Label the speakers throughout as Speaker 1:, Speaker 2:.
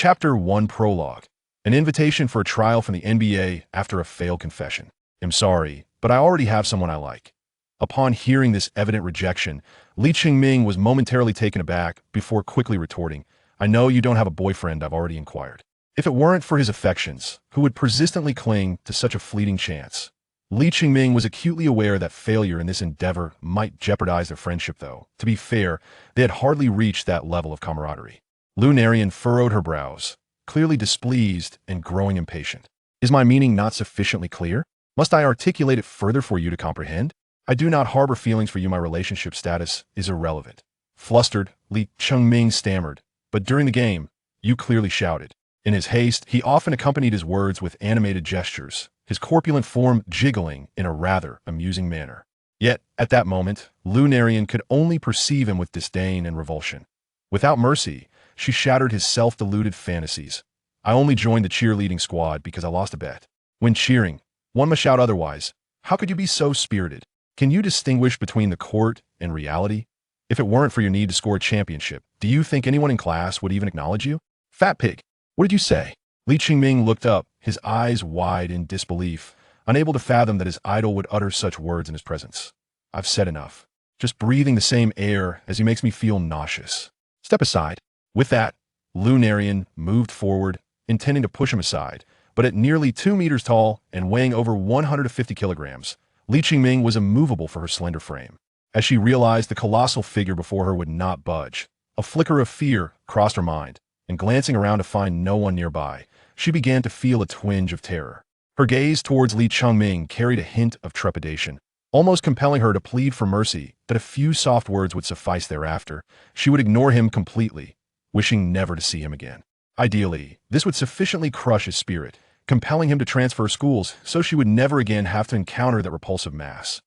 Speaker 1: Chapter 1 Prologue. An invitation for a trial from the NBA after a failed confession. I'm sorry, but I already have someone I like. Upon hearing this evident rejection, Li Qingming was momentarily taken aback before quickly retorting, I know you don't have a boyfriend, I've already inquired. If it weren't for his affections, who would persistently cling to such a fleeting chance? Li Qingming was acutely aware that failure in this endeavor might jeopardize their friendship though. To be fair, they had hardly reached that level of camaraderie. Lunarian furrowed her brows, clearly displeased and growing impatient. Is my meaning not sufficiently clear? Must I articulate it further for you to comprehend? I do not harbor feelings for you. My relationship status is irrelevant. Flustered, Li Qingming stammered, but during the game, you clearly shouted. In his haste, he often accompanied his words with animated gestures, his corpulent form jiggling in a rather amusing manner. Yet, at that moment, Lunarian could only perceive him with disdain and revulsion. Without mercy, she shattered his self-deluded fantasies. I only joined the cheerleading squad because I lost a bet. When cheering, one must shout otherwise. How could you be so spirited? Can you distinguish between the court and reality? If it weren't for your need to score a championship, do you think anyone in class would even acknowledge you? Fat pig, what did you say? Li Qingming looked up, his eyes wide in disbelief, unable to fathom that his idol would utter such words in his presence. I've said enough. Just breathing the same air as he makes me feel nauseous. Step aside. With that, Lunarian moved forward, intending to push him aside, but at nearly 2 meters tall and weighing over 150 kilograms, Li Qingming was immovable for her slender frame. As she realized the colossal figure before her would not budge, a flicker of fear crossed her mind, and glancing around to find no one nearby, she began to feel a twinge of terror. Her gaze towards Li Qingming carried a hint of trepidation, almost compelling her to plead for mercy that a few soft words would suffice thereafter. She would ignore him completely, wishing never to see him again. Ideally, this would sufficiently crush his spirit, compelling him to transfer schools so she would never again have to encounter that repulsive mass.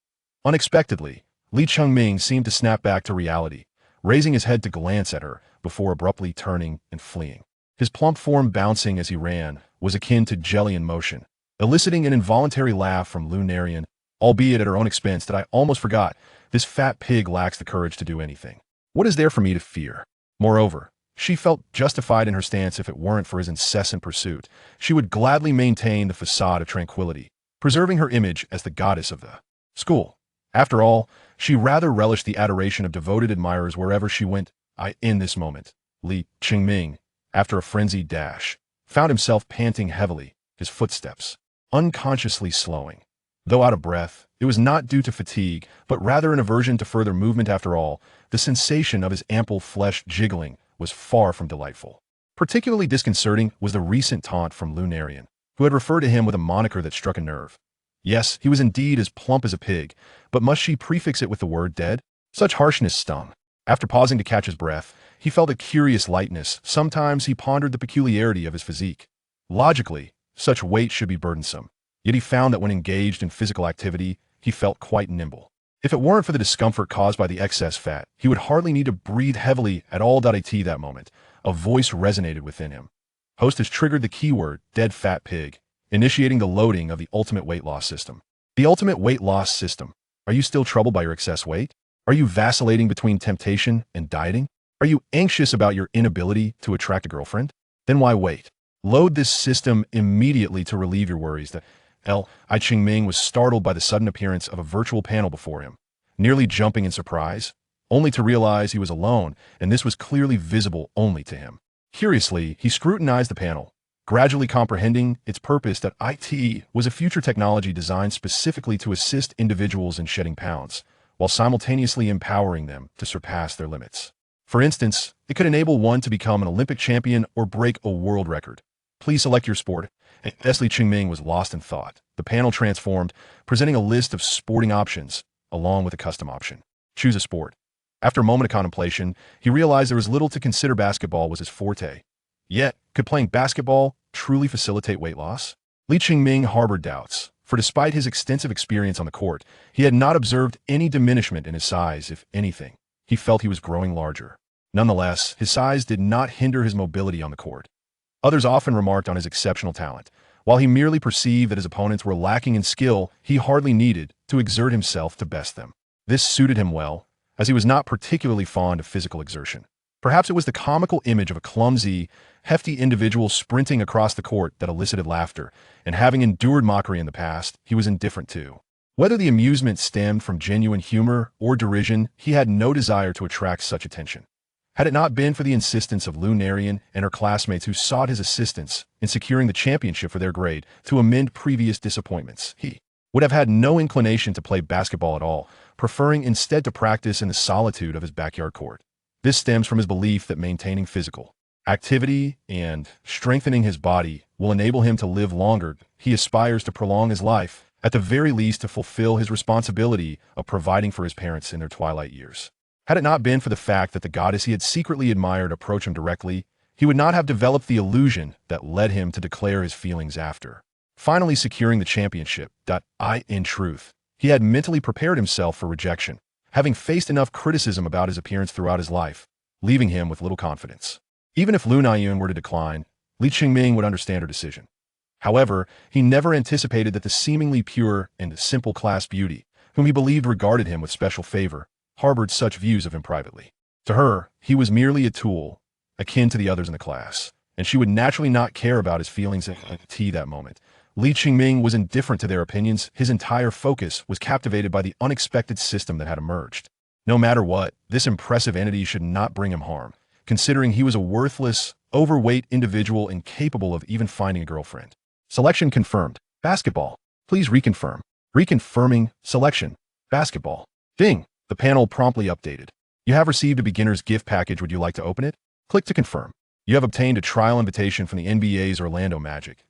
Speaker 1: Unexpectedly, Li Qingming seemed to snap back to reality, raising his head to glance at her before abruptly turning and fleeing. His plump form bouncing as he ran was akin to jelly in motion, eliciting an involuntary laugh from Lunarian, albeit at her own expense. That I almost forgot, this fat pig lacks the courage to do anything. What is there for me to fear? Moreover, she felt justified in her stance. If it weren't for his incessant pursuit, she would gladly maintain the facade of tranquility, preserving her image as the goddess of the school. After all, she rather relished the adoration of devoted admirers wherever she went. In this moment, Li Qingming, after a frenzied dash, found himself panting heavily, his footsteps unconsciously slowing. Though out of breath, it was not due to fatigue, but rather an aversion to further movement. After all, the sensation of his ample flesh jiggling was far from delightful. Particularly disconcerting was the recent taunt from Lunarian, who had referred to him with a moniker that struck a nerve. Yes, he was indeed as plump as a pig, but must she prefix it with the word dead? Such harshness stung. After pausing to catch his breath, he felt a curious lightness. Sometimes he pondered the peculiarity of his physique. Logically, such weight should be burdensome, yet he found that when engaged in physical activity, he felt quite nimble. If it weren't for the discomfort caused by the excess fat, he would hardly need to breathe heavily at all. At that moment, a voice resonated within him. Host has triggered the keyword, dead fat pig, initiating the loading of the ultimate weight loss system. The ultimate weight loss system. Are you still troubled by your excess weight? Are you vacillating between temptation and dieting? Are you anxious about your inability to attract a girlfriend? Then why wait? Load this system immediately to relieve your worries. Li Qingming was startled by the sudden appearance of a virtual panel before him, nearly jumping in surprise, only to realize he was alone, and this was clearly visible only to him. Curiously, he scrutinized the panel, gradually comprehending its purpose. That IT was a future technology designed specifically to assist individuals in shedding pounds, while simultaneously empowering them to surpass their limits. For instance, it could enable one to become an Olympic champion or break a world record. Please select your sport. Li Qingming was lost in thought. The panel transformed, presenting a list of sporting options, along with a custom option. Choose a sport. After a moment of contemplation, he realized there was little to consider. Basketball was his forte. Yet, could playing basketball truly facilitate weight loss? Li Qingming harbored doubts, for despite his extensive experience on the court, he had not observed any diminishment in his size. If anything, he felt he was growing larger. Nonetheless, his size did not hinder his mobility on the court. Others often remarked on his exceptional talent. While he merely perceived that his opponents were lacking in skill, he hardly needed to exert himself to best them. This suited him well, as he was not particularly fond of physical exertion. Perhaps it was the comical image of a clumsy, hefty individual sprinting across the court that elicited laughter, and having endured mockery in the past, he was indifferent to. Whether the amusement stemmed from genuine humor or derision, he had no desire to attract such attention. Had it not been for the insistence of Lunarian and her classmates who sought his assistance in securing the championship for their grade to amend previous disappointments, he would have had no inclination to play basketball at all, preferring instead to practice in the solitude of his backyard court. This stems from his belief that maintaining physical activity and strengthening his body will enable him to live longer. He aspires to prolong his life, at the very least to fulfill his responsibility of providing for his parents in their twilight years. Had it not been for the fact that the goddess he had secretly admired approached him directly, he would not have developed the illusion that led him to declare his feelings after finally securing the championship. In truth, he had mentally prepared himself for rejection, having faced enough criticism about his appearance throughout his life, leaving him with little confidence. Even if Lu Nayun were to decline, Li Qingming would understand her decision. However, he never anticipated that the seemingly pure and simple class beauty, whom he believed regarded him with special favor, harbored such views of him privately. To her, he was merely a tool, akin to the others in the class, and she would naturally not care about his feelings at that moment. Li Qingming was indifferent to their opinions. His entire focus was captivated by the unexpected system that had emerged. No matter what, this impressive entity should not bring him harm, considering he was a worthless, overweight individual incapable of even finding a girlfriend. Selection confirmed. Basketball. Please reconfirm. Reconfirming. Selection. Basketball. Ding. The panel promptly updated. You have received a beginner's gift package. Would you like to open it? Click to confirm. You have obtained a trial invitation from the NBA's Orlando Magic.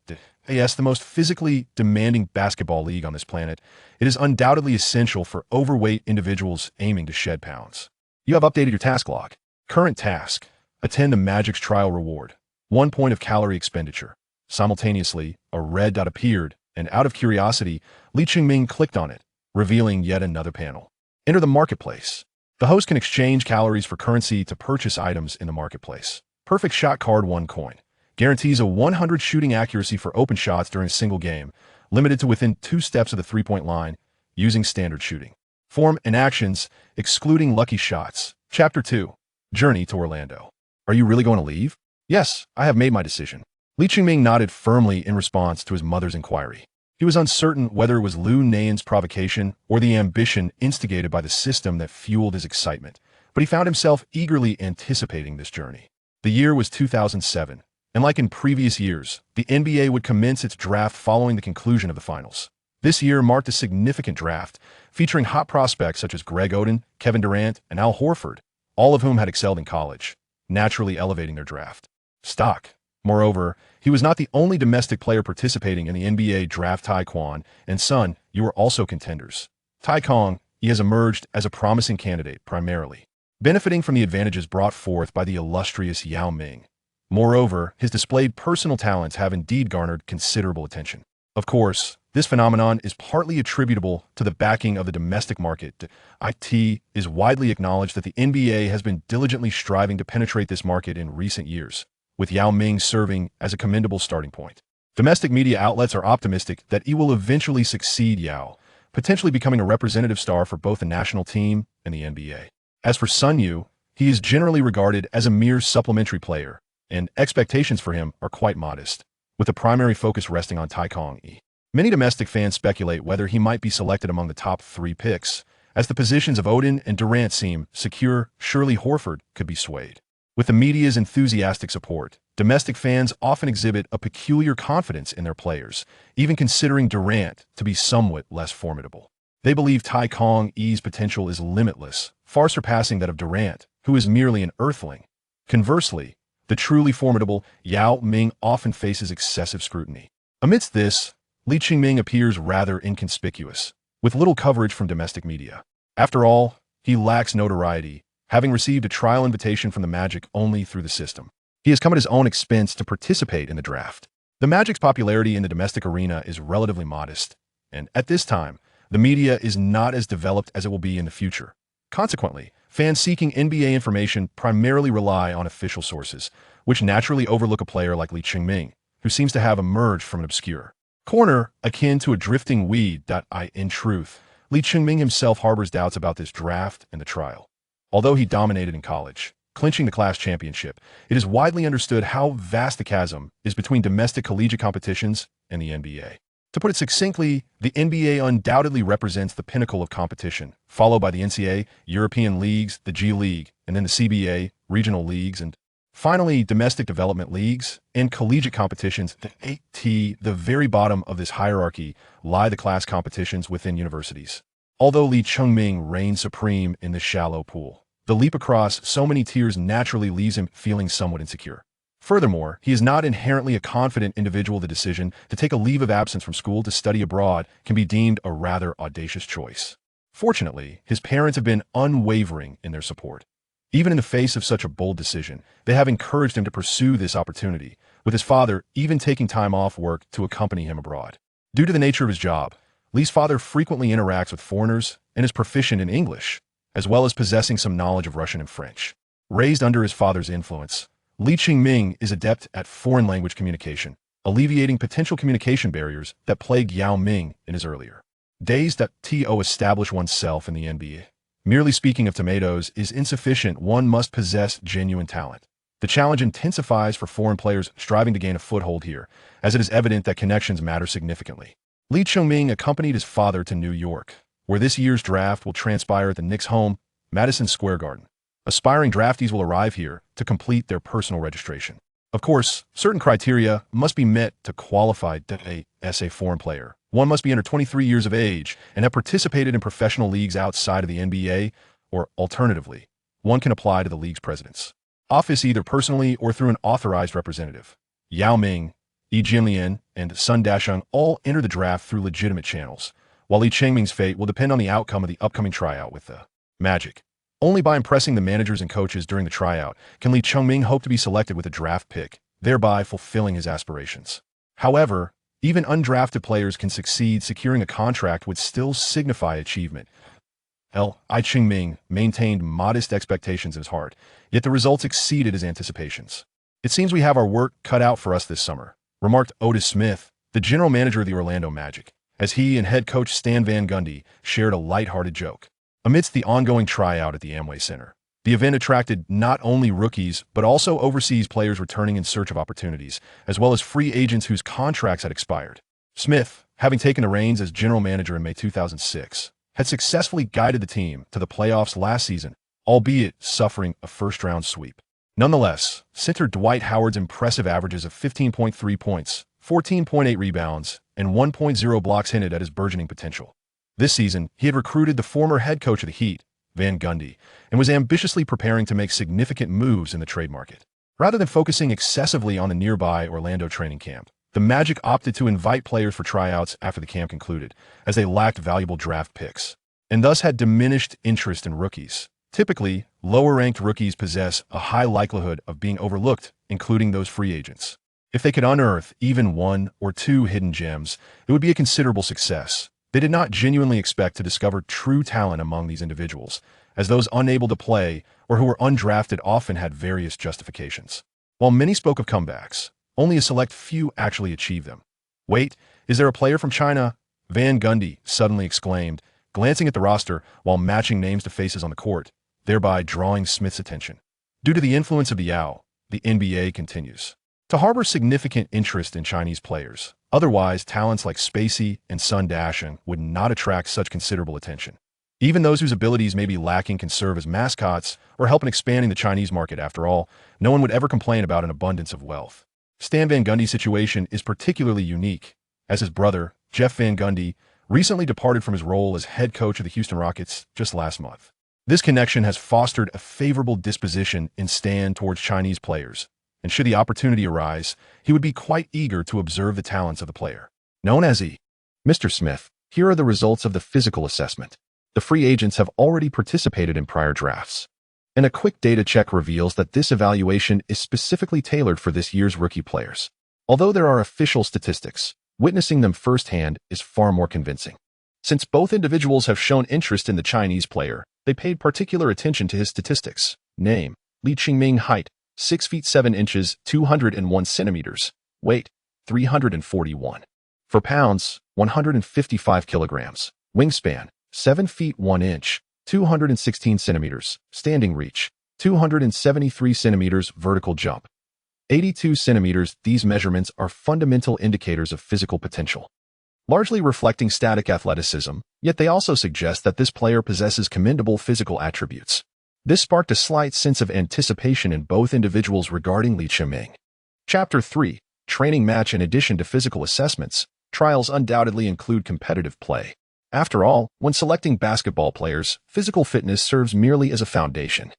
Speaker 1: Yes, the most physically demanding basketball league on this planet. It is undoubtedly essential for overweight individuals aiming to shed pounds. You have updated your task log. Current task. Attend the Magic's trial reward. 1 point of calorie expenditure. Simultaneously, a red dot appeared, and out of curiosity, Li Qingming clicked on it, revealing yet another panel. Enter the marketplace. The host can exchange calories for currency to purchase items in the marketplace. Perfect shot card 1 coin. Guarantees a 100 shooting accuracy for open shots during a single game, limited to within 2 steps of the three-point line, using standard shooting. Form and actions, excluding lucky shots. Chapter 2. Journey to Orlando. Are you really going to leave? Yes, I have made my decision. Li Qingming nodded firmly in response to his mother's inquiry. He was uncertain whether it was Lu Nayun's provocation or the ambition instigated by the system that fueled his excitement, but he found himself eagerly anticipating this journey. The year was 2007, and like in previous years, the NBA would commence its draft following the conclusion of the finals. This year marked a significant draft, featuring hot prospects such as Greg Oden, Kevin Durant, and Al Horford, all of whom had excelled in college, naturally elevating their draft stock. Moreover, he was not the only domestic player participating in the NBA draft. Taekwon and Son, you were also contenders. Taekong, he has emerged as a promising candidate primarily, benefiting from the advantages brought forth by the illustrious Yao Ming. Moreover, his displayed personal talents have indeed garnered considerable attention. Of course, this phenomenon is partly attributable to the backing of the domestic market. It is widely acknowledged that the NBA has been diligently striving to penetrate this market in recent years, with Yao Ming serving as a commendable starting point. Domestic media outlets are optimistic that he will eventually succeed Yao, potentially becoming a representative star for both the national team and the NBA. As for Sun Yu, he is generally regarded as a mere supplementary player, and expectations for him are quite modest, with the primary focus resting on Taekong. Many domestic fans speculate whether he might be selected among the top 3 picks, as the positions of Oden and Durant seem secure. Surely Horford could be swayed. With the media's enthusiastic support, domestic fans often exhibit a peculiar confidence in their players, even considering Durant to be somewhat less formidable. They believe Taekong's potential is limitless, far surpassing that of Durant, who is merely an earthling. Conversely, the truly formidable Yao Ming often faces excessive scrutiny. Amidst this, Li Qingming appears rather inconspicuous, with little coverage from domestic media. After all, he lacks notoriety, having received a trial invitation from the Magic only through the system. He has come at his own expense to participate in the draft. The Magic's popularity in the domestic arena is relatively modest, and at this time, the media is not as developed as it will be in the future. Consequently, fans seeking NBA information primarily rely on official sources, which naturally overlook a player like Li Qingming, who seems to have emerged from an obscure corner akin to a drifting weed. In truth, Li Qingming himself harbors doubts about this draft and the trial. Although he dominated in college, clinching the class championship. It is widely understood how vast the chasm is between domestic collegiate competitions and the NBA. To put it succinctly, the NBA undoubtedly represents the pinnacle of competition, followed by the NCAA, European leagues, the G League, and then the CBA, regional leagues, and finally, domestic development leagues and collegiate competitions. At the very bottom of this hierarchy lie the class competitions within universities. Although Lee Chung-ming reigns supreme in this shallow pool, the leap across so many tiers naturally leaves him feeling somewhat insecure. Furthermore, he is not inherently a confident individual. The decision to take a leave of absence from school to study abroad can be deemed a rather audacious choice. Fortunately, his parents have been unwavering in their support. Even in the face of such a bold decision, they have encouraged him to pursue this opportunity, with his father even taking time off work to accompany him abroad. Due to the nature of his job, Lee's father frequently interacts with foreigners and is proficient in English, as well as possessing some knowledge of Russian and French. Raised under his father's influence, Lee Ching-ming is adept at foreign language communication, alleviating potential communication barriers that plagued Yao Ming in his earlier days. To establish oneself in the NBA. Merely speaking of tomatoes is insufficient. One must possess genuine talent. The challenge intensifies for foreign players striving to gain a foothold here, as it is evident that connections matter significantly. Lee Chung-ming accompanied his father to New York, where this year's draft will transpire at the Knicks' home, Madison Square Garden. Aspiring draftees will arrive here to complete their personal registration. Of course, certain criteria must be met to qualify as a foreign player. One must be under 23 years of age and have participated in professional leagues outside of the NBA, or alternatively, one can apply to the league's president's office either personally or through an authorized representative. Yao Ming, Yi Jinlian, and Sun Dasheng all enter the draft through legitimate channels, while Lee Ching-ming's fate will depend on the outcome of the upcoming tryout with the Magic. Only by impressing the managers and coaches during the tryout can Lee Chung-ming hope to be selected with a draft pick, thereby fulfilling his aspirations. However, even undrafted players can succeed. Securing a contract would still signify achievement. Lee Ching-ming maintained modest expectations in his heart, yet the results exceeded his anticipations. "It seems we have our work cut out for us this summer," remarked Otis Smith, the general manager of the Orlando Magic, as he and head coach Stan Van Gundy shared a lighthearted joke. Amidst the ongoing tryout at the Amway Center, the event attracted not only rookies but also overseas players returning in search of opportunities, as well as free agents whose contracts had expired. Smith, having taken the reins as general manager in May 2006, had successfully guided the team to the playoffs last season, albeit suffering a first-round sweep. Nonetheless, center Dwight Howard's impressive averages of 15.3 points, 14.8 rebounds, and 1.0 blocks hinted at his burgeoning potential. This season, he had recruited the former head coach of the Heat, Van Gundy, and was ambitiously preparing to make significant moves in the trade market. Rather than focusing excessively on the nearby Orlando training camp, the Magic opted to invite players for tryouts after the camp concluded, as they lacked valuable draft picks, and thus had diminished interest in rookies. Typically, lower-ranked rookies possess a high likelihood of being overlooked, including those free agents. If they could unearth even one or two hidden gems, it would be a considerable success. They did not genuinely expect to discover true talent among these individuals, as those unable to play or who were undrafted often had various justifications. While many spoke of comebacks, only a select few actually achieved them. "Wait, is there a player from China?" Van Gundy suddenly exclaimed, glancing at the roster while matching names to faces on the court, thereby drawing Smith's attention. Due to the influence of the Yao, the NBA continues to harbor significant interest in Chinese players. Otherwise, talents like Spacey and Sun Dasheng would not attract such considerable attention. Even those whose abilities may be lacking can serve as mascots or help in expanding the Chinese market. After all, no one would ever complain about an abundance of wealth. Stan Van Gundy's situation is particularly unique, as his brother, Jeff Van Gundy, recently departed from his role as head coach of the Houston Rockets just last month. This connection has fostered a favorable disposition in Stan towards Chinese players, and should the opportunity arise, he would be quite eager to observe the talents of the player. Known as Mr. Smith, here are the results of the physical assessment. The free agents have already participated in prior drafts, and a quick data check reveals that this evaluation is specifically tailored for this year's rookie players. Although there are official statistics, witnessing them firsthand is far more convincing. Since both individuals have shown interest in the Chinese player, they paid particular attention to his statistics. Name: Lee Ching-ming. Height: 6 feet 7 inches, 201 centimeters. Weight: 341. For pounds, 155 kilograms. Wingspan: 7 feet 1 inch, 216 centimeters. Standing reach: 273 centimeters vertical jump, 82 centimeters. These measurements are fundamental indicators of physical potential, largely reflecting static athleticism, yet they also suggest that this player possesses commendable physical attributes. This sparked a slight sense of anticipation in both individuals regarding Li Chiming. Chapter 3. Training match. In addition to physical assessments, trials undoubtedly include competitive play. After all, when selecting basketball players, physical fitness serves merely as a foundation.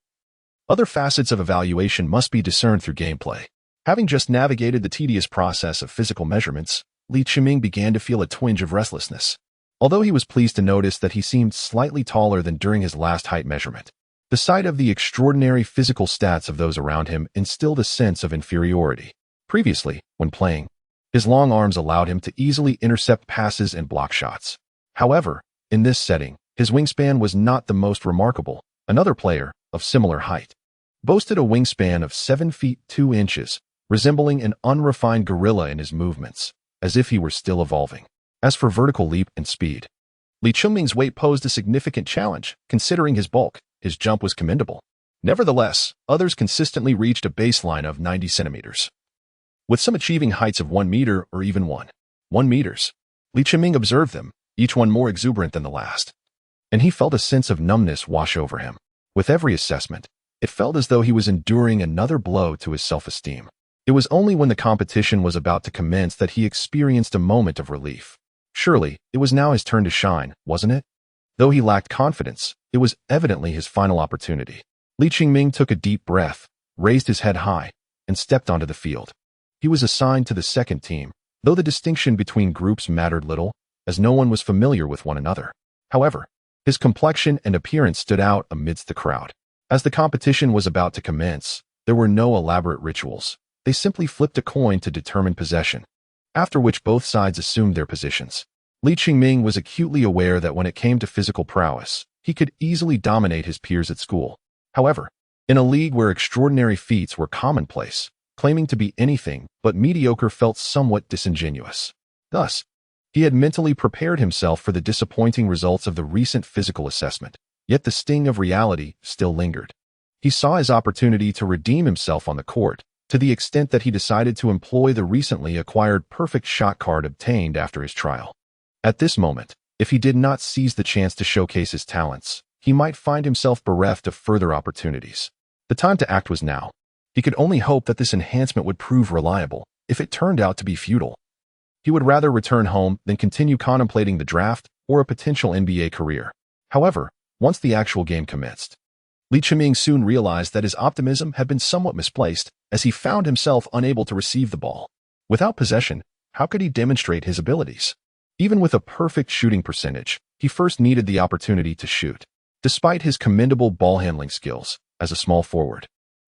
Speaker 1: Other facets of evaluation must be discerned through gameplay. Having just navigated the tedious process of physical measurements, Li Chiming began to feel a twinge of restlessness. Although he was pleased to notice that he seemed slightly taller than during his last height measurement, the sight of the extraordinary physical stats of those around him instilled a sense of inferiority. Previously, when playing, his long arms allowed him to easily intercept passes and block shots. However, in this setting, his wingspan was not the most remarkable. Another player, of similar height, boasted a wingspan of 7 feet 2 inches, resembling an unrefined gorilla in his movements, as if he were still evolving. As for vertical leap and speed, Li Chiming's weight posed a significant challenge. Considering his bulk, his jump was commendable. Nevertheless, others consistently reached a baseline of 90 centimeters, with some achieving heights of 1 meter or even 1 meters. Li Chiming observed them, each one more exuberant than the last, and he felt a sense of numbness wash over him. With every assessment, it felt as though he was enduring another blow to his self-esteem. It was only when the competition was about to commence that he experienced a moment of relief. Surely, it was now his turn to shine, wasn't it? Though he lacked confidence, it was evidently his final opportunity. Li Chiming took a deep breath, raised his head high, and stepped onto the field. He was assigned to the second team, though the distinction between groups mattered little, as no one was familiar with one another. However, his complexion and appearance stood out amidst the crowd. As the competition was about to commence, there were no elaborate rituals. They simply flipped a coin to determine possession, after which both sides assumed their positions. Li Chiming was acutely aware that when it came to physical prowess, he could easily dominate his peers at school. However, in a league where extraordinary feats were commonplace, claiming to be anything but mediocre felt somewhat disingenuous. Thus, he had mentally prepared himself for the disappointing results of the recent physical assessment, yet the sting of reality still lingered. He saw his opportunity to redeem himself on the court, to the extent that he decided to employ the recently acquired perfect shot card obtained after his trial. At this moment, if he did not seize the chance to showcase his talents, he might find himself bereft of further opportunities. The time to act was now. He could only hope that this enhancement would prove reliable. If it turned out to be futile, he would rather return home than continue contemplating the draft or a potential NBA career. However, once the actual game commenced, Li Chiming soon realized that his optimism had been somewhat misplaced, as he found himself unable to receive the ball. Without possession, how could he demonstrate his abilities? Even with a perfect shooting percentage, he first needed the opportunity to shoot. Despite his commendable ball-handling skills, as a small forward,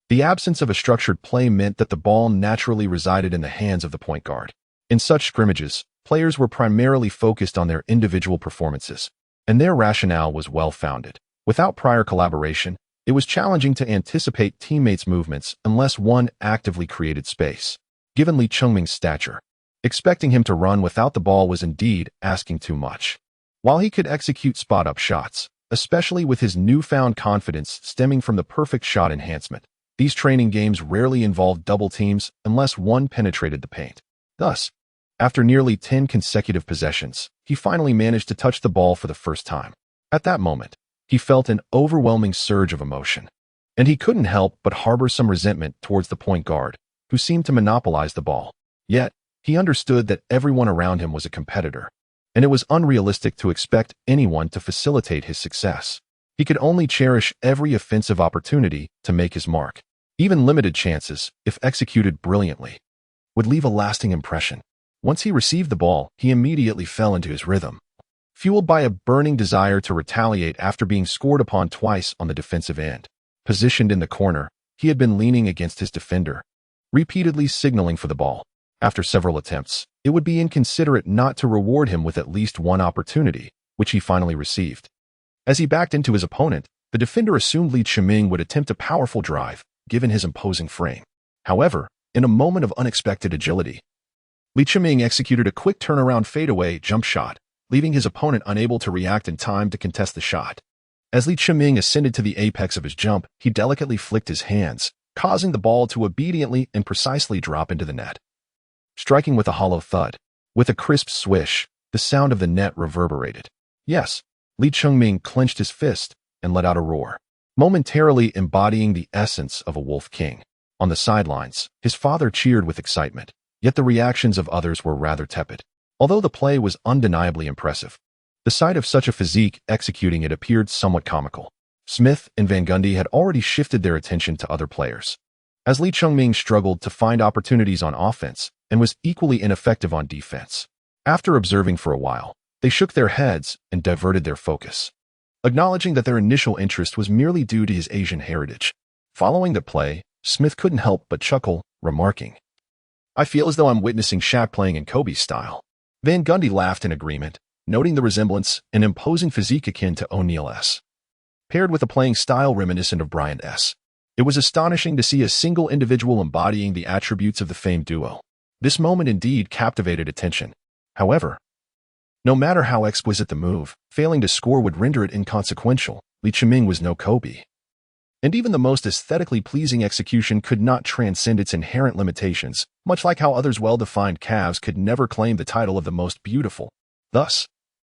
Speaker 1: the absence of a structured play meant that the ball naturally resided in the hands of the point guard. In such scrimmages, players were primarily focused on their individual performances, and their rationale was well-founded. Without prior collaboration, it was challenging to anticipate teammates' movements unless one actively created space. Given Li Chiming's stature, expecting him to run without the ball was indeed asking too much. While he could execute spot-up shots, especially with his newfound confidence stemming from the perfect shot enhancement, these training games rarely involved double teams unless one penetrated the paint. Thus, after nearly 10 consecutive possessions, he finally managed to touch the ball for the first time. At that moment, he felt an overwhelming surge of emotion, and he couldn't help but harbor some resentment towards the point guard, who seemed to monopolize the ball. Yet, he understood that everyone around him was a competitor, and it was unrealistic to expect anyone to facilitate his success. He could only cherish every offensive opportunity to make his mark. Even limited chances, if executed brilliantly, would leave a lasting impression. Once he received the ball, he immediately fell into his rhythm. Fueled by a burning desire to retaliate after being scored upon twice on the defensive end. Positioned in the corner, he had been leaning against his defender, repeatedly signaling for the ball. After several attempts, it would be inconsiderate not to reward him with at least one opportunity, which he finally received. As he backed into his opponent, the defender assumed Li Chiming would attempt a powerful drive, given his imposing frame. However, in a moment of unexpected agility, Li Chiming executed a quick turnaround fadeaway jump shot, leaving his opponent unable to react in time to contest the shot. As Li Chiming ascended to the apex of his jump, he delicately flicked his hands, causing the ball to obediently and precisely drop into the net. Striking with a hollow thud, with a crisp swish, the sound of the net reverberated. Yes, Li Chiming clenched his fist and let out a roar, momentarily embodying the essence of a wolf king. On the sidelines, his father cheered with excitement, yet the reactions of others were rather tepid. Although the play was undeniably impressive, the sight of such a physique executing it appeared somewhat comical. Smith and Van Gundy had already shifted their attention to other players. As Li Chiming struggled to find opportunities on offense and was equally ineffective on defense. After observing for a while, they shook their heads and diverted their focus, acknowledging that their initial interest was merely due to his Asian heritage. Following the play, Smith couldn't help but chuckle, remarking, "I feel as though I'm witnessing Shaq playing in Kobe's style." Van Gundy laughed in agreement, noting the resemblance and imposing physique akin to O'Neal's, paired with a playing style reminiscent of Bryant's. It was astonishing to see a single individual embodying the attributes of the famed duo. This moment indeed captivated attention. However, no matter how exquisite the move, failing to score would render it inconsequential. Li Chiming was no Kobe. And even the most aesthetically pleasing execution could not transcend its inherent limitations, much like how others' well-defined calves could never claim the title of the most beautiful. Thus,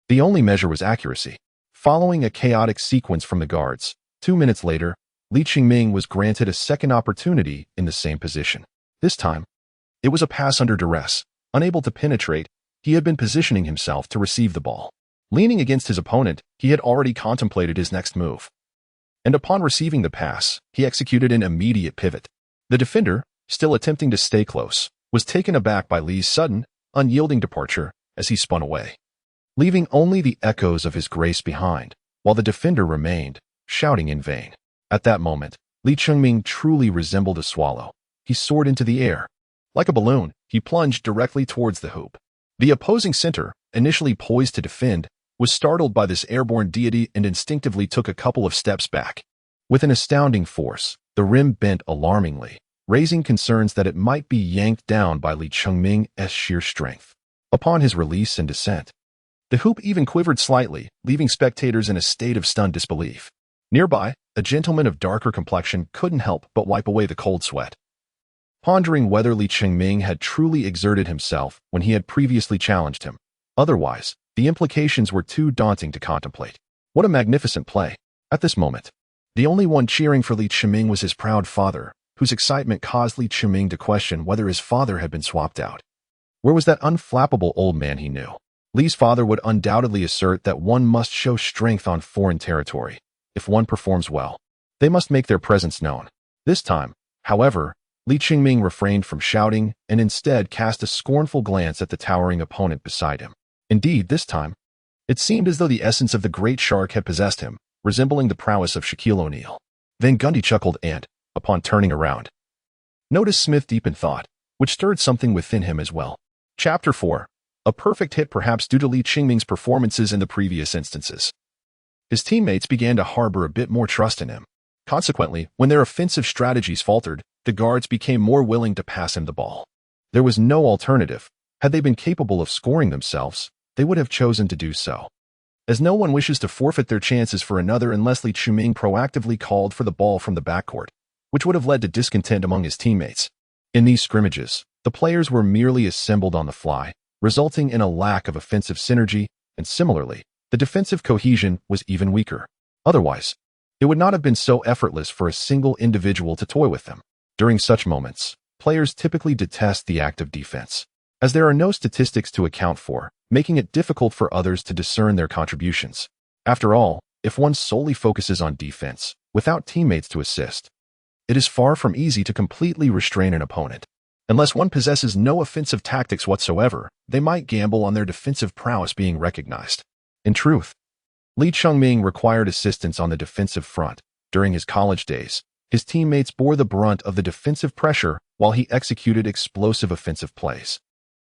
Speaker 1: the only measure was accuracy. Following a chaotic sequence from the guards, 2 minutes later, Li Chiming was granted a second opportunity in the same position. This time, it was a pass under duress. Unable to penetrate, he had been positioning himself to receive the ball. Leaning against his opponent, he had already contemplated his next move. And upon receiving the pass, he executed an immediate pivot. The defender, still attempting to stay close, was taken aback by Li's sudden, unyielding departure as he spun away, leaving only the echoes of his grace behind, while the defender remained, shouting in vain. At that moment, Li Chiming truly resembled a swallow. He soared into the air. Like a balloon, he plunged directly towards the hoop. The opposing center, initially poised to defend, was startled by this airborne deity and instinctively took a couple of steps back. With an astounding force, the rim bent alarmingly, raising concerns that it might be yanked down by Li Chiming's sheer strength. Upon his release and descent, the hoop even quivered slightly, leaving spectators in a state of stunned disbelief. Nearby, a gentleman of darker complexion couldn't help but wipe away the cold sweat, pondering whether Li Chiming had truly exerted himself when he had previously challenged him. Otherwise, the implications were too daunting to contemplate. What a magnificent play. At this moment, the only one cheering for Li Chiming was his proud father, whose excitement caused Li Chiming to question whether his father had been swapped out. Where was that unflappable old man he knew? Li's father would undoubtedly assert that one must show strength on foreign territory. If one performs well, they must make their presence known. This time, however, Li Chiming refrained from shouting and instead cast a scornful glance at the towering opponent beside him. Indeed, this time, it seemed as though the essence of the great shark had possessed him, resembling the prowess of Shaquille O'Neal. Van Gundy chuckled and, upon turning around, noticed Smith deep in thought, which stirred something within him as well. Chapter 4. A perfect hit perhaps due to Li Chiming's performances in the previous instances. His teammates began to harbor a bit more trust in him. Consequently, when their offensive strategies faltered, the guards became more willing to pass him the ball. There was no alternative. Had they been capable of scoring themselves, they would have chosen to do so. As no one wishes to forfeit their chances for another unless Li Chiming proactively called for the ball from the backcourt, which would have led to discontent among his teammates. In these scrimmages, the players were merely assembled on the fly, resulting in a lack of offensive synergy, and similarly, the defensive cohesion was even weaker. Otherwise, it would not have been so effortless for a single individual to toy with them. During such moments, players typically detest the act of defense, as there are no statistics to account for, making it difficult for others to discern their contributions. After all, if one solely focuses on defense, without teammates to assist, it is far from easy to completely restrain an opponent. Unless one possesses no offensive tactics whatsoever, they might gamble on their defensive prowess being recognized. In truth, Li Chiming required assistance on the defensive front. During his college days, his teammates bore the brunt of the defensive pressure while he executed explosive offensive plays.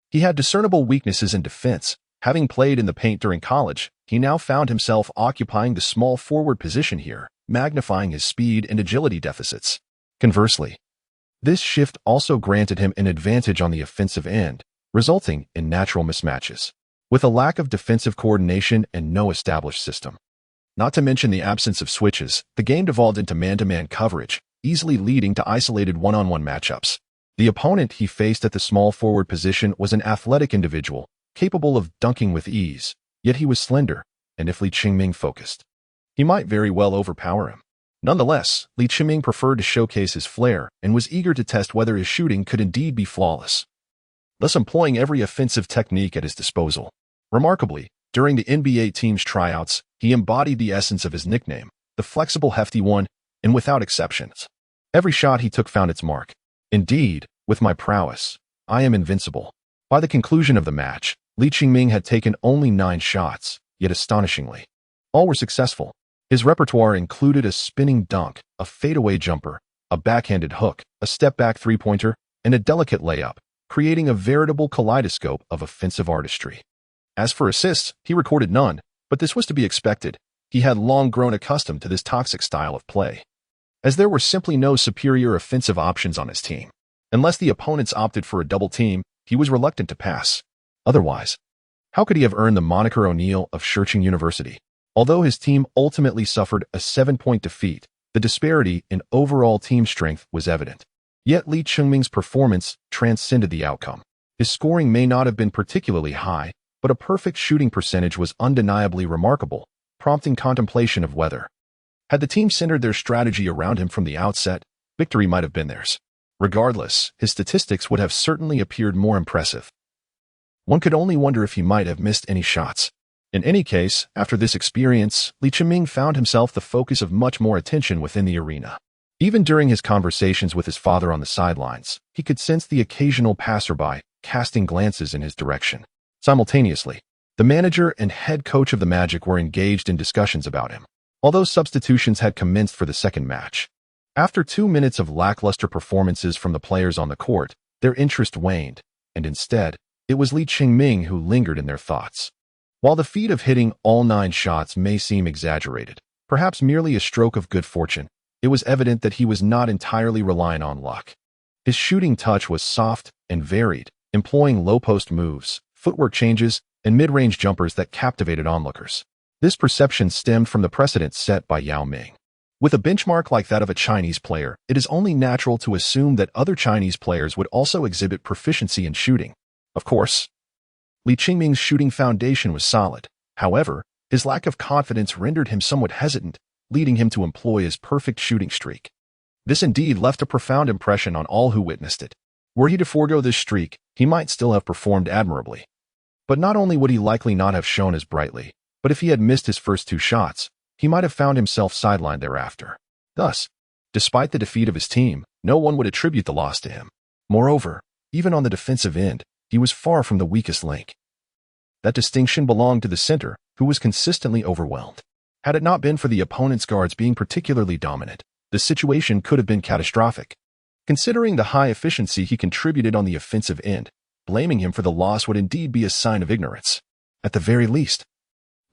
Speaker 1: He had discernible weaknesses in defense. Having played in the paint during college, he now found himself occupying the small forward position here, magnifying his speed and agility deficits. Conversely, this shift also granted him an advantage on the offensive end, resulting in natural mismatches. With a lack of defensive coordination and no established system, Not to mention the absence of switches, the game devolved into man-to-man coverage, easily leading to isolated one-on-one matchups. The opponent he faced at the small forward position was an athletic individual, capable of dunking with ease, yet he was slender, and if Li Qingming focused, he might very well overpower him. Nonetheless, Li Qingming preferred to showcase his flair and was eager to test whether his shooting could indeed be flawless, thus employing every offensive technique at his disposal. Remarkably, during the NBA team's tryouts, he embodied the essence of his nickname, the flexible, hefty one, and without exceptions. Every shot he took found its mark. Indeed, with my prowess, I am invincible. By the conclusion of the match, Li Qingming had taken only 9 shots, yet astonishingly, all were successful. His repertoire included a spinning dunk, a fadeaway jumper, a backhanded hook, a step-back three-pointer, and a delicate layup, creating a veritable kaleidoscope of offensive artistry. As for assists, he recorded none, but this was to be expected. He had long grown accustomed to this toxic style of play, as there were simply no superior offensive options on his team. Unless the opponents opted for a double team, he was reluctant to pass. Otherwise, how could he have earned the moniker O'Neal of Shirching University? Although his team ultimately suffered a 7-point defeat, the disparity in overall team strength was evident. Yet Li Qingming's performance transcended the outcome. His scoring may not have been particularly high, but a perfect shooting percentage was undeniably remarkable, prompting contemplation of whether, had the team centered their strategy around him from the outset, victory might have been theirs. Regardless, his statistics would have certainly appeared more impressive. One could only wonder if he might have missed any shots. In any case, after this experience, Li Qingming found himself the focus of much more attention within the arena. Even during his conversations with his father on the sidelines, he could sense the occasional passerby casting glances in his direction. Simultaneously, the manager and head coach of the Magic were engaged in discussions about him. Although substitutions had commenced for the second match, after 2 minutes of lackluster performances from the players on the court, their interest waned, and instead, it was Li Qingming who lingered in their thoughts. While the feat of hitting all 9 shots may seem exaggerated, perhaps merely a stroke of good fortune, it was evident that he was not entirely relying on luck. His shooting touch was soft and varied, employing low-post moves, footwork changes, and mid-range jumpers that captivated onlookers. This perception stemmed from the precedent set by Yao Ming. With a benchmark like that of a Chinese player, it is only natural to assume that other Chinese players would also exhibit proficiency in shooting. Of course, Li Qingming's shooting foundation was solid. However, his lack of confidence rendered him somewhat hesitant, leading him to employ his perfect shooting streak. This indeed left a profound impression on all who witnessed it. Were he to forego this streak, he might still have performed admirably. But not only would he likely not have shone as brightly, but if he had missed his first 2 shots, he might have found himself sidelined thereafter. Thus, despite the defeat of his team, no one would attribute the loss to him. Moreover, even on the defensive end, he was far from the weakest link. That distinction belonged to the center, who was consistently overwhelmed. Had it not been for the opponent's guards being particularly dominant, the situation could have been catastrophic. Considering the high efficiency he contributed on the offensive end, blaming him for the loss would indeed be a sign of ignorance. At the very least,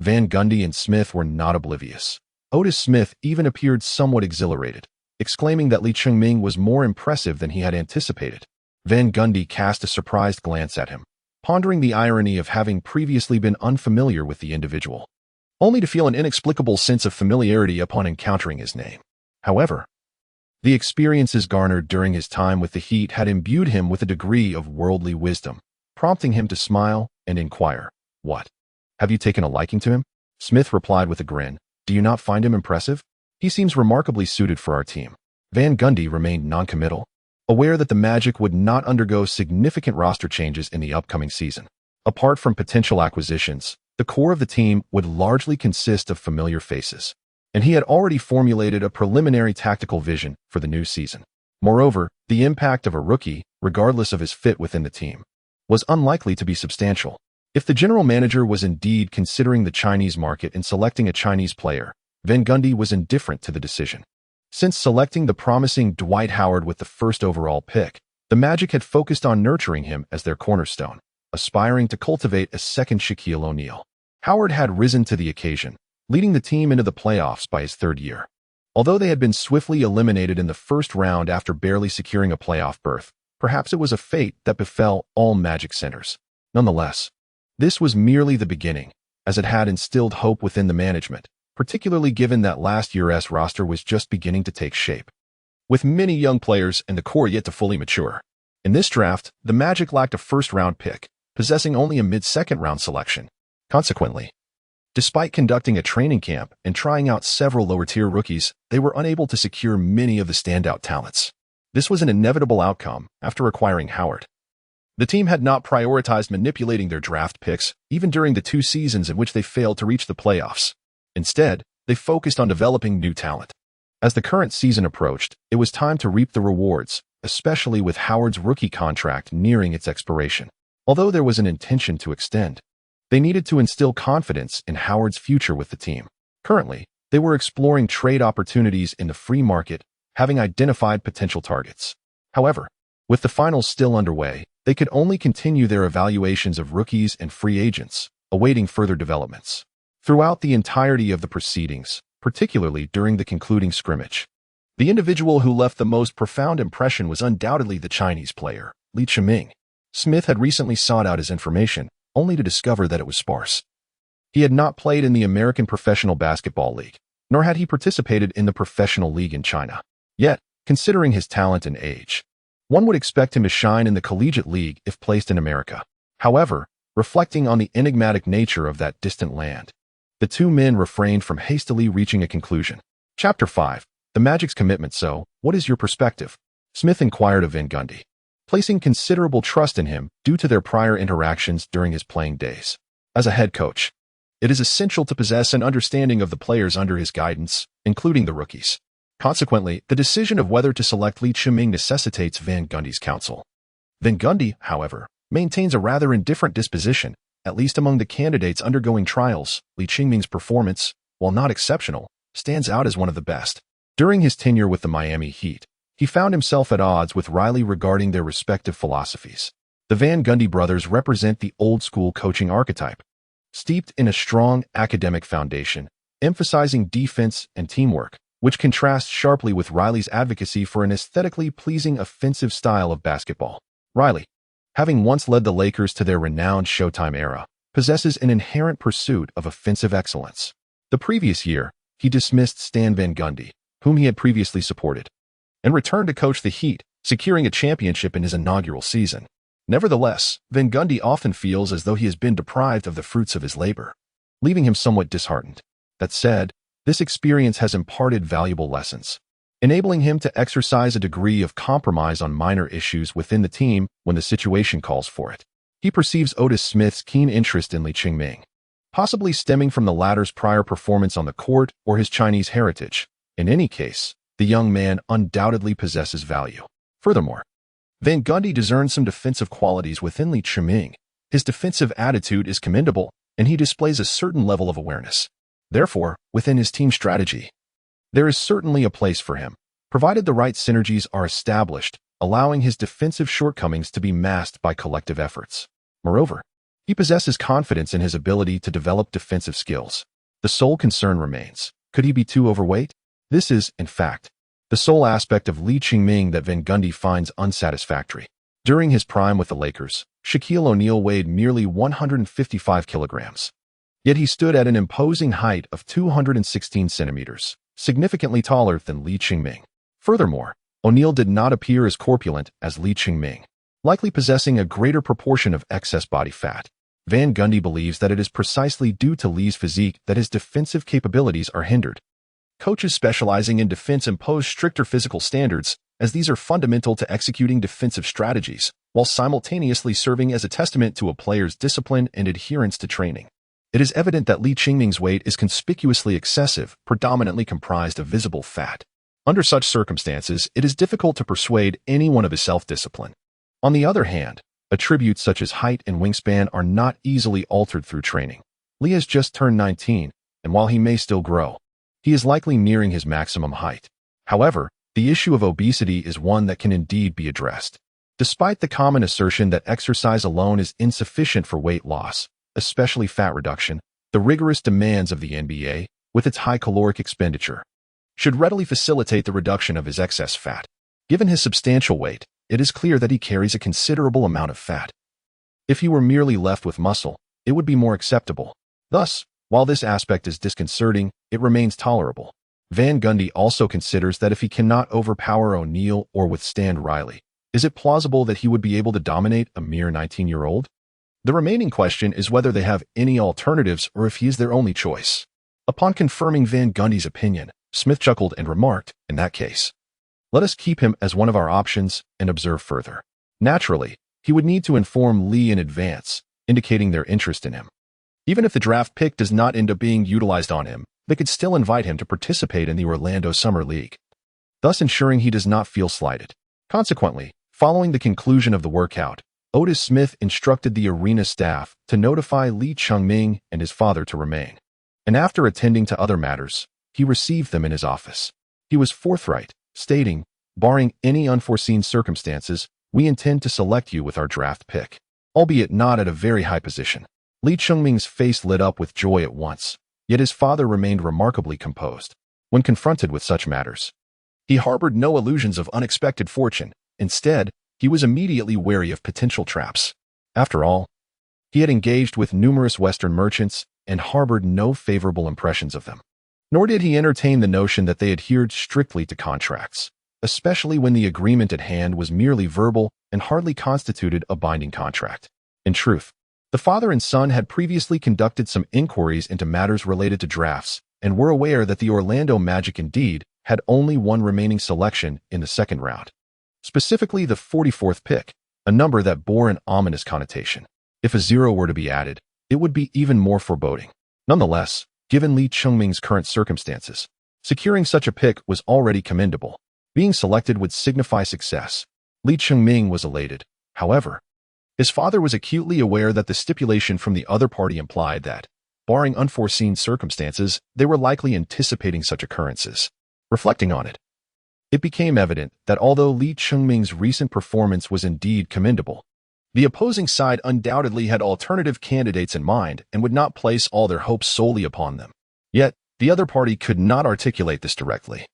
Speaker 1: Van Gundy and Smith were not oblivious. Otis Smith even appeared somewhat exhilarated, exclaiming that Li Qingming was more impressive than he had anticipated. Van Gundy cast a surprised glance at him, pondering the irony of having previously been unfamiliar with the individual, only to feel an inexplicable sense of familiarity upon encountering his name. However, the experiences garnered during his time with the Heat had imbued him with a degree of worldly wisdom, prompting him to smile and inquire, "What? Have you taken a liking to him?" Smith replied with a grin, "Do you not find him impressive? He seems remarkably suited for our team." Van Gundy remained noncommittal, aware that the Magic would not undergo significant roster changes in the upcoming season. Apart from potential acquisitions, the core of the team would largely consist of familiar faces, and he had already formulated a preliminary tactical vision for the new season. Moreover, the impact of a rookie, regardless of his fit within the team, was unlikely to be substantial. If the general manager was indeed considering the Chinese market in selecting a Chinese player, Van Gundy was indifferent to the decision. Since selecting the promising Dwight Howard with the first overall pick, the Magic had focused on nurturing him as their cornerstone, aspiring to cultivate a second Shaquille O'Neal. Howard had risen to the occasion, leading the team into the playoffs by his 3rd year. Although they had been swiftly eliminated in the first round after barely securing a playoff berth, perhaps it was a fate that befell all Magic centers. Nonetheless, this was merely the beginning, as it had instilled hope within the management, particularly given that last year's roster was just beginning to take shape, with many young players and the core yet to fully mature. In this draft, the Magic lacked a first-round pick, possessing only a mid-second-round selection. Consequently, despite conducting a training camp and trying out several lower-tier rookies, they were unable to secure many of the standout talents. This was an inevitable outcome after acquiring Howard. The team had not prioritized manipulating their draft picks, even during the 2 seasons in which they failed to reach the playoffs. Instead, they focused on developing new talent. As the current season approached, it was time to reap the rewards, especially with Howard's rookie contract nearing its expiration. Although there was an intention to extend, they needed to instill confidence in Howard's future with the team. Currently, they were exploring trade opportunities in the free market, having identified potential targets. However, with the finals still underway, they could only continue their evaluations of rookies and free agents, awaiting further developments. Throughout the entirety of the proceedings, particularly during the concluding scrimmage, the individual who left the most profound impression was undoubtedly the Chinese player, Li Chiming. Smith had recently sought out his information, only to discover that it was sparse. He had not played in the American Professional Basketball League, nor had he participated in the professional league in China. Yet, considering his talent and age, one would expect him to shine in the collegiate league if placed in America. However, reflecting on the enigmatic nature of that distant land, the two men refrained from hastily reaching a conclusion. Chapter 5. The Magic's Commitment. So, what is your perspective? Smith inquired of Van Gundy, placing considerable trust in him due to their prior interactions during his playing days. As a head coach, it is essential to possess an understanding of the players under his guidance, including the rookies. Consequently, the decision of whether to select Li Chiming necessitates Van Gundy's counsel. Van Gundy, however, maintains a rather indifferent disposition, at least among the candidates undergoing trials. Li Chiming's performance, while not exceptional, stands out as one of the best. During his tenure with the Miami Heat, he found himself at odds with Riley regarding their respective philosophies. The Van Gundy brothers represent the old-school coaching archetype, steeped in a strong academic foundation, emphasizing defense and teamwork, which contrasts sharply with Riley's advocacy for an aesthetically pleasing offensive style of basketball. Riley, having once led the Lakers to their renowned Showtime era, possesses an inherent pursuit of offensive excellence. The previous year, he dismissed Stan Van Gundy, whom he had previously supported, and returned to coach the Heat, securing a championship in his inaugural season. Nevertheless, Van Gundy often feels as though he has been deprived of the fruits of his labor, leaving him somewhat disheartened. That said, this experience has imparted valuable lessons, enabling him to exercise a degree of compromise on minor issues within the team when the situation calls for it. He perceives Otis Smith's keen interest in Li Chiming, possibly stemming from the latter's prior performance on the court or his Chinese heritage. In any case, the young man undoubtedly possesses value. Furthermore, Van Gundy discerns some defensive qualities within Li Chiming. His defensive attitude is commendable, and he displays a certain level of awareness. Therefore, within his team strategy, there is certainly a place for him, provided the right synergies are established, allowing his defensive shortcomings to be masked by collective efforts. Moreover, he possesses confidence in his ability to develop defensive skills. The sole concern remains: could he be too overweight? This is, in fact, the sole aspect of Li Chiming that Van Gundy finds unsatisfactory. During his prime with the Lakers, Shaquille O'Neal weighed merely 155 kilograms. Yet he stood at an imposing height of 216 centimeters, significantly taller than Li Chiming. Furthermore, O'Neal did not appear as corpulent as Li Chiming, likely possessing a greater proportion of excess body fat. Van Gundy believes that it is precisely due to Li's physique that his defensive capabilities are hindered. Coaches specializing in defense impose stricter physical standards, as these are fundamental to executing defensive strategies, while simultaneously serving as a testament to a player's discipline and adherence to training. It is evident that Li Chiming's weight is conspicuously excessive, predominantly comprised of visible fat. Under such circumstances, it is difficult to persuade anyone of his self-discipline. On the other hand, attributes such as height and wingspan are not easily altered through training. Li has just turned 19, and while he may still grow, he is likely nearing his maximum height. However, the issue of obesity is one that can indeed be addressed. Despite the common assertion that exercise alone is insufficient for weight loss, especially fat reduction, the rigorous demands of the NBA, with its high caloric expenditure, should readily facilitate the reduction of his excess fat. Given his substantial weight, it is clear that he carries a considerable amount of fat. If he were merely left with muscle, it would be more acceptable. Thus, While this aspect is disconcerting, it remains tolerable. Van Gundy also considers that if he cannot overpower O'Neill or withstand Riley, is it plausible that he would be able to dominate a mere 19-year-old? The remaining question is whether they have any alternatives or if he is their only choice. Upon confirming Van Gundy's opinion, Smith chuckled and remarked, "In that case, let us keep him as one of our options and observe further." Naturally, he would need to inform Lee in advance, indicating their interest in him. Even if the draft pick does not end up being utilized on him, they could still invite him to participate in the Orlando Summer League, thus ensuring he does not feel slighted. Consequently, following the conclusion of the workout, Otis Smith instructed the arena staff to notify Lee Chung-ming and his father to remain. And after attending to other matters, he received them in his office. He was forthright, stating, "Barring any unforeseen circumstances, we intend to select you with our draft pick, albeit not at a very high position." Lee Chung-ming's face lit up with joy at once, yet his father remained remarkably composed. When confronted with such matters, he harbored no illusions of unexpected fortune. Instead, he was immediately wary of potential traps. After all, he had engaged with numerous Western merchants and harbored no favorable impressions of them. Nor did he entertain the notion that they adhered strictly to contracts, especially when the agreement at hand was merely verbal and hardly constituted a binding contract. In truth, the father and son had previously conducted some inquiries into matters related to drafts and were aware that the Orlando Magic indeed had only one remaining selection in the second round, specifically the 44th pick, a number that bore an ominous connotation. If a zero were to be added, it would be even more foreboding. Nonetheless, given Lee Chung-ming's current circumstances, securing such a pick was already commendable. Being selected would signify success. Lee Chung-ming was elated. However, his father was acutely aware that the stipulation from the other party implied that, barring unforeseen circumstances, they were likely anticipating such occurrences. Reflecting on it, it became evident that although Lee Chung-ming's recent performance was indeed commendable, the opposing side undoubtedly had alternative candidates in mind and would not place all their hopes solely upon them. Yet, the other party could not articulate this directly.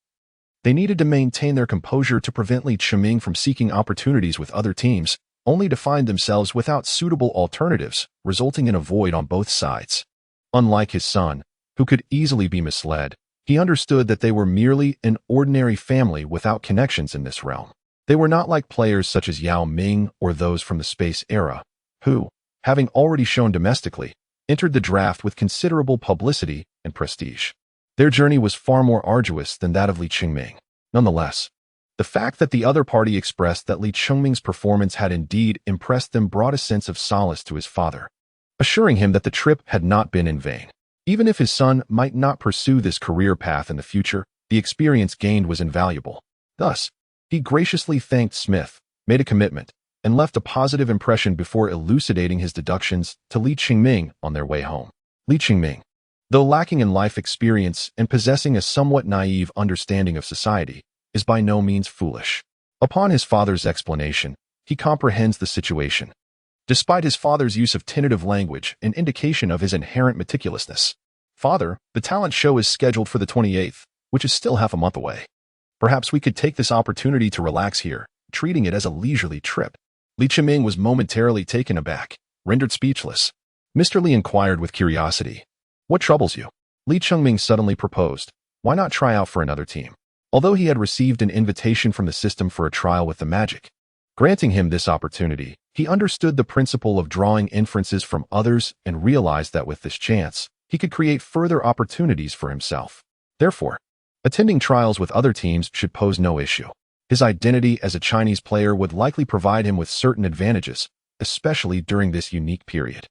Speaker 1: They needed to maintain their composure to prevent Lee Chung-ming from seeking opportunities with other teams, only to find themselves without suitable alternatives, resulting in a void on both sides. Unlike his son, who could easily be misled, he understood that they were merely an ordinary family without connections in this realm. They were not like players such as Yao Ming or those from the space era, who, having already shown domestically, entered the draft with considerable publicity and prestige. Their journey was far more arduous than that of Lee Chung-ming. Nonetheless, the fact that the other party expressed that Lee Chung-ming's performance had indeed impressed them brought a sense of solace to his father, assuring him that the trip had not been in vain. Even if his son might not pursue this career path in the future, the experience gained was invaluable. Thus, he graciously thanked Smith, made a commitment, and left a positive impression before elucidating his deductions to Lee Chung-ming on their way home. Lee Chung-ming, though lacking in life experience and possessing a somewhat naive understanding of society, is by no means foolish. Upon his father's explanation, he comprehends the situation. Despite his father's use of tentative language, an indication of his inherent meticulousness. "Father, the talent show is scheduled for the 28th, which is still half a month away. Perhaps we could take this opportunity to relax here, treating it as a leisurely trip." Lee Chung-ming was momentarily taken aback, rendered speechless. Mr. Lee inquired with curiosity, "What troubles you?" Lee Chung-ming suddenly proposed, "Why not try out for another team?" Although he had received an invitation from the system for a trial with the Magic, granting him this opportunity, he understood the principle of drawing inferences from others and realized that with this chance, he could create further opportunities for himself. Therefore, attending trials with other teams should pose no issue. His identity as a Chinese player would likely provide him with certain advantages, especially during this unique period.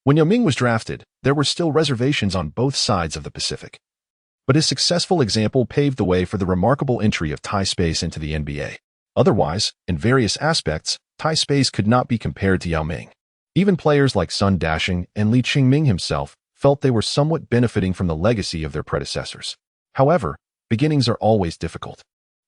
Speaker 1: When Yao Ming was drafted, there were still reservations on both sides of the Pacific. But his successful example paved the way for the remarkable entry of Thai Space into the NBA. Otherwise, in various aspects, Thai Space could not be compared to Yao Ming. Even players like Sun Dashing and Lee Chung-ming himself felt they were somewhat benefiting from the legacy of their predecessors. However, beginnings are always difficult.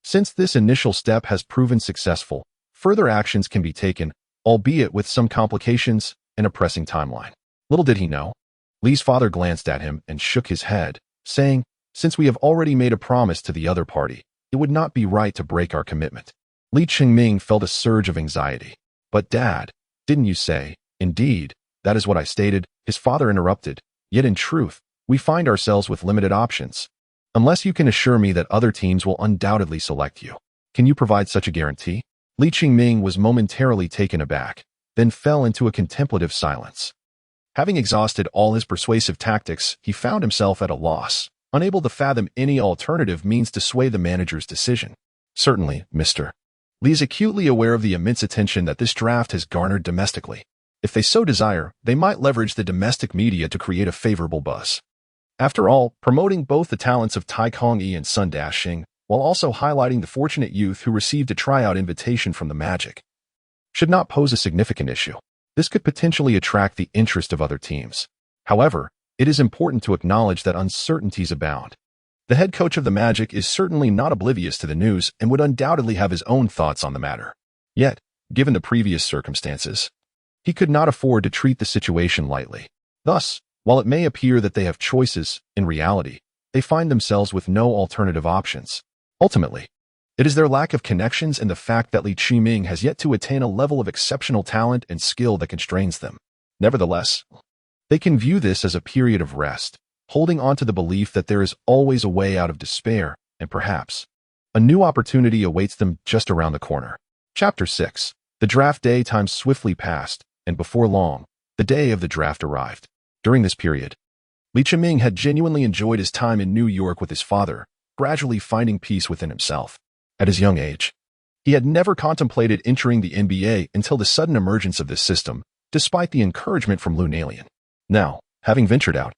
Speaker 1: Since this initial step has proven successful, further actions can be taken, albeit with some complications and a pressing timeline. Little did he know, Lee's father glanced at him and shook his head, saying, "Since we have already made a promise to the other party, it would not be right to break our commitment." Lee Chung-ming felt a surge of anxiety. "But Dad, didn't you say?" "Indeed, that is what I stated," his father interrupted. "Yet in truth, we find ourselves with limited options. Unless you can assure me that other teams will undoubtedly select you. Can you provide such a guarantee? Li Qingming was momentarily taken aback, then fell into a contemplative silence. Having exhausted all his persuasive tactics, he found himself at a loss, unable to fathom any alternative means to sway the manager's decision. Certainly, Mr. Li is acutely aware of the immense attention that this draft has garnered domestically. If they so desire, they might leverage the domestic media to create a favorable buzz. After all, promoting both the talents of Tai Kong-yi and Sun Dashing, while also highlighting the fortunate youth who received a tryout invitation from the Magic, should not pose a significant issue. This could potentially attract the interest of other teams. However, it is important to acknowledge that uncertainties abound. The head coach of the Magic is certainly not oblivious to the news and would undoubtedly have his own thoughts on the matter. Yet, given the previous circumstances, he could not afford to treat the situation lightly. Thus, while it may appear that they have choices, in reality, they find themselves with no alternative options. Ultimately, it is their lack of connections and the fact that Li Qingming has yet to attain a level of exceptional talent and skill that constrains them. Nevertheless, they can view this as a period of rest, holding on to the belief that there is always a way out of despair, and perhaps a new opportunity awaits them just around the corner. Chapter 6. The draft day time swiftly passed, and before long, the day of the draft arrived. During this period, Li Qingming had genuinely enjoyed his time in New York with his father, gradually finding peace within himself. At his young age, he had never contemplated entering the NBA until the sudden emergence of this system, despite the encouragement from Lunalian. Now, having ventured out,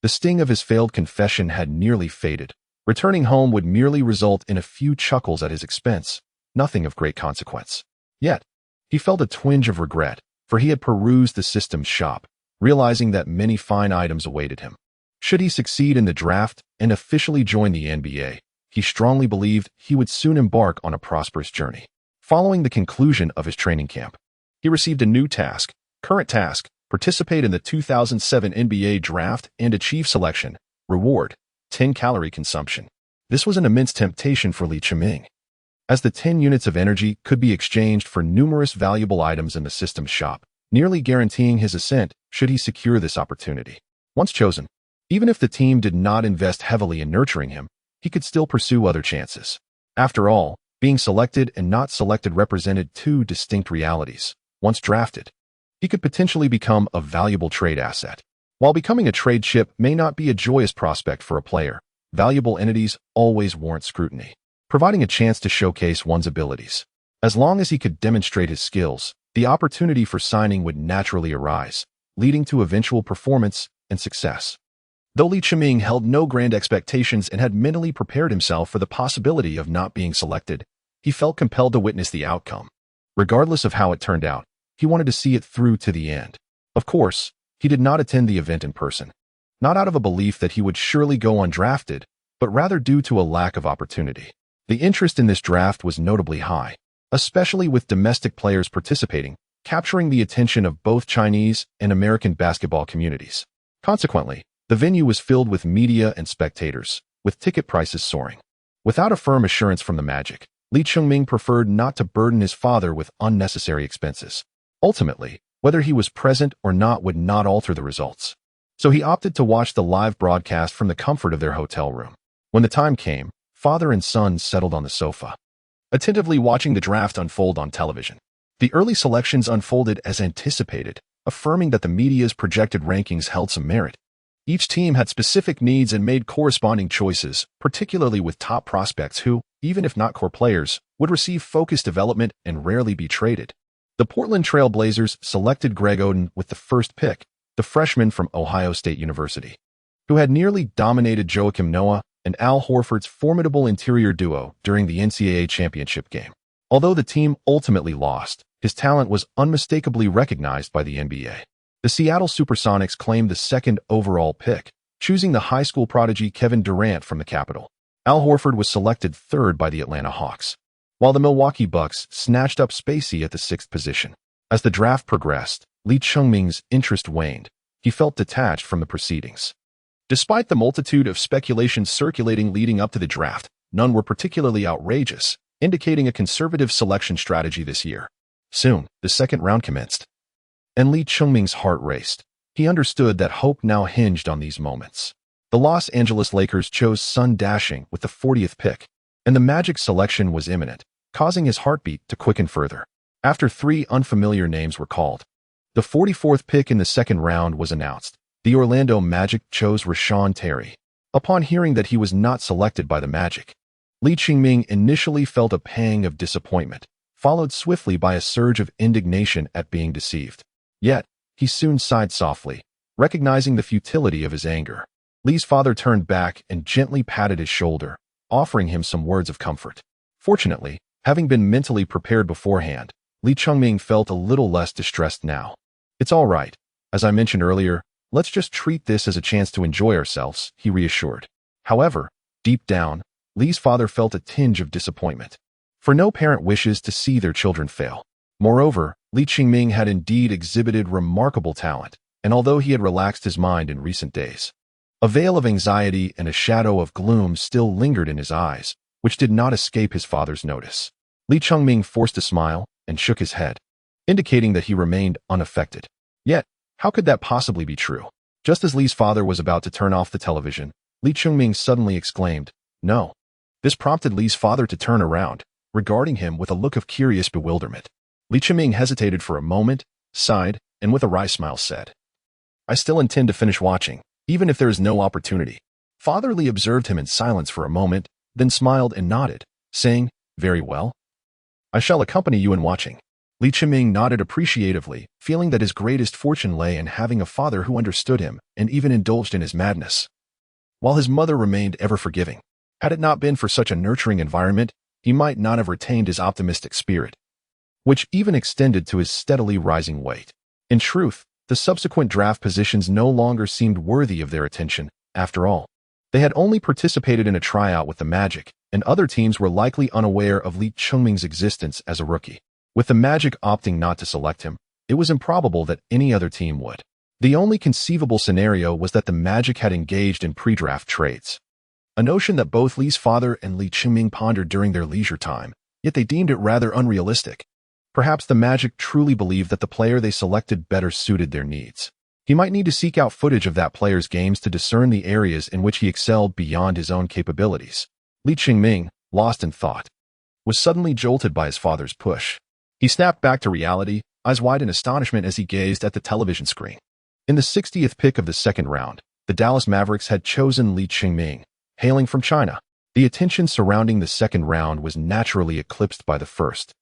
Speaker 1: the sting of his failed confession had nearly faded. Returning home would merely result in a few chuckles at his expense, nothing of great consequence. Yet, he felt a twinge of regret, for he had perused the system's shop, realizing that many fine items awaited him. Should he succeed in the draft and officially join the NBA, he strongly believed he would soon embark on a prosperous journey. Following the conclusion of his training camp, he received a new task. Current task: participate in the 2007 NBA draft and achieve selection. Reward: 10 calorie consumption. This was an immense temptation for Li Qingming, as the 10 units of energy could be exchanged for numerous valuable items in the system's shop, nearly guaranteeing his ascent should he secure this opportunity. Once chosen, even if the team did not invest heavily in nurturing him, he could still pursue other chances. After all, being selected and not selected represented two distinct realities. Once drafted, he could potentially become a valuable trade asset. While becoming a trade chip may not be a joyous prospect for a player, valuable entities always warrant scrutiny, providing a chance to showcase one's abilities. As long as he could demonstrate his skills, the opportunity for signing would naturally arise, leading to eventual performance and success. Though Li Qingming held no grand expectations and had mentally prepared himself for the possibility of not being selected, he felt compelled to witness the outcome. Regardless of how it turned out, he wanted to see it through to the end. Of course, he did not attend the event in person, not out of a belief that he would surely go undrafted, but rather due to a lack of opportunity. The interest in this draft was notably high, especially with domestic players participating, capturing the attention of both Chinese and American basketball communities. Consequently, the venue was filled with media and spectators, with ticket prices soaring. Without a firm assurance from the Magic, Li Qingming preferred not to burden his father with unnecessary expenses. Ultimately, whether he was present or not would not alter the results. So he opted to watch the live broadcast from the comfort of their hotel room. When the time came, father and son settled on the sofa, attentively watching the draft unfold on television. The early selections unfolded as anticipated, affirming that the media's projected rankings held some merit. Each team had specific needs and made corresponding choices, particularly with top prospects who, even if not core players, would receive focused development and rarely be traded. The Portland Trail Blazers selected Greg Oden with the first pick, the freshman from Ohio State University, who had nearly dominated Joakim Noah and Al Horford's formidable interior duo during the NCAA championship game. Although the team ultimately lost, his talent was unmistakably recognized by the NBA. The Seattle Supersonics claimed the second overall pick, choosing the high school prodigy Kevin Durant from the Capitol. Al Horford was selected third by the Atlanta Hawks, while the Milwaukee Bucks snatched up Spacey at the sixth position. As the draft progressed, Li Qingming's interest waned. He felt detached from the proceedings. Despite the multitude of speculations circulating leading up to the draft, none were particularly outrageous, indicating a conservative selection strategy this year. Soon, the second round commenced, and Li Qingming's heart raced. He He understood that hope now hinged on these moments. The Los Angeles Lakers chose Sun Dashing with the 40th pick, and the Magic's selection was imminent, causing his heartbeat to quicken further. After 3 unfamiliar names were called, the 44th pick in the second round was announced. The Orlando Magic chose Rashawn Terry. Upon hearing that he was not selected by the Magic, Lee Ching-ming initially felt a pang of disappointment, followed swiftly by a surge of indignation at being deceived. Yet, he soon sighed softly, recognizing the futility of his anger. Lee's father turned back and gently patted his shoulder, offering him some words of comfort. Fortunately, having been mentally prepared beforehand, Lee Ching-ming felt a little less distressed now. "It's all right. As I mentioned earlier, let's just treat this as a chance to enjoy ourselves," he reassured. However, deep down, Lee's father felt a tinge of disappointment. For no parent wishes to see their children fail. Moreover, Lee Ching-ming had indeed exhibited remarkable talent, and although he had relaxed his mind in recent days, a veil of anxiety and a shadow of gloom still lingered in his eyes, which did not escape his father's notice. Lee Ching-ming forced a smile and shook his head, indicating that he remained unaffected. Yet, how could that possibly be true? Just as Lee's father was about to turn off the television, Lee Ching-ming suddenly exclaimed, "No." This prompted Lee's father to turn around, regarding him with a look of curious bewilderment. Lee Ching-ming hesitated for a moment, sighed, and with a wry smile said, "I still intend to finish watching, even if there is no opportunity." Father Lee observed him in silence for a moment, then smiled and nodded, saying, "Very well. I shall accompany you in watching." Lee Ching-ming nodded appreciatively, feeling that his greatest fortune lay in having a father who understood him and even indulged in his madness, while his mother remained ever forgiving. Had it not been for such a nurturing environment, he might not have retained his optimistic spirit, which even extended to his steadily rising weight. In truth, the subsequent draft positions no longer seemed worthy of their attention. After all, they had only participated in a tryout with the Magic, and other teams were likely unaware of Lee Ching-ming's existence as a rookie. With the Magic opting not to select him, it was improbable that any other team would. The only conceivable scenario was that the Magic had engaged in pre-draft trades, a notion that both Lee's father and Lee Ching-ming pondered during their leisure time, yet they deemed it rather unrealistic. Perhaps the Magic truly believed that the player they selected better suited their needs. He might need to seek out footage of that player's games to discern the areas in which he excelled beyond his own capabilities. Lee Ching-ming, lost in thought, was suddenly jolted by his father's push. He snapped back to reality, eyes wide in astonishment as he gazed at the television screen. In the 60th pick of the second round, the Dallas Mavericks had chosen Lee Ching-ming, hailing from China. The attention surrounding the second round was naturally eclipsed by the first,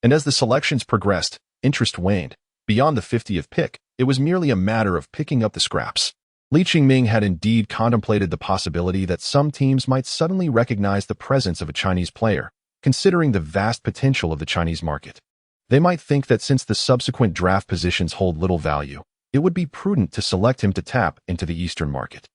Speaker 1: and as the selections progressed, interest waned. Beyond the 50th pick, it was merely a matter of picking up the scraps. Lee Ching-ming had indeed contemplated the possibility that some teams might suddenly recognize the presence of a Chinese player, considering the vast potential of the Chinese market. They might think that since the subsequent draft positions hold little value, it would be prudent to select him to tap into the Eastern market.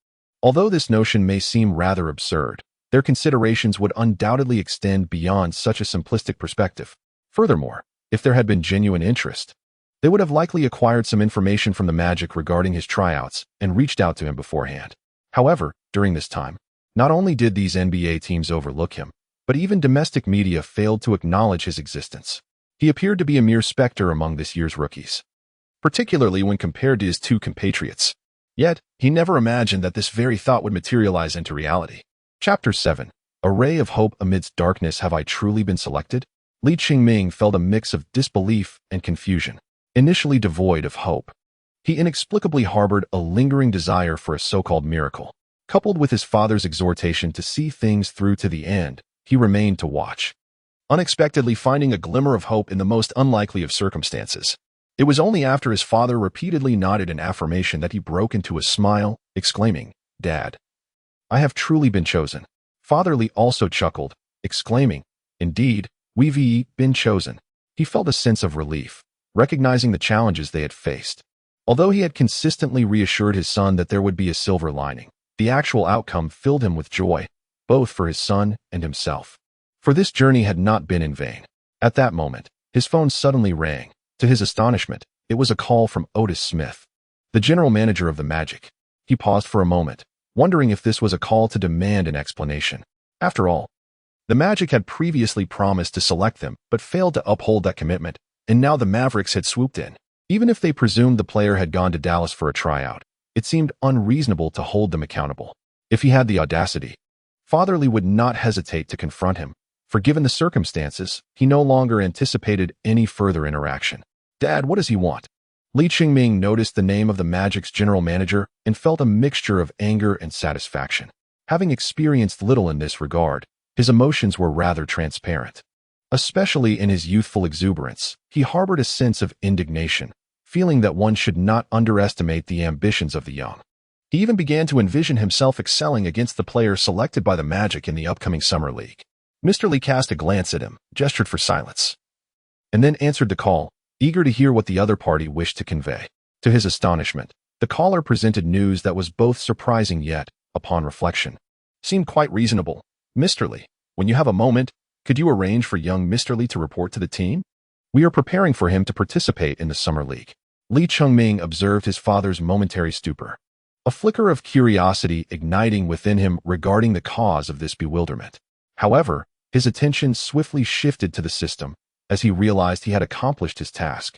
Speaker 1: Although this notion may seem rather absurd, their considerations would undoubtedly extend beyond such a simplistic perspective. Furthermore, if there had been genuine interest, they would have likely acquired some information from the Magic regarding his tryouts and reached out to him beforehand. However, during this time, not only did these NBA teams overlook him, but even domestic media failed to acknowledge his existence. He appeared to be a mere specter among this year's rookies, particularly when compared to his two compatriots. Yet, he never imagined that this very thought would materialize into reality. Chapter 7. A Ray of Hope Amidst Darkness. Have I truly been selected? Lee Ching-ming felt a mix of disbelief and confusion. Initially devoid of hope, he inexplicably harbored a lingering desire for a so-called miracle. Coupled with his father's exhortation to see things through to the end, he remained to watch, unexpectedly finding a glimmer of hope in the most unlikely of circumstances. It was only after his father repeatedly nodded in affirmation that he broke into a smile, exclaiming, "Dad, I have truly been chosen." Father Lee also chuckled, exclaiming, "Indeed, we've been chosen." He felt a sense of relief, recognizing the challenges they had faced. Although he had consistently reassured his son that there would be a silver lining, the actual outcome filled him with joy, both for his son and himself. For this journey had not been in vain. At that moment, his phone suddenly rang. To his astonishment, it was a call from Otis Smith, the general manager of the Magic. He paused for a moment, wondering if this was a call to demand an explanation. After all, the Magic had previously promised to select them but failed to uphold that commitment, and now the Mavericks had swooped in. Even if they presumed the player had gone to Dallas for a tryout, it seemed unreasonable to hold them accountable. If he had the audacity, Father Li would not hesitate to confront him, for given the circumstances, he no longer anticipated any further interaction. "Dad, what does he want?" Li Qingming noticed the name of the Magic's general manager and felt a mixture of anger and satisfaction. Having experienced little in this regard, his emotions were rather transparent. Especially in his youthful exuberance, he harbored a sense of indignation, feeling that one should not underestimate the ambitions of the young. He even began to envision himself excelling against the player selected by the Magic in the upcoming Summer League. Mr. Li cast a glance at him, gestured for silence, and then answered the call, eager to hear what the other party wished to convey. To his astonishment, the caller presented news that was both surprising yet, upon reflection, seemed quite reasonable. "Mr. Li, when you have a moment, could you arrange for young Mr. Li to report to the team? We are preparing for him to participate in the Summer League." Li Qingming observed his father's momentary stupor, a flicker of curiosity igniting within him regarding the cause of this bewilderment. However, his attention swiftly shifted to the system, as he realized he had accomplished his task.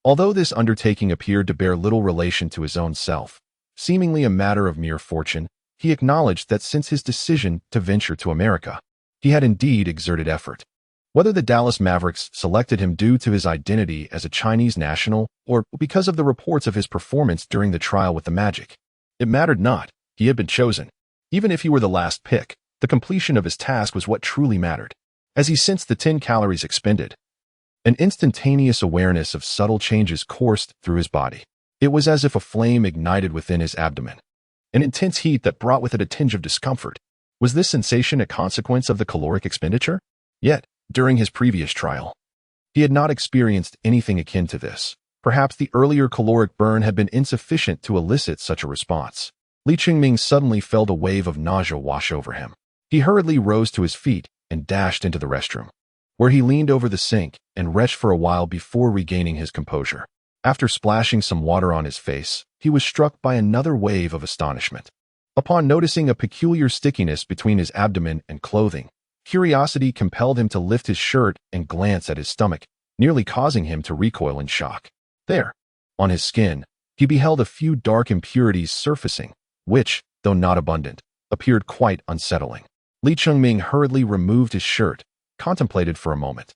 Speaker 1: Although this undertaking appeared to bear little relation to his own self, seemingly a matter of mere fortune, he acknowledged that since his decision to venture to America, he had indeed exerted effort. Whether the Dallas Mavericks selected him due to his identity as a Chinese national or because of the reports of his performance during the trial with the Magic, it mattered not. He had been chosen. Even if he were the last pick, the completion of his task was what truly mattered. As he sensed the 10 calories expended, an instantaneous awareness of subtle changes coursed through his body. It was as if a flame ignited within his abdomen, an intense heat that brought with it a tinge of discomfort. Was this sensation a consequence of the caloric expenditure? Yet, during his previous trial, he had not experienced anything akin to this. Perhaps the earlier caloric burn had been insufficient to elicit such a response. Li Qingming suddenly felt a wave of nausea wash over him. He hurriedly rose to his feet and dashed into the restroom, where he leaned over the sink and retched for a while before regaining his composure. After splashing some water on his face, he was struck by another wave of astonishment. Upon noticing a peculiar stickiness between his abdomen and clothing, curiosity compelled him to lift his shirt and glance at his stomach, nearly causing him to recoil in shock. There, on his skin, he beheld a few dark impurities surfacing, which, though not abundant, appeared quite unsettling. Li Qingming hurriedly removed his shirt, contemplated for a moment,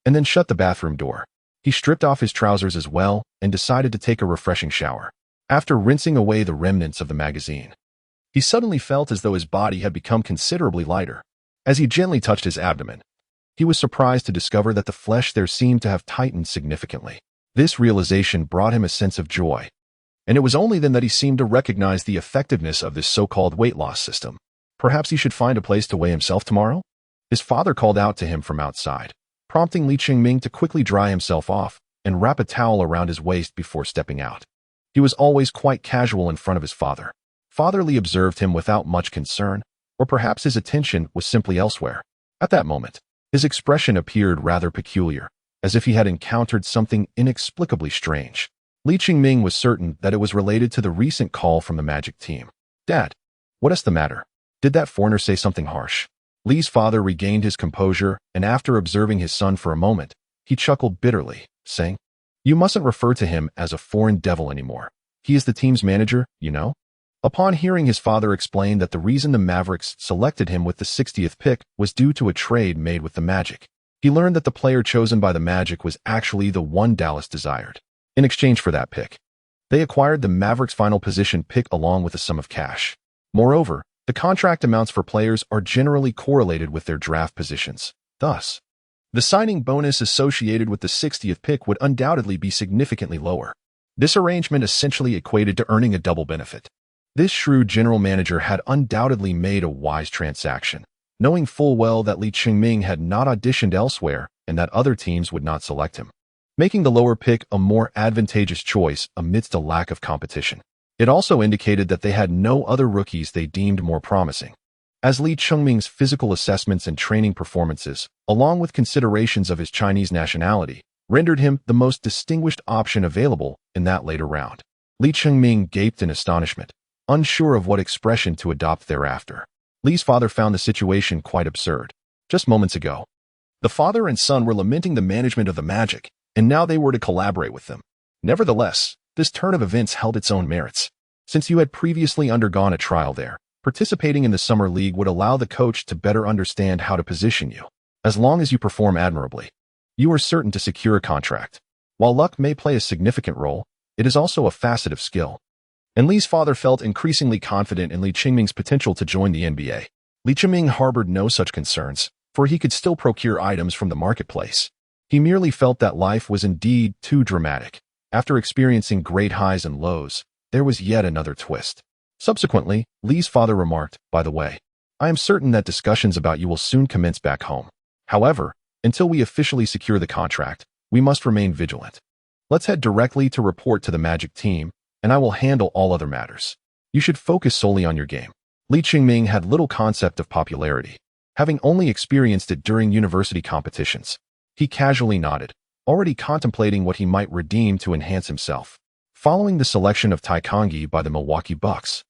Speaker 1: and then shut the bathroom door. He stripped off his trousers as well and decided to take a refreshing shower. After rinsing away the remnants of the magazine, he suddenly felt as though his body had become considerably lighter. As he gently touched his abdomen, he was surprised to discover that the flesh there seemed to have tightened significantly. This realization brought him a sense of joy, and it was only then that he seemed to recognize the effectiveness of this so-called weight loss system. Perhaps he should find a place to weigh himself tomorrow? His father called out to him from outside, prompting Li Qingming to quickly dry himself off and wrap a towel around his waist before stepping out. He was always quite casual in front of his father. Father Li observed him without much concern, or perhaps his attention was simply elsewhere. At that moment, his expression appeared rather peculiar, as if he had encountered something inexplicably strange. Li Qingming was certain that it was related to the recent call from the Magic team. "Dad, what is the matter? Did that foreigner say something harsh?" Li's father regained his composure, and after observing his son for a moment, he chuckled bitterly, saying, "You mustn't refer to him as a foreign devil anymore. He is the team's manager, you know." Upon hearing his father explain that the reason the Mavericks selected him with the 60th pick was due to a trade made with the Magic, he learned that the player chosen by the Magic was actually the one Dallas desired. In exchange for that pick, they acquired the Mavericks' final position pick along with a sum of cash. Moreover, the contract amounts for players are generally correlated with their draft positions. Thus, the signing bonus associated with the 60th pick would undoubtedly be significantly lower. This arrangement essentially equated to earning a double benefit. This shrewd general manager had undoubtedly made a wise transaction, knowing full well that Li Qingming had not auditioned elsewhere and that other teams would not select him, making the lower pick a more advantageous choice amidst a lack of competition. It also indicated that they had no other rookies they deemed more promising, as Li Qingming's physical assessments and training performances, along with considerations of his Chinese nationality, rendered him the most distinguished option available in that later round. Li Qingming gaped in astonishment, unsure of what expression to adopt thereafter. Li's father found the situation quite absurd. Just moments ago, the father and son were lamenting the management of the Magic, and now they were to collaborate with them. Nevertheless, this turn of events held its own merits. Since you had previously undergone a trial there, participating in the Summer League would allow the coach to better understand how to position you. As long as you perform admirably, you are certain to secure a contract. While luck may play a significant role, it is also a facet of skill. And Li's father felt increasingly confident in Li Qingming's potential to join the NBA. Li Qingming harbored no such concerns, for he could still procure items from the marketplace. He merely felt that life was indeed too dramatic. After experiencing great highs and lows, there was yet another twist. Subsequently, Li's father remarked, "By the way, I am certain that discussions about you will soon commence back home. However, until we officially secure the contract, we must remain vigilant. Let's head directly to report to the Magic team, and I will handle all other matters. You should focus solely on your game." Li Qingming had little concept of popularity, having only experienced it during university competitions. He casually nodded, already contemplating what he might redeem to enhance himself. Following the selection of Taekwondo by the Milwaukee Bucks,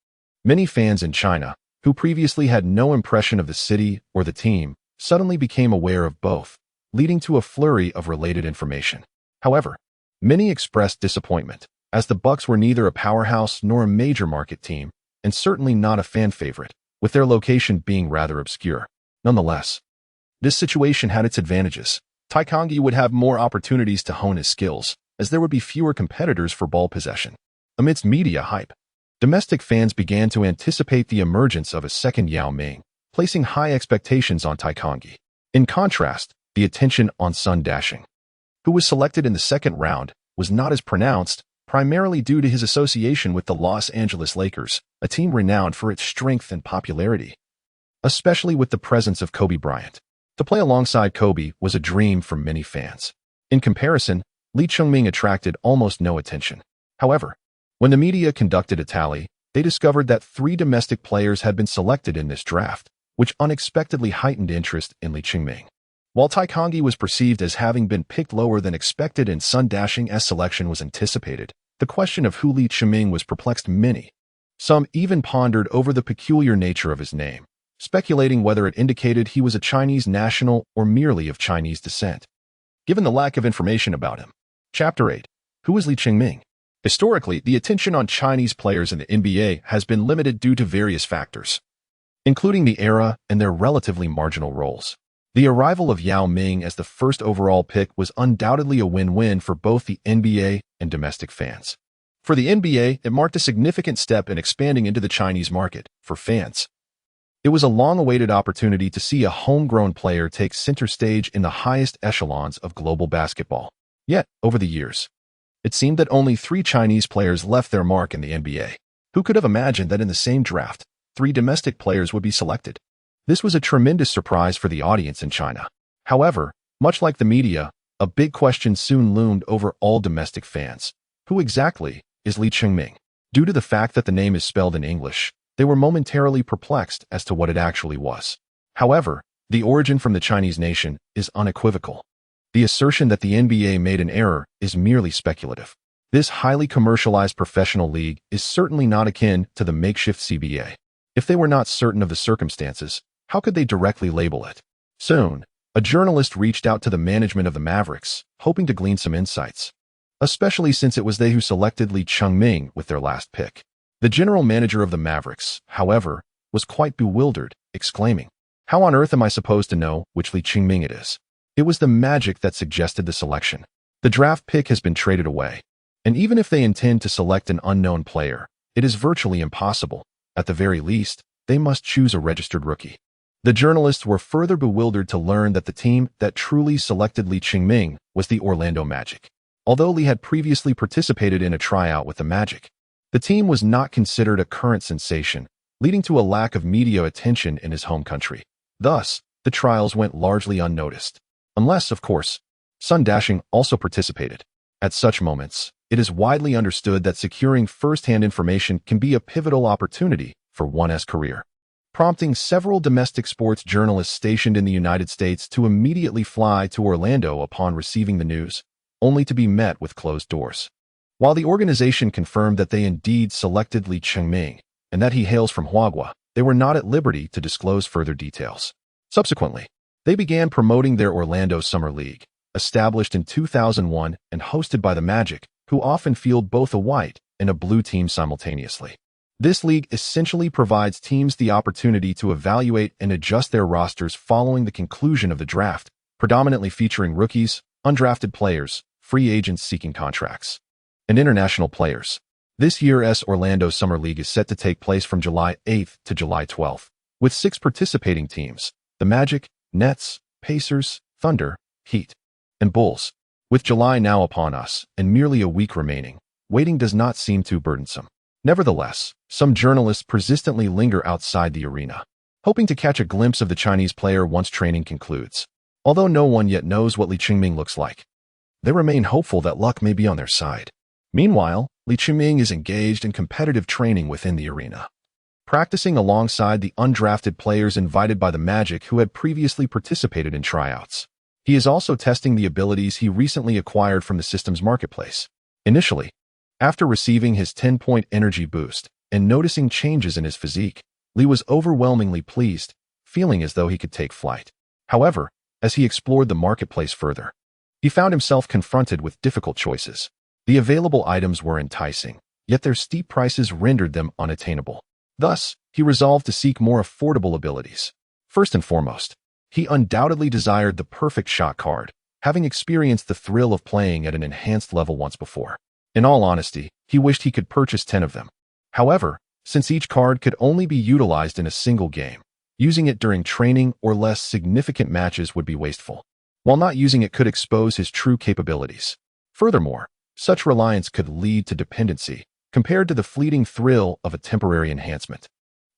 Speaker 1: many fans in China, who previously had no impression of the city or the team, suddenly became aware of both, leading to a flurry of related information. However, many expressed disappointment, as the Bucks were neither a powerhouse nor a major market team, and certainly not a fan favorite, with their location being rather obscure. Nonetheless, this situation had its advantages. Taekwondo would have more opportunities to hone his skills, as there would be fewer competitors for ball possession. Amidst media hype, domestic fans began to anticipate the emergence of a second Yao Ming, placing high expectations on Taekwondo. In contrast, the attention on Sun Dashing, who was selected in the second round, was not as pronounced, primarily due to his association with the Los Angeles Lakers, a team renowned for its strength and popularity, especially with the presence of Kobe Bryant. To play alongside Kobe was a dream for many fans. In comparison, Li Qingming attracted almost no attention. However, when the media conducted a tally, they discovered that 3 domestic players had been selected in this draft, which unexpectedly heightened interest in Li Qingming. While Taekwondo was perceived as having been picked lower than expected and Sun Dashing's selection was anticipated, the question of who Li Qingming was perplexed many. Some even pondered over the peculiar nature of his name, speculating whether it indicated he was a Chinese national or merely of Chinese descent. Given the lack of information about him. Chapter 8. Who is Li Qingming? Historically, the attention on Chinese players in the NBA has been limited due to various factors, including the era and their relatively marginal roles. The arrival of Yao Ming as the first overall pick was undoubtedly a win-win for both the NBA and domestic fans. For the NBA, it marked a significant step in expanding into the Chinese market. For fans, it was a long-awaited opportunity to see a homegrown player take center stage in the highest echelons of global basketball. Yet, over the years, it seemed that only 3 Chinese players left their mark in the NBA. Who could have imagined that in the same draft, 3 domestic players would be selected? This was a tremendous surprise for the audience in China. However, much like the media, a big question soon loomed over all domestic fans. Who exactly is Li Qingming? Due to the fact that the name is spelled in English, they were momentarily perplexed as to what it actually was. However, the origin from the Chinese nation is unequivocal. The assertion that the NBA made an error is merely speculative. This highly commercialized professional league is certainly not akin to the makeshift CBA. If they were not certain of the circumstances, how could they directly label it? Soon, a journalist reached out to the management of the Mavericks, hoping to glean some insights, especially since it was they who selected Li Qingming with their last pick. The general manager of the Mavericks, however, was quite bewildered, exclaiming, "How on earth am I supposed to know which Li Qingming it is?" It was the Magic that suggested the selection. The draft pick has been traded away, and even if they intend to select an unknown player, it is virtually impossible. At the very least, they must choose a registered rookie. The journalists were further bewildered to learn that the team that truly selected Li Qingming was the Orlando Magic. Although Li had previously participated in a tryout with the Magic, the team was not considered a current sensation, leading to a lack of media attention in his home country. Thus, the trials went largely unnoticed. Unless, of course, Sun Dashing also participated. At such moments, it is widely understood that securing first-hand information can be a pivotal opportunity for one's career, prompting several domestic sports journalists stationed in the United States to immediately fly to Orlando upon receiving the news, only to be met with closed doors. While the organization confirmed that they indeed selected Li Qingming and that he hails from Huagua, they were not at liberty to disclose further details. Subsequently, they began promoting their Orlando Summer League, established in 2001 and hosted by the Magic, who often field both a white and a blue team simultaneously. This league essentially provides teams the opportunity to evaluate and adjust their rosters following the conclusion of the draft, predominantly featuring rookies, undrafted players, free agents seeking contracts, and international players. This year's Orlando Summer League is set to take place from July 8th to July 12th, with 6 participating teams: the Magic, Nets, Pacers, Thunder, Heat, and Bulls. With July now upon us and merely a week remaining, waiting does not seem too burdensome. Nevertheless, some journalists persistently linger outside the arena, hoping to catch a glimpse of the Chinese player once training concludes. Although no one yet knows what Li Qingming looks like, they remain hopeful that luck may be on their side. Meanwhile, Li Qingming is engaged in competitive training within the arena, practicing alongside the undrafted players invited by the Magic who had previously participated in tryouts. He is also testing the abilities he recently acquired from the system's marketplace. Initially, after receiving his 10-point energy boost and noticing changes in his physique, Li was overwhelmingly pleased, feeling as though he could take flight. However, as he explored the marketplace further, he found himself confronted with difficult choices. The available items were enticing, yet their steep prices rendered them unattainable. Thus, he resolved to seek more affordable abilities. First and foremost, he undoubtedly desired the perfect shot card, having experienced the thrill of playing at an enhanced level once before. In all honesty, he wished he could purchase 10 of them. However, since each card could only be utilized in a single game, using it during training or less significant matches would be wasteful, while not using it could expose his true capabilities. Furthermore, such reliance could lead to dependency, compared to the fleeting thrill of a temporary enhancement.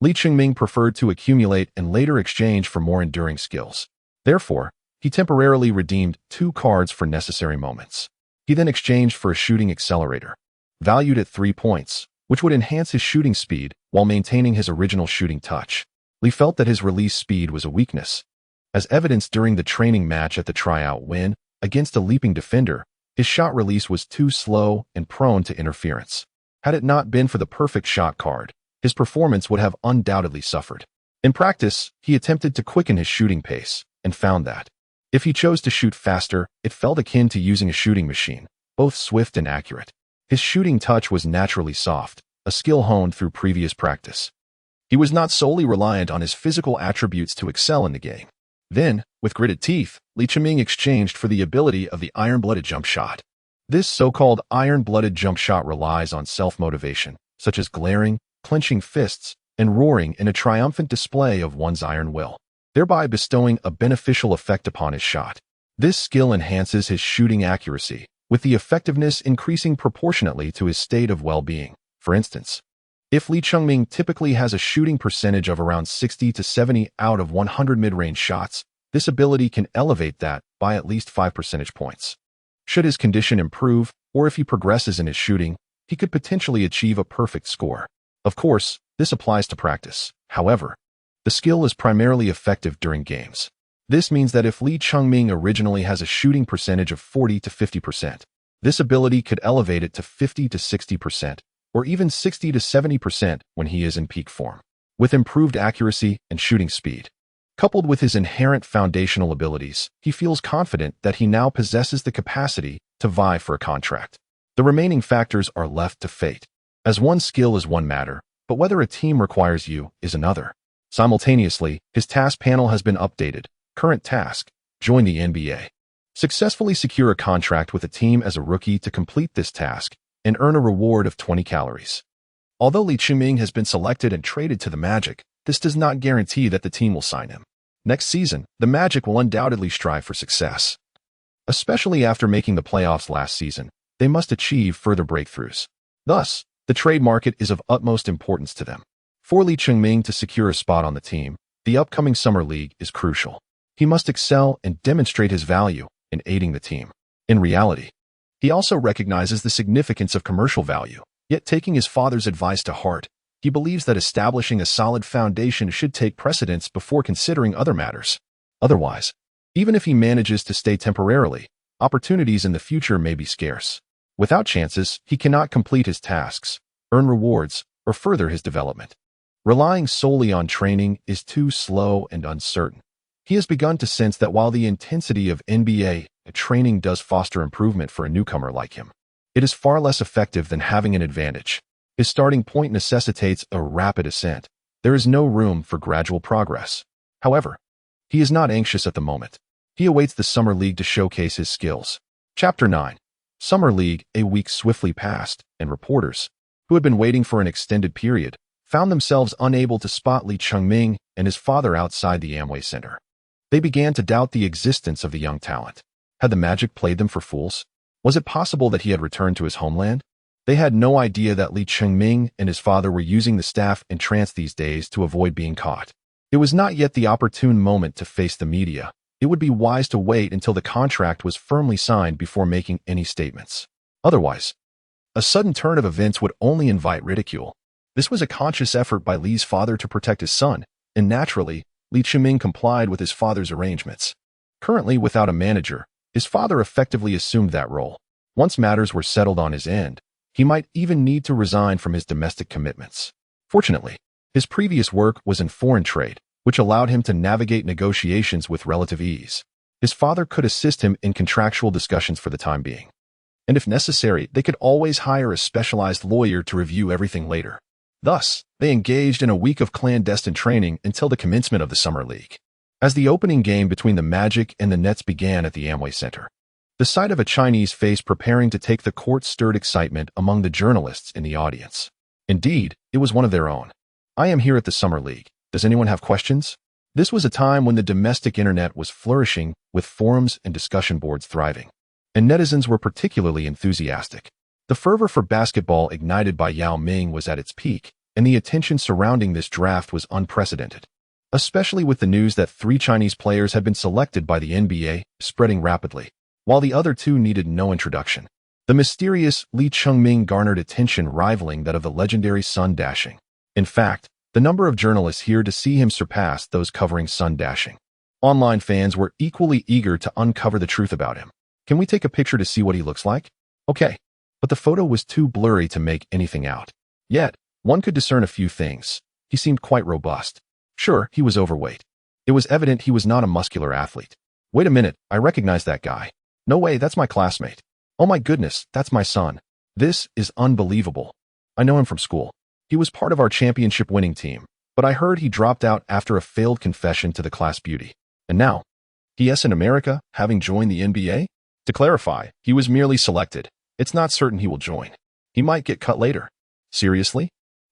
Speaker 1: Li Qingming preferred to accumulate and later exchange for more enduring skills. Therefore, he temporarily redeemed 2 cards for necessary moments. He then exchanged for a shooting accelerator, valued at 3 points, which would enhance his shooting speed while maintaining his original shooting touch. Li felt that his release speed was a weakness, as evidenced during the training match at the tryout when, against a leaping defender, his shot release was too slow and prone to interference. Had it not been for the perfect shot card, his performance would have undoubtedly suffered. In practice, he attempted to quicken his shooting pace and found that, if he chose to shoot faster, it felt akin to using a shooting machine, both swift and accurate. His shooting touch was naturally soft, a skill honed through previous practice. He was not solely reliant on his physical attributes to excel in the game. Then, with gritted teeth, Li Qingming exchanged for the ability of the iron-blooded jump shot. This so-called iron-blooded jump shot relies on self-motivation, such as glaring, clenching fists, and roaring in a triumphant display of one's iron will, thereby bestowing a beneficial effect upon his shot. This skill enhances his shooting accuracy, with the effectiveness increasing proportionately to his state of well-being. For instance, if Li Qingming typically has a shooting percentage of around 60 to 70 out of 100 mid-range shots, this ability can elevate that by at least 5 percentage points. Should his condition improve, or if he progresses in his shooting, he could potentially achieve a perfect score. Of course, this applies to practice. However, the skill is primarily effective during games. This means that if Li Qingming originally has a shooting percentage of 40 to 50%, this ability could elevate it to 50 to 60%, or even 60 to 70% when he is in peak form. With improved accuracy and shooting speed, coupled with his inherent foundational abilities, he feels confident that he now possesses the capacity to vie for a contract. The remaining factors are left to fate, as one skill is one matter, but whether a team requires you is another. Simultaneously, his task panel has been updated. Current task: join the NBA. Successfully secure a contract with a team as a rookie to complete this task and earn a reward of 20 calories. Although Li Qingming has been selected and traded to the Magic, this does not guarantee that the team will sign him. Next season, the Magic will undoubtedly strive for success. Especially after making the playoffs last season, they must achieve further breakthroughs. Thus, the trade market is of utmost importance to them. For Li Qingming to secure a spot on the team, the upcoming Summer League is crucial. He must excel and demonstrate his value in aiding the team. In reality, he also recognizes the significance of commercial value, yet taking his father's advice to heart, he believes that establishing a solid foundation should take precedence before considering other matters. Otherwise, even if he manages to stay temporarily, opportunities in the future may be scarce. Without chances, he cannot complete his tasks, earn rewards, or further his development. Relying solely on training is too slow and uncertain. He has begun to sense that while the intensity of NBA training does foster improvement for a newcomer like him, It is far less effective than having an advantage. His starting point necessitates a rapid ascent. There is no room for gradual progress. However, he is not anxious at the moment. He awaits the Summer League to showcase his skills. Chapter 9. Summer League. A week swiftly passed, and reporters, who had been waiting for an extended period, found themselves unable to spot Lee Chungming and his father outside the Amway Center. They began to doubt the existence of the young talent. Had the magic played them for fools? Was it possible that he had returned to his homeland? They had no idea that Lee Chungming and his father were using the staff in trance these days to avoid being caught. It was not yet the opportune moment to face the media. It would be wise to wait until the contract was firmly signed before making any statements. Otherwise, a sudden turn of events would only invite ridicule. This was a conscious effort by Lee's father to protect his son, and naturally, Lee Chungming complied with his father's arrangements. Currently without a manager, his father effectively assumed that role. Once matters were settled on his end, he might even need to resign from his domestic commitments. Fortunately, his previous work was in foreign trade, which allowed him to navigate negotiations with relative ease. His father could assist him in contractual discussions for the time being. And if necessary, they could always hire a specialized lawyer to review everything later. Thus, they engaged in a week of clandestine training until the commencement of the Summer League. As the opening game between the Magic and the Nets began at the Amway Center, the sight of a Chinese face preparing to take the court stirred excitement among the journalists in the audience. Indeed, it was one of their own. I am here at the Summer League. Does anyone have questions? This was a time when the domestic internet was flourishing, with forums and discussion boards thriving. And netizens were particularly enthusiastic. The fervor for basketball ignited by Yao Ming was at its peak, and the attention surrounding this draft was unprecedented. Especially with the news that 3 Chinese players had been selected by the NBA, spreading rapidly, while the other 2 needed no introduction. The mysterious Lee Chungming garnered attention rivaling that of the legendary Sun Dashing. In fact, the number of journalists here to see him surpassed those covering Sun Dashing. Online fans were equally eager to uncover the truth about him. Can we take a picture to see what he looks like? Okay, but the photo was too blurry to make anything out. Yet, one could discern a few things. He seemed quite robust. Sure, he was overweight. It was evident he was not a muscular athlete. Wait a minute, I recognize that guy. No way, that's my classmate. Oh my goodness, that's my son. This is unbelievable. I know him from school. He was part of our championship winning team, but I heard he dropped out after a failed confession to the class beauty. And now, he is in America, having joined the NBA? To clarify, he was merely selected. It's not certain he will join. He might get cut later. Seriously?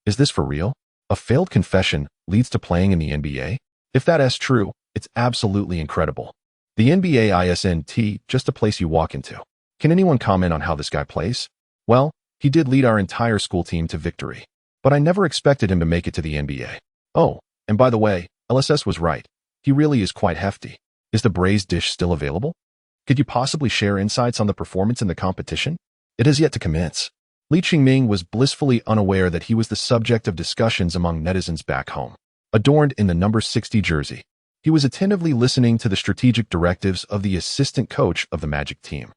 Speaker 1: Is this for real? A failed confession leads to playing in the NBA? If that is true, it's absolutely incredible. The NBA isn't just a place you walk into. Can anyone comment on how this guy plays? Well, he did lead our entire school team to victory. But I never expected him to make it to the NBA. Oh, and by the way, LSS was right. He really is quite hefty. Is the braised dish still available? Could you possibly share insights on the performance in the competition? It has yet to commence. Lee Chungming was blissfully unaware that he was the subject of discussions among netizens back home. Adorned in the number 60 jersey, he was attentively listening to the strategic directives of the assistant coach of the Magic team.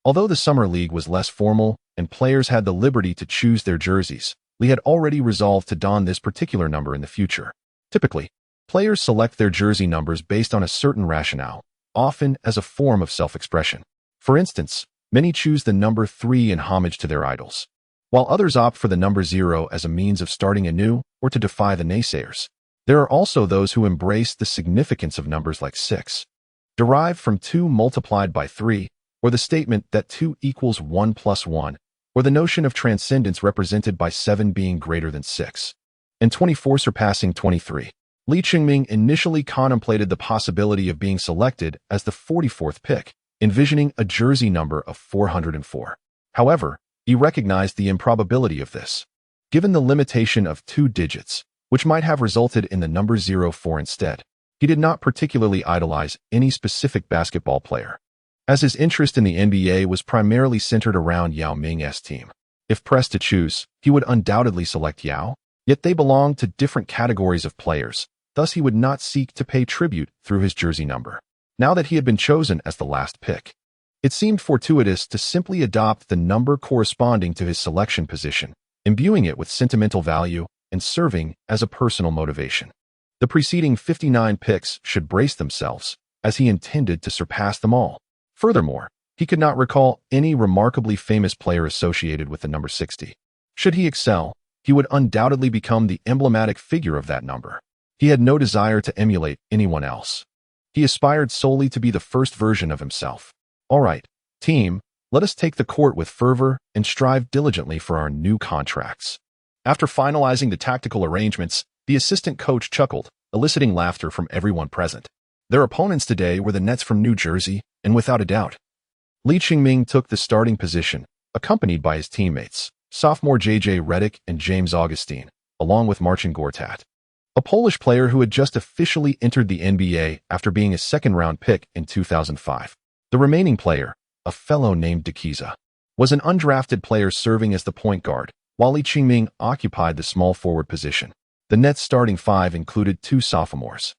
Speaker 1: Although the Summer League was less formal and players had the liberty to choose their jerseys, Lee had already resolved to don this particular number in the future. Typically, players select their jersey numbers based on a certain rationale, often as a form of self-expression. For instance, many choose the number 3 in homage to their idols, while others opt for the number 0 as a means of starting anew or to defy the naysayers. There are also those who embrace the significance of numbers like 6, derived from 2 multiplied by 3, or the statement that 2 equals 1 plus 1, or the notion of transcendence represented by 7 being greater than 6, and 24 surpassing 23. Lee Chungming initially contemplated the possibility of being selected as the 44th pick, envisioning a jersey number of 404. However, he recognized the improbability of this. Given the limitation of 2 digits, which might have resulted in the number 04 instead, he did not particularly idolize any specific basketball player, as his interest in the NBA was primarily centered around Yao Ming's team. If pressed to choose, he would undoubtedly select Yao, yet they belonged to different categories of players, thus he would not seek to pay tribute through his jersey number. Now that he had been chosen as the last pick, it seemed fortuitous to simply adopt the number corresponding to his selection position, imbuing it with sentimental value and serving as a personal motivation. The preceding 59 picks should brace themselves, as he intended to surpass them all. Furthermore, He could not recall any remarkably famous player associated with the number 60. Should he excel, he would undoubtedly become the emblematic figure of that number. He had no desire to emulate anyone else. He aspired solely to be the first version of himself. All right, team, let us take the court with fervor and strive diligently for our new contracts. After finalizing the tactical arrangements, the assistant coach chuckled, eliciting laughter from everyone present. Their opponents today were the Nets from New Jersey, and without a doubt, Lee Ching-ming took the starting position, accompanied by his teammates, sophomore J.J. Redick and James Augustine, along with Marcin Gortat, a Polish player who had just officially entered the NBA after being a second-round pick in 2005. The remaining player, a fellow named Dukiza, was an undrafted player serving as the point guard, while Lee Ching-ming occupied the small forward position. The Nets' starting five included two sophomores,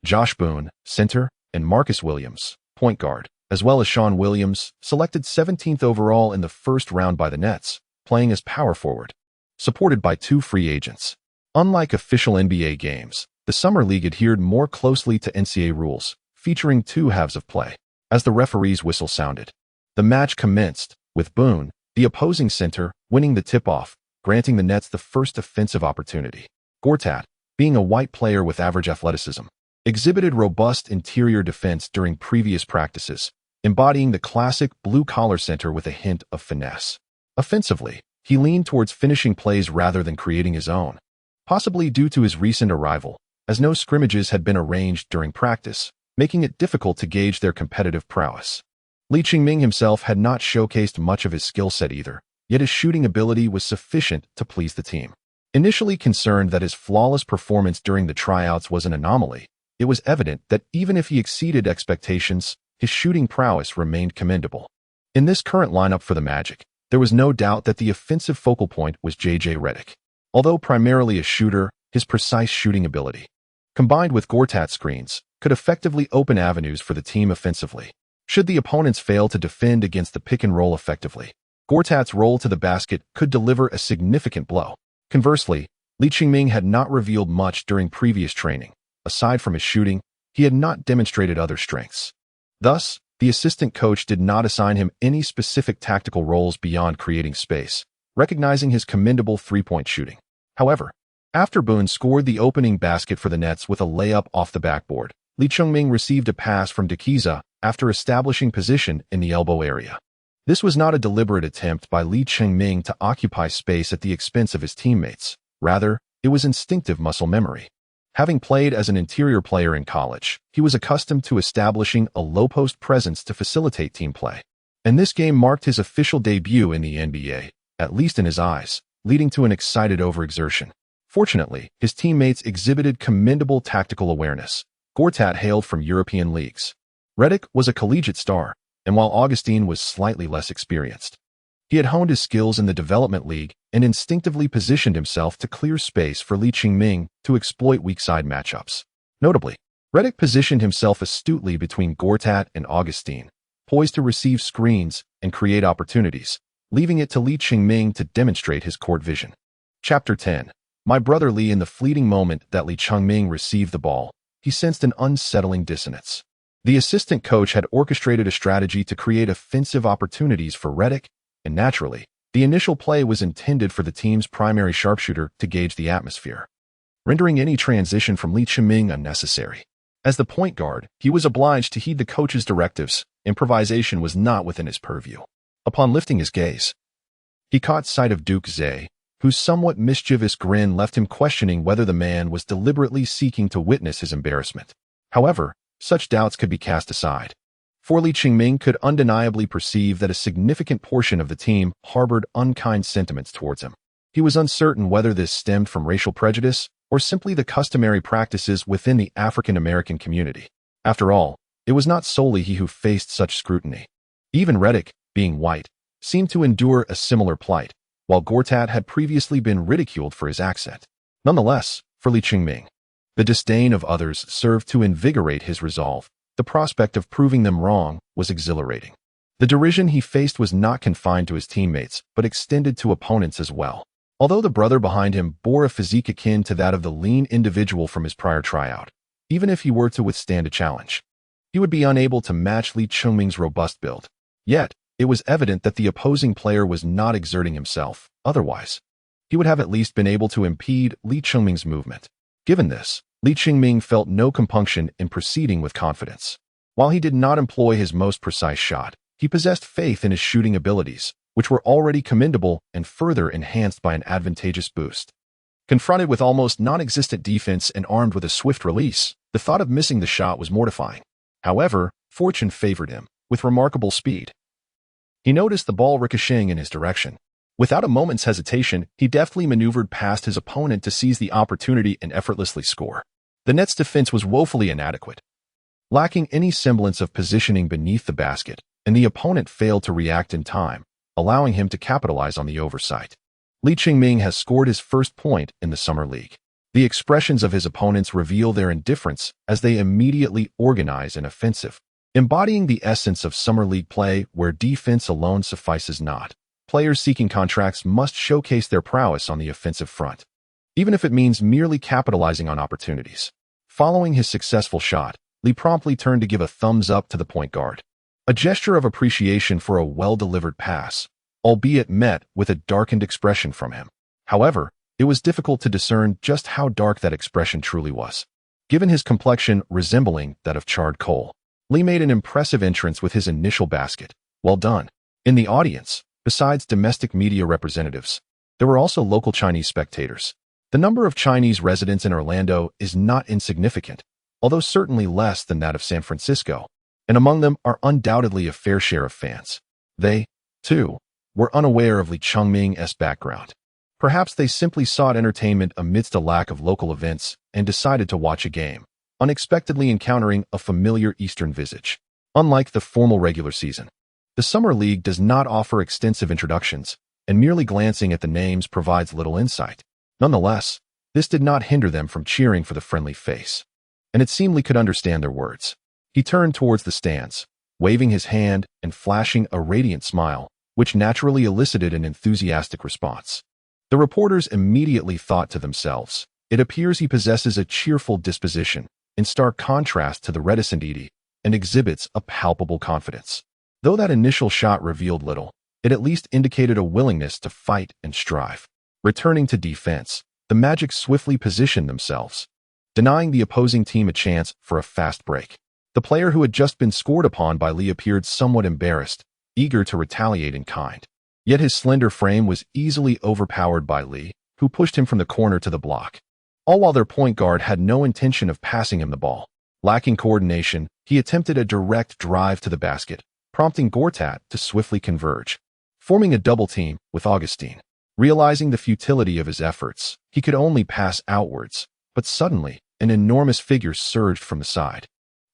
Speaker 1: Josh Boone, center, and Marcus Williams, point guard, as well as Sean Williams, selected 17th overall in the first round by the Nets, playing as power forward, supported by two free agents. Unlike official NBA games, the Summer League adhered more closely to NCAA rules, featuring two halves of play. As the referee's whistle sounded, the match commenced, with Boone, the opposing center, winning the tip-off, granting the Nets the first offensive opportunity. Gortat, being a white player with average athleticism, exhibited robust interior defense during previous practices, embodying the classic blue-collar center with a hint of finesse. Offensively, he leaned towards finishing plays rather than creating his own, possibly due to his recent arrival, as no scrimmages had been arranged during practice, making it difficult to gauge their competitive prowess. Lee Ching-ming himself had not showcased much of his skill set either, yet his shooting ability was sufficient to please the team. Initially concerned that his flawless performance during the tryouts was an anomaly, it was evident that even if he exceeded expectations, his shooting prowess remained commendable. In this current lineup for the Magic, there was no doubt that the offensive focal point was J.J. Redick. Although primarily a shooter, his precise shooting ability, combined with Gortat's screens, could effectively open avenues for the team offensively. Should the opponents fail to defend against the pick-and-roll effectively, Gortat's roll to the basket could deliver a significant blow. Conversely, Lee Ching-ming had not revealed much during previous training. Aside from his shooting, he had not demonstrated other strengths. Thus, the assistant coach did not assign him any specific tactical roles beyond creating space, recognizing his commendable three-point shooting. However, after Boone scored the opening basket for the Nets with a layup off the backboard, Lee Ching-ming received a pass from Dukiza after establishing position in the elbow area. This was not a deliberate attempt by Lee Ching-ming to occupy space at the expense of his teammates. Rather, it was instinctive muscle memory. Having played as an interior player in college, he was accustomed to establishing a low-post presence to facilitate team play. And this game marked his official debut in the NBA, at least in his eyes, leading to an excited overexertion. Fortunately, his teammates exhibited commendable tactical awareness. Gortat hailed from European leagues. Redick was a collegiate star, and while Augustine was slightly less experienced, he had honed his skills in the development league and instinctively positioned himself to clear space for Lee Ching-ming to exploit weak-side matchups. Notably, Redick positioned himself astutely between Gortat and Augustine, poised to receive screens and create opportunities, leaving it to Lee Ching-ming to demonstrate his court vision. Chapter 10. My brother Lee. In the fleeting moment that Lee Ching-ming received the ball, he sensed an unsettling dissonance. The assistant coach had orchestrated a strategy to create offensive opportunities for Redick, and naturally, the initial play was intended for the team's primary sharpshooter to gauge the atmosphere, rendering any transition from Lee Ching-ming unnecessary. As the point guard, he was obliged to heed the coach's directives. Improvisation was not within his purview. Upon lifting his gaze, he caught sight of Duke Zay, whose somewhat mischievous grin left him questioning whether the man was deliberately seeking to witness his embarrassment. However, such doubts could be cast aside, for Lee Ching-ming could undeniably perceive that a significant portion of the team harbored unkind sentiments towards him. He was uncertain whether this stemmed from racial prejudice or simply the customary practices within the African-American community. After all, it was not solely he who faced such scrutiny. Even Redick, being white, seemed to endure a similar plight, while Gortat had previously been ridiculed for his accent. Nonetheless, for Lee Ching-ming, the disdain of others served to invigorate his resolve. The prospect of proving them wrong was exhilarating. The derision he faced was not confined to his teammates, but extended to opponents as well. Although the brother behind him bore a physique akin to that of the lean individual from his prior tryout, even if he were to withstand a challenge, he would be unable to match Lee Ching-ming's robust build. Yet, it was evident that the opposing player was not exerting himself. Otherwise, he would have at least been able to impede Li Chengming's movement. Given this, Li Chengming felt no compunction in proceeding with confidence. While he did not employ his most precise shot, he possessed faith in his shooting abilities, which were already commendable and further enhanced by an advantageous boost. Confronted with almost non-existent defense and armed with a swift release, the thought of missing the shot was mortifying. However, fortune favored him, with remarkable speed. He noticed the ball ricocheting in his direction. Without a moment's hesitation, he deftly maneuvered past his opponent to seize the opportunity and effortlessly score. The net's defense was woefully inadequate, lacking any semblance of positioning beneath the basket, and the opponent failed to react in time, allowing him to capitalize on the oversight. Li Chengming has scored his first point in the Summer League. The expressions of his opponents reveal their indifference as they immediately organize an offensive, embodying the essence of Summer League play where defense alone suffices not. Players seeking contracts must showcase their prowess on the offensive front, even if it means merely capitalizing on opportunities. Following his successful shot, Li promptly turned to give a thumbs up to the point guard, a gesture of appreciation for a well-delivered pass, albeit met with a darkened expression from him. However, it was difficult to discern just how dark that expression truly was. Given his complexion resembling that of charred coal, Li made an impressive entrance with his initial basket. Well done. In the audience, besides domestic media representatives, there were also local Chinese spectators. The number of Chinese residents in Orlando is not insignificant, although certainly less than that of San Francisco, and among them are undoubtedly a fair share of fans. They, too, were unaware of Li Chengming's background. Perhaps they simply sought entertainment amidst a lack of local events and decided to watch a game, unexpectedly encountering a familiar Eastern visage. Unlike the formal regular season, the Summer League does not offer extensive introductions, and merely glancing at the names provides little insight. Nonetheless, this did not hinder them from cheering for the friendly face, and it seemed Li could understand their words. He turned towards the stands, waving his hand and flashing a radiant smile, which naturally elicited an enthusiastic response. The reporters immediately thought to themselves, "It appears he possesses a cheerful disposition, in stark contrast to the reticent Edie, and exhibits a palpable confidence." Though that initial shot revealed little, it at least indicated a willingness to fight and strive. Returning to defense, the Magic swiftly positioned themselves, denying the opposing team a chance for a fast break. The player who had just been scored upon by Li appeared somewhat embarrassed, eager to retaliate in kind. Yet his slender frame was easily overpowered by Li, who pushed him from the corner to the block. All while their point guard had no intention of passing him the ball. Lacking coordination, he attempted a direct drive to the basket, prompting Gortat to swiftly converge, forming a double team with Augustine. Realizing the futility of his efforts, he could only pass outwards, but suddenly, an enormous figure surged from the side,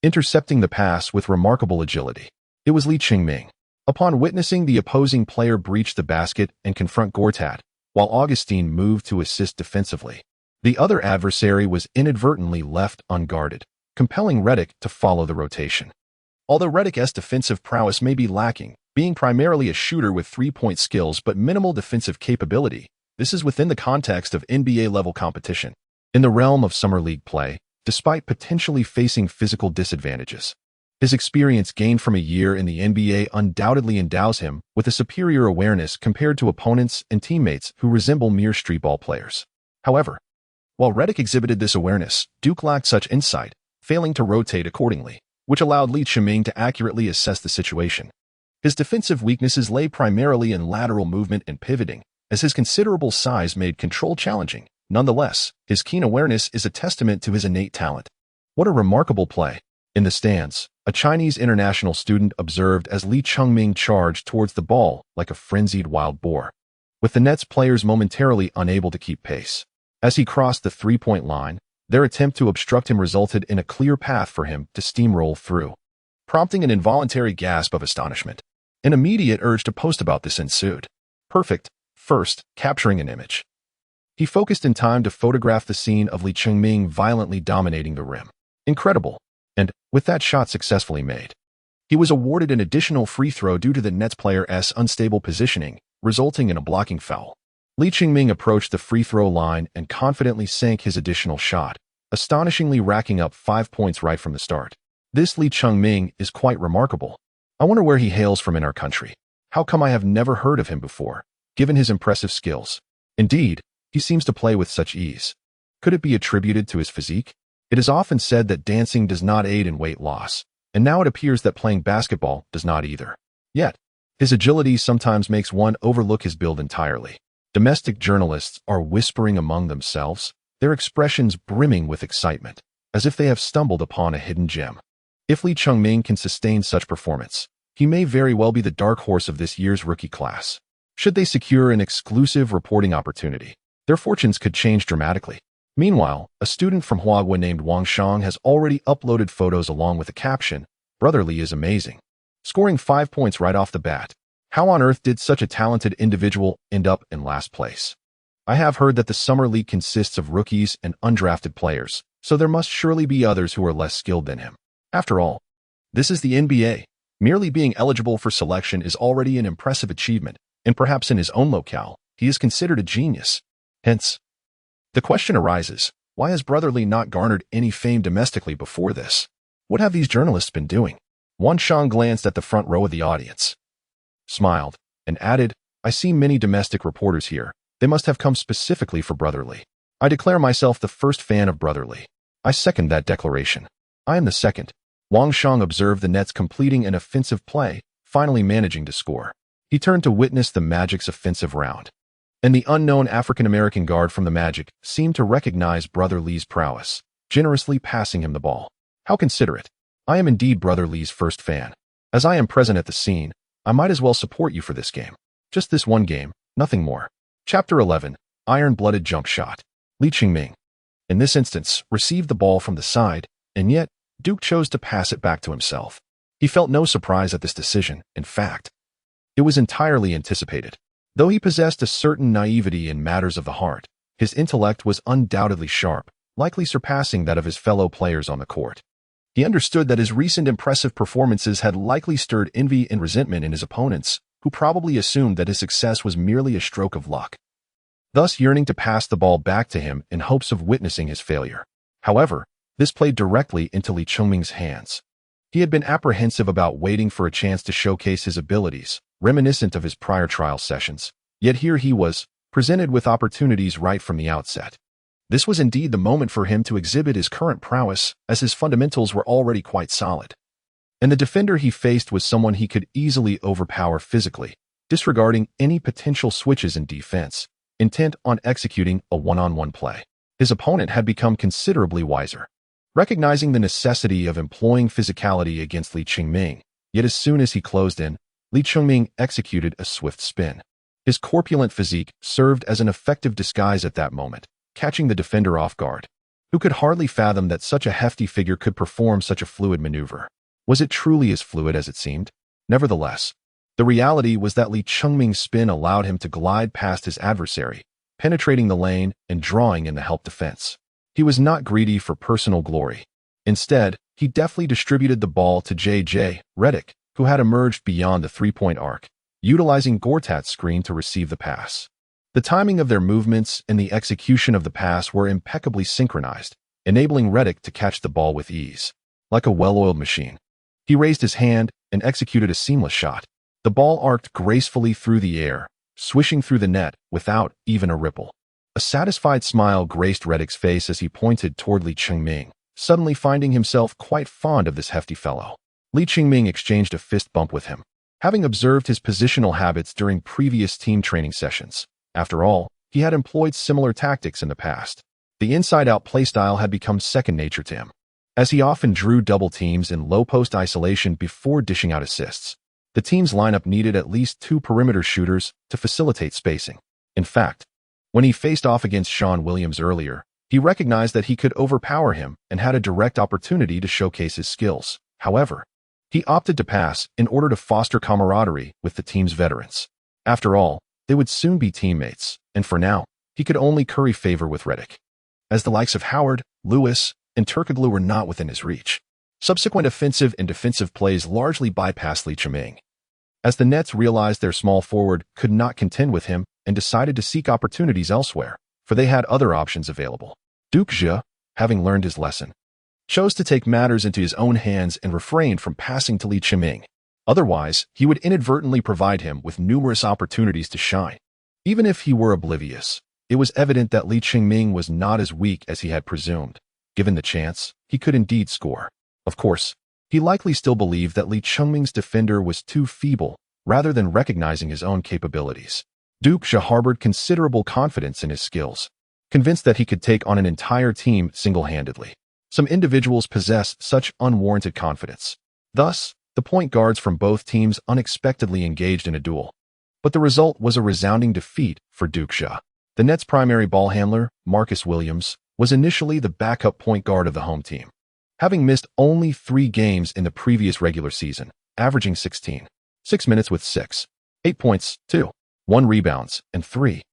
Speaker 1: intercepting the pass with remarkable agility. It was Li Chengming. Upon witnessing the opposing player breach the basket and confront Gortat, while Augustine moved to assist defensively, the other adversary was inadvertently left unguarded, compelling Redick to follow the rotation. Although Redick's defensive prowess may be lacking, being primarily a shooter with three-point skills but minimal defensive capability, this is within the context of NBA-level competition. In the realm of Summer League play, despite potentially facing physical disadvantages, his experience gained from a year in the NBA undoubtedly endows him with a superior awareness compared to opponents and teammates who resemble mere streetball players. However, while Redick exhibited this awareness, Duke lacked such insight, failing to rotate accordingly, which allowed Li Chengming to accurately assess the situation. His defensive weaknesses lay primarily in lateral movement and pivoting, as his considerable size made control challenging. Nonetheless, his keen awareness is a testament to his innate talent. What a remarkable play. In the stands, a Chinese international student observed as Li Chengming charged towards the ball like a frenzied wild boar, with the Nets players momentarily unable to keep pace. As he crossed the three-point line, their attempt to obstruct him resulted in a clear path for him to steamroll through, prompting an involuntary gasp of astonishment. An immediate urge to post about this ensued. Perfect, first, capturing an image. He focused in time to photograph the scene of Li Chengming violently dominating the rim. Incredible. And, with that shot successfully made, he was awarded an additional free throw due to the Nets player's unstable positioning, resulting in a blocking foul. Li Chengming approached the free throw line and confidently sank his additional shot, astonishingly racking up 5 points right from the start. This Li Chengming is quite remarkable. I wonder where he hails from in our country. How come I have never heard of him before, given his impressive skills? Indeed, he seems to play with such ease. Could it be attributed to his physique? It is often said that dancing does not aid in weight loss, and now it appears that playing basketball does not either. Yet, his agility sometimes makes one overlook his build entirely. Domestic journalists are whispering among themselves, their expressions brimming with excitement, as if they have stumbled upon a hidden gem. If Lee Chung-ming can sustain such performance, he may very well be the dark horse of this year's rookie class. Should they secure an exclusive reporting opportunity, their fortunes could change dramatically. Meanwhile, a student from Huagua named Wang Shang has already uploaded photos along with a caption, "Brother Lee is amazing," scoring 5 points right off the bat. How on earth did such a talented individual end up in last place? I have heard that the Summer League consists of rookies and undrafted players, so there must surely be others who are less skilled than him. After all, this is the NBA. Merely being eligible for selection is already an impressive achievement, and perhaps in his own locale, he is considered a genius. Hence, the question arises, why has Brother Lee not garnered any fame domestically before this? What have these journalists been doing? Wang Shang glanced at the front row of the audience, smiled, and added, "I see many domestic reporters here. They must have come specifically for Brother Lee. I declare myself the first fan of Brother Lee. I second that declaration." "I am the second." Wang Shang observed the Nets completing an offensive play, finally managing to score. He turned to witness the Magic's offensive round. And the unknown African-American guard from the Magic seemed to recognize Brother Lee's prowess, generously passing him the ball. How considerate. I am indeed Brother Lee's first fan. As I am present at the scene, I might as well support you for this game. Just this one game, nothing more. Chapter 11, Iron-Blooded Jump Shot. Lee Chung-ming, in this instance, received the ball from the side, and yet, Duke chose to pass it back to himself. He felt no surprise at this decision. In fact, it was entirely anticipated. Though he possessed a certain naivety in matters of the heart, his intellect was undoubtedly sharp, likely surpassing that of his fellow players on the court. He understood that his recent impressive performances had likely stirred envy and resentment in his opponents, who probably assumed that his success was merely a stroke of luck, thus yearning to pass the ball back to him in hopes of witnessing his failure. However, this played directly into Lee Chung-ming's hands. He had been apprehensive about waiting for a chance to showcase his abilities, reminiscent of his prior trial sessions, yet here he was, presented with opportunities right from the outset. This was indeed the moment for him to exhibit his current prowess, as his fundamentals were already quite solid. And the defender he faced was someone he could easily overpower physically, disregarding any potential switches in defense, intent on executing a one-on-one play. His opponent had become considerably wiser, recognizing the necessity of employing physicality against Lee Chung-ming, yet as soon as he closed in, Lee Chung-ming executed a swift spin. His corpulent physique served as an effective disguise at that moment, catching the defender off guard, who could hardly fathom that such a hefty figure could perform such a fluid maneuver. Was it truly as fluid as it seemed? Nevertheless, the reality was that Lee Chung-ming's spin allowed him to glide past his adversary, penetrating the lane and drawing in the help defense. He was not greedy for personal glory. Instead, he deftly distributed the ball to J.J. Redick, who had emerged beyond the three-point arc, utilizing Gortat's screen to receive the pass. The timing of their movements and the execution of the pass were impeccably synchronized, enabling Redick to catch the ball with ease. Like a well-oiled machine, he raised his hand and executed a seamless shot. The ball arced gracefully through the air, swishing through the net without even a ripple. A satisfied smile graced Redick's face as he pointed toward Lee Chung-ming, suddenly finding himself quite fond of this hefty fellow. Lee Chung-ming exchanged a fist bump with him, having observed his positional habits during previous team training sessions. After all, he had employed similar tactics in the past. The inside-out playstyle had become second nature to him, as he often drew double teams in low-post isolation before dishing out assists. The team's lineup needed at least 2 perimeter shooters to facilitate spacing. In fact, when he faced off against Sean Williams earlier, he recognized that he could overpower him and had a direct opportunity to showcase his skills. However, he opted to pass in order to foster camaraderie with the team's veterans. After all, they would soon be teammates, and for now, he could only curry favor with Redick, as the likes of Howard, Lewis, and Turkoglu were not within his reach. Subsequent offensive and defensive plays largely bypassed Lee Chung-ming, as the Nets realized their small forward could not contend with him and decided to seek opportunities elsewhere, for they had other options available. Duke Jia, having learned his lesson, chose to take matters into his own hands and refrained from passing to Lee Chung-ming. Otherwise, he would inadvertently provide him with numerous opportunities to shine. Even if he were oblivious, it was evident that Li Qingming was not as weak as he had presumed. Given the chance, he could indeed score. Of course, he likely still believed that Li Qingming's defender was too feeble, rather than recognizing his own capabilities. Duke Xia harbored considerable confidence in his skills, convinced that he could take on an entire team single-handedly. Some individuals possess such unwarranted confidence. Thus, the point guards from both teams unexpectedly engaged in a duel. But the result was a resounding defeat for Duke Xia. The Nets' primary ball handler, Marcus Williams, was initially the backup point guard of the home team. Having missed only 3 games in the previous regular season, averaging 6 minutes with 8 points, 1 rebounds, and 3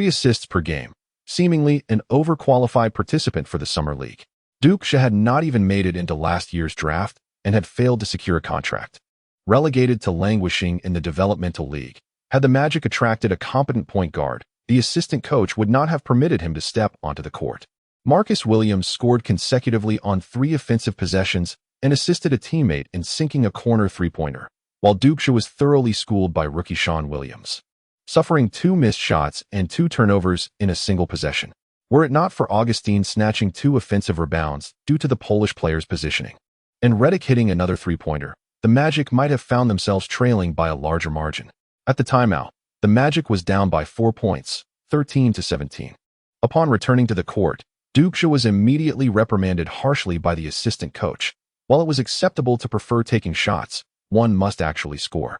Speaker 1: assists per game, seemingly an overqualified participant for the Summer League. Duke Xia had not even made it into last year's draft and had failed to secure a contract. Relegated to languishing in the developmental league, had the Magic attracted a competent point guard, the assistant coach would not have permitted him to step onto the court. Marcus Williams scored consecutively on 3 offensive possessions and assisted a teammate in sinking a corner three-pointer, while Duke Xia was thoroughly schooled by rookie Sean Williams, suffering 2 missed shots and 2 turnovers in a single possession. Were it not for Augustine snatching 2 offensive rebounds due to the Polish player's positioning, and Redick hitting another three-pointer, the Magic might have found themselves trailing by a larger margin. At the timeout, the Magic was down by 4 points, 13-17. Upon returning to the court, Duke Xia was immediately reprimanded harshly by the assistant coach. While it was acceptable to prefer taking shots, one must actually score.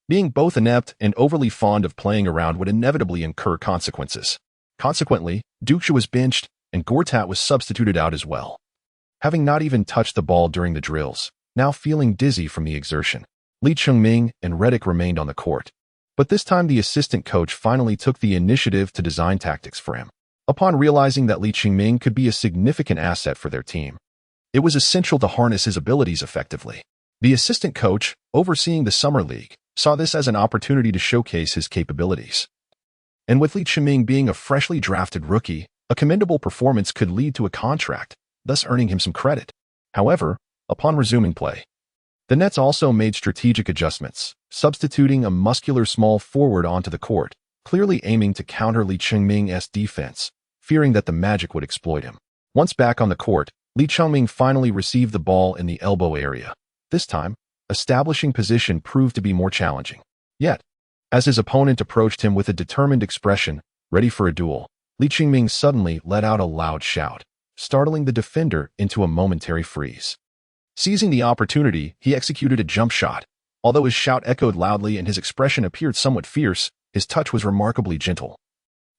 Speaker 1: Being both inept and overly fond of playing around would inevitably incur consequences. Consequently, Duke Xia was benched, and Gortat was substituted out as well. Having not even touched the ball during the drills, now feeling dizzy from the exertion, Li Qingming and Redick remained on the court. But this time the assistant coach finally took the initiative to design tactics for him. Upon realizing that Li Qingming could be a significant asset for their team, it was essential to harness his abilities effectively. The assistant coach, overseeing the Summer League, saw this as an opportunity to showcase his capabilities. And with Li Qingming being a freshly drafted rookie, a commendable performance could lead to a contract, thus earning him some credit. However, upon resuming play, the Nets also made strategic adjustments, substituting a muscular small forward onto the court, clearly aiming to counter Li Qingming's defense, fearing that the Magic would exploit him. Once back on the court, Li Qingming finally received the ball in the elbow area. This time, establishing position proved to be more challenging. Yet, as his opponent approached him with a determined expression, ready for a duel, Li Qingming suddenly let out a loud shout, startling the defender into a momentary freeze. Seizing the opportunity, he executed a jump shot. Although his shout echoed loudly and his expression appeared somewhat fierce, his touch was remarkably gentle,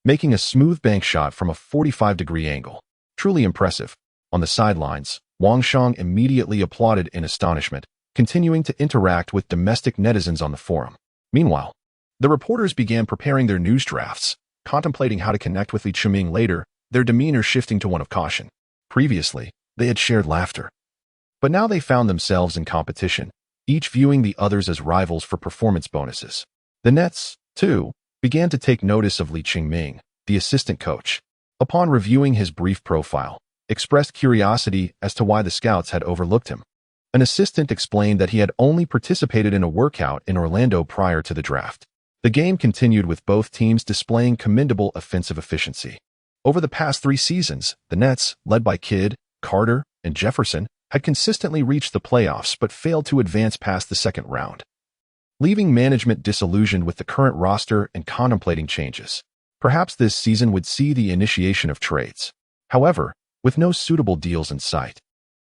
Speaker 1: making a smooth bank shot from a 45-degree angle. Truly impressive. On the sidelines, Wang Shang immediately applauded in astonishment, continuing to interact with domestic netizens on the forum. Meanwhile, the reporters began preparing their news drafts, contemplating how to connect with Li Qingming later, their demeanor shifting to one of caution. Previously, they had shared laughter. But now they found themselves in competition, each viewing the others as rivals for performance bonuses. The Nets, too, began to take notice of Li Qingming, the assistant coach. Upon reviewing his brief profile, expressed curiosity as to why the scouts had overlooked him. An assistant explained that he had only participated in a workout in Orlando prior to the draft. The game continued with both teams displaying commendable offensive efficiency. Over the past 3 seasons, the Nets, led by Kidd, Carter, and Jefferson, had consistently reached the playoffs but failed to advance past the second round, leaving management disillusioned with the current roster and contemplating changes. Perhaps this season would see the initiation of trades. However, with no suitable deals in sight,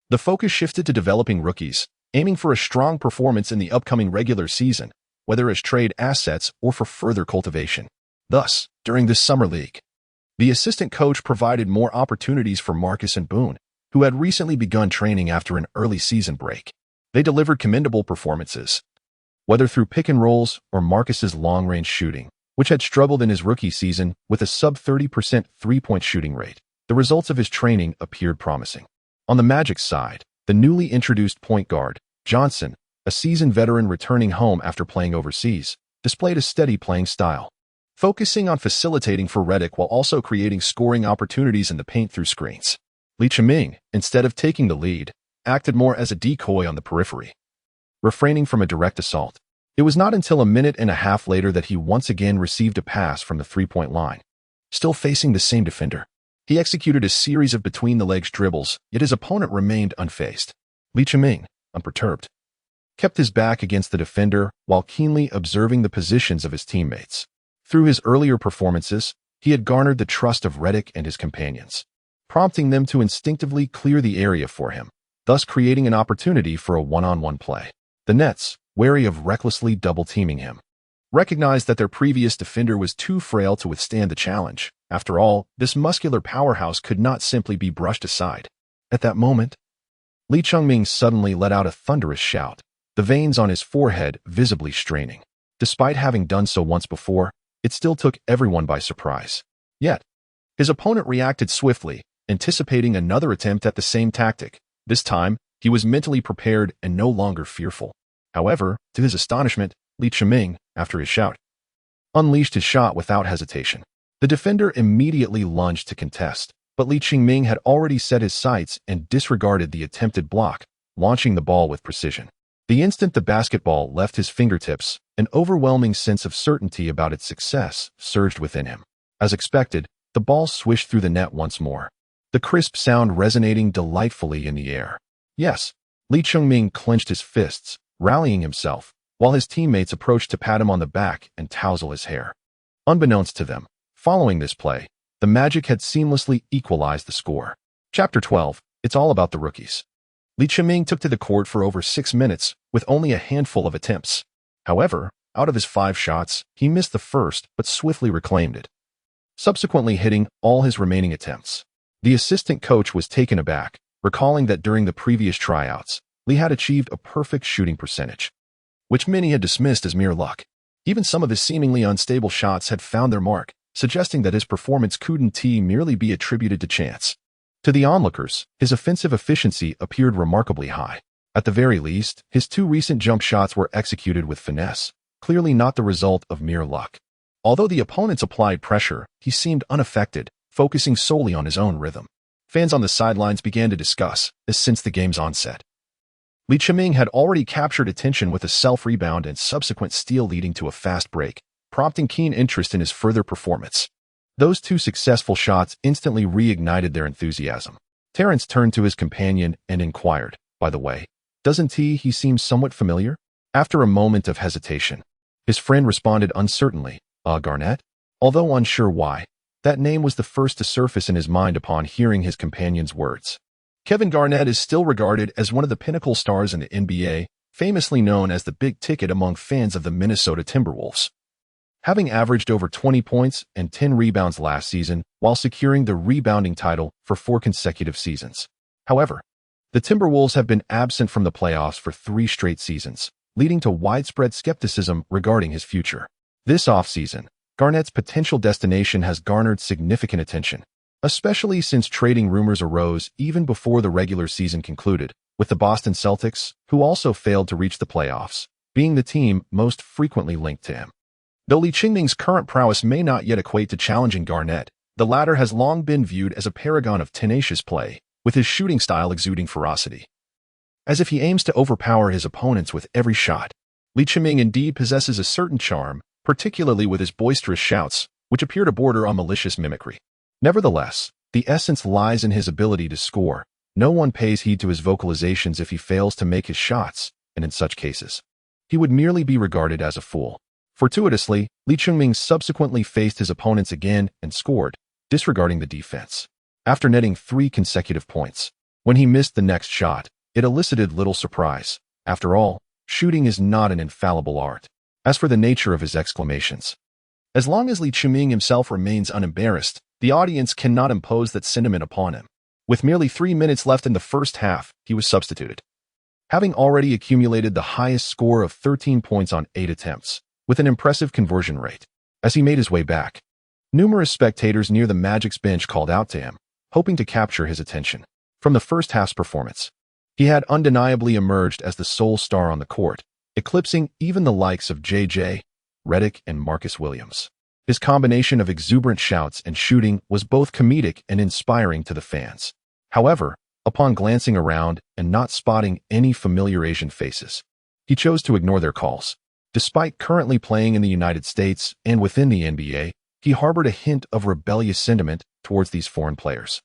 Speaker 1: the focus shifted to developing rookies, aiming for a strong performance in the upcoming regular season, whether as trade assets or for further cultivation. Thus, during this summer league, the assistant coach provided more opportunities for Marcus and Boone, who had recently begun training after an early season break. They delivered commendable performances, whether through pick and rolls or Marcus's long-range shooting, which had struggled in his rookie season with a sub-30% three-point shooting rate. The results of his training appeared promising. On the Magic's side, the newly introduced point guard, Johnson, a seasoned veteran returning home after playing overseas, displayed a steady playing style, focusing on facilitating for Redick while also creating scoring opportunities in the paint through screens. Li Qingming, instead of taking the lead, acted more as a decoy on the periphery, refraining from a direct assault. It was not until a minute and a half later that he once again received a pass from the three-point line. Still facing the same defender, he executed a series of between-the-legs dribbles, yet his opponent remained unfazed. Li Chiming, unperturbed, kept his back against the defender while keenly observing the positions of his teammates. Through his earlier performances, he had garnered the trust of Redick and his companions, prompting them to instinctively clear the area for him, thus creating an opportunity for a one-on-one play. The Nets, wary of recklessly double-teaming him, recognized that their previous defender was too frail to withstand the challenge. After all, this muscular powerhouse could not simply be brushed aside. At that moment, Li Chiming suddenly let out a thunderous shout, the veins on his forehead visibly straining. Despite having done so once before, it still took everyone by surprise. Yet, his opponent reacted swiftly, anticipating another attempt at the same tactic. This time, he was mentally prepared and no longer fearful. However, to his astonishment, Li Chiming, after his shout, unleashed his shot without hesitation. The defender immediately lunged to contest, but Li Chiming had already set his sights and disregarded the attempted block, launching the ball with precision. The instant the basketball left his fingertips, an overwhelming sense of certainty about its success surged within him. As expected, the ball swished through the net once more, the crisp sound resonating delightfully in the air. Yes, Li Chiming clenched his fists, rallying himself, while his teammates approached to pat him on the back and touzle his hair. Unbeknownst to them, following this play, the Magic had seamlessly equalized the score. Chapter 12, It's All About the Rookies. Li Chiming took to the court for over 6 minutes, with only a handful of attempts. However, out of his 5 shots, he missed the first but swiftly reclaimed it, subsequently hitting all his remaining attempts. The assistant coach was taken aback, recalling that during the previous tryouts, Li had achieved a perfect shooting percentage, which many had dismissed as mere luck. Even some of his seemingly unstable shots had found their mark, suggesting that his performance couldn't merely be attributed to chance. To the onlookers, his offensive efficiency appeared remarkably high. At the very least, his 2 recent jump shots were executed with finesse, clearly not the result of mere luck. Although the opponents applied pressure, he seemed unaffected, focusing solely on his own rhythm. Fans on the sidelines began to discuss this since the game's onset. Li Chiming had already captured attention with a self-rebound and subsequent steal leading to a fast break, prompting keen interest in his further performance. Those 2 successful shots instantly reignited their enthusiasm. Terrence turned to his companion and inquired, "By the way, doesn't he seem somewhat familiar?" After a moment of hesitation, his friend responded uncertainly, Garnett? Although unsure why, that name was the first to surface in his mind upon hearing his companion's words. Kevin Garnett is still regarded as one of the pinnacle stars in the NBA, famously known as the big ticket among fans of the Minnesota Timberwolves, having averaged over 20 points and 10 rebounds last season while securing the rebounding title for 4 consecutive seasons. However, the Timberwolves have been absent from the playoffs for 3 straight seasons, leading to widespread skepticism regarding his future. This offseason, Garnett's potential destination has garnered significant attention, especially since trading rumors arose even before the regular season concluded, with the Boston Celtics, who also failed to reach the playoffs, being the team most frequently linked to him. Though Li Chiming's current prowess may not yet equate to challenging Garnett, the latter has long been viewed as a paragon of tenacious play, with his shooting style exuding ferocity. As if he aims to overpower his opponents with every shot, Li Chiming indeed possesses a certain charm, particularly with his boisterous shouts, which appear to border on malicious mimicry. Nevertheless, the essence lies in his ability to score. No one pays heed to his vocalizations if he fails to make his shots, and in such cases, he would merely be regarded as a fool. Fortuitously, Li Chiming subsequently faced his opponents again and scored, disregarding the defense. After netting 3 consecutive points, when he missed the next shot, it elicited little surprise. After all, shooting is not an infallible art. As for the nature of his exclamations, as long as Li Chiming himself remains unembarrassed, the audience cannot impose that sentiment upon him. With merely 3 minutes left in the first half, he was substituted, having already accumulated the highest score of 13 points on 8 attempts, with an impressive conversion rate. As he made his way back, numerous spectators near the Magic's bench called out to him, hoping to capture his attention. From the first half's performance, he had undeniably emerged as the sole star on the court, eclipsing even the likes of J.J. Redick and Marcus Williams. His combination of exuberant shouts and shooting was both comedic and inspiring to the fans. However, upon glancing around and not spotting any familiar Asian faces, He chose to ignore their calls. Despite currently playing in the United States and within the NBA, he harbored a hint of rebellious sentiment towards these foreign players.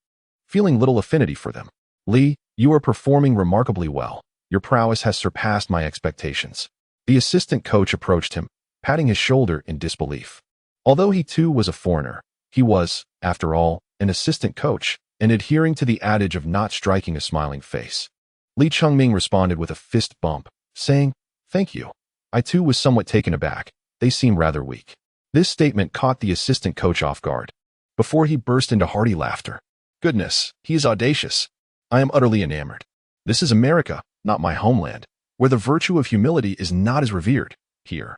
Speaker 1: Feeling little affinity for them. "Lee, you are performing remarkably well. Your prowess has surpassed my expectations." The assistant coach approached him, patting his shoulder in disbelief. Although he too was a foreigner, he was, after all, an assistant coach, and adhering to the adage of not striking a smiling face. Lee Chungming responded with a fist bump, saying, "Thank you. I too was somewhat taken aback. They seem rather weak." This statement caught the assistant coach off guard. Before he burst into hearty laughter. "Goodness, he is audacious. I am utterly enamored. This is America, not my homeland, where the virtue of humility is not as revered. Here,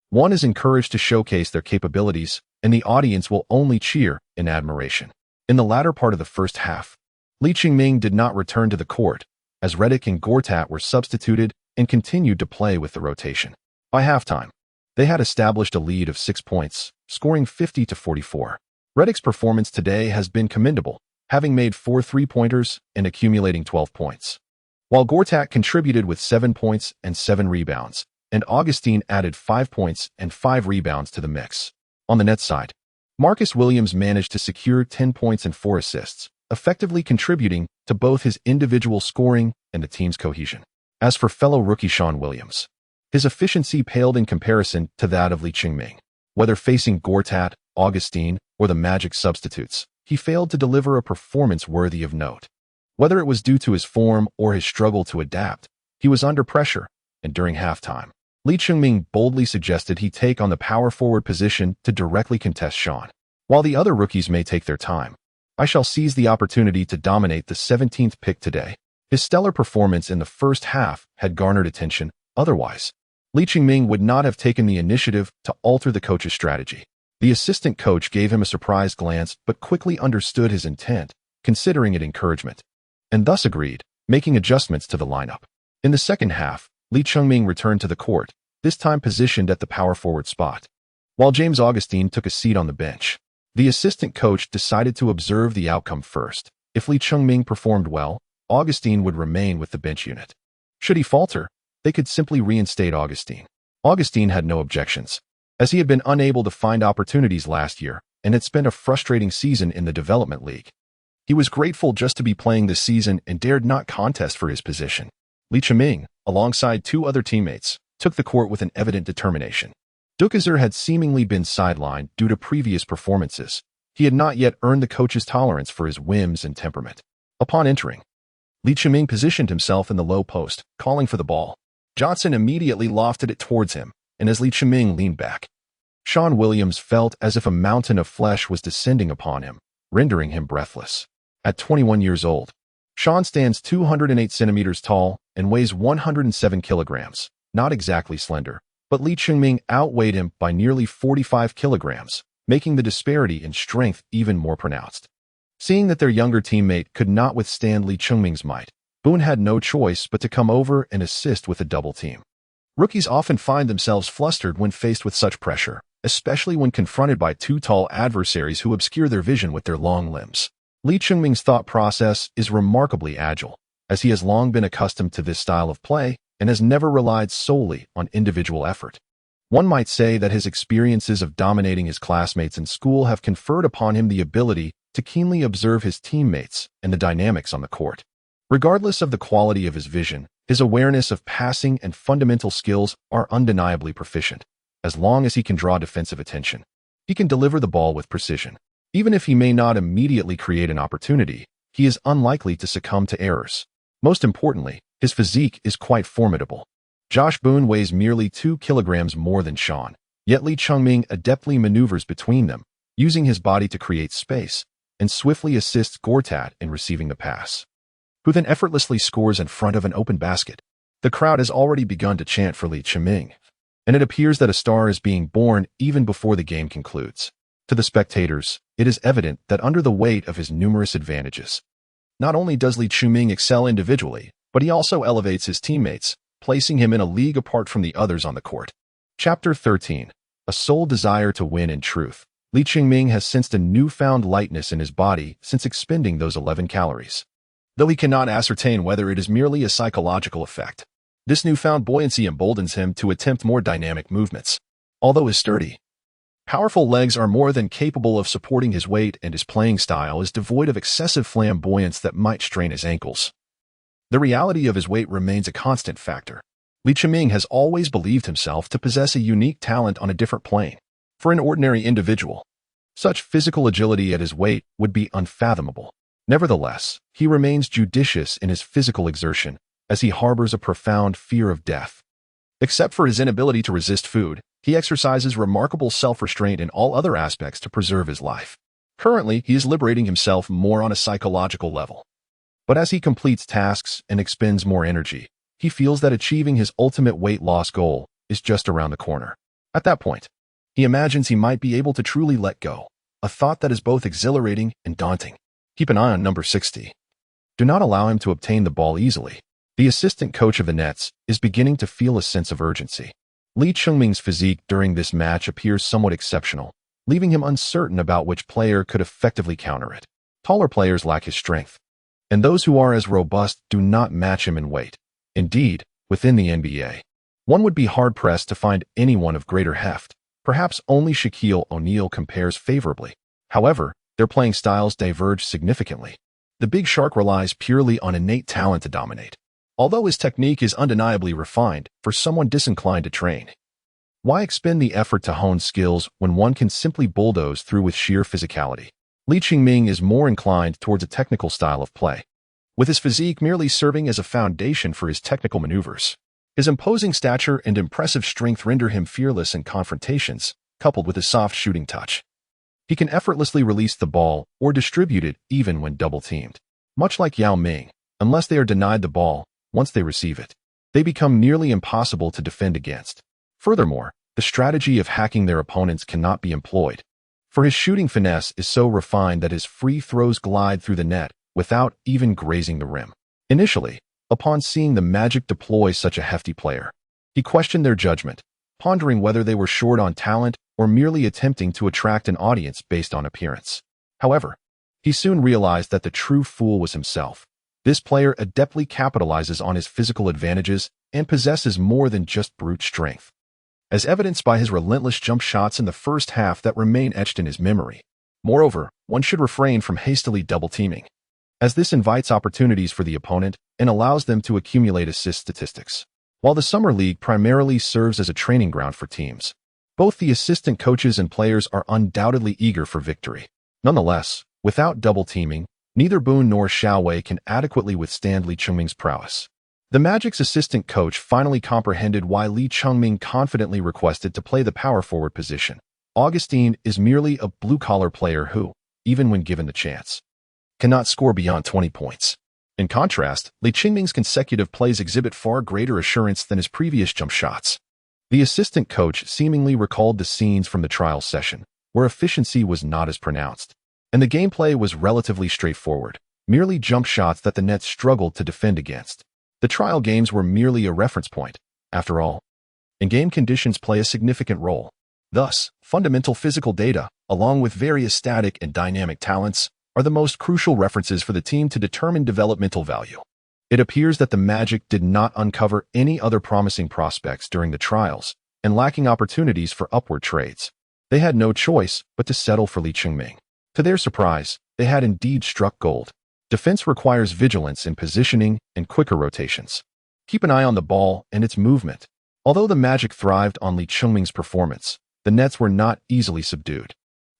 Speaker 1: one is encouraged to showcase their capabilities, and the audience will only cheer in admiration." In the latter part of the first half, Lee Chungming did not return to the court, as Redick and Gortat were substituted and continued to play with the rotation. By halftime, they had established a lead of 6 points, scoring 50-44. Redick's performance today has been commendable, having made 4 three-pointers and accumulating 12 points. While Gortat contributed with 7 points and 7 rebounds, and Augustine added 5 points and 5 rebounds to the mix. On the net side, Marcus Williams managed to secure 10 points and 4 assists, effectively contributing to both his individual scoring and the team's cohesion. As for fellow rookie Sean Williams, his efficiency paled in comparison to that of Lee Chungming. Whether facing Gortat, Augustine, or the Magic substitutes, he failed to deliver a performance worthy of note. Whether it was due to his form or his struggle to adapt, he was under pressure, and during halftime, Lee Chungming boldly suggested he take on the power forward position to directly contest Sean. "While the other rookies may take their time, I shall seize the opportunity to dominate the 17th pick today." His stellar performance in the first half had garnered attention. Otherwise, Lee Chungming would not have taken the initiative to alter the coach's strategy. The assistant coach gave him a surprised glance but quickly understood his intent, considering it encouragement, and thus agreed, making adjustments to the lineup. In the second half, Lee Chungming returned to the court, this time positioned at the power forward spot, while James Augustine took a seat on the bench. The assistant coach decided to observe the outcome first. If Lee Chungming performed well, Augustine would remain with the bench unit. Should he falter, they could simply reinstate Augustine. Augustine had no objections, as he had been unable to find opportunities last year and had spent a frustrating season in the development league. He was grateful just to be playing this season and dared not contest for his position. Lee Chungming, alongside 2 other teammates, took the court with an evident determination. Dukazer had seemingly been sidelined due to previous performances. He had not yet earned the coach's tolerance for his whims and temperament. Upon entering, Lee Chungming positioned himself in the low post, calling for the ball. Johnson immediately lofted it towards him, and as Lee Chungming leaned back, Sean Williams felt as if a mountain of flesh was descending upon him, rendering him breathless. At 21 years old, Sean stands 208 centimeters tall and weighs 107 kilograms. Not exactly slender, but Lee Chungming outweighed him by nearly 45 kilograms, making the disparity in strength even more pronounced. Seeing that their younger teammate could not withstand Lee Chungming's might, Boone had no choice but to come over and assist with a double team. Rookies often find themselves flustered when faced with such pressure, especially when confronted by 2 tall adversaries who obscure their vision with their long limbs. Lee Chungming's thought process is remarkably agile, as he has long been accustomed to this style of play and has never relied solely on individual effort. One might say that his experiences of dominating his classmates in school have conferred upon him the ability to keenly observe his teammates and the dynamics on the court. Regardless of the quality of his vision, his awareness of passing and fundamental skills are undeniably proficient. As long as he can draw defensive attention, he can deliver the ball with precision. Even if he may not immediately create an opportunity, he is unlikely to succumb to errors. Most importantly, his physique is quite formidable. Josh Boone weighs merely 2 kilograms more than Sean, yet Lee Chungming adeptly maneuvers between them, using his body to create space, and swiftly assists Gortat in receiving the pass, who then effortlessly scores in front of an open basket. The crowd has already begun to chant for Lee Chungming, and it appears that a star is being born even before the game concludes. To the spectators, it is evident that under the weight of his numerous advantages, not only does Lee Chungming excel individually, but he also elevates his teammates, placing him in a league apart from the others on the court. Chapter 13. A sole desire to win in truth. Lee Chungming has sensed a newfound lightness in his body since expending those 11 calories. Though he cannot ascertain whether it is merely a psychological effect, This newfound buoyancy emboldens him to attempt more dynamic movements. Although his sturdy, powerful legs are more than capable of supporting his weight, and his playing style is devoid of excessive flamboyance that might strain his ankles, the reality of his weight remains a constant factor. Li Chiming has always believed himself to possess a unique talent on a different plane. For an ordinary individual, such physical agility at his weight would be unfathomable. Nevertheless, he remains judicious in his physical exertion, as he harbors a profound fear of death. Except for his inability to resist food, he exercises remarkable self-restraint in all other aspects to preserve his life. Currently, he is liberating himself more on a psychological level. But as he completes tasks and expends more energy, he feels that achieving his ultimate weight loss goal is just around the corner. At that point, he imagines he might be able to truly let go, a thought that is both exhilarating and daunting. Keep an eye on number 60. Do not allow him to obtain the ball easily. The assistant coach of the Nets is beginning to feel a sense of urgency. Li Chongming's physique during this match appears somewhat exceptional, leaving him uncertain about which player could effectively counter it. Taller players lack his strength, and those who are as robust do not match him in weight. Indeed, within the NBA, one would be hard-pressed to find anyone of greater heft. Perhaps only Shaquille O'Neal compares favorably. However, their playing styles diverge significantly. The Big Shark relies purely on innate talent to dominate, although his technique is undeniably refined for someone disinclined to train. Why expend the effort to hone skills when one can simply bulldoze through with sheer physicality? Li Chiming is more inclined towards a technical style of play, with his physique merely serving as a foundation for his technical maneuvers. His imposing stature and impressive strength render him fearless in confrontations, coupled with his soft shooting touch. He can effortlessly release the ball or distribute it even when double-teamed. Much like Yao Ming, unless they are denied the ball, once they receive it, they become nearly impossible to defend against. Furthermore, the strategy of hacking their opponents cannot be employed, for his shooting finesse is so refined that his free throws glide through the net without even grazing the rim. Initially, upon seeing the Magic deploy such a hefty player, he questioned their judgment, pondering whether they were short on talent or merely attempting to attract an audience based on appearance. However, he soon realized that the true fool was himself. This player adeptly capitalizes on his physical advantages and possesses more than just brute strength, as evidenced by his relentless jump shots in the first half that remain etched in his memory. Moreover, one should refrain from hastily double-teaming, as this invites opportunities for the opponent and allows them to accumulate assist statistics. While the Summer League primarily serves as a training ground for teams, both the assistant coaches and players are undoubtedly eager for victory. Nonetheless, without double-teaming, neither Boone nor Xiaowei can adequately withstand Li Chongming's prowess. The Magic's assistant coach finally comprehended why Li Chongming confidently requested to play the power forward position. Augustine is merely a blue-collar player who, even when given the chance, cannot score beyond 20 points. In contrast, Li Chongming's consecutive plays exhibit far greater assurance than his previous jump shots. The assistant coach seemingly recalled the scenes from the trial session, where efficiency was not as pronounced, and the gameplay was relatively straightforward, merely jump shots that the Nets struggled to defend against. The trial games were merely a reference point. After all, in-game conditions play a significant role. Thus, fundamental physical data, along with various static and dynamic talents, are the most crucial references for the team to determine developmental value. It appears that the Magic did not uncover any other promising prospects during the trials, and lacking opportunities for upward trades, they had no choice but to settle for Li Chongming. To their surprise, they had indeed struck gold. Defense requires vigilance in positioning and quicker rotations. Keep an eye on the ball and its movement. Although the Magic thrived on Li Chongming's performance, the Nets were not easily subdued.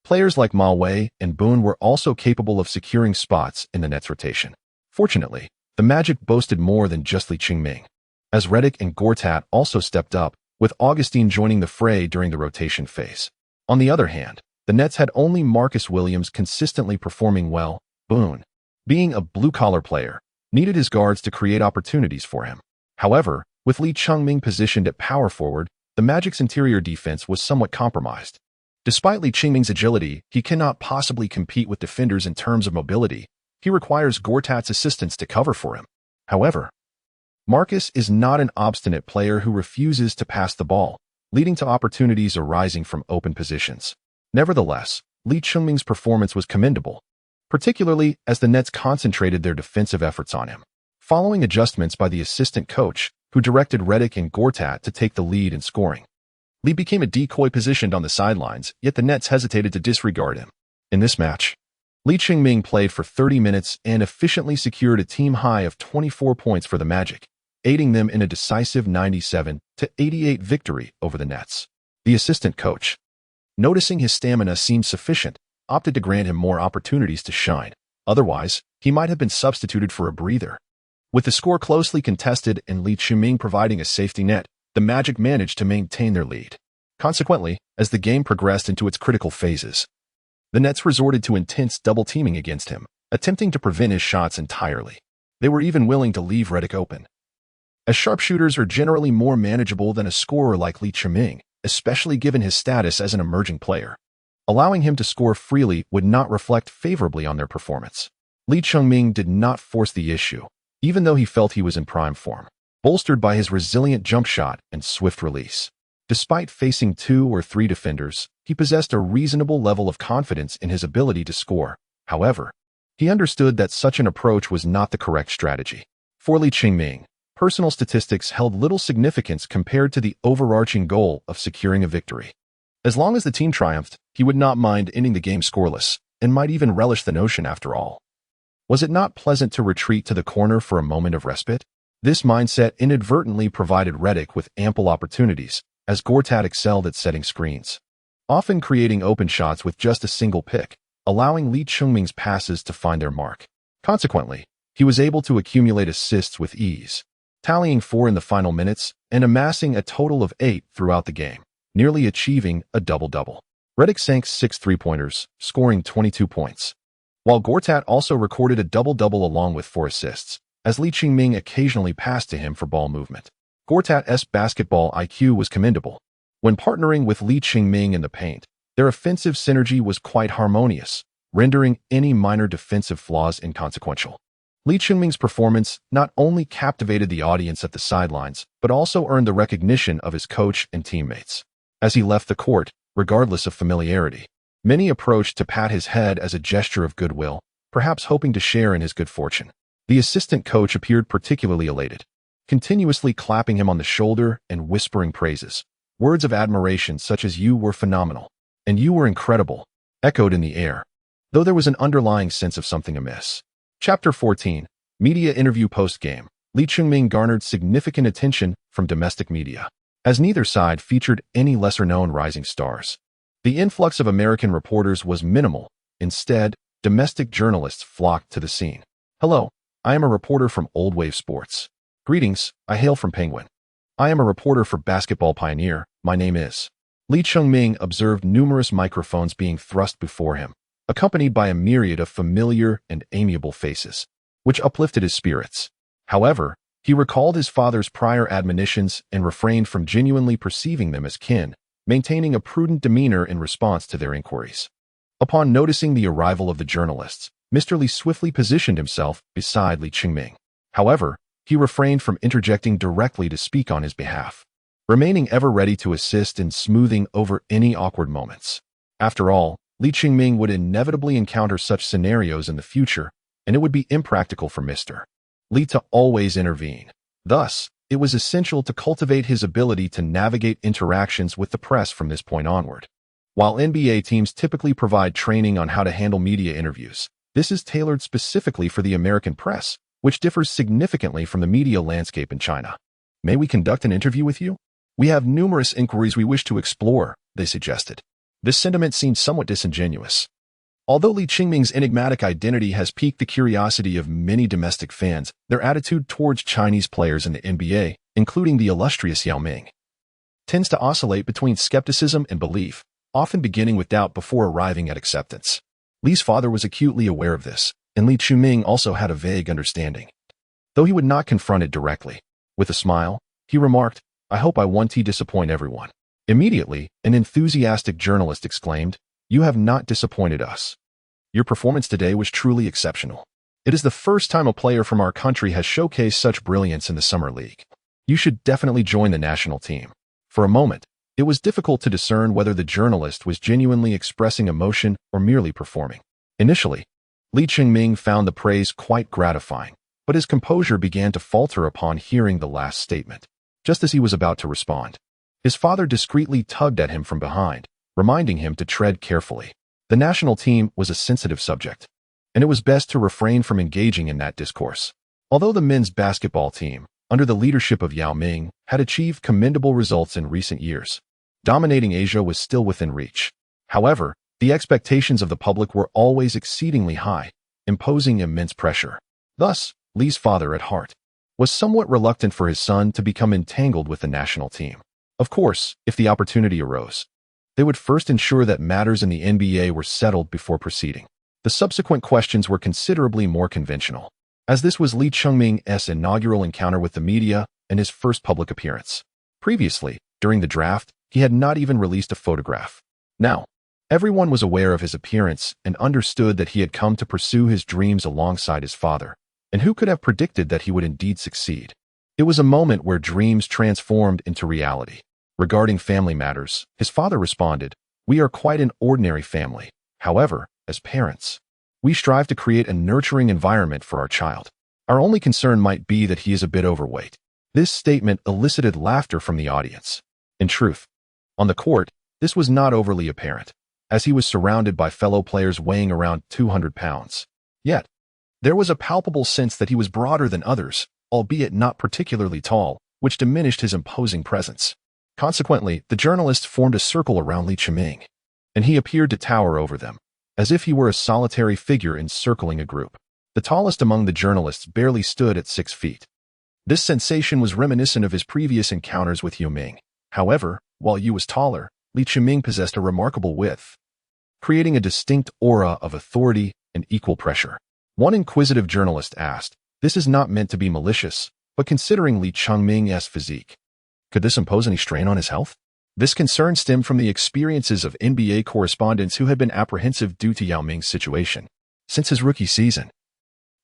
Speaker 1: Players like Ma Wei and Boone were also capable of securing spots in the Nets' rotation. Fortunately, the Magic boasted more than just Li Chongming, as Redick and Gortat also stepped up, with Augustine joining the fray during the rotation phase. On the other hand, the Nets had only Marcus Williams consistently performing well. Boone, being a blue-collar player, needed his guards to create opportunities for him. However, with Li Chongming positioned at power forward, the Magic's interior defense was somewhat compromised. Despite Li Chongming's agility, he cannot possibly compete with defenders in terms of mobility. He requires Gortat's assistance to cover for him. However, Marcus is not an obstinate player who refuses to pass the ball, leading to opportunities arising from open positions. Nevertheless, Li Chongming's performance was commendable, particularly as the Nets concentrated their defensive efforts on him. Following adjustments by the assistant coach, who directed Redick and Gortat to take the lead in scoring. Lee became a decoy positioned on the sidelines, yet the Nets hesitated to disregard him. In this match, Lee Ching-ming played for 30 minutes and efficiently secured a team high of 24 points for the Magic, aiding them in a decisive 97-88 victory over the Nets. The assistant coach, noticing his stamina seemed sufficient, opted to grant him more opportunities to shine. Otherwise, he might have been substituted for a breather. With the score closely contested and Lee Ching-ming providing a safety net, the Magic managed to maintain their lead. Consequently, as the game progressed into its critical phases, the Nets resorted to intense double-teaming against him, attempting to prevent his shots entirely. They were even willing to leave Redick open. As sharpshooters are generally more manageable than a scorer like Lee Ching-ming, especially given his status as an emerging player. Allowing him to score freely would not reflect favorably on their performance. Lee Ching-ming did not force the issue, even though he felt he was in prime form, bolstered by his resilient jump shot and swift release. Despite facing 2 or 3 defenders, he possessed a reasonable level of confidence in his ability to score. However, he understood that such an approach was not the correct strategy. For Lee Ching-ming, personal statistics held little significance compared to the overarching goal of securing a victory. As long as the team triumphed, he would not mind ending the game scoreless, and might even relish the notion after all. Was it not pleasant to retreat to the corner for a moment of respite? This mindset inadvertently provided Redick with ample opportunities, as Gortat excelled at setting screens, often creating open shots with just a single pick, allowing Lee Ching-ming's passes to find their mark. Consequently, he was able to accumulate assists with ease, tallying 4 in the final minutes and amassing a total of 8 throughout the game, nearly achieving a double-double. Redick sank 6 three-pointers, scoring 22 points, while Gortat also recorded a double-double along with 4 assists, as Lee Ching-ming occasionally passed to him for ball movement. Gortat's basketball IQ was commendable. When partnering with Lee Ching-ming in the paint, their offensive synergy was quite harmonious, rendering any minor defensive flaws inconsequential. Lee Ching-ming's performance not only captivated the audience at the sidelines, but also earned the recognition of his coach and teammates. As he left the court, regardless of familiarity, many approached to pat his head as a gesture of goodwill, perhaps hoping to share in his good fortune. The assistant coach appeared particularly elated, continuously clapping him on the shoulder and whispering praises. Words of admiration such as "You were phenomenal," and "You were incredible," echoed in the air, though there was an underlying sense of something amiss. Chapter 14. Media Interview Post-Game. Lee Ching-ming garnered significant attention from domestic media, as neither side featured any lesser-known rising stars. The influx of American reporters was minimal. Instead, domestic journalists flocked to the scene. "Hello, I am a reporter from Old Wave Sports. Greetings, I hail from Penguin. I am a reporter for Basketball Pioneer, my name is." Lee Ching-ming observed numerous microphones being thrust before him, accompanied by a myriad of familiar and amiable faces, which uplifted his spirits. However, he recalled his father's prior admonitions and refrained from genuinely perceiving them as kin, maintaining a prudent demeanor in response to their inquiries. Upon noticing the arrival of the journalists, Mr. Lee swiftly positioned himself beside Lee Ching-ming. However, he refrained from interjecting directly to speak on his behalf, remaining ever ready to assist in smoothing over any awkward moments. After all, Lee Ching-ming would inevitably encounter such scenarios in the future, and it would be impractical for Mr. Lee to always intervene. Thus, it was essential to cultivate his ability to navigate interactions with the press from this point onward. While NBA teams typically provide training on how to handle media interviews, this is tailored specifically for the American press, which differs significantly from the media landscape in China. "May we conduct an interview with you? We have numerous inquiries we wish to explore," they suggested. This sentiment seemed somewhat disingenuous. Although Lee Ching-ming's enigmatic identity has piqued the curiosity of many domestic fans, their attitude towards Chinese players in the NBA, including the illustrious Yao Ming, tends to oscillate between skepticism and belief, often beginning with doubt before arriving at acceptance. Lee's father was acutely aware of this, and Lee Ching-ming also had a vague understanding. Though he would not confront it directly, with a smile, he remarked, "I hope I won't disappoint everyone." Immediately, an enthusiastic journalist exclaimed, "You have not disappointed us. Your performance today was truly exceptional. It is the first time a player from our country has showcased such brilliance in the Summer League. You should definitely join the national team." For a moment, it was difficult to discern whether the journalist was genuinely expressing emotion or merely performing. Initially, Lee Ching-ming found the praise quite gratifying, but his composure began to falter upon hearing the last statement. Just as he was about to respond, his father discreetly tugged at him from behind, reminding him to tread carefully. The national team was a sensitive subject, and it was best to refrain from engaging in that discourse. Although the men's basketball team, under the leadership of Yao Ming, had achieved commendable results in recent years, dominating Asia was still within reach. However, the expectations of the public were always exceedingly high, imposing immense pressure. Thus, Li's father at heart was somewhat reluctant for his son to become entangled with the national team. Of course, if the opportunity arose, they would first ensure that matters in the NBA were settled before proceeding. The subsequent questions were considerably more conventional, as this was Li Chengming's inaugural encounter with the media and his first public appearance. Previously, during the draft, he had not even released a photograph. Now, everyone was aware of his appearance and understood that he had come to pursue his dreams alongside his father, and who could have predicted that he would indeed succeed? It was a moment where dreams transformed into reality. Regarding family matters, his father responded, "We are quite an ordinary family. However, as parents, we strive to create a nurturing environment for our child. Our only concern might be that he is a bit overweight." This statement elicited laughter from the audience. In truth, on the court, this was not overly apparent, as he was surrounded by fellow players weighing around 200 pounds. Yet, there was a palpable sense that he was broader than others, albeit not particularly tall, which diminished his imposing presence. Consequently, the journalists formed a circle around Li Chengming, and he appeared to tower over them, as if he were a solitary figure encircling a group. The tallest among the journalists barely stood at 6 feet. This sensation was reminiscent of his previous encounters with Yao Ming. However, while Yu was taller, Li Chengming possessed a remarkable width, creating a distinct aura of authority and equal pressure. One inquisitive journalist asked, "This is not meant to be malicious, but considering Li Chengming's physique, could this impose any strain on his health?" This concern stemmed from the experiences of NBA correspondents who had been apprehensive due to Yao Ming's situation. Since his rookie season,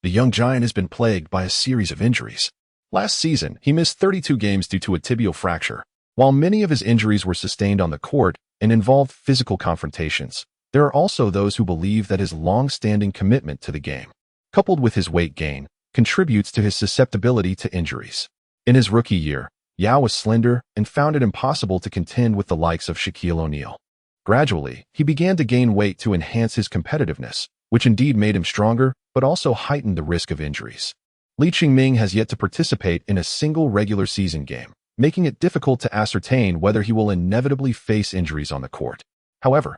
Speaker 1: the young giant has been plagued by a series of injuries. Last season, he missed 32 games due to a tibial fracture. While many of his injuries were sustained on the court and involved physical confrontations, there are also those who believe that his long-standing commitment to the game, coupled with his weight gain, contributes to his susceptibility to injuries. In his rookie year, Yao was slender and found it impossible to contend with the likes of Shaquille O'Neal. Gradually, he began to gain weight to enhance his competitiveness, which indeed made him stronger, but also heightened the risk of injuries. Li Chengming has yet to participate in a single regular season game, making it difficult to ascertain whether he will inevitably face injuries on the court. However,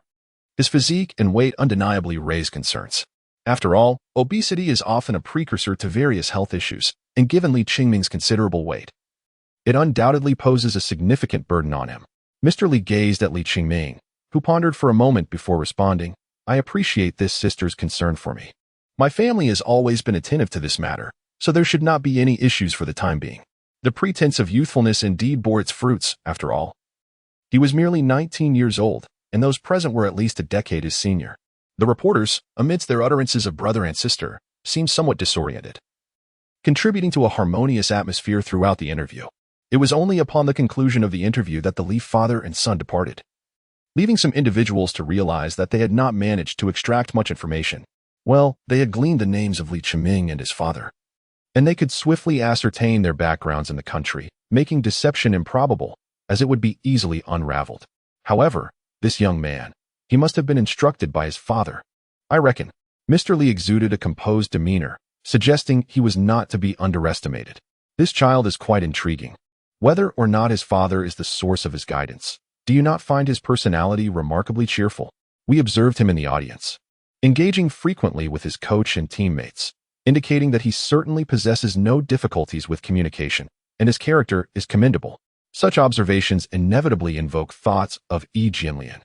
Speaker 1: his physique and weight undeniably raise concerns. After all, obesity is often a precursor to various health issues, and given Li Chengming's considerable weight, it undoubtedly poses a significant burden on him. Mr. Li gazed at Li Chengming, who pondered for a moment before responding, "I appreciate this sister's concern for me. My family has always been attentive to this matter, so there should not be any issues for the time being." The pretense of youthfulness indeed bore its fruits, after all. He was merely 19 years old, and those present were at least a decade his senior. The reporters, amidst their utterances of brother and sister, seemed somewhat disoriented, contributing to a harmonious atmosphere throughout the interview. It was only upon the conclusion of the interview that the Li father and son departed, leaving some individuals to realize that they had not managed to extract much information. Well, they had gleaned the names of Li Chengming and his father, and they could swiftly ascertain their backgrounds in the country, making deception improbable, as it would be easily unraveled. However, this young man, he must have been instructed by his father. I reckon. Mr. Li exuded a composed demeanor, suggesting he was not to be underestimated. This child is quite intriguing. Whether or not his father is the source of his guidance, do you not find his personality remarkably cheerful? We observed him in the audience, engaging frequently with his coach and teammates, indicating that he certainly possesses no difficulties with communication, and his character is commendable. Such observations inevitably invoke thoughts of Yi Jianlian,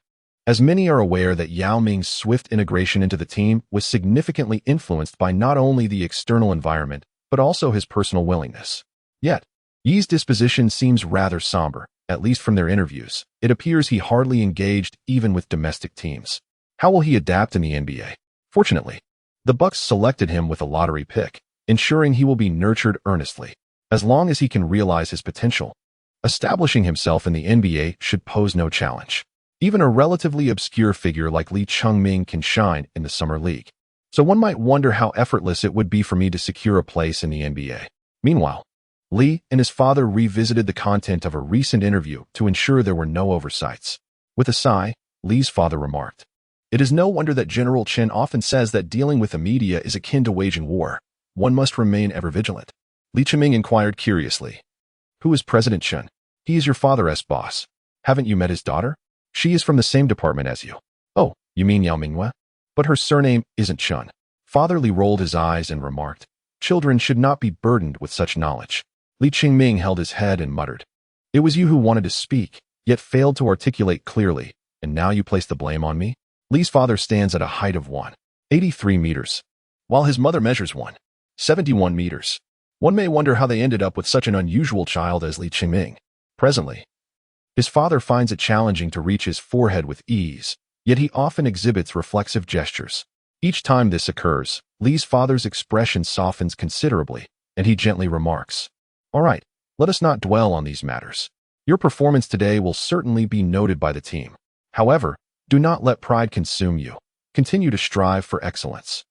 Speaker 1: as many are aware that Yao Ming's swift integration into the team was significantly influenced by not only the external environment, but also his personal willingness. Yet, Yi's disposition seems rather somber, at least from their interviews. It appears he hardly engaged even with domestic teams. How will he adapt in the NBA? Fortunately, the Bucks selected him with a lottery pick, ensuring he will be nurtured earnestly. As long as he can realize his potential, establishing himself in the NBA should pose no challenge. Even a relatively obscure figure like Li Chengming can shine in the Summer League. So one might wonder how effortless it would be for me to secure a place in the NBA. Meanwhile, Lee and his father revisited the content of a recent interview to ensure there were no oversights. With a sigh, Lee's father remarked, "It is no wonder that General Chen often says that dealing with the media is akin to waging war. One must remain ever vigilant." Lee Chiming inquired curiously, "Who is President Chen?" "He is your father's boss. Haven't you met his daughter? She is from the same department as you." "Oh, you mean Yao Minghua? But her surname isn't Chen." Father Lee rolled his eyes and remarked, "Children should not be burdened with such knowledge." Li Qingming held his head and muttered, "It was you who wanted to speak, yet failed to articulate clearly, and now you place the blame on me?" Li's father stands at a height of 183 meters, while his mother measures 171 meters. One may wonder how they ended up with such an unusual child as Li Qingming. Presently, his father finds it challenging to reach his forehead with ease, yet he often exhibits reflexive gestures. Each time this occurs, Li's father's expression softens considerably, and he gently remarks, "All right, let us not dwell on these matters. Your performance today will certainly be noted by the team. However, do not let pride consume you. Continue to strive for excellence.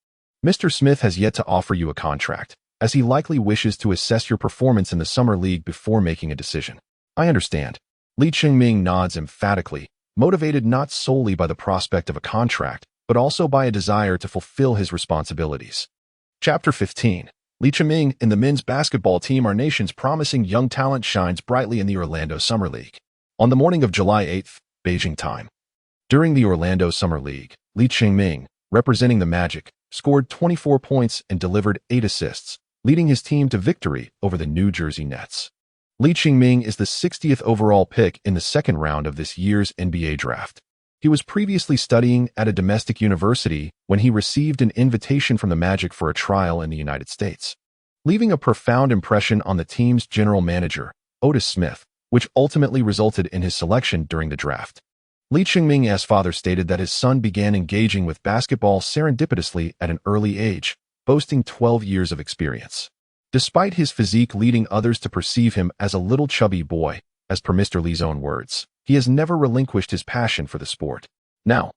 Speaker 1: Mr. Smith has yet to offer you a contract, as he likely wishes to assess your performance in the Summer League before making a decision." "I understand." Li Qingming nods emphatically, motivated not solely by the prospect of a contract, but also by a desire to fulfill his responsibilities. Chapter 15. Li Qingming and the men's basketball team, our nation's promising young talent, shines brightly in the Orlando Summer League. On the morning of July 8th, Beijing time. During the Orlando Summer League, Li Qingming, representing the Magic, scored 24 points and delivered 8 assists, leading his team to victory over the New Jersey Nets. Li Qingming is the 60th overall pick in the second round of this year's NBA draft. He was previously studying at a domestic university when he received an invitation from the Magic for a trial in the United States, leaving a profound impression on the team's general manager, Otis Smith, which ultimately resulted in his selection during the draft. Li Qingming's father stated that his son began engaging with basketball serendipitously at an early age, boasting 12 years of experience. Despite his physique leading others to perceive him as a little chubby boy, as per Mr. Li's own words, he has never relinquished his passion for the sport. Now,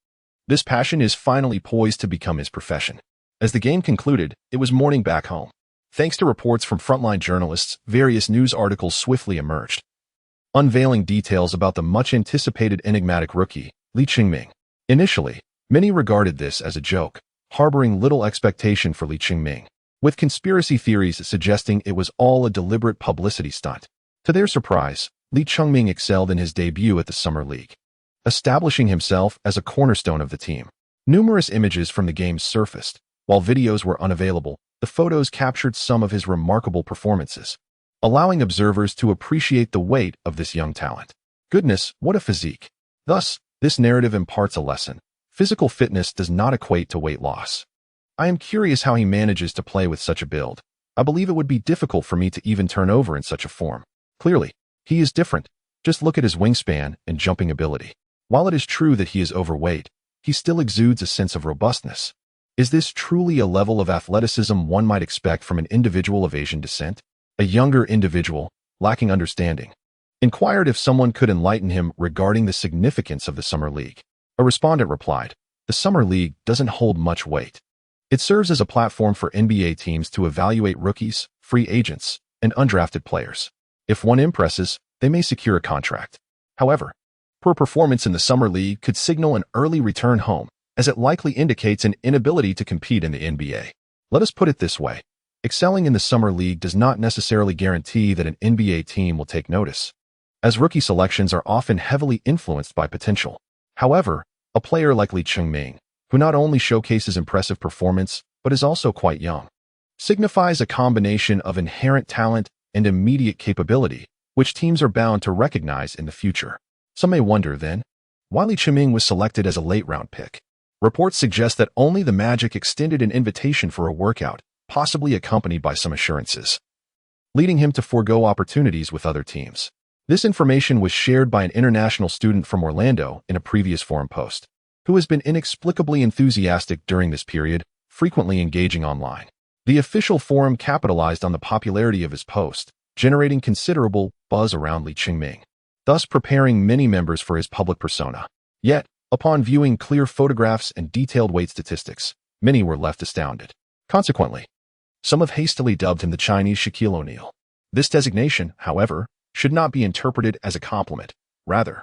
Speaker 1: this passion is finally poised to become his profession. As the game concluded, it was morning back home. Thanks to reports from frontline journalists, various news articles swiftly emerged, unveiling details about the much-anticipated enigmatic rookie, Li Qingming. Initially, many regarded this as a joke, harboring little expectation for Li Qingming, with conspiracy theories suggesting it was all a deliberate publicity stunt. To their surprise, Li Qingming excelled in his debut at the Summer League, establishing himself as a cornerstone of the team. Numerous images from the game surfaced. While videos were unavailable, the photos captured some of his remarkable performances, allowing observers to appreciate the weight of this young talent. Goodness, what a physique! Thus, this narrative imparts a lesson. Physical fitness does not equate to weight loss. I am curious how he manages to play with such a build. I believe it would be difficult for me to even turn over in such a form. Clearly, he is different. Just look at his wingspan and jumping ability. While it is true that he is overweight, he still exudes a sense of robustness. Is this truly a level of athleticism one might expect from an individual of Asian descent? A younger individual, lacking understanding, inquired if someone could enlighten him regarding the significance of the Summer League. A respondent replied, "The Summer League doesn't hold much weight. It serves as a platform for NBA teams to evaluate rookies, free agents, and undrafted players. If one impresses, they may secure a contract. However, poor performance in the Summer League could signal an early return home, as it likely indicates an inability to compete in the NBA. Let us put it this way. Excelling in the Summer League does not necessarily guarantee that an NBA team will take notice, as rookie selections are often heavily influenced by potential. However, a player like Li Qingming, who not only showcases impressive performance, but is also quite young, signifies a combination of inherent talent and immediate capability, which teams are bound to recognize in the future. Some may wonder, then, why Li Qingming was selected as a late-round pick. Reports suggest that only the Magic extended an invitation for a workout, possibly accompanied by some assurances, leading him to forego opportunities with other teams. This information was shared by an international student from Orlando in a previous forum post, who has been inexplicably enthusiastic during this period, frequently engaging online. The official forum capitalized on the popularity of his post, generating considerable buzz around Li Qingming, thus preparing many members for his public persona. Yet, upon viewing clear photographs and detailed weight statistics, many were left astounded. Consequently, some have hastily dubbed him the Chinese Shaquille O'Neal. This designation, however, should not be interpreted as a compliment. Rather,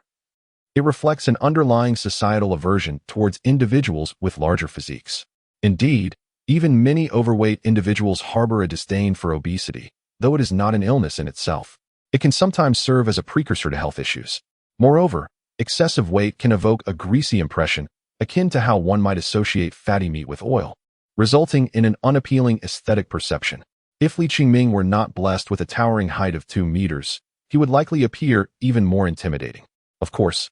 Speaker 1: it reflects an underlying societal aversion towards individuals with larger physiques. Indeed, even many overweight individuals harbor a disdain for obesity, though it is not an illness in itself. It can sometimes serve as a precursor to health issues. Moreover, excessive weight can evoke a greasy impression, akin to how one might associate fatty meat with oil, resulting in an unappealing aesthetic perception. If Li Qingming were not blessed with a towering height of 2 meters, he would likely appear even more intimidating. Of course,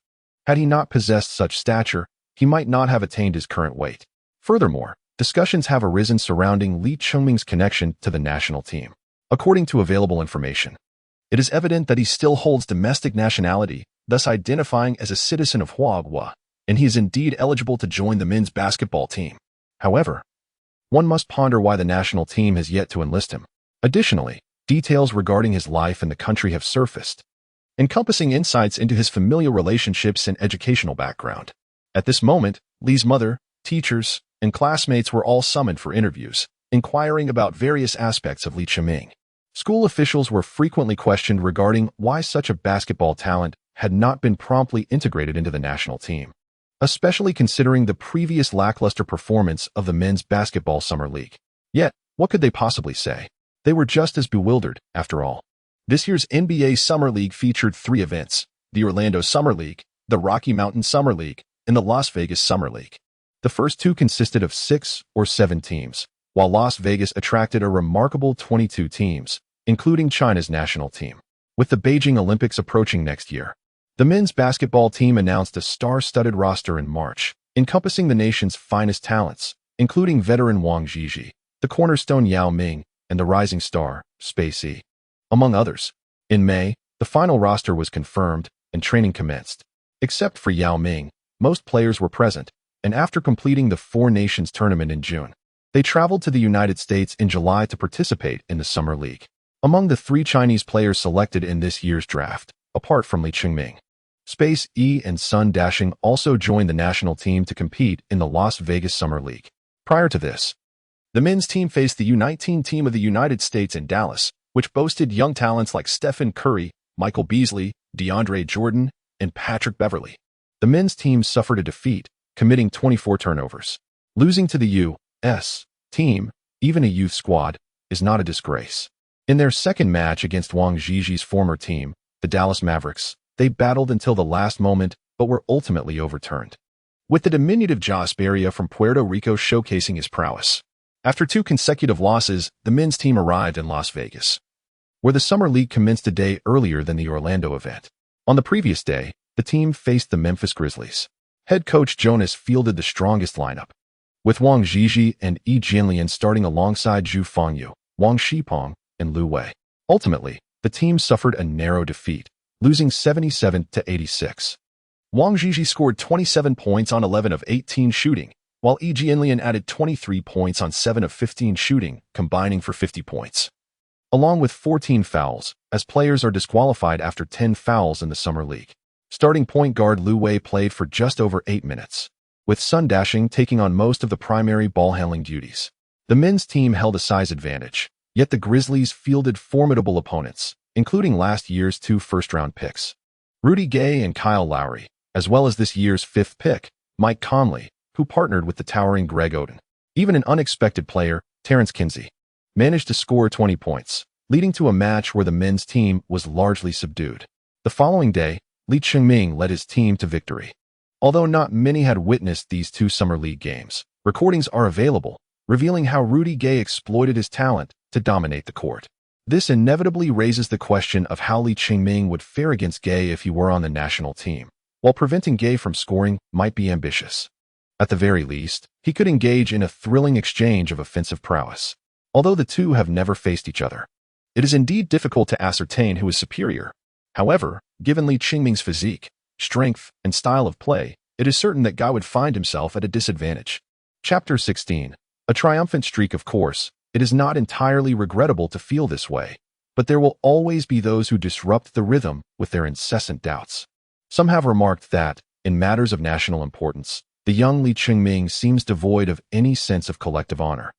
Speaker 1: had he not possessed such stature, he might not have attained his current weight. Furthermore, discussions have arisen surrounding Li Qingming's connection to the national team. According to available information, it is evident that he still holds domestic nationality, thus identifying as a citizen of Huaghua, and he is indeed eligible to join the men's basketball team. However, one must ponder why the national team has yet to enlist him. Additionally, details regarding his life in the country have surfaced, encompassing insights into his familial relationships and educational background. At this moment, Li's mother, teachers, and classmates were all summoned for interviews, inquiring about various aspects of Li Qingming. School officials were frequently questioned regarding why such a basketball talent had not been promptly integrated into the national team, especially considering the previous lackluster performance of the men's basketball summer league. Yet, what could they possibly say? They were just as bewildered, after all. This year's NBA Summer League featured 3 events: the Orlando Summer League, the Rocky Mountain Summer League, and the Las Vegas Summer League. The first 2 consisted of 6 or 7 teams, while Las Vegas attracted a remarkable 22 teams, including China's national team. With the Beijing Olympics approaching next year, the men's basketball team announced a star-studded roster in March, encompassing the nation's finest talents, including veteran Wang Zhizhi, the cornerstone Yao Ming, and the rising star, Space E, among others. In May, the final roster was confirmed, and training commenced. Except for Yao Ming, most players were present, and after completing the 4 Nations tournament in June, they traveled to the United States in July to participate in the Summer League. Among the 3 Chinese players selected in this year's draft, apart from Li Qingming, Space E and Sun Dashing also joined the national team to compete in the Las Vegas Summer League. Prior to this, the men's team faced the U19 team of the United States in Dallas, which boasted young talents like Stephen Curry, Michael Beasley, DeAndre Jordan, and Patrick Beverley. The men's team suffered a defeat, committing 24 turnovers. Losing to the U.S. team, even a youth squad, is not a disgrace. In their second match against Wang Zhizhi's former team, the Dallas Mavericks, they battled until the last moment but were ultimately overturned, with the diminutive Jos Barria from Puerto Rico showcasing his prowess. After 2 consecutive losses, the men's team arrived in Las Vegas, where the Summer League commenced a day earlier than the Orlando event. On the previous day, the team faced the Memphis Grizzlies. Head coach Jonas fielded the strongest lineup, with Wang Zhizhi and Yi Jianlian starting alongside Zhu Fengyu, Wang Shipeng, and Lu Wei. Ultimately, the team suffered a narrow defeat, losing 77-86. Wang Zhizhi scored 27 points on 11 of 18 shooting, while Yi Jianlian added 23 points on 7 of 15 shooting, combining for 50 points, along with 14 fouls, as players are disqualified after 10 fouls in the Summer League. Starting point guard Lu Wei played for just over 8 minutes, with Sun Dashing taking on most of the primary ball-handling duties. The men's team held a size advantage, yet the Grizzlies fielded formidable opponents, including last year's 2 first-round picks, Rudy Gay and Kyle Lowry, as well as this year's 5th pick, Mike Conley, who partnered with the towering Greg Oden. Even an unexpected player, Terrence Kinsey, managed to score 20 points, leading to a match where the men's team was largely subdued. The following day, Li Qingming led his team to victory. Although not many had witnessed these 2 Summer League games, recordings are available, revealing how Rudy Gay exploited his talent to dominate the court. This inevitably raises the question of how Li Qingming would fare against Gay if he were on the national team. While preventing Gay from scoring might be ambitious, at the very least, he could engage in a thrilling exchange of offensive prowess. Although the 2 have never faced each other, it is indeed difficult to ascertain who is superior. However, given Li Qingming's physique, strength, and style of play, it is certain that Guy would find himself at a disadvantage. Chapter 16. A triumphant streak. Of course, it is not entirely regrettable to feel this way, but there will always be those who disrupt the rhythm with their incessant doubts. Some have remarked that, in matters of national importance, the young Li Chengming seems devoid of any sense of collective honor,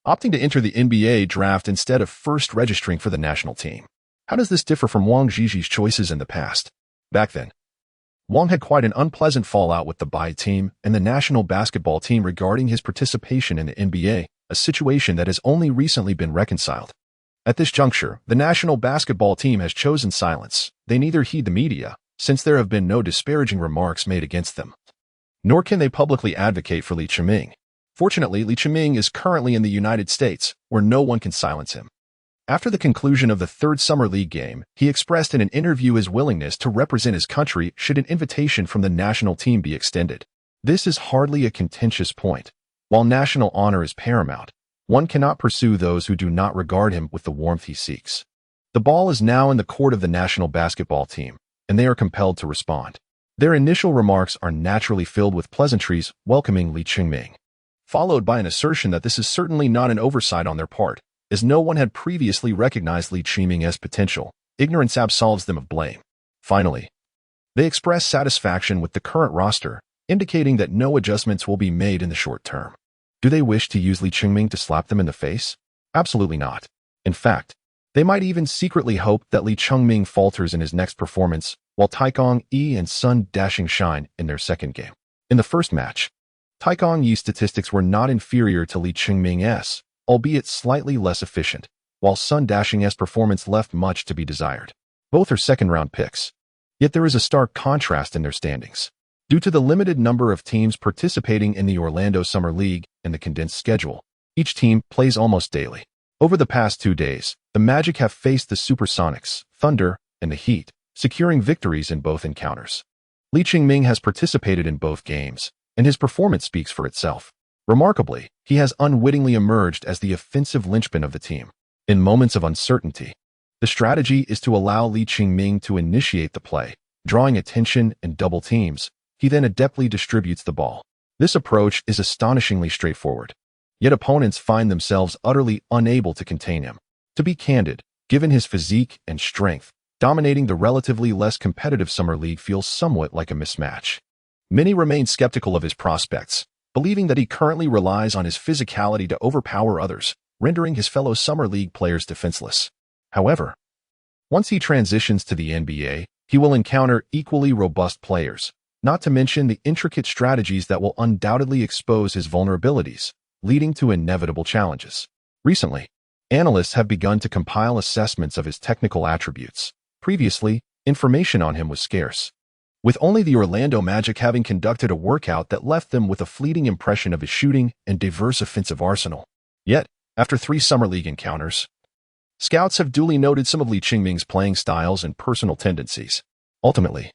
Speaker 1: opting to enter the NBA draft instead of first registering for the national team. How does this differ from Wang Zhiji's choices in the past? Back then, Wang had quite an unpleasant fallout with the Bai team and the national basketball team regarding his participation in the NBA, a situation that has only recently been reconciled. At this juncture, the national basketball team has chosen silence. They neither heed the media, since there have been no disparaging remarks made against them, nor can they publicly advocate for Li Chengming. Fortunately, Li Chengming is currently in the United States, where no one can silence him. After the conclusion of the third Summer League game, he expressed in an interview his willingness to represent his country should an invitation from the national team be extended. This is hardly a contentious point. While national honor is paramount, one cannot pursue those who do not regard him with the warmth he seeks. The ball is now in the court of the national basketball team, and they are compelled to respond. Their initial remarks are naturally filled with pleasantries welcoming Li Chengming, followed by an assertion that this is certainly not an oversight on their part, as no one had previously recognized Li Chengming's potential. Ignorance absolves them of blame. Finally, they express satisfaction with the current roster, indicating that no adjustments will be made in the short term. Do they wish to use Li Chengming to slap them in the face? Absolutely not. In fact, they might even secretly hope that Li Chengming falters in his next performance, while Taikong Yi and Sun Dashing shine in their second game. In the first match, Taikong Yi's statistics were not inferior to Li Chengming's, albeit slightly less efficient, while Sun Dashing's performance left much to be desired. Both are second-round picks. Yet there is a stark contrast in their standings. Due to the limited number of teams participating in the Orlando Summer League and the condensed schedule, each team plays almost daily. Over the past 2 days, the Magic have faced the Supersonics, Thunder, and the Heat, securing victories in both encounters. Li Chengming has participated in both games, and his performance speaks for itself. Remarkably, he has unwittingly emerged as the offensive linchpin of the team. In moments of uncertainty, the strategy is to allow Li Chengming to initiate the play, drawing attention and double teams. He then adeptly distributes the ball. This approach is astonishingly straightforward, yet opponents find themselves utterly unable to contain him. To be candid, given his physique and strength, dominating the relatively less competitive Summer League feels somewhat like a mismatch. Many remain skeptical of his prospects, believing that he currently relies on his physicality to overpower others, rendering his fellow Summer League players defenseless. However, once he transitions to the NBA, he will encounter equally robust players, not to mention the intricate strategies that will undoubtedly expose his vulnerabilities, leading to inevitable challenges. Recently, analysts have begun to compile assessments of his technical attributes. Previously, information on him was scarce, with only the Orlando Magic having conducted a workout that left them with a fleeting impression of his shooting and diverse offensive arsenal. Yet, after 3 Summer League encounters, scouts have duly noted some of Li Chengming's playing styles and personal tendencies. Ultimately,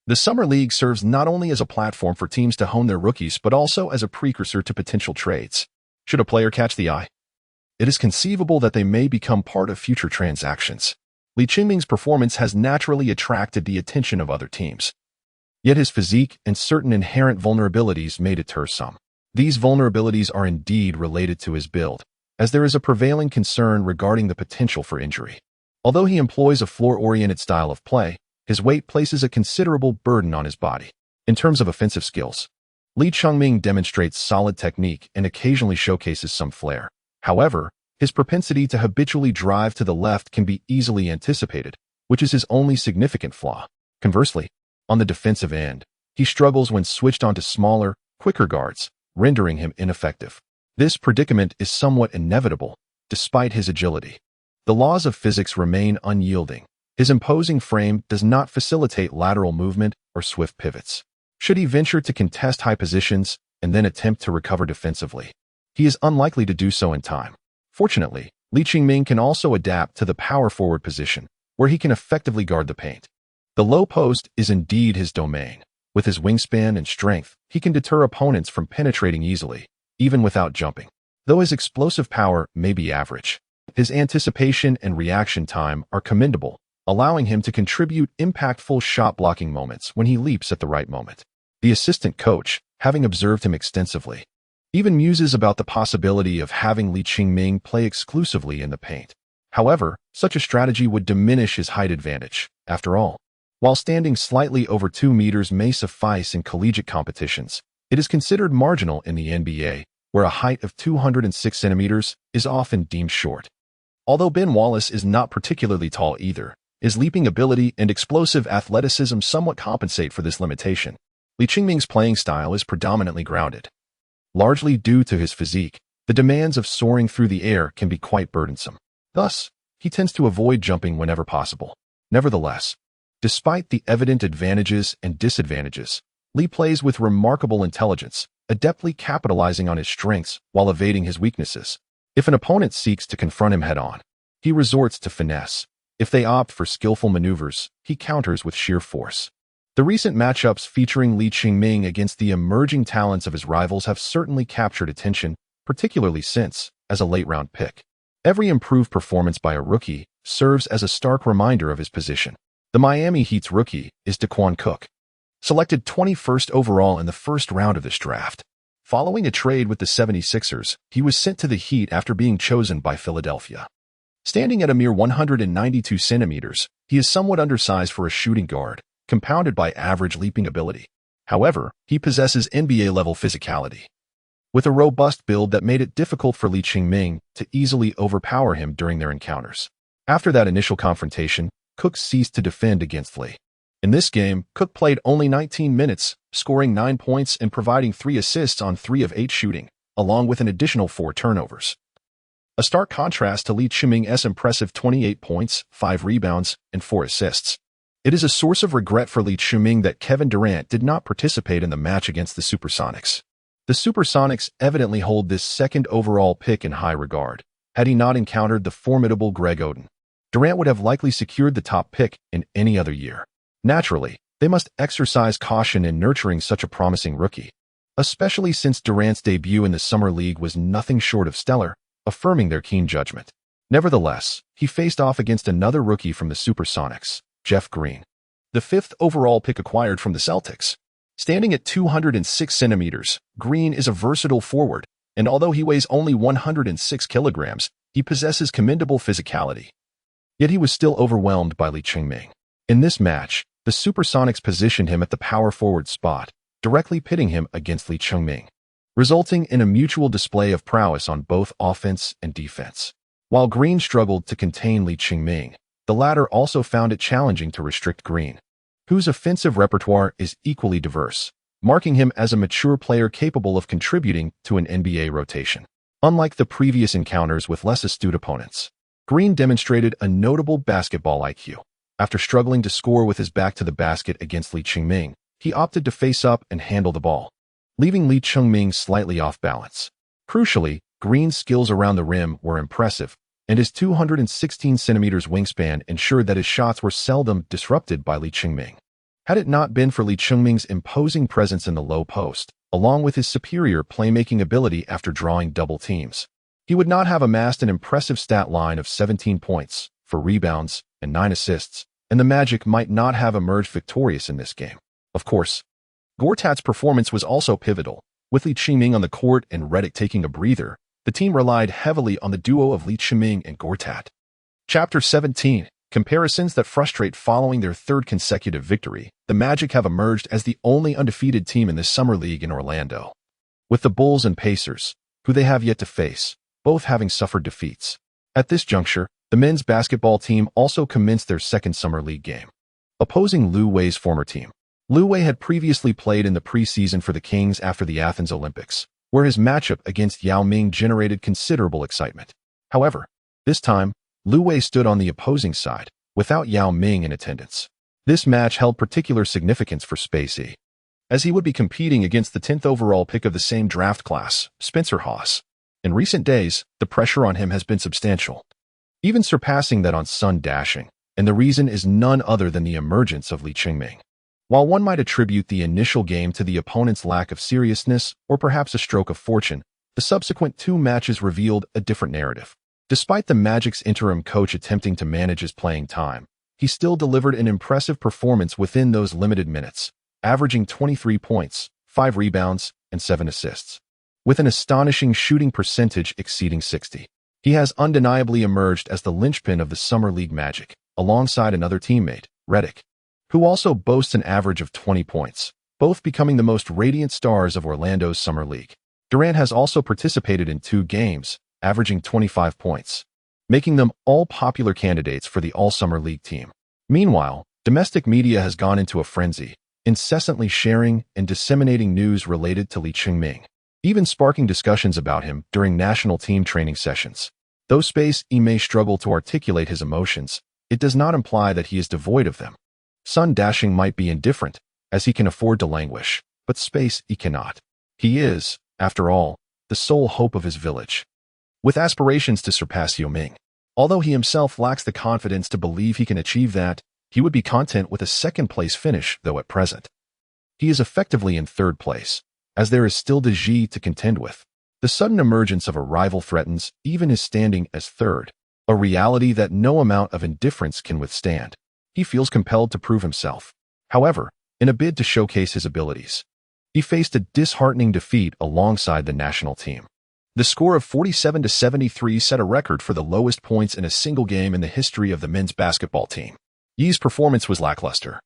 Speaker 1: the Summer League serves not only as a platform for teams to hone their rookies but also as a precursor to potential trades. Should a player catch the eye, it is conceivable that they may become part of future transactions. Li Chengming's performance has naturally attracted the attention of other teams. Yet his physique and certain inherent vulnerabilities may deter some. These vulnerabilities are indeed related to his build, as there is a prevailing concern regarding the potential for injury. Although he employs a floor-oriented style of play, his weight places a considerable burden on his body. In terms of offensive skills, Li Chengming demonstrates solid technique and occasionally showcases some flair. However, his propensity to habitually drive to the left can be easily anticipated, which is his only significant flaw. Conversely, on the defensive end, he struggles when switched onto smaller, quicker guards, rendering him ineffective. This predicament is somewhat inevitable, despite his agility. The laws of physics remain unyielding. His imposing frame does not facilitate lateral movement or swift pivots. Should he venture to contest high positions and then attempt to recover defensively, he is unlikely to do so in time. Fortunately, Li Chengming can also adapt to the power forward position, where he can effectively guard the paint. The low post is indeed his domain. With his wingspan and strength, he can deter opponents from penetrating easily, even without jumping. Though his explosive power may be average, his anticipation and reaction time are commendable, allowing him to contribute impactful shot-blocking moments when he leaps at the right moment. The assistant coach, having observed him extensively, even muses about the possibility of having Li Chengming play exclusively in the paint. However, such a strategy would diminish his height advantage. After all, while standing slightly over 2 meters may suffice in collegiate competitions, It is considered marginal in the NBA, where a height of 206 centimeters is often deemed short. Although Ben Wallace is not particularly tall either, his leaping ability and explosive athleticism somewhat compensate for this limitation. Lee Ching-ming's playing style is predominantly grounded. Largely due to his physique, the demands of soaring through the air can be quite burdensome. Thus, he tends to avoid jumping whenever possible. Nevertheless, despite the evident advantages and disadvantages, Lee plays with remarkable intelligence, adeptly capitalizing on his strengths while evading his weaknesses. If an opponent seeks to confront him head-on, he resorts to finesse. If they opt for skillful maneuvers, he counters with sheer force. The recent matchups featuring Lee Ching-ming against the emerging talents of his rivals have certainly captured attention, particularly since, as a late-round pick, every improved performance by a rookie serves as a stark reminder of his position. The Miami Heat's rookie is Daquan Cook, selected 21st overall in the first round of this draft. Following a trade with the 76ers, he was sent to the Heat after being chosen by Philadelphia. Standing at a mere 192 centimeters, he is somewhat undersized for a shooting guard, compounded by average leaping ability. However, he possesses NBA-level physicality, with a robust build that made it difficult for Lee Ching-ming to easily overpower him during their encounters. After that initial confrontation, Cook ceased to defend against Lee. In this game, Cook played only 19 minutes, scoring 9 points and providing 3 assists on 3 of 8 shooting, along with an additional 4 turnovers. A stark contrast to Lee Ching-ming's impressive 28 points, 5 rebounds, and 4 assists. It is a source of regret for Lee Ching-ming that Kevin Durant did not participate in the match against the Supersonics. The Supersonics evidently hold this second overall pick in high regard. Had he not encountered the formidable Greg Oden, Durant would have likely secured the top pick in any other year. Naturally, they must exercise caution in nurturing such a promising rookie, especially since Durant's debut in the Summer League was nothing short of stellar, affirming their keen judgment. Nevertheless, he faced off against another rookie from the Supersonics, Jeff Green, the 5th overall pick acquired from the Celtics. Standing at 206 centimeters, Green is a versatile forward, and although he weighs only 106 kilograms, he possesses commendable physicality. Yet he was still overwhelmed by Lee Ching-ming. In this match, the Supersonics positioned him at the power forward spot, directly pitting him against Lee Ching-ming, resulting in a mutual display of prowess on both offense and defense. While Green struggled to contain Lee Ching-ming, the latter also found it challenging to restrict Green, whose offensive repertoire is equally diverse, marking him as a mature player capable of contributing to an NBA rotation. Unlike the previous encounters with less astute opponents, Green demonstrated a notable basketball IQ. After struggling to score with his back to the basket against Lee Ching-ming, he opted to face up and handle the ball, leaving Lee Ching-ming slightly off balance. Crucially, Green's skills around the rim were impressive, and his 216 centimeters wingspan ensured that his shots were seldom disrupted by Lee Ching-ming. Had it not been for Lee Ching-ming's imposing presence in the low post, along with his superior playmaking ability after drawing double teams, he would not have amassed an impressive stat line of 17 points, 4 rebounds, and 9 assists, and the Magic might not have emerged victorious in this game. Of course, Gortat's performance was also pivotal. With Lee Ching-ming on the court and Redick taking a breather, the team relied heavily on the duo of Lee Ching-ming and Gortat. Chapter 17. Comparisons that frustrate. Following their 3rd consecutive victory, the Magic have emerged as the only undefeated team in the Summer League in Orlando, with the Bulls and Pacers, who they have yet to face, both having suffered defeats. At this juncture, the men's basketball team also commenced their 2nd Summer League game, opposing Liu Wei's former team. Liu Wei had previously played in the preseason for the Kings after the Athens Olympics, where his matchup against Yao Ming generated considerable excitement. However, this time, Liu Wei stood on the opposing side, without Yao Ming in attendance. This match held particular significance for Spacey, as he would be competing against the 10th overall pick of the same draft class, Spencer Hawes. In recent days, the pressure on him has been substantial, even surpassing that on Sun Dashing, and the reason is none other than the emergence of Lee Ching-ming. While one might attribute the initial game to the opponent's lack of seriousness or perhaps a stroke of fortune, the subsequent 2 matches revealed a different narrative. Despite the Magic's interim coach attempting to manage his playing time, he still delivered an impressive performance within those limited minutes, averaging 23 points, 5 rebounds, and 7 assists, with an astonishing shooting percentage exceeding 60%. He has undeniably emerged as the linchpin of the Summer League Magic, alongside another teammate, Redick, who also boasts an average of 20 points, both becoming the most radiant stars of Orlando's Summer League. Durant has also participated in 2 games, averaging 25 points, making them all popular candidates for the All-Summer League team. Meanwhile, domestic media has gone into a frenzy, incessantly sharing and disseminating news related to Lee Ching-ming, even sparking discussions about him during national team training sessions. Though Space E may struggle to articulate his emotions, it does not imply that he is devoid of them. Sun Dashing might be indifferent, as he can afford to languish, but Space E cannot. He is, after all, the sole hope of his village, with aspirations to surpass Yao Ming. Although he himself lacks the confidence to believe he can achieve that, he would be content with a second-place finish, though at present he is effectively in third place, as there is still De Ji to contend with. The sudden emergence of a rival threatens even his standing as third, a reality that no amount of indifference can withstand. He feels compelled to prove himself. However, in a bid to showcase his abilities, he faced a disheartening defeat alongside the national team. The score of 47-73 set a record for the lowest points in a single game in the history of the men's basketball team. Yi's performance was lackluster,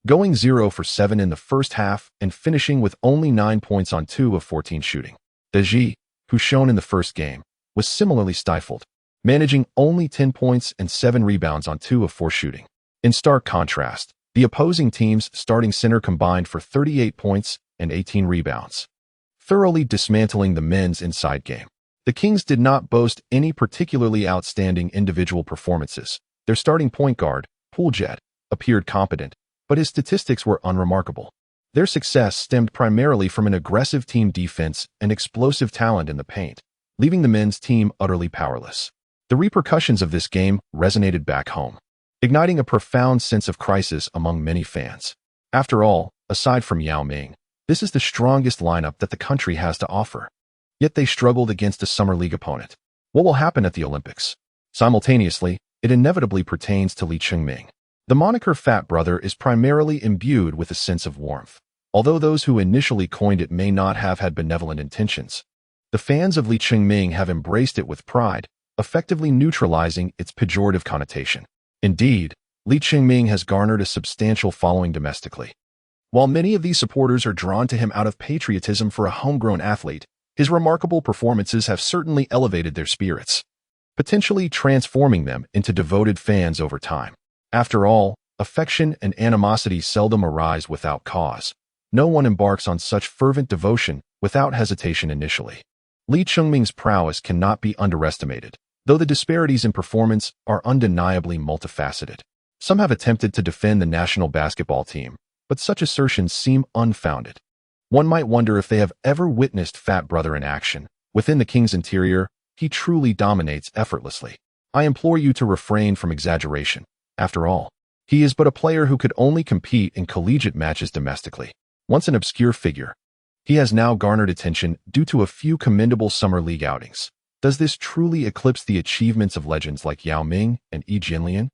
Speaker 1: going 0 for 7 in the first half and finishing with only 9 points on 2 of 14 shooting. De Ji, who shone in the first game, was similarly stifled, managing only 10 points and 7 rebounds on 2 of 4 shooting. In stark contrast, the opposing team's starting center combined for 38 points and 18 rebounds, thoroughly dismantling the men's inside game. The Kings did not boast any particularly outstanding individual performances. Their starting point guard, Pooljet, appeared competent, but his statistics were unremarkable. Their success stemmed primarily from an aggressive team defense and explosive talent in the paint, leaving the men's team utterly powerless. The repercussions of this game resonated back home, igniting a profound sense of crisis among many fans. After all, aside from Yao Ming, this is the strongest lineup that the country has to offer. Yet they struggled against a Summer League opponent. What will happen at the Olympics? Simultaneously, it inevitably pertains to Lee Ching-ming. The moniker Fat Brother is primarily imbued with a sense of warmth. Although those who initially coined it may not have had benevolent intentions, the fans of Lee Ching-ming have embraced it with pride, effectively neutralizing its pejorative connotation. Indeed, Lee Ching-ming has garnered a substantial following domestically. While many of these supporters are drawn to him out of patriotism for a homegrown athlete, his remarkable performances have certainly elevated their spirits, potentially transforming them into devoted fans over time. After all, affection and animosity seldom arise without cause. No one embarks on such fervent devotion without hesitation initially. Lee Ching-ming's prowess cannot be underestimated, though the disparities in performance are undeniably multifaceted. Some have attempted to defend the national basketball team, but such assertions seem unfounded. One might wonder if they have ever witnessed Fat Brother in action. Within the King's interior, he truly dominates effortlessly. I implore you to refrain from exaggeration. After all, he is but a player who could only compete in collegiate matches domestically. Once an obscure figure, he has now garnered attention due to a few commendable Summer League outings. Does this truly eclipse the achievements of legends like Yao Ming and Yi Jianlian?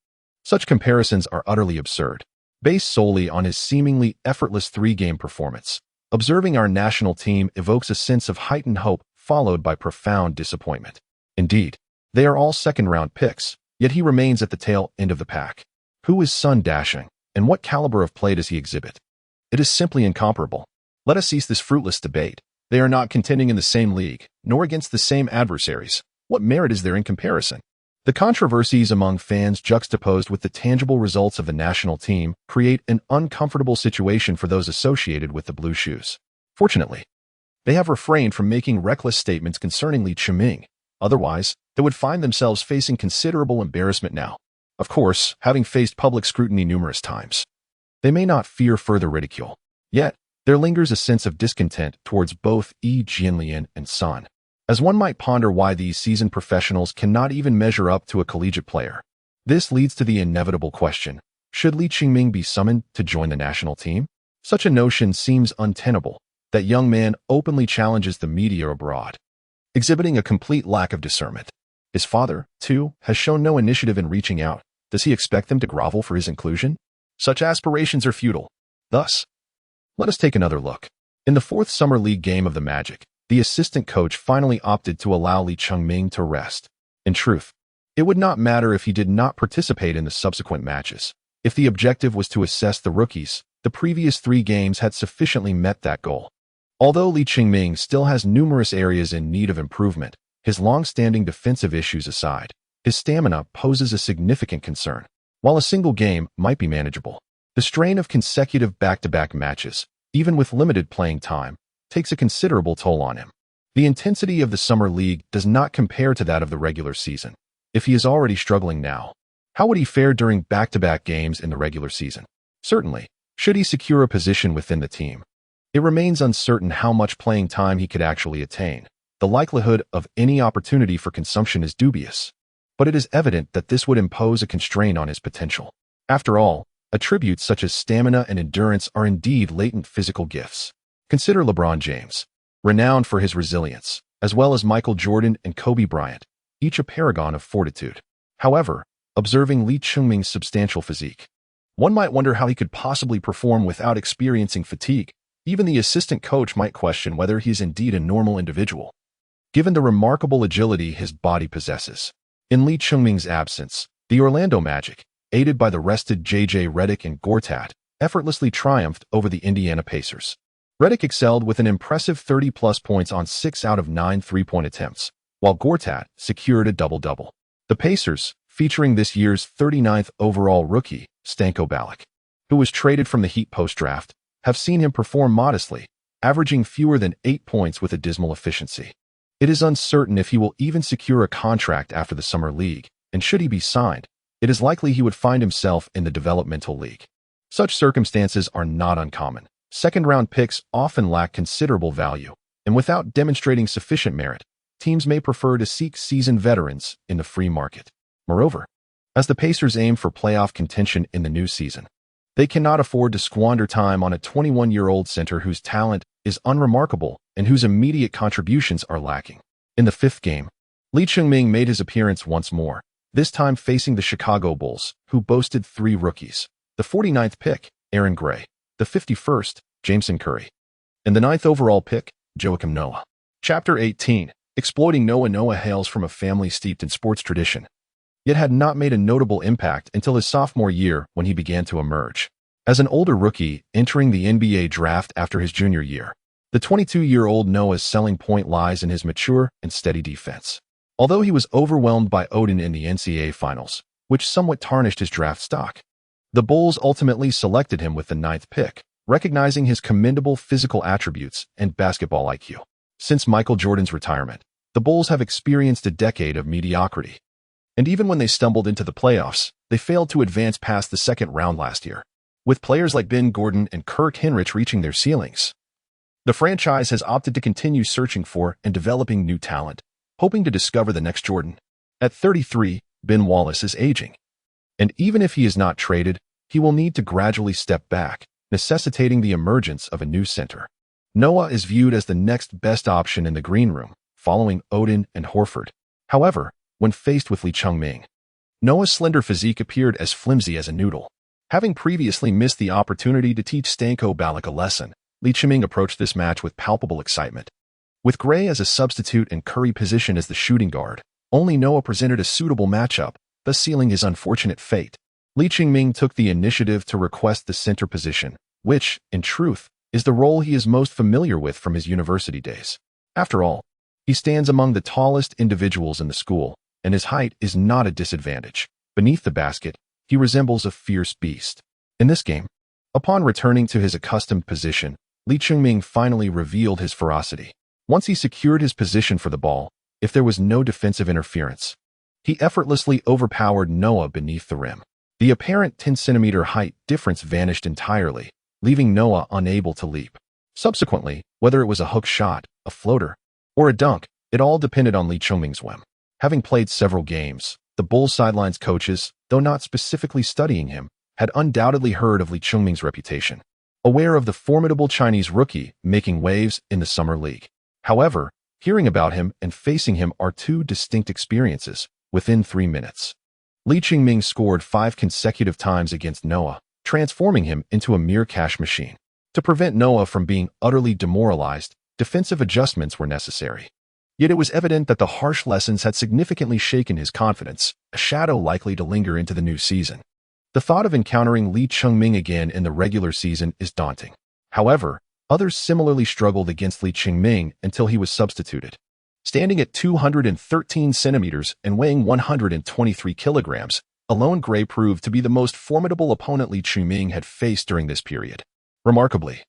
Speaker 1: Such comparisons are utterly absurd, based solely on his seemingly effortless 3-game performance. Observing our national team evokes a sense of heightened hope followed by profound disappointment. Indeed, they are all second-round picks, yet he remains at the tail end of the pack. Who is Sun Dashing, and what caliber of play does he exhibit? It is simply incomparable. Let us cease this fruitless debate. They are not contending in the same league, nor against the same adversaries. What merit is there in comparison? The controversies among fans juxtaposed with the tangible results of the national team create an uncomfortable situation for those associated with the Blue Shoes. Fortunately, they have refrained from making reckless statements concerning Lee Ching-ming. Otherwise, they would find themselves facing considerable embarrassment now. Of course, having faced public scrutiny numerous times, they may not fear further ridicule. Yet, there lingers a sense of discontent towards both Yi Jianlian and Sun, as one might ponder why these seasoned professionals cannot even measure up to a collegiate player. This leads to the inevitable question, should Lee Ching-ming be summoned to join the national team? Such a notion seems untenable. That young man openly challenges the media abroad, exhibiting a complete lack of discernment. His father, too, has shown no initiative in reaching out. Does he expect them to grovel for his inclusion? Such aspirations are futile. Thus, let us take another look. In the 4th Summer League game of the Magic, the assistant coach finally opted to allow Lee Ching-ming to rest. In truth, it would not matter if he did not participate in the subsequent matches. If the objective was to assess the rookies, The previous 3 games had sufficiently met that goal. Although Li Qingming still has numerous areas in need of improvement, his long-standing defensive issues aside, his stamina poses a significant concern. While a single game might be manageable, the strain of consecutive back-to-back matches, even with limited playing time, takes a considerable toll on him. The intensity of the Summer League does not compare to that of the regular season. If he is already struggling now, how would he fare during back-to-back games in the regular season? Certainly, should he secure a position within the team, it remains uncertain how much playing time he could actually attain. The likelihood of any opportunity for consumption is dubious, but it is evident that this would impose a constraint on his potential. After all, attributes such as stamina and endurance are indeed latent physical gifts. Consider LeBron James, renowned for his resilience, as well as Michael Jordan and Kobe Bryant, each a paragon of fortitude. However, observing Li Qingming's substantial physique, one might wonder how he could possibly perform without experiencing fatigue. Even the assistant coach might question whether he is indeed a normal individual, given the remarkable agility his body possesses. In Li Qingming's absence, the Orlando Magic, aided by the rested J.J. Redick and Gortat, effortlessly triumphed over the Indiana Pacers. Redick excelled with an impressive 30-plus points on 6 out of 9 three-point attempts, while Gortat secured a double-double. The Pacers, featuring this year's 39th overall rookie, Stanko Balic, who was traded from the Heat post-draft, have seen him perform modestly, averaging fewer than 8 points with a dismal efficiency. It is uncertain if he will even secure a contract after the Summer League, and should he be signed, it is likely he would find himself in the developmental league. Such circumstances are not uncommon. Second-round picks often lack considerable value, and without demonstrating sufficient merit, teams may prefer to seek seasoned veterans in the free market. Moreover, as the Pacers aim for playoff contention in the new season, they cannot afford to squander time on a 21-year-old center whose talent is unremarkable and whose immediate contributions are lacking. In the 5th game, Li Qingming made his appearance once more, this time facing the Chicago Bulls, who boasted 3 rookies: the 49th pick, Aaron Gray; the 51st, Jameson Curry; and the 9th overall pick, Joakim Noah. Chapter 18. Exploiting Noah. Noah hails from a family steeped in sports tradition, yet had not made a notable impact until his sophomore year when he began to emerge. As an older rookie entering the NBA draft after his junior year, the 22-year-old Noah's selling point lies in his mature and steady defense. Although he was overwhelmed by Odin in the NCAA Finals, which somewhat tarnished his draft stock, the Bulls ultimately selected him with the 9th pick, recognizing his commendable physical attributes and basketball IQ. Since Michael Jordan's retirement, the Bulls have experienced a decade of mediocrity. And even when they stumbled into the playoffs, they failed to advance past the second round last year, with players like Ben Gordon and Kirk Hinrich reaching their ceilings. The franchise has opted to continue searching for and developing new talent, hoping to discover the next Jordan. At 33, Ben Wallace is aging. And even if he is not traded, he will need to gradually step back, necessitating the emergence of a new center. Noah is viewed as the next best option in the green room, following Odin and Horford. However, when faced with Li Qingming, Noah's slender physique appeared as flimsy as a noodle. Having previously missed the opportunity to teach Stanko Balic a lesson, Li Qingming approached this match with palpable excitement. With Gray as a substitute and Curry positioned as the shooting guard, only Noah presented a suitable matchup, thus sealing his unfortunate fate. Li Qingming took the initiative to request the center position, which, in truth, is the role he is most familiar with from his university days. After all, he stands among the tallest individuals in the school, and his height is not a disadvantage. Beneath the basket, he resembles a fierce beast. In this game, upon returning to his accustomed position, Li Qingming finally revealed his ferocity. Once he secured his position for the ball, if there was no defensive interference, he effortlessly overpowered Noah beneath the rim. The apparent 10-centimeter height difference vanished entirely, leaving Noah unable to leap. Subsequently, whether it was a hook shot, a floater, or a dunk, it all depended on Li Qingming's whim. Having played several games, the Bulls sidelines coaches, though not specifically studying him, had undoubtedly heard of Li Qingming's reputation, aware of the formidable Chinese rookie making waves in the Summer League. However, hearing about him and facing him are 2 distinct experiences within 3 minutes. Li Qingming scored 5 consecutive times against Noah, transforming him into a mere cash machine. To prevent Noah from being utterly demoralized, defensive adjustments were necessary. Yet it was evident that the harsh lessons had significantly shaken his confidence, a shadow likely to linger into the new season. The thought of encountering Lee Chungming again in the regular season is daunting. However, others similarly struggled against Lee Chungming until he was substituted. Standing at 213 centimeters and weighing 123 kilograms, alone Gray proved to be the most formidable opponent Lee Chungming had faced during this period. Remarkably,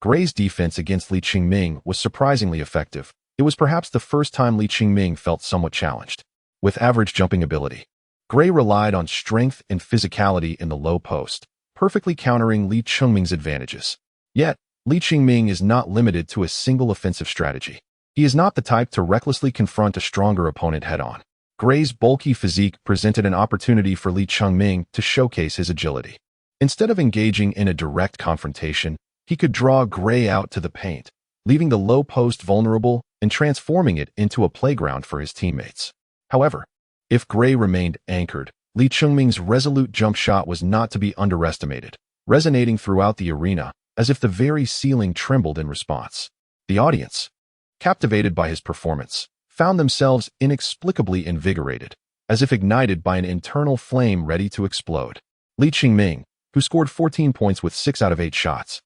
Speaker 1: Gray's defense against Lee Chungming was surprisingly effective. It was perhaps the first time Lee Chungming felt somewhat challenged. With average jumping ability, Gray relied on strength and physicality in the low post, perfectly countering Lee Chungming's advantages. Yet, Lee Chungming is not limited to a single offensive strategy. He is not the type to recklessly confront a stronger opponent head-on. Gray's bulky physique presented an opportunity for Lee Chungming to showcase his agility. Instead of engaging in a direct confrontation, he could draw Gray out to the paint, leaving the low post vulnerable and transforming it into a playground for his teammates. However, if Gray remained anchored, Lee Chungming's resolute jump shot was not to be underestimated, resonating throughout the arena as if the very ceiling trembled in response. The audience, captivated by his performance, found themselves inexplicably invigorated, as if ignited by an internal flame ready to explode. Lee Chungming, who scored 14 points with 6 out of 8 shots,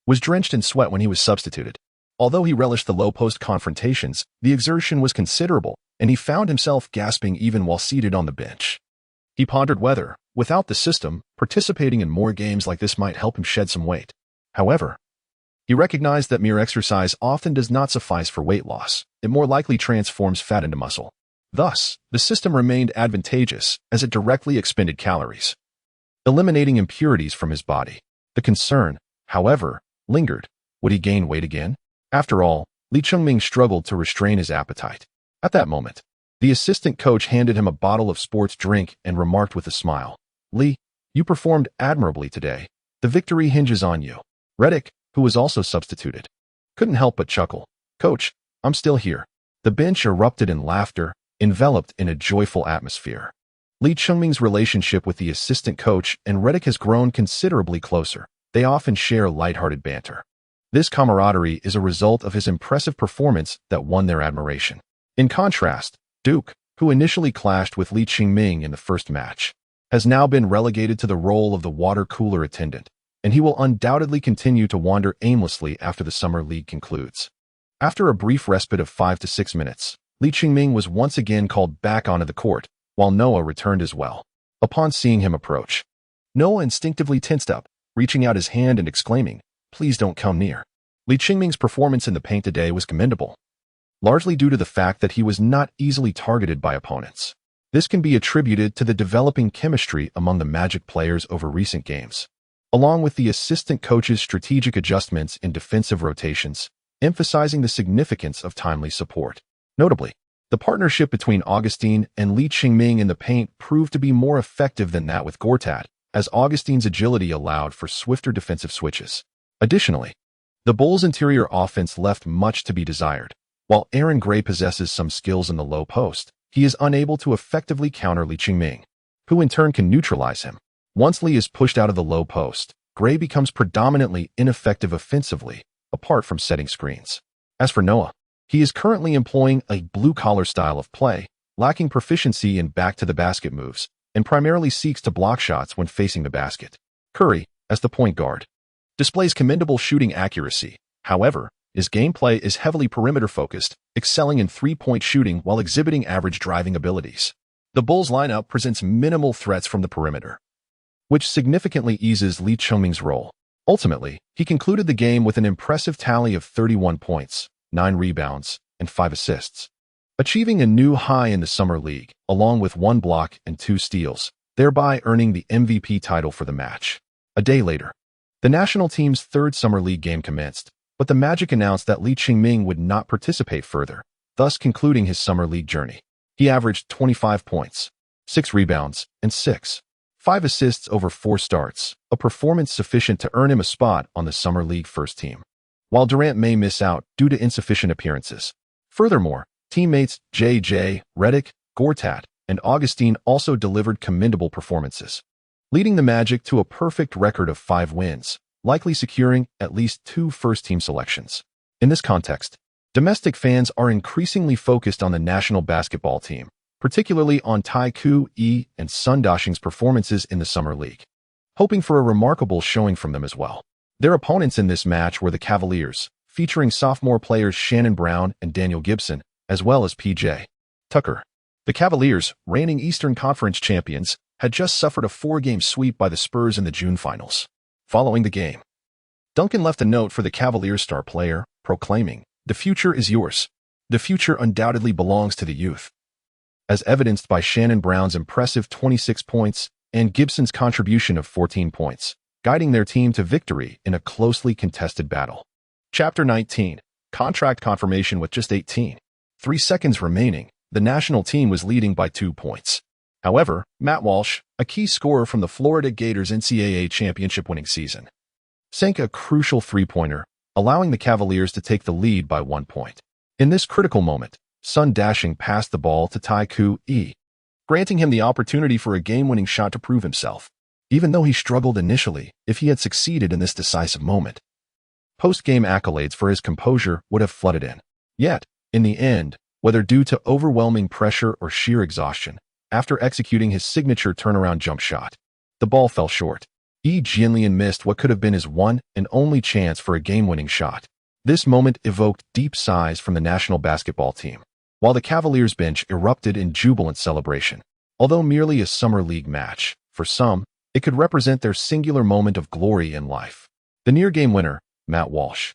Speaker 1: was drenched in sweat when he was substituted. Although he relished the low-post confrontations, the exertion was considerable, and he found himself gasping even while seated on the bench. He pondered whether, without the system, participating in more games like this might help him shed some weight. However, he recognized that mere exercise often does not suffice for weight loss. It more likely transforms fat into muscle. Thus, the system remained advantageous as it directly expended calories, eliminating impurities from his body. The concern, however, lingered. Would he gain weight again? After all, Lee Chungming struggled to restrain his appetite. At that moment, the assistant coach handed him a bottle of sports drink and remarked with a smile, "Lee, you performed admirably today. The victory hinges on you." Reddick, who was also substituted, couldn't help but chuckle. "Coach, I'm still here." The bench erupted in laughter, enveloped in a joyful atmosphere. Lee Chungming's relationship with the assistant coach and Reddick has grown considerably closer. They often share lighthearted banter. This camaraderie is a result of his impressive performance that won their admiration. In contrast, Duke, who initially clashed with Lee Chungming in the first match, has now been relegated to the role of the water cooler attendant, and he will undoubtedly continue to wander aimlessly after the summer league concludes. After a brief respite of 5 to 6 minutes, Lee Chungming was once again called back onto the court, while Noah returned as well. Upon seeing him approach, Noah instinctively tensed up, reaching out his hand and exclaiming, "Please don't come near." Lee Chungming's performance in the paint today was commendable, largely due to the fact that he was not easily targeted by opponents. This can be attributed to the developing chemistry among the Magic players over recent games, along with the assistant coach's strategic adjustments in defensive rotations, emphasizing the significance of timely support. Notably, the partnership between Augustine and Lee Chungming in the paint proved to be more effective than that with Gortat, as Augustine's agility allowed for swifter defensive switches. Additionally, the Bulls' interior offense left much to be desired. While Aaron Gray possesses some skills in the low post, he is unable to effectively counter Lee Chungming, who in turn can neutralize him. Once Lee is pushed out of the low post, Gray becomes predominantly ineffective offensively, apart from setting screens. As for Noah, he is currently employing a blue-collar style of play, lacking proficiency in back-to-the-basket moves, and primarily seeks to block shots when facing the basket. Curry, as the point guard, displays commendable shooting accuracy. However, his gameplay is heavily perimeter-focused, excelling in three-point shooting while exhibiting average driving abilities. The Bulls' lineup presents minimal threats from the perimeter, which significantly eases Lee Chungming's role. Ultimately, he concluded the game with an impressive tally of 31 points, 9 rebounds, and 5 assists, achieving a new high in the Summer League, along with 1 block and 2 steals, thereby earning the MVP title for the match. A day later, the national team's third Summer League game commenced, but the Magic announced that Lee Chungming would not participate further, thus concluding his Summer League journey. He averaged 25 points, 6 rebounds, and 5 assists over 4 starts, a performance sufficient to earn him a spot on the Summer League first team, while Durant may miss out due to insufficient appearances. Furthermore, teammates J.J., Reddick, Gortat, and Augustine also delivered commendable performances, leading the Magic to a perfect record of 5 wins, likely securing at least 2 first-team selections. In this context, domestic fans are increasingly focused on the national basketball team, particularly on Taekwondo and Sun Dashing's performances in the Summer League, hoping for a remarkable showing from them as well. Their opponents in this match were the Cavaliers, featuring sophomore players Shannon Brown and Daniel Gibson, as well as P.J. Tucker. The Cavaliers, reigning Eastern Conference champions, had just suffered a 4-game sweep by the Spurs in the June finals. Following the game, Duncan left a note for the Cavaliers star player, proclaiming, "The future is yours. The future undoubtedly belongs to the youth," as evidenced by Shannon Brown's impressive 26 points and Gibson's contribution of 14 points, guiding their team to victory in a closely contested battle. Chapter 19. Contract confirmation. With just 18.3 seconds remaining, the national team was leading by 2 points. However, Matt Walsh, a key scorer from the Florida Gators' NCAA championship-winning season, sank a crucial three-pointer, allowing the Cavaliers to take the lead by 1 point. In this critical moment, Sun Dashing passed the ball to Taekwondo, granting him the opportunity for a game-winning shot to prove himself. Even though he struggled initially, if he had succeeded in this decisive moment, post-game accolades for his composure would have flooded in. Yet, in the end, whether due to overwhelming pressure or sheer exhaustion, after executing his signature turnaround jump shot, the ball fell short. Jianlian missed what could have been his one and only chance for a game-winning shot. This moment evoked deep sighs from the national basketball team, while the Cavaliers bench erupted in jubilant celebration. Although merely a summer league match, for some, it could represent their singular moment of glory in life. The near-game winner, Matt Walsh,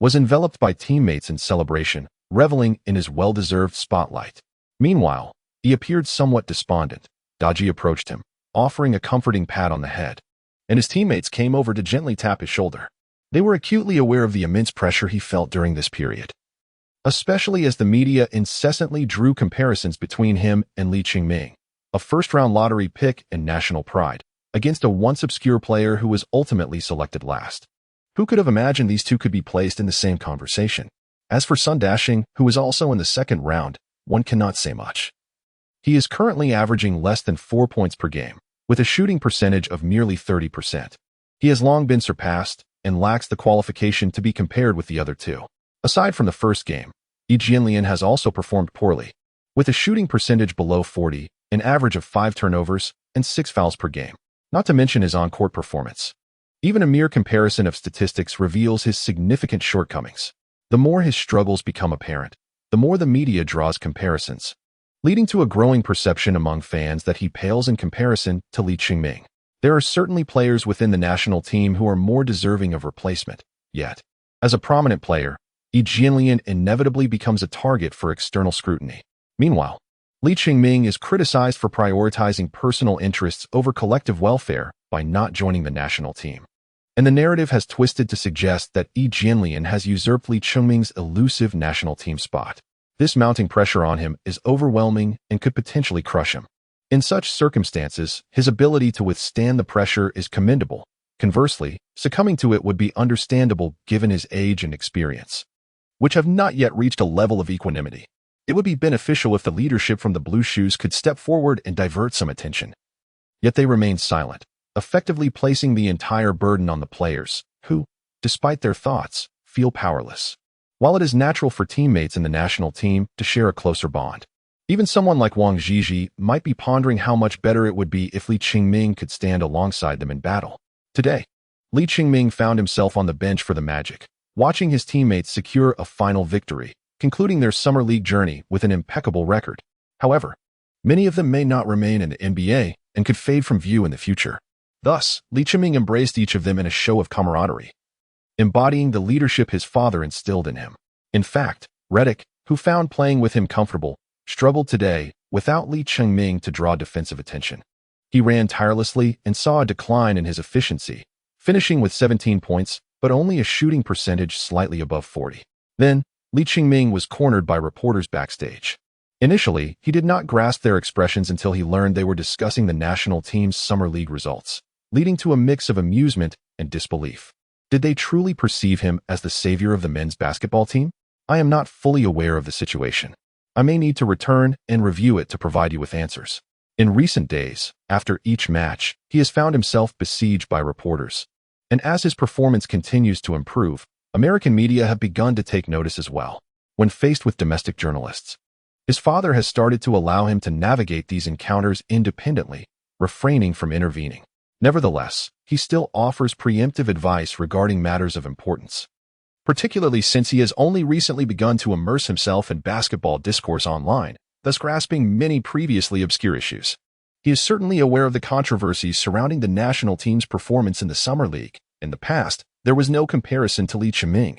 Speaker 1: was enveloped by teammates in celebration, reveling in his well-deserved spotlight. Meanwhile, he appeared somewhat despondent. Daji approached him, offering a comforting pat on the head, and his teammates came over to gently tap his shoulder. They were acutely aware of the immense pressure he felt during this period, especially as the media incessantly drew comparisons between him and Li Qingming, a first-round lottery pick and national pride, against a once obscure player who was ultimately selected last. Who could have imagined these two could be placed in the same conversation? As for Sun Dashing, who was also in the second round, one cannot say much. He is currently averaging less than 4 points per game, with a shooting percentage of merely 30%. He has long been surpassed and lacks the qualification to be compared with the other two. Aside from the first game, Jianlian has also performed poorly, with a shooting percentage below 40, an average of 5 turnovers and 6 fouls per game, not to mention his on-court performance. Even a mere comparison of statistics reveals his significant shortcomings. The more his struggles become apparent, the more the media draws comparisons, leading to a growing perception among fans that he pales in comparison to Li Qingming. There are certainly players within the national team who are more deserving of replacement, yet, as a prominent player, Jianlian inevitably becomes a target for external scrutiny. Meanwhile, Li Qingming is criticized for prioritizing personal interests over collective welfare by not joining the national team. And the narrative has twisted to suggest that Jianlian has usurped Li Qingming's elusive national team spot. This mounting pressure on him is overwhelming and could potentially crush him. In such circumstances, his ability to withstand the pressure is commendable. Conversely, succumbing to it would be understandable given his age and experience, which have not yet reached a level of equanimity. It would be beneficial if the leadership from the Blue Shoes could step forward and divert some attention. Yet they remain silent, effectively placing the entire burden on the players, who, despite their thoughts, feel powerless. While it is natural for teammates in the national team to share a closer bond, even someone like Wang Zhizhi might be pondering how much better it would be if Li Qingming could stand alongside them in battle. Today, Li Qingming found himself on the bench for the Magic, watching his teammates secure a final victory, concluding their summer league journey with an impeccable record. However, many of them may not remain in the NBA and could fade from view in the future. Thus, Li Qingming embraced each of them in a show of camaraderie, embodying the leadership his father instilled in him. In fact, Redick, who found playing with him comfortable, struggled today without Li Qingming to draw defensive attention. He ran tirelessly and saw a decline in his efficiency, finishing with 17 points, but only a shooting percentage slightly above 40. Then, Li Qingming was cornered by reporters backstage. Initially, he did not grasp their expressions until he learned they were discussing the national team's summer league results, leading to a mix of amusement and disbelief. Did they truly perceive him as the savior of the men's basketball team? I am not fully aware of the situation. I may need to return and review it to provide you with answers. In recent days, after each match, he has found himself besieged by reporters. And as his performance continues to improve, American media have begun to take notice as well. When faced with domestic journalists, His father has started to allow him to navigate these encounters independently, refraining from intervening. Nevertheless, he still offers preemptive advice regarding matters of importance, particularly since he has only recently begun to immerse himself in basketball discourse online, thus grasping many previously obscure issues. He is certainly aware of the controversies surrounding the national team's performance in the Summer League. In the past, there was no comparison to Lee Chiming,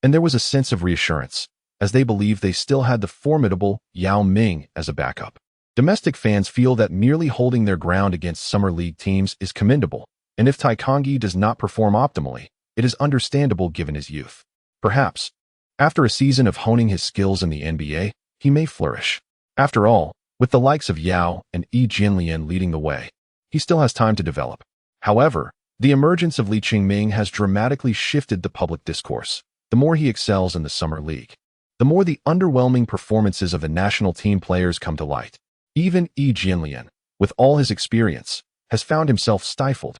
Speaker 1: and there was a sense of reassurance, as they believed they still had the formidable Yao Ming as a backup. Domestic fans feel that merely holding their ground against Summer League teams is commendable, and if Taekwondo does not perform optimally, it is understandable given his youth. Perhaps, after a season of honing his skills in the NBA, he may flourish. After all, with the likes of Yao and Yi Jianlian leading the way, he still has time to develop. However, the emergence of Lee Chiming has dramatically shifted the public discourse. The more he excels in the Summer League, the more the underwhelming performances of the national team players come to light. Even Yi Jianlian, with all his experience, has found himself stifled,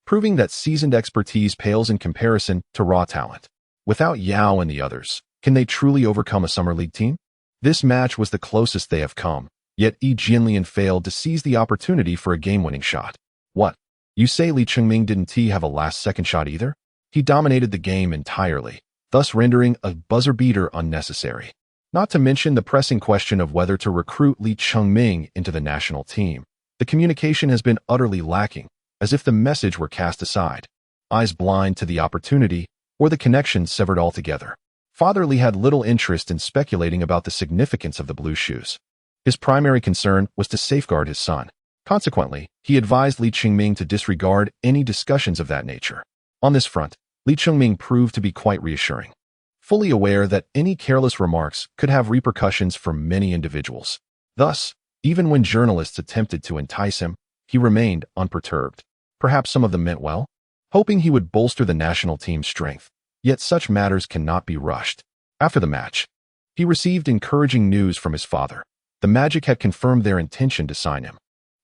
Speaker 1: proving that seasoned expertise pales in comparison to raw talent. Without Yao and the others, can they truly overcome a Summer League team? This match was the closest they have come, yet Yi Jianlian failed to seize the opportunity for a game-winning shot. What? You say Lee Chiming didn't have a last-second shot either? He dominated the game entirely, thus rendering a buzzer-beater unnecessary. Not to mention the pressing question of whether to recruit Lee Chiming into the national team. The communication has been utterly lacking, as if the message were cast aside, eyes blind to the opportunity, or the connection severed altogether. Father Lee had little interest in speculating about the significance of the blue shoes. His primary concern was to safeguard his son. Consequently, he advised Lee Chiming to disregard any discussions of that nature. On this front, Lee Chiming proved to be quite reassuring, fully aware that any careless remarks could have repercussions for many individuals. Thus, even when journalists attempted to entice him, he remained unperturbed. Perhaps some of them meant well, hoping he would bolster the national team's strength. Yet such matters cannot be rushed. After the match, he received encouraging news from his father. The Magic had confirmed their intention to sign him.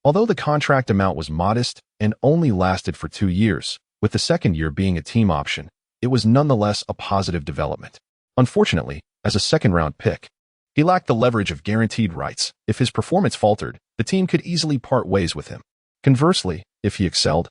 Speaker 1: Although the contract amount was modest and only lasted for 2 years, with the second year being a team option, it was nonetheless a positive development. Unfortunately, as a second-round pick, he lacked the leverage of guaranteed rights. If his performance faltered, the team could easily part ways with him. Conversely, if he excelled,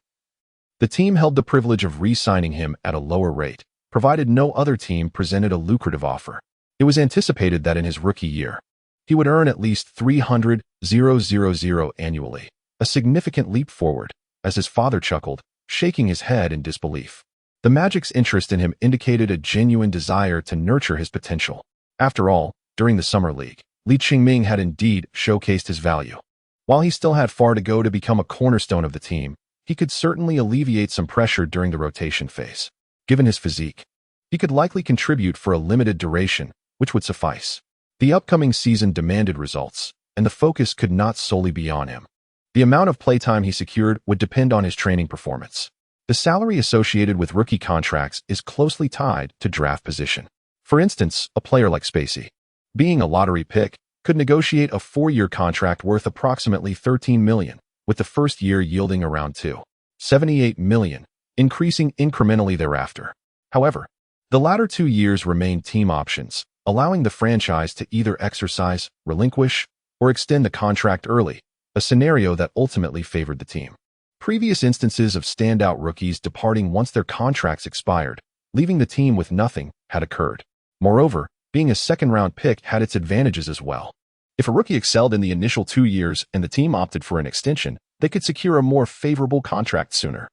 Speaker 1: the team held the privilege of re-signing him at a lower rate, provided no other team presented a lucrative offer. It was anticipated that in his rookie year, he would earn at least $300,000 annually, a significant leap forward, as his father chuckled, shaking his head in disbelief. The Magic's interest in him indicated a genuine desire to nurture his potential. After all, during the Summer League, Lee Chiming had indeed showcased his value. While he still had far to go to become a cornerstone of the team, he could certainly alleviate some pressure during the rotation phase. Given his physique, he could likely contribute for a limited duration, which would suffice. The upcoming season demanded results, and the focus could not solely be on him. The amount of playtime he secured would depend on his training performance. The salary associated with rookie contracts is closely tied to draft position. For instance, a player like Spacey, being a lottery pick, could negotiate a 4-year contract worth approximately $13 million, with the first year yielding around $2.78 million, increasing incrementally thereafter. However, the latter 2 years remain team options, allowing the franchise to either exercise, relinquish, or extend the contract early, a scenario that ultimately favored the team. Previous instances of standout rookies departing once their contracts expired, leaving the team with nothing, had occurred. Moreover, being a second-round pick had its advantages as well. If a rookie excelled in the initial 2 years and the team opted for an extension, they could secure a more favorable contract sooner.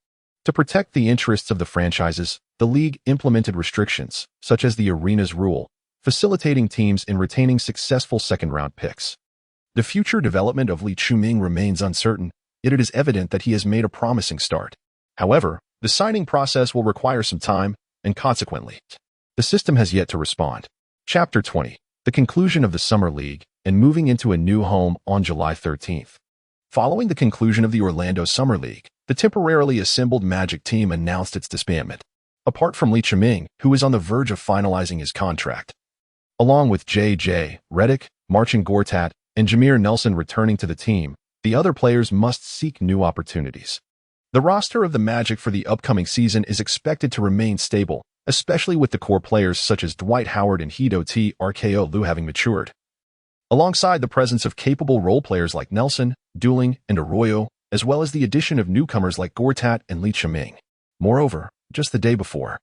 Speaker 1: To protect the interests of the franchises, the league implemented restrictions, such as the arenas rule, facilitating teams in retaining successful second-round picks. The future development of Lee Chiming remains uncertain, yet it is evident that he has made a promising start. However, the signing process will require some time, and consequently, the system has yet to respond. Chapter 20. The conclusion of the Summer League and moving into a new home on July 13th. Following the conclusion of the Orlando Summer League, the temporarily assembled Magic team announced its disbandment. Apart from Lee Chiming, who is on the verge of finalizing his contract, along with J.J. Redick, Marcin Gortat, and Jameer Nelson returning to the team, the other players must seek new opportunities. The roster of the Magic for the upcoming season is expected to remain stable, especially with the core players such as Dwight Howard and Hedo T. RKO Lue having matured. alongside the presence of capable role-players like Nelson, Dueling, and Arroyo, as well as the addition of newcomers like Gortat and Li Chiming. Moreover, just the day before,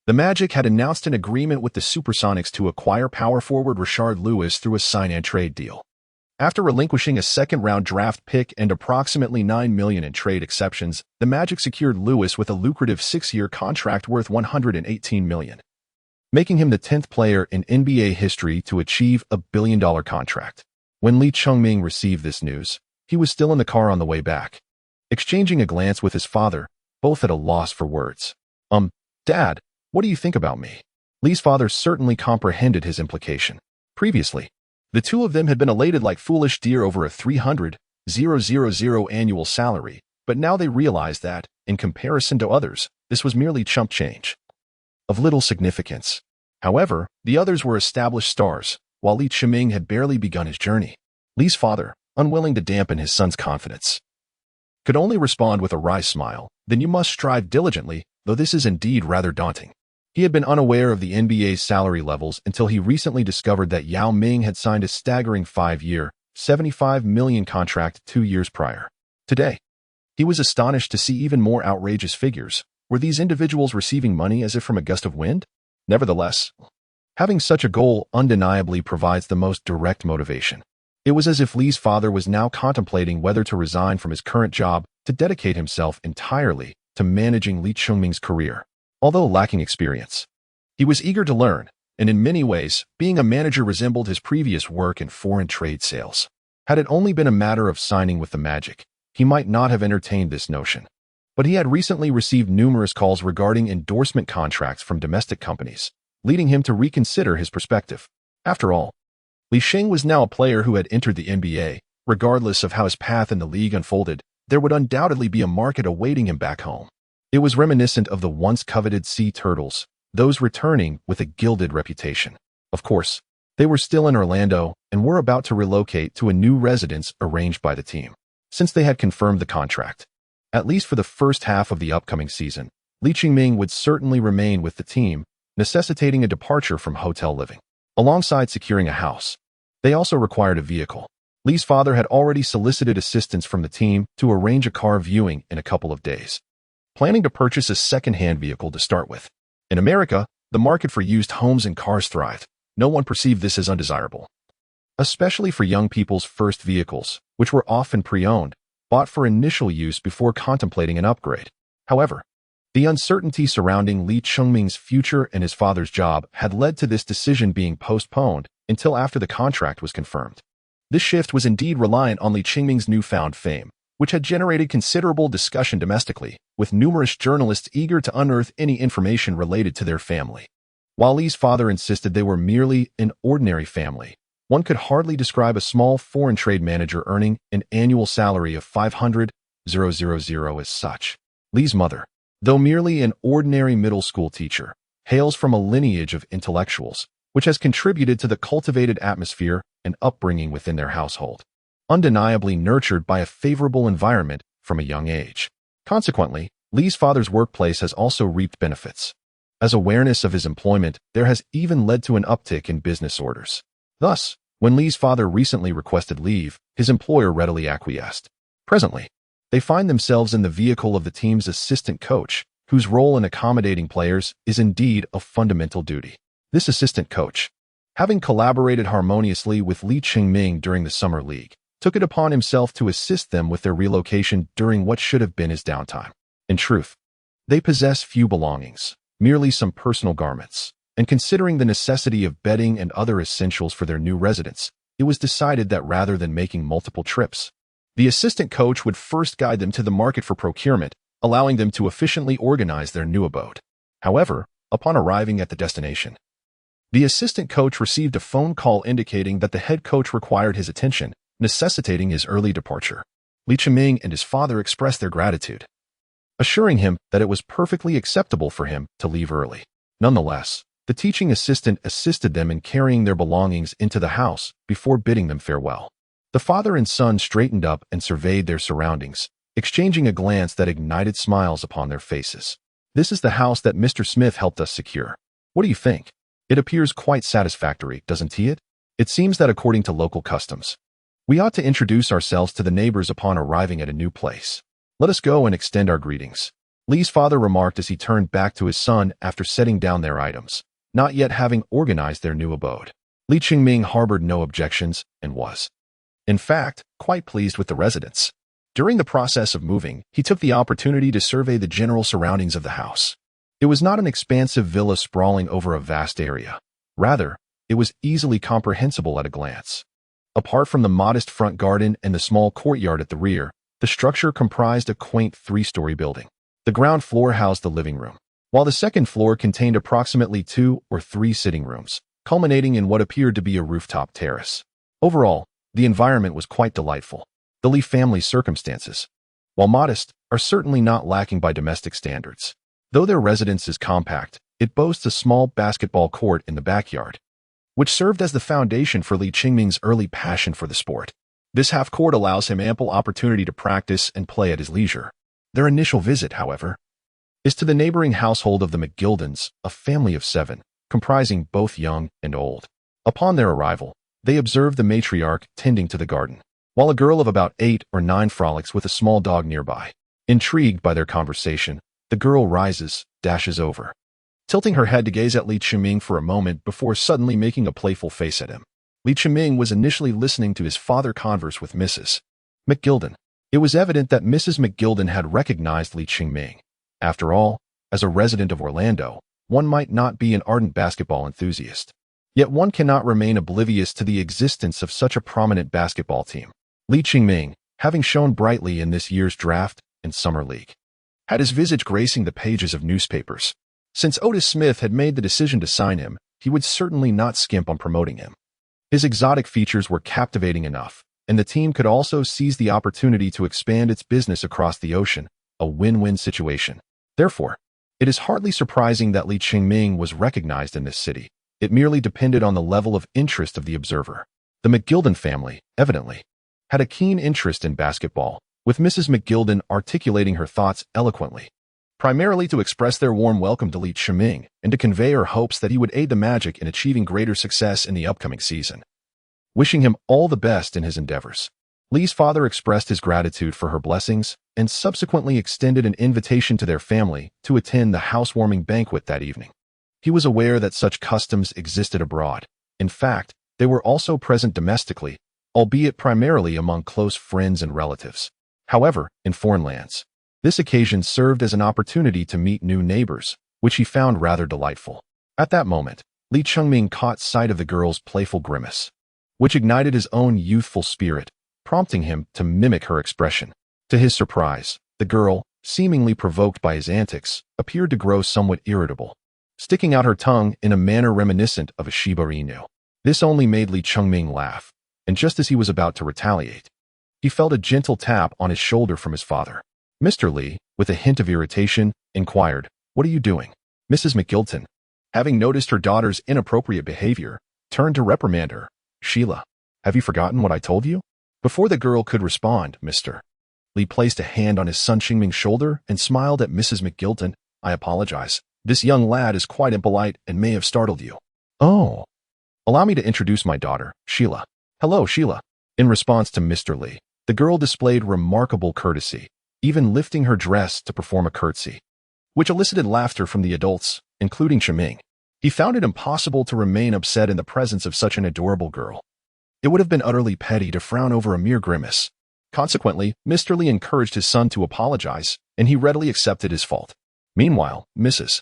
Speaker 1: the Magic had announced an agreement with the Supersonics to acquire power forward Rashard Lewis through a sign-and-trade deal. After relinquishing a second-round draft pick and approximately $9 million in trade exceptions, the Magic secured Lewis with a lucrative 6-year contract worth $118 million, making him the 10th player in NBA history to achieve a billion-dollar contract. When Li Chongming received this news, he was still in the car on the way back. Exchanging a glance with his father, both at a loss for words. Dad, what do you think about me? Li's father certainly comprehended his implication. Previously, the two of them had been elated like foolish deer over a $300,000 annual salary, but now they realized that, in comparison to others, this was merely chump change of little significance. However, the others were established stars, while Li Chiming had barely begun his journey. Li's father, unwilling to dampen his son's confidence, could only respond with a wry smile. Then you must strive diligently, though this is indeed rather daunting. He had been unaware of the NBA's salary levels until he recently discovered that Yao Ming had signed a staggering 5-year, $75 million contract 2 years prior. Today, he was astonished to see even more outrageous figures. Were these individuals receiving money as if from a gust of wind? Nevertheless, having such a goal undeniably provides the most direct motivation. It was as if Li's father was now contemplating whether to resign from his current job to dedicate himself entirely to managing Li Chongming's career. Although lacking experience, he was eager to learn, and in many ways, being a manager resembled his previous work in foreign trade sales. Had it only been a matter of signing with the Magic, he might not have entertained this notion. But he had recently received numerous calls regarding endorsement contracts from domestic companies, leading him to reconsider his perspective. After all, Li Sheng was now a player who had entered the NBA. Regardless of how his path in the league unfolded, there would undoubtedly be a market awaiting him back home. It was reminiscent of the once coveted sea turtles, those returning with a gilded reputation. Of course, they were still in Orlando and were about to relocate to a new residence arranged by the team, since they had confirmed the contract. At least for the first half of the upcoming season, Li Chongming would certainly remain with the team, necessitating a departure from hotel living. Alongside securing a house, they also required a vehicle. Li's father had already solicited assistance from the team to arrange a car viewing in a couple of days, planning to purchase a second-hand vehicle to start with. In America, the market for used homes and cars thrived. No one perceived this as undesirable, especially for young people's first vehicles, which were often pre-owned, bought for initial use before contemplating an upgrade. However, the uncertainty surrounding Li Chongming's future and his father's job had led to this decision being postponed until after the contract was confirmed. This shift was indeed reliant on Li Chongming's newfound fame, which had generated considerable discussion domestically, with numerous journalists eager to unearth any information related to their family. While Li's father insisted they were merely an ordinary family, one could hardly describe a small foreign trade manager earning an annual salary of $500,000 as such. Li's mother, though merely an ordinary middle school teacher, hails from a lineage of intellectuals, which has contributed to the cultivated atmosphere and upbringing within their household, undeniably nurtured by a favorable environment from a young age. Consequently, Li's father's workplace has also reaped benefits, as awareness of his employment there has even led to an uptick in business orders. Thus, when Li's father recently requested leave, his employer readily acquiesced. Presently, they find themselves in the vehicle of the team's assistant coach, whose role in accommodating players is indeed a fundamental duty. This assistant coach, having collaborated harmoniously with Li Chongming during the summer league, took it upon himself to assist them with their relocation during what should have been his downtime. In truth, they possess few belongings, merely some personal garments, and considering the necessity of bedding and other essentials for their new residence, it was decided that rather than making multiple trips, the assistant coach would first guide them to the market for procurement, allowing them to efficiently organize their new abode. However, upon arriving at the destination, the assistant coach received a phone call indicating that the head coach required his attention, necessitating his early departure. Li Chongming and his father expressed their gratitude, assuring him that it was perfectly acceptable for him to leave early. Nonetheless, the teaching assistant assisted them in carrying their belongings into the house before bidding them farewell. The father and son straightened up and surveyed their surroundings, exchanging a glance that ignited smiles upon their faces. "This is the house that Mr. Smith helped us secure. What do you think? It appears quite satisfactory, doesn't it?" It seems that according to local customs, we ought to introduce ourselves to the neighbors upon arriving at a new place. Let us go and extend our greetings. Lee's father remarked as he turned back to his son after setting down their items, not yet having organized their new abode. Li Qingming harbored no objections and was, in fact, quite pleased with the residence. During the process of moving, he took the opportunity to survey the general surroundings of the house. It was not an expansive villa sprawling over a vast area. Rather, it was easily comprehensible at a glance. Apart from the modest front garden and the small courtyard at the rear, the structure comprised a quaint three-story building. The ground floor housed the living room, while the second floor contained approximately 2 or 3 sitting rooms, culminating in what appeared to be a rooftop terrace. Overall, the environment was quite delightful. The Li family's circumstances, while modest, are certainly not lacking by domestic standards. Though their residence is compact, it boasts a small basketball court in the backyard, which served as the foundation for Li Qingming's early passion for the sport. This half-court allows him ample opportunity to practice and play at his leisure. Their initial visit, however, is to the neighboring household of the McGildens, a family of 7, comprising both young and old. Upon their arrival, they observe the matriarch tending to the garden, while a girl of about 8 or 9 frolics with a small dog nearby. Intrigued by their conversation, the girl rises, dashes over, tilting her head to gaze at Li Qingming for a moment before suddenly making a playful face at him. Li Qingming was initially listening to his father converse with Mrs. McGilden. It was evident that Mrs. McGilden had recognized Li Qingming. After all, as a resident of Orlando, one might not be an ardent basketball enthusiast. Yet one cannot remain oblivious to the existence of such a prominent basketball team. Li Qingming, having shone brightly in this year's draft and summer league, had his visage gracing the pages of newspapers. Since Otis Smith had made the decision to sign him, he would certainly not skimp on promoting him. His exotic features were captivating enough, and the team could also seize the opportunity to expand its business across the ocean, a win-win situation. Therefore, it is hardly surprising that Li Qingming was recognized in this city. It merely depended on the level of interest of the observer. The McGilden family, evidently, had a keen interest in basketball, with Mrs. McGilden articulating her thoughts eloquently, primarily to express their warm welcome to Li Qingming and to convey her hopes that he would aid the Magic in achieving greater success in the upcoming season. Wishing him all the best in his endeavors, Li's father expressed his gratitude for her blessings and subsequently extended an invitation to their family to attend the housewarming banquet that evening. He was aware that such customs existed abroad. In fact, they were also present domestically, albeit primarily among close friends and relatives. However, in foreign lands, this occasion served as an opportunity to meet new neighbors, which he found rather delightful. At that moment, Li Qingming caught sight of the girl's playful grimace, which ignited his own youthful spirit, prompting him to mimic her expression. To his surprise, the girl, seemingly provoked by his antics, appeared to grow somewhat irritable, sticking out her tongue in a manner reminiscent of a Shiba Inu. This only made Li Qingming laugh, and just as he was about to retaliate, he felt a gentle tap on his shoulder from his father. Mr. Li, with a hint of irritation, inquired, "What are you doing?" Mrs. McGilton, having noticed her daughter's inappropriate behavior, turned to reprimand her. "Sheila, have you forgotten what I told you?" Before the girl could respond, Mr. Li placed a hand on his son Qingming's shoulder and smiled at Mrs. McGilton. "I apologize. This young lad is quite impolite and may have startled you." "Oh. Allow me to introduce my daughter, Sheila." "Hello, Sheila." In response to Mr. Li, the girl displayed remarkable courtesy, even lifting her dress to perform a curtsy, which elicited laughter from the adults, including Qingming. He found it impossible to remain upset in the presence of such an adorable girl. It would have been utterly petty to frown over a mere grimace. Consequently, Mr. Li encouraged his son to apologize, and he readily accepted his fault. Meanwhile, Mrs.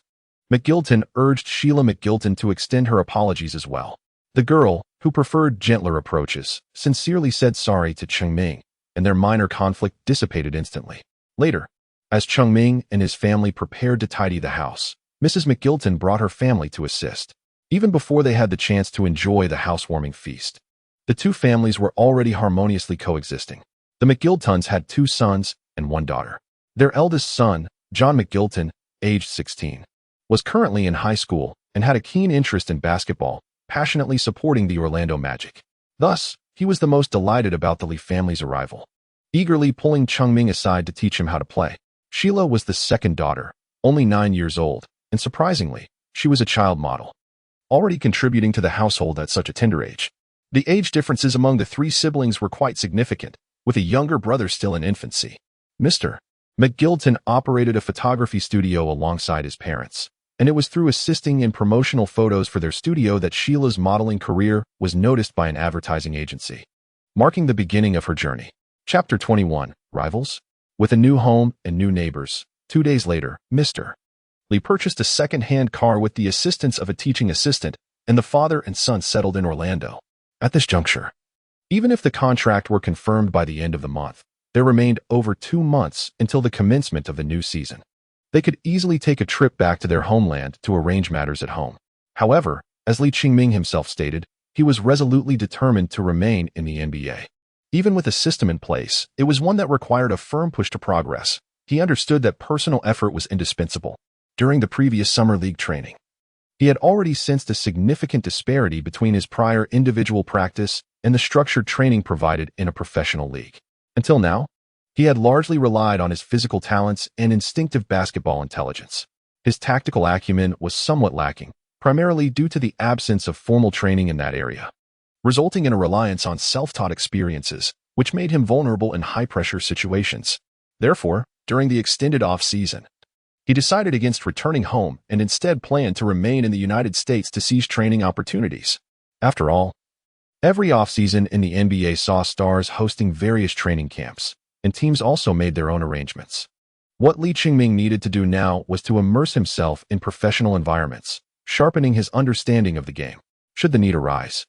Speaker 1: McGilton urged Sheila McGilton to extend her apologies as well. The girl, who preferred gentler approaches, sincerely said sorry to Qingming, and their minor conflict dissipated instantly. Later, as Qingming and his family prepared to tidy the house, Mrs. McGilton brought her family to assist. Even before they had the chance to enjoy the housewarming feast, the two families were already harmoniously coexisting. The McGiltons had 2 sons and 1 daughter. Their eldest son, John McGilton, aged 16, was currently in high school and had a keen interest in basketball, passionately supporting the Orlando Magic. Thus, he was the most delighted about the Li family's arrival, eagerly pulling Qingming aside to teach him how to play. Sheila was the second daughter, only 9 years old, and surprisingly, she was a child model, already contributing to the household at such a tender age. The age differences among the three siblings were quite significant, with a younger brother still in infancy. Mr. McGilton operated a photography studio alongside his parents, and it was through assisting in promotional photos for their studio that Sheila's modeling career was noticed by an advertising agency, marking the beginning of her journey. Chapter 21, Rivals? With a new home and new neighbors, 2 days later, Mr. Lee purchased a second-hand car with the assistance of a teaching assistant, and the father and son settled in Orlando. At this juncture, even if the contract were confirmed by the end of the month, there remained over 2 months until the commencement of the new season. They could easily take a trip back to their homeland to arrange matters at home. However, as Lee Ching-ming himself stated, he was resolutely determined to remain in the NBA. Even with a system in place, it was one that required a firm push to progress. He understood that personal effort was indispensable. During the previous summer league training, he had already sensed a significant disparity between his prior individual practice and the structured training provided in a professional league. Until now, he had largely relied on his physical talents and instinctive basketball intelligence. His tactical acumen was somewhat lacking, primarily due to the absence of formal training in that area, resulting in a reliance on self-taught experiences, which made him vulnerable in high-pressure situations. Therefore, during the extended off-season, he decided against returning home and instead planned to remain in the United States to seize training opportunities. After all, every offseason in the NBA saw stars hosting various training camps, and teams also made their own arrangements. What Lee Ching-ming needed to do now was to immerse himself in professional environments, sharpening his understanding of the game. Should the need arise,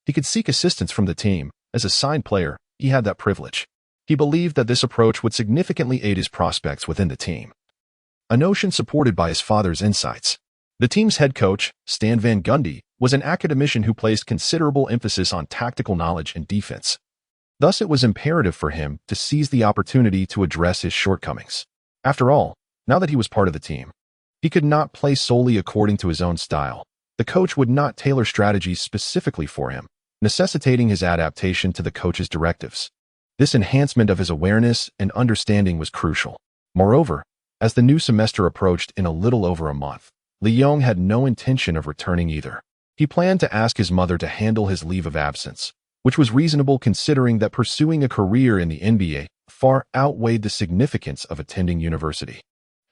Speaker 1: he could seek assistance from the team. As a signed player, he had that privilege. He believed that this approach would significantly aid his prospects within the team, a notion supported by his father's insights. The team's head coach, Stan Van Gundy, was an academician who placed considerable emphasis on tactical knowledge and defense. Thus, it was imperative for him to seize the opportunity to address his shortcomings. After all, now that he was part of the team, he could not play solely according to his own style. The coach would not tailor strategies specifically for him, necessitating his adaptation to the coach's directives. This enhancement of his awareness and understanding was crucial. Moreover, as the new semester approached in a little over a month, Lee Yong had no intention of returning either. He planned to ask his mother to handle his leave of absence, which was reasonable considering that pursuing a career in the NBA far outweighed the significance of attending university.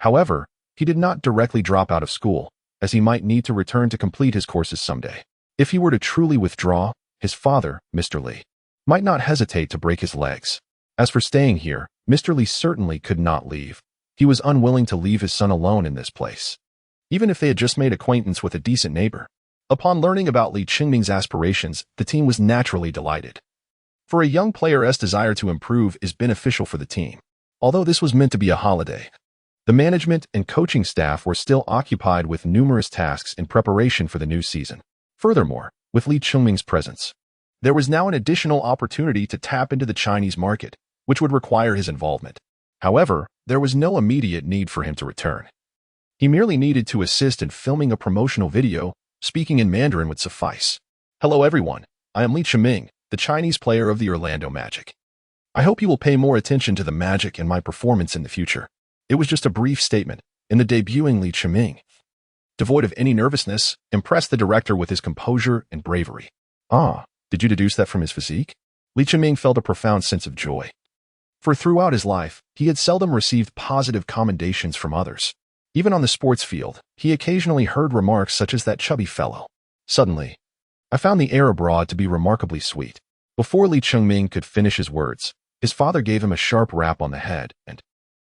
Speaker 1: However, he did not directly drop out of school, as he might need to return to complete his courses someday. If he were to truly withdraw, his father, Mr. Lee, might not hesitate to break his legs. As for staying here, Mr. Lee certainly could not leave. He was unwilling to leave his son alone in this place, even if they had just made acquaintance with a decent neighbor. Upon learning about Lee Ching-ming's aspirations, the team was naturally delighted. For a young player's desire to improve is beneficial for the team. Although this was meant to be a holiday, the management and coaching staff were still occupied with numerous tasks in preparation for the new season. Furthermore, with Lee Ching-ming's presence, there was now an additional opportunity to tap into the Chinese market, which would require his involvement. However, there was no immediate need for him to return. He merely needed to assist in filming a promotional video. Speaking in Mandarin would suffice. Hello everyone, I am Lee Ching-ming, the Chinese player of the Orlando Magic. I hope you will pay more attention to the Magic and my performance in the future. It was just a brief statement, and the debuting Lee Ching-ming, devoid of any nervousness, impressed the director with his composure and bravery. Ah, did you deduce that from his physique? Lee Ching-ming felt a profound sense of joy. For throughout his life, he had seldom received positive commendations from others. Even on the sports field, he occasionally heard remarks such as that chubby fellow. Suddenly, I found the air abroad to be remarkably sweet. Before Lee Ching-ming could finish his words, his father gave him a sharp rap on the head and,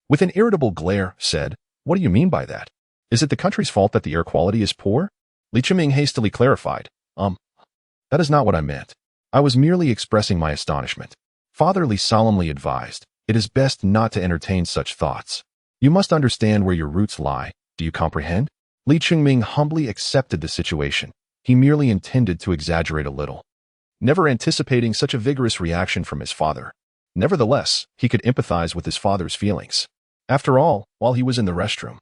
Speaker 1: with an irritable glare, said, "What do you mean by that? Is it the country's fault that the air quality is poor?" Lee Ching-ming hastily clarified, that is not what I meant. I was merely expressing my astonishment. Father Lee solemnly advised, "It is best not to entertain such thoughts. You must understand where your roots lie. Do you comprehend?" Lee Ching-ming humbly accepted the situation. He merely intended to exaggerate a little, never anticipating such a vigorous reaction from his father. Nevertheless, he could empathize with his father's feelings. After all, while he was in the restroom,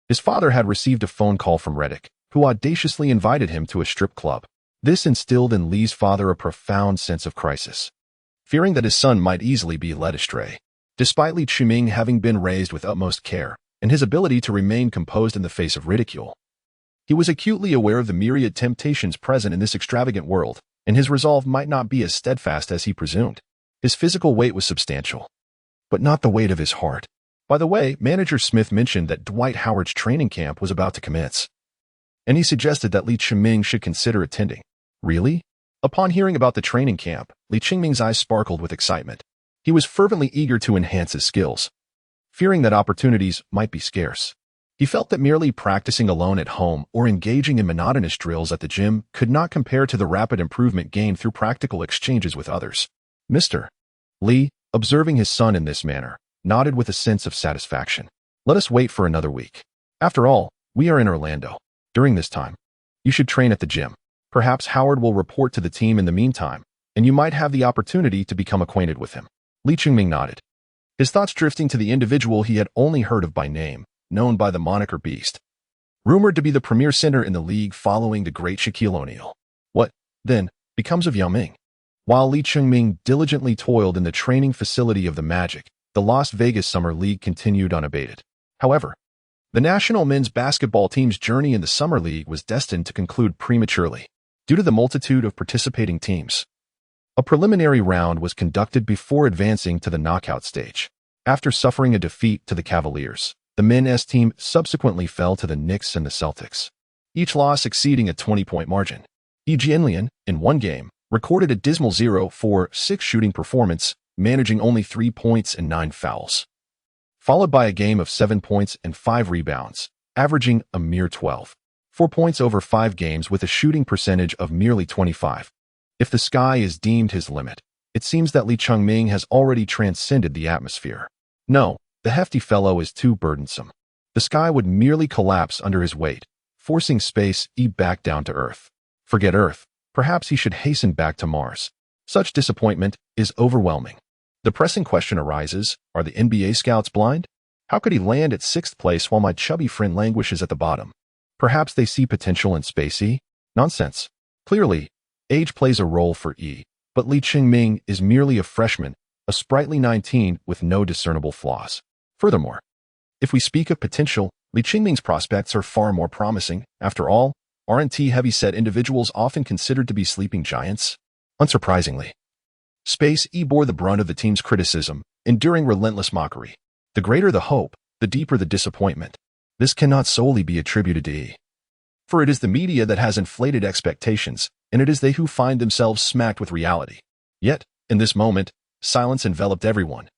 Speaker 1: his father had received a phone call from Reddick, who audaciously invited him to a strip club. This instilled in Lee's father a profound sense of crisis, fearing that his son might easily be led astray. Despite Lee Ching-ming having been raised with utmost care and his ability to remain composed in the face of ridicule, he was acutely aware of the myriad temptations present in this extravagant world. and his resolve might not be as steadfast as he presumed. His physical weight was substantial, but not the weight of his heart. By the way, manager Smith mentioned that Dwight Howard's training camp was about to commence, and he suggested that Li Qingming should consider attending. Really? Upon hearing about the training camp, Li Qingming's eyes sparkled with excitement. He was fervently eager to enhance his skills, fearing that opportunities might be scarce. He felt that merely practicing alone at home or engaging in monotonous drills at the gym could not compare to the rapid improvement gained through practical exchanges with others. Mr. Li, observing his son in this manner, nodded with a sense of satisfaction. Let us wait for another week. After all, we are in Orlando. During this time, you should train at the gym. Perhaps Howard will report to the team in the meantime, and you might have the opportunity to become acquainted with him. Li Qingming nodded, his thoughts drifting to the individual he had only heard of by name, known by the moniker Beast, rumored to be the premier center in the league following the great Shaquille O'Neal. What, then, becomes of Yao Ming? While Li Qingming diligently toiled in the training facility of the Magic, the Las Vegas Summer League continued unabated. However, the national men's basketball team's journey in the Summer League was destined to conclude prematurely, due to the multitude of participating teams. A preliminary round was conducted before advancing to the knockout stage. After suffering a defeat to the Cavaliers, the men's team subsequently fell to the Knicks and the Celtics, each loss exceeding a 20-point margin. Yi Jianlian, in one game, recorded a dismal 0-for-6 shooting performance, managing only 3 points and 9 fouls, followed by a game of 7 points and 5 rebounds, averaging a mere 12.4 points over 5 games with a shooting percentage of merely 25. If the sky is deemed his limit, it seems that Li Qingming has already transcended the atmosphere. No, the hefty fellow is too burdensome. The sky would merely collapse under his weight, forcing Space E back down to Earth. Forget Earth. Perhaps he should hasten back to Mars. Such disappointment is overwhelming. The pressing question arises, are the NBA scouts blind? How could he land at 6th place while my chubby friend languishes at the bottom? Perhaps they see potential in Space E? Nonsense. Clearly, age plays a role for E, but Li Qingming is merely a freshman, a sprightly 19 with no discernible flaws. Furthermore, if we speak of potential, Li Qingming's prospects are far more promising. After all, aren't heavy-set individuals often considered to be sleeping giants? Unsurprisingly, Space E bore the brunt of the team's criticism, enduring relentless mockery. The greater the hope, the deeper the disappointment. This cannot solely be attributed to E, for it is the media that has inflated expectations, and it is they who find themselves smacked with reality. Yet, in this moment, silence enveloped everyone,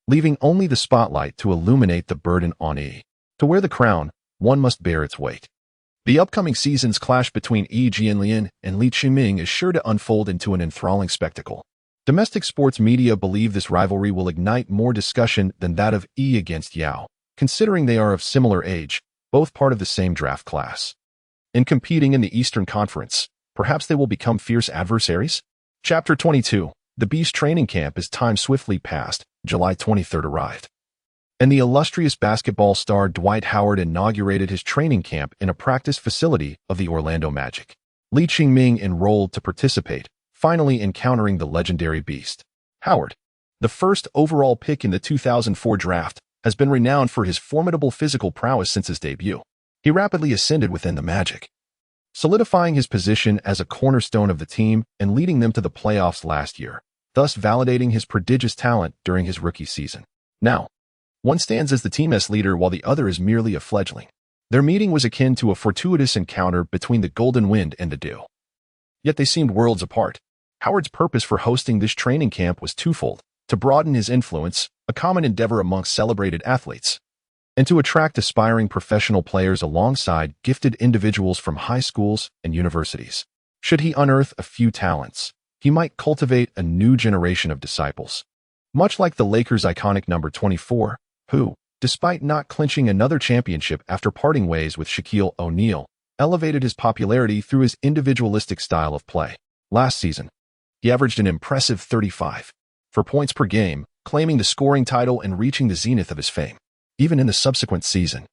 Speaker 1: leaving only the spotlight to illuminate the burden on E. To wear the crown, one must bear its weight. The upcoming season's clash between Yi Jianlian and Li Qingming is sure to unfold into an enthralling spectacle. Domestic sports media believe this rivalry will ignite more discussion than that of E against Yao, considering they are of similar age, both part of the same draft class. In competing in the Eastern Conference, perhaps they will become fierce adversaries? Chapter 22. The Beast training camp as time swiftly passed. July 23rd arrived, and the illustrious basketball star Dwight Howard inaugurated his training camp in a practice facility of the Orlando Magic. Li Qingming enrolled to participate, finally encountering the legendary Beast. Howard, the first overall pick in the 2004 draft, has been renowned for his formidable physical prowess since his debut. He rapidly ascended within the Magic, solidifying his position as a cornerstone of the team and leading them to the playoffs last year, thus validating his prodigious talent during his rookie season. Now, one stands as the team's leader while the other is merely a fledgling. Their meeting was akin to a fortuitous encounter between the Golden Wind and the Duel. Yet they seemed worlds apart. Howard's purpose for hosting this training camp was twofold: to broaden his influence, a common endeavor amongst celebrated athletes, and to attract aspiring professional players alongside gifted individuals from high schools and universities. Should he unearth a few talents, he might cultivate a new generation of disciples. Much like the Lakers' iconic number 24, who, despite not clinching another championship after parting ways with Shaquille O'Neal, elevated his popularity through his individualistic style of play. Last season, he averaged an impressive 35.4 points per game, claiming the scoring title and reaching the zenith of his fame. Even in the subsequent season,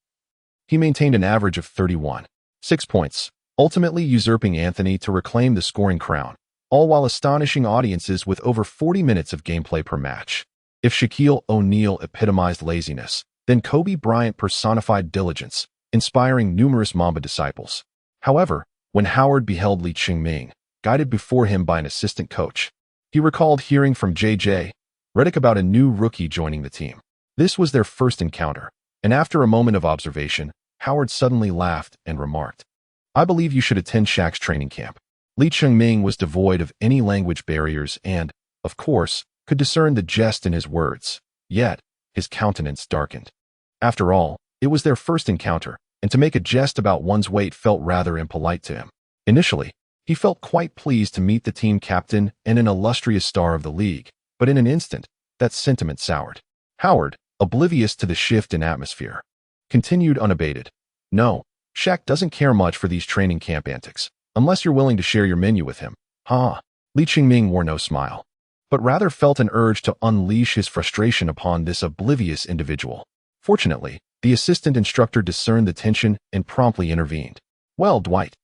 Speaker 1: he maintained an average of 31.6 points, ultimately usurping Anthony to reclaim the scoring crown, all while astonishing audiences with over 40 minutes of gameplay per match. If Shaquille O'Neal epitomized laziness, then Kobe Bryant personified diligence, inspiring numerous Mamba disciples. However, when Howard beheld Li Qingming, guided before him by an assistant coach. He recalled hearing from J.J. Redick about a new rookie joining the team. This was their first encounter, and after a moment of observation, Howard suddenly laughed and remarked, "I believe you should attend Shaq's training camp." Lee Chung-ming was devoid of any language barriers and, of course, could discern the jest in his words. Yet, his countenance darkened. After all, it was their first encounter, and to make a jest about one's weight felt rather impolite to him. Initially, he felt quite pleased to meet the team captain and an illustrious star of the league, but in an instant, that sentiment soured. Howard, oblivious to the shift in atmosphere, continued unabated. "No, Shaq doesn't care much for these training camp antics, unless you're willing to share your menu with him." Lee Chung-ming wore no smile, but rather felt an urge to unleash his frustration upon this oblivious individual. Fortunately, the assistant instructor discerned the tension and promptly intervened. "Well, Dwight,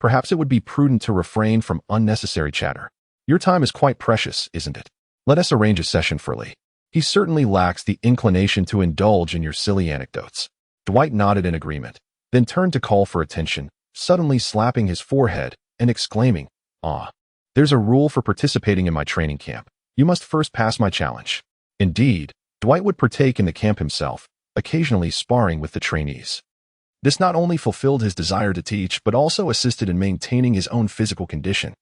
Speaker 1: perhaps it would be prudent to refrain from unnecessary chatter. Your time is quite precious, isn't it? Let us arrange a session for Lee. He certainly lacks the inclination to indulge in your silly anecdotes." Dwight nodded in agreement, then turned to call for attention, suddenly slapping his forehead and exclaiming, "There's a rule for participating in my training camp. You must first pass my challenge." Indeed, Dwight would partake in the camp himself, occasionally sparring with the trainees. This not only fulfilled his desire to teach, but also assisted in maintaining his own physical condition.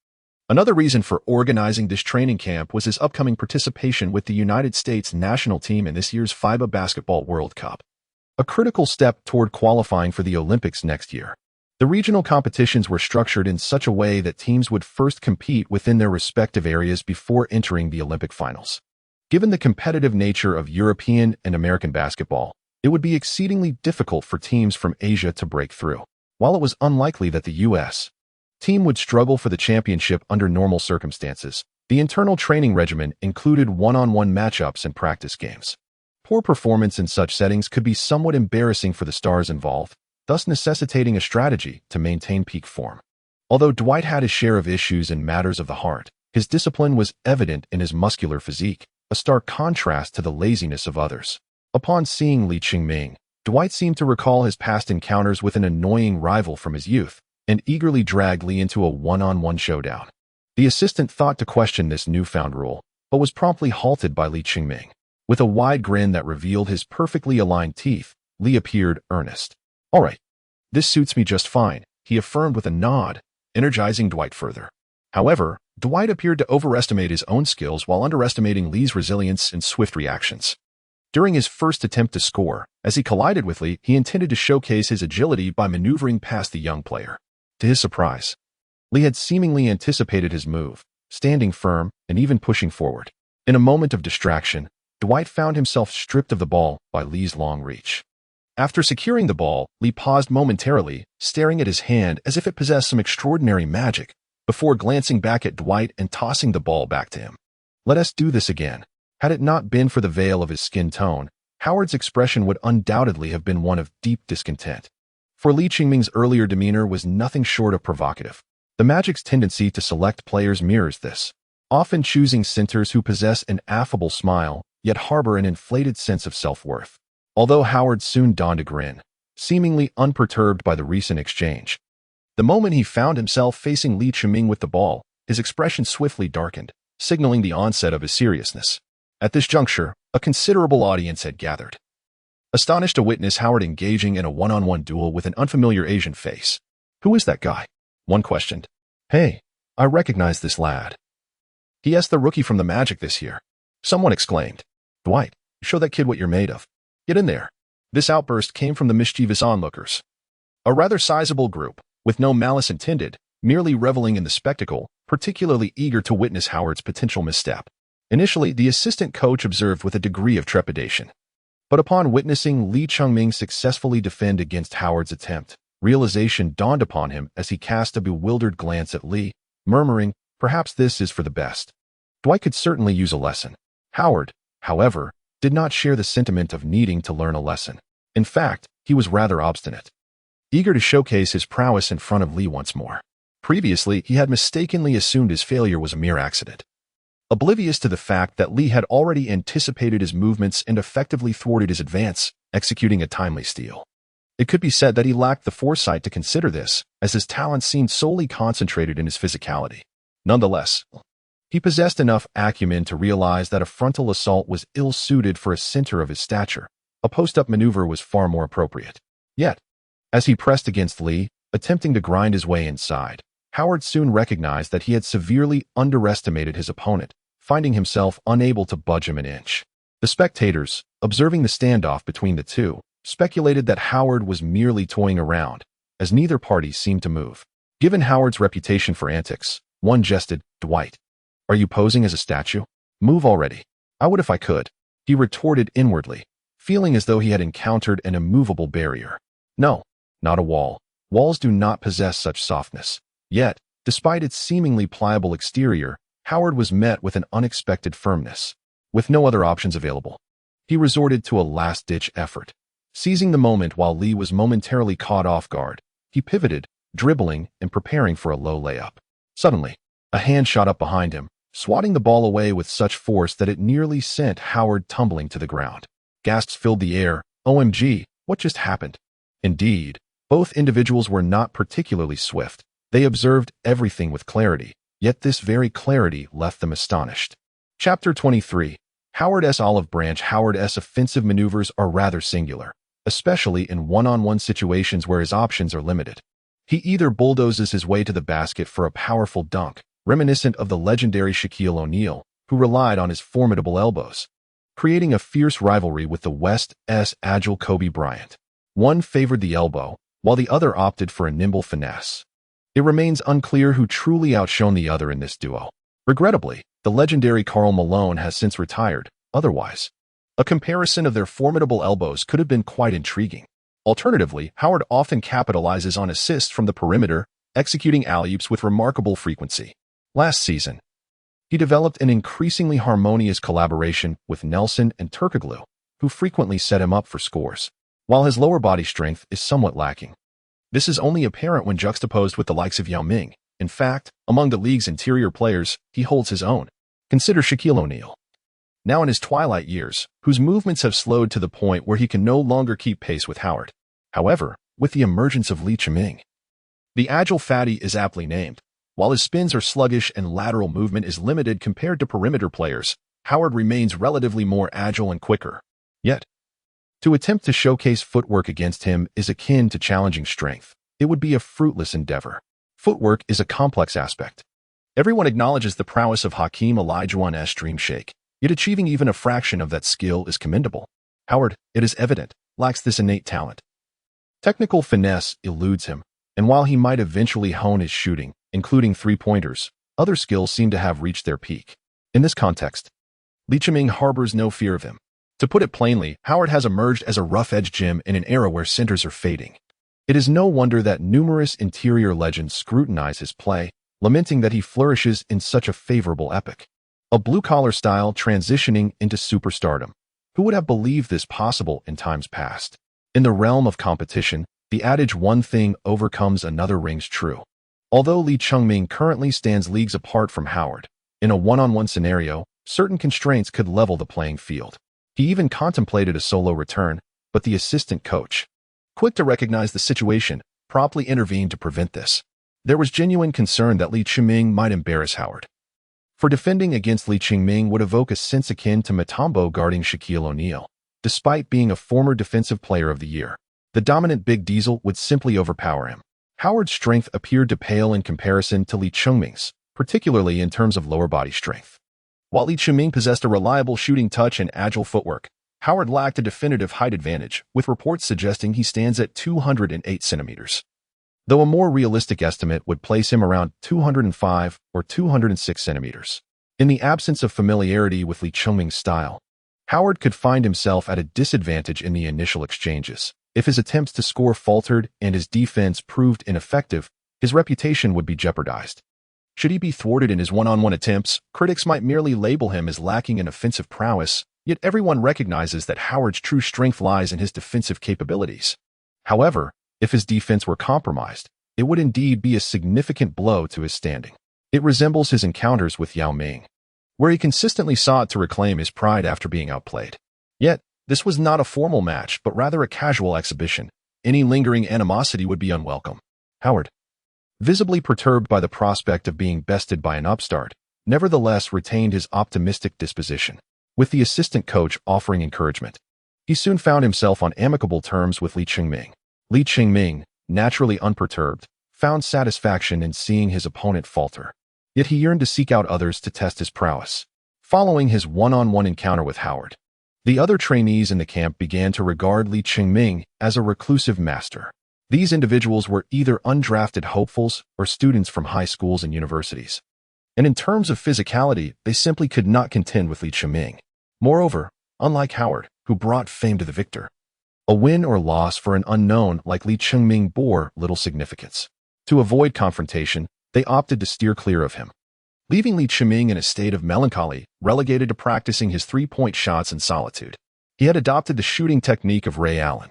Speaker 1: Another reason for organizing this training camp was his upcoming participation with the United States national team in this year's FIBA Basketball World Cup, a critical step toward qualifying for the Olympics next year. The regional competitions were structured in such a way that teams would first compete within their respective areas before entering the Olympic finals. Given the competitive nature of European and American basketball, it would be exceedingly difficult for teams from Asia to break through. While it was unlikely that the U.S. team would struggle for the championship under normal circumstances, the internal training regimen included one-on-one matchups and practice games. Poor performance in such settings could be somewhat embarrassing for the stars involved, thus necessitating a strategy to maintain peak form. Although Dwight had his share of issues in matters of the heart, his discipline was evident in his muscular physique, a stark contrast to the laziness of others. Upon seeing Lee Chung-ming, Dwight seemed to recall his past encounters with an annoying rival from his youth, and eagerly dragged Lee into a one-on-one showdown. The assistant thought to question this newfound rule, but was promptly halted by Lee Chung-ming. With a wide grin that revealed his perfectly aligned teeth, Lee appeared earnest. "All right, this suits me just fine," he affirmed with a nod, energizing Dwight further. However, Dwight appeared to overestimate his own skills while underestimating Lee's resilience and swift reactions. During his first attempt to score, as he collided with Lee, he intended to showcase his agility by maneuvering past the young player. To his surprise, Lee had seemingly anticipated his move, standing firm and even pushing forward. In a moment of distraction, Dwight found himself stripped of the ball by Lee's long reach. After securing the ball, Lee paused momentarily, staring at his hand as if it possessed some extraordinary magic, before glancing back at Dwight and tossing the ball back to him. "Let us do this again." Had it not been for the veil of his skin tone, Howard's expression would undoubtedly have been one of deep discontent. For Lee Chung-ming's earlier demeanor was nothing short of provocative. The Magic's tendency to select players mirrors this, often choosing centers who possess an affable smile, yet harbor an inflated sense of self-worth. Although Howard soon donned a grin, seemingly unperturbed by the recent exchange. The moment he found himself facing Lee Chung-ming with the ball, his expression swiftly darkened, signaling the onset of his seriousness. At this juncture, a considerable audience had gathered, astonished to witness Howard engaging in a one-on-one duel with an unfamiliar Asian face. "Who is that guy?" one questioned. "Hey, I recognize this lad. He is the rookie from the Magic this year," someone exclaimed. "Dwight, show that kid what you're made of. Get in there." This outburst came from the mischievous onlookers, a rather sizable group, with no malice intended, merely reveling in the spectacle, particularly eager to witness Howard's potential misstep. Initially, the assistant coach observed with a degree of trepidation. But upon witnessing Lee Chung-ming successfully defend against Howard's attempt, realization dawned upon him as he cast a bewildered glance at Lee, murmuring, "Perhaps this is for the best." Dwight could certainly use a lesson. Howard, however, did not share the sentiment of needing to learn a lesson. In fact, he was rather obstinate, eager to showcase his prowess in front of Lee once more. Previously, he had mistakenly assumed his failure was a mere accident, oblivious to the fact that Lee had already anticipated his movements and effectively thwarted his advance, executing a timely steal. It could be said that he lacked the foresight to consider this, as his talent seemed solely concentrated in his physicality. Nonetheless, he possessed enough acumen to realize that a frontal assault was ill-suited for a center of his stature. A post-up maneuver was far more appropriate. Yet, as he pressed against Lee, attempting to grind his way inside, Howard soon recognized that he had severely underestimated his opponent, finding himself unable to budge him an inch. The spectators, observing the standoff between the two, speculated that Howard was merely toying around, as neither party seemed to move. Given Howard's reputation for antics, one jested, "Dwight, are you posing as a statue? Move already." "I would if I could," he retorted inwardly, feeling as though he had encountered an immovable barrier. No, not a wall. Walls do not possess such softness. Yet, despite its seemingly pliable exterior, Howard was met with an unexpected firmness. With no other options available, he resorted to a last-ditch effort. Seizing the moment while Lee was momentarily caught off guard, he pivoted, dribbling and preparing for a low layup. Suddenly, a hand shot up behind him, swatting the ball away with such force that it nearly sent Howard tumbling to the ground. Gasps filled the air. OMG, what just happened? Indeed, both individuals were not particularly swift. They observed everything with clarity, yet this very clarity left them astonished. Chapter 23. Howard's olive branch. Howard's offensive maneuvers are rather singular, especially in one-on-one situations where his options are limited. He either bulldozes his way to the basket for a powerful dunk, reminiscent of the legendary Shaquille O'Neal, who relied on his formidable elbows, creating a fierce rivalry with the West's agile Kobe Bryant. One favored the elbow, while the other opted for a nimble finesse. It remains unclear who truly outshone the other in this duo. Regrettably, the legendary Karl Malone has since retired. Otherwise, a comparison of their formidable elbows could have been quite intriguing. Alternatively, Howard often capitalizes on assists from the perimeter, executing alley-oops with remarkable frequency. Last season, he developed an increasingly harmonious collaboration with Nelson and Turkoglu, who frequently set him up for scores, while his lower body strength is somewhat lacking. This is only apparent when juxtaposed with the likes of Yao Ming. In fact, among the league's interior players, he holds his own. Consider Shaquille O'Neal, now in his twilight years, whose movements have slowed to the point where he can no longer keep pace with Howard. However, with the emergence of Lee Chiming, the agile fatty is aptly named. While his spins are sluggish and lateral movement is limited compared to perimeter players, Howard remains relatively more agile and quicker. Yet, to attempt to showcase footwork against him is akin to challenging strength. It would be a fruitless endeavor. Footwork is a complex aspect. Everyone acknowledges the prowess of Hakeem Olajuwon's dream shake, yet achieving even a fraction of that skill is commendable. Howard, it is evident, lacks this innate talent. Technical finesse eludes him, and while he might eventually hone his shooting, including three-pointers, other skills seem to have reached their peak. In this context, Lee Chiming harbors no fear of him. To put it plainly, Howard has emerged as a rough-edged gem in an era where centers are fading. It is no wonder that numerous interior legends scrutinize his play, lamenting that he flourishes in such a favorable epoch. A blue-collar style transitioning into superstardom. Who would have believed this possible in times past? In the realm of competition, the adage "one thing overcomes another" rings true. Although Lee Chiming currently stands leagues apart from Howard, in a one-on-one scenario, certain constraints could level the playing field. He even contemplated a solo return, but the assistant coach, quick to recognize the situation, promptly intervened to prevent this. There was genuine concern that Lee Chiming might embarrass Howard. For defending against Lee Chiming would evoke a sense akin to Mutombo guarding Shaquille O'Neal. Despite being a former Defensive Player of the Year, the dominant Big Diesel would simply overpower him. Howard's strength appeared to pale in comparison to Lee Chiming's, particularly in terms of lower body strength. While Lee Chiming possessed a reliable shooting touch and agile footwork, Howard lacked a definitive height advantage, with reports suggesting he stands at 208 centimeters. Though a more realistic estimate would place him around 205 or 206 centimeters. In the absence of familiarity with Lee Chiming's style, Howard could find himself at a disadvantage in the initial exchanges. If his attempts to score faltered and his defense proved ineffective, his reputation would be jeopardized. Should he be thwarted in his one-on-one attempts, critics might merely label him as lacking in offensive prowess, yet everyone recognizes that Howard's true strength lies in his defensive capabilities. However, if his defense were compromised, it would indeed be a significant blow to his standing. It resembles his encounters with Yao Ming, where he consistently sought to reclaim his pride after being outplayed. Yet, this was not a formal match, but rather a casual exhibition. Any lingering animosity would be unwelcome. Howard, visibly perturbed by the prospect of being bested by an upstart, nevertheless retained his optimistic disposition. With the assistant coach offering encouragement, he soon found himself on amicable terms with Li Qingming. Li Qingming, naturally unperturbed, found satisfaction in seeing his opponent falter. Yet he yearned to seek out others to test his prowess. Following his one-on-one encounter with Howard, the other trainees in the camp began to regard Li Qingming as a reclusive master. These individuals were either undrafted hopefuls or students from high schools and universities. And in terms of physicality, they simply could not contend with Li Qingming. Moreover, unlike Howard, who brought fame to the victor, a win or loss for an unknown like Li Qingming bore little significance. To avoid confrontation, they opted to steer clear of him, leaving Li Qingming in a state of melancholy, relegated to practicing his three-point shots in solitude. He had adopted the shooting technique of Ray Allen,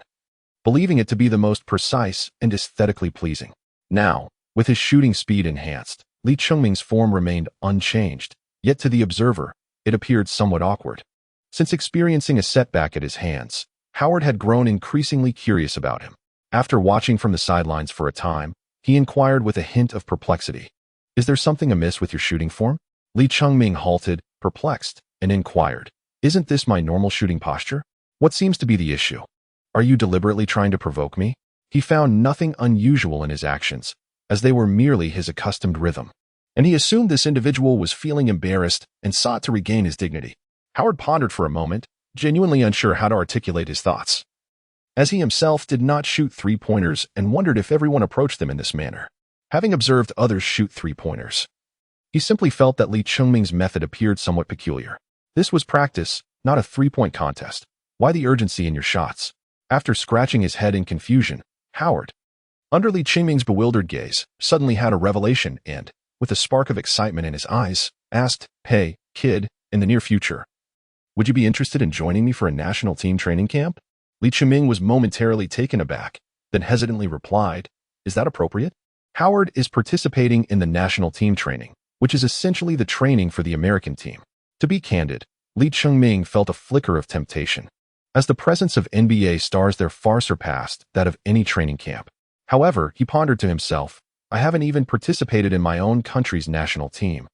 Speaker 1: believing it to be the most precise and aesthetically pleasing. Now, with his shooting speed enhanced, Li Qingming's form remained unchanged, yet to the observer, it appeared somewhat awkward. Since experiencing a setback at his hands, Howard had grown increasingly curious about him. After watching from the sidelines for a time, he inquired with a hint of perplexity, "Is there something amiss with your shooting form?" Li Qingming halted, perplexed, and inquired, "Isn't this my normal shooting posture? What seems to be the issue? Are you deliberately trying to provoke me?" He found nothing unusual in his actions, as they were merely his accustomed rhythm, and he assumed this individual was feeling embarrassed and sought to regain his dignity. Howard pondered for a moment, genuinely unsure how to articulate his thoughts, as he himself did not shoot three-pointers and wondered if everyone approached them in this manner. Having observed others shoot three-pointers, he simply felt that Li Qingming's method appeared somewhat peculiar. This was practice, not a three-point contest. Why the urgency in your shots? After scratching his head in confusion, Howard, under Li Qingming's bewildered gaze, suddenly had a revelation and, with a spark of excitement in his eyes, asked, "Hey, kid, in the near future, would you be interested in joining me for a national team training camp?" Li Qingming was momentarily taken aback, then hesitantly replied, "Is that appropriate?" Howard is participating in the national team training, which is essentially the training for the American team. To be candid, Li Qingming felt a flicker of temptation, as the presence of NBA stars there far surpassed that of any training camp. However, he pondered to himself, "I haven't even participated in my own country's national team.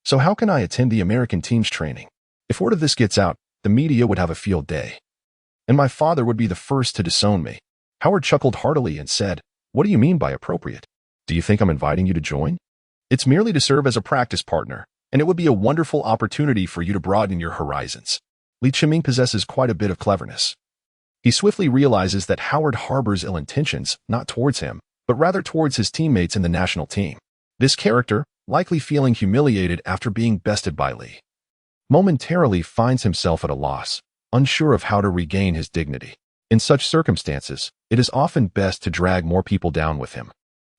Speaker 1: So how can I attend the American team's training? If word of this gets out, the media would have a field day, and my father would be the first to disown me." Howard chuckled heartily and said, "What do you mean by appropriate? Do you think I'm inviting you to join? It's merely to serve as a practice partner, and it would be a wonderful opportunity for you to broaden your horizons." Li Qingming possesses quite a bit of cleverness. He swiftly realizes that Howard harbors ill intentions, not towards him, but rather towards his teammates in the national team. This character, likely feeling humiliated after being bested by Li, momentarily finds himself at a loss, unsure of how to regain his dignity. In such circumstances, it is often best to drag more people down with him,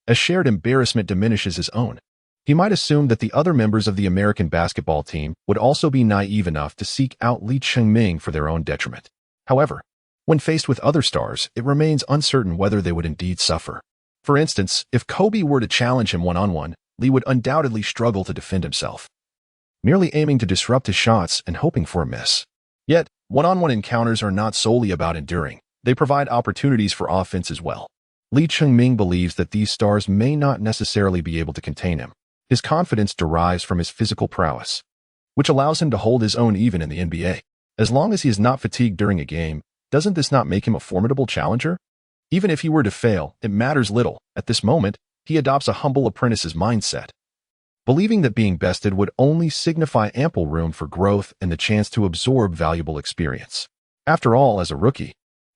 Speaker 1: as shared embarrassment diminishes his own. He might assume that the other members of the American basketball team would also be naive enough to seek out Li Qingming for their own detriment. However, when faced with other stars, it remains uncertain whether they would indeed suffer. For instance, if Kobe were to challenge him one-on-one, Li would undoubtedly struggle to defend himself, merely aiming to disrupt his shots and hoping for a miss. Yet, one-on-one encounters are not solely about enduring. They provide opportunities for offense as well. Li Qingming believes that these stars may not necessarily be able to contain him. His confidence derives from his physical prowess, which allows him to hold his own even in the NBA. As long as he is not fatigued during a game, doesn't this not make him a formidable challenger? Even if he were to fail, it matters little. At this moment, he adopts a humble apprentice's mindset, believing that being bested would only signify ample room for growth and the chance to absorb valuable experience. After all, as a rookie,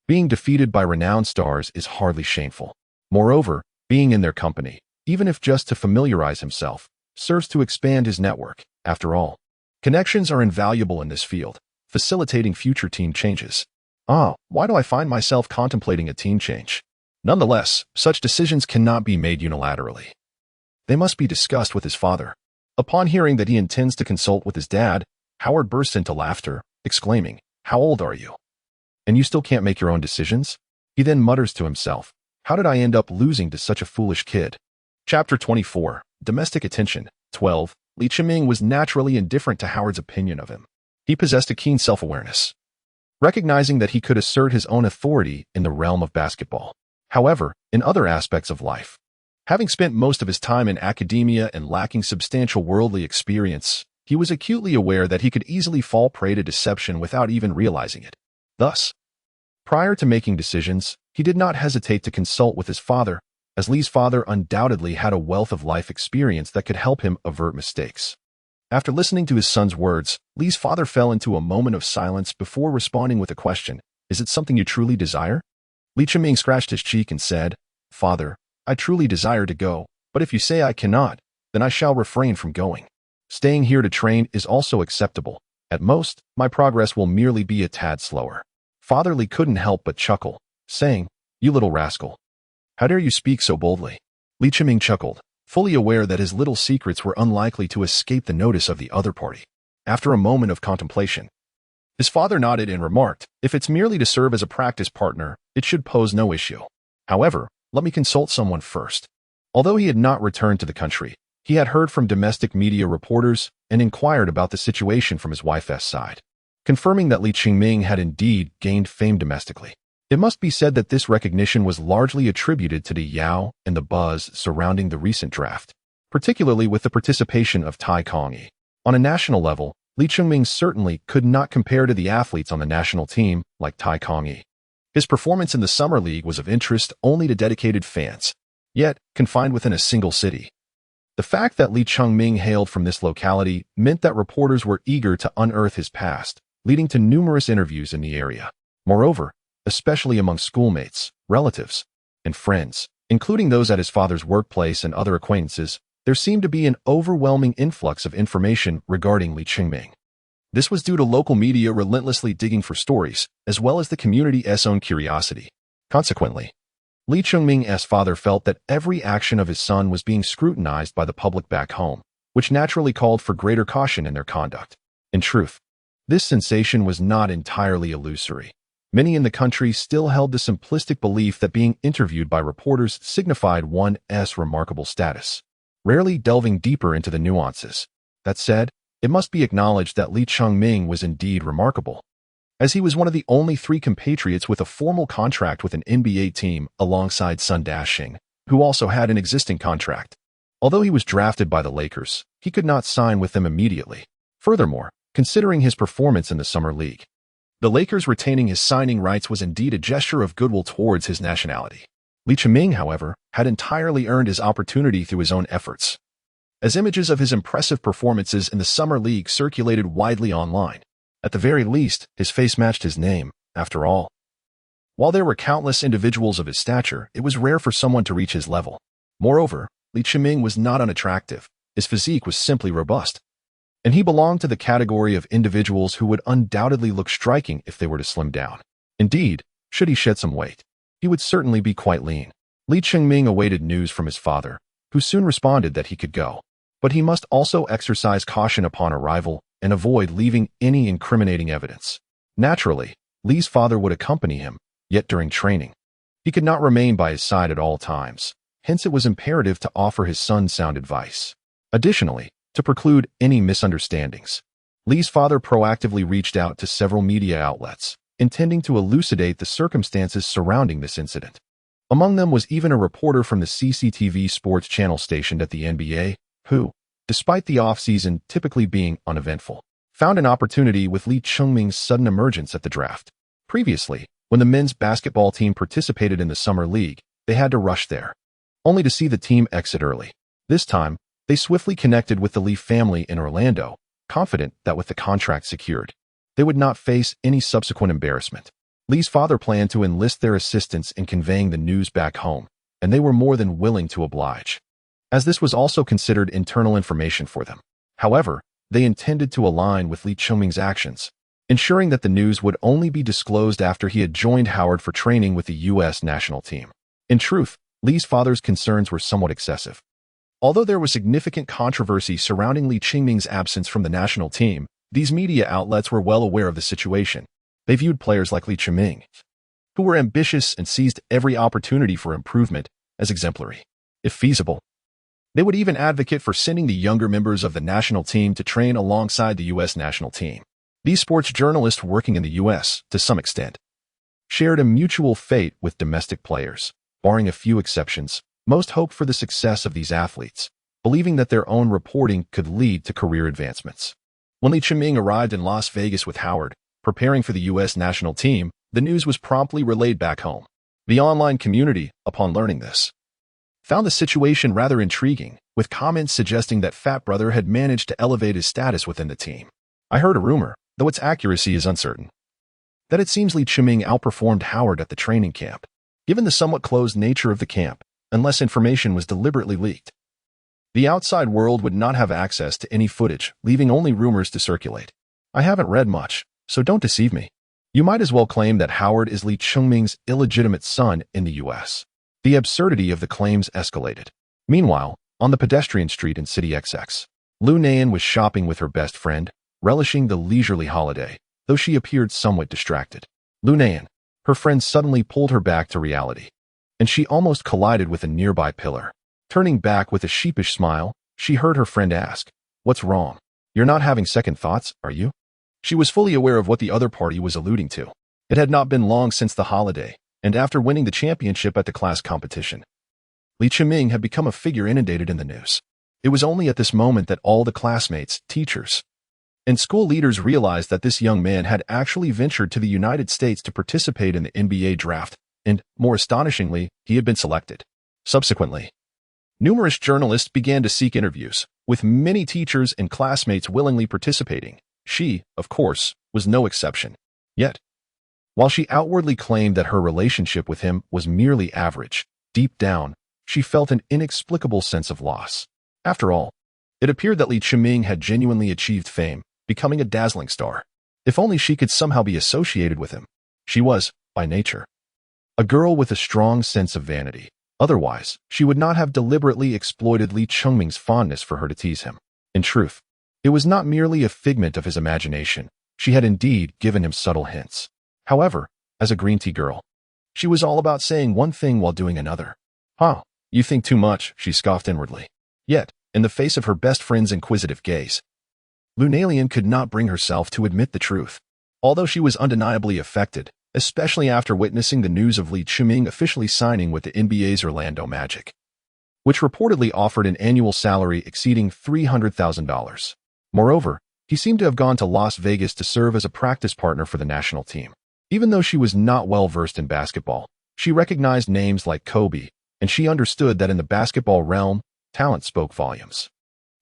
Speaker 1: being defeated by renowned stars is hardly shameful. Moreover, being in their company, even if just to familiarize himself, serves to expand his network. After all, connections are invaluable in this field, facilitating future team changes. Why do I find myself contemplating a team change? Nonetheless, such decisions cannot be made unilaterally. They must be discussed with his father. Upon hearing that he intends to consult with his dad, Howard bursts into laughter, exclaiming, "How old are you? And you still can't make your own decisions?" He then mutters to himself, "How did I end up losing to such a foolish kid?" Chapter 24, Domestic Attention. 12. Li Qingming was naturally indifferent to Howard's opinion of him. He possessed a keen self-awareness, recognizing that he could assert his own authority in the realm of basketball. However, in other aspects of life, Having spent most of his time in academia and lacking substantial worldly experience, he was acutely aware that he could easily fall prey to deception without even realizing it. Thus, prior to making decisions, he did not hesitate to consult with his father, as Lee's father undoubtedly had a wealth of life experience that could help him avert mistakes. After listening to his son's words, Lee's father fell into a moment of silence before responding with a question. Is it something you truly desire? Lee Chiming scratched his cheek and said, Father, I truly desire to go, but if you say I cannot, then I shall refrain from going. Staying here to train is also acceptable. At most, my progress will merely be a tad slower. Father Lee couldn't help but chuckle, saying, You little rascal. How dare you speak so boldly? Lee Chiming chuckled, fully aware that his little secrets were unlikely to escape the notice of the other party. After a moment of contemplation, his father nodded and remarked, If it's merely to serve as a practice partner, it should pose no issue. However, let me consult someone first. Although he had not returned to the country, he had heard from domestic media reporters and inquired about the situation from his wife's side, confirming that Lee Chiming had indeed gained fame domestically. It must be said that this recognition was largely attributed to the Yao and the buzz surrounding the recent draft, particularly with the participation of Tai Kong-yi. On a national level, Lee Chiming certainly could not compare to the athletes on the national team like Tai Kong-yi. His performance in the Summer League was of interest only to dedicated fans, yet confined within a single city. The fact that Lee Chiming hailed from this locality meant that reporters were eager to unearth his past, leading to numerous interviews in the area. Moreover, especially among schoolmates, relatives, and friends, including those at his father's workplace and other acquaintances, there seemed to be an overwhelming influx of information regarding Lee Chiming. This was due to local media relentlessly digging for stories, as well as the community's own curiosity. Consequently, Lee Chiming's father felt that every action of his son was being scrutinized by the public back home, which naturally called for greater caution in their conduct. In truth, this sensation was not entirely illusory. Many in the country still held the simplistic belief that being interviewed by reporters signified one's remarkable status, rarely delving deeper into the nuances. That said, it must be acknowledged that Lee Chiming was indeed remarkable, as he was one of the only 3 compatriots with a formal contract with an NBA team alongside Sun Dashing, who also had an existing contract. Although he was drafted by the Lakers, he could not sign with them immediately. Furthermore, considering his performance in the Summer League, the Lakers retaining his signing rights was indeed a gesture of goodwill towards his nationality. Lee Chiming, however, had entirely earned his opportunity through his own efforts, as images of his impressive performances in the Summer League circulated widely online. At the very least, his face matched his name, after all. While there were countless individuals of his stature, it was rare for someone to reach his level. Moreover, Lee Chiming was not unattractive. His physique was simply robust, and he belonged to the category of individuals who would undoubtedly look striking if they were to slim down. Indeed, should he shed some weight, he would certainly be quite lean. Lee Chiming awaited news from his father, who soon responded that he could go, but he must also exercise caution upon arrival and avoid leaving any incriminating evidence. Naturally, Lee's father would accompany him, yet during training, he could not remain by his side at all times. Hence it was imperative to offer his son sound advice. Additionally, to preclude any misunderstandings, Lee's father proactively reached out to several media outlets, intending to elucidate the circumstances surrounding this incident. Among them was even a reporter from the CCTV sports channel stationed at the NBA, who, despite the off-season typically being uneventful, found an opportunity with Lee Chiming's sudden emergence at the draft. Previously, when the men's basketball team participated in the Summer League, they had to rush there, only to see the team exit early. This time, they swiftly connected with the Lee family in Orlando, confident that with the contract secured, they would not face any subsequent embarrassment. Lee's father planned to enlist their assistance in conveying the news back home, and they were more than willing to oblige, as this was also considered internal information for them. However, they intended to align with Lee Chiming's actions, ensuring that the news would only be disclosed after he had joined Howard for training with the U.S. national team. In truth, Lee's father's concerns were somewhat excessive. Although there was significant controversy surrounding Lee Chiming's absence from the national team, these media outlets were well aware of the situation. They viewed players like Lee Chiming, who were ambitious and seized every opportunity for improvement, as exemplary. If feasible, they would even advocate for sending the younger members of the national team to train alongside the U.S. national team. These sports journalists working in the U.S., to some extent, shared a mutual fate with domestic players. Barring a few exceptions, Most hoped for the success of these athletes, believing that their own reporting could lead to career advancements. When Li Chiming arrived in Las Vegas with Howard, preparing for the U.S. national team, the news was promptly relayed back home. The online community, upon learning this, found the situation rather intriguing, with comments suggesting that Fat Brother had managed to elevate his status within the team. I heard a rumor, though its accuracy is uncertain, that it seems Li Chiming outperformed Howard at the training camp. Given the somewhat closed nature of the camp, unless information was deliberately leaked, the outside world would not have access to any footage, leaving only rumors to circulate. I haven't read much, so don't deceive me. You might as well claim that Howard is Li Chiming's illegitimate son in the U.S. The absurdity of the claims escalated. Meanwhile, on the pedestrian street in City XX, Lu Nayan was shopping with her best friend, relishing the leisurely holiday, though she appeared somewhat distracted. Lu Nayan, her friend suddenly pulled her back to reality, and she almost collided with a nearby pillar. Turning back with a sheepish smile, she heard her friend ask, "What's wrong? You're not having second thoughts, are you?" She was fully aware of what the other party was alluding to. It had not been long since the holiday, and after winning the championship at the class competition, Li Chiming had become a figure inundated in the news. It was only at this moment that all the classmates, teachers, and school leaders realized that this young man had actually ventured to the United States to participate in the NBA draft, and, more astonishingly, he had been selected. Subsequently, numerous journalists began to seek interviews, with many teachers and classmates willingly participating. She, of course, was no exception. Yet, while she outwardly claimed that her relationship with him was merely average, deep down, she felt an inexplicable sense of loss. After all, it appeared that Li Chiming had genuinely achieved fame, becoming a dazzling star. If only she could somehow be associated with him. She was, by nature, a girl with a strong sense of vanity. Otherwise, she would not have deliberately exploited Li Chiming's fondness for her to tease him. In truth, it was not merely a figment of his imagination. She had indeed given him subtle hints. However, as a green tea girl, she was all about saying one thing while doing another. "Huh, you think too much," she scoffed inwardly. Yet, in the face of her best friend's inquisitive gaze, Lu Nayan could not bring herself to admit the truth. Although she was undeniably affected, especially after witnessing the news of Li Chiming officially signing with the NBA's Orlando Magic, which reportedly offered an annual salary exceeding $300,000. Moreover, he seemed to have gone to Las Vegas to serve as a practice partner for the national team. Even though she was not well versed in basketball, she recognized names like Kobe, and she understood that in the basketball realm, talent spoke volumes.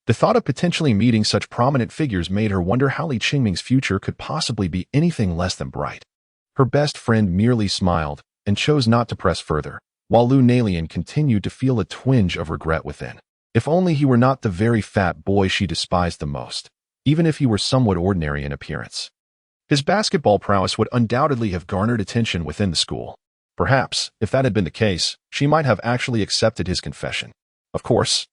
Speaker 1: The thought of potentially meeting such prominent figures made her wonder how Li Chiming's future could possibly be anything less than bright. Her best friend merely smiled and chose not to press further, while Lu Nayan continued to feel a twinge of regret within. If only he were not the very fat boy she despised the most, even if he were somewhat ordinary in appearance. His basketball prowess would undoubtedly have garnered attention within the school. Perhaps, if that had been the case, she might have actually accepted his confession. Of course,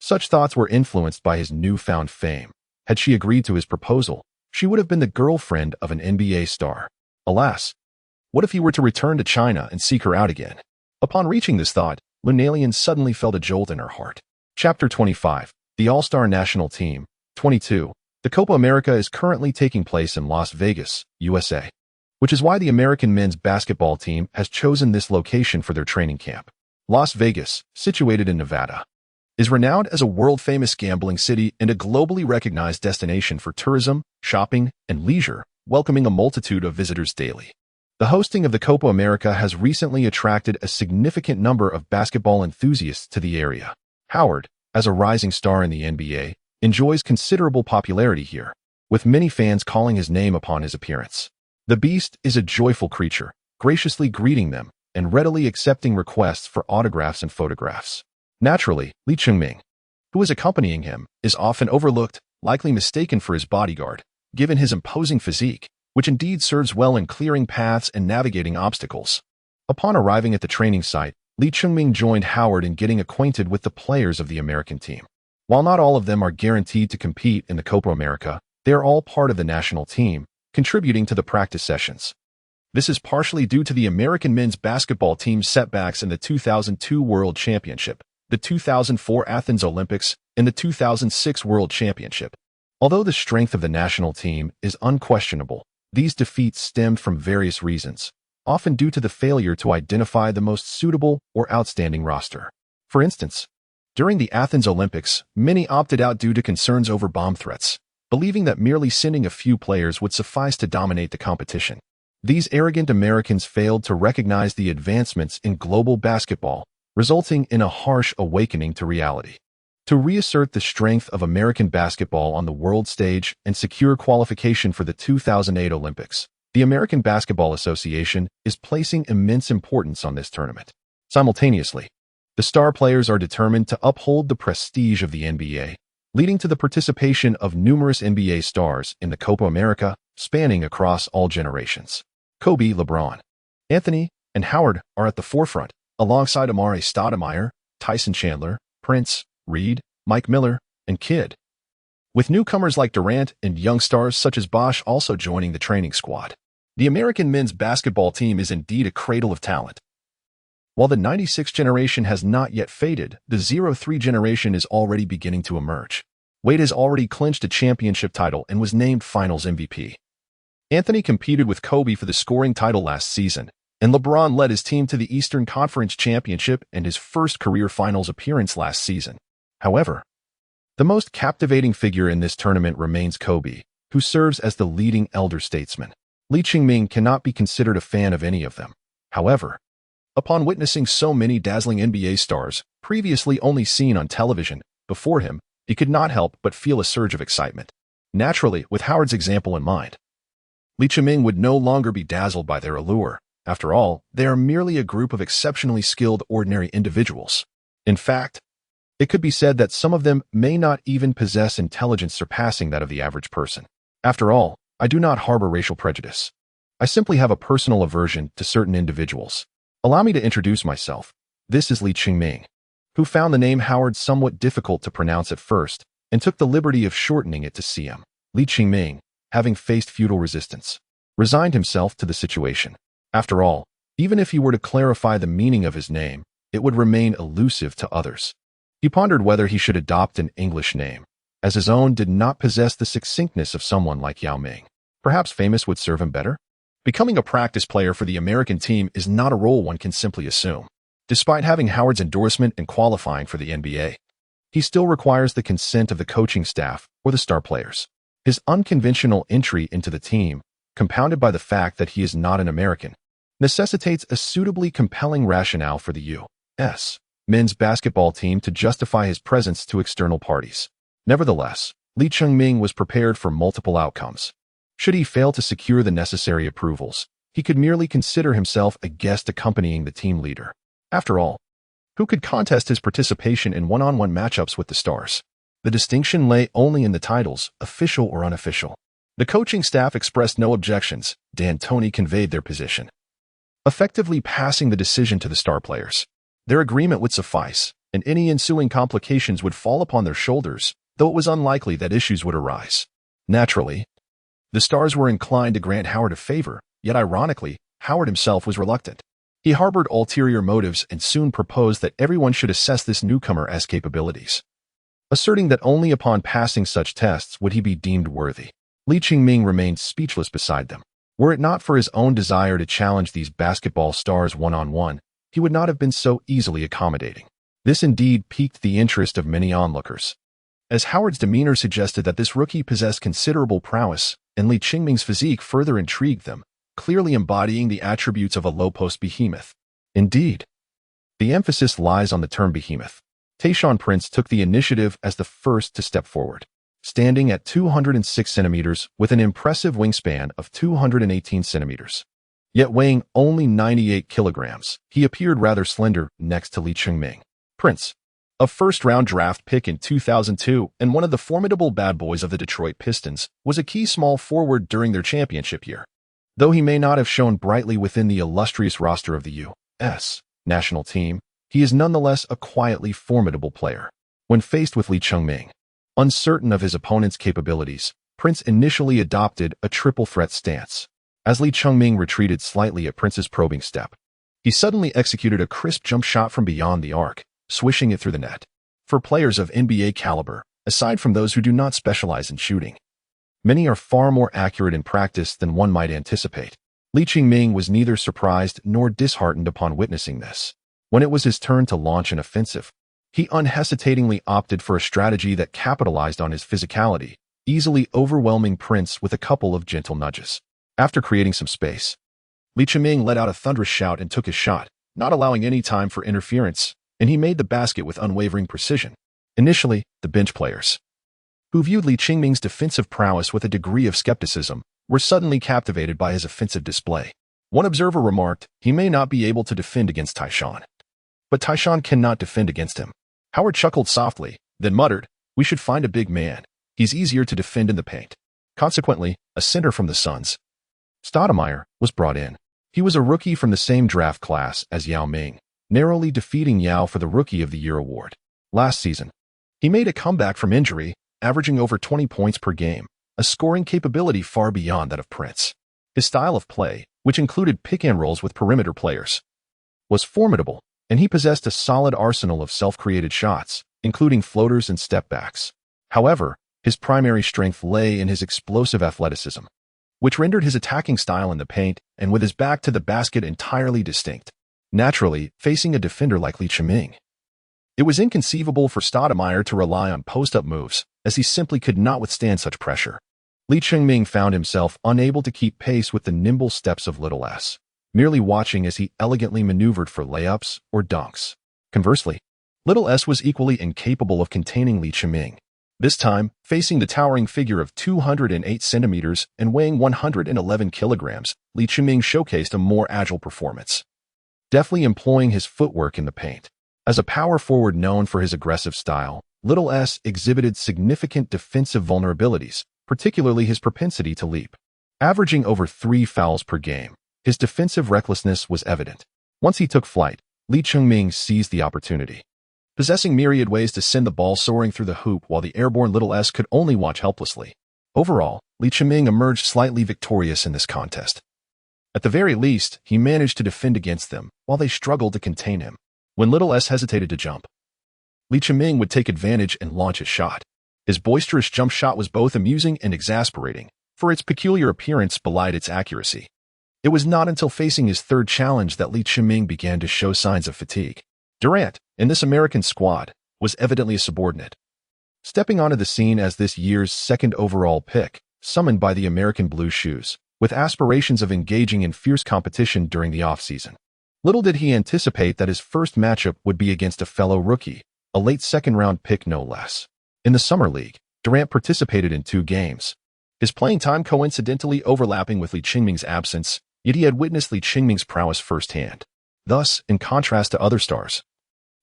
Speaker 1: such thoughts were influenced by his newfound fame. Had she agreed to his proposal, she would have been the girlfriend of an NBA star. Alas, what if he were to return to China and seek her out again? Upon reaching this thought, Lu Nayan suddenly felt a jolt in her heart. Chapter 25. The All-Star National Team. 22. The Copa America is currently taking place in Las Vegas, USA, which is why the American men's basketball team has chosen this location for their training camp. Las Vegas, situated in Nevada, is renowned as a world-famous gambling city and a globally recognized destination for tourism, shopping, and leisure, welcoming a multitude of visitors daily. The hosting of the Copa America has recently attracted a significant number of basketball enthusiasts to the area. Howard, as a rising star in the NBA, enjoys considerable popularity here, with many fans calling his name upon his appearance. The Beast is a joyful creature, graciously greeting them and readily accepting requests for autographs and photographs. Naturally, Li Chiming, who is accompanying him, is often overlooked, likely mistaken for his bodyguard, given his imposing physique, which indeed serves well in clearing paths and navigating obstacles. Upon arriving at the training site, Li Chiming joined Howard in getting acquainted with the players of the American team. While not all of them are guaranteed to compete in the Copa America, they are all part of the national team, contributing to the practice sessions. This is partially due to the American men's basketball team's setbacks in the 2002 World Championship, the 2004 Athens Olympics, and the 2006 World Championship. Although the strength of the national team is unquestionable, these defeats stemmed from various reasons, often due to the failure to identify the most suitable or outstanding roster. For instance, during the Athens Olympics, many opted out due to concerns over bomb threats, believing that merely sending a few players would suffice to dominate the competition. These arrogant Americans failed to recognize the advancements in global basketball, resulting in a harsh awakening to reality. To reassert the strength of American basketball on the world stage and secure qualification for the 2008 Olympics, the American Basketball Association is placing immense importance on this tournament. Simultaneously, the star players are determined to uphold the prestige of the NBA, leading to the participation of numerous NBA stars in the Copa America, spanning across all generations. Kobe, LeBron, Anthony, and Howard are at the forefront, alongside Amare Stoudemire, Tyson Chandler, Prince, Reed, Mike Miller, and Kidd, with newcomers like Durant and young stars such as Bosh also joining the training squad. The American men's basketball team is indeed a cradle of talent. While the 96 generation has not yet faded, the 03 generation is already beginning to emerge. Wade has already clinched a championship title and was named Finals MVP. Anthony competed with Kobe for the scoring title last season, and LeBron led his team to the Eastern Conference Championship and his first career Finals appearance last season. However, the most captivating figure in this tournament remains Kobe, who serves as the leading elder statesman. Lee Ching-ming cannot be considered a fan of any of them. However, upon witnessing so many dazzling NBA stars, previously only seen on television, before him, he could not help but feel a surge of excitement. Naturally, with Howard's example in mind, Lee Ching-ming would no longer be dazzled by their allure. After all, they are merely a group of exceptionally skilled ordinary individuals. In fact, it could be said that some of them may not even possess intelligence surpassing that of the average person. After all, I do not harbor racial prejudice. I simply have a personal aversion to certain individuals. Allow me to introduce myself. This is Lee Ching-ming, who found the name Howard somewhat difficult to pronounce at first and took the liberty of shortening it to CM. Lee Ching-ming, having faced futile resistance, resigned himself to the situation. After all, even if he were to clarify the meaning of his name, it would remain elusive to others. He pondered whether he should adopt an English name, as his own did not possess the succinctness of someone like Yao Ming. Perhaps famous would serve him better? Becoming a practice player for the American team is not a role one can simply assume. Despite having Howard's endorsement and qualifying for the NBA, he still requires the consent of the coaching staff or the star players. His unconventional entry into the team, compounded by the fact that he is not an American, necessitates a suitably compelling rationale for the U.S. men's basketball team to justify his presence to external parties. Nevertheless, Lee Ching-ming was prepared for multiple outcomes. Should he fail to secure the necessary approvals, he could merely consider himself a guest accompanying the team leader. After all, who could contest his participation in one-on-one matchups with the stars? The distinction lay only in the titles, official or unofficial. The coaching staff expressed no objections. D'Antoni conveyed their position, effectively passing the decision to the star players. Their agreement would suffice, and any ensuing complications would fall upon their shoulders, though it was unlikely that issues would arise. Naturally, the stars were inclined to grant Howard a favor, yet ironically, Howard himself was reluctant. He harbored ulterior motives and soon proposed that everyone should assess this newcomer as capabilities, asserting that only upon passing such tests would he be deemed worthy. Lee Ching-ming remained speechless beside them. Were it not for his own desire to challenge these basketball stars one-on-one, he would not have been so easily accommodating. This indeed piqued the interest of many onlookers, as Howard's demeanor suggested that this rookie possessed considerable prowess, and Lee Ching-ming's physique further intrigued them, clearly embodying the attributes of a low-post behemoth. Indeed, the emphasis lies on the term behemoth. Tayshaun Prince took the initiative as the first to step forward. Standing at 206 centimeters with an impressive wingspan of 218 centimeters. Yet weighing only 98 kilograms, he appeared rather slender next to Lee Ching-ming. Prince, a first-round draft pick in 2002 and one of the formidable bad boys of the Detroit Pistons, was a key small forward during their championship year. Though he may not have shone brightly within the illustrious roster of the U.S. national team, he is nonetheless a quietly formidable player. When faced with Lee Ching-ming, uncertain of his opponent's capabilities, Prince initially adopted a triple threat stance. As Lee Ching-ming retreated slightly at Prince's probing step, he suddenly executed a crisp jump shot from beyond the arc, swishing it through the net. For players of NBA caliber, aside from those who do not specialize in shooting, many are far more accurate in practice than one might anticipate. Lee Ching-ming was neither surprised nor disheartened upon witnessing this. When it was his turn to launch an offensive, he unhesitatingly opted for a strategy that capitalized on his physicality, easily overwhelming Prince with a couple of gentle nudges. After creating some space, Li Chiming let out a thunderous shout and took his shot, not allowing any time for interference, and he made the basket with unwavering precision. Initially, the bench players, who viewed Li Qingming's defensive prowess with a degree of skepticism, were suddenly captivated by his offensive display. One observer remarked, "He may not be able to defend against Taishan, but Taishan cannot defend against him." Howard chuckled softly, then muttered, "We should find a big man. He's easier to defend in the paint." Consequently, a center from the Suns, Stoudemire, was brought in. He was a rookie from the same draft class as Yao Ming, narrowly defeating Yao for the Rookie of the Year award. Last season, he made a comeback from injury, averaging over 20 points per game, a scoring capability far beyond that of Prince. His style of play, which included pick-and-rolls with perimeter players, was formidable, and he possessed a solid arsenal of self-created shots, including floaters and step-backs. However, his primary strength lay in his explosive athleticism, which rendered his attacking style in the paint and with his back to the basket entirely distinct. Naturally, facing a defender like Li Chiming, it was inconceivable for Stoudemire to rely on post-up moves, as he simply could not withstand such pressure. Li Chingming found himself unable to keep pace with the nimble steps of Little S, merely watching as he elegantly maneuvered for layups or dunks. Conversely, Little S was equally incapable of containing Li Chiming. This time, facing the towering figure of 208 centimeters and weighing 111 kilograms, Li Chiming showcased a more agile performance, deftly employing his footwork in the paint. As a power forward known for his aggressive style, Little S exhibited significant defensive vulnerabilities, particularly his propensity to leap. Averaging over 3 fouls per game, his defensive recklessness was evident. Once he took flight, Li Chingming seized the opportunity, possessing myriad ways to send the ball soaring through the hoop while the airborne Little S could only watch helplessly. Overall, Li Chiming emerged slightly victorious in this contest. At the very least, he managed to defend against them, while they struggled to contain him. When Little S hesitated to jump, Li Chiming would take advantage and launch his shot. His boisterous jump shot was both amusing and exasperating, for its peculiar appearance belied its accuracy. It was not until facing his third challenge that Li Chiming began to show signs of fatigue. Durant, in this American squad, was evidently a subordinate, stepping onto the scene as this year's second overall pick, summoned by the American Blue Shoes, with aspirations of engaging in fierce competition during the offseason. Little did he anticipate that his first matchup would be against a fellow rookie, a late second-round pick no less. In the Summer League, Durant participated in 2 games, his playing time coincidentally overlapping with Li Chingming's absence, yet he had witnessed Li Chingming's prowess firsthand. Thus, in contrast to other stars,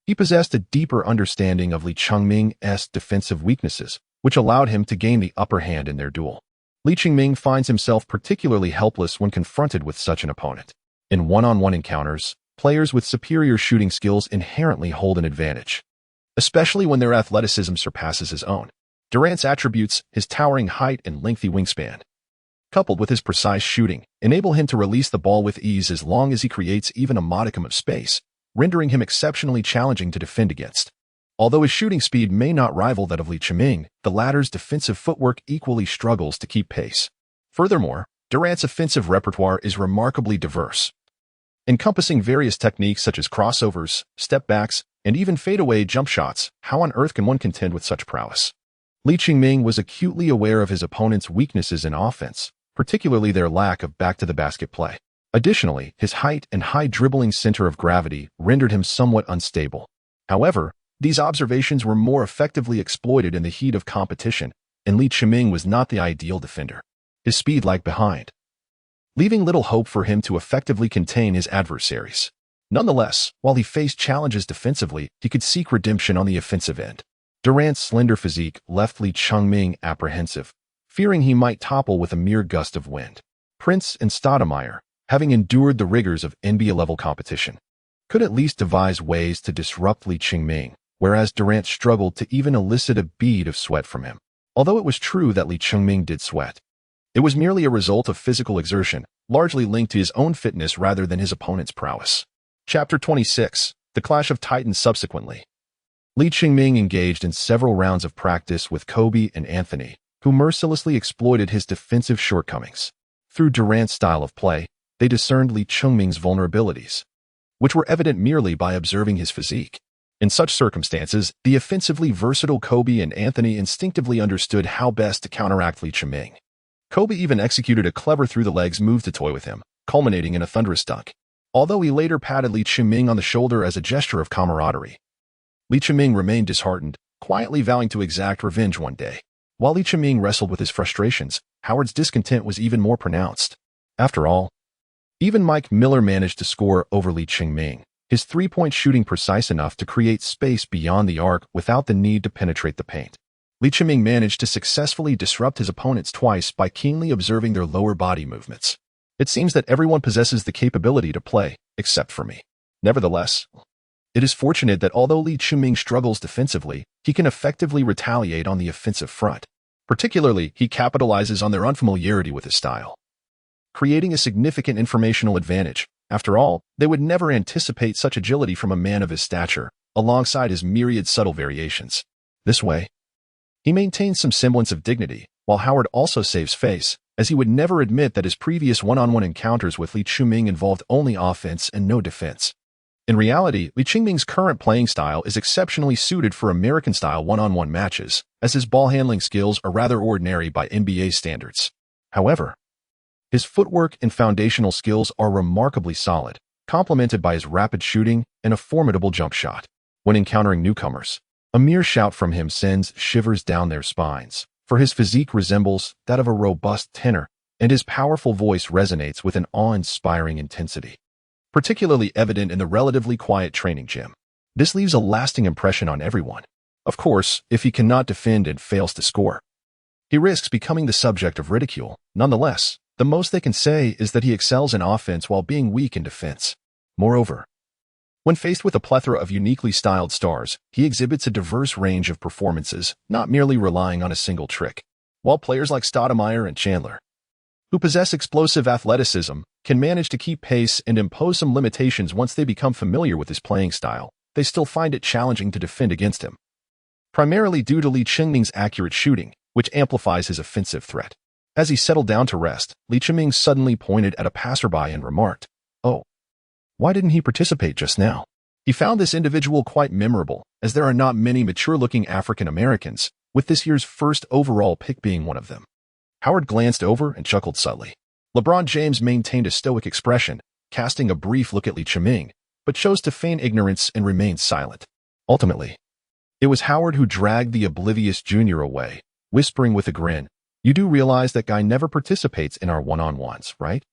Speaker 1: he possessed a deeper understanding of Li Chingming's defensive weaknesses, which allowed him to gain the upper hand in their duel. Li Chingming finds himself particularly helpless when confronted with such an opponent. In one-on-one encounters, players with superior shooting skills inherently hold an advantage, especially when their athleticism surpasses his own. Durant's attributes, his towering height and lengthy wingspan, coupled with his precise shooting, enable him to release the ball with ease as long as he creates even a modicum of space, rendering him exceptionally challenging to defend against. Although his shooting speed may not rival that of Li Chiming, the latter's defensive footwork equally struggles to keep pace. Furthermore, Durant's offensive repertoire is remarkably diverse, encompassing various techniques such as crossovers, step-backs, and even fadeaway jump shots. How on earth can one contend with such prowess? Li Chingming was acutely aware of his opponent's weaknesses in offense, particularly their lack of back-to-the-basket play. Additionally, his height and high dribbling center of gravity rendered him somewhat unstable. However, these observations were more effectively exploited in the heat of competition, and Li Chiming was not the ideal defender. His speed lagged behind, leaving little hope for him to effectively contain his adversaries. Nonetheless, while he faced challenges defensively, he could seek redemption on the offensive end. Durant's slender physique left Li Chingming apprehensive, fearing he might topple with a mere gust of wind. Prince and Stoudemire, having endured the rigors of NBA-level competition, could at least devise ways to disrupt Li Chingming, whereas Durant struggled to even elicit a bead of sweat from him. Although it was true that Li Chingming did sweat, it was merely a result of physical exertion, largely linked to his own fitness rather than his opponent's prowess. Chapter 26. The Clash of Titans. Subsequently, Li Chingming engaged in several rounds of practice with Kobe and Anthony, who mercilessly exploited his defensive shortcomings. Through Durant's style of play, they discerned Li Chingming's vulnerabilities, which were evident merely by observing his physique. In such circumstances, the offensively versatile Kobe and Anthony instinctively understood how best to counteract Li Chiming. Kobe even executed a clever through-the-legs move to toy with him, culminating in a thunderous dunk, although he later patted Li Chiming on the shoulder as a gesture of camaraderie. Li Chiming remained disheartened, quietly vowing to exact revenge one day. While Li Chiming wrestled with his frustrations, Howard's discontent was even more pronounced. After all, even Mike Miller managed to score over Li Chiming, his three-point shooting precise enough to create space beyond the arc without the need to penetrate the paint. Li Chiming managed to successfully disrupt his opponents twice by keenly observing their lower body movements. It seems that everyone possesses the capability to play, except for me. Nevertheless, it is fortunate that although Li Chiming struggles defensively, he can effectively retaliate on the offensive front. Particularly, he capitalizes on their unfamiliarity with his style, creating a significant informational advantage. After all, they would never anticipate such agility from a man of his stature, alongside his myriad subtle variations. This way, he maintains some semblance of dignity, while Howard also saves face, as he would never admit that his previous one-on-one encounters with Li Chiming involved only offense and no defense. In reality, Li Chiming's current playing style is exceptionally suited for American-style one-on-one matches, as his ball-handling skills are rather ordinary by NBA standards. However, his footwork and foundational skills are remarkably solid, complemented by his rapid shooting and a formidable jump shot. When encountering newcomers, a mere shout from him sends shivers down their spines, for his physique resembles that of a robust tenor, and his powerful voice resonates with an awe-inspiring intensity, particularly evident in the relatively quiet training gym. This leaves a lasting impression on everyone. Of course, if he cannot defend and fails to score, he risks becoming the subject of ridicule. Nonetheless, the most they can say is that he excels in offense while being weak in defense. Moreover, when faced with a plethora of uniquely styled stars, he exhibits a diverse range of performances, not merely relying on a single trick. While players like Stoudemire and Chandler, who possess explosive athleticism, can manage to keep pace and impose some limitations once they become familiar with his playing style, they still find it challenging to defend against him, primarily due to Li Chiming's accurate shooting, which amplifies his offensive threat. As he settled down to rest, Li Chiming suddenly pointed at a passerby and remarked, "Oh, why didn't he participate just now?" He found this individual quite memorable, as there are not many mature-looking African Americans, with this year's first overall pick being one of them. Howard glanced over and chuckled subtly. LeBron James maintained a stoic expression, casting a brief look at Li Chiming, but chose to feign ignorance and remain silent. Ultimately, it was Howard who dragged the oblivious junior away, whispering with a grin, "You do realize that guy never participates in our one-on-ones, right?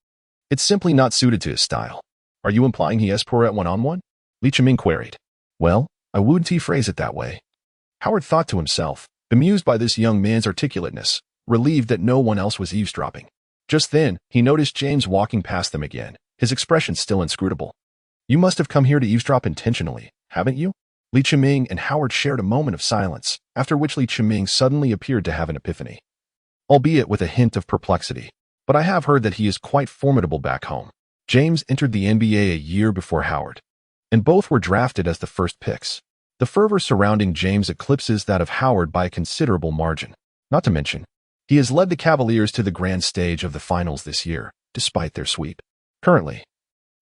Speaker 1: It's simply not suited to his style. Are you implying he is poor at one-on-one?" Li Chiming queried. "Well, I wouldn't phrase it that way." Howard thought to himself, bemused by this young man's articulateness, relieved that no one else was eavesdropping. Just then, he noticed James walking past them again, his expression still inscrutable. "You must have come here to eavesdrop intentionally, haven't you?" Li Chiming and Howard shared a moment of silence, after which Li Chiming suddenly appeared to have an epiphany, albeit with a hint of perplexity. "But I have heard that he is quite formidable back home." James entered the NBA a year before Howard, and both were drafted as the first picks. The fervor surrounding James eclipses that of Howard by a considerable margin. Not to mention, he has led the Cavaliers to the grand stage of the finals this year, despite their sweep. Currently,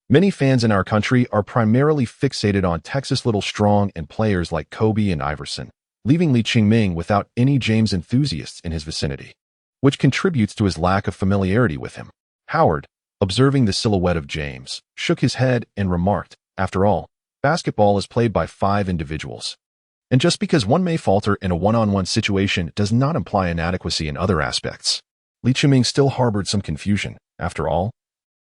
Speaker 1: many fans in our country are primarily fixated on Texas Little Strong and players like Kobe and Iverson, leaving Li Chiming without any James enthusiasts in his vicinity, which contributes to his lack of familiarity with him. Howard, observing the silhouette of James, shook his head and remarked, "After all, basketball is played by 5 individuals. And just because one may falter in a one-on-one situation does not imply inadequacy in other aspects." Li Chiming still harbored some confusion. After all,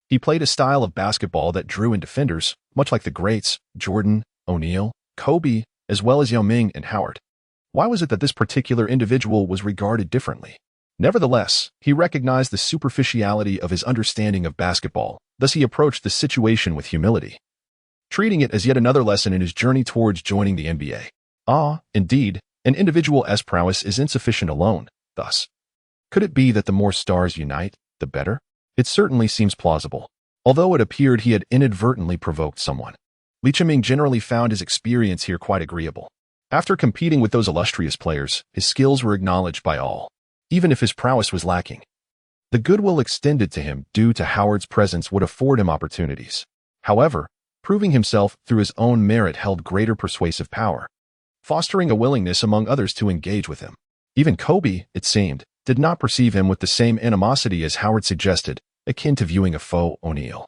Speaker 1: he played a style of basketball that drew in defenders, much like the greats, Jordan, O'Neal, Kobe, as well as Yao Ming and Howard. Why was it that this particular individual was regarded differently? Nevertheless, he recognized the superficiality of his understanding of basketball, thus he approached the situation with humility, treating it as yet another lesson in his journey towards joining the NBA. Indeed, an individual's prowess is insufficient alone, thus. Could it be that the more stars unite, the better? It certainly seems plausible, although it appeared he had inadvertently provoked someone. Li Chiming generally found his experience here quite agreeable. After competing with those illustrious players, his skills were acknowledged by all, even if his prowess was lacking. The goodwill extended to him due to Howard's presence would afford him opportunities. However, proving himself through his own merit held greater persuasive power, fostering a willingness among others to engage with him. Even Kobe, it seemed, did not perceive him with the same animosity as Howard suggested, akin to viewing a foe O'Neal.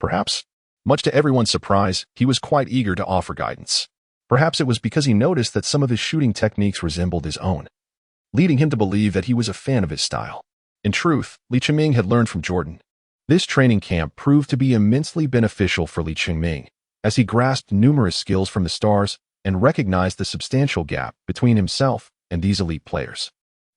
Speaker 1: Perhaps, much to everyone's surprise, he was quite eager to offer guidance. Perhaps it was because he noticed that some of his shooting techniques resembled his own, leading him to believe that he was a fan of his style. In truth, Lee Chiming had learned from Jordan. This training camp proved to be immensely beneficial for Lee Chiming, as he grasped numerous skills from the stars and recognized the substantial gap between himself and these elite players.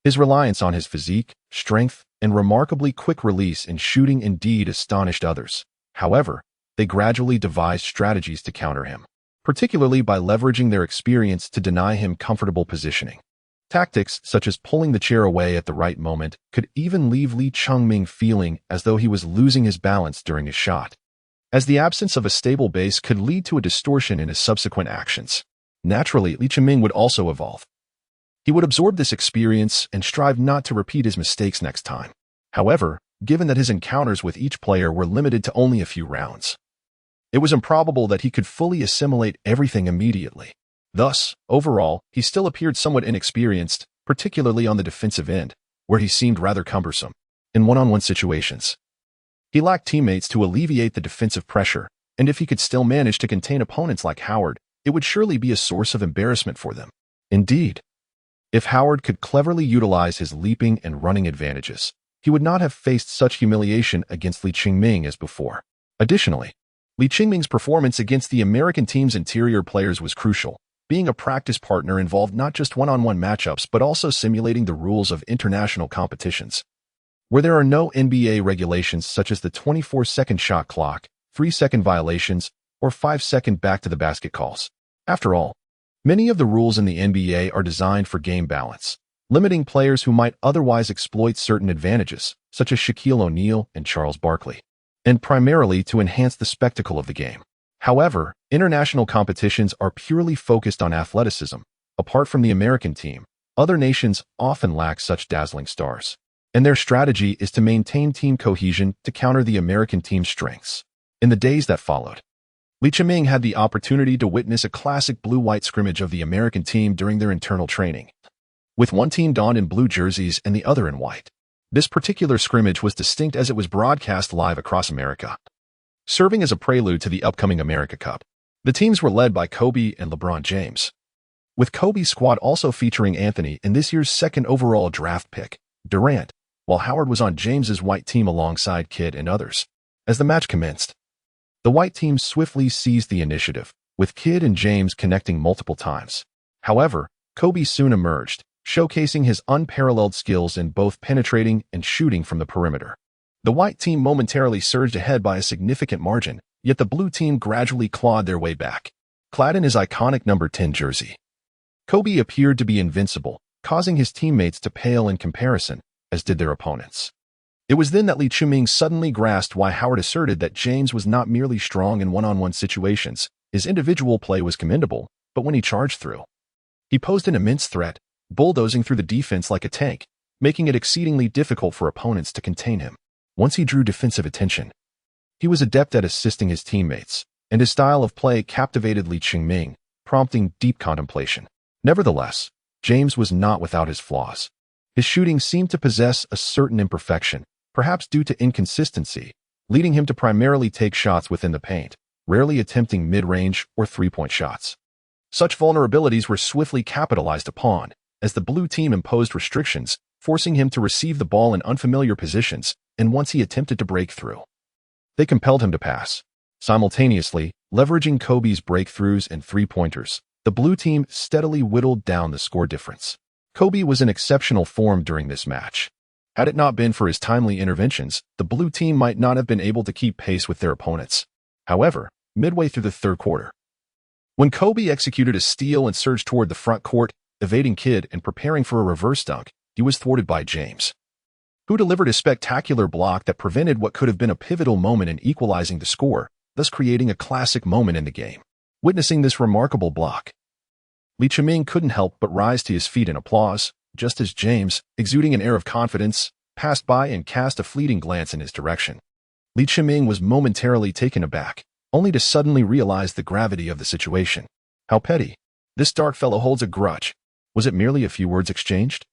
Speaker 1: His reliance on his physique, strength, and remarkably quick release in shooting indeed astonished others. However, they gradually devised strategies to counter him, particularly by leveraging their experience to deny him comfortable positioning. Tactics such as pulling the chair away at the right moment could even leave Lee Chiming feeling as though he was losing his balance during his shot, as the absence of a stable base could lead to a distortion in his subsequent actions. Naturally, Lee Chiming would also evolve. He would absorb this experience and strive not to repeat his mistakes next time. However, given that his encounters with each player were limited to only a few rounds, it was improbable that he could fully assimilate everything immediately. Thus, overall, he still appeared somewhat inexperienced, particularly on the defensive end, where he seemed rather cumbersome. In one-on-one situations, he lacked teammates to alleviate the defensive pressure, and if he could still manage to contain opponents like Howard, it would surely be a source of embarrassment for them. Indeed, if Howard could cleverly utilize his leaping and running advantages, he would not have faced such humiliation against Lee Chiming as before. Additionally, Lee Chiming's performance against the American team's interior players was crucial. Being a practice partner involved not just one-on-one matchups but also simulating the rules of international competitions, where there are no NBA regulations such as the 24-second shot clock, 3-second violations, or 5-second back-to-the-basket calls. After all, many of the rules in the NBA are designed for game balance, limiting players who might otherwise exploit certain advantages, such as Shaquille O'Neal and Charles Barkley, and primarily to enhance the spectacle of the game. However, international competitions are purely focused on athleticism. Apart from the American team, other nations often lack such dazzling stars, and their strategy is to maintain team cohesion to counter the American team's strengths. In the days that followed, Lee Chiming had the opportunity to witness a classic blue-white scrimmage of the American team during their internal training, with one team donned in blue jerseys and the other in white. This particular scrimmage was distinct as it was broadcast live across America, serving as a prelude to the upcoming America Cup. The teams were led by Kobe and LeBron James, with Kobe's squad also featuring Anthony and this year's second overall draft pick, Durant, while Howard was on James's white team alongside Kidd and others. As the match commenced, the white team swiftly seized the initiative, with Kidd and James connecting multiple times. However, Kobe soon emerged, showcasing his unparalleled skills in both penetrating and shooting from the perimeter. The white team momentarily surged ahead by a significant margin, yet the blue team gradually clawed their way back. Clad in his iconic number 10 jersey, Kobe appeared to be invincible, causing his teammates to pale in comparison, as did their opponents. It was then that Lee Chiming suddenly grasped why Howard asserted that James was not merely strong in one-on-one situations. His individual play was commendable, but when he charged through, he posed an immense threat, bulldozing through the defense like a tank, making it exceedingly difficult for opponents to contain him. Once he drew defensive attention, he was adept at assisting his teammates, and his style of play captivated Lee Chiming, prompting deep contemplation. Nevertheless, James was not without his flaws. His shooting seemed to possess a certain imperfection, perhaps due to inconsistency, leading him to primarily take shots within the paint, rarely attempting mid-range or three-point shots. Such vulnerabilities were swiftly capitalized upon, as the blue team imposed restrictions, forcing him to receive the ball in unfamiliar positions, and once he attempted to break through, they compelled him to pass. Simultaneously, leveraging Kobe's breakthroughs and three-pointers, the blue team steadily whittled down the score difference. Kobe was in exceptional form during this match. Had it not been for his timely interventions, the blue team might not have been able to keep pace with their opponents. However, midway through the third quarter, when Kobe executed a steal and surged toward the front court, evading Kidd and preparing for a reverse dunk, he was thwarted by James, who delivered a spectacular block that prevented what could have been a pivotal moment in equalizing the score, thus creating a classic moment in the game. Witnessing this remarkable block, Lee Chiming couldn't help but rise to his feet in applause, just as James, exuding an air of confidence, passed by and cast a fleeting glance in his direction. Lee Chiming was momentarily taken aback, only to suddenly realize the gravity of the situation. How petty. This dark fellow holds a grudge. Was it merely a few words exchanged?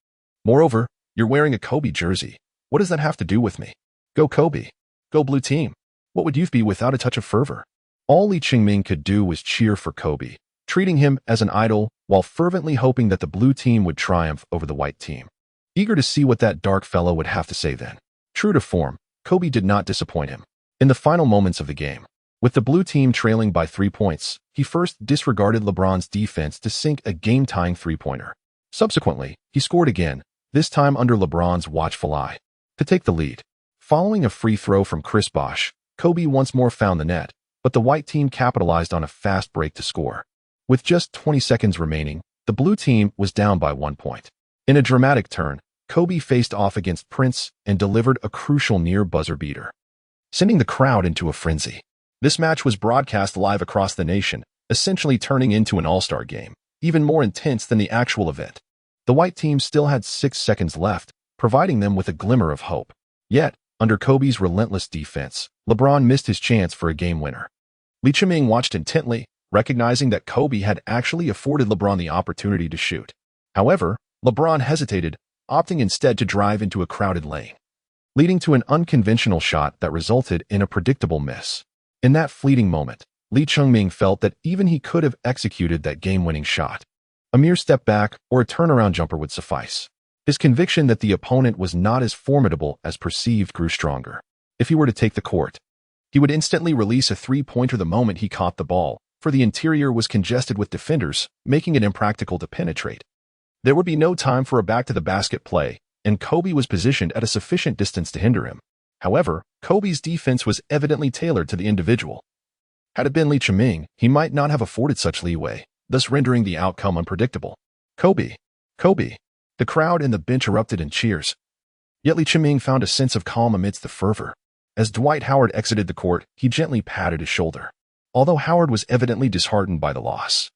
Speaker 1: Moreover, you're wearing a Kobe jersey. What does that have to do with me? Go Kobe. Go blue team. What would youth be without a touch of fervor? All Li Qingming could do was cheer for Kobe, treating him as an idol while fervently hoping that the blue team would triumph over the white team. Eager to see what that dark fellow would have to say then. True to form, Kobe did not disappoint him. In the final moments of the game, with the blue team trailing by 3 points, he first disregarded LeBron's defense to sink a game-tying three-pointer. Subsequently, he scored again, this time under LeBron's watchful eye, to take the lead. Following a free throw from Chris Bosh, Kobe once more found the net, but the white team capitalized on a fast break to score. With just 20 seconds remaining, the blue team was down by 1 point. In a dramatic turn, Kobe faced off against Prince and delivered a crucial near-buzzer beater, sending the crowd into a frenzy. This match was broadcast live across the nation, essentially turning into an all-star game, even more intense than the actual event. The white team still had 6 seconds left, providing them with a glimmer of hope. Yet, under Kobe's relentless defense, LeBron missed his chance for a game winner. Li Qingming watched intently, recognizing that Kobe had actually afforded LeBron the opportunity to shoot. However, LeBron hesitated, opting instead to drive into a crowded lane, leading to an unconventional shot that resulted in a predictable miss. In that fleeting moment, Li Qingming felt that even he could have executed that game-winning shot. A mere step back or a turnaround jumper would suffice. His conviction that the opponent was not as formidable as perceived grew stronger. If he were to take the court, he would instantly release a three-pointer the moment he caught the ball, for the interior was congested with defenders, making it impractical to penetrate. There would be no time for a back-to-the-basket play, and Kobe was positioned at a sufficient distance to hinder him. However, Kobe's defense was evidently tailored to the individual. Had it been Li Qingming, he might not have afforded such leeway, thus rendering the outcome unpredictable. Kobe! Kobe! The crowd and the bench erupted in cheers. Yet Li Qingming found a sense of calm amidst the fervor. As Dwight Howard exited the court, he gently patted his shoulder, although Howard was evidently disheartened by the loss.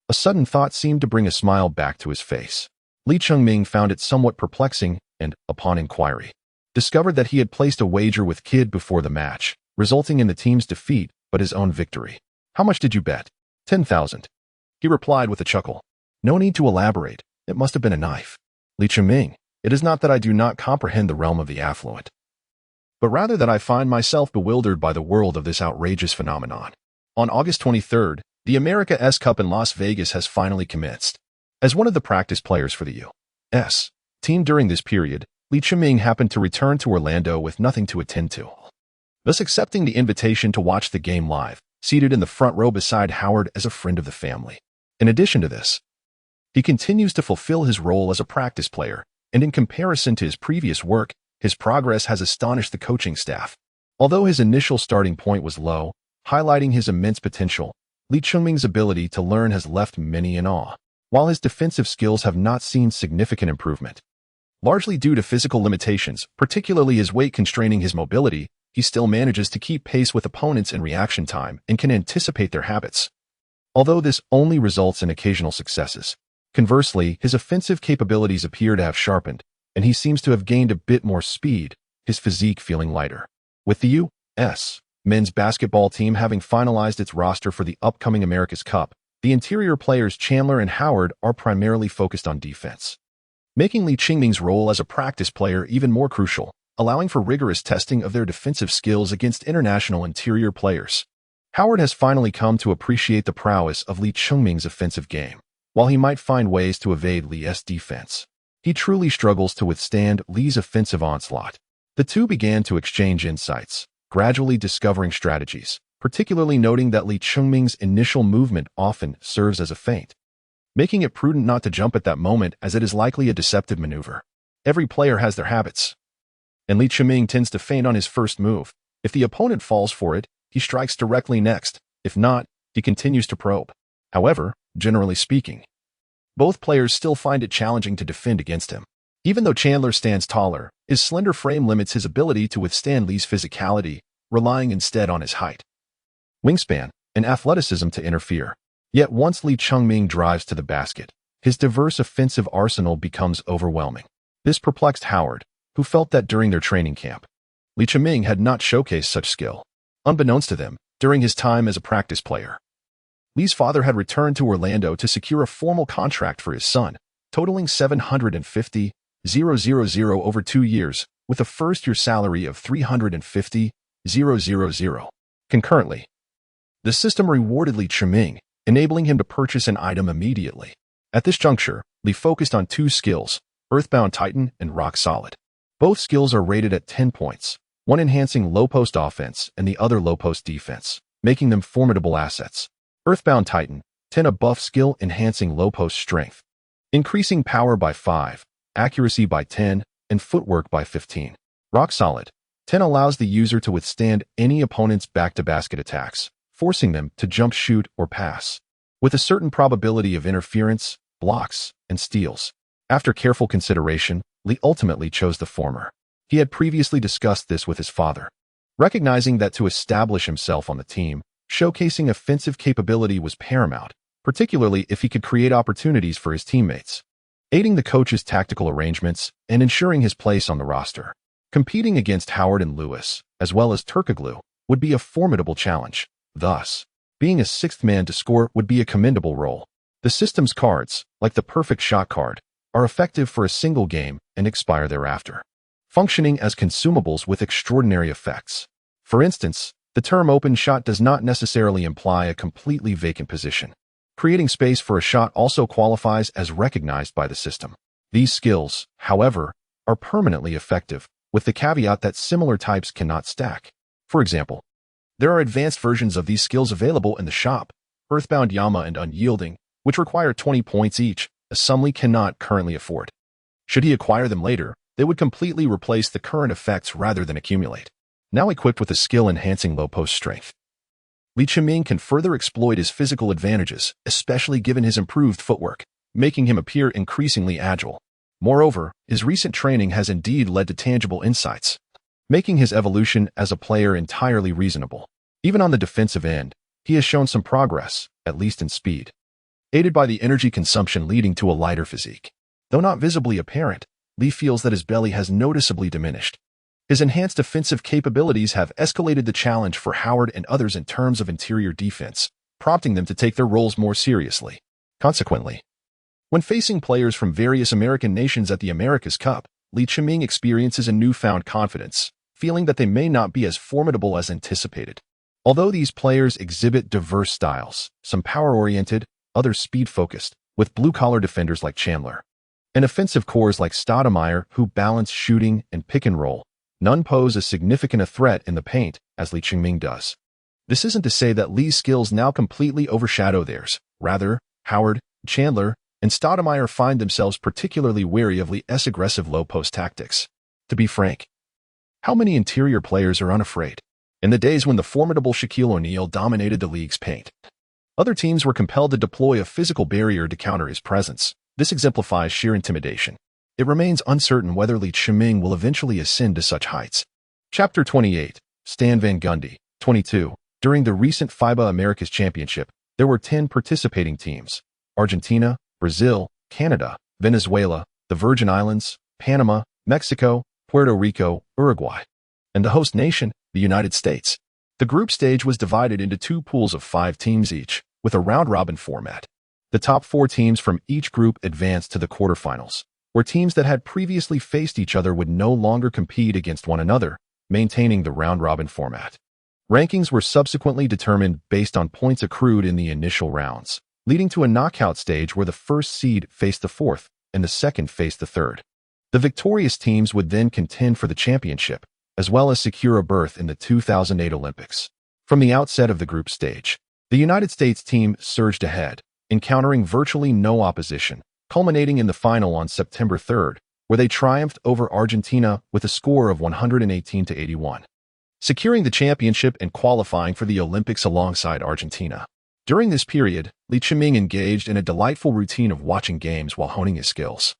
Speaker 1: A sudden thought seemed to bring a smile back to his face. Li Qingming found it somewhat perplexing and, upon inquiry, discovered that he had placed a wager with Kidd before the match, resulting in the team's defeat but his own victory. How much did you bet? 10,000. He replied with a chuckle. No need to elaborate. It must have been a knife. Li Qingming, it is not that I do not comprehend the realm of the affluent, but rather that I find myself bewildered by the world of this outrageous phenomenon. On August 23rd, the America S Cup in Las Vegas has finally commenced. As one of the practice players for the U.S. team during this period, Li Qingming happened to return to Orlando with nothing to attend to, thus accepting the invitation to watch the game live, seated in the front row beside Howard as a friend of the family. In addition to this, he continues to fulfill his role as a practice player, and in comparison to his previous work, his progress has astonished the coaching staff. Although his initial starting point was low, highlighting his immense potential, Li Qingming's ability to learn has left many in awe. While his defensive skills have not seen significant improvement, largely due to physical limitations, particularly his weight constraining his mobility, he still manages to keep pace with opponents in reaction time and can anticipate their habits. Although this only results in occasional successes, conversely, his offensive capabilities appear to have sharpened, and he seems to have gained a bit more speed, his physique feeling lighter. With the U.S. men's basketball team having finalized its roster for the upcoming America's Cup, the interior players Chandler and Howard are primarily focused on defense, making Li Qingming's role as a practice player even more crucial, allowing for rigorous testing of their defensive skills against international interior players. Howard has finally come to appreciate the prowess of Li Qingming's offensive game. While he might find ways to evade Li's defense, he truly struggles to withstand Li's offensive onslaught. The two began to exchange insights, gradually discovering strategies, particularly noting that Li Qingming's initial movement often serves as a feint, making it prudent not to jump at that moment as it is likely a deceptive maneuver. Every player has their habits, and Li Qingming tends to feint on his first move. If the opponent falls for it, he strikes directly next. If not, he continues to probe. However, generally speaking, both players still find it challenging to defend against him. Even though Chandler stands taller, his slender frame limits his ability to withstand Li's physicality, relying instead on his height, wingspan, and athleticism to interfere. Yet once Li Qingming drives to the basket, his diverse offensive arsenal becomes overwhelming. This perplexed Howard, who felt that during their training camp, Li Qingming had not showcased such skill. Unbeknownst to them, during his time as a practice player. Lee's father had returned to Orlando to secure a formal contract for his son, totaling $750,000 over 2 years, with a first-year salary of $350,000. Concurrently, the system rewarded Lee Chiming, enabling him to purchase an item immediately. At this juncture, Lee focused on 2 skills, Earthbound Titan and Rock Solid. Both skills are rated at 10 points, one enhancing low-post offense and the other low-post defense, making them formidable assets. Earthbound Titan, 10, a buff skill enhancing low-post strength, increasing power by 5, accuracy by 10, and footwork by 15. Rock Solid, 10, allows the user to withstand any opponent's back-to-basket attacks, forcing them to jump, shoot, or pass, with a certain probability of interference, blocks, and steals. After careful consideration, Lee ultimately chose the former. He had previously discussed this with his father. Recognizing that to establish himself on the team, showcasing offensive capability was paramount, particularly if he could create opportunities for his teammates, aiding the coach's tactical arrangements and ensuring his place on the roster. Competing against Howard and Lewis, as well as Turkoglu, would be a formidable challenge. Thus, being a 6th man to score would be a commendable role. The system's cards, like the perfect shot card, are effective for a single game and expire thereafter, functioning as consumables with extraordinary effects. For instance, the term open shot does not necessarily imply a completely vacant position. Creating space for a shot also qualifies as recognized by the system. These skills, however, are permanently effective, with the caveat that similar types cannot stack. For example, there are advanced versions of these skills available in the shop, Earthbound Yama and Unyielding, which require 20 points each, a sum Lee cannot currently afford. Should he acquire them later, they would completely replace the current effects rather than accumulate. Now equipped with a skill enhancing low-post strength, Lee Chiming can further exploit his physical advantages, especially given his improved footwork, making him appear increasingly agile. Moreover, his recent training has indeed led to tangible insights, making his evolution as a player entirely reasonable. Even on the defensive end, he has shown some progress, at least in speed, aided by the energy consumption leading to a lighter physique. Though not visibly apparent, Lee feels that his belly has noticeably diminished. His enhanced offensive capabilities have escalated the challenge for Howard and others in terms of interior defense, prompting them to take their roles more seriously. Consequently, when facing players from various American nations at the America's Cup, Lee Chiming experiences a newfound confidence, feeling that they may not be as formidable as anticipated. Although these players exhibit diverse styles, some power-oriented, others speed-focused, with blue-collar defenders like Chandler, and offensive cores like Stoudemire who balance shooting and pick-and-roll, none pose as significant a threat in the paint as Lee Chiming does. This isn't to say that Lee's skills now completely overshadow theirs. Rather, Howard, Chandler, and Stoudemire find themselves particularly wary of Lee's aggressive low-post tactics. To be frank, how many interior players are unafraid? In the days when the formidable Shaquille O'Neal dominated the league's paint, other teams were compelled to deploy a physical barrier to counter his presence. This exemplifies sheer intimidation. It remains uncertain whether Lee Chiming will eventually ascend to such heights. Chapter 28. Stan Van Gundy, 22. During the recent FIBA Americas Championship, there were 10 participating teams: Argentina, Brazil, Canada, Venezuela, the Virgin Islands, Panama, Mexico, Puerto Rico, Uruguay, and the host nation, the United States. The group stage was divided into 2 pools of 5 teams each, with a round-robin format. The top 4 teams from each group advanced to the quarterfinals, where teams that had previously faced each other would no longer compete against one another, maintaining the round-robin format. Rankings were subsequently determined based on points accrued in the initial rounds, leading to a knockout stage where the first seed faced the 4th and the second faced the 3rd. The victorious teams would then contend for the championship, as well as secure a berth in the 2008 Olympics. From the outset of the group stage, the United States team surged ahead, encountering virtually no opposition, culminating in the final on September 3rd, where they triumphed over Argentina with a score of 118-81, securing the championship and qualifying for the Olympics alongside Argentina. During this period, Lee Chiming engaged in a delightful routine of watching games while honing his skills.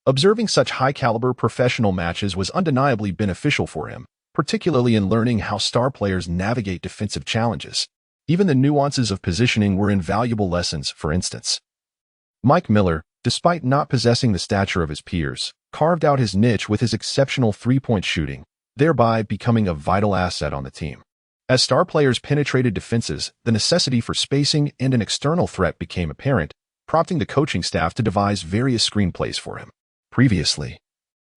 Speaker 1: Observing such high-caliber professional matches was undeniably beneficial for him, particularly in learning how star players navigate defensive challenges. Even the nuances of positioning were invaluable lessons. For instance, Mike Miller, despite not possessing the stature of his peers, carved out his niche with his exceptional three-point shooting, thereby becoming a vital asset on the team. As star players penetrated defenses, the necessity for spacing and an external threat became apparent, prompting the coaching staff to devise various screenplays for him. Previously,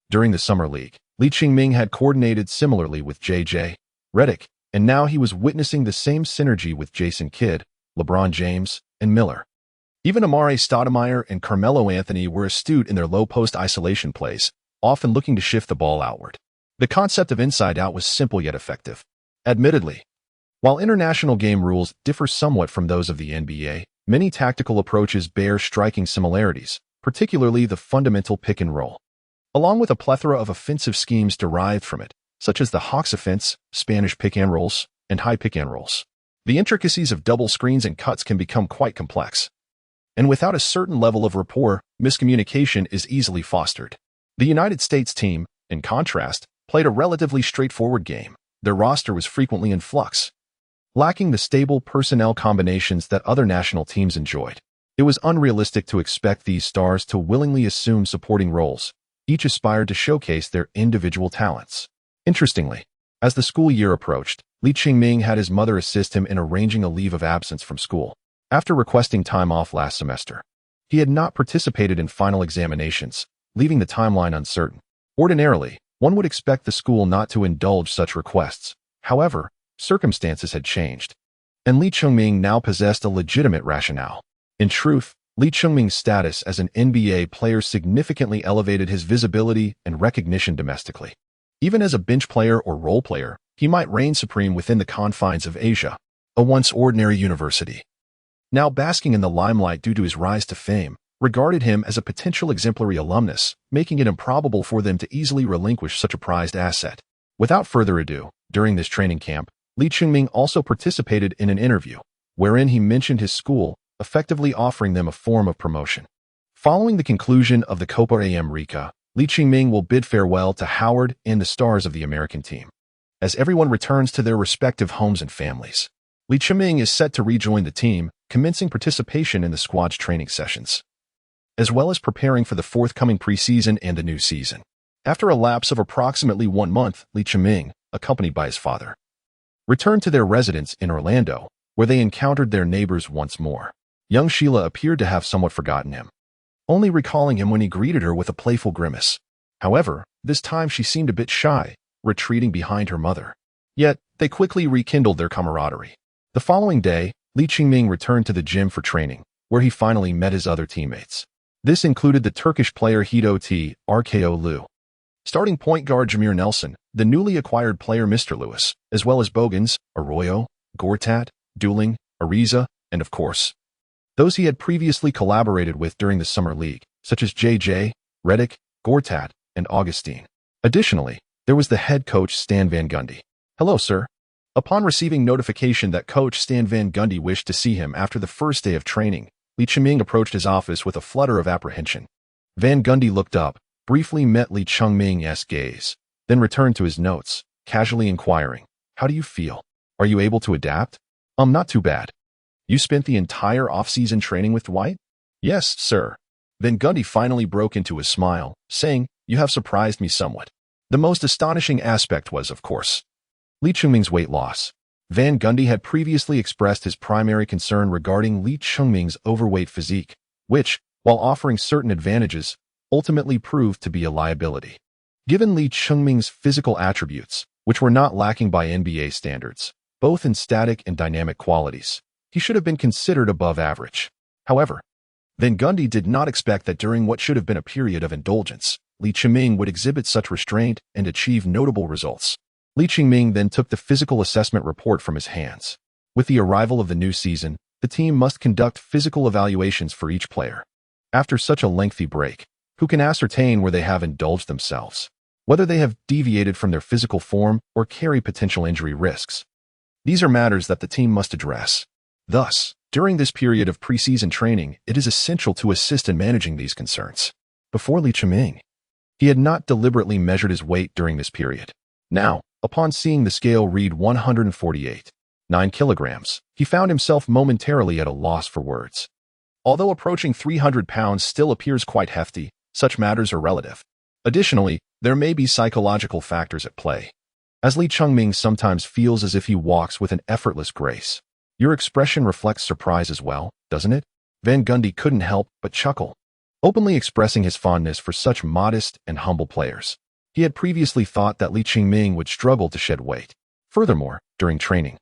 Speaker 1: during the Summer League, Lee Ching-ming had coordinated similarly with J.J. Redick, and now he was witnessing the same synergy with Jason Kidd, LeBron James, and Miller. Even Amare Stoudemire and Carmelo Anthony were astute in their low-post isolation plays, often looking to shift the ball outward. The concept of inside-out was simple yet effective. Admittedly, while international game rules differ somewhat from those of the NBA, many tactical approaches bear striking similarities, particularly the fundamental pick and roll, along with a plethora of offensive schemes derived from it, such as the Hawks offense, Spanish pick and rolls, and high pick and rolls. The intricacies of double screens and cuts can become quite complex, and without a certain level of rapport, miscommunication is easily fostered. The United States team, in contrast, played a relatively straightforward game. Their roster was frequently in flux, lacking the stable personnel combinations that other national teams enjoyed. It was unrealistic to expect these stars to willingly assume supporting roles. Each aspired to showcase their individual talents. Interestingly, as the school year approached, Lee Ching-ming had his mother assist him in arranging a leave of absence from school. After requesting time off last semester, he had not participated in final examinations, leaving the timeline uncertain. Ordinarily, one would expect the school not to indulge such requests. However, circumstances had changed, and Lee Ching-ming now possessed a legitimate rationale. In truth, Lee Ching-ming's status as an NBA player significantly elevated his visibility and recognition domestically. Even as a bench player or role player, he might reign supreme within the confines of Asia, a once ordinary university. Now basking in the limelight due to his rise to fame, regarded him as a potential exemplary alumnus, making it improbable for them to easily relinquish such a prized asset. Without further ado, during this training camp, Lee Ching-ming also participated in an interview, wherein he mentioned his school, effectively offering them a form of promotion. Following the conclusion of the Copa América, Lee Ching-ming will bid farewell to Howard and the stars of the American team. As everyone returns to their respective homes and families, Lee Ching-ming is set to rejoin the team, commencing participation in the squad's training sessions, as well as preparing for the forthcoming preseason and the new season. After a lapse of approximately 1 month, Lee Ching-ming, accompanied by his father, returned to their residence in Orlando, where they encountered their neighbors once more. Young Sheila appeared to have somewhat forgotten him, only recalling him when he greeted her with a playful grimace. However, this time she seemed a bit shy, retreating behind her mother. Yet, they quickly rekindled their camaraderie. The following day, Lee Ching-ming returned to the gym for training, where he finally met his other teammates. This included the Turkish player Hito T. RKO Liu, starting point guard Jameer Nelson, the newly acquired player Mr. Lewis, as well as Bogans, Arroyo, Gortat, Dueling, Ariza, and of course, those he had previously collaborated with during the Summer League, such as J.J., Redick, Gortat, and Augustine. Additionally, there was the head coach Stan Van Gundy. "Hello, sir." Upon receiving notification that coach Stan Van Gundy wished to see him after the first day of training, Lee Ching-ming approached his office with a flutter of apprehension. Van Gundy looked up, briefly met Lee Ching-ming's gaze, then returned to his notes, casually inquiring, "How do you feel? Are you able to adapt?" Not too bad." "You spent the entire off-season training with Dwight?" "Yes, sir." Van Gundy finally broke into a smile, saying, "You have surprised me somewhat." The most astonishing aspect was, of course, Lee Ching-ming's weight loss. Van Gundy had previously expressed his primary concern regarding Lee Ching-ming's overweight physique, which, while offering certain advantages, ultimately proved to be a liability. Given Lee Ching-ming's physical attributes, which were not lacking by NBA standards, both in static and dynamic qualities, he should have been considered above average. However, Van Gundy did not expect that during what should have been a period of indulgence, Lee Ching-ming would exhibit such restraint and achieve notable results. Lee Ching-ming then took the physical assessment report from his hands. With the arrival of the new season, the team must conduct physical evaluations for each player. After such a lengthy break, who can ascertain where they have indulged themselves, whether they have deviated from their physical form or carry potential injury risks? These are matters that the team must address. Thus, during this period of preseason training, it is essential to assist in managing these concerns. Before Lee Ching-ming, he had not deliberately measured his weight during this period. Now, upon seeing the scale read 148.9 kilograms, he found himself momentarily at a loss for words. Although approaching 300 pounds still appears quite hefty, such matters are relative. Additionally, there may be psychological factors at play. as Lee Chungming sometimes feels as if he walks with an effortless grace. Your expression reflects surprise as well, doesn't it? Van Gundy couldn't help but chuckle, openly expressing his fondness for such modest and humble players. He had previously thought that Lee Chungming would struggle to shed weight. Furthermore, during training,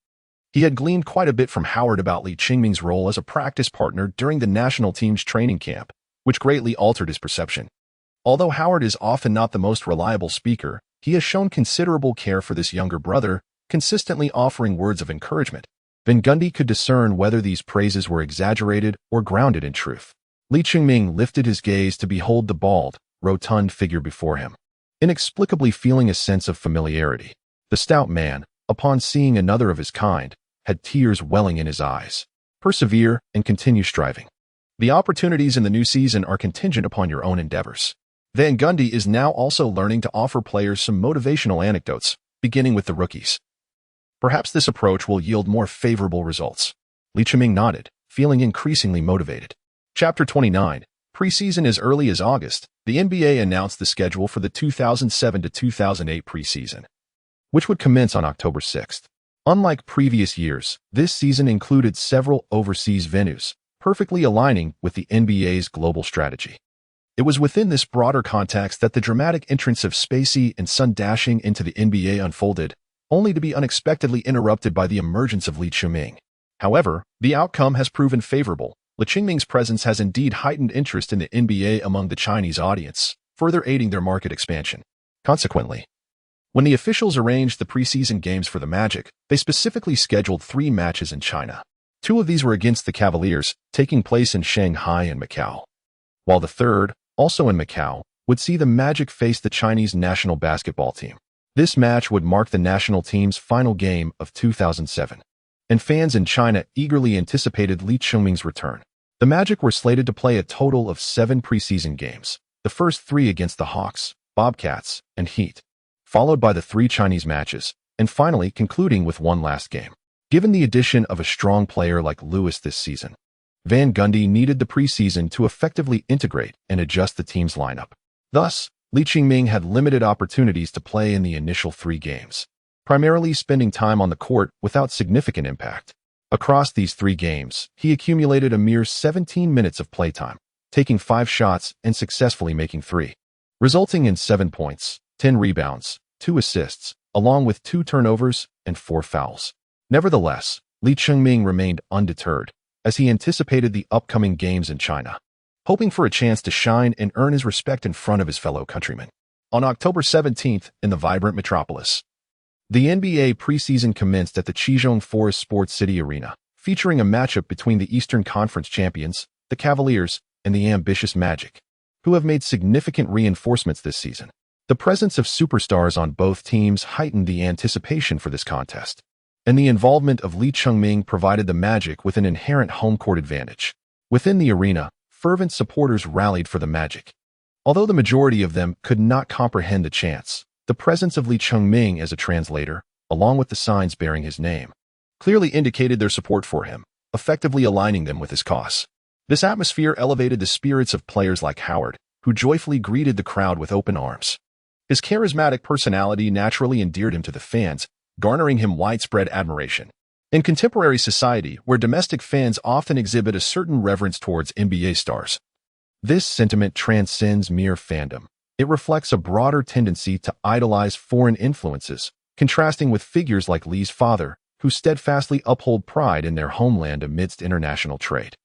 Speaker 1: he had gleaned quite a bit from Howard about Lee Chungming's role as a practice partner during the national team's training camp, which greatly altered his perception. Although Howard is often not the most reliable speaker, he has shown considerable care for this younger brother, consistently offering words of encouragement. Van Gundy could discern whether these praises were exaggerated or grounded in truth. Lee Chungming lifted his gaze to behold the bald, rotund figure before him, inexplicably feeling a sense of familiarity. The stout man, upon seeing another of his kind, had tears welling in his eyes. Persevere and continue striving. The opportunities in the new season are contingent upon your own endeavors. Van Gundy is now also learning to offer players some motivational anecdotes, beginning with the rookies. Perhaps this approach will yield more favorable results. Lee Chungming nodded, feeling increasingly motivated. Chapter 29. Preseason. As early as August, the NBA announced the schedule for the 2007 to 2008 preseason, which would commence on October 6th. Unlike previous years, this season included several overseas venues, perfectly aligning with the NBA's global strategy. It was within this broader context that the dramatic entrance of Spacey and Sun dashing into the NBA unfolded, only to be unexpectedly interrupted by the emergence of Lee Chungming. However, the outcome has proven favorable. Lee Chungming's presence has indeed heightened interest in the NBA among the Chinese audience, further aiding their market expansion. Consequently, when the officials arranged the preseason games for the Magic, they specifically scheduled 3 matches in China. 2 of these were against the Cavaliers, taking place in Shanghai and Macau, while the third, also in Macau, would see the Magic face the Chinese national basketball team. This match would mark the national team's final game of 2007, and fans in China eagerly anticipated Lee Chungming's return. The Magic were slated to play a total of 7 preseason games, the first 3 against the Hawks, Bobcats, and Heat, followed by the 3 Chinese matches, and finally concluding with one last game. Given the addition of a strong player like Lewis this season, Van Gundy needed the preseason to effectively integrate and adjust the team's lineup. Thus, Lee Chungming had limited opportunities to play in the initial 3 games, primarily spending time on the court without significant impact. Across these 3 games, he accumulated a mere 17 minutes of playtime, taking 5 shots and successfully making 3, resulting in 7 points, 10 rebounds, 2 assists, along with 2 turnovers and 4 fouls. Nevertheless, Lee Chungming remained undeterred, as he anticipated the upcoming games in China, hoping for a chance to shine and earn his respect in front of his fellow countrymen. On October 17th, in the vibrant metropolis, the NBA preseason commenced at the Chizhong Forest Sports City Arena, featuring a matchup between the Eastern Conference champions, the Cavaliers, and the ambitious Magic, who have made significant reinforcements this season. The presence of superstars on both teams heightened the anticipation for this contest, and the involvement of Lee Chungming provided the Magic with an inherent home court advantage. Within the arena, fervent supporters rallied for the Magic. Although the majority of them could not comprehend the chants, the presence of Lee Chungming as a translator, along with the signs bearing his name, clearly indicated their support for him, effectively aligning them with his cause. This atmosphere elevated the spirits of players like Howard, who joyfully greeted the crowd with open arms. His charismatic personality naturally endeared him to the fans, garnering him widespread admiration. In contemporary society, where domestic fans often exhibit a certain reverence towards NBA stars, this sentiment transcends mere fandom. It reflects a broader tendency to idolize foreign influences, contrasting with figures like Lee's father, who steadfastly uphold pride in their homeland amidst international trade.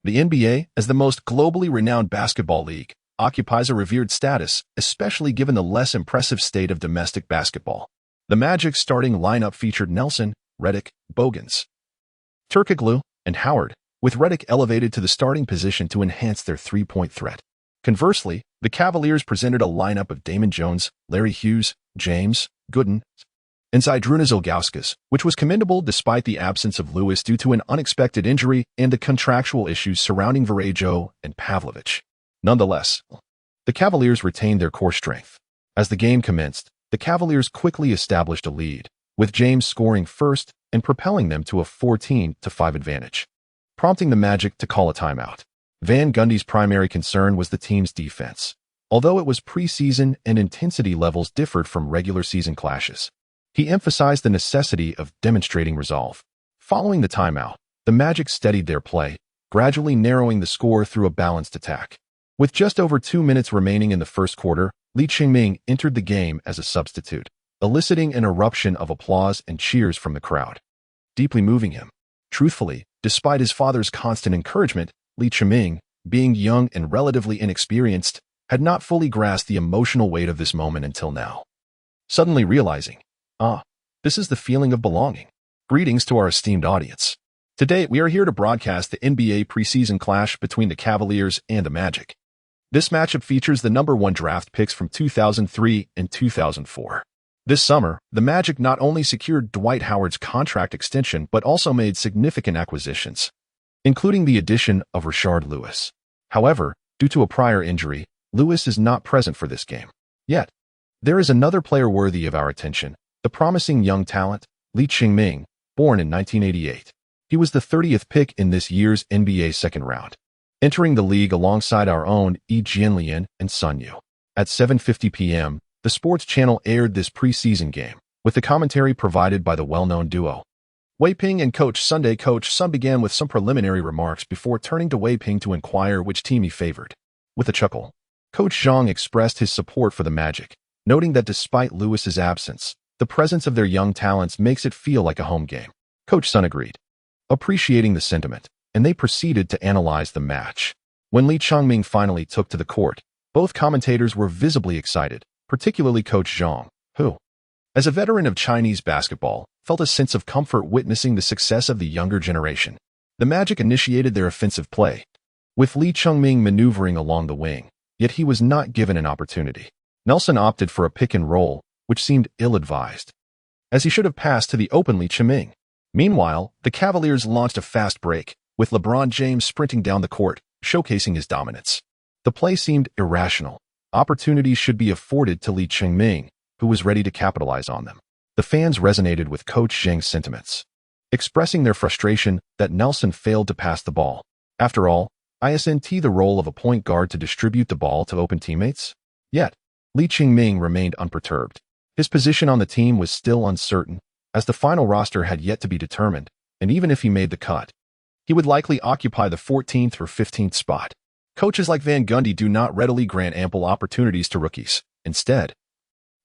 Speaker 1: The NBA, as the most globally renowned basketball league, occupies a revered status, especially given the less impressive state of domestic basketball. The Magic's starting lineup featured Nelson, Redick, Bogans, Turkoglu, and Howard, with Redick elevated to the starting position to enhance their three-point threat. Conversely, the Cavaliers presented a lineup of Damon Jones, Larry Hughes, James, Gooden, and Zydrunas Ilgauskas, which was commendable despite the absence of Lewis due to an unexpected injury and the contractual issues surrounding Varejao and Pavlovich. Nonetheless, the Cavaliers retained their core strength. As the game commenced, the Cavaliers quickly established a lead, with James scoring first and propelling them to a 14-5 advantage, prompting the Magic to call a timeout. Van Gundy's primary concern was the team's defense. Although it was preseason and intensity levels differed from regular season clashes, He emphasized the necessity of demonstrating resolve. Following the timeout, the Magic steadied their play, gradually narrowing the score through a balanced attack. With just over 2 minutes remaining in the first quarter, Li Qingming entered the game as a substitute, eliciting an eruption of applause and cheers from the crowd, deeply moving him. Truthfully, despite his father's constant encouragement, Li Qingming, being young and relatively inexperienced, had not fully grasped the emotional weight of this moment until now. Suddenly realizing, this is the feeling of belonging. Greetings to our esteemed audience. Today, we are here to broadcast the NBA preseason clash between the Cavaliers and the Magic. This matchup features the #1 draft picks from 2003 and 2004. This summer, the Magic not only secured Dwight Howard's contract extension but also made significant acquisitions, including the addition of Rashard Lewis. However, due to a prior injury, Lewis is not present for this game. Yet, there is another player worthy of our attention, the promising young talent, Li Qingming, born in 1988. He was the 30th pick in this year's NBA second round, entering the league alongside our own Yi Jianlian and Sun Yu. At 7:50 p.m., the sports channel aired this preseason game, with the commentary provided by the well-known duo. Wei Ping and Coach Sunday. Coach Sun began with some preliminary remarks before turning to Wei Ping to inquire which team he favored. With a chuckle, Coach Zhang expressed his support for the Magic, noting that despite Lewis's absence, the presence of their young talents makes it feel like a home game. Coach Sun agreed, appreciating the sentiment, and they proceeded to analyze the match. When Li Qingming finally took to the court, both commentators were visibly excited, particularly Coach Zhang, who, as a veteran of Chinese basketball, felt a sense of comfort witnessing the success of the younger generation. The Magic initiated their offensive play, with Li Qingming maneuvering along the wing, yet he was not given an opportunity. Nelson opted for a pick and roll, which seemed ill-advised, as he should have passed to the open Li Qingming. Meanwhile, the Cavaliers launched a fast break, with LeBron James sprinting down the court, showcasing his dominance. The play seemed irrational. Opportunities should be afforded to Li Qingming, who was ready to capitalize on them. The fans resonated with Coach Zhang's sentiments, expressing their frustration that Nelson failed to pass the ball. After all, isn't the role of a point guard to distribute the ball to open teammates? Yet, Li Qingming remained unperturbed. His position on the team was still uncertain, as the final roster had yet to be determined, and even if he made the cut, he would likely occupy the 14th or 15th spot. Coaches like Van Gundy do not readily grant ample opportunities to rookies. Instead,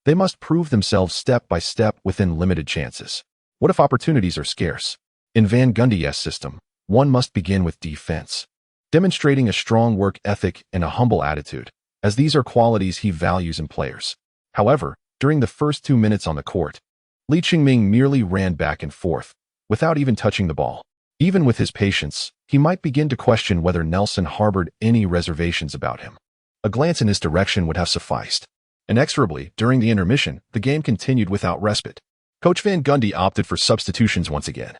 Speaker 1: they must prove themselves step by step within limited chances. What if opportunities are scarce? In Van Gundy's system, one must begin with defense, demonstrating a strong work ethic and a humble attitude, as these are qualities he values in players. However, during the first 2 minutes on the court, Li Qingming merely ran back and forth, without even touching the ball. Even with his patience, he might begin to question whether Nelson harbored any reservations about him. A glance in his direction would have sufficed. Inexorably, during the intermission, the game continued without respite. Coach Van Gundy opted for substitutions once again,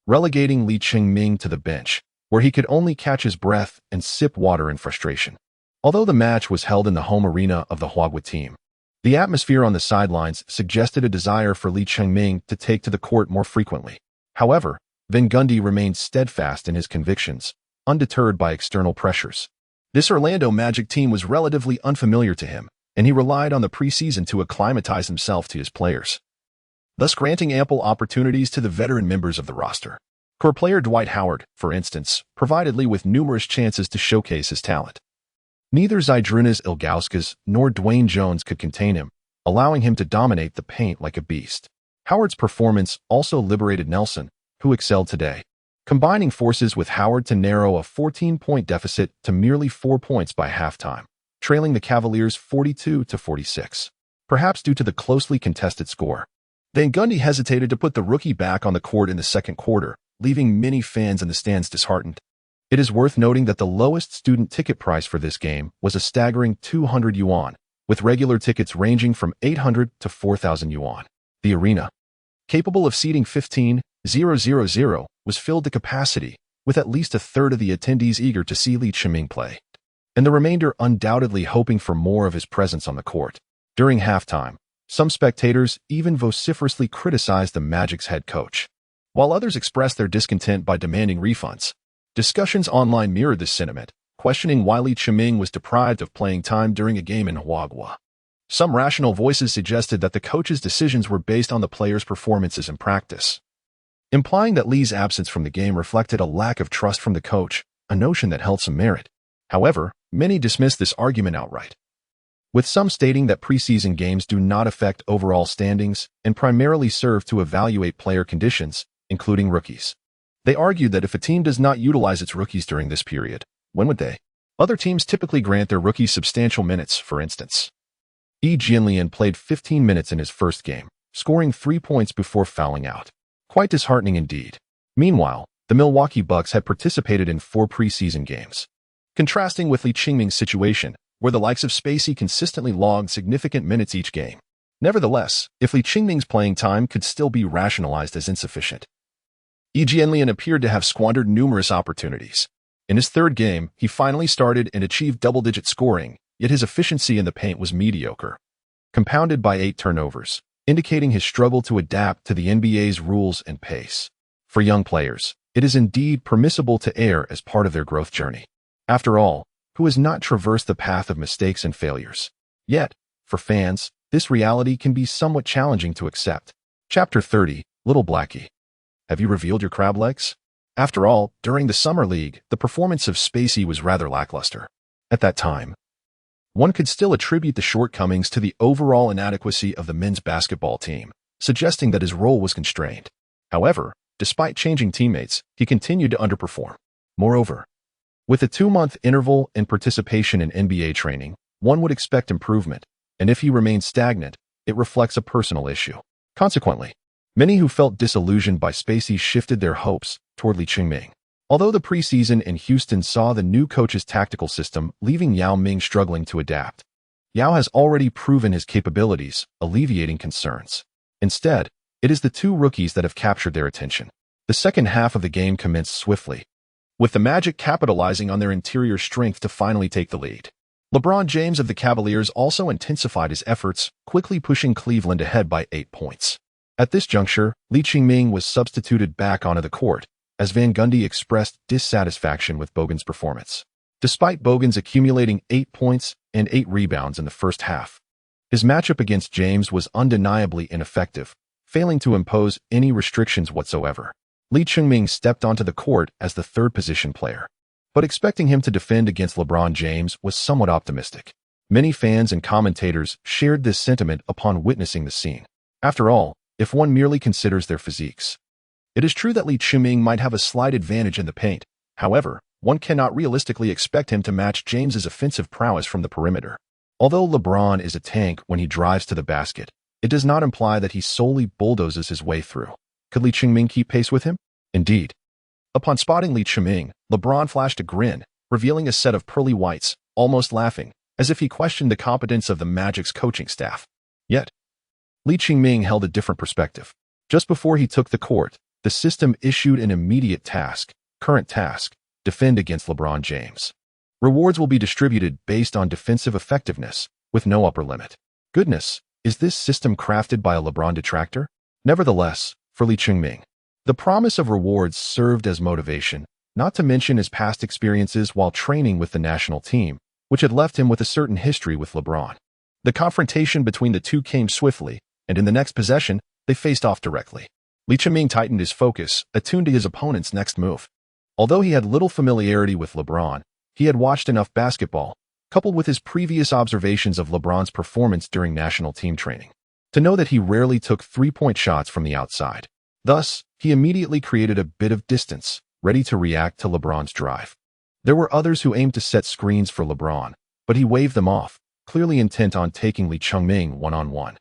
Speaker 1: relegating Li Qingming to the bench, where he could only catch his breath and sip water in frustration. Although the match was held in the home arena of the Huagua team, the atmosphere on the sidelines suggested a desire for Li Qingming to take to the court more frequently. However, Van Gundy remained steadfast in his convictions, undeterred by external pressures. This Orlando Magic team was relatively unfamiliar to him, and he relied on the preseason to acclimatize himself to his players, thus granting ample opportunities to the veteran members of the roster. Core player Dwight Howard, for instance, provided Lee with numerous chances to showcase his talent. Neither Zydrunas Ilgauskas nor Dwayne Jones could contain him, allowing him to dominate the paint like a beast. Howard's performance also liberated Nelson, who excelled today, combining forces with Howard to narrow a 14-point deficit to merely 4 points by halftime, trailing the Cavaliers 42-46. Perhaps due to the closely contested score, Van Gundy hesitated to put the rookie back on the court in the second quarter, leaving many fans in the stands disheartened. It is worth noting that the lowest student ticket price for this game was a staggering 200 yuan, with regular tickets ranging from 800 to 4,000 yuan. The arena, capable of seating 15,000, was filled to capacity, with at least a third of the attendees eager to see Li Qingming play, and the remainder undoubtedly hoping for more of his presence on the court. During halftime, some spectators even vociferously criticized the Magic's head coach, while others expressed their discontent by demanding refunds. Discussions online mirrored this sentiment, questioning why Li Qingming was deprived of playing time during a game in Huagua. Some rational voices suggested that the coach's decisions were based on the players' performances in practice, implying that Lee's absence from the game reflected a lack of trust from the coach, a notion that held some merit. However, many dismissed this argument outright, with some stating that preseason games do not affect overall standings and primarily serve to evaluate player conditions, including rookies. They argued that if a team does not utilize its rookies during this period, when would they? Other teams typically grant their rookies substantial minutes, for instance. Jianlian played 15 minutes in his first game, scoring 3 points before fouling out. Quite disheartening indeed. Meanwhile, the Milwaukee Bucks had participated in 4 preseason games, contrasting with Lee Chingming's situation, where the likes of Spacey consistently logged significant minutes each game. Nevertheless, if Lee Chingming's playing time could still be rationalized as insufficient, Jianlian appeared to have squandered numerous opportunities. In his third game, he finally started and achieved double-digit scoring, yet his efficiency in the paint was mediocre, compounded by 8 turnovers, indicating his struggle to adapt to the NBA's rules and pace. For young players, it is indeed permissible to err as part of their growth journey. After all, who has not traversed the path of mistakes and failures? Yet, for fans, this reality can be somewhat challenging to accept. Chapter 30, Little Blackie. Have you revealed your crab legs? After all, during the Summer League, the performance of Spacey was rather lackluster. At that time, one could still attribute the shortcomings to the overall inadequacy of the men's basketball team, suggesting that his role was constrained. However, despite changing teammates, he continued to underperform. Moreover, with a 2-month interval in participation in NBA training, one would expect improvement, and if he remains stagnant, it reflects a personal issue. Consequently, many who felt disillusioned by Spacey shifted their hopes toward Lee Chingming. Although the preseason in Houston saw the new coach's tactical system leaving Yao Ming struggling to adapt, Yao has already proven his capabilities, alleviating concerns. Instead, it is the 2 rookies that have captured their attention. The second half of the game commenced swiftly, with the Magic capitalizing on their interior strength to finally take the lead. LeBron James of the Cavaliers also intensified his efforts, quickly pushing Cleveland ahead by 8 points. At this juncture, Lee Chingming was substituted back onto the court, as Van Gundy expressed dissatisfaction with Bogan's performance. Despite Bogan's accumulating 8 points and 8 rebounds in the first half, his matchup against James was undeniably ineffective, failing to impose any restrictions whatsoever. Lee Chingming stepped onto the court as the third position player, but expecting him to defend against LeBron James was somewhat optimistic. Many fans and commentators shared this sentiment upon witnessing the scene. After all, if one merely considers their physiques, it is true that Lee Chingming might have a slight advantage in the paint. However, one cannot realistically expect him to match James's offensive prowess from the perimeter. Although LeBron is a tank when he drives to the basket, it does not imply that he solely bulldozes his way through. Could Lee Chingming keep pace with him? Indeed. Upon spotting Lee Chingming, LeBron flashed a grin, revealing a set of pearly whites, almost laughing, as if he questioned the competence of the Magic's coaching staff. Yet, Lee Chingming held a different perspective. Just before he took the court, the system issued an immediate task, current task, defend against LeBron James. Rewards will be distributed based on defensive effectiveness, with no upper limit. Goodness, is this system crafted by a LeBron detractor? Nevertheless, for Lee Chingming, the promise of rewards served as motivation, not to mention his past experiences while training with the national team, which had left him with a certain history with LeBron. The confrontation between the two came swiftly, and in the next possession, they faced off directly. Lee Chingming tightened his focus, attuned to his opponent's next move. Although he had little familiarity with LeBron, he had watched enough basketball, coupled with his previous observations of LeBron's performance during national team training, to know that he rarely took 3-point shots from the outside. Thus, he immediately created a bit of distance, ready to react to LeBron's drive. There were others who aimed to set screens for LeBron, but he waved them off, clearly intent on taking Lee Chingming one-on-one.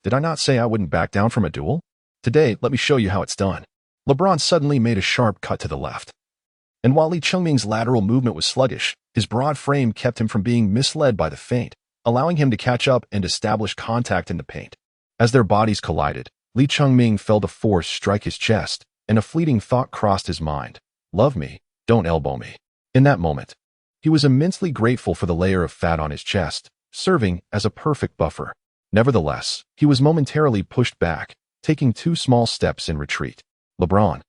Speaker 1: Did I not say I wouldn't back down from a duel? Today, let me show you how it's done. LeBron suddenly made a sharp cut to the left. And while Lee Chingming's lateral movement was sluggish, his broad frame kept him from being misled by the feint, allowing him to catch up and establish contact in the paint. As their bodies collided, Lee Chingming felt a force strike his chest, and a fleeting thought crossed his mind. Love me, don't elbow me. In that moment, he was immensely grateful for the layer of fat on his chest, serving as a perfect buffer. Nevertheless, he was momentarily pushed back, taking 2 small steps in retreat. LeBron,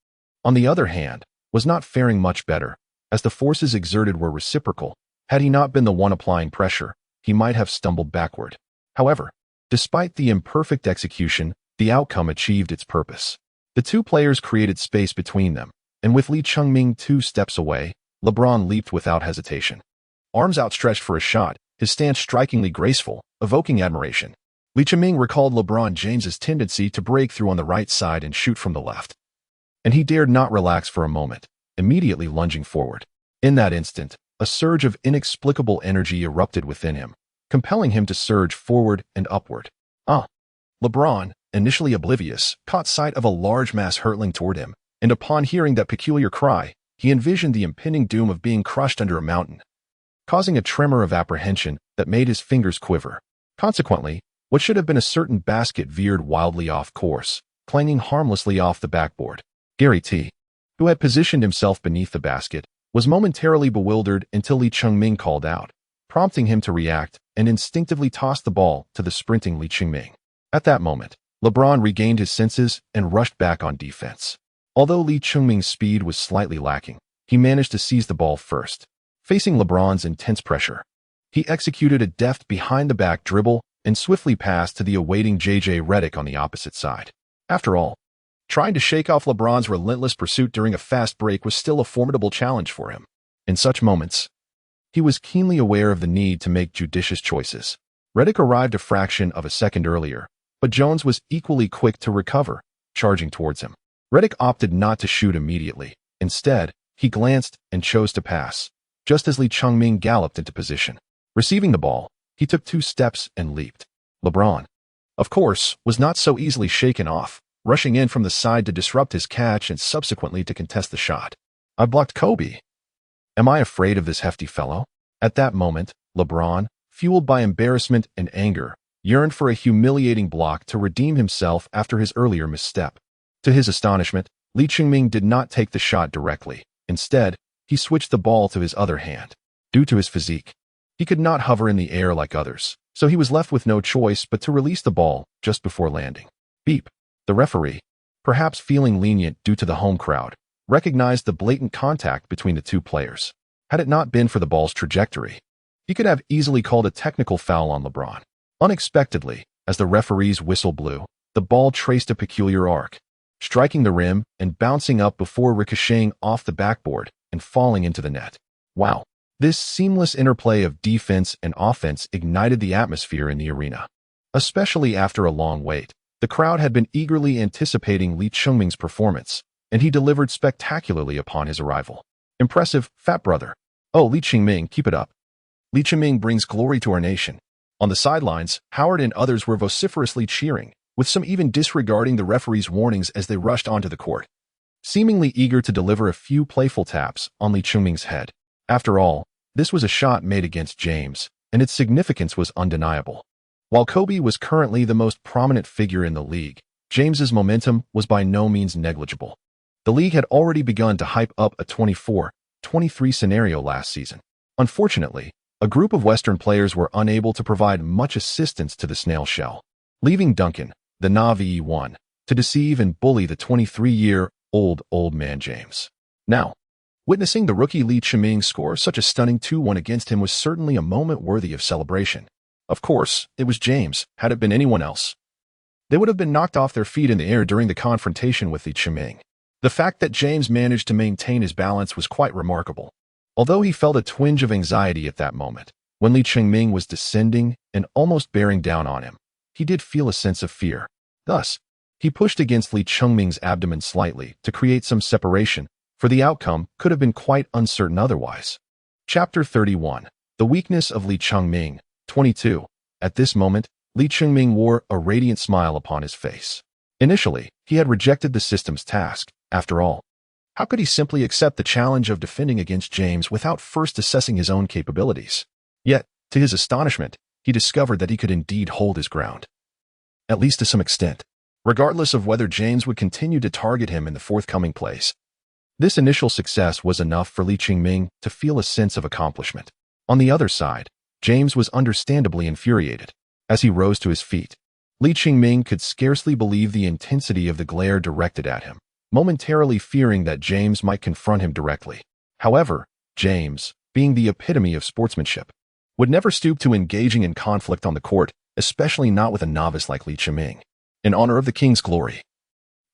Speaker 1: on the other hand, was not faring much better, as the forces exerted were reciprocal. Had he not been the one applying pressure, he might have stumbled backward. However, despite the imperfect execution, the outcome achieved its purpose. The two players created space between them, and with Lee Chungming 2 steps away, LeBron leaped without hesitation. Arms outstretched for a shot, his stance strikingly graceful, evoking admiration. Lee Chungming recalled LeBron James's tendency to break through on the right side and shoot from the left. And he dared not relax for a moment, immediately lunging forward. In that instant, a surge of inexplicable energy erupted within him, compelling him to surge forward and upward. LeBron, initially oblivious, caught sight of a large mass hurtling toward him, and upon hearing that peculiar cry, he envisioned the impending doom of being crushed under a mountain, causing a tremor of apprehension that made his fingers quiver. Consequently, what should have been a certain basket veered wildly off course, clanging harmlessly off the backboard. Gary T., who had positioned himself beneath the basket, was momentarily bewildered until Lee Chungming called out, prompting him to react and instinctively toss the ball to the sprinting Lee Chungming. At that moment, LeBron regained his senses and rushed back on defense. Although Lee Chungming's speed was slightly lacking, he managed to seize the ball first. Facing LeBron's intense pressure, he executed a deft behind-the-back dribble and swiftly passed to the awaiting J.J. Redick on the opposite side. After all, trying to shake off LeBron's relentless pursuit during a fast break was still a formidable challenge for him. In such moments, he was keenly aware of the need to make judicious choices. Redick arrived a fraction of a second earlier, but Jones was equally quick to recover, charging towards him. Redick opted not to shoot immediately. Instead, he glanced and chose to pass, just as Lee Chungming galloped into position. Receiving the ball, he took 2 steps and leaped. LeBron, of course, was not so easily shaken off, rushing in from the side to disrupt his catch and subsequently to contest the shot. "I blocked Kobe. Am I afraid of this hefty fellow?" At that moment, LeBron, fueled by embarrassment and anger, yearned for a humiliating block to redeem himself after his earlier misstep. To his astonishment, Lee Chungming did not take the shot directly. Instead, he switched the ball to his other hand. Due to his physique, he could not hover in the air like others, so he was left with no choice but to release the ball just before landing. Beep. The referee, perhaps feeling lenient due to the home crowd, recognized the blatant contact between the two players. Had it not been for the ball's trajectory, he could have easily called a technical foul on LeBron. Unexpectedly, as the referee's whistle blew, the ball traced a peculiar arc, striking the rim and bouncing up before ricocheting off the backboard and falling into the net. Wow! This seamless interplay of defense and offense ignited the atmosphere in the arena. Especially after a long wait, the crowd had been eagerly anticipating Lee Chungming's performance, and he delivered spectacularly upon his arrival. Impressive, fat brother. Oh, Lee Chungming, keep it up. Lee Chungming brings glory to our nation. On the sidelines, Howard and others were vociferously cheering, with some even disregarding the referee's warnings as they rushed onto the court, seemingly eager to deliver a few playful taps on Lee Chungming's head. After all, this was a shot made against James, and its significance was undeniable. While Kobe was currently the most prominent figure in the league, James's momentum was by no means negligible. The league had already begun to hype up a 24-23 scenario last season. Unfortunately, a group of Western players were unable to provide much assistance to the snail shell, leaving Duncan, the Navi 1, to deceive and bully the 23-year-old old man James. Now, witnessing the rookie Lee Chungming score such a stunning 2-1 against him was certainly a moment worthy of celebration. Of course, it was James. Had it been anyone else, they would have been knocked off their feet in the air during the confrontation with Lee Chungming. The fact that James managed to maintain his balance was quite remarkable. Although he felt a twinge of anxiety at that moment, when Lee Chungming was descending and almost bearing down on him, he did feel a sense of fear. Thus, he pushed against Lee Chungming's abdomen slightly to create some separation, for the outcome could have been quite uncertain otherwise. Chapter 31. The Weakness of Lee Chungming, 22. At this moment, Lee Chungming wore a radiant smile upon his face. Initially, he had rejected the system's task. After all, how could he simply accept the challenge of defending against James without first assessing his own capabilities? Yet, to his astonishment, he discovered that he could indeed hold his ground, at least to some extent, regardless of whether James would continue to target him in the forthcoming plays. This initial success was enough for Lee Chungming to feel a sense of accomplishment. On the other side, James was understandably infuriated. As he rose to his feet, Lee Chungming could scarcely believe the intensity of the glare directed at him, momentarily fearing that James might confront him directly. However, James, being the epitome of sportsmanship, would never stoop to engaging in conflict on the court, especially not with a novice like Li Chiming. In honor of the king's glory,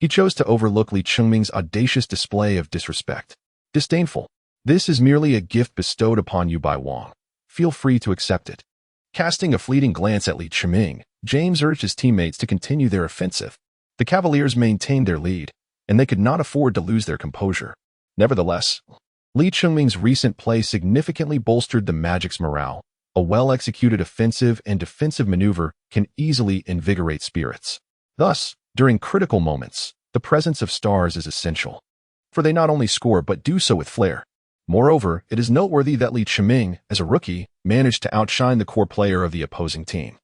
Speaker 1: he chose to overlook Li Chiming's audacious display of disrespect. Disdainful. This is merely a gift bestowed upon you by Wang. Feel free to accept it. Casting a fleeting glance at Li Chiming, James urged his teammates to continue their offensive. The Cavaliers maintained their lead, and they could not afford to lose their composure. Nevertheless, Li Chiming's recent play significantly bolstered the Magic's morale. A well-executed offensive and defensive maneuver can easily invigorate spirits. Thus, during critical moments, the presence of stars is essential, for they not only score but do so with flair. Moreover, it is noteworthy that Li Chiming, as a rookie, managed to outshine the core player of the opposing team,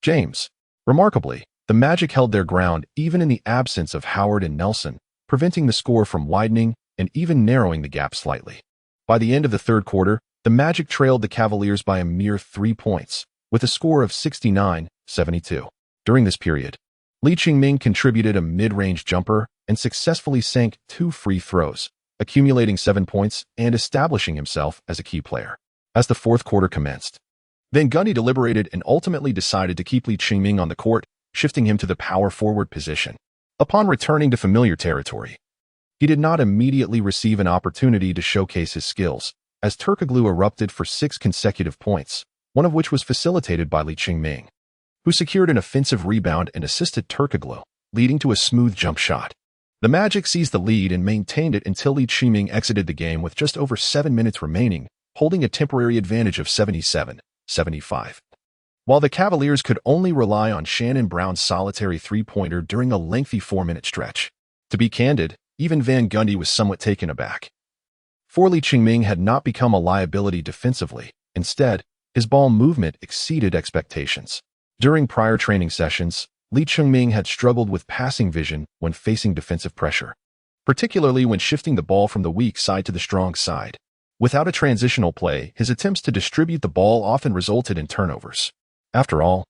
Speaker 1: James. Remarkably, the Magic held their ground even in the absence of Howard and Nelson, preventing the score from widening and even narrowing the gap slightly. By the end of the third quarter, the Magic trailed the Cavaliers by a mere 3 points, with a score of 69-72. During this period, Li Chiming contributed a mid-range jumper and successfully sank 2 free throws, accumulating 7 points and establishing himself as a key player. As the fourth quarter commenced, Van Gundy deliberated and ultimately decided to keep Li Chiming on the court, shifting him to the power forward position. Upon returning to familiar territory, he did not immediately receive an opportunity to showcase his skills, as Turkoglu erupted for 6 consecutive points, one of which was facilitated by Li Chiming, who secured an offensive rebound and assisted Turkoglu, leading to a smooth jump shot. The Magic seized the lead and maintained it until Li Chiming exited the game with just over 7 minutes remaining, holding a temporary advantage of 77-75. While the Cavaliers could only rely on Shannon Brown's solitary three-pointer during a lengthy 4-minute stretch. To be candid, even Van Gundy was somewhat taken aback. For Li Chiming had not become a liability defensively. Instead, his ball movement exceeded expectations. During prior training sessions, Li Chiming had struggled with passing vision when facing defensive pressure, particularly when shifting the ball from the weak side to the strong side. Without a transitional play, his attempts to distribute the ball often resulted in turnovers. After all,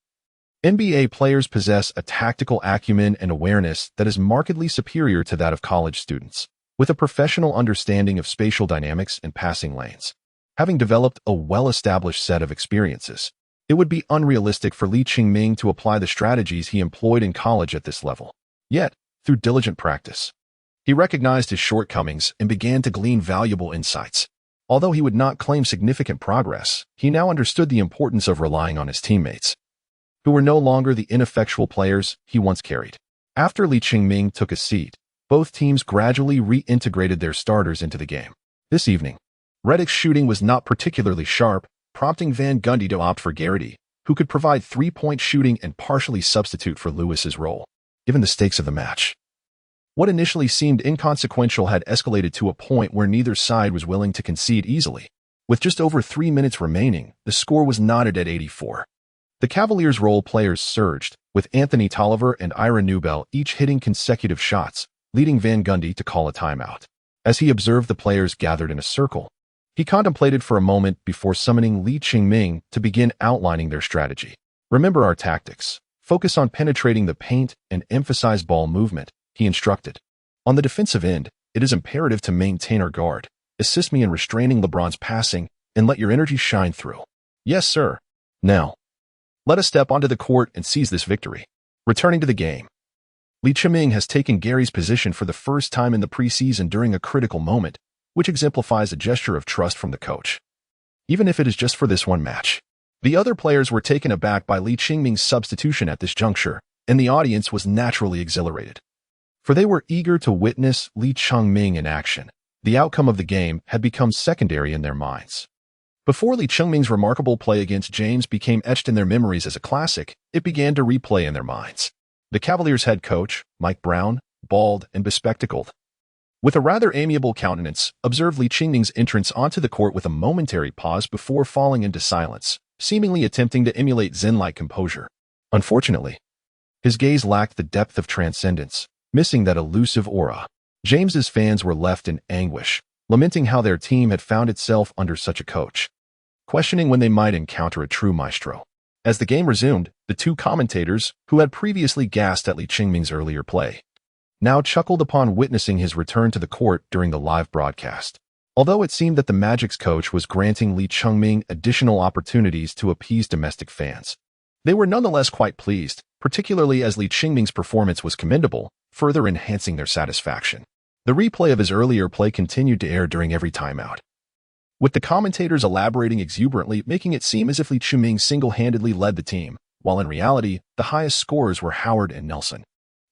Speaker 1: NBA players possess a tactical acumen and awareness that is markedly superior to that of college students, with a professional understanding of spatial dynamics and passing lanes. Having developed a well-established set of experiences, it would be unrealistic for Li Chiming to apply the strategies he employed in college at this level. Yet, through diligent practice, he recognized his shortcomings and began to glean valuable insights. Although he would not claim significant progress, he now understood the importance of relying on his teammates, who were no longer the ineffectual players he once carried. After Li Chiming took a seat, both teams gradually reintegrated their starters into the game. This evening, Redick's shooting was not particularly sharp, prompting Van Gundy to opt for Garrity, who could provide three-point shooting and partially substitute for Lewis's role. Given the stakes of the match, what initially seemed inconsequential had escalated to a point where neither side was willing to concede easily. With just over 3 minutes remaining, the score was knotted at 84. The Cavaliers' role players surged, with Anthony Tolliver and Ira Newbell each hitting consecutive shots, leading Van Gundy to call a timeout. As he observed the players gathered in a circle, he contemplated for a moment before summoning Li Chiming to begin outlining their strategy. Remember our tactics. Focus on penetrating the paint and emphasize ball movement, he instructed. On the defensive end, it is imperative to maintain our guard. Assist me in restraining LeBron's passing and let your energy shine through. Yes, sir. Now, let us step onto the court and seize this victory. Returning to the game, Li Chiming has taken Gary's position for the first time in the preseason during a critical moment, which exemplifies a gesture of trust from the coach. Even if it is just for this one match. The other players were taken aback by Li Chiming's substitution at this juncture, and the audience was naturally exhilarated, for they were eager to witness Li Chiming in action. The outcome of the game had become secondary in their minds. Before Li Chiming's remarkable play against James became etched in their memories as a classic, it began to replay in their minds. The Cavaliers' head coach, Mike Brown, bald and bespectacled, with a rather amiable countenance, observed Li Chiming's entrance onto the court with a momentary pause before falling into silence, seemingly attempting to emulate Zen-like composure. Unfortunately, his gaze lacked the depth of transcendence, missing that elusive aura. James's fans were left in anguish, lamenting how their team had found itself under such a coach, questioning when they might encounter a true maestro. As the game resumed, the two commentators, who had previously gasped at Li Chiming's earlier play, now chuckled upon witnessing his return to the court during the live broadcast. Although it seemed that the Magic's coach was granting Li Chiming additional opportunities to appease domestic fans, They were nonetheless quite pleased, particularly as Li Qingming's performance was commendable, further enhancing their satisfaction. The replay of his earlier play continued to air during every timeout, with the commentators elaborating exuberantly, making it seem as if Li Qingming single-handedly led the team, while in reality, the highest scorers were Howard and Nelson.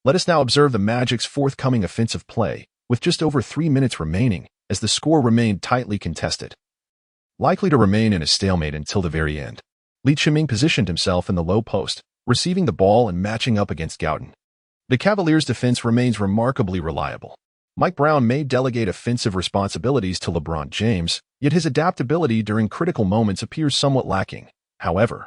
Speaker 1: Let us now observe the Magic's forthcoming offensive play, with just over 3 minutes remaining, as the score remained tightly contested, likely to remain in a stalemate until the very end. Li Qingming positioned himself in the low post, receiving the ball and matching up against Gowton. The Cavaliers' defense remains remarkably reliable. Mike Brown may delegate offensive responsibilities to LeBron James, yet his adaptability during critical moments appears somewhat lacking. However,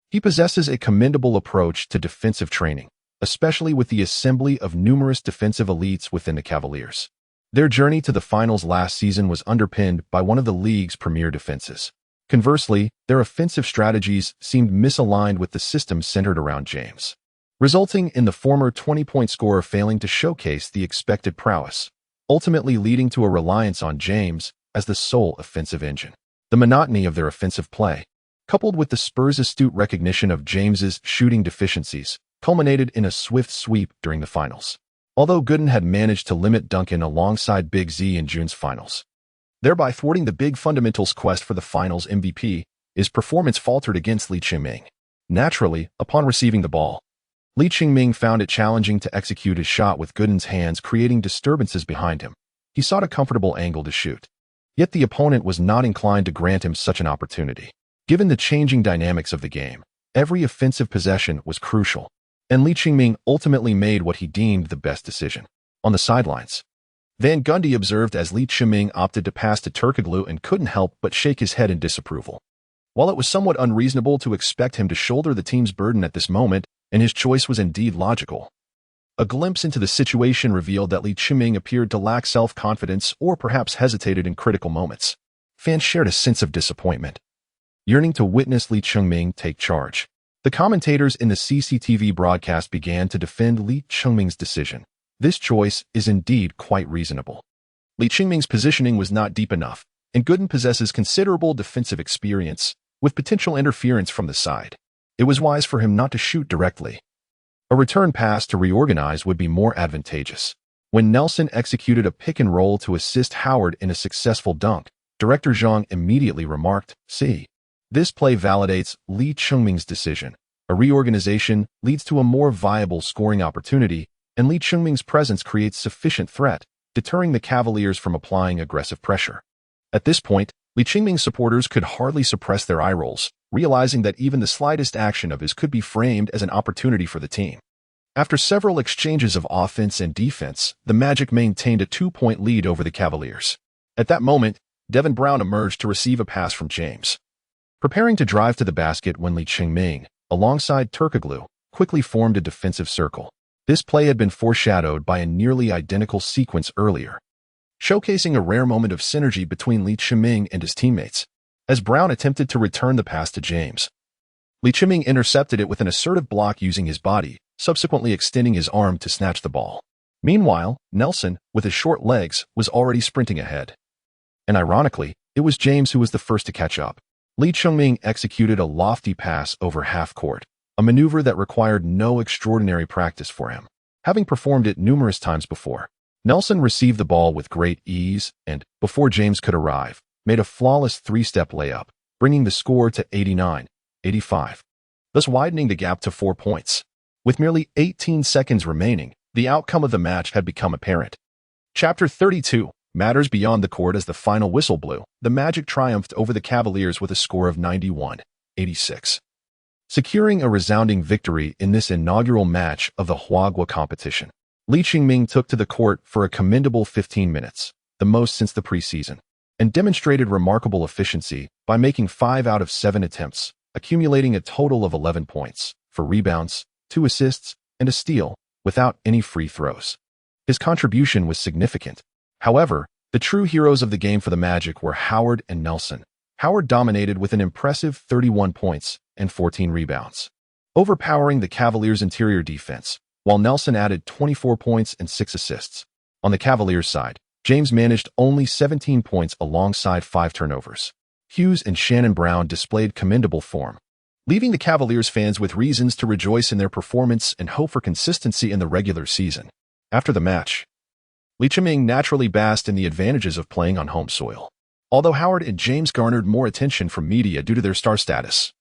Speaker 1: he possesses a commendable approach to defensive training, especially with the assembly of numerous defensive elites within the Cavaliers. Their journey to the finals last season was underpinned by one of the league's premier defenses. Conversely, their offensive strategies seemed misaligned with the system centered around James, resulting in the former 20-point scorer failing to showcase the expected prowess, ultimately leading to a reliance on James as the sole offensive engine. The monotony of their offensive play, coupled with the Spurs' astute recognition of James's shooting deficiencies, culminated in a swift sweep during the finals. Although Gooden had managed to limit Duncan alongside Big Z in June's finals, thereby thwarting the Big Fundamentals' quest for the finals MVP, his performance faltered against Li Qingming. Naturally, upon receiving the ball, Li Qingming found it challenging to execute his shot with Gooden's hands creating disturbances behind him. He sought a comfortable angle to shoot, yet the opponent was not inclined to grant him such an opportunity. Given the changing dynamics of the game, every offensive possession was crucial, and Li Qingming ultimately made what he deemed the best decision. On the sidelines, Van Gundy observed as Li Qingming opted to pass to Turkoglu and couldn't help but shake his head in disapproval. While it was somewhat unreasonable to expect him to shoulder the team's burden at this moment, and his choice was indeed logical, a glimpse into the situation revealed that Li Qingming appeared to lack self-confidence or perhaps hesitated in critical moments. Fans shared a sense of disappointment, yearning to witness Li Qingming take charge. The commentators in the CCTV broadcast began to defend Li Qingming's decision. This choice is indeed quite reasonable. Li Qingming's positioning was not deep enough, and Gooden possesses considerable defensive experience, with potential interference from the side. It was wise for him not to shoot directly. A return pass to reorganize would be more advantageous. When Nelson executed a pick and roll to assist Howard in a successful dunk, Director Zhang immediately remarked, "See, this play validates Li Qingming's decision. A reorganization leads to a more viable scoring opportunity, and Li Qingming's presence creates sufficient threat, deterring the Cavaliers from applying aggressive pressure." At this point, Li Qingming's supporters could hardly suppress their eye rolls, realizing that even the slightest action of his could be framed as an opportunity for the team. After several exchanges of offense and defense, the Magic maintained a 2-point lead over the Cavaliers. At that moment, Devin Brown emerged to receive a pass from James, preparing to drive to the basket when Li Qingming, alongside Turkoglu, quickly formed a defensive circle. This play had been foreshadowed by a nearly identical sequence earlier, showcasing a rare moment of synergy between Li Qingming and his teammates. As Brown attempted to return the pass to James, Li Qingming intercepted it with an assertive block using his body, subsequently extending his arm to snatch the ball. Meanwhile, Nelson, with his short legs, was already sprinting ahead. And ironically, it was James who was the first to catch up. Li Qingming executed a lofty pass over half-court, a maneuver that required no extraordinary practice for him, having performed it numerous times before. Nelson received the ball with great ease and, before James could arrive, made a flawless 3-step layup, bringing the score to 89-85, thus widening the gap to 4 points. With merely 18 seconds remaining, the outcome of the match had become apparent. Chapter 32, Matters Beyond the Court. As the final whistle blew, the Magic triumphed over the Cavaliers with a score of 91-86, securing a resounding victory in this inaugural match of the Huagua competition. Li Qingming took to the court for a commendable 15 minutes, the most since the preseason, and demonstrated remarkable efficiency by making 5 out of 7 attempts, accumulating a total of 11 points, 4 rebounds, 2 assists, and a steal, without any free throws. His contribution was significant. However, the true heroes of the game for the Magic were Howard and Nelson. Howard dominated with an impressive 31 points and 14 rebounds, overpowering the Cavaliers' interior defense, while Nelson added 24 points and 6 assists. On the Cavaliers' side, James managed only 17 points alongside 5 turnovers. Hughes and Shannon Brown displayed commendable form, leaving the Cavaliers fans with reasons to rejoice in their performance and hope for consistency in the regular season. After the match, Lee Chiming naturally basked in the advantages of playing on home soil. Although Howard and James garnered more attention from media due to their star status,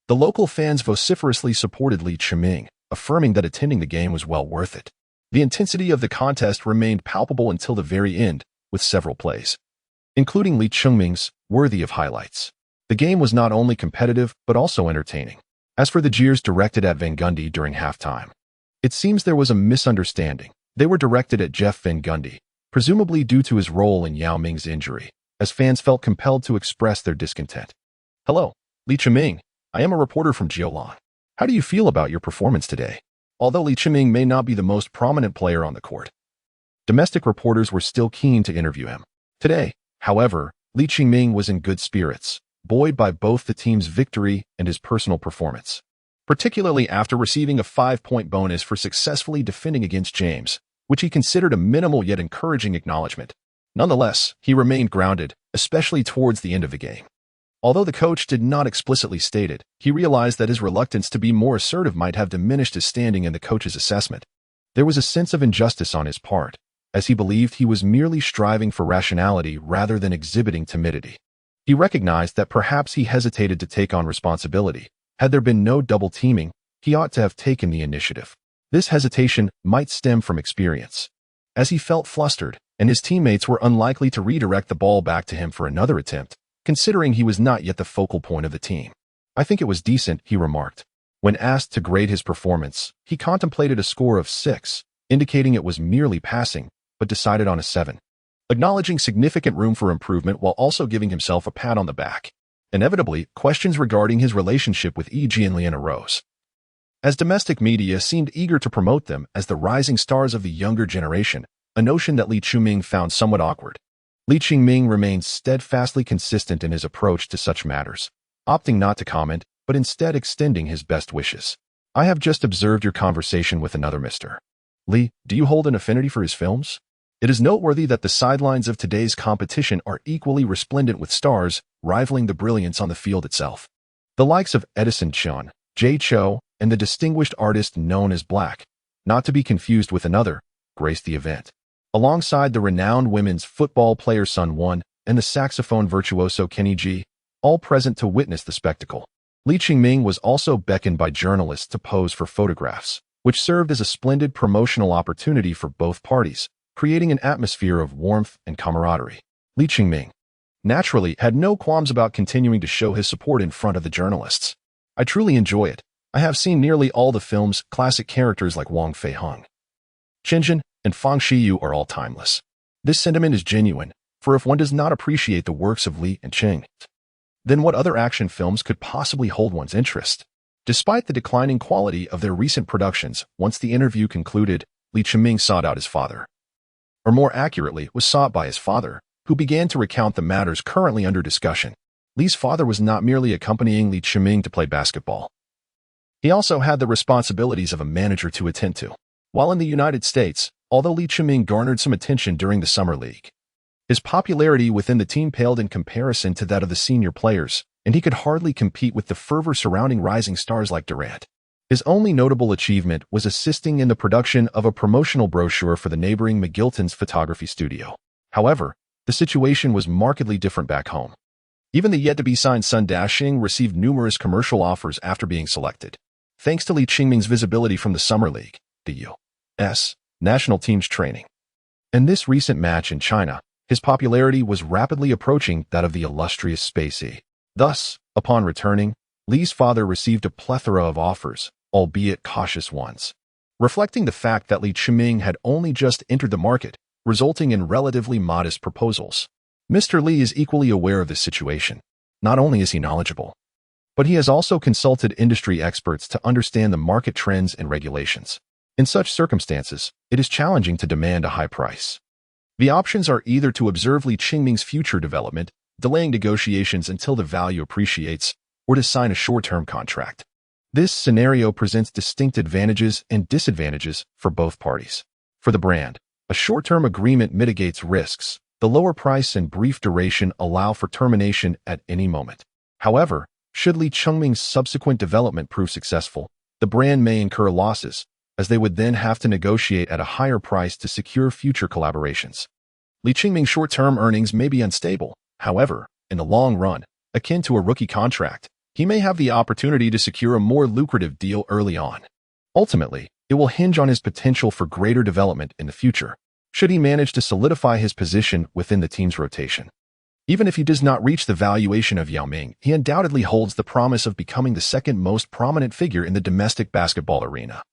Speaker 1: the local fans vociferously supported Lee Chiming, affirming that attending the game was well worth it. The intensity of the contest remained palpable until the very end, with several plays, including Lee Chiming's, worthy of highlights. The game was not only competitive, but also entertaining. As for the jeers directed at Van Gundy during halftime, it seems there was a misunderstanding. They were directed at Jeff Van Gundy, presumably due to his role in Yao Ming's injury, as fans felt compelled to express their discontent. Hello, Lee Chiming. I am a reporter from Jiulan. How do you feel about your performance today? Although Lee Chiming may not be the most prominent player on the court, domestic reporters were still keen to interview him. Today, however, Lee Chiming was in good spirits, buoyed by both the team's victory and his personal performance, particularly after receiving a 5-point bonus for successfully defending against James, which he considered a minimal yet encouraging acknowledgement. Nonetheless, he remained grounded, especially towards the end of the game. Although the coach did not explicitly state it, he realized that his reluctance to be more assertive might have diminished his standing in the coach's assessment. There was a sense of injustice on his part, as he believed he was merely striving for rationality rather than exhibiting timidity. He recognized that perhaps he hesitated to take on responsibility. Had there been no double teaming, he ought to have taken the initiative. This hesitation might stem from experience, as he felt flustered, and his teammates were unlikely to redirect the ball back to him for another attempt, considering he was not yet the focal point of the team. I think it was decent, he remarked. When asked to grade his performance, he contemplated a score of 6, indicating it was merely passing, but decided on a 7, acknowledging significant room for improvement while also giving himself a pat on the back. Inevitably, questions regarding his relationship with Yi Jianlian arose, as domestic media seemed eager to promote them as the rising stars of the younger generation, a notion that Lee Chiming found somewhat awkward. Lee Chiming remained steadfastly consistent in his approach to such matters, opting not to comment, but instead extending his best wishes. I have just observed your conversation with another Mr. Lee. Do you hold an affinity for his films? It is noteworthy that the sidelines of today's competition are equally resplendent with stars, rivaling the brilliance on the field itself. The likes of Edison Chun, Jay Cho, and the distinguished artist known as Black, not to be confused with another, graced the event, alongside the renowned women's football player Sun Won and the saxophone virtuoso Kenny G, all present to witness the spectacle. Lee Chiming was also beckoned by journalists to pose for photographs, which served as a splendid promotional opportunity for both parties, creating an atmosphere of warmth and camaraderie. Lee Chiming, naturally, had no qualms about continuing to show his support in front of the journalists. I truly enjoy it. I have seen nearly all the film's classic characters like Wang Fei-hung, Chen and Fang Shiyu are all timeless. This sentiment is genuine, for if one does not appreciate the works of Li and Ching, then what other action films could possibly hold one's interest? Despite the declining quality of their recent productions, once the interview concluded, Lee Chiming sought out his father. Or more accurately, was sought by his father, who began to recount the matters currently under discussion. Lee's father was not merely accompanying Lee Chiming to play basketball. He also had the responsibilities of a manager to attend to. While in the United States, although Lee Chiming garnered some attention during the Summer League, his popularity within the team paled in comparison to that of the senior players, and he could hardly compete with the fervor surrounding rising stars like Durant. His only notable achievement was assisting in the production of a promotional brochure for the neighboring McGilton's photography studio. However, the situation was markedly different back home. Even the yet-to-be-signed Sun Dashing received numerous commercial offers after being selected. Thanks to Lee Chiming's visibility from the Summer League, the U.S. national team's training, and this recent match in China, his popularity was rapidly approaching that of the illustrious Spacey. Thus, upon returning, Lee's father received a plethora of offers, albeit cautious ones, reflecting the fact that Lee Chiming had only just entered the market, resulting in relatively modest proposals. Mr. Lee is equally aware of this situation. Not only is he knowledgeable, but he has also consulted industry experts to understand the market trends and regulations. In such circumstances, it is challenging to demand a high price. The options are either to observe Lee Chiming's future development, delaying negotiations until the value appreciates, or to sign a short-term contract. This scenario presents distinct advantages and disadvantages for both parties. For the brand, a short-term agreement mitigates risks. The lower price and brief duration allow for termination at any moment. However, Should Li Chengming's subsequent development prove successful, the brand may incur losses, as they would then have to negotiate at a higher price to secure future collaborations. Li Chengming's short-term earnings may be unstable. However, in the long run, akin to a rookie contract, he may have the opportunity to secure a more lucrative deal early on. Ultimately, it will hinge on his potential for greater development in the future, should he manage to solidify his position within the team's rotation. Even if he does not reach the valuation of Yao Ming, he undoubtedly holds the promise of becoming the second most prominent figure in the domestic basketball arena,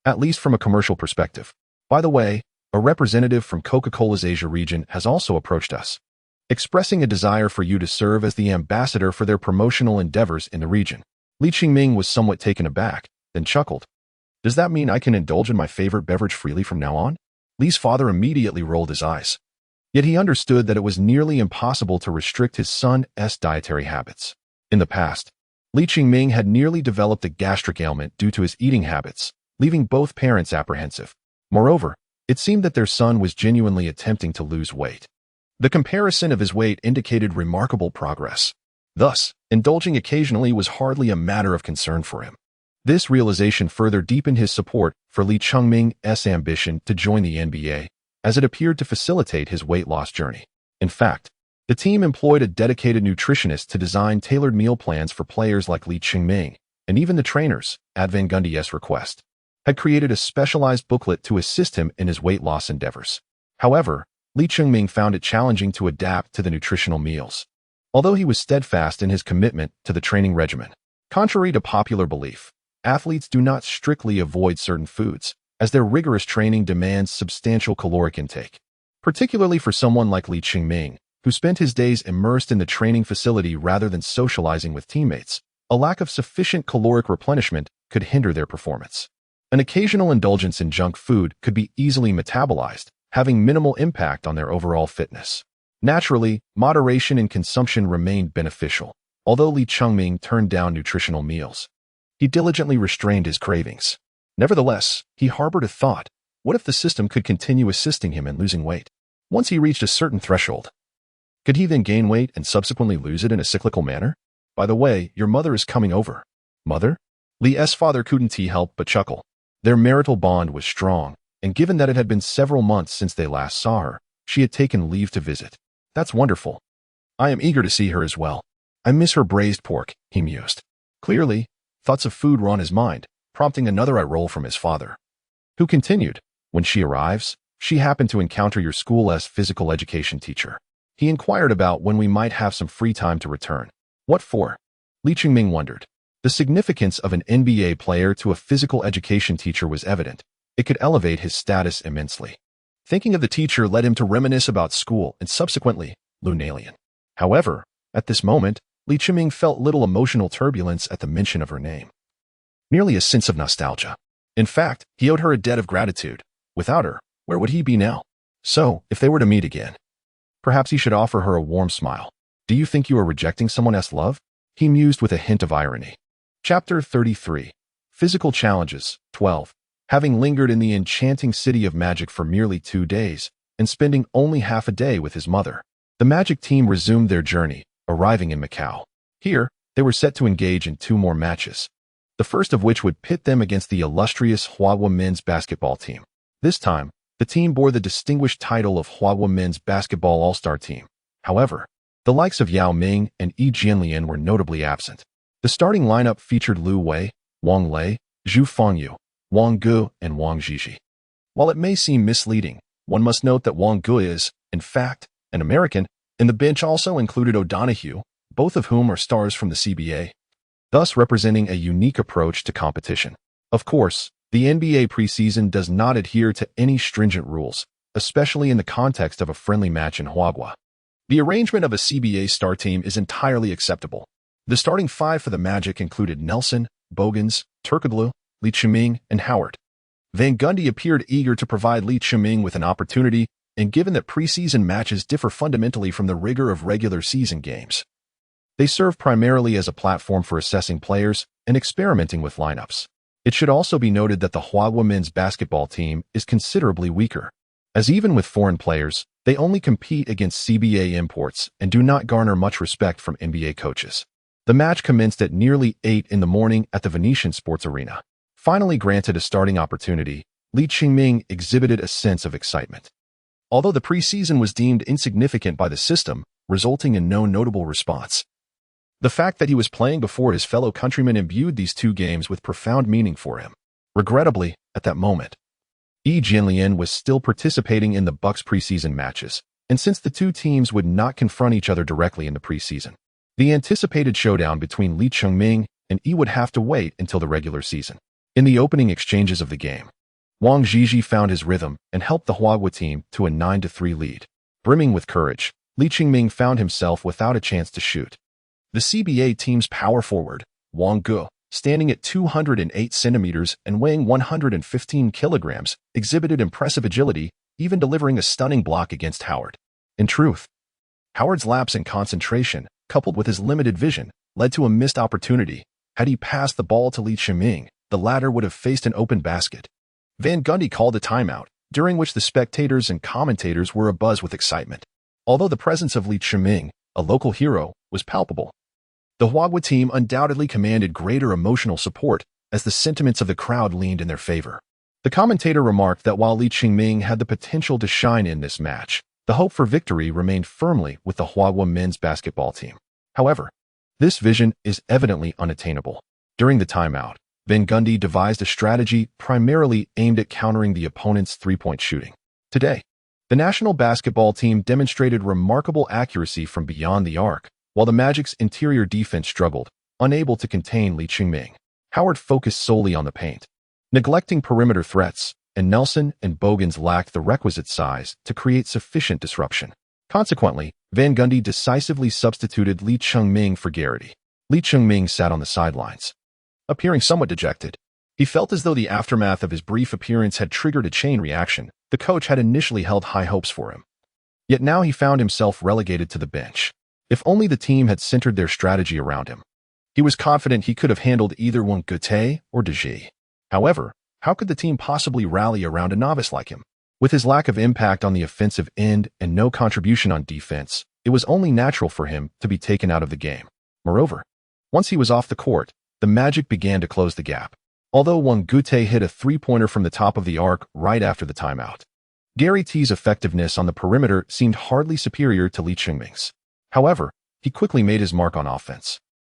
Speaker 1: at least from a commercial perspective. By the way, a representative from Coca-Cola's Asia region has also approached us, expressing a desire for you to serve as the ambassador for their promotional endeavors in the region. Li Chengming was somewhat taken aback, then chuckled. Does that mean I can indulge in my favorite beverage freely from now on? Li's father immediately rolled his eyes. Yet he understood that it was nearly impossible to restrict his son's dietary habits. In the past, Li Chengming had nearly developed a gastric ailment due to his eating habits, leaving both parents apprehensive. Moreover, it seemed that their son was genuinely attempting to lose weight. The comparison of his weight indicated remarkable progress. Thus, indulging occasionally was hardly a matter of concern for him. This realization further deepened his support for Li Chengming's ambition to join the NBA, as it appeared to facilitate his weight loss journey. In fact, the team employed a dedicated nutritionist to design tailored meal plans for players like Li Chengming, and even the trainers, at Van Gundy's request, had created a specialized booklet to assist him in his weight loss endeavors. However, Li Chengming found it challenging to adapt to the nutritional meals, although he was steadfast in his commitment to the training regimen. Contrary to popular belief, athletes do not strictly avoid certain foods, as their rigorous training demands substantial caloric intake. Particularly for someone like Li Chengming, who spent his days immersed in the training facility rather than socializing with teammates, a lack of sufficient caloric replenishment could hinder their performance. An occasional indulgence in junk food could be easily metabolized, having minimal impact on their overall fitness. Naturally, moderation in consumption remained beneficial. Although Li Chengming turned down nutritional meals, he diligently restrained his cravings. Nevertheless, he harbored a thought: what if the system could continue assisting him in losing weight? Once he reached a certain threshold, could he then gain weight and subsequently lose it in a cyclical manner? By the way, your mother is coming over. Mother? Li's father couldn't help but chuckle. Their marital bond was strong, and given that it had been several months since they last saw her, she had taken leave to visit. That's wonderful. I am eager to see her as well. I miss her braised pork, he mused. Clearly, thoughts of food were on his mind, prompting another eye roll from his father, who continued, when she arrives, she happened to encounter your school's physical education teacher. He inquired about when we might have some free time to return. What for? Li Chengming wondered. The significance of an NBA player to a physical education teacher was evident. It could elevate his status immensely. Thinking of the teacher led him to reminisce about school and subsequently, Lunalian. However, at this moment, Li Chengming felt little emotional turbulence at the mention of her name. Merely a sense of nostalgia. In fact, he owed her a debt of gratitude. Without her, where would he be now? So, if they were to meet again, perhaps he should offer her a warm smile. Do you think you are rejecting someone else's love? He mused with a hint of irony. Chapter 33. Physical Challenges, 12. Having lingered in the enchanting city of Magic for merely 2 days, and spending only half a day with his mother, the Magic team resumed their journey, arriving in Macau. Here, they were set to engage in 2 more matches, the first of which would pit them against the illustrious Huahua men's basketball team. This time, the team bore the distinguished title of Huahua men's basketball all-star team. However, the likes of Yao Ming and Yi Jianlian were notably absent. The starting lineup featured Lu Wei, Wang Lei, Zhu Fengyu, Wang Gu, and Wang Zhizhi. While it may seem misleading, one must note that Wang Gu is, in fact, an American, and the bench also included O'Donoghue, both of whom are stars from the CBA, thus representing a unique approach to competition. Of course, the NBA preseason does not adhere to any stringent rules, especially in the context of a friendly match in Huahua. The arrangement of a CBA star team is entirely acceptable. The starting 5 for the Magic included Nelson, Bogans, Turkoglu, Li Chengming, and Howard. Van Gundy appeared eager to provide Li Chengming with an opportunity, and given that preseason matches differ fundamentally from the rigor of regular season games, they serve primarily as a platform for assessing players and experimenting with lineups. It should also be noted that the Huahua men's basketball team is considerably weaker, as even with foreign players, they only compete against CBA imports and do not garner much respect from NBA coaches. The match commenced at nearly 8 in the morning at the Venetian Sports Arena. Finally granted a starting opportunity, Li Qingming exhibited a sense of excitement. Although the preseason was deemed insignificant by the system, resulting in no notable response, the fact that he was playing before his fellow countrymen imbued these two games with profound meaning for him. Regrettably, at that moment, Yi Jianlian was still participating in the Bucks preseason matches, and since the two teams would not confront each other directly in the preseason, the anticipated showdown between Li Qingming and Yi would have to wait until the regular season. In the opening exchanges of the game, Wang Zhizhi found his rhythm and helped the Huahua team to a 9-3 lead. Brimming with courage, Li Qingming found himself without a chance to shoot. The CBA team's power forward, Wang Ge, standing at 208 centimeters and weighing 115 kilograms, exhibited impressive agility, even delivering a stunning block against Howard. In truth, Howard's lapse in concentration, coupled with his limited vision, led to a missed opportunity. Had he passed the ball to Li Qingming, the latter would have faced an open basket. Van Gundy called a timeout, during which the spectators and commentators were abuzz with excitement. Although the presence of Li Qingming, a local hero, was palpable, the Huahua team undoubtedly commanded greater emotional support as the sentiments of the crowd leaned in their favor. The commentator remarked that while Li Qingming had the potential to shine in this match, the hope for victory remained firmly with the Huahua men's basketball team. However, this vision is evidently unattainable. During the timeout, Van Gundy devised a strategy primarily aimed at countering the opponent's three-point shooting. Today, the national basketball team demonstrated remarkable accuracy from beyond the arc, while the Magic's interior defense struggled, unable to contain Li Qingming. Howard focused solely on the paint, neglecting perimeter threats, and Nelson and Bogans lacked the requisite size to create sufficient disruption. Consequently, Van Gundy decisively substituted Li Qingming for Garrity. Li Qingming sat on the sidelines, appearing somewhat dejected. He felt as though the aftermath of his brief appearance had triggered a chain reaction. The coach had initially held high hopes for him. Yet now he found himself relegated to the bench. If only the team had centered their strategy around him. He was confident he could have handled either Wang Ge or Deji. However, how could the team possibly rally around a novice like him? With his lack of impact on the offensive end and no contribution on defense, it was only natural for him to be taken out of the game. Moreover, once he was off the court, the Magic began to close the gap. Although Wang Ge hit a three-pointer from the top of the arc right after the timeout, Gary T's effectiveness on the perimeter seemed hardly superior to Li Qingming's. However, he quickly made his mark on offense,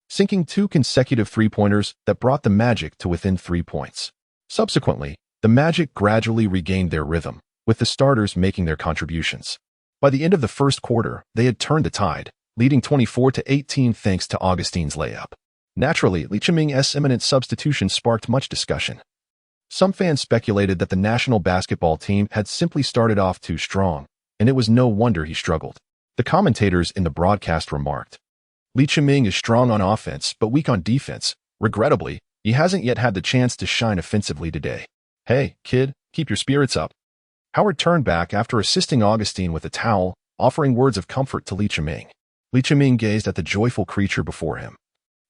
Speaker 1: sinking 2 consecutive three-pointers that brought the Magic to within 3 points. Subsequently, the Magic gradually regained their rhythm, with the starters making their contributions. By the end of the first quarter, they had turned the tide, leading 24-18 thanks to Augustine's layup. Naturally, Li Qingming's imminent substitution sparked much discussion. Some fans speculated that the national basketball team had simply started off too strong, and it was no wonder he struggled. The commentators in the broadcast remarked, Li Qingming is strong on offense but weak on defense. Regrettably, he hasn't yet had the chance to shine offensively today. Hey, kid, keep your spirits up. Howard turned back after assisting Augustine with a towel, offering words of comfort to Li Qingming. Li Qingming gazed at the joyful creature before him,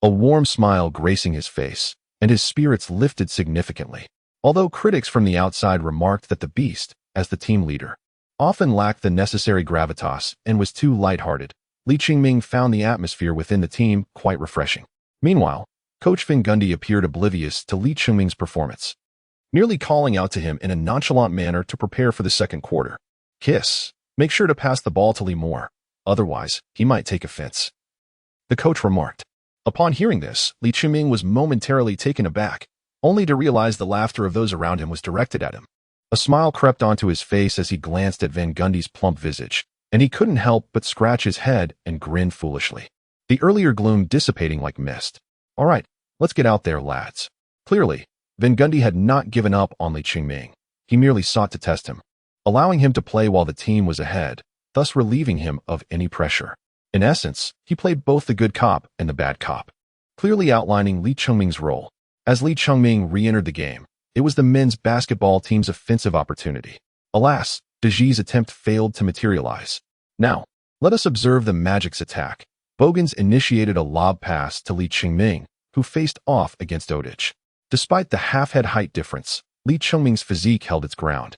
Speaker 1: a warm smile gracing his face, and his spirits lifted significantly. Although critics from the outside remarked that the Beast, as the team leader, often lacked the necessary gravitas and was too lighthearted, Li Qingming found the atmosphere within the team quite refreshing. Meanwhile, Coach Van Gundy appeared oblivious to Li Qingming's performance, nearly calling out to him in a nonchalant manner to prepare for the second quarter. Kiss, make sure to pass the ball to Li more, otherwise he might take offense, the coach remarked. Upon hearing this, Li Qingming was momentarily taken aback, only to realize the laughter of those around him was directed at him. A smile crept onto his face as he glanced at Van Gundy's plump visage, and he couldn't help but scratch his head and grin foolishly, the earlier gloom dissipating like mist. All right, let's get out there, lads. Clearly, Van Gundy had not given up on Li Qingming. He merely sought to test him, allowing him to play while the team was ahead, thus relieving him of any pressure. In essence, he played both the good cop and the bad cop, clearly outlining Li Qingming's role. As Li Qingming re-entered the game, it was the men's basketball team's offensive opportunity. Alas, Deji's attempt failed to materialize. Now, let us observe the Magic's attack. Bogans initiated a lob pass to Li Qingming, who faced off against Odich. Despite the half-head height difference, Li Qingming's physique held its ground,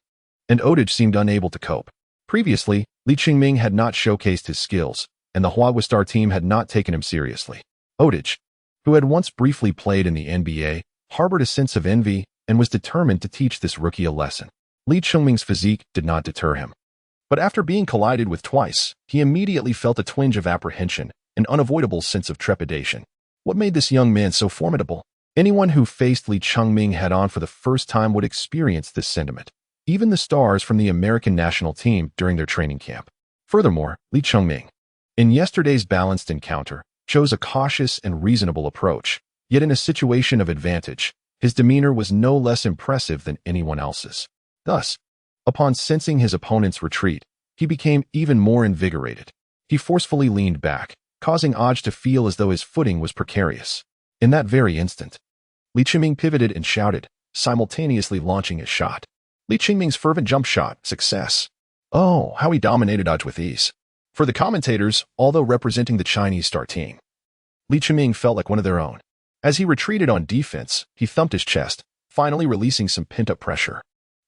Speaker 1: and Odich seemed unable to cope. Previously, Li Qingming had not showcased his skills, and the Huahua Star team had not taken him seriously. Odich, who had once briefly played in the NBA, harbored a sense of envy and was determined to teach this rookie a lesson. Lee Chungming's physique did not deter him. But after being collided with twice, he immediately felt a twinge of apprehension, an unavoidable sense of trepidation. What made this young man so formidable? Anyone who faced Lee Chungming head-on for the first time would experience this sentiment, even the stars from the American national team during their training camp. Furthermore, Lee Chungming, in yesterday's balanced encounter, chose a cautious and reasonable approach, yet in a situation of advantage, his demeanor was no less impressive than anyone else's. Thus, upon sensing his opponent's retreat, he became even more invigorated. He forcefully leaned back, causing Odich to feel as though his footing was precarious. In that very instant, Lee Chungming pivoted and shouted, simultaneously launching his shot. Lee Chungming's fervent jump shot, success. Oh, how he dominated Odich with ease. For the commentators, although representing the Chinese star team, Lee Chungming felt like one of their own. As he retreated on defense, he thumped his chest, finally releasing some pent-up pressure.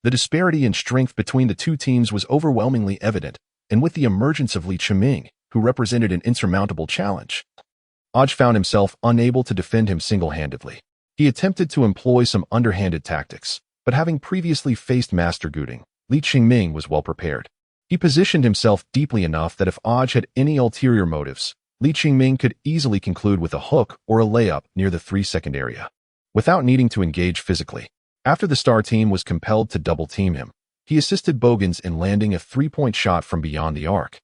Speaker 1: The disparity in strength between the two teams was overwhelmingly evident, and with the emergence of Lee Chungming, who represented an insurmountable challenge, Odich found himself unable to defend him single-handedly. He attempted to employ some underhanded tactics, but having previously faced Master Guding, Lee Chungming was well prepared. He positioned himself deeply enough that if Odich had any ulterior motives, Lee Chungming could easily conclude with a hook or a layup near the 3-second area, without needing to engage physically. After the star team was compelled to double-team him, he assisted Bogans in landing a 3-point shot from beyond the arc,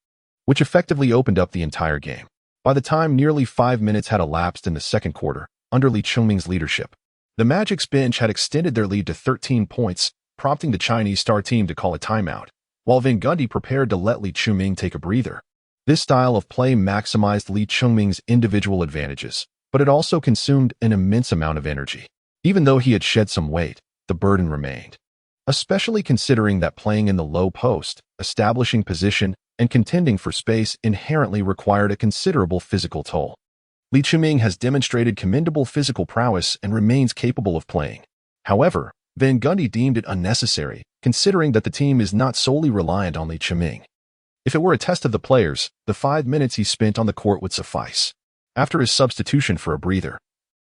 Speaker 1: which effectively opened up the entire game. By the time nearly 5 minutes had elapsed in the second quarter, under Lee Chungming's leadership, the Magic's bench had extended their lead to 13 points, prompting the Chinese star team to call a timeout, while Van Gundy prepared to let Lee Chungming take a breather. This style of play maximized Lee Chungming's individual advantages, but it also consumed an immense amount of energy. Even though he had shed some weight, the burden remained, especially considering that playing in the low post, establishing position, and contending for space inherently required a considerable physical toll. Lee Chungming has demonstrated commendable physical prowess and remains capable of playing. However, Van Gundy deemed it unnecessary, considering that the team is not solely reliant on Lee Chungming. If it were a test of the players, the 5 minutes he spent on the court would suffice. After his substitution for a breather,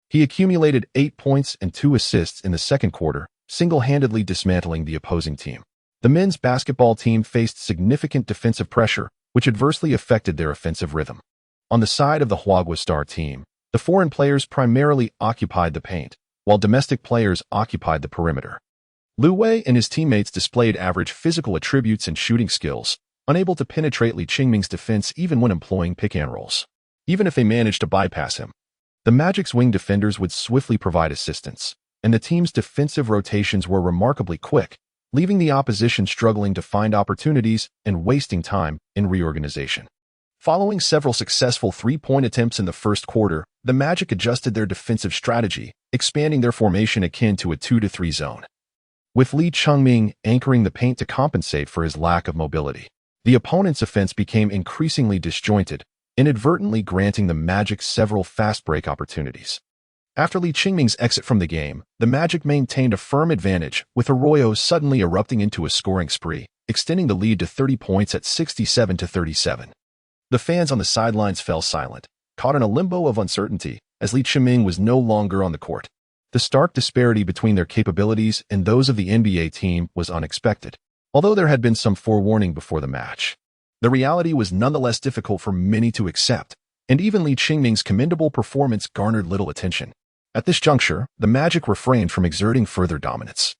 Speaker 1: he accumulated 8 points and 2 assists in the second quarter, single-handedly dismantling the opposing team. The men's basketball team faced significant defensive pressure, which adversely affected their offensive rhythm. On the side of the Huagua Star team, the foreign players primarily occupied the paint, while domestic players occupied the perimeter. Liu Wei and his teammates displayed average physical attributes and shooting skills, unable to penetrate Lee Chungming's defense even when employing pick-and-rolls. Even if they managed to bypass him, the Magic's wing defenders would swiftly provide assistance, and the team's defensive rotations were remarkably quick, leaving the opposition struggling to find opportunities and wasting time in reorganization. Following several successful 3-point attempts in the first quarter, the Magic adjusted their defensive strategy, expanding their formation akin to a 2-3 zone. With Lee Chungming anchoring the paint to compensate for his lack of mobility, the opponent's offense became increasingly disjointed, inadvertently granting the Magic several fast break opportunities. After Lee Chungming's exit from the game, the Magic maintained a firm advantage, with Arroyo suddenly erupting into a scoring spree, extending the lead to 30 points at 67-37. The fans on the sidelines fell silent, caught in a limbo of uncertainty, as Lee Chungming was no longer on the court. The stark disparity between their capabilities and those of the NBA team was unexpected, although there had been some forewarning before the match. The reality was nonetheless difficult for many to accept, and even Lee Chungming's commendable performance garnered little attention. At this juncture, the Magic refrained from exerting further dominance,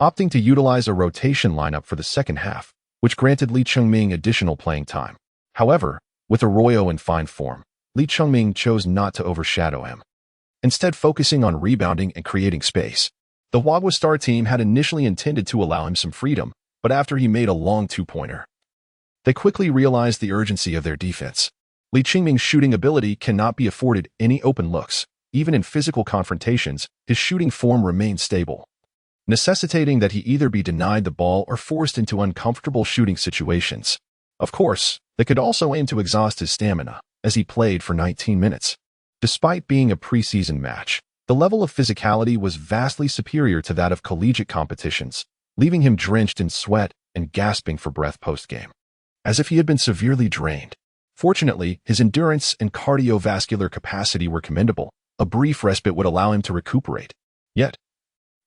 Speaker 1: opting to utilize a rotation lineup for the second half, which granted Lee Chungming additional playing time. However, with Arroyo in fine form, Lee Chungming chose not to overshadow him, instead focusing on rebounding and creating space. The Huagua Star team had initially intended to allow him some freedom, but after he made a long 2-pointer, they quickly realized the urgency of their defense. Lee Chungming's shooting ability cannot be afforded any open looks. Even in physical confrontations, his shooting form remained stable, necessitating that he either be denied the ball or forced into uncomfortable shooting situations. Of course, they could also aim to exhaust his stamina, as he played for 19 minutes. Despite being a preseason match, the level of physicality was vastly superior to that of collegiate competitions, leaving him drenched in sweat and gasping for breath post-game, as if he had been severely drained. Fortunately, his endurance and cardiovascular capacity were commendable. A brief respite would allow him to recuperate. Yet,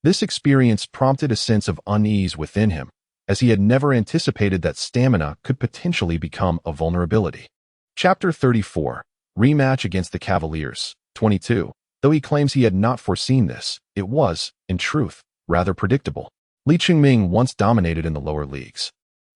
Speaker 1: this experience prompted a sense of unease within him, as he had never anticipated that stamina could potentially become a vulnerability. Chapter 34. Rematch against the Cavaliers. 22. Though he claims he had not foreseen this, it was, in truth, rather predictable. Lee Ching-ming once dominated in the lower leagues,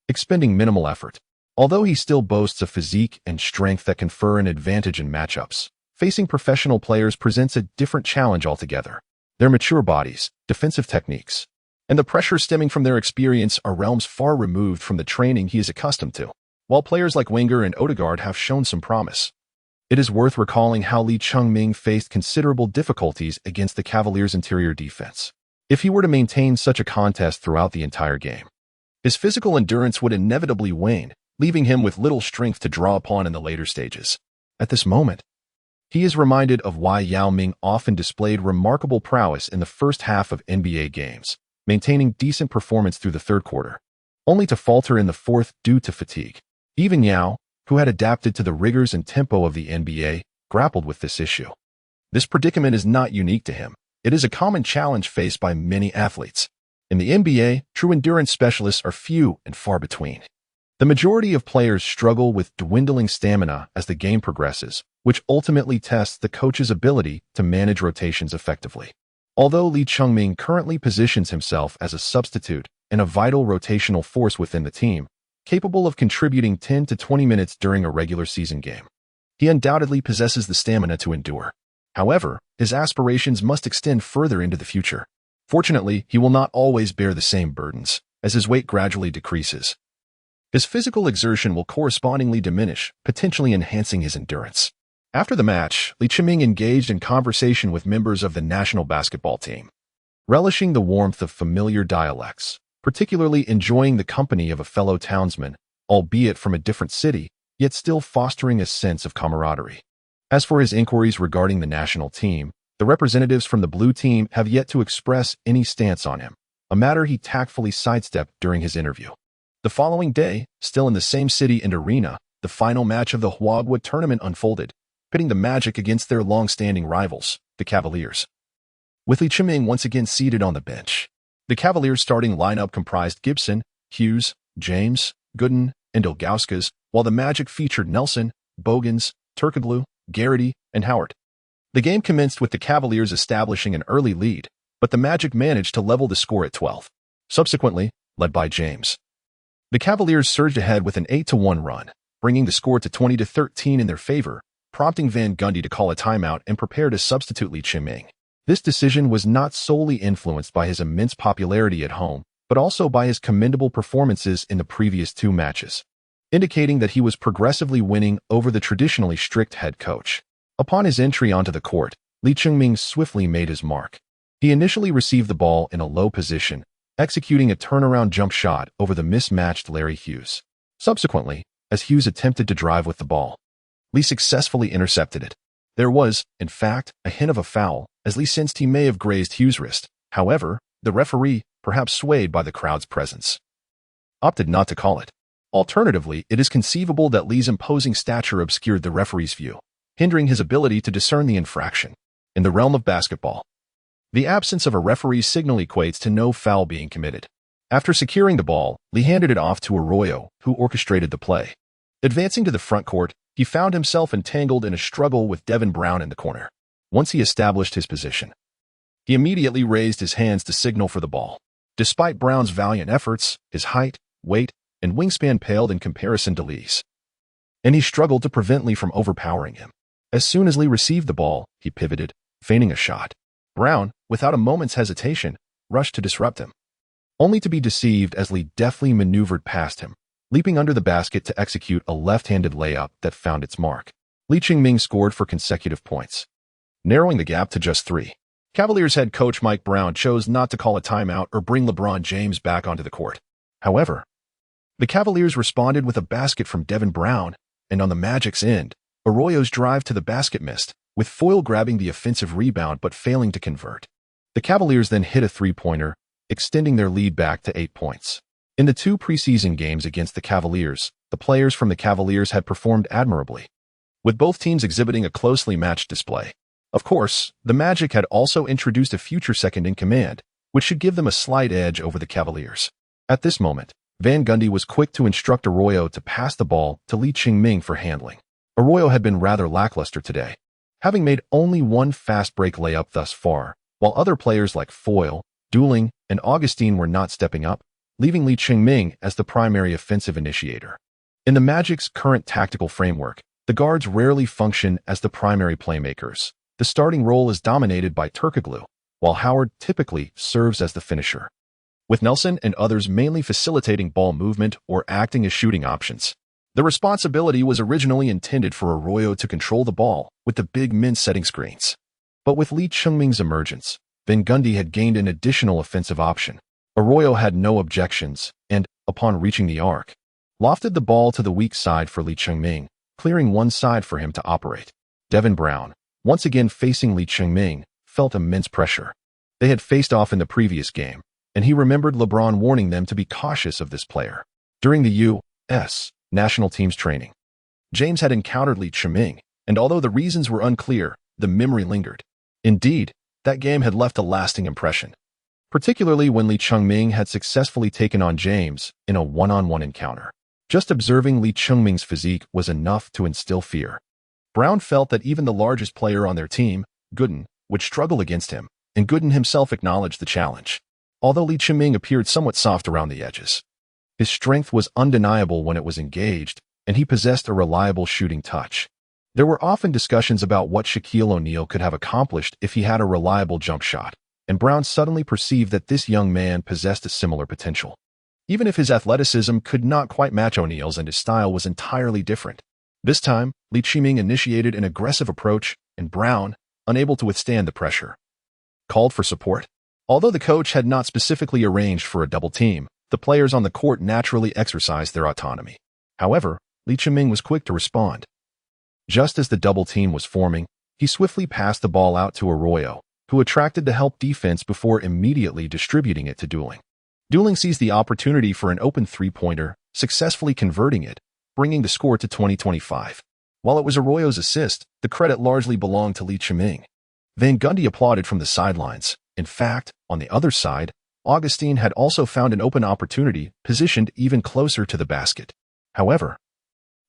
Speaker 1: expending minimal effort. Although he still boasts a physique and strength that confer an advantage in matchups, facing professional players presents a different challenge altogether. Their mature bodies, defensive techniques, and the pressure stemming from their experience are realms far removed from the training he is accustomed to. While players like Wenger and Odegaard have shown some promise, it is worth recalling how Lee Ching-ming faced considerable difficulties against the Cavaliers' interior defense. If he were to maintain such a contest throughout the entire game, his physical endurance would inevitably wane, leaving him with little strength to draw upon in the later stages. At this moment, he is reminded of why Yao Ming often displayed remarkable prowess in the first half of NBA games, maintaining decent performance through the third quarter, only to falter in the fourth due to fatigue. Even Yao, who had adapted to the rigors and tempo of the NBA, grappled with this issue. This predicament is not unique to him. It is a common challenge faced by many athletes. In the NBA, true endurance specialists are few and far between. The majority of players struggle with dwindling stamina as the game progresses, which ultimately tests the coach's ability to manage rotations effectively. Although Lee Ching-ming currently positions himself as a substitute and a vital rotational force within the team, capable of contributing 10 to 20 minutes during a regular season game, he undoubtedly possesses the stamina to endure. However, his aspirations must extend further into the future. Fortunately, he will not always bear the same burdens, as his weight gradually decreases. His physical exertion will correspondingly diminish, potentially enhancing his endurance. After the match, Lee Ching-ming engaged in conversation with members of the national basketball team, relishing the warmth of familiar dialects, particularly enjoying the company of a fellow townsman, albeit from a different city, yet still fostering a sense of camaraderie. As for his inquiries regarding the national team, the representatives from the blue team have yet to express any stance on him, a matter he tactfully sidestepped during his interview. The following day, still in the same city and arena, the final match of the Huagua tournament unfolded, pitting the Magic against their long-standing rivals, the Cavaliers. With Lee Ching-ming once again seated on the bench, the Cavaliers' starting lineup comprised Gibson, Hughes, James, Gooden, and Ilgauskas, while the Magic featured Nelson, Bogans, Turkoglu, Garrity, and Howard. The game commenced with the Cavaliers establishing an early lead, but the Magic managed to level the score at 12. Subsequently, led by James, the Cavaliers surged ahead with an 8-1 run, bringing the score to 20-13 in their favor, prompting Van Gundy to call a timeout and prepare to substitute Lee Ching-ming. This decision was not solely influenced by his immense popularity at home, but also by his commendable performances in the previous two matches, indicating that he was progressively winning over the traditionally strict head coach. Upon his entry onto the court, Lee Ching-ming swiftly made his mark. He initially received the ball in a low position, executing a turnaround jump shot over the mismatched Larry Hughes. Subsequently, as Hughes attempted to drive with the ball, Lee successfully intercepted it. There was, in fact, a hint of a foul, as Lee sensed he may have grazed Hughes' wrist. However, the referee, perhaps swayed by the crowd's presence, opted not to call it. Alternatively, it is conceivable that Lee's imposing stature obscured the referee's view, hindering his ability to discern the infraction. In the realm of basketball, the absence of a referee's signal equates to no foul being committed. After securing the ball, Lee handed it off to Arroyo, who orchestrated the play. Advancing to the front court, he found himself entangled in a struggle with Devin Brown in the corner. Once he established his position, he immediately raised his hands to signal for the ball. Despite Brown's valiant efforts, his height, weight, and wingspan paled in comparison to Lee's, and he struggled to prevent Lee from overpowering him. As soon as Lee received the ball, he pivoted, feigning a shot. Brown, without a moment's hesitation, rushed to disrupt him, only to be deceived as Lee deftly maneuvered past him, leaping under the basket to execute a left-handed layup that found its mark. Lee Ching-ming scored for consecutive points, narrowing the gap to just 3. Cavaliers head coach Mike Brown chose not to call a timeout or bring LeBron James back onto the court. However, the Cavaliers responded with a basket from Devin Brown, and on the Magic's end, Arroyo's drive to the basket missed, with Foyle grabbing the offensive rebound but failing to convert. The Cavaliers then hit a three-pointer, extending their lead back to 8 points. In the two preseason games against the Cavaliers, the players from the Cavaliers had performed admirably, with both teams exhibiting a closely matched display. Of course, the Magic had also introduced a future second-in-command, which should give them a slight edge over the Cavaliers. At this moment, Van Gundy was quick to instruct Arroyo to pass the ball to Lee Ching-ming for handling. Arroyo had been rather lackluster today, having made only one fast break layup thus far, while other players like Foyle, Dueling, and Augustine were not stepping up, leaving Lee Ching-ming as the primary offensive initiator. In the Magic's current tactical framework, the guards rarely function as the primary playmakers. The starting role is dominated by Turkoglu, while Howard typically serves as the finisher, with Nelson and others mainly facilitating ball movement or acting as shooting options. The responsibility was originally intended for Arroyo to control the ball, with the big men setting screens. But with Lee Ching-ming's emergence, Van Gundy had gained an additional offensive option. Arroyo had no objections and, upon reaching the arc, lofted the ball to the weak side for Lee Ching-ming, clearing one side for him to operate. Devin Brown, once again facing Lee Ching-ming, felt immense pressure. They had faced off in the previous game, and he remembered LeBron warning them to be cautious of this player. During the U.S. national team's training, James had encountered Lee Ching-ming, and although the reasons were unclear, the memory lingered. Indeed, that game had left a lasting impression, particularly when Lee Ching-ming had successfully taken on James in a one-on-one encounter. Just observing Lee Ching-ming's physique was enough to instill fear. Brown felt that even the largest player on their team, Gooden, would struggle against him, and Gooden himself acknowledged the challenge. Although Lee Ching-ming appeared somewhat soft around the edges, his strength was undeniable when it was engaged, and he possessed a reliable shooting touch. There were often discussions about what Shaquille O'Neal could have accomplished if he had a reliable jump shot, and Brown suddenly perceived that this young man possessed a similar potential. Even if his athleticism could not quite match O'Neal's and his style was entirely different. This time, Lee Ching-ming initiated an aggressive approach, and Brown, unable to withstand the pressure, called for support. Although the coach had not specifically arranged for a double team, the players on the court naturally exercised their autonomy. However, Lee Ching-ming was quick to respond. Just as the double team was forming, he swiftly passed the ball out to Arroyo, who attracted the help defense before immediately distributing it to Dueling. Dueling seized the opportunity for an open three-pointer, successfully converting it, bringing the score to 20-25. While it was Arroyo's assist, the credit largely belonged to Lee Ching-ming. Van Gundy applauded from the sidelines. In fact, on the other side, Augustine had also found an open opportunity, positioned even closer to the basket. However,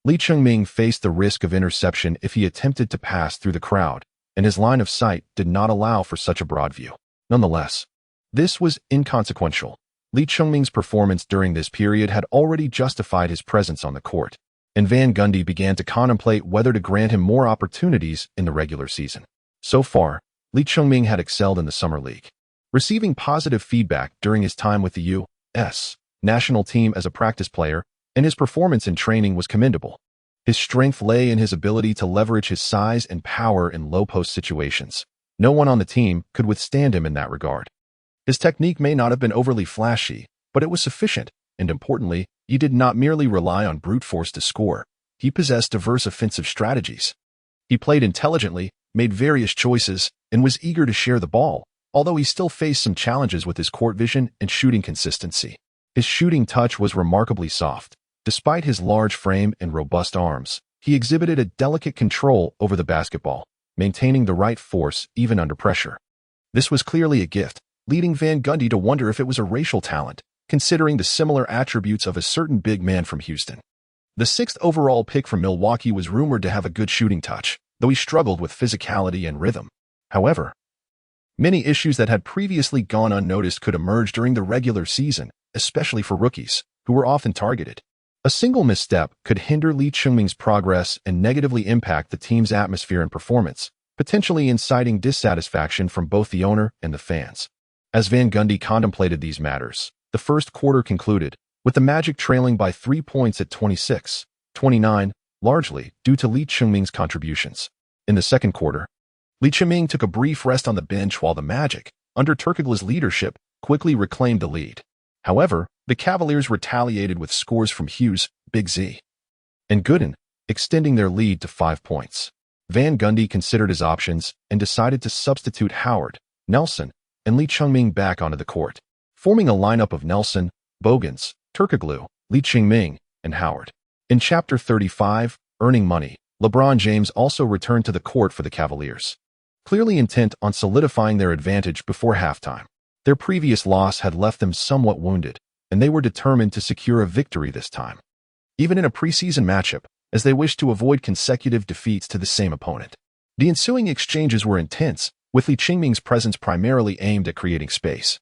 Speaker 1: Lee Ching-ming faced the risk of interception if he attempted to pass through the crowd, and his line of sight did not allow for such a broad view. Nonetheless, this was inconsequential. Lee Ching-ming's performance during this period had already justified his presence on the court, and Van Gundy began to contemplate whether to grant him more opportunities in the regular season. So far, Lee Ching-ming had excelled in the Summer League, receiving positive feedback during his time with the U.S. national team as a practice player, and his performance in training was commendable. His strength lay in his ability to leverage his size and power in low-post situations. No one on the team could withstand him in that regard. His technique may not have been overly flashy, but it was sufficient, and importantly, he did not merely rely on brute force to score. He possessed diverse offensive strategies. He played intelligently, made various choices, and was eager to share the ball, although he still faced some challenges with his court vision and shooting consistency. His shooting touch was remarkably soft. Despite his large frame and robust arms, he exhibited a delicate control over the basketball, maintaining the right force even under pressure. This was clearly a gift, leading Van Gundy to wonder if it was a racial talent, considering the similar attributes of a certain big man from Houston. The 6th overall pick from Milwaukee was rumored to have a good shooting touch, though he struggled with physicality and rhythm. However, many issues that had previously gone unnoticed could emerge during the regular season, especially for rookies, who were often targeted. A single misstep could hinder Lee Ching-ming's progress and negatively impact the team's atmosphere and performance, potentially inciting dissatisfaction from both the owner and the fans. As Van Gundy contemplated these matters, the first quarter concluded, with the Magic trailing by 3 points at 26-29, largely due to Lee Ching-ming's contributions. In the second quarter, Lee Ching-ming took a brief rest on the bench while the Magic, under Turkoglu's leadership, quickly reclaimed the lead. However, the Cavaliers retaliated with scores from Hughes, Big Z, and Gooden, extending their lead to 5 points. Van Gundy considered his options and decided to substitute Howard, Nelson, and Lee Ching-ming back onto the court, forming a lineup of Nelson, Bogans, Turkoglu, Lee Ching-ming, and Howard. In Chapter 35, Earning Money, LeBron James also returned to the court for the Cavaliers, clearly intent on solidifying their advantage before halftime. Their previous loss had left them somewhat wounded, and they were determined to secure a victory this time, even in a preseason matchup, as they wished to avoid consecutive defeats to the same opponent. The ensuing exchanges were intense, with Lee Ching-ming's presence primarily aimed at creating space.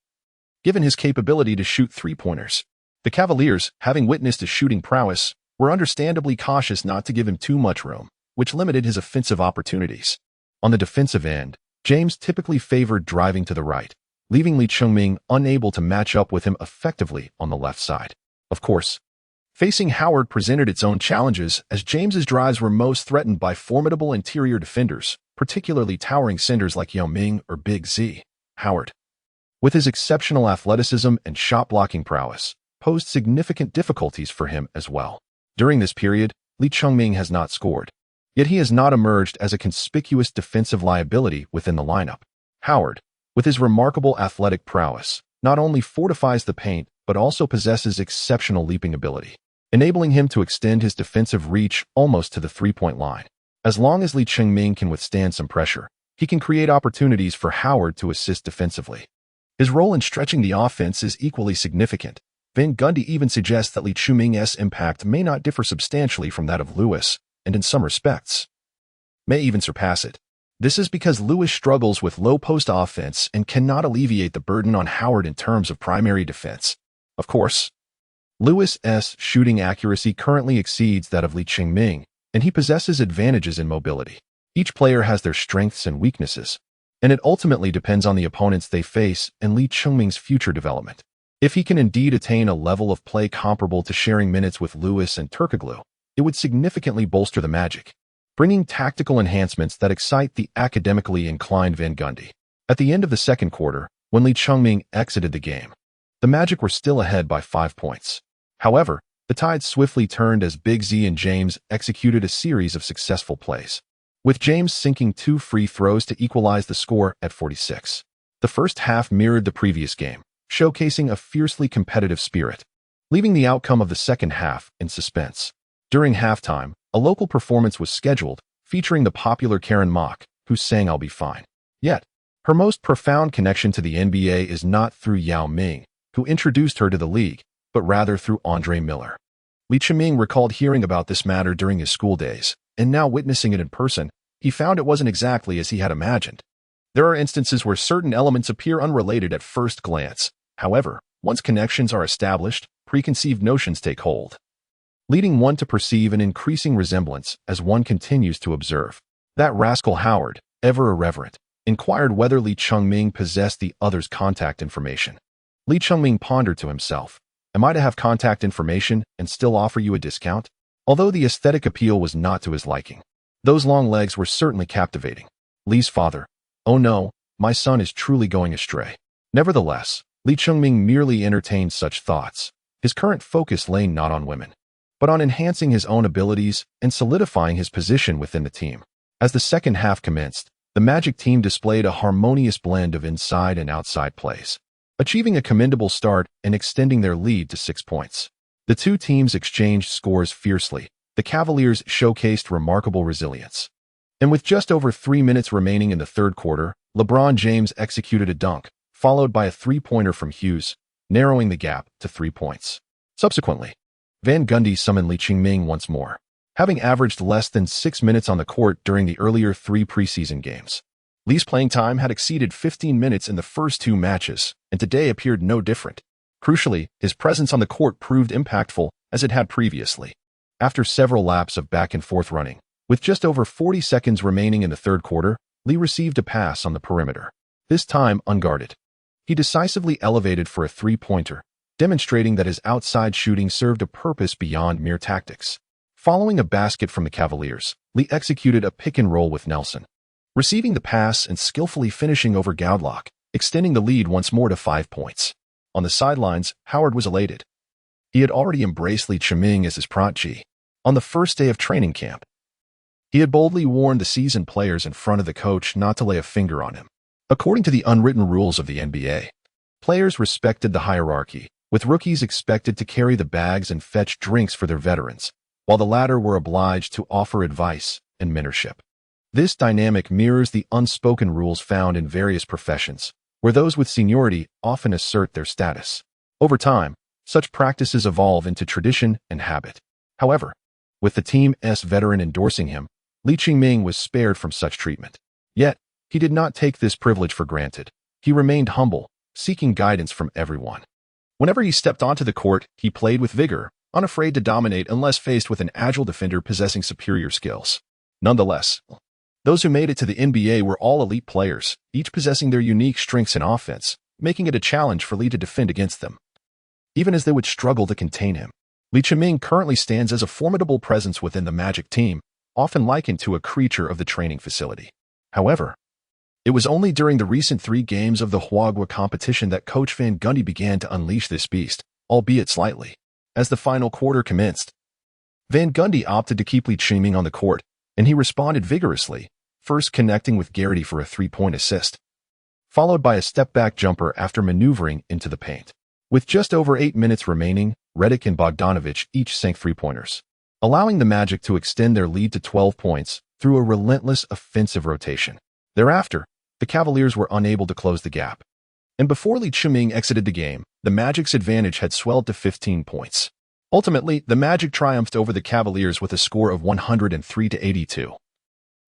Speaker 1: Given his capability to shoot three-pointers, the Cavaliers, having witnessed his shooting prowess, were understandably cautious not to give him too much room, which limited his offensive opportunities. On the defensive end, James typically favored driving to the right, leaving Lee Ching-ming unable to match up with him effectively on the left side. Of course, facing Howard presented its own challenges, as James's drives were most threatened by formidable interior defenders, particularly towering centers like Yao Ming or Big Z. Howard, with his exceptional athleticism and shot-blocking prowess, posed significant difficulties for him as well. During this period, Lee Ching-ming has not scored, yet he has not emerged as a conspicuous defensive liability within the lineup. Howard, with his remarkable athletic prowess, not only fortifies the paint but also possesses exceptional leaping ability, enabling him to extend his defensive reach almost to the three-point line. As long as Lee Ching-ming can withstand some pressure, he can create opportunities for Howard to assist defensively. His role in stretching the offense is equally significant. Van Gundy even suggests that Lee Ching-ming's impact may not differ substantially from that of Lewis, and in some respects, may even surpass it. This is because Lewis struggles with low-post offense and cannot alleviate the burden on Howard in terms of primary defense. Of course, Lewis's shooting accuracy currently exceeds that of Lee Ching-ming, and he possesses advantages in mobility. Each player has their strengths and weaknesses, and it ultimately depends on the opponents they face and Lee Ching-ming's future development. If he can indeed attain a level of play comparable to sharing minutes with Lewis and Turkoglu, it would significantly bolster the Magic, bringing tactical enhancements that excite the academically inclined Van Gundy. At the end of the second quarter, when Lee Ching-ming exited the game, the Magic were still ahead by 5 points. However, the tide swiftly turned as Big Z and James executed a series of successful plays, with James sinking 2 free throws to equalize the score at 46. The first half mirrored the previous game, showcasing a fiercely competitive spirit, leaving the outcome of the second half in suspense. During halftime, a local performance was scheduled, featuring the popular Karen Mok, who sang "I'll Be Fine." Yet, her most profound connection to the NBA is not through Yao Ming, who introduced her to the league, but rather through Andre Miller. Lee Ching-ming recalled hearing about this matter during his school days, and now witnessing it in person, he found it wasn't exactly as he had imagined. There are instances where certain elements appear unrelated at first glance. However, once connections are established, preconceived notions take hold, leading one to perceive an increasing resemblance as one continues to observe. That rascal Howard, ever irreverent, inquired whether Lee Ching-ming possessed the other's contact information. Lee Ching-ming pondered to himself, "Am I to have contact information and still offer you a discount?" Although the aesthetic appeal was not to his liking, those long legs were certainly captivating. Lee's father, "Oh no, my son is truly going astray." Nevertheless, Lee Ching-ming merely entertained such thoughts. His current focus lay not on women, but on enhancing his own abilities and solidifying his position within the team. As the second half commenced, the Magic team displayed a harmonious blend of inside and outside plays, achieving a commendable start and extending their lead to 6 points. The two teams exchanged scores fiercely. The Cavaliers showcased remarkable resilience, and with just over 3 minutes remaining in the third quarter, LeBron James executed a dunk, followed by a three-pointer from Hughes, narrowing the gap to 3 points. Subsequently, Van Gundy summoned Lee Ching-ming once more, having averaged less than 6 minutes on the court during the earlier 3 preseason games. Lee's playing time had exceeded 15 minutes in the first 2 matches, and today appeared no different. Crucially, his presence on the court proved impactful as it had previously. After several laps of back-and-forth running, with just over 40 seconds remaining in the third quarter, Lee received a pass on the perimeter, this time unguarded. He decisively elevated for a three-pointer, demonstrating that his outside shooting served a purpose beyond mere tactics. Following a basket from the Cavaliers, Lee executed a pick-and-roll with Nelson, receiving the pass and skillfully finishing over Goudelock, extending the lead once more to 5 points. On the sidelines, Howard was elated. He had already embraced Lee Ching-ming as his protege. On the first day of training camp, he had boldly warned the seasoned players in front of the coach not to lay a finger on him. According to the unwritten rules of the NBA, players respected the hierarchy, with rookies expected to carry the bags and fetch drinks for their veterans, while the latter were obliged to offer advice and mentorship. This dynamic mirrors the unspoken rules found in various professions, where those with seniority often assert their status. Over time, such practices evolve into tradition and habit. However, with the team's veteran endorsing him, Li Qingming was spared from such treatment. Yet, he did not take this privilege for granted. He remained humble, seeking guidance from everyone. Whenever he stepped onto the court, he played with vigor, unafraid to dominate unless faced with an agile defender possessing superior skills. Nonetheless, those who made it to the NBA were all elite players, each possessing their unique strengths in offense, making it a challenge for Li to defend against them. Even as they would struggle to contain him, Li Qingming currently stands as a formidable presence within the Magic team, often likened to a creature of the training facility. However, it was only during the recent 3 games of the Huagua competition that Coach Van Gundy began to unleash this beast, albeit slightly. As the final quarter commenced, Van Gundy opted to keep Li Qingming on the court, and he responded vigorously, first connecting with Garrity for a 3-point assist, followed by a step-back jumper after maneuvering into the paint. With just over 8 minutes remaining, Redick and Bogdanovich each sank 3-pointers, allowing the Magic to extend their lead to 12 points through a relentless offensive rotation. Thereafter, the Cavaliers were unable to close the gap. And before Li Qingming exited the game, the Magic's advantage had swelled to 15 points. Ultimately, the Magic triumphed over the Cavaliers with a score of 103-82,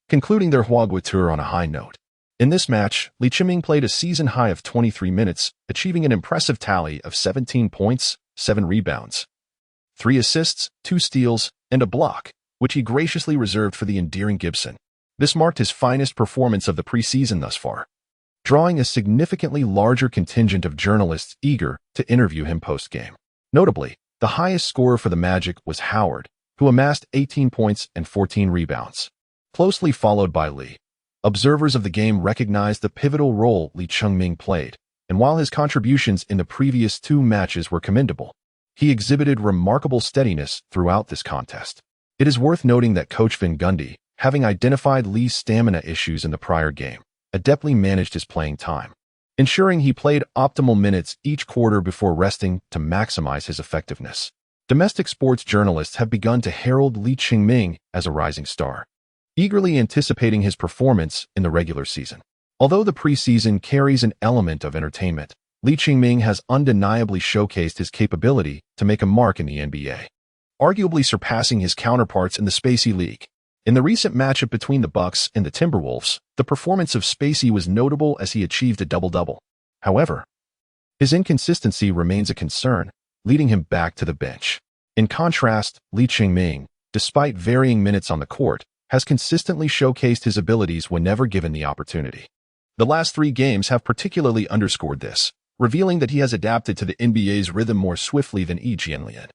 Speaker 1: concluding their Huagua tour on a high note. In this match, Li Qingming played a season high of 23 minutes, achieving an impressive tally of 17 points, 7 rebounds, 3 assists, 2 steals, and a block, which he graciously reserved for the endearing Gibson. This marked his finest performance of the preseason thus far, drawing a significantly larger contingent of journalists eager to interview him post-game. Notably, the highest scorer for the Magic was Howard, who amassed 18 points and 14 rebounds, closely followed by Li. Observers of the game recognized the pivotal role Li Qingming played, and while his contributions in the previous 2 matches were commendable, he exhibited remarkable steadiness throughout this contest. It is worth noting that Coach Van Gundy, having identified Li's stamina issues in the prior game, adeptly managed his playing time, ensuring he played optimal minutes each quarter before resting to maximize his effectiveness. Domestic sports journalists have begun to herald Li Qingming as a rising star, eagerly anticipating his performance in the regular season. Although the preseason carries an element of entertainment, Li Qingming has undeniably showcased his capability to make a mark in the NBA, arguably surpassing his counterparts in the Spacey League. In the recent matchup between the Bucks and the Timberwolves, the performance of Spacey was notable as he achieved a double-double. However, his inconsistency remains a concern, leading him back to the bench. In contrast, Li Qingming, despite varying minutes on the court, has consistently showcased his abilities whenever given the opportunity. The last 3 games have particularly underscored this, revealing that he has adapted to the NBA's rhythm more swiftly than Yi Jianlian.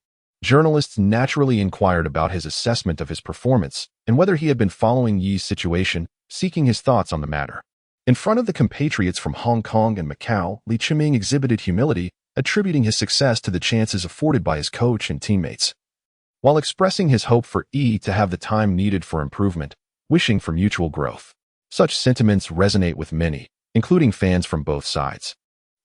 Speaker 1: Journalists naturally inquired about his assessment of his performance and whether he had been following Yi's situation, seeking his thoughts on the matter. In front of the compatriots from Hong Kong and Macau, Li Qingming exhibited humility, attributing his success to the chances afforded by his coach and teammates, while expressing his hope for Yi to have the time needed for improvement, wishing for mutual growth. Such sentiments resonate with many, including fans from both sides,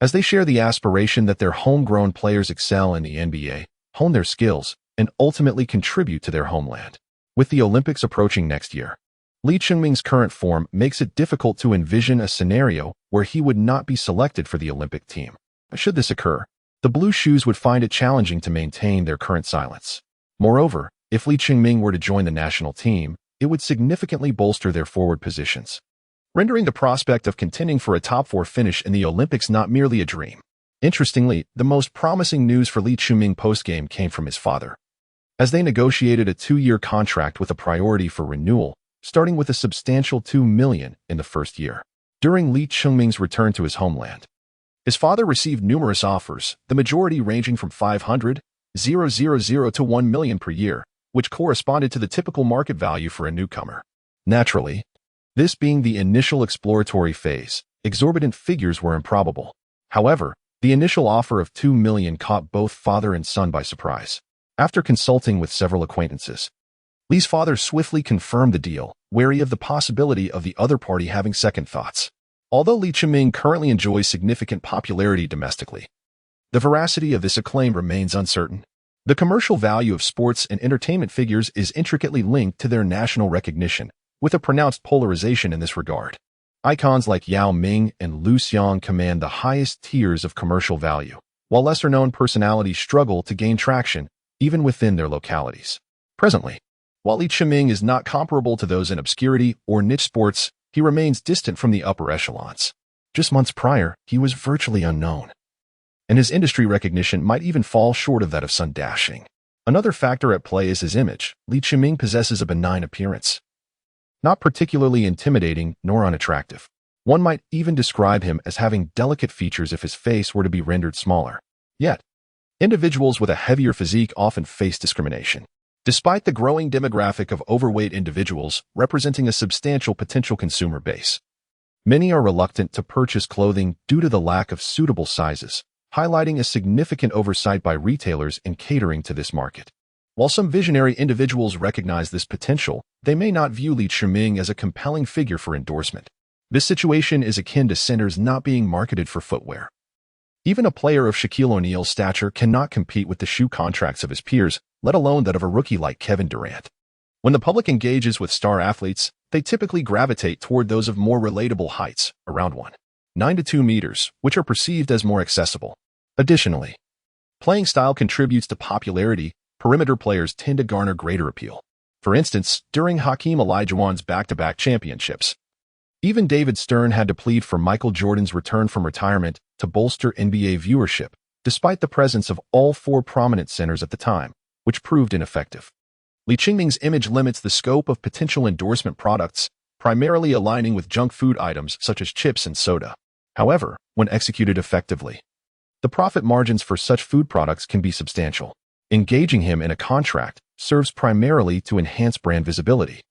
Speaker 1: as they share the aspiration that their homegrown players excel in the NBA, hone their skills, and ultimately contribute to their homeland. With the Olympics approaching next year, Li Qingming's current form makes it difficult to envision a scenario where he would not be selected for the Olympic team. Should this occur, the Blue Shoes would find it challenging to maintain their current silence. Moreover, if Li Qingming were to join the national team, it would significantly bolster their forward positions, rendering the prospect of contending for a top 4 finish in the Olympics not merely a dream. Interestingly, the most promising news for Li Qingming post-game came from his father, as they negotiated a 2-year contract with a priority for renewal, starting with a substantial $2 million in the first year. During Li Qingming's return to his homeland, his father received numerous offers, the majority ranging from $500,000 to $1 million per year, which corresponded to the typical market value for a newcomer. Naturally, this being the initial exploratory phase, exorbitant figures were improbable. However, the initial offer of $2 million caught both father and son by surprise. After consulting with several acquaintances, Li's father swiftly confirmed the deal, wary of the possibility of the other party having second thoughts. Although Li Qingming currently enjoys significant popularity domestically, the veracity of this acclaim remains uncertain. The commercial value of sports and entertainment figures is intricately linked to their national recognition, with a pronounced polarization in this regard. Icons like Yao Ming and Lu Xiang command the highest tiers of commercial value, while lesser-known personalities struggle to gain traction even within their localities. Presently, while Li Chiming is not comparable to those in obscurity or niche sports, he remains distant from the upper echelons. Just months prior, he was virtually unknown, and his industry recognition might even fall short of that of Sun Dashing. Another factor at play is his image. Li Chiming possesses a benign appearance, not particularly intimidating nor unattractive. One might even describe him as having delicate features if his face were to be rendered smaller. Yet, individuals with a heavier physique often face discrimination. Despite the growing demographic of overweight individuals representing a substantial potential consumer base, many are reluctant to purchase clothing due to the lack of suitable sizes, highlighting a significant oversight by retailers in catering to this market. While some visionary individuals recognize this potential, they may not view Li Chiming as a compelling figure for endorsement. This situation is akin to centers not being marketed for footwear. Even a player of Shaquille O'Neal's stature cannot compete with the shoe contracts of his peers, let alone that of a rookie like Kevin Durant. When the public engages with star athletes, they typically gravitate toward those of more relatable heights, around 1.9 to 2 meters, which are perceived as more accessible. Additionally, playing style contributes to popularity. Perimeter players tend to garner greater appeal. For instance, during Hakeem Olajuwon's back-to-back championships, even David Stern had to plead for Michael Jordan's return from retirement to bolster NBA viewership, despite the presence of all four prominent centers at the time, which proved ineffective. Li Chiming's image limits the scope of potential endorsement products, primarily aligning with junk food items such as chips and soda. However, when executed effectively, the profit margins for such food products can be substantial. Engaging him in a contract serves primarily to enhance brand visibility,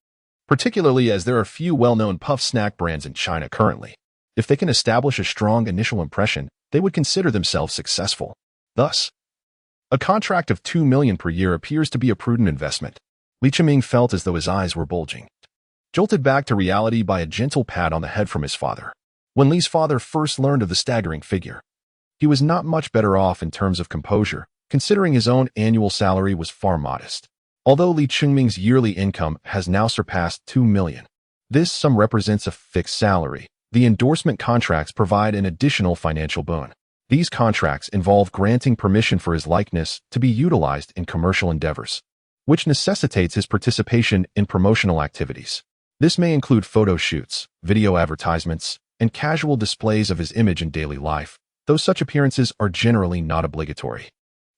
Speaker 1: particularly as there are few well-known puff snack brands in China currently. If they can establish a strong initial impression, they would consider themselves successful. Thus, a contract of $2 million per year appears to be a prudent investment. Li Chiming felt as though his eyes were bulging, jolted back to reality by a gentle pat on the head from his father. When Li's father first learned of the staggering figure, he was not much better off in terms of composure, considering his own annual salary was far modest. Although Li Chiming's yearly income has now surpassed $2 million, this sum represents a fixed salary. The endorsement contracts provide an additional financial boon. These contracts involve granting permission for his likeness to be utilized in commercial endeavors, which necessitates his participation in promotional activities. This may include photo shoots, video advertisements, and casual displays of his image in daily life, though such appearances are generally not obligatory,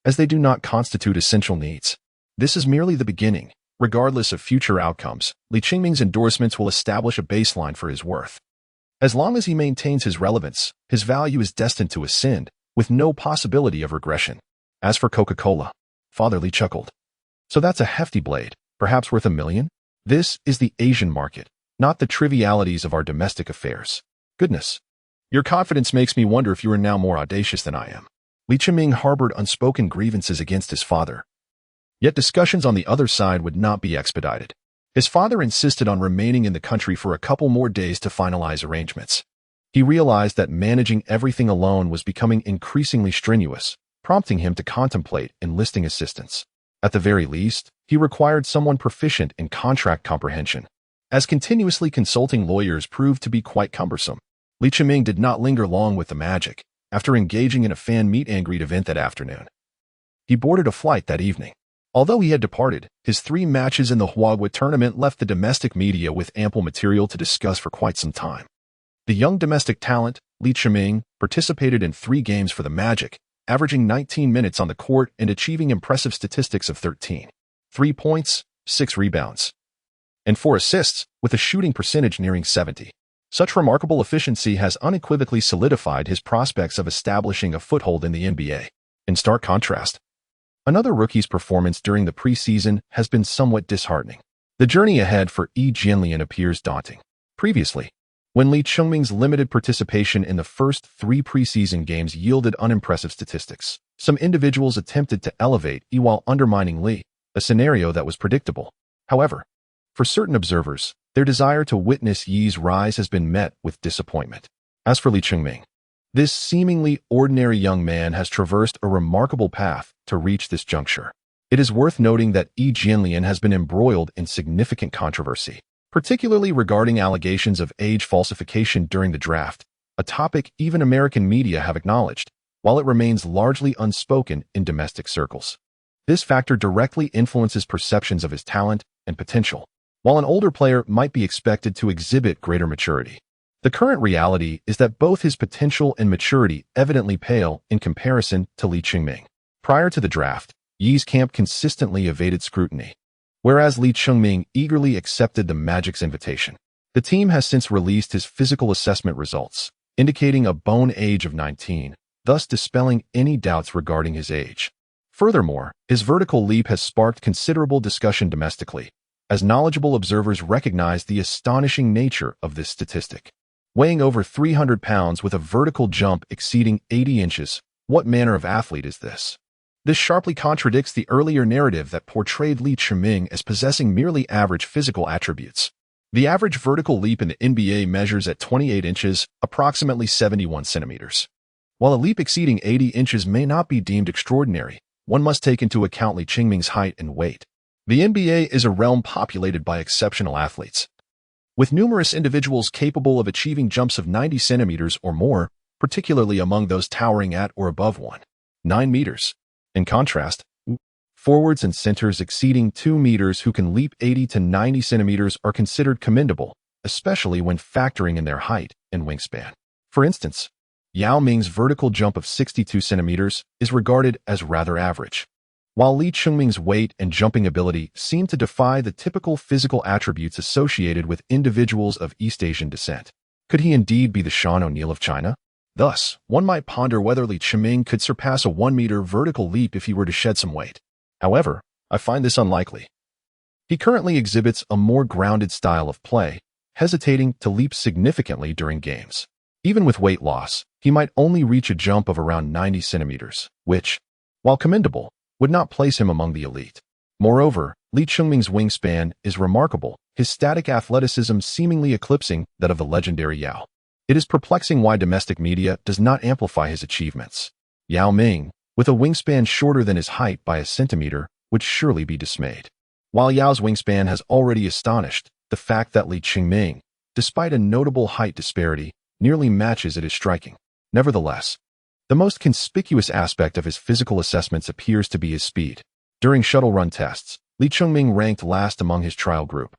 Speaker 1: as they do not constitute essential needs. This is merely the beginning. Regardless of future outcomes, Li Chiming's endorsements will establish a baseline for his worth. As long as he maintains his relevance, his value is destined to ascend, with no possibility of regression. As for Coca-Cola, Father Li chuckled. So that's a hefty blade, perhaps worth $1 million? This is the Asian market, not the trivialities of our domestic affairs. Goodness. Your confidence makes me wonder if you are now more audacious than I am. Li Chiming harbored unspoken grievances against his father. Yet discussions on the other side would not be expedited. His father insisted on remaining in the country for a couple more days to finalize arrangements. He realized that managing everything alone was becoming increasingly strenuous, prompting him to contemplate enlisting assistance. At the very least, he required someone proficient in contract comprehension, as continuously consulting lawyers proved to be quite cumbersome. Li Chiming did not linger long with the magic. After engaging in a fan meet-and-greet event that afternoon, he boarded a flight that evening. Although he had departed, his 3 matches in the Huagua tournament left the domestic media with ample material to discuss for quite some time. The young domestic talent, Li Chiming, participated in 3 games for the Magic, averaging 19 minutes on the court and achieving impressive statistics of 13.3 points, 6 rebounds, and 4 assists, with a shooting percentage nearing 70%. Such remarkable efficiency has unequivocally solidified his prospects of establishing a foothold in the NBA. In stark contrast, another rookie's performance during the preseason has been somewhat disheartening. The journey ahead for Yi Jianlian appears daunting. Previously, when Li Chiming's limited participation in the first 3 preseason games yielded unimpressive statistics, some individuals attempted to elevate Yi while undermining Li, a scenario that was predictable. However, for certain observers, their desire to witness Yi's rise has been met with disappointment. As for Li Chiming, This seemingly ordinary young man has traversed a remarkable path to reach this juncture. It is worth noting that Yi Jianlian has been embroiled in significant controversy, particularly regarding allegations of age falsification during the draft, a topic even American media have acknowledged, while it remains largely unspoken in domestic circles. This factor directly influences perceptions of his talent and potential, while an older player might be expected to exhibit greater maturity. The current reality is that both his potential and maturity evidently pale in comparison to Li Qingming. Prior to the draft, Yi's camp consistently evaded scrutiny, whereas Li Qingming eagerly accepted the Magic's invitation. The team has since released his physical assessment results, indicating a bone age of 19, thus dispelling any doubts regarding his age. Furthermore, his vertical leap has sparked considerable discussion domestically, as knowledgeable observers recognize the astonishing nature of this statistic. Weighing over 300 pounds with a vertical jump exceeding 80 inches, what manner of athlete is this? This sharply contradicts the earlier narrative that portrayed Li Qingming as possessing merely average physical attributes. The average vertical leap in the NBA measures at 28 inches, approximately 71 centimeters. While a leap exceeding 80 inches may not be deemed extraordinary, one must take into account Li Qingming's height and weight. The NBA is a realm populated by exceptional athletes, with numerous individuals capable of achieving jumps of 90 centimeters or more, particularly among those towering at or above 1.9 meters. In contrast, forwards and centers exceeding 2 meters who can leap 80 to 90 centimeters are considered commendable, especially when factoring in their height and wingspan. For instance, Yao Ming's vertical jump of 62 centimeters is regarded as rather average, while Li Qingming's weight and jumping ability seem to defy the typical physical attributes associated with individuals of East Asian descent. Could he indeed be the Sean O'Neill of China? Thus, one might ponder whether Li Qingming could surpass a 1-meter vertical leap if he were to shed some weight. However, I find this unlikely. He currently exhibits a more grounded style of play, hesitating to leap significantly during games. Even with weight loss, he might only reach a jump of around 90 centimeters, which, while commendable, would not place him among the elite. Moreover, Li Qingming's wingspan is remarkable, his static athleticism seemingly eclipsing that of the legendary Yao. It is perplexing why domestic media does not amplify his achievements. Yao Ming, with a wingspan shorter than his height by a centimeter, would surely be dismayed. While Yao's wingspan has already astonished, the fact that Li Qingming, despite a notable height disparity, nearly matches it is striking. Nevertheless, the most conspicuous aspect of his physical assessments appears to be his speed. During shuttle run tests, Li Qingming ranked last among his trial group.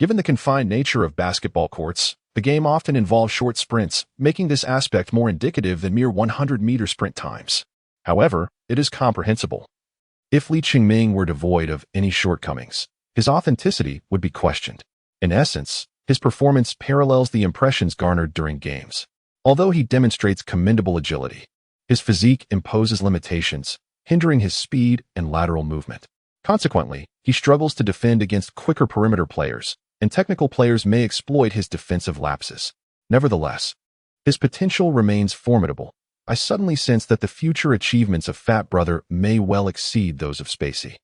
Speaker 1: Given the confined nature of basketball courts, the game often involves short sprints, making this aspect more indicative than mere 100-meter sprint times. However, it is comprehensible. If Li Qingming were devoid of any shortcomings, his authenticity would be questioned. In essence, his performance parallels the impressions garnered during games. Although he demonstrates commendable agility, his physique imposes limitations, hindering his speed and lateral movement. Consequently, he struggles to defend against quicker perimeter players, and technical players may exploit his defensive lapses. Nevertheless, his potential remains formidable. I suddenly sense that the future achievements of Fat Brother may well exceed those of Spacey.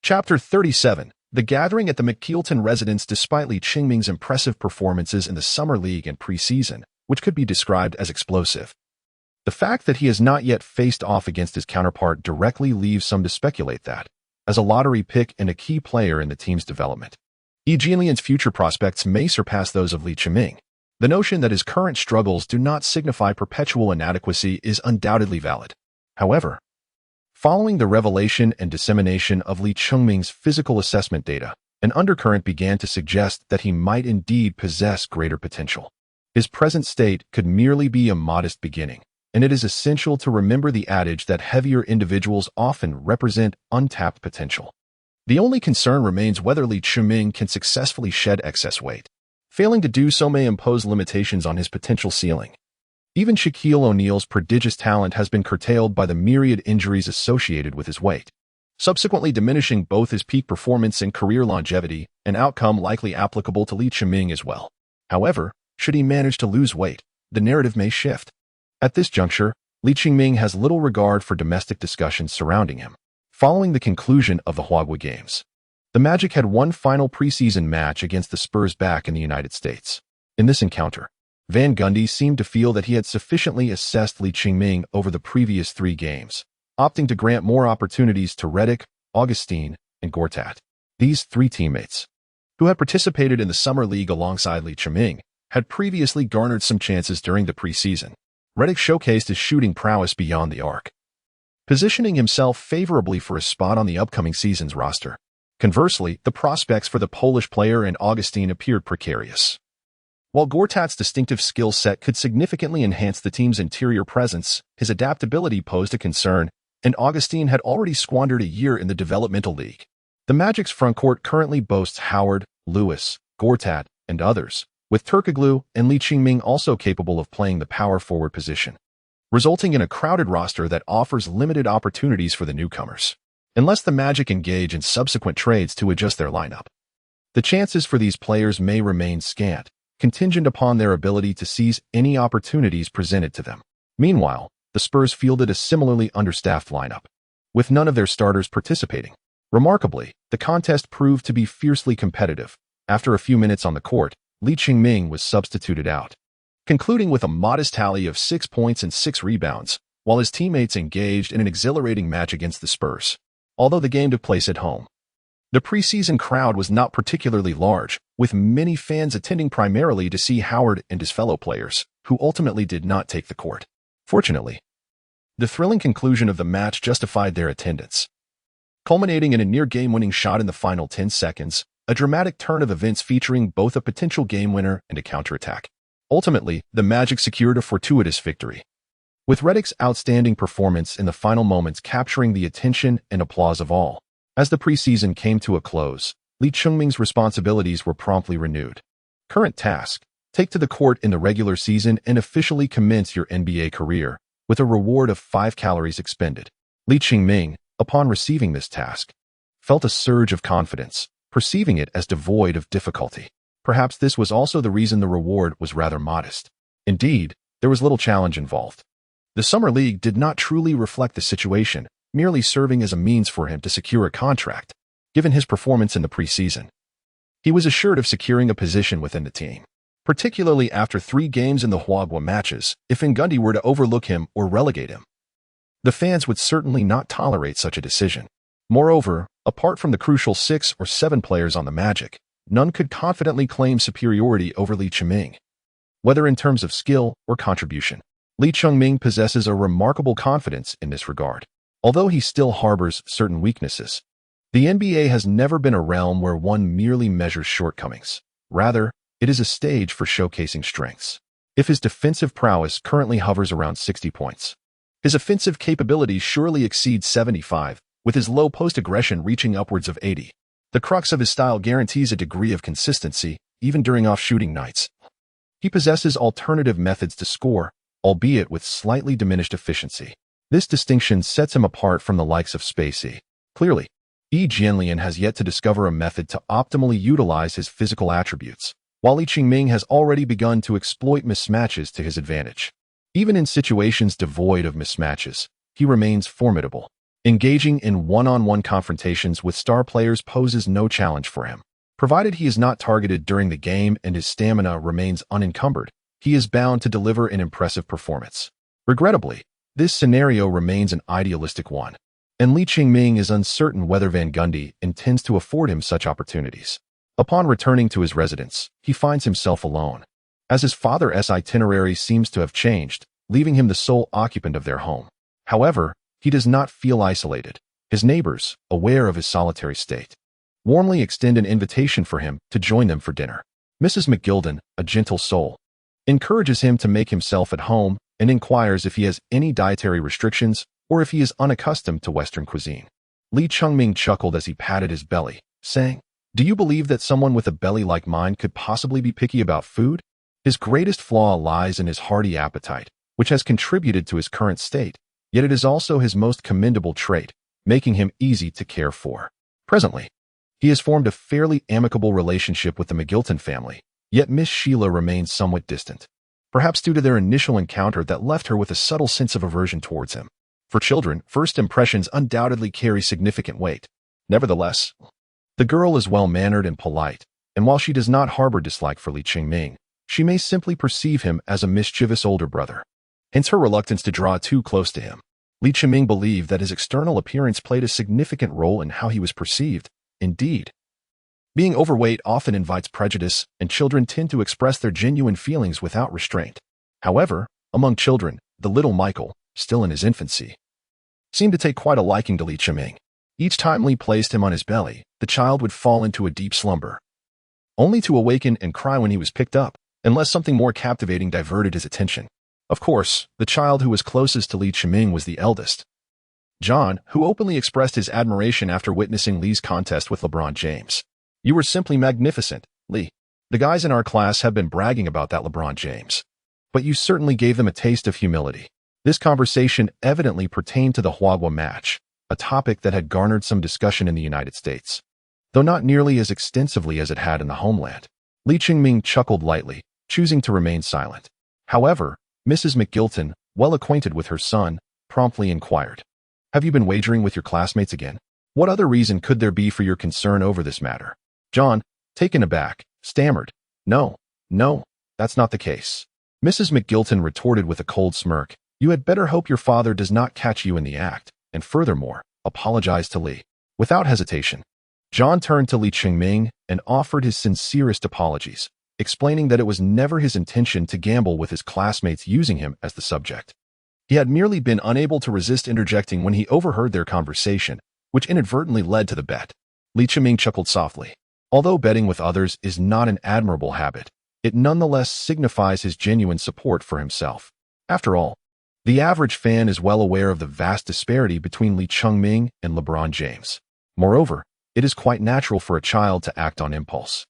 Speaker 1: Chapter 37. The gathering at the McKeelton residence. Despite Li Qingming's impressive performances in the Summer League and preseason, which could be described as explosive, the fact that he has not yet faced off against his counterpart directly leaves some to speculate that, as a lottery pick and a key player in the team's development, Yi Jianlian's future prospects may surpass those of Li Qingming. The notion that his current struggles do not signify perpetual inadequacy is undoubtedly valid. However, following the revelation and dissemination of Li Qingming's physical assessment data, an undercurrent began to suggest that he might indeed possess greater potential. His present state could merely be a modest beginning, and it is essential to remember the adage that heavier individuals often represent untapped potential. The only concern remains whether Li Qingming can successfully shed excess weight. Failing to do so may impose limitations on his potential ceiling. Even Shaquille O'Neal's prodigious talent has been curtailed by the myriad injuries associated with his weight, subsequently diminishing both his peak performance and career longevity, an outcome likely applicable to Li Qingming as well. However, should he manage to lose weight, the narrative may shift. At this juncture, Li Qingming has little regard for domestic discussions surrounding him. Following the conclusion of the Huagua Games, the Magic had one final preseason match against the Spurs back in the United States. In this encounter, Van Gundy seemed to feel that he had sufficiently assessed Li Qingming over the previous 3 games, opting to grant more opportunities to Redick, Augustine, and Gortat. These 3 teammates, who had participated in the Summer League alongside Li Qingming, had previously garnered some chances during the preseason. Redick showcased his shooting prowess beyond the arc, positioning himself favorably for a spot on the upcoming season's roster. Conversely, the prospects for the Polish player and Augustine appeared precarious. While Gortat's distinctive skill set could significantly enhance the team's interior presence, his adaptability posed a concern, and Augustine had already squandered a year in the developmental league. The Magic's frontcourt currently boasts Howard, Lewis, Gortat, and others, with Turkoglu and Li Qingming also capable of playing the power forward position, resulting in a crowded roster that offers limited opportunities for the newcomers. Unless the Magic engage in subsequent trades to adjust their lineup, the chances for these players may remain scant, contingent upon their ability to seize any opportunities presented to them. Meanwhile, the Spurs fielded a similarly understaffed lineup, with none of their starters participating. Remarkably, the contest proved to be fiercely competitive. After a few minutes on the court, Li Qingming was substituted out, concluding with a modest tally of 6 points and 6 rebounds, while his teammates engaged in an exhilarating match against the Spurs. Although the game took place at home, the preseason crowd was not particularly large, with many fans attending primarily to see Howard and his fellow players, who ultimately did not take the court. Fortunately, the thrilling conclusion of the match justified their attendance, culminating in a near game-winning shot in the final 10 seconds, a dramatic turn of events featuring both a potential game winner and a counterattack. Ultimately, the Magic secured a fortuitous victory, with Redick's outstanding performance in the final moments capturing the attention and applause of all. As the preseason came to a close, Li Qingming's responsibilities were promptly renewed. Current task: take to the court in the regular season and officially commence your NBA career, with a reward of 5 calories expended. Li Qingming, upon receiving this task, felt a surge of confidence, perceiving it as devoid of difficulty. Perhaps this was also the reason the reward was rather modest. Indeed, there was little challenge involved. The Summer League did not truly reflect the situation, merely serving as a means for him to secure a contract. Given his performance in the preseason, he was assured of securing a position within the team, particularly after 3 games in the Huagua matches. If Van Gundy were to overlook him or relegate him, the fans would certainly not tolerate such a decision. Moreover, apart from the crucial 6 or 7 players on the Magic, none could confidently claim superiority over Li Qingming, whether in terms of skill or contribution. Li Qingming possesses a remarkable confidence in this regard. Although he still harbors certain weaknesses, the NBA has never been a realm where one merely measures shortcomings. Rather, it is a stage for showcasing strengths. If his defensive prowess currently hovers around 60 points, his offensive capabilities surely exceed 75, with his low post aggression reaching upwards of 80. The crux of his style guarantees a degree of consistency, even during off-shooting nights. He possesses alternative methods to score, albeit with slightly diminished efficiency. This distinction sets him apart from the likes of Spacey. Clearly, Yi Jianlian has yet to discover a method to optimally utilize his physical attributes, while Li Qingming has already begun to exploit mismatches to his advantage. Even in situations devoid of mismatches, he remains formidable. Engaging in one-on-one confrontations with star players poses no challenge for him. Provided he is not targeted during the game and his stamina remains unencumbered, he is bound to deliver an impressive performance. Regrettably, this scenario remains an idealistic one, and Li Qingming is uncertain whether Van Gundy intends to afford him such opportunities. Upon returning to his residence, he finds himself alone, as his father's itinerary seems to have changed, leaving him the sole occupant of their home. However, he does not feel isolated. His neighbors, aware of his solitary state, warmly extend an invitation for him to join them for dinner. Mrs. McGilden, a gentle soul, encourages him to make himself at home and inquires if he has any dietary restrictions or if he is unaccustomed to Western cuisine. Li Qingming chuckled as he patted his belly, saying, "Do you believe that someone with a belly like mine could possibly be picky about food? His greatest flaw lies in his hearty appetite, which has contributed to his current state, yet it is also his most commendable trait, making him easy to care for." Presently, he has formed a fairly amicable relationship with the McGilton family, yet Miss Sheila remains somewhat distant, perhaps due to their initial encounter that left her with a subtle sense of aversion towards him. For children, first impressions undoubtedly carry significant weight. Nevertheless, the girl is well-mannered and polite, and while she does not harbor dislike for Li Qingming, she may simply perceive him as a mischievous older brother. Hence her reluctance to draw too close to him. Li Chiming believed that his external appearance played a significant role in how he was perceived. Indeed, being overweight often invites prejudice, and children tend to express their genuine feelings without restraint. However, among children, the little Michael, still in his infancy, seemed to take quite a liking to Li Chiming. Each time Li placed him on his belly, the child would fall into a deep slumber, only to awaken and cry when he was picked up, unless something more captivating diverted his attention. Of course, the child who was closest to Li Chiming was the eldest, John, who openly expressed his admiration after witnessing Li's contest with LeBron James. "You were simply magnificent, Li. The guys in our class have been bragging about that LeBron James. But you certainly gave them a taste of humility." This conversation evidently pertained to the Huagua match, a topic that had garnered some discussion in the United States, though not nearly as extensively as it had in the homeland. Li Chiming chuckled lightly, choosing to remain silent. However, Mrs. McGilton, well acquainted with her son, promptly inquired, "Have you been wagering with your classmates again? What other reason could there be for your concern over this matter?" John, taken aback, stammered, No, that's not the case." Mrs. McGilton retorted with a cold smirk, "You had better hope your father does not catch you in the act, and furthermore, apologize to Li." Without hesitation, John turned to Li Chiming and offered his sincerest apologies, explaining that it was never his intention to gamble with his classmates using him as the subject. He had merely been unable to resist interjecting when he overheard their conversation, which inadvertently led to the bet. Li Chiming chuckled softly. Although betting with others is not an admirable habit, it nonetheless signifies his genuine support for himself. After all, the average fan is well aware of the vast disparity between Li Chiming and LeBron James. Moreover, it is quite natural for a child to act on impulse.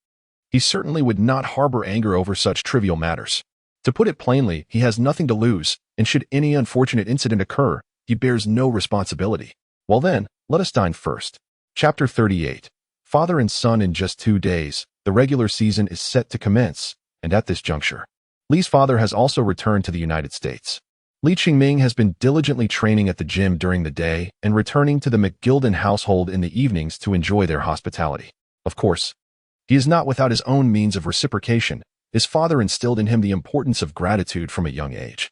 Speaker 1: He certainly would not harbor anger over such trivial matters. To put it plainly, he has nothing to lose, and should any unfortunate incident occur, he bears no responsibility. Well then, let us dine first. Chapter 38. Father and son in just 2 days. The regular season is set to commence, and at this juncture, Li's father has also returned to the United States. Li Chiming has been diligently training at the gym during the day and returning to the McGilden household in the evenings to enjoy their hospitality. Of course, he is not without his own means of reciprocation. His father instilled in him the importance of gratitude from a young age.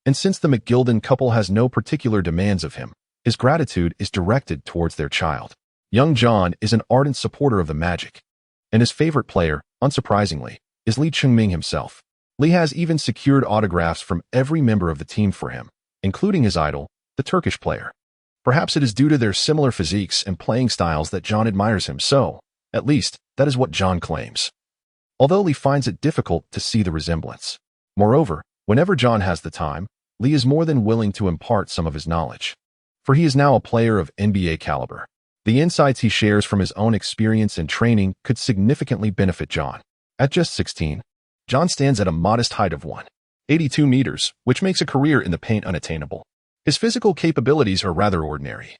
Speaker 1: And since the McGilden couple has no particular demands of him, his gratitude is directed towards their child. Young John is an ardent supporter of the Magic, and his favorite player, unsurprisingly, is Li Chiming himself. Li has even secured autographs from every member of the team for him, including his idol, the Turkish player. Perhaps it is due to their similar physiques and playing styles that John admires him so, at least, that is what John claims. Although Li finds it difficult to see the resemblance. Moreover, whenever John has the time, Li is more than willing to impart some of his knowledge. For he is now a player of NBA caliber. The insights he shares from his own experience and training could significantly benefit John. At just 16, John stands at a modest height of 182 meters, which makes a career in the paint unattainable. His physical capabilities are rather ordinary,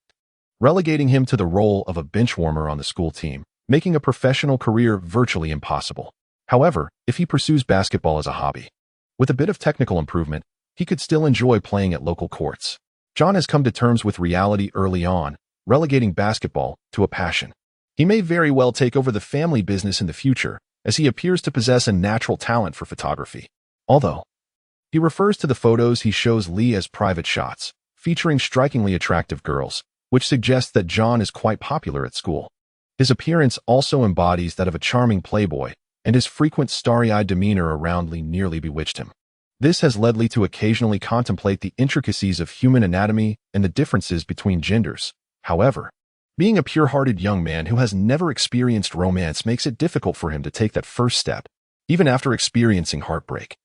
Speaker 1: relegating him to the role of a bench warmer on the school team, making a professional career virtually impossible. However, if he pursues basketball as a hobby, with a bit of technical improvement, he could still enjoy playing at local courts. John has come to terms with reality early on, relegating basketball to a passion. He may very well take over the family business in the future, as he appears to possess a natural talent for photography. Although, he refers to the photos he shows Li as private shots, featuring strikingly attractive girls, which suggests that John is quite popular at school. His appearance also embodies that of a charming playboy, and his frequent starry-eyed demeanor around Li nearly bewitched him. This has led Li to occasionally contemplate the intricacies of human anatomy and the differences between genders. However, being a pure-hearted young man who has never experienced romance makes it difficult for him to take that first step, even after experiencing heartbreak.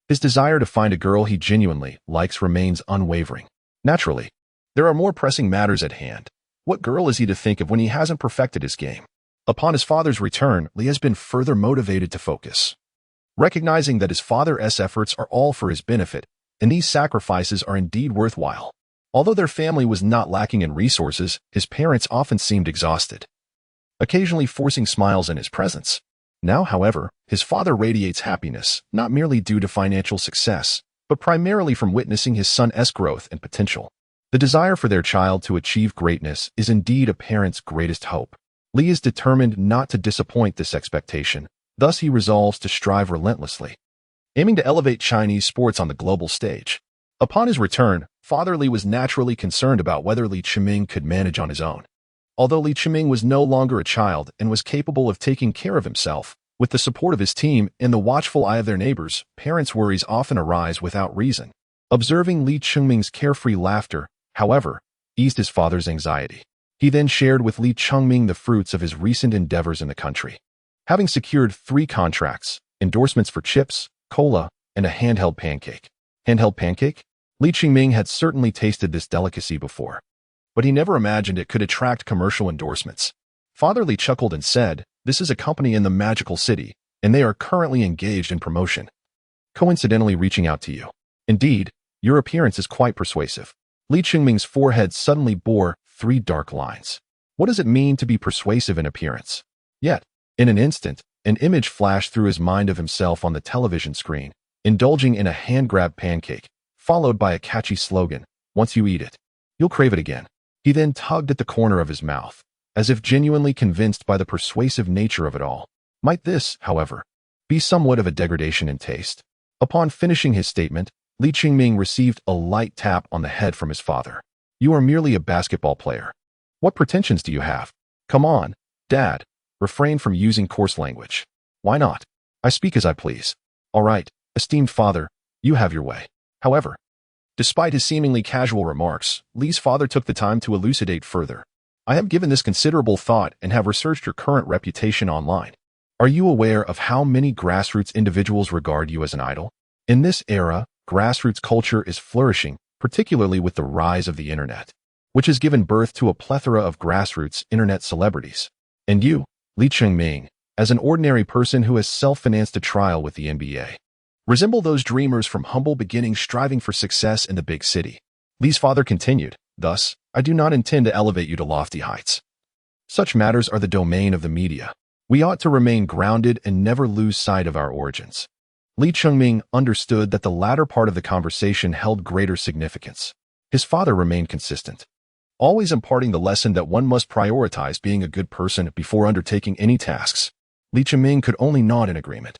Speaker 1: His desire to find a girl he genuinely likes remains unwavering. Naturally, there are more pressing matters at hand. What girl is he to think of when he hasn't perfected his game? Upon his father's return, Li has been further motivated to focus. Recognizing that his father's efforts are all for his benefit, and these sacrifices are indeed worthwhile. Although their family was not lacking in resources, his parents often seemed exhausted, occasionally forcing smiles in his presence. Now, however, his father radiates happiness, not merely due to financial success, but primarily from witnessing his son's growth and potential. The desire for their child to achieve greatness is indeed a parent's greatest hope. Li is determined not to disappoint this expectation, Thus, he resolves to strive relentlessly, aiming to elevate Chinese sports on the global stage. Upon his return, Father Li was naturally concerned about whether Li Chiming could manage on his own. Although Li Chiming was no longer a child and was capable of taking care of himself, with the support of his team and the watchful eye of their neighbors, parents' worries often arise without reason. Observing Li Chengming's carefree laughter, however, eased his father's anxiety. He then shared with Li Chengming the fruits of his recent endeavors in the country. Having secured 3 contracts, endorsements for chips, cola, and a handheld pancake. Handheld pancake? Li Chengming had certainly tasted this delicacy before, but he never imagined it could attract commercial endorsements. Father Li chuckled and said, "This is a company in the magical city, and they are currently engaged in promotion. Coincidentally reaching out to you. Indeed, your appearance is quite persuasive." Li Chengming's forehead suddenly bore 3 dark lines. What does it mean to be persuasive in appearance? Yet, in an instant, an image flashed through his mind of himself on the television screen, indulging in a hand-grabbed pancake, followed by a catchy slogan, "Once you eat it, you'll crave it again." He then tugged at the corner of his mouth, as if genuinely convinced by the persuasive nature of it all. Might this, however, be somewhat of a degradation in taste? Upon finishing his statement, Li Chengming received a light tap on the head from his father. "You are merely a basketball player. What pretensions do you have? Come on, Dad, refrain from using coarse language. Why not? I speak as I please. All right, esteemed father, you have your way." However, despite his seemingly casual remarks, Li's father took the time to elucidate further. "I have given this considerable thought and have researched your current reputation online. Are you aware of how many grassroots individuals regard you as an idol? In this era, grassroots culture is flourishing, particularly with the rise of the internet, which has given birth to a plethora of grassroots internet celebrities. And you, Li Chengming, as an ordinary person who has self-financed a trial with the NBA, resemble those dreamers from humble beginnings striving for success in the big city." Li's father continued, "Thus, I do not intend to elevate you to lofty heights. Such matters are the domain of the media. We ought to remain grounded and never lose sight of our origins." Li Chengming understood that the latter part of the conversation held greater significance. His father remained consistent, always imparting the lesson that one must prioritize being a good person before undertaking any tasks. Li Chengming could only nod in agreement,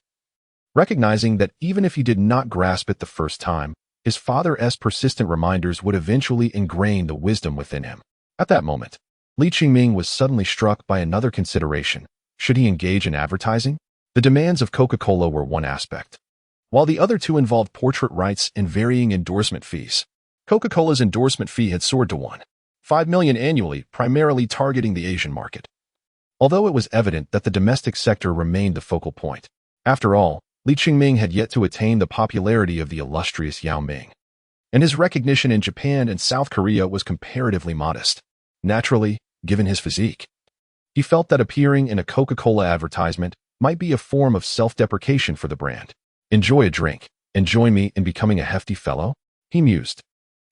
Speaker 1: recognizing that even if he did not grasp it the first time, his father's persistent reminders would eventually ingrain the wisdom within him. At that moment, Li Chengming was suddenly struck by another consideration. Should he engage in advertising? The demands of Coca-Cola were one aspect, while the other 2 involved portrait rights and varying endorsement fees. Coca-Cola's endorsement fee had soared to $1.5 million annually, primarily targeting the Asian market, although it was evident that the domestic sector remained the focal point. After all, Li Chengming had yet to attain the popularity of the illustrious Yao Ming, and his recognition in Japan and South Korea was comparatively modest. Naturally, given his physique, he felt that appearing in a Coca-Cola advertisement might be a form of self-deprecation for the brand. "Enjoy a drink, and join me in becoming a hefty fellow?" he mused.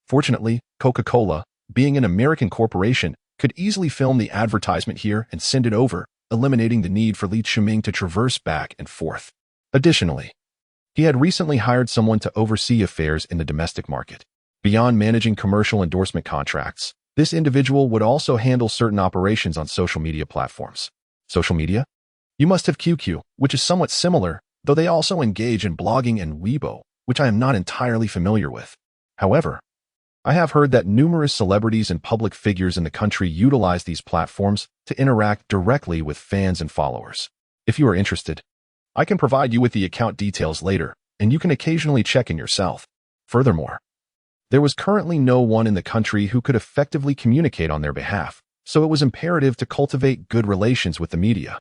Speaker 1: Fortunately, Coca-Cola, being an American corporation, could easily film the advertisement here and send it over, eliminating the need for Li Chengming to traverse back and forth. Additionally, he had recently hired someone to oversee affairs in the domestic market. Beyond managing commercial endorsement contracts, this individual would also handle certain operations on social media platforms. Social media? You must have QQ, which is somewhat similar, though they also engage in blogging and Weibo, which I am not entirely familiar with. However, I have heard that numerous celebrities and public figures in the country utilize these platforms to interact directly with fans and followers. If you are interested, I can provide you with the account details later, and you can occasionally check in yourself. Furthermore, there was currently no one in the country who could effectively communicate on their behalf, so it was imperative to cultivate good relations with the media.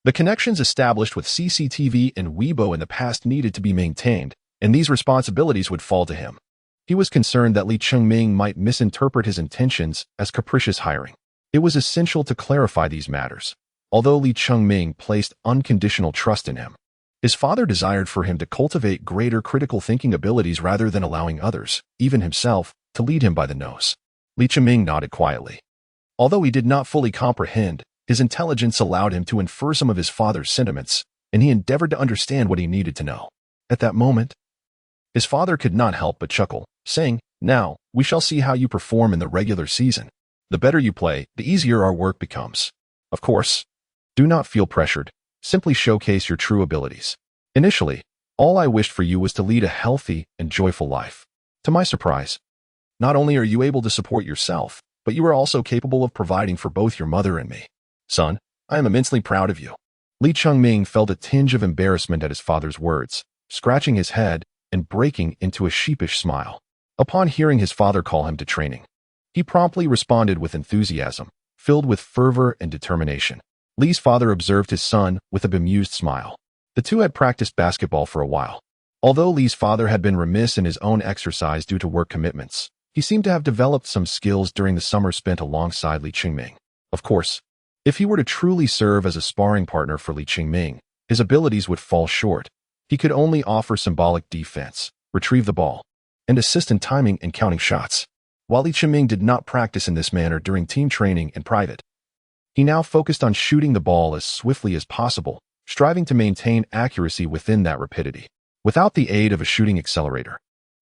Speaker 1: The connections established with CCTV and Weibo in the past needed to be maintained, and these responsibilities would fall to him. He was concerned that Li Chengming might misinterpret his intentions as capricious hiring. It was essential to clarify these matters. Although Li Chengming placed unconditional trust in him, his father desired for him to cultivate greater critical thinking abilities rather than allowing others, even himself, to lead him by the nose. Li Chengming nodded quietly. Although he did not fully comprehend, his intelligence allowed him to infer some of his father's sentiments, and he endeavored to understand what he needed to know. At that moment, his father could not help but chuckle, saying, "Now, we shall see how you perform in the regular season. The better you play, the easier our work becomes. Of course, do not feel pressured, Simply showcase your true abilities. Initially, all I wished for you was to lead a healthy and joyful life. To my surprise, not only are you able to support yourself, but you are also capable of providing for both your mother and me. Son, I am immensely proud of you. Li Chengming felt a tinge of embarrassment at his father's words, scratching his head and breaking into a sheepish smile. Upon hearing his father call him to training, he promptly responded with enthusiasm, filled with fervor and determination. Li's father observed his son with a bemused smile. The two had practiced basketball for a while. Although Li's father had been remiss in his own exercise due to work commitments, he seemed to have developed some skills during the summer spent alongside Li Chengming. Of course, if he were to truly serve as a sparring partner for Li Chengming, his abilities would fall short. He could only offer symbolic defense, retrieve the ball, and assist in timing and counting shots. While Li Chengming did not practice in this manner during team training in private, he now focused on shooting the ball as swiftly as possible, striving to maintain accuracy within that rapidity. Without the aid of a shooting accelerator,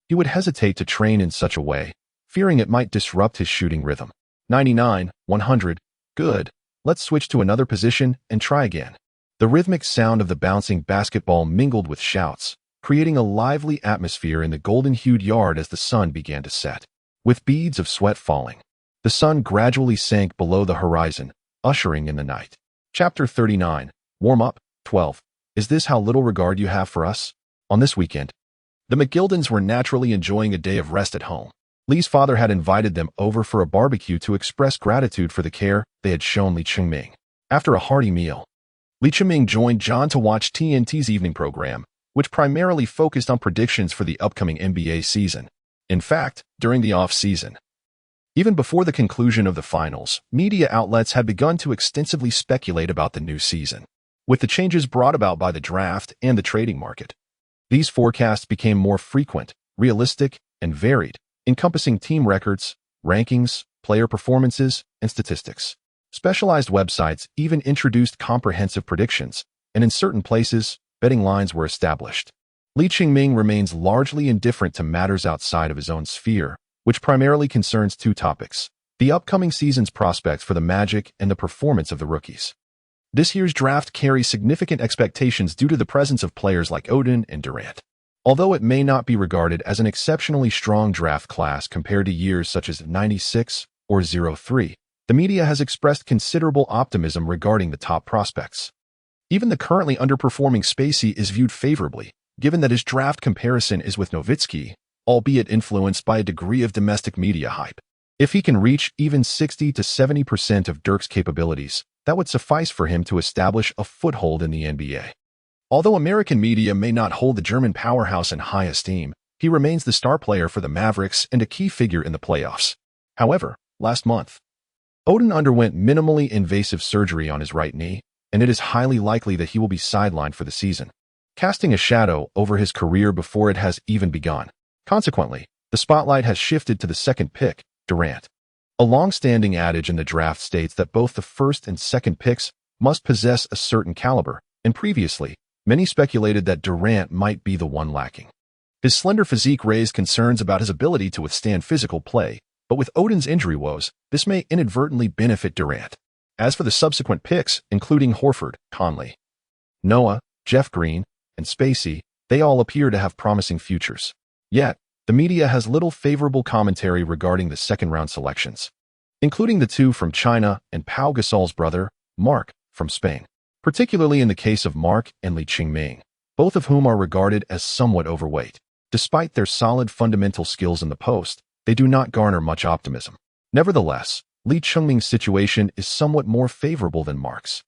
Speaker 1: he would hesitate to train in such a way, fearing it might disrupt his shooting rhythm. 99, 100, good. Let's switch to another position and try again. The rhythmic sound of the bouncing basketball mingled with shouts, creating a lively atmosphere in the golden-hued yard as the sun began to set. With beads of sweat falling, the sun gradually sank below the horizon, ushering in the night. Chapter 39, Warm-Up, 12. Is this how little regard you have for us? On this weekend, the McGildens were naturally enjoying a day of rest at home. Li's father had invited them over for a barbecue to express gratitude for the care they had shown Li Chengming. After a hearty meal, Li Chengming joined John to watch TNT's evening program, which primarily focused on predictions for the upcoming NBA season. In fact, during the off-season, even before the conclusion of the finals, media outlets had begun to extensively speculate about the new season. With the changes brought about by the draft and the trading market, these forecasts became more frequent, realistic, and varied, encompassing team records, rankings, player performances, and statistics. Specialized websites even introduced comprehensive predictions, and in certain places, betting lines were established. Li Chengming remains largely indifferent to matters outside of his own sphere, which primarily concerns two topics: the upcoming season's prospects for the Magic and the performance of the rookies. This year's draft carries significant expectations due to the presence of players like Odin and Durant. Although it may not be regarded as an exceptionally strong draft class compared to years such as 96 or 03, the media has expressed considerable optimism regarding the top prospects. Even the currently underperforming Spacey is viewed favorably, given that his draft comparison is with Nowitzki, albeit influenced by a degree of domestic media hype. If he can reach even 60 to 70% of Dirk's capabilities, that would suffice for him to establish a foothold in the NBA. Although American media may not hold the German powerhouse in high esteem, he remains the star player for the Mavericks and a key figure in the playoffs. However, last month, Odin underwent minimally invasive surgery on his right knee, and it is highly likely that he will be sidelined for the season, casting a shadow over his career before it has even begun. Consequently, the spotlight has shifted to the second pick, Durant. A long-standing adage in the draft states that both the first and second picks must possess a certain caliber, and previously, many speculated that Durant might be the one lacking. His slender physique raised concerns about his ability to withstand physical play, but with Odin's injury woes, this may inadvertently benefit Durant. As for the subsequent picks, including Horford, Conley, Noah, Jeff Green, and Spacey, they all appear to have promising futures. Yet, the media has little favorable commentary regarding the second-round selections, including the two from China and Pau Gasol's brother, Mark, from Spain. Particularly in the case of Mark and Li Chengming, both of whom are regarded as somewhat overweight. Despite their solid fundamental skills in the post, they do not garner much optimism. Nevertheless, Li Chengming's situation is somewhat more favorable than Mark's,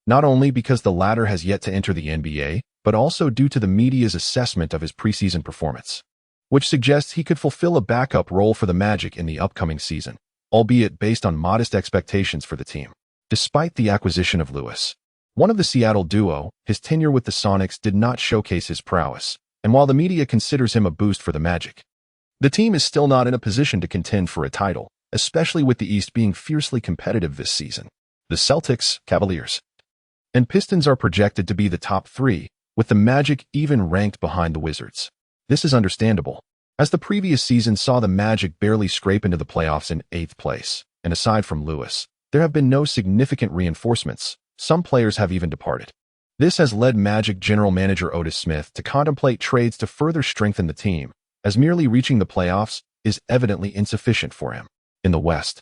Speaker 1: not only because the latter has yet to enter the NBA, but also due to the media's assessment of his preseason performance, which suggests he could fulfill a backup role for the Magic in the upcoming season, albeit based on modest expectations for the team. Despite the acquisition of Lewis, one of the Seattle duo, his tenure with the Sonics did not showcase his prowess, and while the media considers him a boost for the Magic, the team is still not in a position to contend for a title, especially with the East being fiercely competitive this season. The Celtics, Cavaliers, and Pistons are projected to be the top three, with the Magic even ranked behind the Wizards. This is understandable, as the previous season saw the Magic barely scrape into the playoffs in 8th place, and aside from Lewis, there have been no significant reinforcements. Some players have even departed. This has led Magic general manager Otis Smith to contemplate trades to further strengthen the team, as merely reaching the playoffs is evidently insufficient for him. In the West,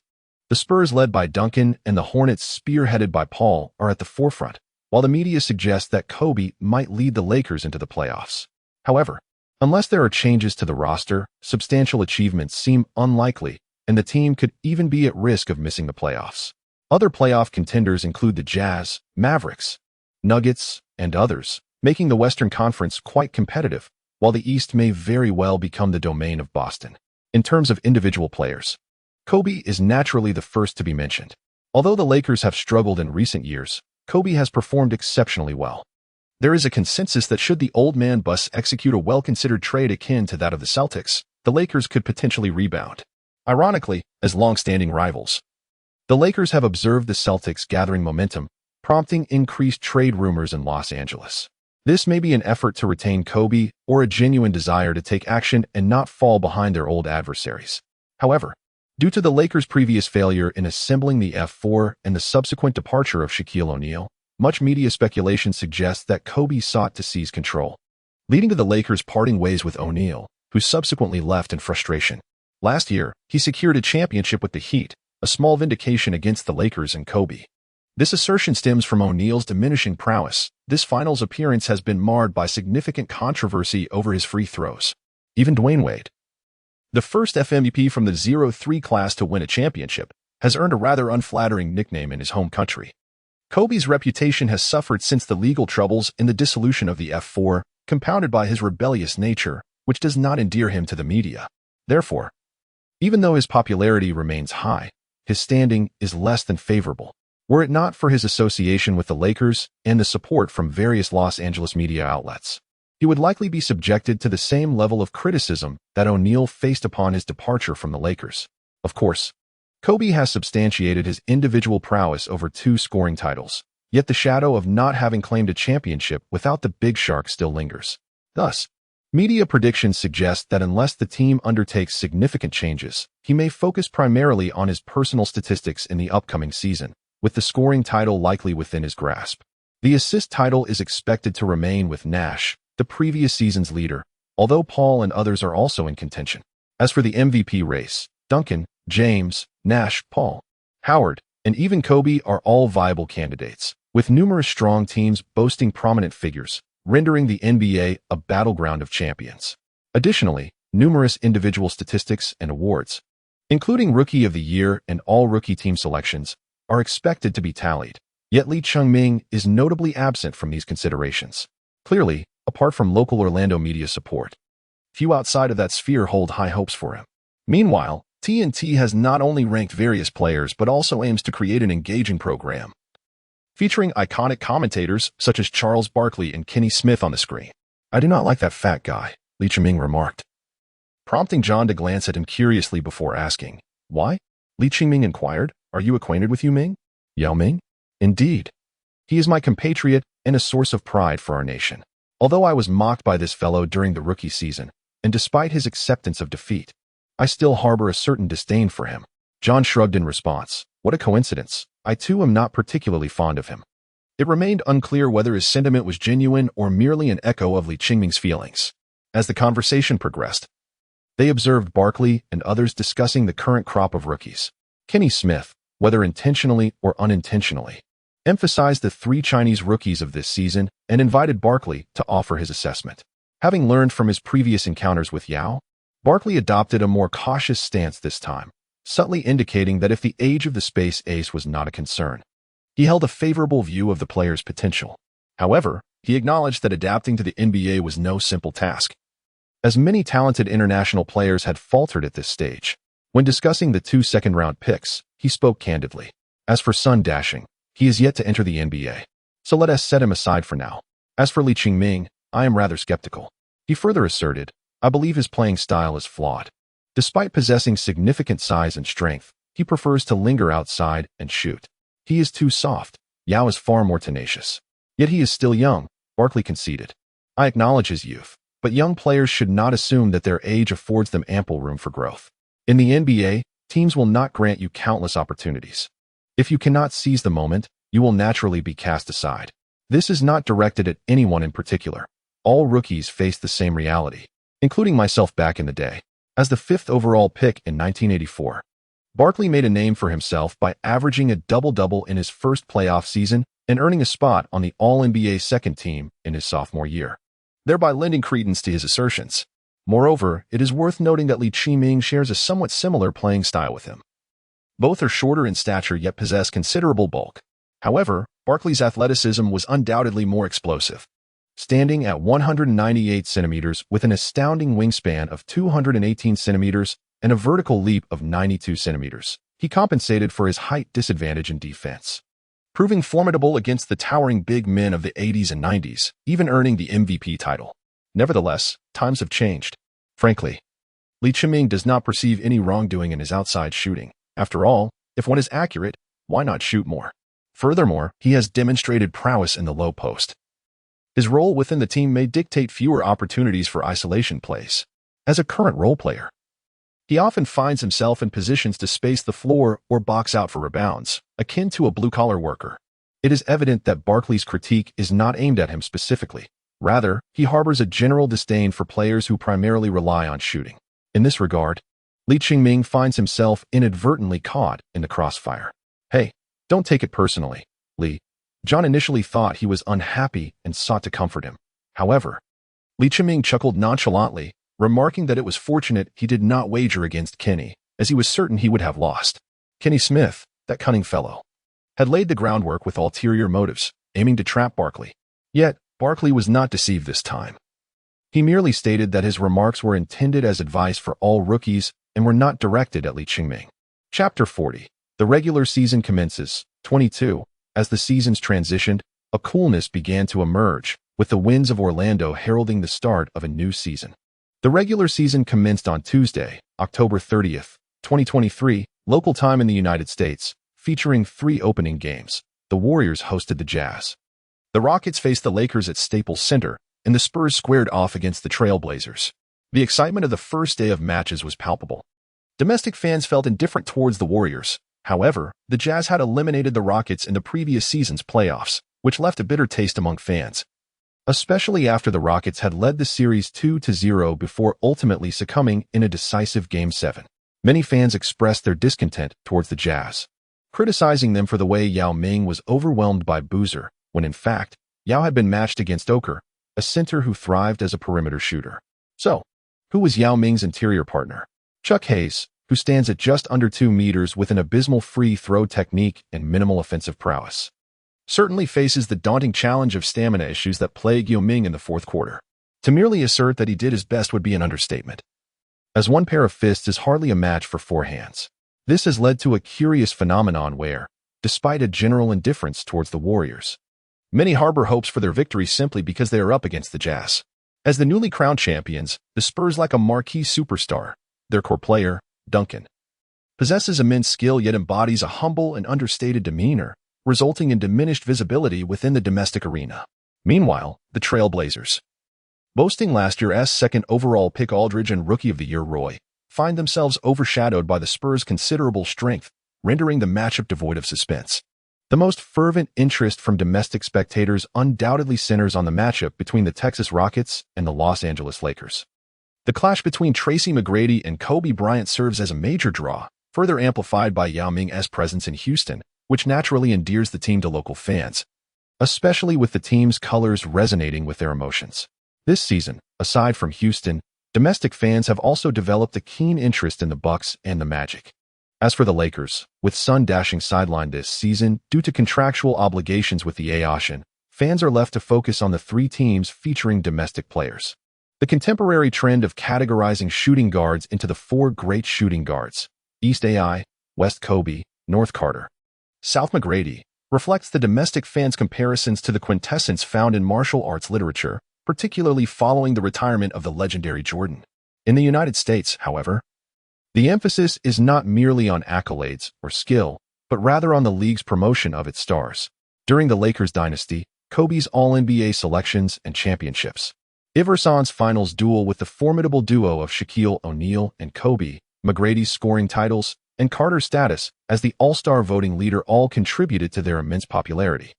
Speaker 1: the Spurs led by Duncan and the Hornets spearheaded by Paul are at the forefront, while the media suggests that Kobe might lead the Lakers into the playoffs. However, unless there are changes to the roster, substantial achievements seem unlikely, and the team could even be at risk of missing the playoffs. Other playoff contenders include the Jazz, Mavericks, Nuggets, and others, making the Western Conference quite competitive, while the East may very well become the domain of Boston. In terms of individual players, Kobe is naturally the first to be mentioned. Although the Lakers have struggled in recent years, Kobe has performed exceptionally well. There is a consensus that should the old man bus execute a well-considered trade akin to that of the Celtics, the Lakers could potentially rebound. Ironically, as long-standing rivals, the Lakers have observed the Celtics gathering momentum, prompting increased trade rumors in Los Angeles. This may be an effort to retain Kobe or a genuine desire to take action and not fall behind their old adversaries. However, due to the Lakers' previous failure in assembling the F4 and the subsequent departure of Shaquille O'Neal, much media speculation suggests that Kobe sought to seize control, leading to the Lakers parting ways with O'Neal, who subsequently left in frustration. Last year, he secured a championship with the Heat, a small vindication against the Lakers and Kobe. This assertion stems from O'Neal's diminishing prowess. This finals appearance has been marred by significant controversy over his free throws. Even Dwayne Wade, the first FMVP from the 0-3 class to win a championship, has earned a rather unflattering nickname in his home country. Kobe's reputation has suffered since the legal troubles in the dissolution of the F4, compounded by his rebellious nature, which does not endear him to the media. Therefore, even though his popularity remains high, his standing is less than favorable. Were it not for his association with the Lakers and the support from various Los Angeles media outlets, he would likely be subjected to the same level of criticism that O'Neal faced upon his departure from the Lakers. Of course, Kobe has substantiated his individual prowess over 2 scoring titles, yet the shadow of not having claimed a championship without the Big Shark still lingers. Thus, media predictions suggest that unless the team undertakes significant changes, he may focus primarily on his personal statistics in the upcoming season, with the scoring title likely within his grasp. The assist title is expected to remain with Nash, the previous season's leader, although Paul and others are also in contention. As for the MVP race, Duncan, James, Nash, Paul, Howard, and even Kobe are all viable candidates, with numerous strong teams boasting prominent figures, rendering the NBA a battleground of champions. Additionally, numerous individual statistics and awards, including Rookie of the Year and All-Rookie Team selections, are expected to be tallied. Yet Lee Chung-ming is notably absent from these considerations. Clearly, apart from local Orlando media support, few outside of that sphere hold high hopes for him. Meanwhile, TNT has not only ranked various players but also aims to create an engaging program, featuring iconic commentators such as Charles Barkley and Kenny Smith on the screen. "I do not like that fat guy," Lee Chung-ming remarked, prompting John to glance at him curiously before asking, "Why?" Lee Chung-ming inquired, "Are you acquainted with Yao Ming?" "Yao Ming? Indeed. He is my compatriot and a source of pride for our nation. Although I was mocked by this fellow during the rookie season, and despite his acceptance of defeat, I still harbor a certain disdain for him." John shrugged in response. "What a coincidence. I too am not particularly fond of him." It remained unclear whether his sentiment was genuine or merely an echo of Lee Chung-ming's feelings. As the conversation progressed, they observed Barkley and others discussing the current crop of rookies. Kenny Smith, whether intentionally or unintentionally, emphasized the 3 Chinese rookies of this season and invited Barkley to offer his assessment. Having learned from his previous encounters with Yao, Barkley adopted a more cautious stance this time, subtly indicating that if the age of the space ace was not a concern, he held a favorable view of the player's potential. However, he acknowledged that adapting to the NBA was no simple task, as many talented international players had faltered at this stage. When discussing the 2 second-round picks, he spoke candidly. "As for Sun Dashing, he is yet to enter the NBA, so let us set him aside for now. As for Lee Chung-ming, I am rather skeptical." He further asserted, "I believe his playing style is flawed. Despite possessing significant size and strength, he prefers to linger outside and shoot. He is too soft. Yao is far more tenacious. Yet he is still young," Barkley conceded. "I acknowledge his youth, but young players should not assume that their age affords them ample room for growth. In the NBA, teams will not grant you countless opportunities. If you cannot seize the moment, you will naturally be cast aside." This is not directed at anyone in particular. All rookies face the same reality, including myself back in the day. As the 5th overall pick in 1984, Barkley made a name for himself by averaging a double-double in his first playoff season and earning a spot on the All-NBA second team in his sophomore year, thereby lending credence to his assertions. Moreover, it is worth noting that Lee Chi-Ming shares a somewhat similar playing style with him. Both are shorter in stature yet possess considerable bulk. However, Barkley's athleticism was undoubtedly more explosive. Standing at 198 centimeters with an astounding wingspan of 218 centimeters and a vertical leap of 92 centimeters, he compensated for his height disadvantage in defense, proving formidable against the towering big men of the 80s and 90s, even earning the MVP title. Nevertheless, times have changed. Frankly, Lee Chi-Ming does not perceive any wrongdoing in his outside shooting. After all, if one is accurate, why not shoot more? Furthermore, he has demonstrated prowess in the low post. His role within the team may dictate fewer opportunities for isolation plays. As a current role player, he often finds himself in positions to space the floor or box out for rebounds, akin to a blue-collar worker. It is evident that Barkley's critique is not aimed at him specifically. Rather, he harbors a general disdain for players who primarily rely on shooting. In this regard, Lee Chi-Ming finds himself inadvertently caught in the crossfire. Hey, don't take it personally, Lee. John initially thought he was unhappy and sought to comfort him. However, Lee Chi-Ming chuckled nonchalantly, remarking that it was fortunate he did not wager against Kenny, as he was certain he would have lost. Kenny Smith, that cunning fellow, had laid the groundwork with ulterior motives, aiming to trap Barkley. Yet, Barkley was not deceived this time. He merely stated that his remarks were intended as advice for all rookies and were not directed at Lee Chi-Ming. Chapter 40. The regular season commences. 22. As the seasons transitioned, a coolness began to emerge, with the winds of Orlando heralding the start of a new season. The regular season commenced on Tuesday, October 30th, 2023, local time in the United States, featuring 3 opening games. The Warriors hosted the Jazz. The Rockets faced the Lakers at Staples Center, and the Spurs squared off against the Trailblazers. The excitement of the first day of matches was palpable. Domestic fans felt indifferent towards the Warriors. However, the Jazz had eliminated the Rockets in the previous season's playoffs, which left a bitter taste among fans, especially after the Rockets had led the series 2-0 before ultimately succumbing in a decisive Game 7. Many fans expressed their discontent towards the Jazz, criticizing them for the way Yao Ming was overwhelmed by Boozer, when in fact, Yao had been matched against Oker, a center who thrived as a perimeter shooter. So, who was Yao Ming's interior partner? Chuck Hayes, who stands at just under 2 meters with an abysmal free throw technique and minimal offensive prowess, certainly faces the daunting challenge of stamina issues that plague Yao Ming in the fourth quarter. To merely assert that he did his best would be an understatement, as one pair of fists is hardly a match for 4 hands. This has led to a curious phenomenon where, despite a general indifference towards the Warriors, many harbor hopes for their victory simply because they are up against the Jazz. As the newly crowned champions, the Spurs lack a marquee superstar. Their core player, Duncan, possesses immense skill yet embodies a humble and understated demeanor, resulting in diminished visibility within the domestic arena. Meanwhile, the Trailblazers, boasting last year's second overall pick Aldridge and Rookie of the Year Roy, find themselves overshadowed by the Spurs' considerable strength, rendering the matchup devoid of suspense. The most fervent interest from domestic spectators undoubtedly centers on the matchup between the Texas Rockets and the Los Angeles Lakers. The clash between Tracy McGrady and Kobe Bryant serves as a major draw, further amplified by Yao Ming's presence in Houston, which naturally endears the team to local fans, especially with the team's colors resonating with their emotions. This season, aside from Houston, domestic fans have also developed a keen interest in the Bucks and the Magic. As for the Lakers, with Sun dashing sidelined this season due to contractual obligations with the AOSHN, fans are left to focus on the 3 teams featuring domestic players. The contemporary trend of categorizing shooting guards into the 4 great shooting guards, East AI, West Kobe, North Carter, South McGrady, reflects the domestic fans' comparisons to the quintessence found in martial arts literature, particularly following the retirement of the legendary Jordan. In the United States, however, the emphasis is not merely on accolades or skill, but rather on the league's promotion of its stars. During the Lakers dynasty, Kobe's All-NBA selections and championships, Iverson's finals duel with the formidable duo of Shaquille O'Neal and Kobe, McGrady's scoring titles, and Carter's status as the All-Star voting leader all contributed to their immense popularity.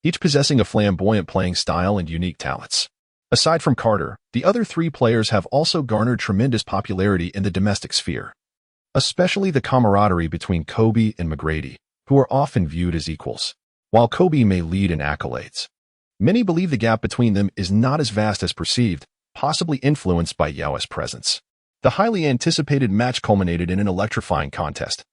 Speaker 1: each possessing a flamboyant playing style and unique talents. Aside from Carter, the other three players have also garnered tremendous popularity in the domestic sphere, especially the camaraderie between Kobe and McGrady, who are often viewed as equals. While Kobe may lead in accolades, many believe the gap between them is not as vast as perceived, possibly influenced by Yao's presence. The highly anticipated match culminated in an electrifying contest,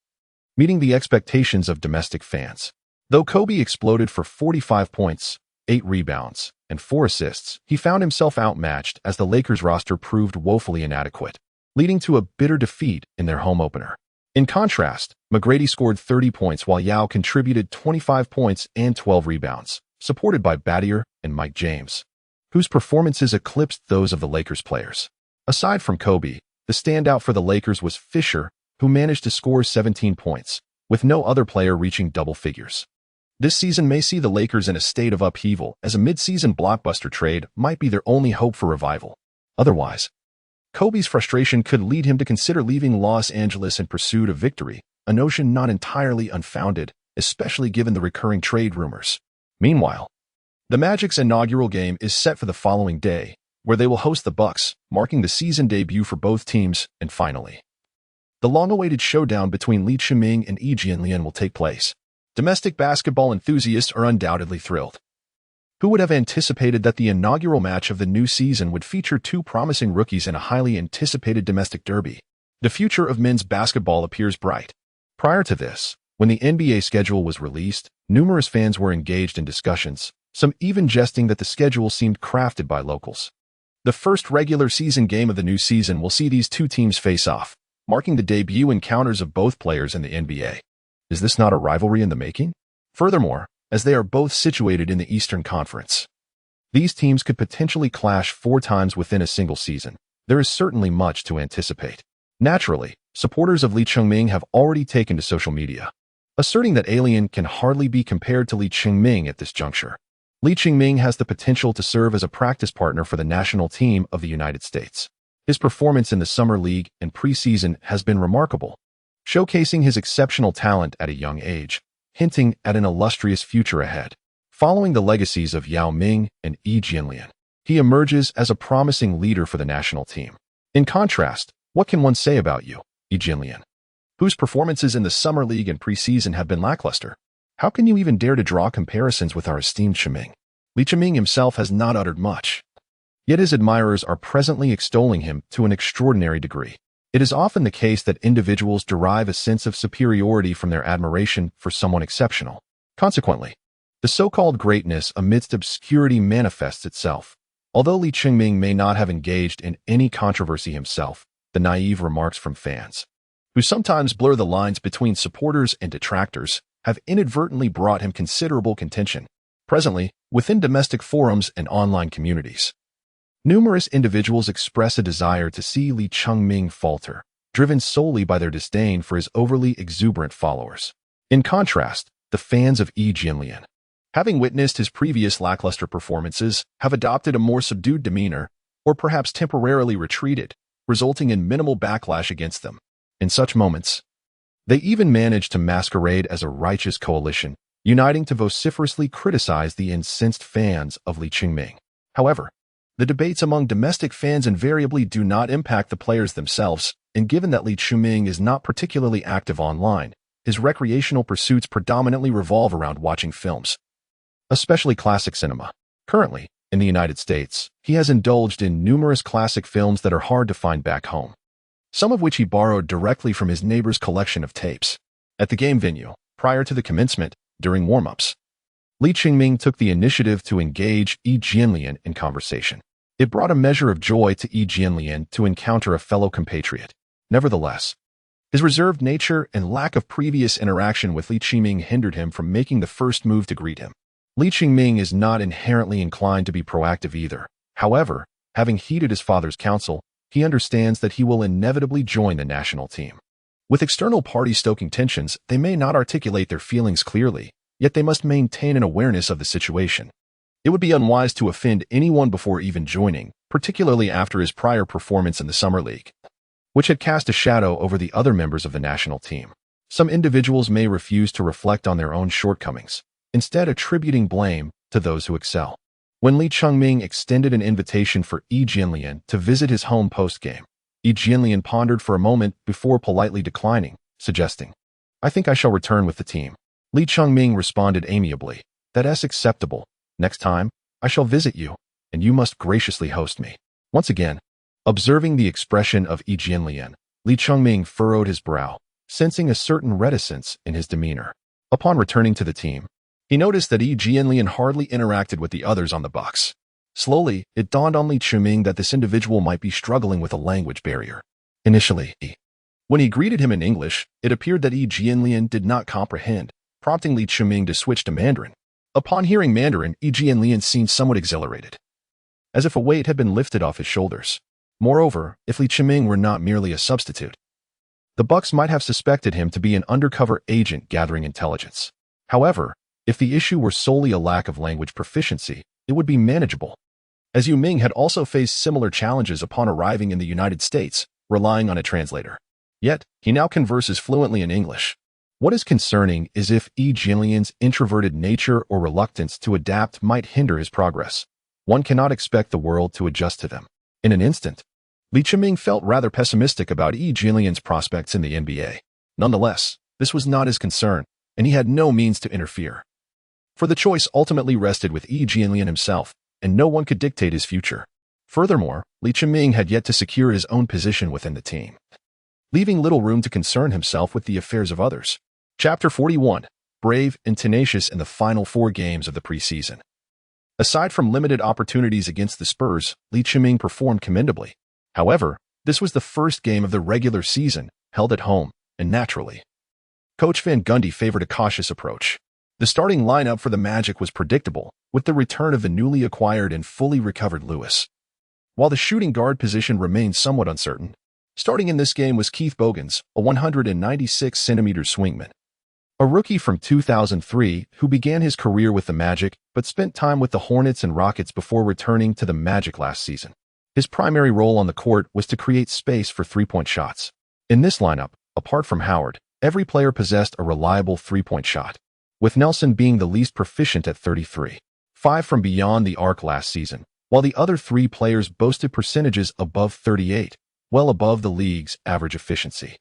Speaker 1: meeting the expectations of domestic fans. Though Kobe exploded for 45 points, 8 rebounds, and 4 assists, he found himself outmatched as the Lakers roster proved woefully inadequate, leading to a bitter defeat in their home opener. In contrast, McGrady scored 30 points while Yao contributed 25 points and 12 rebounds, supported by Battier and Mike James, whose performances eclipsed those of the Lakers players. Aside from Kobe, the standout for the Lakers was Fisher, who managed to score 17 points, with no other player reaching double figures. This season may see the Lakers in a state of upheaval, as a mid-season blockbuster trade might be their only hope for revival. Otherwise, Kobe's frustration could lead him to consider leaving Los Angeles in pursuit of victory, a notion not entirely unfounded, especially given the recurring trade rumors. Meanwhile, the Magic's inaugural game is set for the following day, where they will host the Bucks, marking the season debut for both teams, and finally, the long-awaited showdown between Lee Chiming and Yi Jianlian will take place. Domestic basketball enthusiasts are undoubtedly thrilled. Who would have anticipated that the inaugural match of the new season would feature two promising rookies in a highly anticipated domestic derby? The future of men's basketball appears bright. Prior to this, when the NBA schedule was released, numerous fans were engaged in discussions, some even jesting that the schedule seemed crafted by locals. The first regular season game of the new season will see these two teams face off, marking the debut encounters of both players in the NBA. Is this not a rivalry in the making? Furthermore, as they are both situated in the Eastern Conference, these teams could potentially clash 4 times within a single season. There is certainly much to anticipate. Naturally, supporters of Lee Chiming have already taken to social media, asserting that Alien can hardly be compared to Lee Chiming at this juncture. Lee Chiming has the potential to serve as a practice partner for the national team of the United States. His performance in the Summer League and preseason has been remarkable, showcasing his exceptional talent at a young age, hinting at an illustrious future ahead. Following the legacies of Yao Ming and Yi Jianlian, he emerges as a promising leader for the national team. In contrast, what can one say about Yi Jianlian, whose performances in the Summer League and preseason have been lackluster? How can you even dare to draw comparisons with our esteemed Chiming? Lee Chiming himself has not uttered much, yet his admirers are presently extolling him to an extraordinary degree. It is often the case that individuals derive a sense of superiority from their admiration for someone exceptional. Consequently, the so-called greatness amidst obscurity manifests itself. Although Lee Chiming may not have engaged in any controversy himself, the naive remarks from fans, who sometimes blur the lines between supporters and detractors, have inadvertently brought him considerable contention. Presently, within domestic forums and online communities, numerous individuals express a desire to see Lee Chiming falter, driven solely by their disdain for his overly exuberant followers. In contrast, the fans of Yi Jianlian, having witnessed his previous lackluster performances, have adopted a more subdued demeanor, or perhaps temporarily retreated, resulting in minimal backlash against them. In such moments, they even manage to masquerade as a righteous coalition, uniting to vociferously criticize the incensed fans of Lee Chiming. However, the debates among domestic fans invariably do not impact the players themselves, and given that Lee Chiming is not particularly active online, his recreational pursuits predominantly revolve around watching films, especially classic cinema. Currently, in the United States, he has indulged in numerous classic films that are hard to find back home, some of which he borrowed directly from his neighbor's collection of tapes. At the game venue, prior to the commencement, during warm-ups, Lee Chiming took the initiative to engage Yi Jianlian in conversation. It brought a measure of joy to Yi Jianlian to encounter a fellow compatriot. Nevertheless, his reserved nature and lack of previous interaction with Lee Chiming hindered him from making the first move to greet him. Lee Chiming is not inherently inclined to be proactive either. However, having heeded his father's counsel, he understands that he will inevitably join the national team. With external parties stoking tensions, they may not articulate their feelings clearly, yet they must maintain an awareness of the situation. It would be unwise to offend anyone before even joining, particularly after his prior performance in the Summer League, which had cast a shadow over the other members of the national team. Some individuals may refuse to reflect on their own shortcomings, instead attributing blame to those who excel. When Li Chengming extended an invitation for Yi Jianlian to visit his home post-game, Yi Jianlian pondered for a moment before politely declining, suggesting, "I think I shall return with the team." Li Chengming responded amiably, "That's acceptable. Next time, I shall visit you, and you must graciously host me." Once again, observing the expression of Yi Jianlian, Li Chengming furrowed his brow, sensing a certain reticence in his demeanor. Upon returning to the team, he noticed that Yi Jianlian hardly interacted with the others on the bus. Slowly, it dawned on Li Chengming that this individual might be struggling with a language barrier. Initially, when he greeted him in English, it appeared that Yi Jianlian did not comprehend, prompting Li Chengming to switch to Mandarin. Upon hearing Mandarin, Yi Jianlian seemed somewhat exhilarated, as if a weight had been lifted off his shoulders. Moreover, if Li Chengming were not merely a substitute, the Bucks might have suspected him to be an undercover agent gathering intelligence. However, if the issue were solely a lack of language proficiency, it would be manageable, as Yu Ming had also faced similar challenges upon arriving in the United States, relying on a translator. Yet, he now converses fluently in English. What is concerning is if Yi Jianlian's introverted nature or reluctance to adapt might hinder his progress. One cannot expect the world to adjust to them. In an instant, Li Chengming felt rather pessimistic about Yi Jianlian's prospects in the NBA. Nonetheless, this was not his concern, and he had no means to interfere. For the choice ultimately rested with Yi Jianlian himself, and no one could dictate his future. Furthermore, Li Chengming had yet to secure his own position within the team, leaving little room to concern himself with the affairs of others. Chapter 41. Brave and tenacious in the final 4 games of the preseason. Aside from limited opportunities against the Spurs, Li Chengming performed commendably. However, this was the first game of the regular season, held at home, and naturally, Coach Van Gundy favored a cautious approach. The starting lineup for the Magic was predictable, with the return of the newly acquired and fully recovered Lewis. While the shooting guard position remained somewhat uncertain, starting in this game was Keith Bogans, a 196-centimeter swingman, a rookie from 2003 who began his career with the Magic but spent time with the Hornets and Rockets before returning to the Magic last season. His primary role on the court was to create space for three-point shots. In this lineup, apart from Howard, every player possessed a reliable three-point shot, with Nelson being the least proficient at 33.5 from beyond the arc last season, while the other 3 players boasted percentages above 38, well above the league's average efficiency.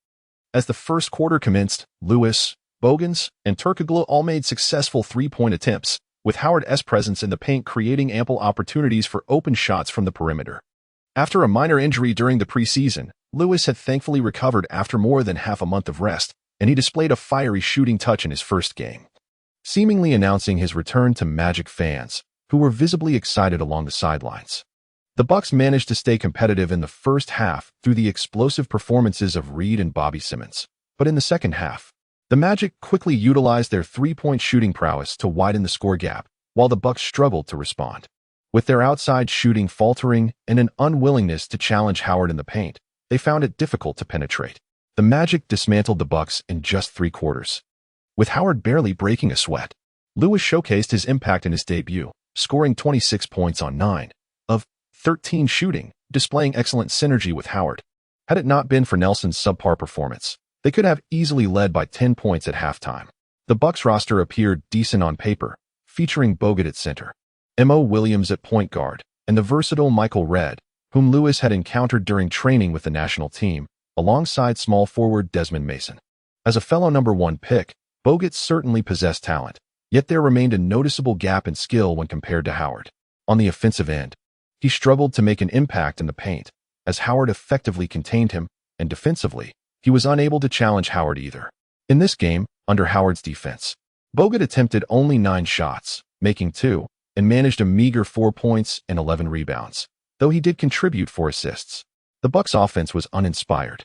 Speaker 1: As the first quarter commenced, Lewis, Bogans, and Turkoglu all made successful three-point attempts, with Howard's presence in the paint creating ample opportunities for open shots from the perimeter. After a minor injury during the preseason, Lewis had thankfully recovered after more than half a month of rest, and he displayed a fiery shooting touch in his first game, seemingly announcing his return to Magic fans, who were visibly excited along the sidelines. The Bucks managed to stay competitive in the first half through the explosive performances of Reed and Bobby Simmons, but in the second half, the Magic quickly utilized their three-point shooting prowess to widen the score gap, while the Bucks struggled to respond. With their outside shooting faltering and an unwillingness to challenge Howard in the paint, they found it difficult to penetrate. The Magic dismantled the Bucks in just 3 quarters, with Howard barely breaking a sweat. Lewis showcased his impact in his debut, scoring 26 points on 9 of 13 shooting, displaying excellent synergy with Howard. Had it not been for Nelson's subpar performance, they could have easily led by 10 points at halftime. The Bucks roster appeared decent on paper, featuring Bogut at center, Mo Williams at point guard, and the versatile Michael Redd, whom Lewis had encountered during training with the national team, alongside small forward Desmond Mason. As a fellow number 1 pick, Bogut certainly possessed talent, yet there remained a noticeable gap in skill when compared to Howard. On the offensive end, he struggled to make an impact in the paint, as Howard effectively contained him, and defensively, he was unable to challenge Howard either. In this game, under Howard's defense, Bogut attempted only 9 shots, making 2, and managed a meager 4 points and 11 rebounds, though he did contribute 4 assists. The Bucks' offense was uninspired,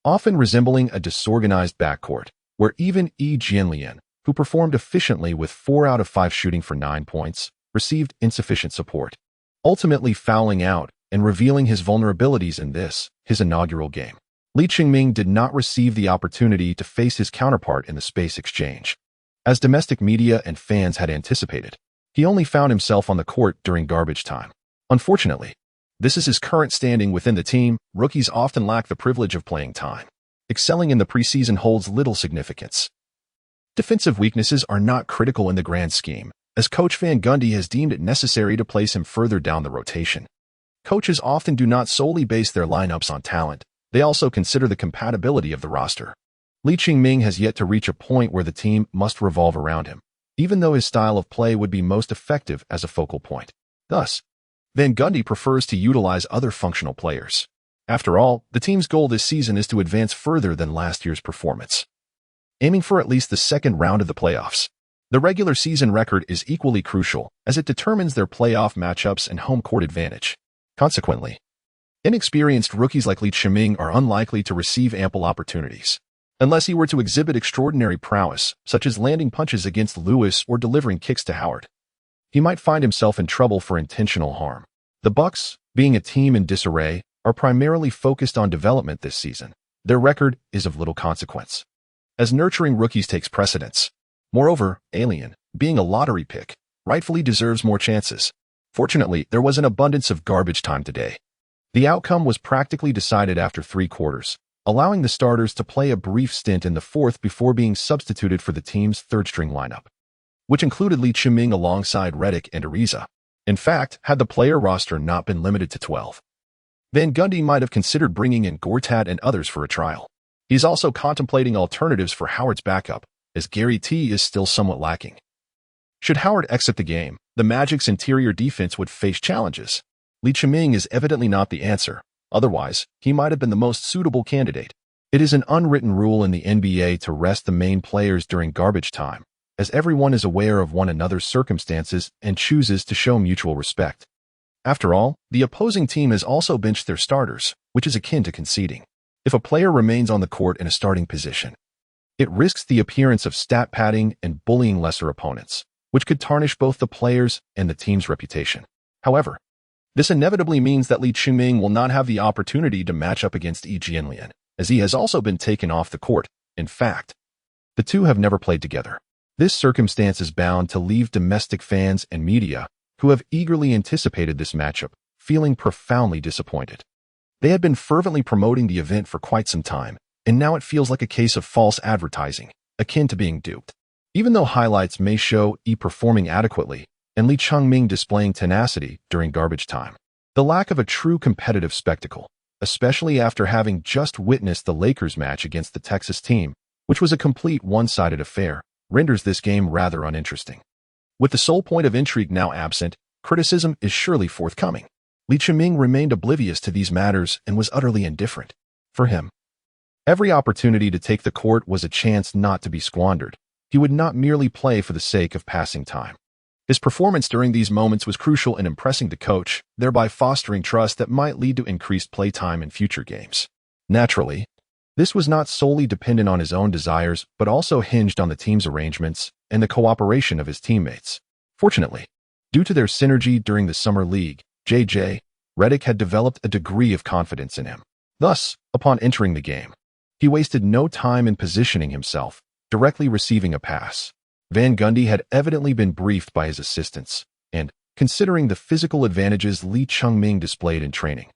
Speaker 1: often resembling a disorganized backcourt, where even Yi Jianlian, who performed efficiently with 4 out of 5 shooting for 9 points, received insufficient support, ultimately fouling out and revealing his vulnerabilities in his inaugural game. Li Chengming did not receive the opportunity to face his counterpart in the space exchange. As domestic media and fans had anticipated, he only found himself on the court during garbage time. Unfortunately, this is his current standing within the team. Rookies often lack the privilege of playing time. Excelling in the preseason holds little significance. Defensive weaknesses are not critical in the grand scheme, as Coach Van Gundy has deemed it necessary to place him further down the rotation. Coaches often do not solely base their lineups on talent, they also consider the compatibility of the roster. Lee Ching-ming has yet to reach a point where the team must revolve around him, even though his style of play would be most effective as a focal point. Thus, Van Gundy prefers to utilize other functional players. After all, the team's goal this season is to advance further than last year's performance, aiming for at least the second round of the playoffs. The regular season record is equally crucial, as it determines their playoff matchups and home court advantage. Consequently, inexperienced rookies like Lee Ching-ming are unlikely to receive ample opportunities, unless he were to exhibit extraordinary prowess, such as landing punches against Lewis or delivering kicks to Howard. He might find himself in trouble for intentional harm. The Bucks, being a team in disarray, are primarily focused on development this season. Their record is of little consequence, as nurturing rookies takes precedence. Moreover, Alien, being a lottery pick, rightfully deserves more chances. Fortunately, there was an abundance of garbage time today. The outcome was practically decided after 3 quarters, allowing the starters to play a brief stint in the fourth before being substituted for the team's third-string lineup, which included Lee Ching-ming alongside Redick and Ariza. In fact, had the player roster not been limited to 12, Van Gundy might have considered bringing in Gortat and others for a trial. He's also contemplating alternatives for Howard's backup, as Gary T is still somewhat lacking. Should Howard exit the game, the Magic's interior defense would face challenges. Lee Ching-ming is evidently not the answer. Otherwise, he might have been the most suitable candidate. It is an unwritten rule in the NBA to rest the main players during garbage time, as everyone is aware of one another's circumstances and chooses to show mutual respect. After all, the opposing team has also benched their starters, which is akin to conceding. If a player remains on the court in a starting position, it risks the appearance of stat padding and bullying lesser opponents, which could tarnish both the players and the team's reputation. However, this inevitably means that Lee Ching-ming will not have the opportunity to match up against Yi Jianlian, as he has also been taken off the court. In fact, the two have never played together. This circumstance is bound to leave domestic fans and media, who have eagerly anticipated this matchup, feeling profoundly disappointed. They had been fervently promoting the event for quite some time, and now it feels like a case of false advertising, akin to being duped. Even though highlights may show Yi performing adequately and Lee Ching-ming displaying tenacity during garbage time, the lack of a true competitive spectacle, especially after having just witnessed the Lakers match against the Texas team, which was a complete one-sided affair, renders this game rather uninteresting. With the sole point of intrigue now absent, criticism is surely forthcoming. Lee Ching-ming remained oblivious to these matters and was utterly indifferent. For him, every opportunity to take the court was a chance not to be squandered. He would not merely play for the sake of passing time. His performance during these moments was crucial in impressing the coach, thereby fostering trust that might lead to increased playtime in future games. Naturally, this was not solely dependent on his own desires, but also hinged on the team's arrangements and the cooperation of his teammates. Fortunately, due to their synergy during the Summer League, J.J. Redick had developed a degree of confidence in him. Thus, upon entering the game, he wasted no time in positioning himself, directly receiving a pass. Van Gundy had evidently been briefed by his assistants, and, considering the physical advantages Lee Ching-ming displayed in training,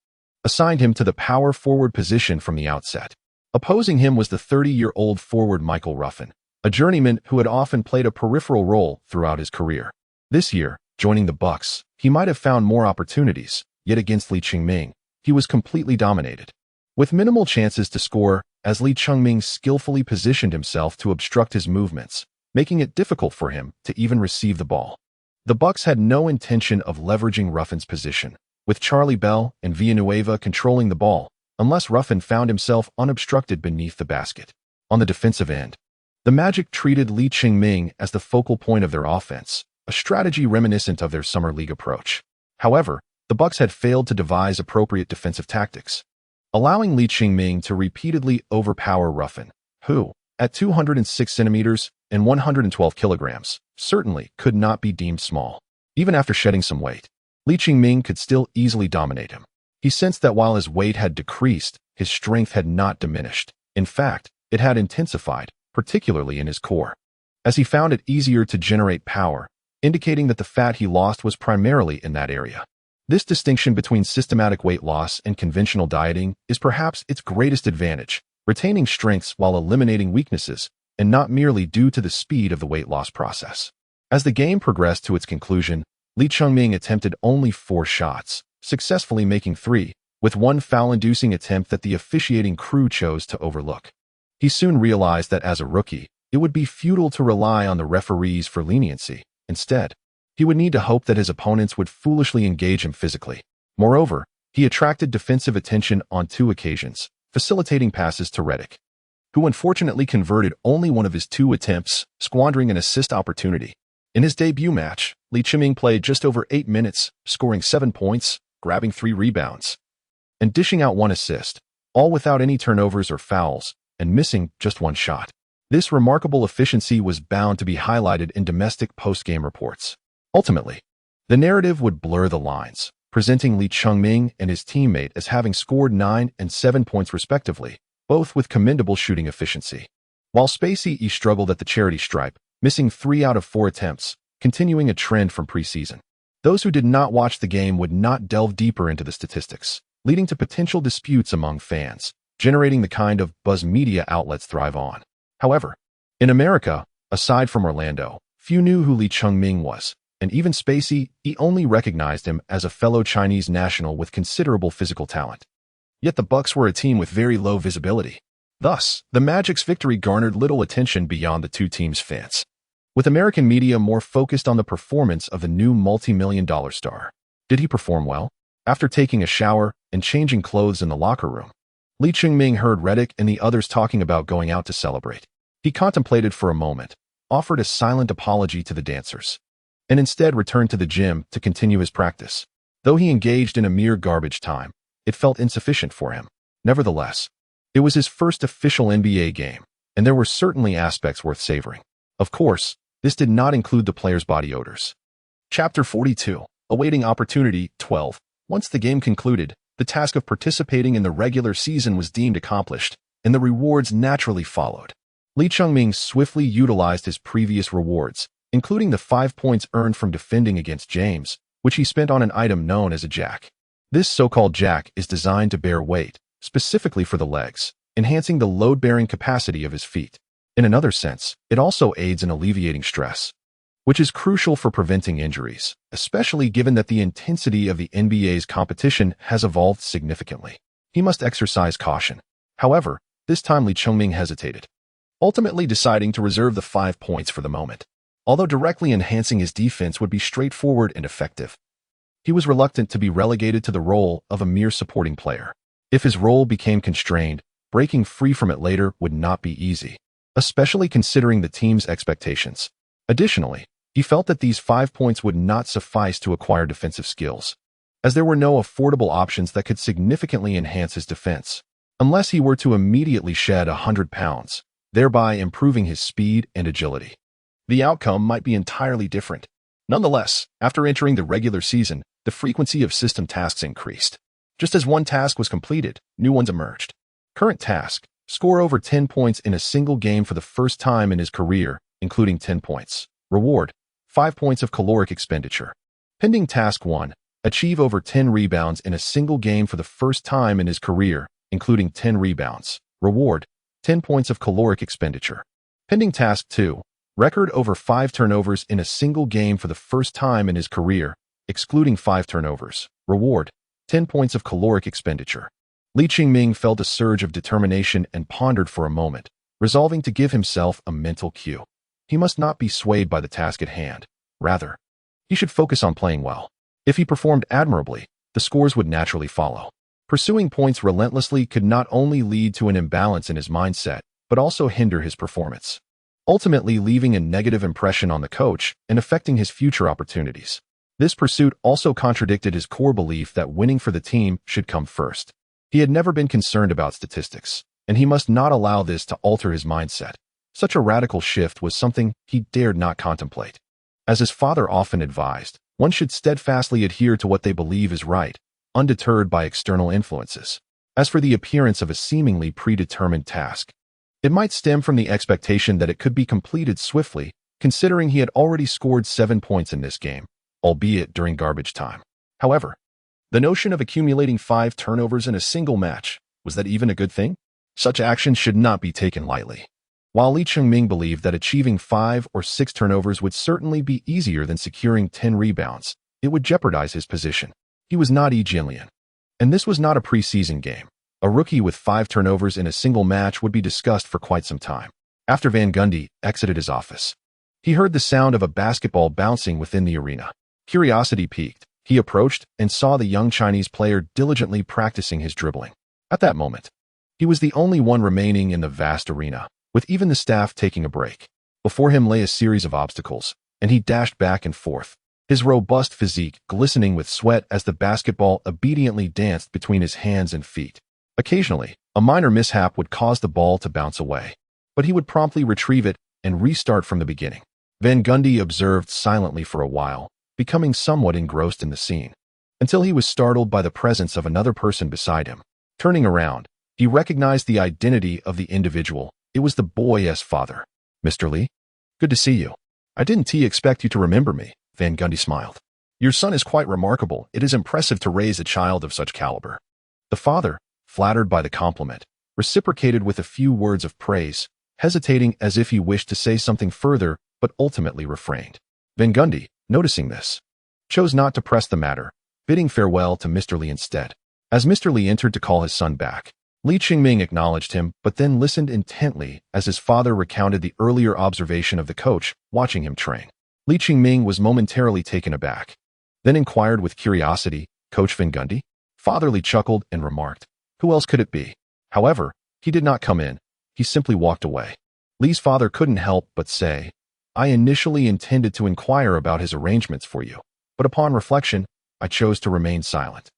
Speaker 1: assigned him to the power forward position from the outset. Opposing him was the 30-year-old forward Michael Ruffin, a journeyman who had often played a peripheral role throughout his career. This year, joining the Bucks, he might have found more opportunities, yet against Lee Ching-ming, he was completely dominated. With minimal chances to score, as Lee Ching-ming skillfully positioned himself to obstruct his movements, making it difficult for him to even receive the ball. The Bucks had no intention of leveraging Ruffin's position, with Charlie Bell and Villanueva controlling the ball, unless Ruffin found himself unobstructed beneath the basket. On the defensive end, the Magic treated Lee Ching-ming as the focal point of their offense, a strategy reminiscent of their Summer League approach. However, the Bucks had failed to devise appropriate defensive tactics, allowing Lee Ching-ming to repeatedly overpower Ruffin, who, at 206 centimeters and 112 kilograms, certainly could not be deemed small. Even after shedding some weight, Lee Ching-ming could still easily dominate him. He sensed that while his weight had decreased, his strength had not diminished. In fact, it had intensified, particularly in his core, as he found it easier to generate power, indicating that the fat he lost was primarily in that area. This distinction between systematic weight loss and conventional dieting is perhaps its greatest advantage, retaining strengths while eliminating weaknesses, and not merely due to the speed of the weight loss process. As the game progressed to its conclusion, Lee Chungming attempted only 4 shots, successfully making 3, with one foul-inducing attempt that the officiating crew chose to overlook. He soon realized that as a rookie, it would be futile to rely on the referees for leniency. Instead, he would need to hope that his opponents would foolishly engage him physically. Moreover, he attracted defensive attention on 2 occasions, facilitating passes to Reddick, who unfortunately converted only one of his 2 attempts, squandering an assist opportunity. In his debut match, Lee Chungming played just over 8 minutes, scoring 7 points, grabbing 3 rebounds, and dishing out 1 assist, all without any turnovers or fouls, and missing just 1 shot. This remarkable efficiency was bound to be highlighted in domestic post-game reports. Ultimately, the narrative would blur the lines, presenting Lee Chungming and his teammate as having scored 9 and 7 points respectively, both with commendable shooting efficiency. While Spacey struggled at the charity stripe, missing 3 out of 4 attempts, continuing a trend from preseason. Those who did not watch the game would not delve deeper into the statistics, leading to potential disputes among fans, generating the kind of buzz media outlets thrive on. However, in America, aside from Orlando, few knew who Lee Chungming was, and even Spacey, he only recognized him as a fellow Chinese national with considerable physical talent. Yet the Bucks were a team with very low visibility. Thus, the Magic's victory garnered little attention beyond the 2 teams' fans, with American media more focused on the performance of the new multi-million-dollar star. Did he perform well? After taking a shower and changing clothes in the locker room, Lee Chungming heard Reddick and the others talking about going out to celebrate. He contemplated for a moment, offered a silent apology to the dancers, and instead returned to the gym to continue his practice. Though he engaged in a mere garbage time, it felt insufficient for him. Nevertheless, it was his first official NBA game, and there were certainly aspects worth savoring. Of course, this did not include the players' body odors. Chapter 42, Awaiting Opportunity 12. Once the game concluded, the task of participating in the regular season was deemed accomplished, and the rewards naturally followed. Lee Chungming swiftly utilized his previous rewards, including the 5 points earned from defending against James, which he spent on an item known as a jack. This so-called jack is designed to bear weight, specifically for the legs, enhancing the load-bearing capacity of his feet. In another sense, it also aids in alleviating stress, which is crucial for preventing injuries, especially given that the intensity of the NBA's competition has evolved significantly. He must exercise caution. However, this time Lee Chungming hesitated, ultimately deciding to reserve the 5 points for the moment. Although directly enhancing his defense would be straightforward and effective, he was reluctant to be relegated to the role of a mere supporting player. If his role became constrained, breaking free from it later would not be easy, especially considering the team's expectations. Additionally, he felt that these 5 points would not suffice to acquire defensive skills, as there were no affordable options that could significantly enhance his defense, unless he were to immediately shed 100 pounds, thereby improving his speed and agility. The outcome might be entirely different. Nonetheless, after entering the regular season, the frequency of system tasks increased. Just as one task was completed, new ones emerged. Current task: score over 10 points in a single game for the first time in his career, including 10 points. Reward: 5 points of caloric expenditure. Pending task 1: achieve over 10 rebounds in a single game for the first time in his career, including 10 rebounds. Reward: 10 points of caloric expenditure. Pending task 2: record over 5 turnovers in a single game for the first time in his career, excluding 5 turnovers. Reward: 10 points of caloric expenditure. Lee Chungming felt a surge of determination and pondered for a moment, resolving to give himself a mental cue. He must not be swayed by the task at hand. Rather, he should focus on playing well. If he performed admirably, the scores would naturally follow. Pursuing points relentlessly could not only lead to an imbalance in his mindset, but also hinder his performance, ultimately leaving a negative impression on the coach and affecting his future opportunities. This pursuit also contradicted his core belief that winning for the team should come first. He had never been concerned about statistics, and he must not allow this to alter his mindset. Such a radical shift was something he dared not contemplate. As his father often advised, one should steadfastly adhere to what they believe is right, undeterred by external influences. As for the appearance of a seemingly predetermined task, it might stem from the expectation that it could be completed swiftly, considering he had already scored 7 points in this game, albeit during garbage time. However, the notion of accumulating 5 turnovers in a single match, was that even a good thing? Such action should not be taken lightly. While Li Chengming believed that achieving 5 or 6 turnovers would certainly be easier than securing 10 rebounds, it would jeopardize his position. He was not Yi Jianlian. And this was not a preseason game. A rookie with 5 turnovers in a single match would be discussed for quite some time. After Van Gundy exited his office, he heard the sound of a basketball bouncing within the arena. Curiosity piqued. He approached and saw the young Chinese player diligently practicing his dribbling. At that moment, he was the only one remaining in the vast arena, with even the staff taking a break. Before him lay a series of obstacles, and he dashed back and forth, his robust physique glistening with sweat as the basketball obediently danced between his hands and feet. Occasionally, a minor mishap would cause the ball to bounce away, but he would promptly retrieve it and restart from the beginning. Van Gundy observed silently for a while, becoming somewhat engrossed in the scene, until he was startled by the presence of another person beside him. Turning around, he recognized the identity of the individual. It was the boy's father. "Mr. Li? Good to see you. I didn't expect you to remember me," Van Gundy smiled. "Your son is quite remarkable. It is impressive to raise a child of such caliber." The father, flattered by the compliment, reciprocated with a few words of praise, hesitating as if he wished to say something further, but ultimately refrained. Van Gundy, noticing this, chose not to press the matter, bidding farewell to Mr. Li instead. As Mr. Li entered to call his son back, Li Chengming acknowledged him but then listened intently as his father recounted the earlier observation of the coach watching him train. Li Chengming was momentarily taken aback, then inquired with curiosity, "Coach Van Gundy?" Father Li chuckled and remarked, "Who else could it be?" However, he did not come in. He simply walked away. Li's father couldn't help but say, "I initially intended to inquire about his arrangements for you, but upon reflection, I chose to remain silent."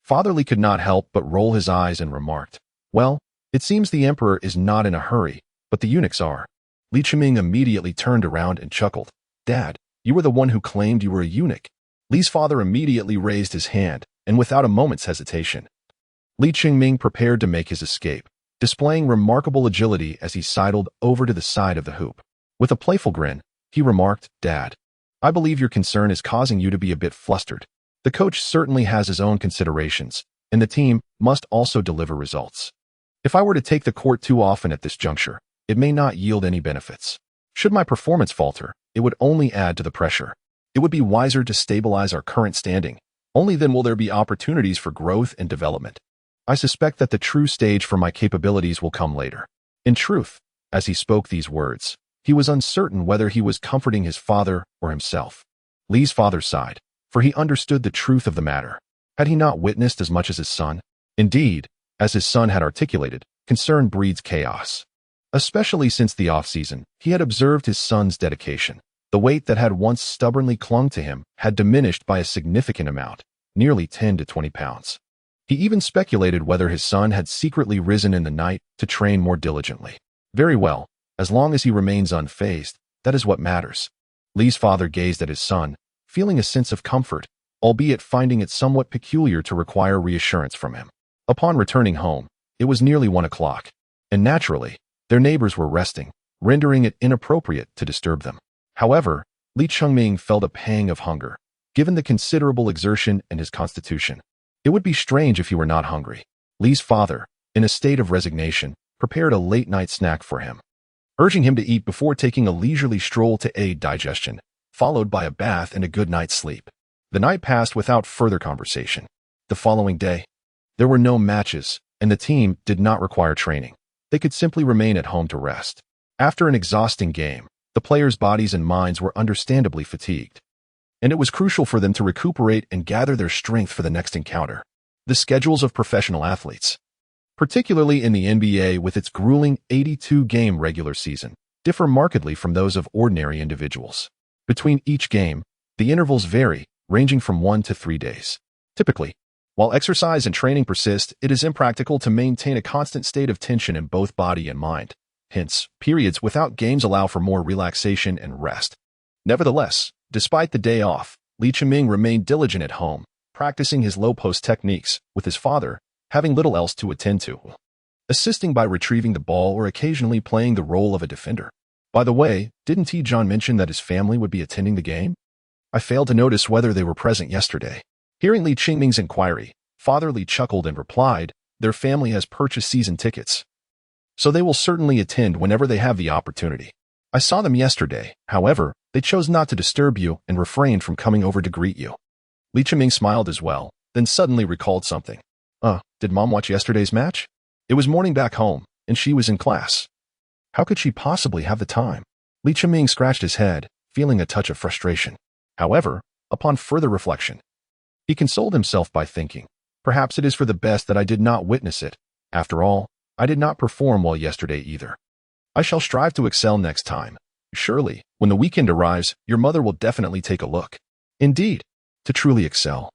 Speaker 1: Father Li could not help but roll his eyes and remarked, "Well, it seems the emperor is not in a hurry, but the eunuchs are." Li Chengming immediately turned around and chuckled. "Dad, you were the one who claimed you were a eunuch." Li's father immediately raised his hand, and without a moment's hesitation, Li Chengming prepared to make his escape, displaying remarkable agility as he sidled over to the side of the hoop. With a playful grin, he remarked, "Dad, I believe your concern is causing you to be a bit flustered. The coach certainly has his own considerations, and the team must also deliver results. If I were to take the court too often at this juncture, it may not yield any benefits. Should my performance falter, it would only add to the pressure. It would be wiser to stabilize our current standing. Only then will there be opportunities for growth and development. I suspect that the true stage for my capabilities will come later." In truth, as he spoke these words, he was uncertain whether he was comforting his father or himself. Li's father sighed, for he understood the truth of the matter. Had he not witnessed as much as his son? Indeed, as his son had articulated, concern breeds chaos. Especially since the off-season, he had observed his son's dedication. The weight that had once stubbornly clung to him had diminished by a significant amount, nearly 10 to 20 pounds. He even speculated whether his son had secretly risen in the night to train more diligently. Very well, as long as he remains unfazed, that is what matters. Li's father gazed at his son, feeling a sense of comfort, albeit finding it somewhat peculiar to require reassurance from him. Upon returning home, it was nearly 1 o'clock, and naturally, their neighbors were resting, rendering it inappropriate to disturb them. However, Li Chengming felt a pang of hunger, given the considerable exertion in his constitution. It would be strange if he were not hungry. Li's father, in a state of resignation, prepared a late-night snack for him, urging him to eat before taking a leisurely stroll to aid digestion, followed by a bath and a good night's sleep. The night passed without further conversation. The following day, there were no matches, and the team did not require training. They could simply remain at home to rest. After an exhausting game, the players' bodies and minds were understandably fatigued, and it was crucial for them to recuperate and gather their strength for the next encounter. The schedules of professional athletes, particularly in the NBA with its grueling 82-game regular season, differ markedly from those of ordinary individuals. Between each game, the intervals vary, ranging from 1 to 3 days. Typically, while exercise and training persist, it is impractical to maintain a constant state of tension in both body and mind. Hence, periods without games allow for more relaxation and rest. Nevertheless, despite the day off, Li Chengming remained diligent at home, practicing his low-post techniques, with his father having little else to attend to, assisting by retrieving the ball or occasionally playing the role of a defender. By the way, didn't John mention that his family would be attending the game? I failed to notice whether they were present yesterday. Hearing Li Chengming's inquiry, Father Li chuckled and replied, "Their family has purchased season tickets." so they will certainly attend whenever they have the opportunity. I saw them yesterday. However, they chose not to disturb you and refrained from coming over to greet you. Li Chiming smiled as well, then suddenly recalled something. Did Mom watch yesterday's match? It was morning back home, and she was in class. How could she possibly have the time? Li Chiming scratched his head, feeling a touch of frustration. However, upon further reflection, he consoled himself by thinking, perhaps it is for the best that I did not witness it. After all, I did not perform well yesterday either. I shall strive to excel next time. Surely, when the weekend arrives, your mother will definitely take a look. Indeed, to truly excel,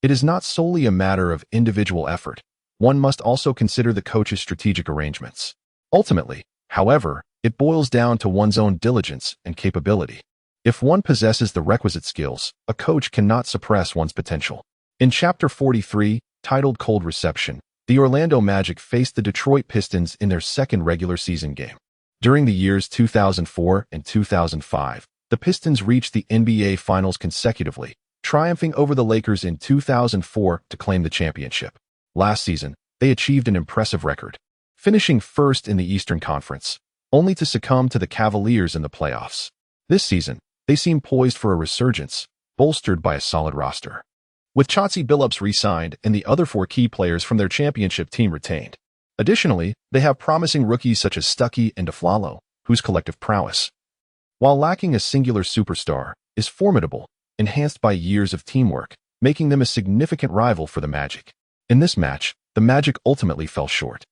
Speaker 1: it is not solely a matter of individual effort. One must also consider the coach's strategic arrangements. Ultimately, however, it boils down to one's own diligence and capability. If one possesses the requisite skills, a coach cannot suppress one's potential. In Chapter 43, titled Cold Reception, the Orlando Magic faced the Detroit Pistons in their second regular season game. During the years 2004 and 2005, the Pistons reached the NBA Finals consecutively, triumphing over the Lakers in 2004 to claim the championship. Last season, they achieved an impressive record, finishing first in the Eastern Conference, only to succumb to the Cavaliers in the playoffs. This season, they seem poised for a resurgence, bolstered by a solid roster. With Chauncey Billups re-signed and the other 4 key players from their championship team retained. Additionally, they have promising rookies such as Stuckey and Afflalo, whose collective prowess, while lacking a singular superstar, is formidable, enhanced by years of teamwork, making them a significant rival for the Magic. In this match, the Magic ultimately fell short.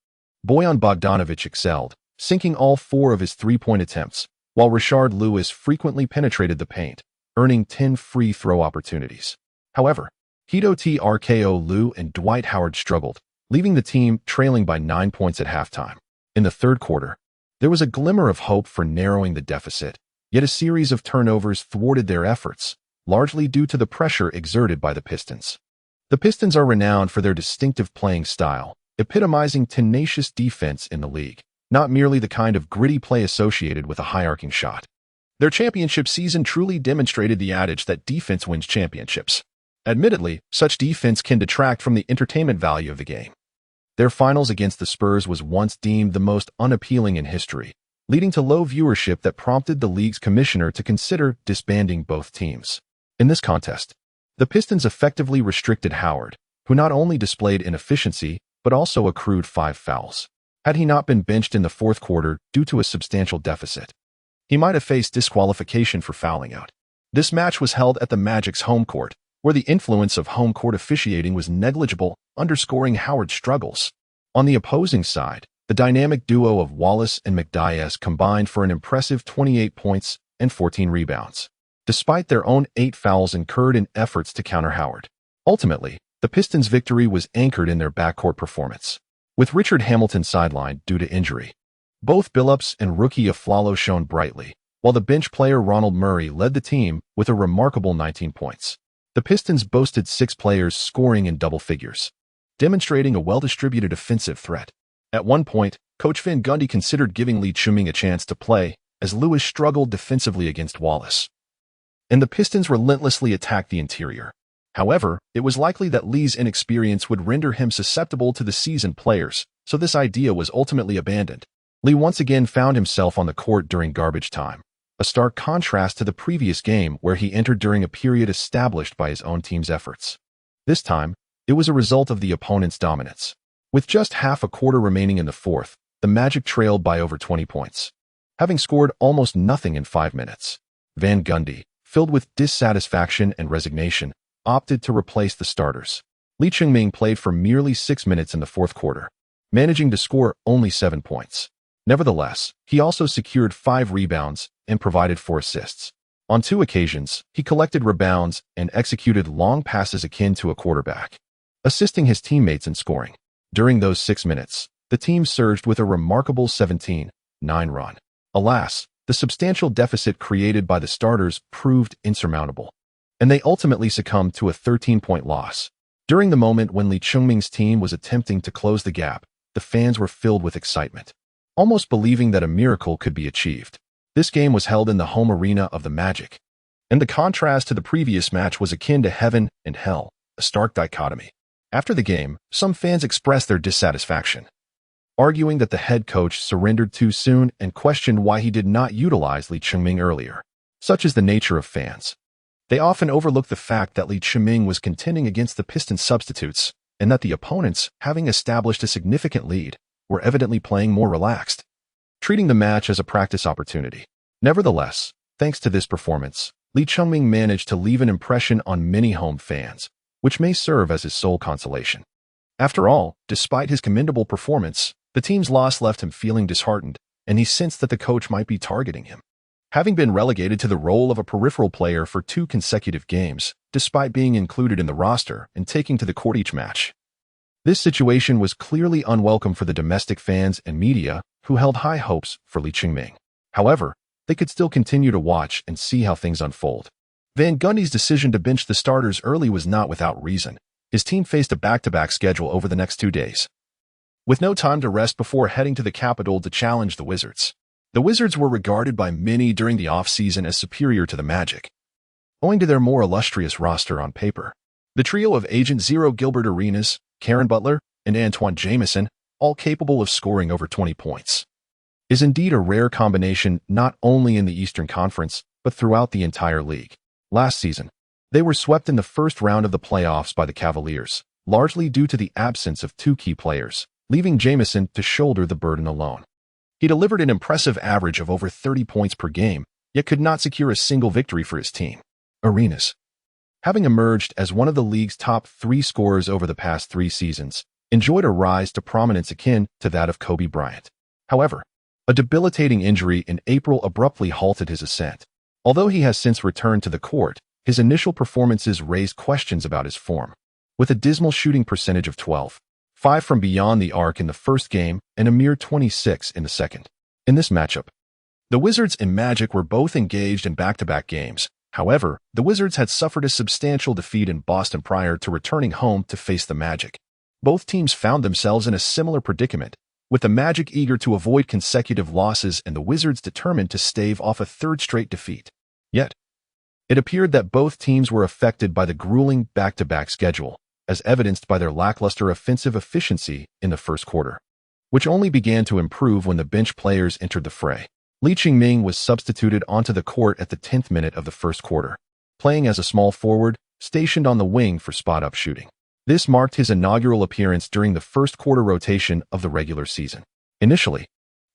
Speaker 1: Bojan Bogdanovic excelled, sinking all 4 of his three-point attempts, while Rashard Lewis frequently penetrated the paint, earning 10 free throw opportunities. However, Hito Trko Lue and Dwight Howard struggled, leaving the team trailing by 9 points at halftime. In the third quarter, there was a glimmer of hope for narrowing the deficit, yet a series of turnovers thwarted their efforts, largely due to the pressure exerted by the Pistons. The Pistons are renowned for their distinctive playing style, epitomizing tenacious defense in the league, not merely the kind of gritty play associated with a high-arcing shot. Their championship season truly demonstrated the adage that defense wins championships. Admittedly, such defense can detract from the entertainment value of the game. Their finals against the Spurs was once deemed the most unappealing in history, leading to low viewership that prompted the league's commissioner to consider disbanding both teams. In this contest, the Pistons effectively restricted Howard, who not only displayed inefficiency, but also accrued 5 fouls. Had he not been benched in the fourth quarter due to a substantial deficit, he might have faced disqualification for fouling out. This match was held at the Magic's home court, where the influence of home court officiating was negligible, underscoring Howard's struggles. On the opposing side, the dynamic duo of Wallace and McDyess combined for an impressive 28 points and 14 rebounds, despite their own 8 fouls incurred in efforts to counter Howard. Ultimately, the Pistons' victory was anchored in their backcourt performance. With Richard Hamilton sidelined due to injury, both Billups and rookie Afflalo shone brightly, while the bench player Ronald Murray led the team with a remarkable 19 points. The Pistons boasted 6 players scoring in double figures, demonstrating a well-distributed offensive threat. At one point, Coach Van Gundy considered giving Li Chiming a chance to play, as Lewis struggled defensively against Wallace, and the Pistons relentlessly attacked the interior. However, it was likely that Lee's inexperience would render him susceptible to the seasoned players, so this idea was ultimately abandoned. Lee once again found himself on the court during garbage time, a stark contrast to the previous game where he entered during a period established by his own team's efforts. This time, it was a result of the opponent's dominance. With just half a quarter remaining in the fourth, the Magic trailed by over 20 points, having scored almost nothing in 5 minutes. Van Gundy, filled with dissatisfaction and resignation, opted to replace the starters. Li Chiming played for merely 6 minutes in the fourth quarter, managing to score only 7 points. Nevertheless, he also secured 5 rebounds and provided 4 assists. On 2 occasions, he collected rebounds and executed long passes akin to a quarterback, assisting his teammates in scoring. During those 6 minutes, the team surged with a remarkable 17-9 run. Alas, the substantial deficit created by the starters proved insurmountable, and they ultimately succumbed to a 13-point loss. During the moment when Li Chiming's team was attempting to close the gap, the fans were filled with excitement, almost believing that a miracle could be achieved. This game was held in the home arena of the Magic, and the contrast to the previous match was akin to heaven and hell, a stark dichotomy. After the game, some fans expressed their dissatisfaction. arguing that the head coach surrendered too soon and questioned why he did not utilize Lee Chungming earlier. Such is the nature of fans. They often overlook the fact that Lee Chungming was contending against the Pistons substitutes and that the opponents, having established a significant lead, were evidently playing more relaxed, treating the match as a practice opportunity. Nevertheless, thanks to this performance, Lee Chungming managed to leave an impression on many home fans, which may serve as his sole consolation. After all, despite his commendable performance, the team's loss left him feeling disheartened, and he sensed that the coach might be targeting him. Having been relegated to the role of a peripheral player for 2 consecutive games, despite being included in the roster and taking to the court each match, this situation was clearly unwelcome for the domestic fans and media who held high hopes for Lee Chungming. However, they could still continue to watch and see how things unfold. Van Gundy's decision to bench the starters early was not without reason. His team faced a back-to-back schedule over the next 2 days, with no time to rest before heading to the capital to challenge the Wizards. The Wizards were regarded by many during the offseason as superior to the Magic, owing to their more illustrious roster on paper. The trio of Agent Zero Gilbert Arenas, Karen Butler, and Antoine Jamison, all capable of scoring over 20 points, is indeed a rare combination not only in the Eastern Conference, but throughout the entire league. Last season, they were swept in the first round of the playoffs by the Cavaliers, largely due to the absence of 2 key players, leaving Jamison to shoulder the burden alone. He delivered an impressive average of over 30 points per game, yet could not secure a single victory for his team. Arenas, having emerged as one of the league's top 3 scorers over the past 3 seasons, enjoyed a rise to prominence akin to that of Kobe Bryant. However, a debilitating injury in April abruptly halted his ascent. Although he has since returned to the court, his initial performances raised questions about his form. With a dismal shooting percentage of 12.5 from beyond the arc in the first game and a mere 26 in the second. In this matchup, the Wizards and Magic were both engaged in back-to-back games. However, the Wizards had suffered a substantial defeat in Boston prior to returning home to face the Magic. Both teams found themselves in a similar predicament, with the Magic eager to avoid consecutive losses and the Wizards determined to stave off a 3rd straight defeat. Yet, it appeared that both teams were affected by the grueling back-to-back schedule, as evidenced by their lackluster offensive efficiency in the first quarter, which only began to improve when the bench players entered the fray. Lee Chungming was substituted onto the court at the 10th minute of the first quarter, playing as a small forward, stationed on the wing for spot-up shooting. This marked his inaugural appearance during the first quarter rotation of the regular season. Initially,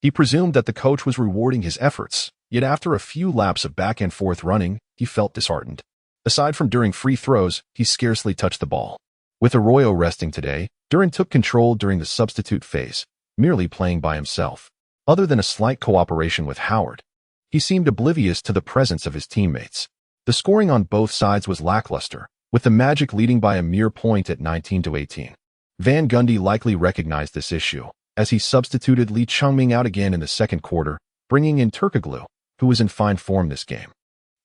Speaker 1: he presumed that the coach was rewarding his efforts, yet after a few laps of back-and-forth running, he felt disheartened. Aside from during free throws, he scarcely touched the ball. With Arroyo resting today, Duran took control during the substitute phase, merely playing by himself. Other than a slight cooperation with Howard, he seemed oblivious to the presence of his teammates. The scoring on both sides was lackluster, with the Magic leading by a mere point at 19-18. Van Gundy likely recognized this issue, as he substituted Lee Chungming out again in the second quarter, bringing in Turkoglu, who was in fine form this game,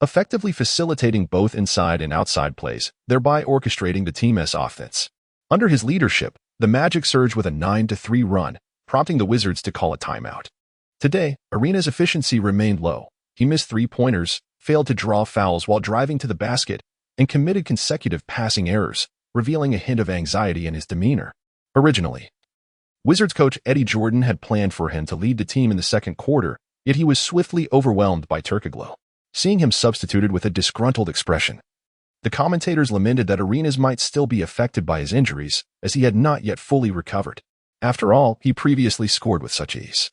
Speaker 1: effectively facilitating both inside and outside plays, thereby orchestrating the team's offense. Under his leadership, the Magic surged with a 9-3 run, prompting the Wizards to call a timeout. Today, Arena's efficiency remained low. He missed 3-pointers, failed to draw fouls while driving to the basket, and committed consecutive passing errors, revealing a hint of anxiety in his demeanor. Originally, Wizards coach Eddie Jordan had planned for him to lead the team in the second quarter, yet he was swiftly overwhelmed by Turkoglu. Seeing him substituted with a disgruntled expression, the commentators lamented that Arenas might still be affected by his injuries, as he had not yet fully recovered. After all, he previously scored with such ease.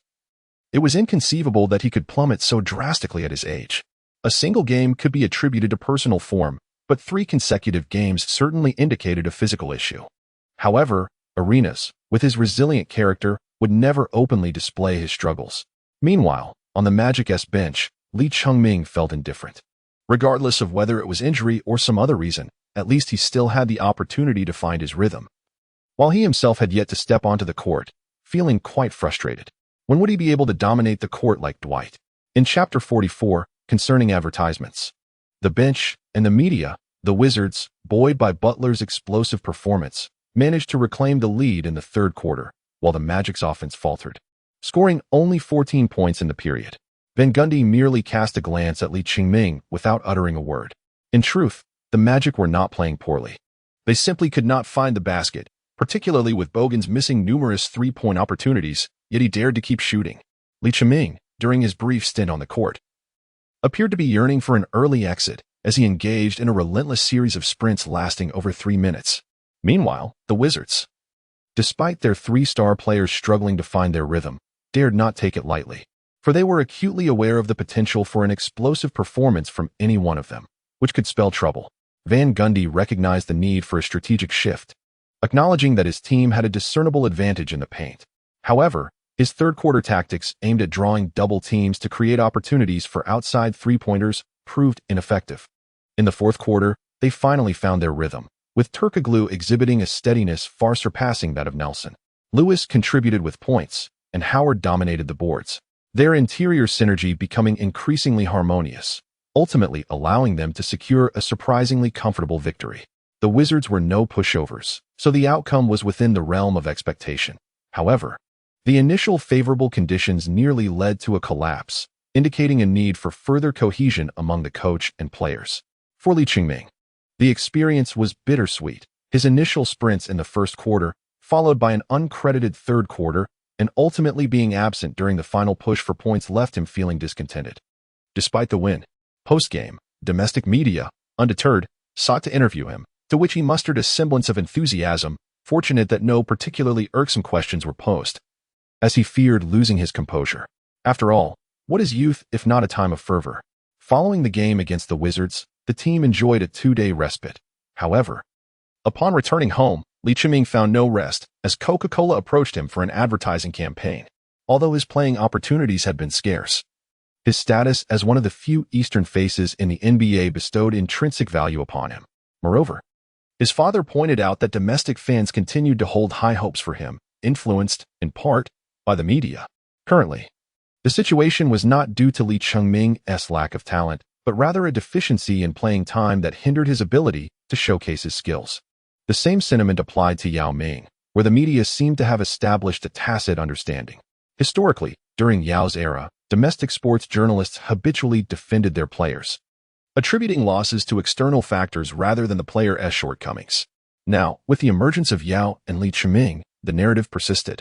Speaker 1: It was inconceivable that he could plummet so drastically at his age. A single game could be attributed to personal form, but 3 consecutive games certainly indicated a physical issue. However, Arenas, with his resilient character, would never openly display his struggles. Meanwhile, on the Magic's bench, Lee Chungming felt indifferent. Regardless of whether it was injury or some other reason, at least he still had the opportunity to find his rhythm. While he himself had yet to step onto the court, feeling quite frustrated. When would he be able to dominate the court like Dwight? In Chapter 44, concerning advertisements, the bench, and the media, the Wizards, buoyed by Butler's explosive performance, managed to reclaim the lead in the third quarter, while the Magic's offense faltered, scoring only 14 points in the period. Van Gundy merely cast a glance at Lee Chungming without uttering a word. In truth, the Magic were not playing poorly. They simply could not find the basket, particularly with Bogan's missing numerous 3-point opportunities, yet he dared to keep shooting. Li Chiming, during his brief stint on the court, appeared to be yearning for an early exit as he engaged in a relentless series of sprints lasting over 3 minutes. Meanwhile, the Wizards, despite their 3-star players struggling to find their rhythm, dared not take it lightly, for they were acutely aware of the potential for an explosive performance from any one of them, which could spell trouble. Van Gundy recognized the need for a strategic shift, acknowledging that his team had a discernible advantage in the paint. However, his third-quarter tactics aimed at drawing double teams to create opportunities for outside three-pointers proved ineffective. In the fourth quarter, they finally found their rhythm, with Turkoglu exhibiting a steadiness far surpassing that of Nelson. Lewis contributed with points, and Howard dominated the boards, their interior synergy becoming increasingly harmonious, ultimately allowing them to secure a surprisingly comfortable victory. The Wizards were no pushovers, so the outcome was within the realm of expectation. However, the initial favorable conditions nearly led to a collapse, indicating a need for further cohesion among the coach and players. For Li Chiming, the experience was bittersweet. His initial sprints in the first quarter, followed by an uncredited third quarter, and ultimately being absent during the final push for points left him feeling discontented. Despite the win, post-game, domestic media, undeterred, sought to interview him, to which he mustered a semblance of enthusiasm, fortunate that no particularly irksome questions were posed, as he feared losing his composure. After all, what is youth if not a time of fervor? Following the game against the Wizards, the team enjoyed a 2-day respite. However, upon returning home, Li Chiming found no rest as Coca-Cola approached him for an advertising campaign. Although his playing opportunities had been scarce, his status as one of the few Eastern faces in the NBA bestowed intrinsic value upon him. Moreover, his father pointed out that domestic fans continued to hold high hopes for him, influenced, in part, by the media. Currently, the situation was not due to Li Chiming's lack of talent, but rather a deficiency in playing time that hindered his ability to showcase his skills. The same sentiment applied to Yao Ming, where the media seemed to have established a tacit understanding. Historically, during Yao's era, domestic sports journalists habitually defended their players, attributing losses to external factors rather than the player's shortcomings. Now, with the emergence of Yao and Li Chiming, the narrative persisted,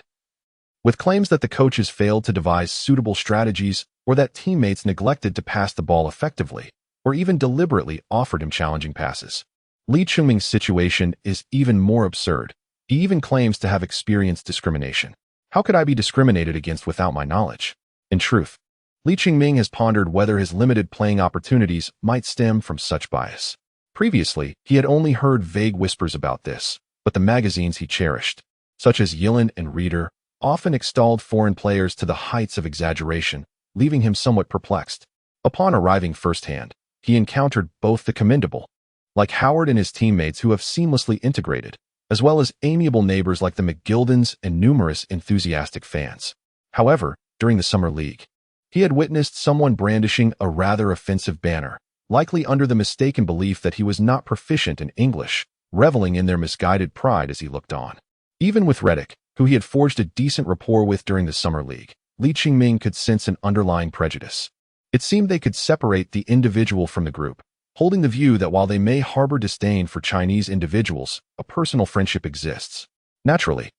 Speaker 1: with claims that the coaches failed to devise suitable strategies or that teammates neglected to pass the ball effectively, or even deliberately offered him challenging passes. Li Chiming's situation is even more absurd. He even claims to have experienced discrimination. How could I be discriminated against without my knowledge? In truth, Li Chiming has pondered whether his limited playing opportunities might stem from such bias. Previously, he had only heard vague whispers about this, but the magazines he cherished, such as Yilan and Reader, often extolled foreign players to the heights of exaggeration, leaving him somewhat perplexed. Upon arriving firsthand, he encountered both the commendable, like Howard and his teammates who have seamlessly integrated, as well as amiable neighbors like the McGildens and numerous enthusiastic fans. However, during the Summer League, he had witnessed someone brandishing a rather offensive banner, likely under the mistaken belief that he was not proficient in English, reveling in their misguided pride as he looked on. Even with Reddick, who he had forged a decent rapport with during the Summer League, Li Chiming could sense an underlying prejudice. It seemed they could separate the individual from the group, holding the view that while they may harbor disdain for Chinese individuals, a personal friendship exists. Naturally,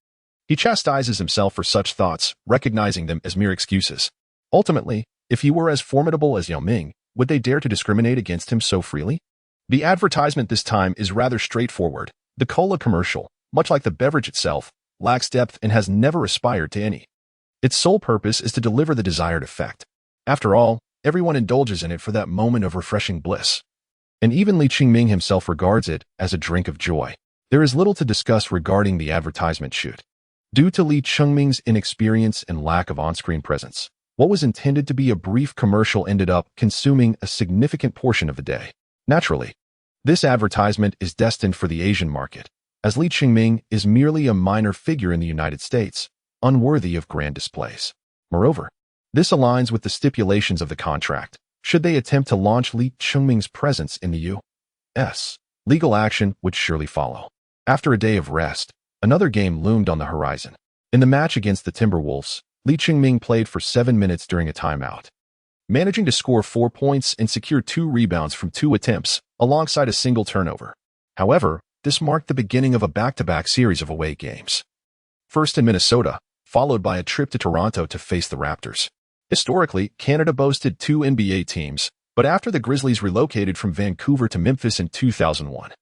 Speaker 1: he chastises himself for such thoughts, recognizing them as mere excuses. Ultimately, if he were as formidable as Yao Ming, would they dare to discriminate against him so freely? The advertisement this time is rather straightforward. The cola commercial, much like the beverage itself, lacks depth and has never aspired to any. Its sole purpose is to deliver the desired effect. After all, everyone indulges in it for that moment of refreshing bliss. And even Li Chiming himself regards it as a drink of joy. There is little to discuss regarding the advertisement shoot. Due to Li Chiming's inexperience and lack of on-screen presence, what was intended to be a brief commercial ended up consuming a significant portion of the day. Naturally, this advertisement is destined for the Asian market, as Li Chiming is merely a minor figure in the United States, unworthy of grand displays. Moreover, this aligns with the stipulations of the contract. Should they attempt to launch Li Chiming's presence in the U.S., legal action would surely follow. After a day of rest, another game loomed on the horizon. In the match against the Timberwolves, Li Chiming played for 7 minutes during a timeout, managing to score 4 points and secure 2 rebounds from 2 attempts, alongside a single turnover. However, this marked the beginning of a back-to-back series of away games. First in Minnesota, followed by a trip to Toronto to face the Raptors. Historically, Canada boasted two NBA teams, but after the Grizzlies relocated from Vancouver to Memphis in 2001,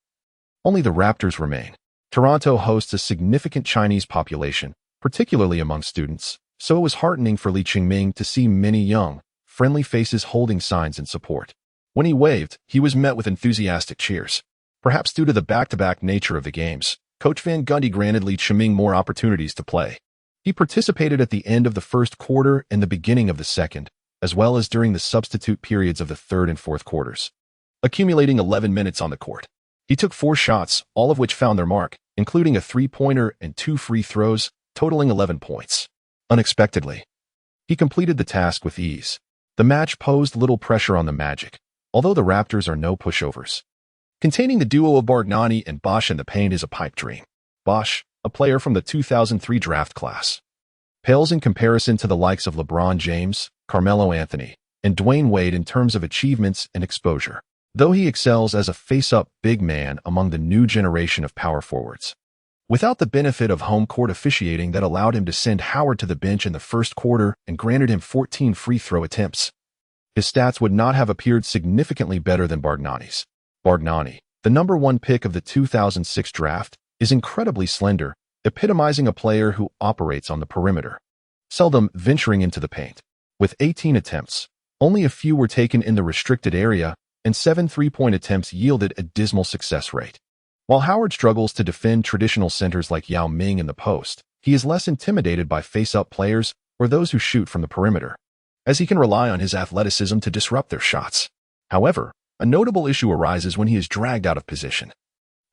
Speaker 1: only the Raptors remain. Toronto hosts a significant Chinese population, particularly among students, so it was heartening for Lee Ching-ming to see many young, friendly faces holding signs in support. When he waved, he was met with enthusiastic cheers. Perhaps due to the back-to-back nature of the games, Coach Van Gundy granted Lee Ching-ming more opportunities to play. He participated at the end of the first quarter and the beginning of the second, as well as during the substitute periods of the third and fourth quarters, accumulating 11 minutes on the court. He took 4 shots, all of which found their mark, including a three-pointer and 2 free throws, totaling 11 points. Unexpectedly, he completed the task with ease. The match posed little pressure on the Magic, although the Raptors are no pushovers. Containing the duo of Bargnani and Bosch in the paint is a pipe dream. Bosch, a player from the 2003 draft class, pales in comparison to the likes of LeBron James, Carmelo Anthony, and Dwayne Wade in terms of achievements and exposure, though he excels as a face-up big man among the new generation of power forwards. Without the benefit of home court officiating that allowed him to send Howard to the bench in the first quarter and granted him 14 free throw attempts, his stats would not have appeared significantly better than Bargnani's. Bargnani, the number 1 pick of the 2006 draft, is incredibly slender, epitomizing a player who operates on the perimeter, seldom venturing into the paint. With 18 attempts, only a few were taken in the restricted area, and 7 three-point attempts yielded a dismal success rate. While Howard struggles to defend traditional centers like Yao Ming in the post, he is less intimidated by face-up players or those who shoot from the perimeter, as he can rely on his athleticism to disrupt their shots. However, a notable issue arises when he is dragged out of position,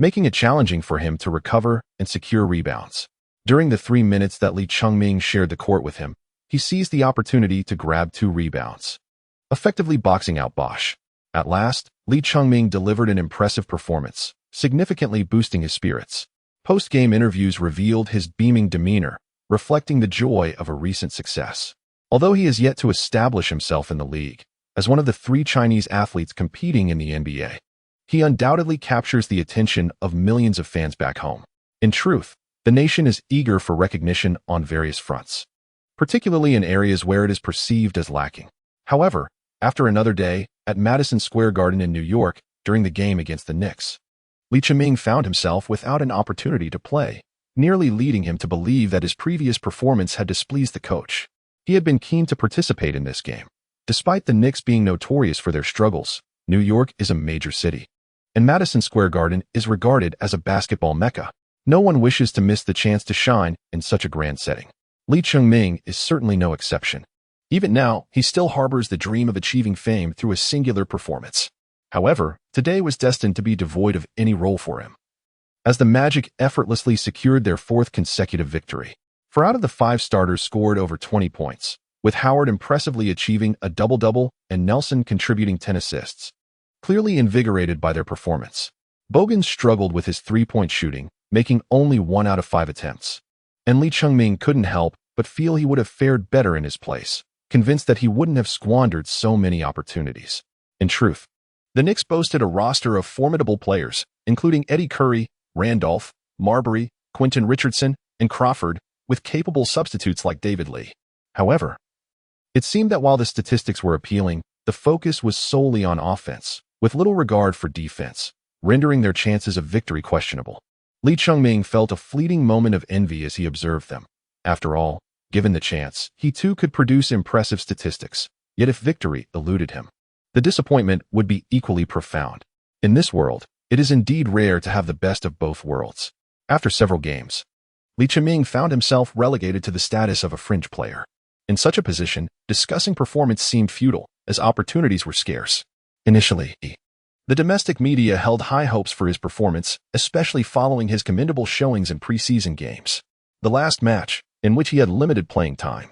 Speaker 1: making it challenging for him to recover and secure rebounds. During the 3 minutes that Lee Ching-ming shared the court with him, he seized the opportunity to grab 2 rebounds, effectively boxing out Bosch. At last, Lee Ching-ming delivered an impressive performance, significantly boosting his spirits. Post-game interviews revealed his beaming demeanor, reflecting the joy of a recent success. Although he has yet to establish himself in the league as one of the 3 Chinese athletes competing in the NBA, he undoubtedly captures the attention of millions of fans back home. In truth, the nation is eager for recognition on various fronts, particularly in areas where it is perceived as lacking. However, after another day at Madison Square Garden in New York during the game against the Knicks, Lee Ching-ming found himself without an opportunity to play, nearly leading him to believe that his previous performance had displeased the coach. He had been keen to participate in this game. Despite the Knicks being notorious for their struggles, New York is a major city, and Madison Square Garden is regarded as a basketball mecca. No one wishes to miss the chance to shine in such a grand setting. Lee Ching-ming is certainly no exception. Even now, he still harbors the dream of achieving fame through a singular performance. However, today was destined to be devoid of any role for him, as the Magic effortlessly secured their 4th consecutive victory. 4 out of the 5 starters scored over 20 points, with Howard impressively achieving a double-double and Nelson contributing 10 assists. Clearly invigorated by their performance, Bogan struggled with his 3-point shooting, making only 1 out of 5 attempts. And Lee Ching-ming couldn't help but feel he would have fared better in his place, convinced that he wouldn't have squandered so many opportunities. In truth, the Knicks boasted a roster of formidable players, including Eddie Curry, Randolph, Marbury, Quentin Richardson, and Crawford, with capable substitutes like David Lee. However, it seemed that while the statistics were appealing, the focus was solely on offense, with little regard for defense, rendering their chances of victory questionable. Lee Ching-ming felt a fleeting moment of envy as he observed them. After all, given the chance, he too could produce impressive statistics, yet if victory eluded him, the disappointment would be equally profound. In this world, it is indeed rare to have the best of both worlds. After several games, Lee Ching-ming found himself relegated to the status of a fringe player. In such a position, discussing performance seemed futile, as opportunities were scarce. Initially, the domestic media held high hopes for his performance, especially following his commendable showings in preseason games. The last match, in which he had limited playing time,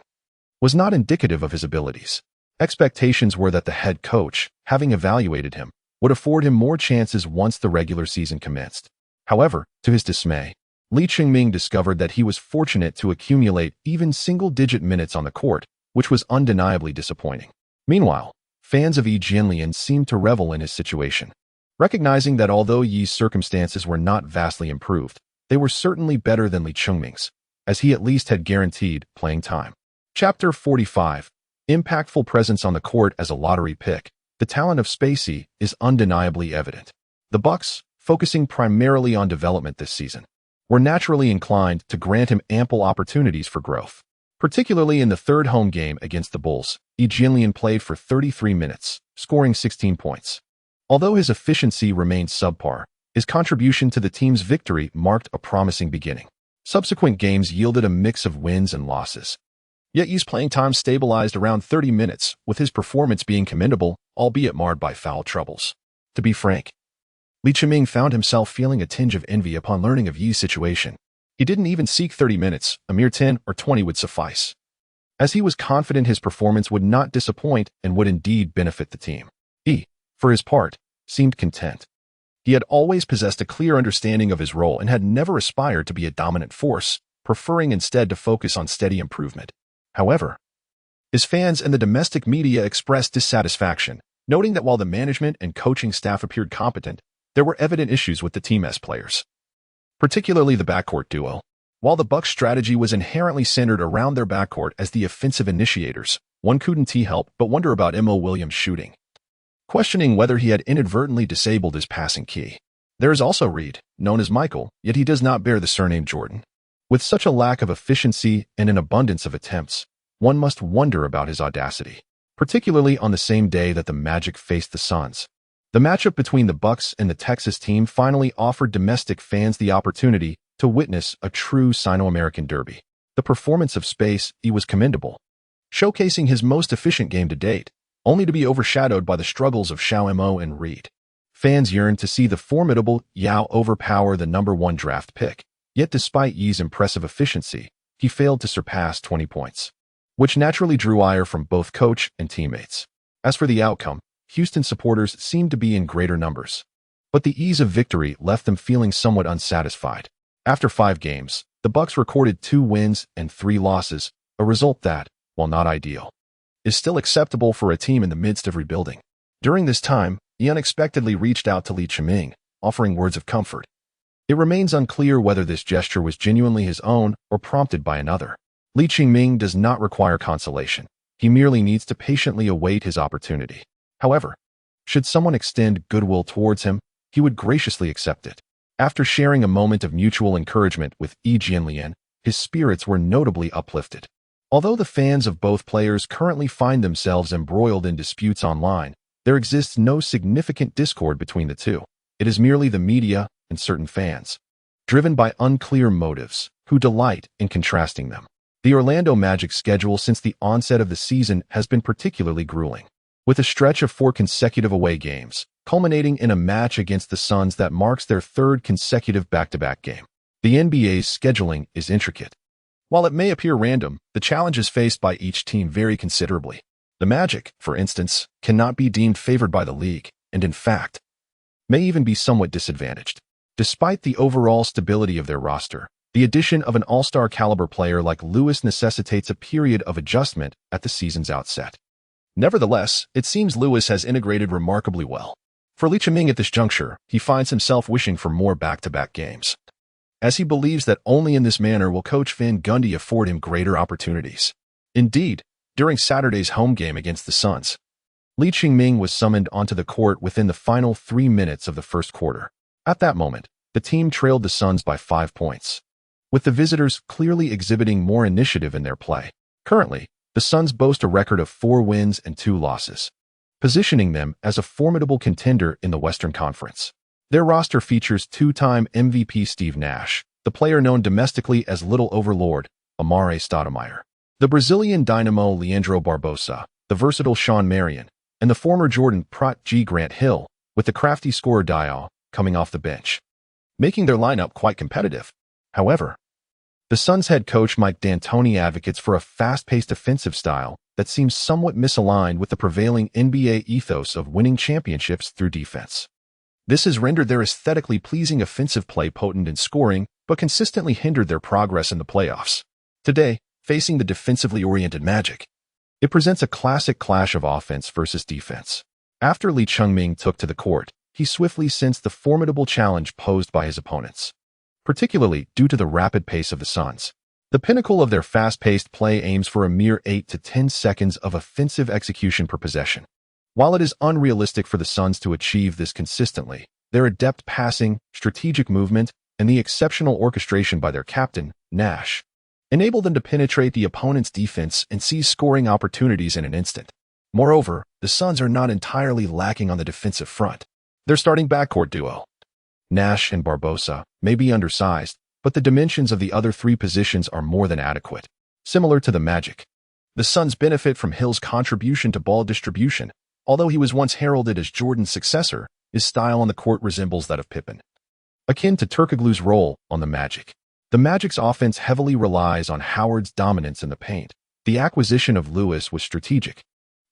Speaker 1: was not indicative of his abilities. Expectations were that the head coach, having evaluated him, would afford him more chances once the regular season commenced. However, to his dismay, Lee Ching-ming discovered that he was fortunate to accumulate even single-digit minutes on the court, which was undeniably disappointing. Meanwhile, fans of Yi Jianlian seemed to revel in his situation, recognizing that although Yi's circumstances were not vastly improved, they were certainly better than Lee Ching-ming's. as he at least had guaranteed playing time. Chapter 45. Impactful presence on the court as a lottery pick. The talent of Spacey is undeniably evident. The Bucks, focusing primarily on development this season, were naturally inclined to grant him ample opportunities for growth. Particularly in the third home game against the Bulls, Jianlian played for 33 minutes, scoring 16 points. Although his efficiency remained subpar, his contribution to the team's victory marked a promising beginning. Subsequent games yielded a mix of wins and losses. Yet Yi's playing time stabilized around 30 minutes, with his performance being commendable, albeit marred by foul troubles. To be frank, Lee Chiming found himself feeling a tinge of envy upon learning of Yi's situation. He didn't even seek 30 minutes, a mere 10 or 20 would suffice, as he was confident his performance would not disappoint and would indeed benefit the team. Yi, for his part, seemed content. He had always possessed a clear understanding of his role and had never aspired to be a dominant force, preferring instead to focus on steady improvement. However, his fans and the domestic media expressed dissatisfaction, noting that while the management and coaching staff appeared competent, there were evident issues with the team's players, particularly the backcourt duo. While the Bucks' strategy was inherently centered around their backcourt as the offensive initiators, one couldn't help but wonder about Mo Williams' shooting, questioning whether he had inadvertently disabled his passing key. There is also Reed, known as Michael, yet he does not bear the surname Jordan. With such a lack of efficiency and an abundance of attempts, one must wonder about his audacity, particularly on the same day that the Magic faced the Suns. The matchup between the Bucks and the Texas team finally offered domestic fans the opportunity to witness a true Sino-American derby. The performance of Spacey was commendable, showcasing his most efficient game to date, only to be overshadowed by the struggles of Xiao Mo and Reed. Fans yearned to see the formidable Yao overpower the #1 draft pick, yet despite Yi's impressive efficiency, he failed to surpass 20 points, which naturally drew ire from both coach and teammates. As for the outcome, Houston supporters seemed to be in greater numbers, but the ease of victory left them feeling somewhat unsatisfied. After 5 games, the Bucks recorded 2 wins and 3 losses, a result that, while not ideal, is still acceptable for a team in the midst of rebuilding. During this time, he unexpectedly reached out to Lee Chiming, offering words of comfort. It remains unclear whether this gesture was genuinely his own or prompted by another. Lee Chiming does not require consolation. He merely needs to patiently await his opportunity. However, should someone extend goodwill towards him, he would graciously accept it. After sharing a moment of mutual encouragement with Jianlian, his spirits were notably uplifted. Although the fans of both players currently find themselves embroiled in disputes online, there exists no significant discord between the two. It is merely the media and certain fans, driven by unclear motives, who delight in contrasting them. The Orlando Magic's schedule since the onset of the season has been particularly grueling, with a stretch of 4 consecutive away games, culminating in a match against the Suns that marks their 3rd consecutive back-to-back game. The NBA's scheduling is intricate. While it may appear random, the challenges faced by each team vary considerably. The Magic, for instance, cannot be deemed favored by the league, and in fact, may even be somewhat disadvantaged. Despite the overall stability of their roster, the addition of an all-star caliber player like Lewis necessitates a period of adjustment at the season's outset. Nevertheless, it seems Lewis has integrated remarkably well. For Lee Chiming at this juncture, he finds himself wishing for more back-to-back games, as he believes that only in this manner will Coach Van Gundy afford him greater opportunities. Indeed, during Saturday's home game against the Suns, Lee Chiming was summoned onto the court within the final 3 minutes of the first quarter. At that moment, the team trailed the Suns by 5 points, with the visitors clearly exhibiting more initiative in their play. Currently, the Suns boast a record of 4 wins and 2 losses, positioning them as a formidable contender in the Western Conference. Their roster features 2-time MVP Steve Nash, the player known domestically as Little Overlord, Amare Stoudemire, the Brazilian dynamo Leandro Barbosa, the versatile Sean Marion, and the former Jordan Prot G. Grant Hill, with the crafty scorer Diaw coming off the bench, making their lineup quite competitive. However, the Suns head coach Mike D'Antoni advocates for a fast-paced offensive style that seems somewhat misaligned with the prevailing NBA ethos of winning championships through defense. This has rendered their aesthetically pleasing offensive play potent in scoring, but consistently hindered their progress in the playoffs. Today, facing the defensively oriented Magic, it presents a classic clash of offense versus defense. After Lee Chiming took to the court, he swiftly sensed the formidable challenge posed by his opponents, particularly due to the rapid pace of the Suns. The pinnacle of their fast-paced play aims for a mere 8 to 10 seconds of offensive execution per possession. While it is unrealistic for the Suns to achieve this consistently, their adept passing, strategic movement, and the exceptional orchestration by their captain, Nash, enable them to penetrate the opponent's defense and seize scoring opportunities in an instant. Moreover, the Suns are not entirely lacking on the defensive front. Their starting backcourt duo, Nash and Barbosa, may be undersized, but the dimensions of the other three positions are more than adequate. Similar to the Magic, the Suns benefit from Hill's contribution to ball distribution. Although he was once heralded as Jordan's successor, his style on the court resembles that of Pippen. Akin to Turkoglu's role on the Magic, the Magic's offense heavily relies on Howard's dominance in the paint. The acquisition of Lewis was strategic,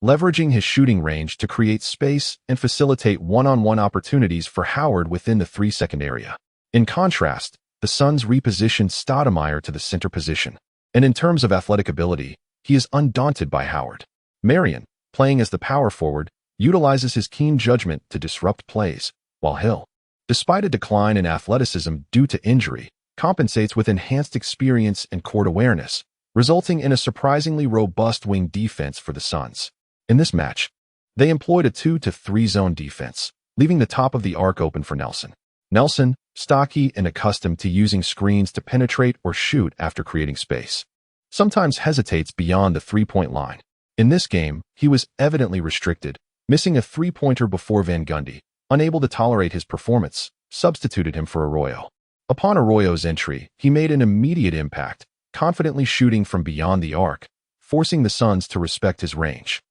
Speaker 1: leveraging his shooting range to create space and facilitate one-on-one opportunities for Howard within the 3-second area. In contrast, the Suns repositioned Stoudemire to the center position, and in terms of athletic ability, he is undaunted by Howard. Marion, playing as the power forward, utilizes his keen judgment to disrupt plays, while Hill, despite a decline in athleticism due to injury, compensates with enhanced experience and court awareness, resulting in a surprisingly robust wing defense for the Suns. In this match, they employed a 2 to 3 zone defense, leaving the top of the arc open for Nelson. Nelson, stocky and accustomed to using screens to penetrate or shoot after creating space, sometimes hesitates beyond the three-point line. In this game, he was evidently restricted, missing a three-pointer before Van Gundy, unable to tolerate his performance, substituted him for Arroyo. Upon Arroyo's entry, he made an immediate impact, confidently shooting from beyond the arc, forcing the Suns to respect his range.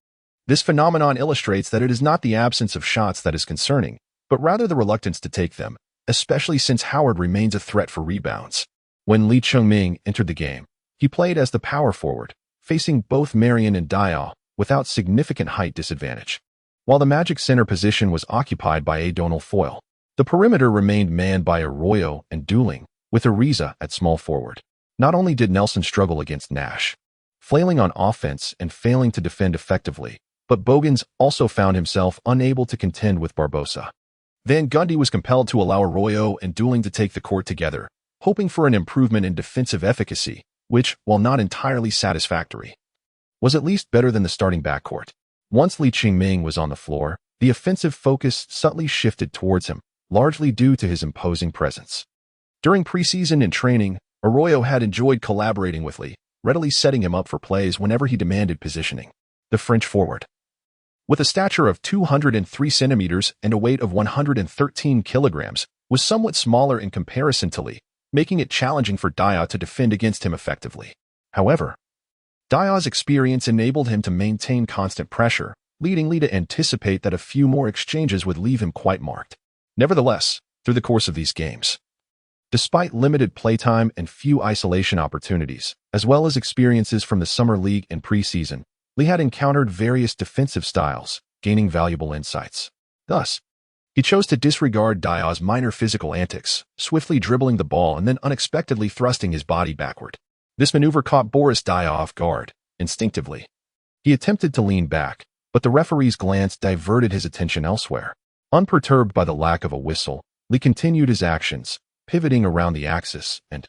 Speaker 1: This phenomenon illustrates that it is not the absence of shots that is concerning, but rather the reluctance to take them, especially since Howard remains a threat for rebounds. When Lee Chung-ming entered the game, he played as the power forward, facing both Marion and Diaw without significant height disadvantage. While the Magic center position was occupied by O'Donnell Foyle, the perimeter remained manned by Arroyo and Dueling, with Ariza at small forward. Not only did Nelson struggle against Nash, flailing on offense and failing to defend effectively, but Bogans also found himself unable to contend with Barbosa. Van Gundy was compelled to allow Arroyo and Dueling to take the court together, hoping for an improvement in defensive efficacy, which, while not entirely satisfactory, was at least better than the starting backcourt. Once Lee Chung-ming was on the floor, the offensive focus subtly shifted towards him, largely due to his imposing presence. During preseason and training, Arroyo had enjoyed collaborating with Lee, readily setting him up for plays whenever he demanded positioning. The French forward, with a stature of 203 centimeters and a weight of 113 kilograms, was somewhat smaller in comparison to Lee, making it challenging for Diaw to defend against him effectively. However, Diaw's experience enabled him to maintain constant pressure, leading Lee to anticipate that a few more exchanges would leave him quite marked. Nevertheless, through the course of these games, despite limited playtime and few isolation opportunities, as well as experiences from the Summer League and preseason, Lee had encountered various defensive styles, gaining valuable insights. Thus, he chose to disregard Diaw's minor physical antics, swiftly dribbling the ball and then unexpectedly thrusting his body backward. This maneuver caught Boris Diaw off guard. Instinctively, he attempted to lean back, but the referee's glance diverted his attention elsewhere. Unperturbed by the lack of a whistle, Lee continued his actions, pivoting around the axis, and,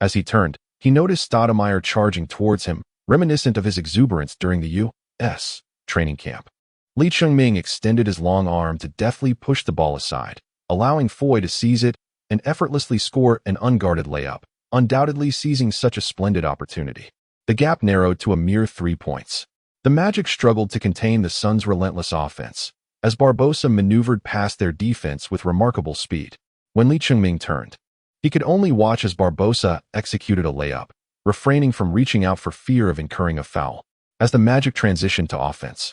Speaker 1: as he turned, he noticed Stoudemire charging towards him, reminiscent of his exuberance during the U.S. training camp. Lee Chung-ming extended his long arm to deftly push the ball aside, allowing Foy to seize it and effortlessly score an unguarded layup, undoubtedly seizing such a splendid opportunity. The gap narrowed to a mere 3 points. The Magic struggled to contain the Suns' relentless offense, as Barbosa maneuvered past their defense with remarkable speed. When Lee Chung-ming turned, he could only watch as Barbosa executed a layup, refraining from reaching out for fear of incurring a foul. As the Magic transitioned to offense,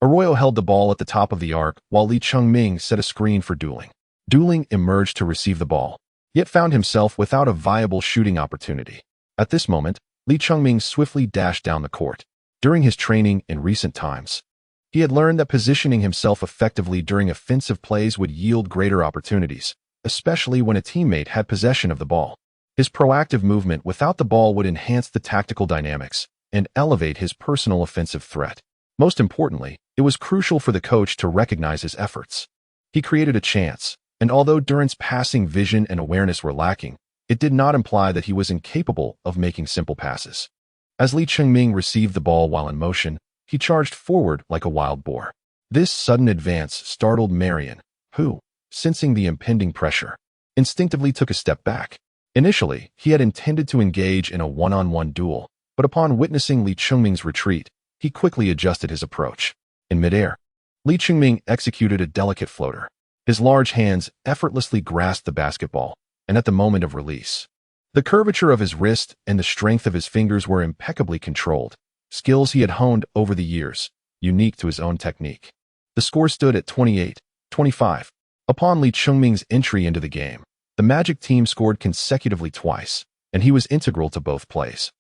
Speaker 1: Arroyo held the ball at the top of the arc while Lee Chung-ming set a screen for Dueling. Dueling emerged to receive the ball, yet found himself without a viable shooting opportunity. At this moment, Lee Chung-ming swiftly dashed down the court. During his training in recent times, he had learned that positioning himself effectively during offensive plays would yield greater opportunities, especially when a teammate had possession of the ball. His proactive movement without the ball would enhance the tactical dynamics and elevate his personal offensive threat. Most importantly, it was crucial for the coach to recognize his efforts. He created a chance, and although Durant's passing vision and awareness were lacking, it did not imply that he was incapable of making simple passes. As Li Chengming received the ball while in motion, he charged forward like a wild boar. This sudden advance startled Marion, who, sensing the impending pressure, instinctively took a step back. Initially, he had intended to engage in a one-on-one duel, but upon witnessing Li Chengming's retreat, he quickly adjusted his approach. In midair, Li Chengming executed a delicate floater. His large hands effortlessly grasped the basketball, and at the moment of release, the curvature of his wrist and the strength of his fingers were impeccably controlled, skills he had honed over the years, unique to his own technique. The score stood at 28-25. Upon Li Chengming's entry into the game, the Magic team scored consecutively twice, and he was integral to both plays,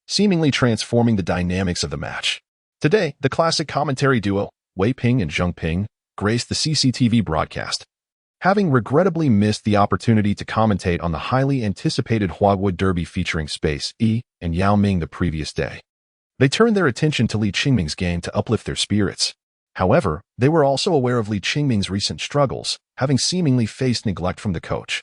Speaker 1: seemingly transforming the dynamics of the match. Today, the classic commentary duo, Wei Ping and Zheng Ping, graced the CCTV broadcast. Having regrettably missed the opportunity to commentate on the highly anticipated Huaguo Derby featuring Space E and Yao Ming the previous day, they turned their attention to Li Chengming's game to uplift their spirits. However, they were also aware of Li Chengming's recent struggles, having seemingly faced neglect from the coach.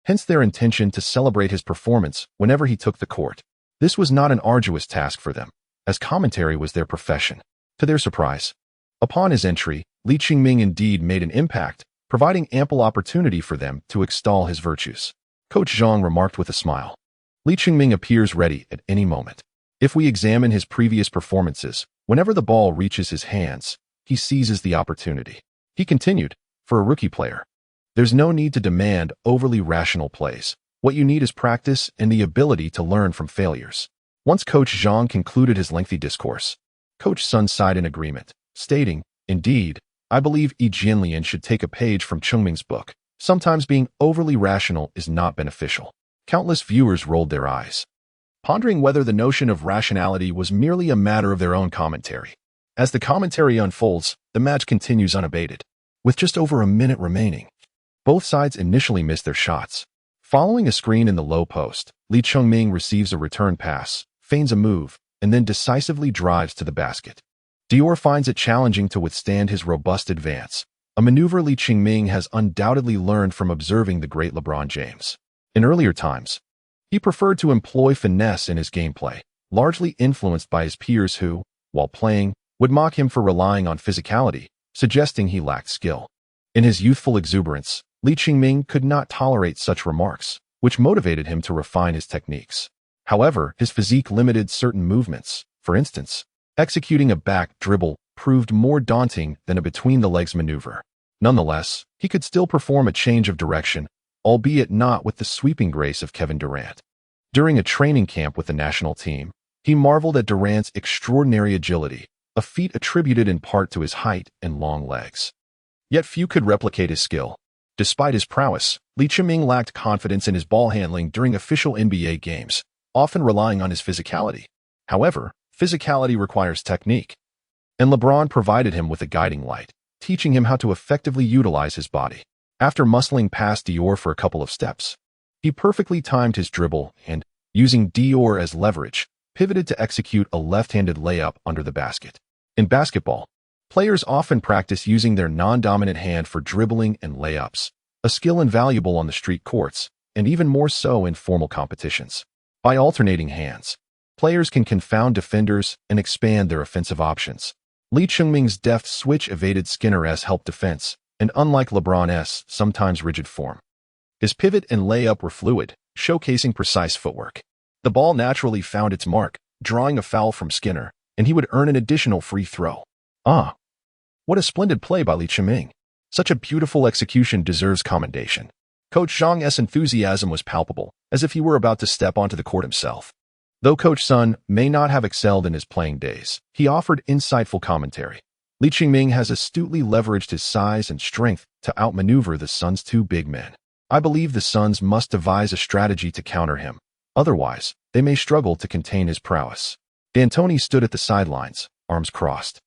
Speaker 1: Hence their intention to celebrate his performance whenever he took the court. This was not an arduous task for them, as commentary was their profession. To their surprise, upon his entry, Li Chengming indeed made an impact, providing ample opportunity for them to extol his virtues. Coach Zhang remarked with a smile. Li Chengming appears ready at any moment. If we examine his previous performances, whenever the ball reaches his hands, he seizes the opportunity. He continued, for a rookie player, there's no need to demand overly rational plays. What you need is practice and the ability to learn from failures. Once Coach Zhang concluded his lengthy discourse, Coach Sun sighed in agreement, stating, indeed, I believe Yi Jianlian should take a page from Chengming's book. Sometimes being overly rational is not beneficial. Countless viewers rolled their eyes, pondering whether the notion of rationality was merely a matter of their own commentary. As the commentary unfolds, the match continues unabated. With just over a minute remaining, both sides initially miss their shots. Following a screen in the low post, Li Chengming receives a return pass, feigns a move, and then decisively drives to the basket. Dior finds it challenging to withstand his robust advance, a maneuver Li Chengming has undoubtedly learned from observing the great LeBron James. In earlier times, he preferred to employ finesse in his gameplay, largely influenced by his peers who, while playing, would mock him for relying on physicality, suggesting he lacked skill. In his youthful exuberance, Li Chengming could not tolerate such remarks, which motivated him to refine his techniques. However, his physique limited certain movements. For instance, executing a back dribble proved more daunting than a between-the-legs maneuver. Nonetheless, he could still perform a change of direction, albeit not with the sweeping grace of Kevin Durant. During a training camp with the national team, he marveled at Durant's extraordinary agility, a feat attributed in part to his height and long legs. Yet few could replicate his skill. Despite his prowess, Li Chengming lacked confidence in his ball handling during official NBA games, often relying on his physicality. However, physicality requires technique, and LeBron provided him with a guiding light, teaching him how to effectively utilize his body. After muscling past Dior for a couple of steps, he perfectly timed his dribble and, using Dior as leverage, pivoted to execute a left-handed layup under the basket. In basketball, players often practice using their non-dominant hand for dribbling and layups, a skill invaluable on the street courts, and even more so in formal competitions. By alternating hands, players can confound defenders and expand their offensive options. Li Chengming's deft switch evaded Skinner's help defense, and unlike LeBron's sometimes rigid form, his pivot and layup were fluid, showcasing precise footwork. The ball naturally found its mark, drawing a foul from Skinner, and he would earn an additional free throw. What a splendid play by Li Chengming. Such a beautiful execution deserves commendation. Coach Zhang's enthusiasm was palpable, as if he were about to step onto the court himself. Though Coach Sun may not have excelled in his playing days, he offered insightful commentary. Li Chengming has astutely leveraged his size and strength to outmaneuver the Suns' two big men. I believe the Suns must devise a strategy to counter him. Otherwise, they may struggle to contain his prowess. D'Antoni stood at the sidelines, arms crossed,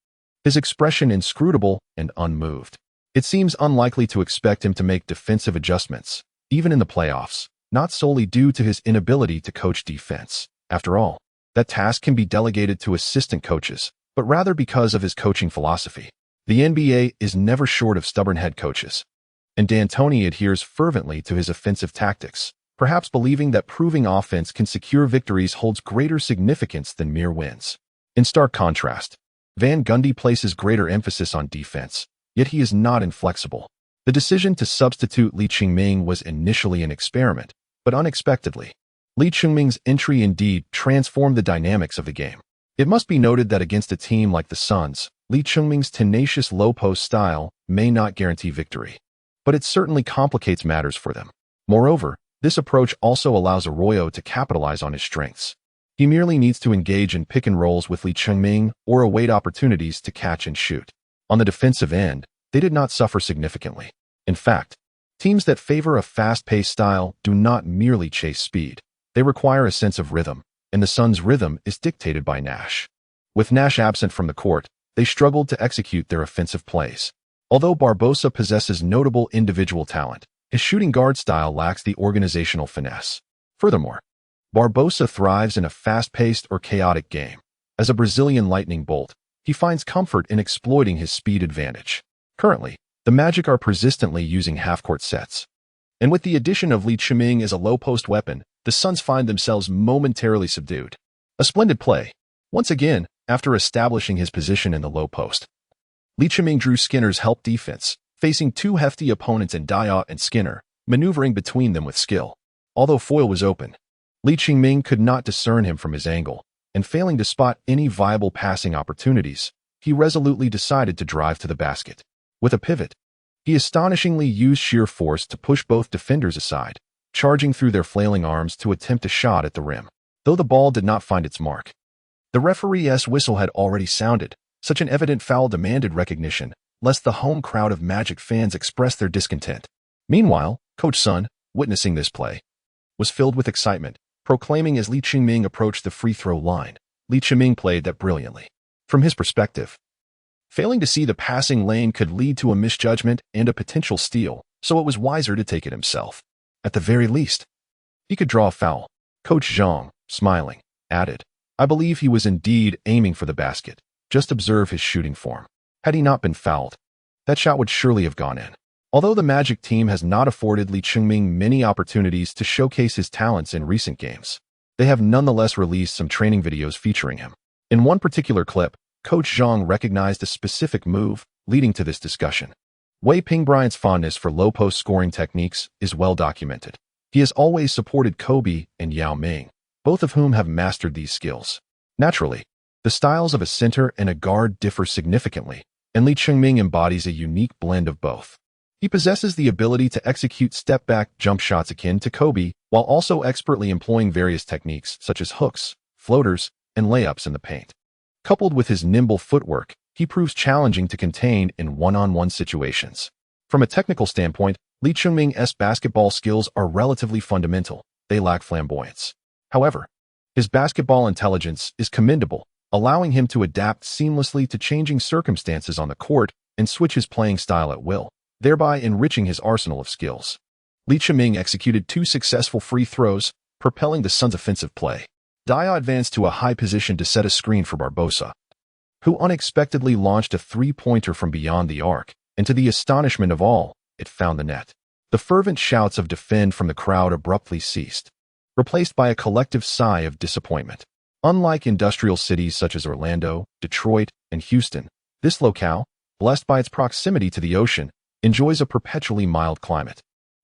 Speaker 1: his expression inscrutable and unmoved. It seems unlikely to expect him to make defensive adjustments, even in the playoffs, not solely due to his inability to coach defense. After all, that task can be delegated to assistant coaches, but rather because of his coaching philosophy. The NBA is never short of stubborn head coaches, and D'Antoni adheres fervently to his offensive tactics, perhaps believing that proving offense can secure victories holds greater significance than mere wins. In stark contrast, Van Gundy places greater emphasis on defense, yet he is not inflexible. The decision to substitute Li Qingming was initially an experiment, but unexpectedly, Li Qingming's entry indeed transformed the dynamics of the game. It must be noted that against a team like the Suns, Li Qingming's tenacious low-post style may not guarantee victory, but it certainly complicates matters for them. Moreover, this approach also allows Arroyo to capitalize on his strengths. He merely needs to engage in pick-and-rolls with Li Qingming or await opportunities to catch and shoot. On the defensive end, they did not suffer significantly. In fact, teams that favor a fast-paced style do not merely chase speed. They require a sense of rhythm, and the Suns' rhythm is dictated by Nash. With Nash absent from the court, they struggled to execute their offensive plays. Although Barbosa possesses notable individual talent, his shooting guard style lacks the organizational finesse. Furthermore, Barbosa thrives in a fast-paced or chaotic game. As a Brazilian lightning bolt, he finds comfort in exploiting his speed advantage. Currently, the Magic are persistently using half-court sets. And with the addition of Li Qingming as a low-post weapon, the Suns find themselves momentarily subdued. A splendid play. Once again, after establishing his position in the low post, Li Qingming drew Skinner's help defense, facing two hefty opponents in Diot and Skinner, maneuvering between them with skill. Although Foyle was open, Li Qingming could not discern him from his angle, and failing to spot any viable passing opportunities, he resolutely decided to drive to the basket. With a pivot, he astonishingly used sheer force to push both defenders aside, charging through their flailing arms to attempt a shot at the rim. Though the ball did not find its mark, the referee's whistle had already sounded. Such an evident foul demanded recognition, lest the home crowd of Magic fans express their discontent. Meanwhile, Coach Sun, witnessing this play, was filled with excitement, proclaiming as Li Qingming approached the free throw line. Li Qingming played that brilliantly. From his perspective, failing to see the passing lane could lead to a misjudgment and a potential steal, so it was wiser to take it himself. At the very least, he could draw a foul. Coach Zhang, smiling, added, "I believe he was indeed aiming for the basket. Just observe his shooting form. Had he not been fouled, that shot would surely have gone in." Although the Magic team has not afforded Li Qingming many opportunities to showcase his talents in recent games, they have nonetheless released some training videos featuring him. In one particular clip, Coach Zhang recognized a specific move, leading to this discussion. Wei Pingbryant's fondness for low-post scoring techniques is well documented. He has always supported Kobe and Yao Ming, both of whom have mastered these skills. Naturally, the styles of a center and a guard differ significantly, and Li Qingming embodies a unique blend of both. He possesses the ability to execute step-back jump shots akin to Kobe, while also expertly employing various techniques such as hooks, floaters, and layups in the paint. Coupled with his nimble footwork, he proves challenging to contain in one-on-one situations. From a technical standpoint, Li Qingming's basketball skills are relatively fundamental. They lack flamboyance. However, his basketball intelligence is commendable, allowing him to adapt seamlessly to changing circumstances on the court and switch his playing style at will, thereby enriching his arsenal of skills. Li Qingming executed 2 successful free throws, propelling the Suns' offensive play. Diot advanced to a high position to set a screen for Barbosa, who unexpectedly launched a three-pointer from beyond the arc, and to the astonishment of all, it found the net. The fervent shouts of defend from the crowd abruptly ceased, replaced by a collective sigh of disappointment. Unlike industrial cities such as Orlando, Detroit, and Houston, this locale, blessed by its proximity to the ocean, enjoys a perpetually mild climate,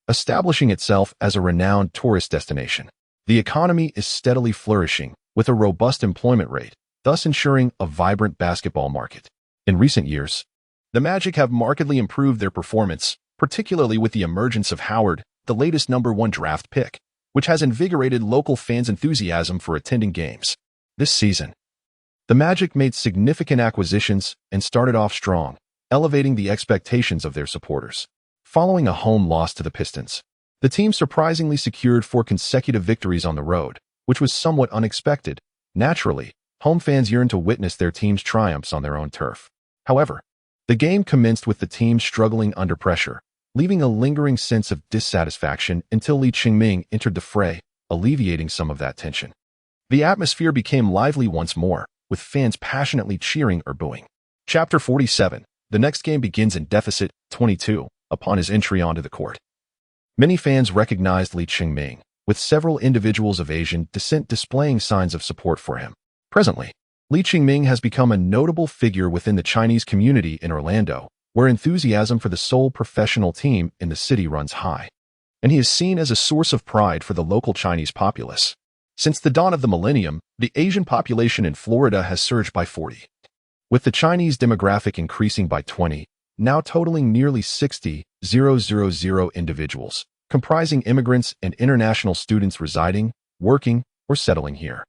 Speaker 1: establishing itself as a renowned tourist destination. The economy is steadily flourishing, with a robust employment rate, thus ensuring a vibrant basketball market. In recent years, the Magic have markedly improved their performance, particularly with the emergence of Howard, the latest #1 draft pick, which has invigorated local fans' enthusiasm for attending games. This season, the Magic made significant acquisitions and started off strong, elevating the expectations of their supporters. Following a home loss to the Pistons, the team surprisingly secured 4 consecutive victories on the road, which was somewhat unexpected. Naturally, home fans yearn to witness their team's triumphs on their own turf. However, the game commenced with the team struggling under pressure, leaving a lingering sense of dissatisfaction until Li Qingming entered the fray, alleviating some of that tension. The atmosphere became lively once more, with fans passionately cheering or booing. Chapter 47. The next game begins in deficit 22 upon his entry onto the court. Many fans recognized Li Qingming, with several individuals of Asian descent displaying signs of support for him. Presently, Li Qingming has become a notable figure within the Chinese community in Orlando, where enthusiasm for the sole professional team in the city runs high, and he is seen as a source of pride for the local Chinese populace. Since the dawn of the millennium, the Asian population in Florida has surged by 40, with the Chinese demographic increasing by 20, now totaling nearly 60,000 individuals, comprising immigrants and international students residing, working, or settling here.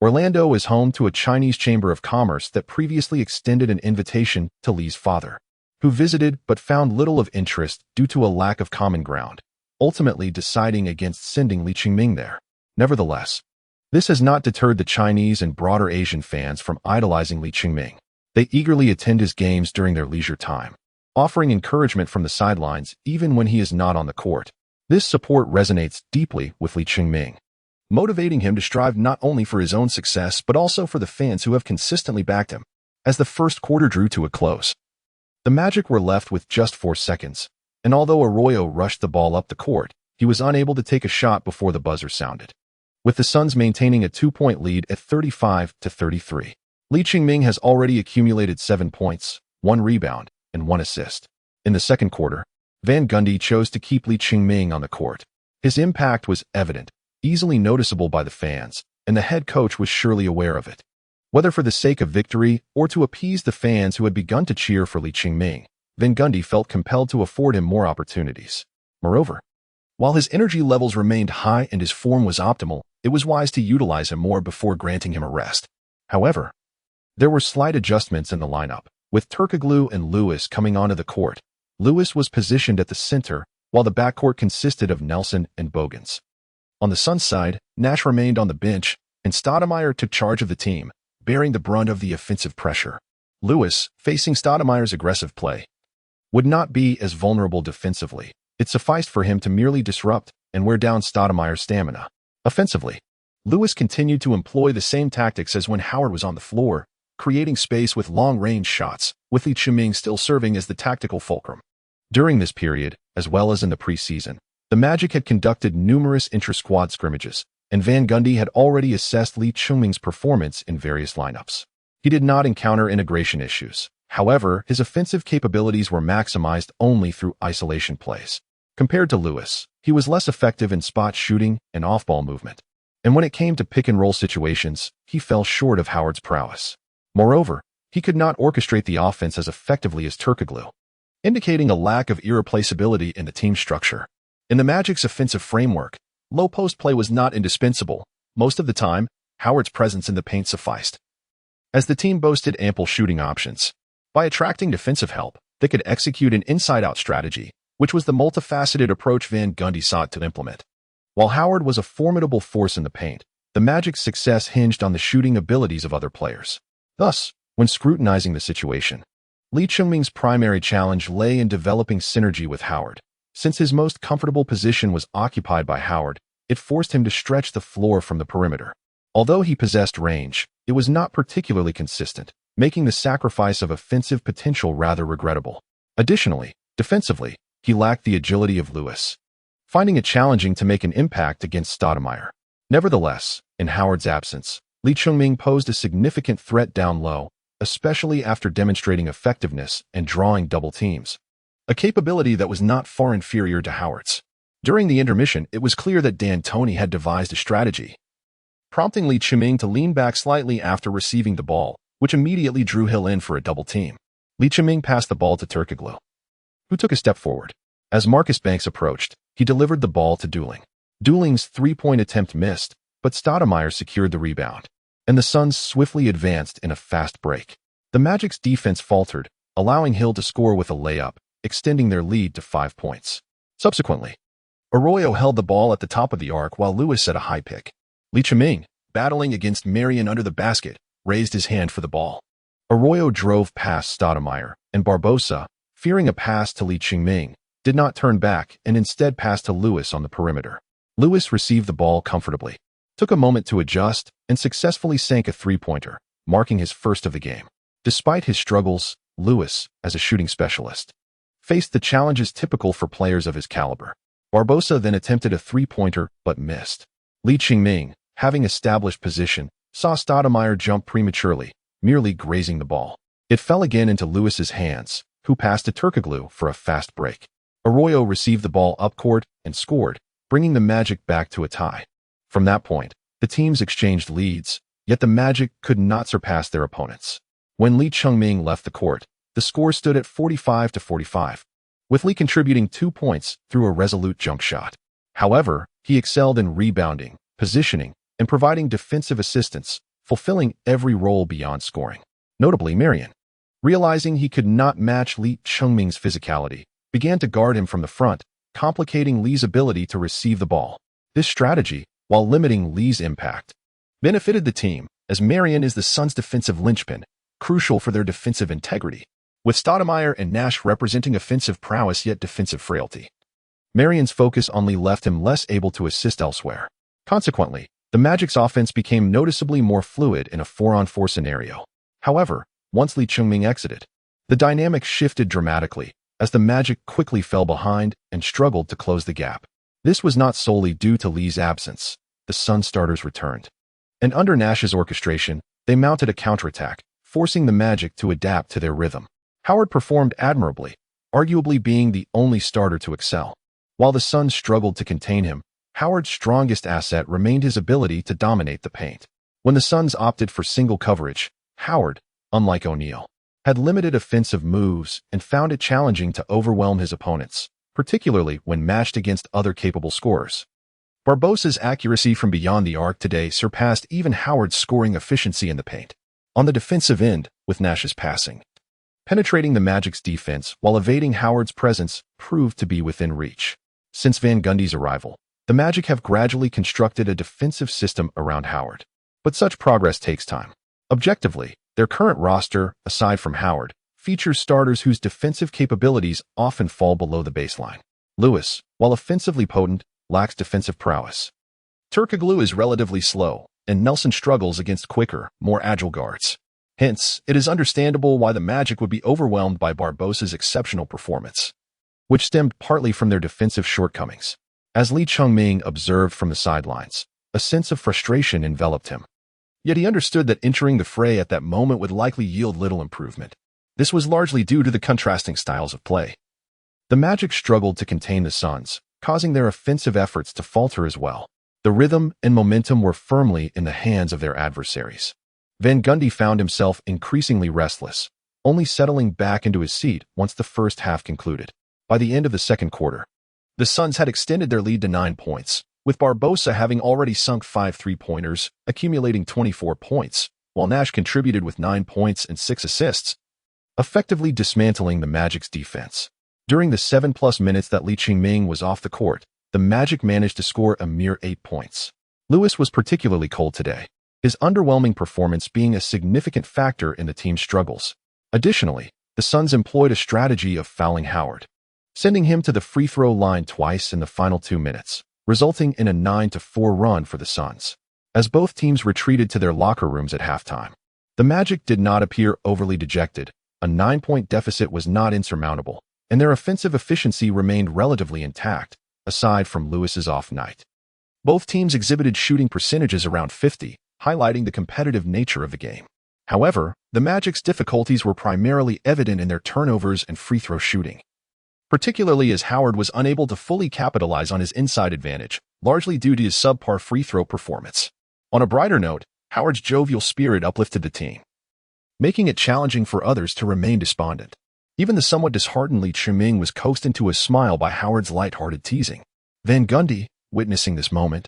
Speaker 1: Orlando is home to a Chinese Chamber of Commerce that previously extended an invitation to Li's father, who visited but found little of interest due to a lack of common ground, ultimately deciding against sending Li Qingming there. Nevertheless, this has not deterred the Chinese and broader Asian fans from idolizing Li Qingming. They eagerly attend his games during their leisure time, offering encouragement from the sidelines even when he is not on the court. This support resonates deeply with Li Qingming, motivating him to strive not only for his own success but also for the fans who have consistently backed him. As the first quarter drew to a close, the Magic were left with just 4 seconds, and although Arroyo rushed the ball up the court, he was unable to take a shot before the buzzer sounded, with the Suns maintaining a 2-point lead at 35-33. Li Qingming has already accumulated 7 points, 1 rebound, and 1 assist. In the second quarter, Van Gundy chose to keep Li Qingming on the court. His impact was evident, easily noticeable by the fans, and the head coach was surely aware of it. Whether for the sake of victory or to appease the fans who had begun to cheer for Li Qingming, Van Gundy felt compelled to afford him more opportunities. Moreover, while his energy levels remained high and his form was optimal, it was wise to utilize him more before granting him a rest. However, there were slight adjustments in the lineup, with Turkoglu and Lewis coming onto the court. Lewis was positioned at the center, while the backcourt consisted of Nelson and Bogans. On the Suns' side, Nash remained on the bench, and Stoudemire took charge of the team, bearing the brunt of the offensive pressure. Lewis, facing Stoudemire's aggressive play, would not be as vulnerable defensively. It sufficed for him to merely disrupt and wear down Stoudemire's stamina. Offensively, Lewis continued to employ the same tactics as when Howard was on the floor, creating space with long-range shots, with Li Qingming still serving as the tactical fulcrum. During this period, as well as in the preseason, the Magic had conducted numerous intra-squad scrimmages, and Van Gundy had already assessed Li Qingming's performance in various lineups. He did not encounter integration issues. However, his offensive capabilities were maximized only through isolation plays. Compared to Lewis, he was less effective in spot shooting and off-ball movement, and when it came to pick-and-roll situations, he fell short of Howard's prowess. Moreover, he could not orchestrate the offense as effectively as Turkoglu, indicating a lack of irreplaceability in the team structure. In the Magic's offensive framework, low-post play was not indispensable. Most of the time, Howard's presence in the paint sufficed, as the team boasted ample shooting options. By attracting defensive help, they could execute an inside-out strategy, which was the multifaceted approach Van Gundy sought to implement. While Howard was a formidable force in the paint, the Magic's success hinged on the shooting abilities of other players. Thus, when scrutinizing the situation, Li Qingming's primary challenge lay in developing synergy with Howard. Since his most comfortable position was occupied by Howard, it forced him to stretch the floor from the perimeter. Although he possessed range, it was not particularly consistent, making the sacrifice of offensive potential rather regrettable. Additionally, defensively, he lacked the agility of Lewis, finding it challenging to make an impact against Stoudemire. Nevertheless, in Howard's absence, Li Qingming posed a significant threat down low, especially after demonstrating effectiveness and drawing double teams, a capability that was not far inferior to Howard's. During the intermission, it was clear that D'Antoni had devised a strategy, prompting Li Qingming to lean back slightly after receiving the ball, which immediately drew Hill in for a double team. Li Qingming passed the ball to Turkoglu, who took a step forward. As Marcus Banks approached, he delivered the ball to Dueling. Dueling's three-point attempt missed, but Stoudemire secured the rebound, and the Suns swiftly advanced in a fast break. The Magic's defense faltered, allowing Hill to score with a layup, extending their lead to 5 points. Subsequently, Arroyo held the ball at the top of the arc while Lewis set a high pick. Li Qingming, battling against Marion under the basket, raised his hand for the ball. Arroyo drove past Stoudemire, and Barbosa, fearing a pass to Li Qingming, did not turn back and instead passed to Lewis on the perimeter. Lewis received the ball comfortably, took a moment to adjust, and successfully sank a three-pointer, marking his first of the game. Despite his struggles, Lewis, as a shooting specialist, faced the challenges typical for players of his caliber. Barbosa then attempted a three-pointer, but missed. Li Qingming, having established position, saw Stoudemire jump prematurely, merely grazing the ball. It fell again into Lewis's hands, who passed to Turkoglu for a fast break. Arroyo received the ball up court and scored, bringing the Magic back to a tie. From that point, the teams exchanged leads, yet the Magic could not surpass their opponents. When Li Qingming left the court, the score stood at 45-45, with Li contributing 2 points through a resolute jump shot. However, he excelled in rebounding, positioning, and providing defensive assistance, fulfilling every role beyond scoring. Notably, Marion, realizing he could not match Li Qingming's physicality, began to guard him from the front, complicating Li's ability to receive the ball. This strategy, while limiting Li's impact, benefited the team, as Marion is the Suns' defensive linchpin, crucial for their defensive integrity, with Stoudemire and Nash representing offensive prowess yet defensive frailty. Marion's focus on Li left him less able to assist elsewhere. Consequently, the Magic's offense became noticeably more fluid in a 4-on-4 scenario. However, once Li Qingming exited, the dynamic shifted dramatically, as the Magic quickly fell behind and struggled to close the gap. This was not solely due to Li's absence. The Sun starters returned, and under Nash's orchestration, they mounted a counterattack, forcing the Magic to adapt to their rhythm. Howard performed admirably, arguably being the only starter to excel. While the Suns struggled to contain him, Howard's strongest asset remained his ability to dominate the paint. When the Suns opted for single coverage, Howard, unlike O'Neal, had limited offensive moves and found it challenging to overwhelm his opponents, particularly when matched against other capable scorers. Barbosa's accuracy from beyond the arc today surpassed even Howard's scoring efficiency in the paint. On the defensive end, with Nash's passing, penetrating the Magic's defense while evading Howard's presence proved to be within reach. Since Van Gundy's arrival, the Magic have gradually constructed a defensive system around Howard. But such progress takes time. Objectively, their current roster, aside from Howard, features starters whose defensive capabilities often fall below the baseline. Lewis, while offensively potent, lacks defensive prowess. Turkoglu is relatively slow, and Nelson struggles against quicker, more agile guards. Hence, it is understandable why the Magic would be overwhelmed by Barbosa's exceptional performance, which stemmed partly from their defensive shortcomings. As Li Qingming observed from the sidelines, a sense of frustration enveloped him. Yet he understood that entering the fray at that moment would likely yield little improvement. This was largely due to the contrasting styles of play. The Magic struggled to contain the Suns, causing their offensive efforts to falter as well. The rhythm and momentum were firmly in the hands of their adversaries. Van Gundy found himself increasingly restless, only settling back into his seat once the first half concluded. By the end of the second quarter, the Suns had extended their lead to 9 points, with Barbosa having already sunk 5 three-pointers, accumulating 24 points, while Nash contributed with 9 points and 6 assists, effectively dismantling the Magic's defense. During the 7+ minutes that Li Qingming was off the court, the Magic managed to score a mere 8 points. Lewis was particularly cold today, his underwhelming performance being a significant factor in the team's struggles. Additionally, the Suns employed a strategy of fouling Howard, sending him to the free throw line twice in the final 2 minutes, resulting in a 9-4 run for the Suns. As both teams retreated to their locker rooms at halftime, the Magic did not appear overly dejected. A 9-point deficit was not insurmountable, and their offensive efficiency remained relatively intact, aside from Lewis's off night. Both teams exhibited shooting percentages around 50, highlighting the competitive nature of the game. However, the Magic's difficulties were primarily evident in their turnovers and free throw shooting, particularly as Howard was unable to fully capitalize on his inside advantage, largely due to his subpar free throw performance. On a brighter note, Howard's jovial spirit uplifted the team, making it challenging for others to remain despondent. Even the somewhat disheartened Li Qingming was coaxed into a smile by Howard's light-hearted teasing. Van Gundy, witnessing this moment,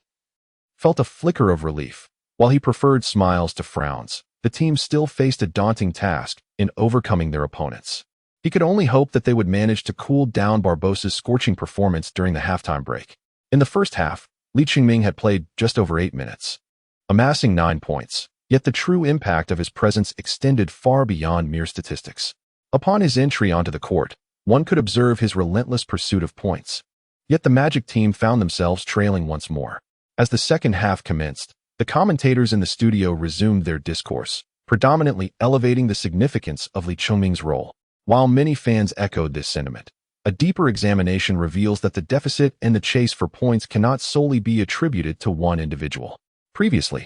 Speaker 1: felt a flicker of relief. While he preferred smiles to frowns, the team still faced a daunting task in overcoming their opponents. He could only hope that they would manage to cool down Barbosa's scorching performance during the halftime break. In the first half, Li Qingming had played just over 8 minutes, amassing 9 points, yet the true impact of his presence extended far beyond mere statistics. Upon his entry onto the court, one could observe his relentless pursuit of points. Yet the Magic team found themselves trailing once more. As the second half commenced, the commentators in the studio resumed their discourse, predominantly elevating the significance of Li Qingming's role. While many fans echoed this sentiment, A deeper examination reveals that the deficit and the chase for points cannot solely be attributed to one individual. Previously,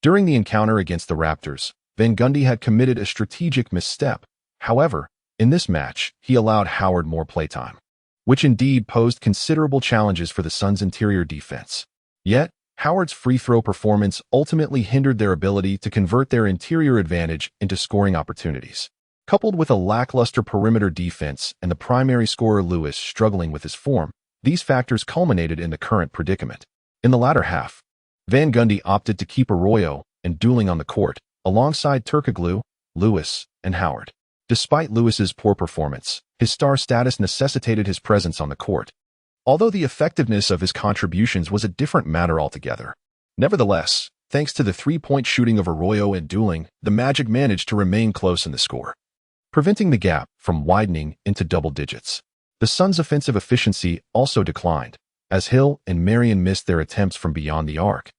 Speaker 1: during the encounter against the Raptors, Van Gundy had committed a strategic misstep. However, in this match, he allowed Howard more playtime, which indeed posed considerable challenges for the Suns' interior defense. Yet, Howard's free throw performance ultimately hindered their ability to convert their interior advantage into scoring opportunities. Coupled with a lackluster perimeter defense and the primary scorer Lewis struggling with his form, these factors culminated in the current predicament. In the latter half, Van Gundy opted to keep Arroyo and Dueling on the court, alongside Turkoglu, Lewis, and Howard. Despite Lewis's poor performance, his star status necessitated his presence on the court, although the effectiveness of his contributions was a different matter altogether. Nevertheless, thanks to the three-point shooting of Arroyo and Dueling, the Magic managed to remain close in the score, preventing the gap from widening into double digits. The Suns' offensive efficiency also declined, as Hill and Marion missed their attempts from beyond the arc,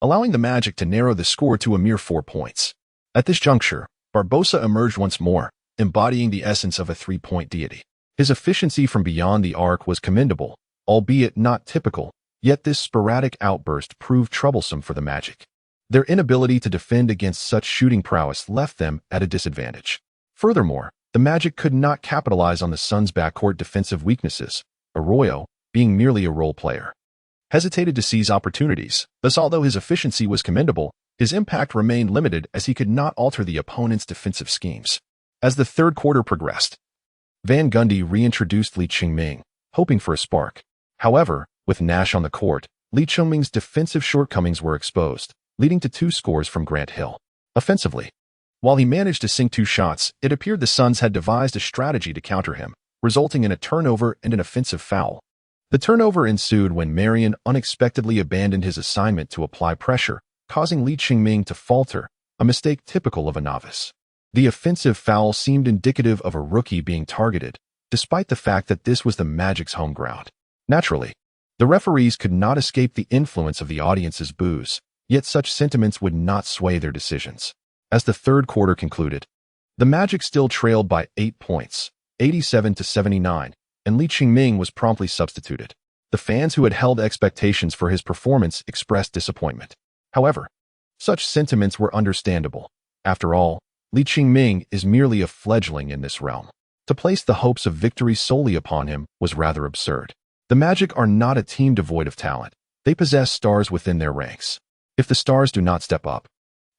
Speaker 1: allowing the Magic to narrow the score to a mere 4 points. At this juncture, Barbosa emerged once more, embodying the essence of a three-point deity. His efficiency from beyond the arc was commendable, albeit not typical, yet this sporadic outburst proved troublesome for the Magic. Their inability to defend against such shooting prowess left them at a disadvantage. Furthermore, the Magic could not capitalize on the Suns' backcourt defensive weaknesses, Arroyo, being merely a role player, hesitated to seize opportunities. Thus, although his efficiency was commendable, his impact remained limited as he could not alter the opponent's defensive schemes. As the third quarter progressed, Van Gundy reintroduced Lee Ching-ming, hoping for a spark. However, with Nash on the court, Lee Ching-ming's defensive shortcomings were exposed, leading to 2 scores from Grant Hill. Offensively, while he managed to sink 2 shots, it appeared the Suns had devised a strategy to counter him, resulting in a turnover and an offensive foul. The turnover ensued when Marion unexpectedly abandoned his assignment to apply pressure, causing Lee Ching-ming to falter, a mistake typical of a novice. The offensive foul seemed indicative of a rookie being targeted, despite the fact that this was the Magic's home ground. Naturally, the referees could not escape the influence of the audience's boos, yet such sentiments would not sway their decisions. As the third quarter concluded, the Magic still trailed by 8 points, 87-79, and Lee Ching-ming was promptly substituted. The fans who had held expectations for his performance expressed disappointment. However, such sentiments were understandable. After all, Lee Ching-ming is merely a fledgling in this realm. To place the hopes of victory solely upon him was rather absurd. The Magic are not a team devoid of talent. They possess stars within their ranks. If the stars do not step up,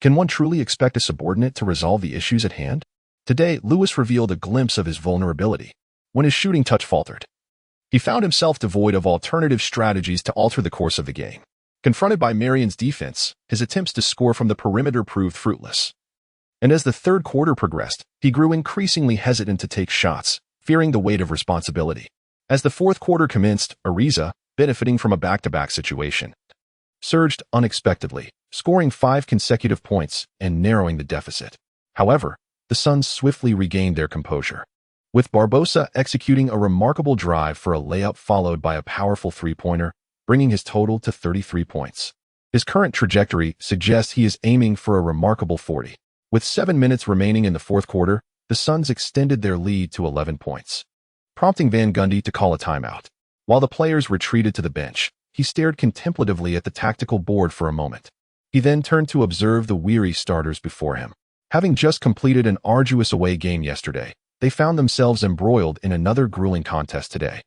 Speaker 1: can one truly expect a subordinate to resolve the issues at hand? Today, Lewis revealed a glimpse of his vulnerability when his shooting touch faltered. He found himself devoid of alternative strategies to alter the course of the game. Confronted by Marion's defense, his attempts to score from the perimeter proved fruitless. And as the third quarter progressed, he grew increasingly hesitant to take shots, fearing the weight of responsibility. As the fourth quarter commenced, Ariza, benefiting from a back-to-back situation, surged unexpectedly, scoring 5 consecutive points and narrowing the deficit. However, the Suns swiftly regained their composure, with Barbosa executing a remarkable drive for a layup followed by a powerful three-pointer, bringing his total to 33 points. His current trajectory suggests he is aiming for a remarkable 40. With 7 minutes remaining in the fourth quarter, the Suns extended their lead to 11 points, prompting Van Gundy to call a timeout. While the players retreated to the bench, he stared contemplatively at the tactical board for a moment. He then turned to observe the weary starters before him. Having just completed an arduous away game yesterday, they found themselves embroiled in another grueling contest today,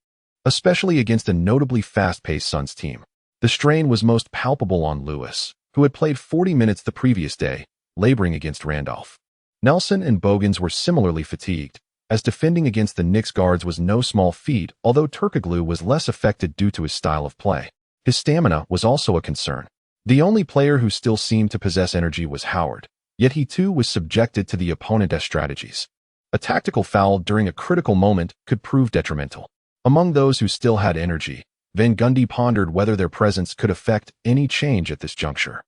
Speaker 1: especially against a notably fast-paced Suns team. The strain was most palpable on Lewis, who had played 40 minutes the previous day, laboring against Randolph. Nelson and Bogans were similarly fatigued, as defending against the Knicks guards was no small feat, although Turkoglu was less affected due to his style of play. His stamina was also a concern. The only player who still seemed to possess energy was Howard, yet he too was subjected to the opponent's strategies. A tactical foul during a critical moment could prove detrimental. Among those who still had energy, Van Gundy pondered whether their presence could affect any change at this juncture.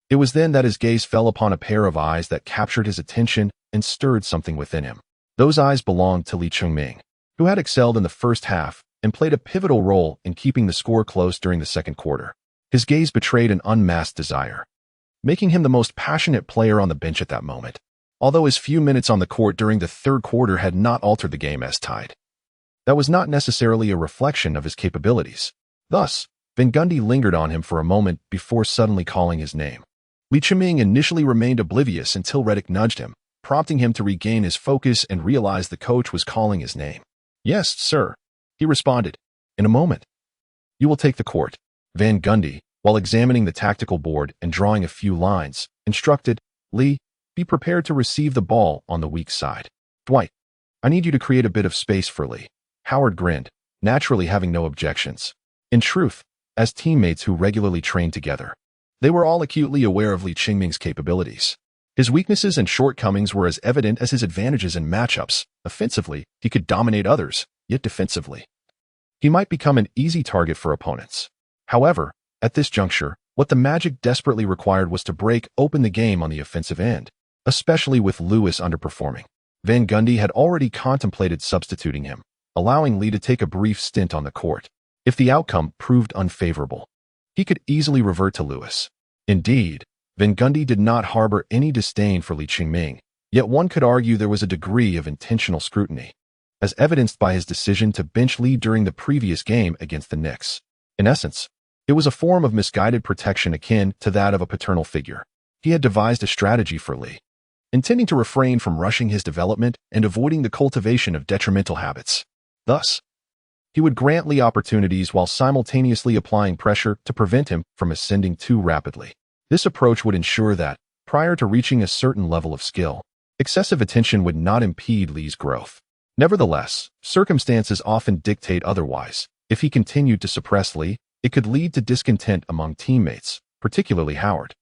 Speaker 1: It was then that his gaze fell upon a pair of eyes that captured his attention and stirred something within him. Those eyes belonged to Lee Ching-ming, who had excelled in the first half and played a pivotal role in keeping the score close during the second quarter. His gaze betrayed an unmasked desire, making him the most passionate player on the bench at that moment, although his few minutes on the court during the third quarter had not altered the game as tied. that was not necessarily a reflection of his capabilities. Thus, Van Gundy lingered on him for a moment before suddenly calling his name. Li Chiming initially remained oblivious until Reddick nudged him, prompting him to regain his focus and realize the coach was calling his name. "Yes, sir," he responded. "In a moment. You will take the court," Van Gundy, while examining the tactical board and drawing a few lines, instructed. "Lee, be prepared to receive the ball on the weak side. Dwight, I need you to create a bit of space for Lee." Howard grinned, naturally having no objections. In truth, as teammates who regularly trained together, they were all acutely aware of Li Qingming's capabilities. His weaknesses and shortcomings were as evident as his advantages in matchups. Offensively, he could dominate others, yet defensively, he might become an easy target for opponents. However, at this juncture, what the Magic desperately required was to break open the game on the offensive end, especially with Lewis underperforming. Van Gundy had already contemplated substituting him, allowing Lee to take a brief stint on the court. If the outcome proved unfavorable, he could easily revert to Lewis. Indeed, Van Gundy did not harbor any disdain for Li Qingming, yet one could argue there was a degree of intentional scrutiny, as evidenced by his decision to bench Lee during the previous game against the Knicks. In essence, it was a form of misguided protection akin to that of a paternal figure. He had devised a strategy for Lee, intending to refrain from rushing his development and avoiding the cultivation of detrimental habits. Thus, he would grant Lee opportunities while simultaneously applying pressure to prevent him from ascending too rapidly. This approach would ensure that, prior to reaching a certain level of skill, excessive attention would not impede Lee's growth. Nevertheless, circumstances often dictate otherwise. If he continued to suppress Lee, it could lead to discontent among teammates, particularly Howard,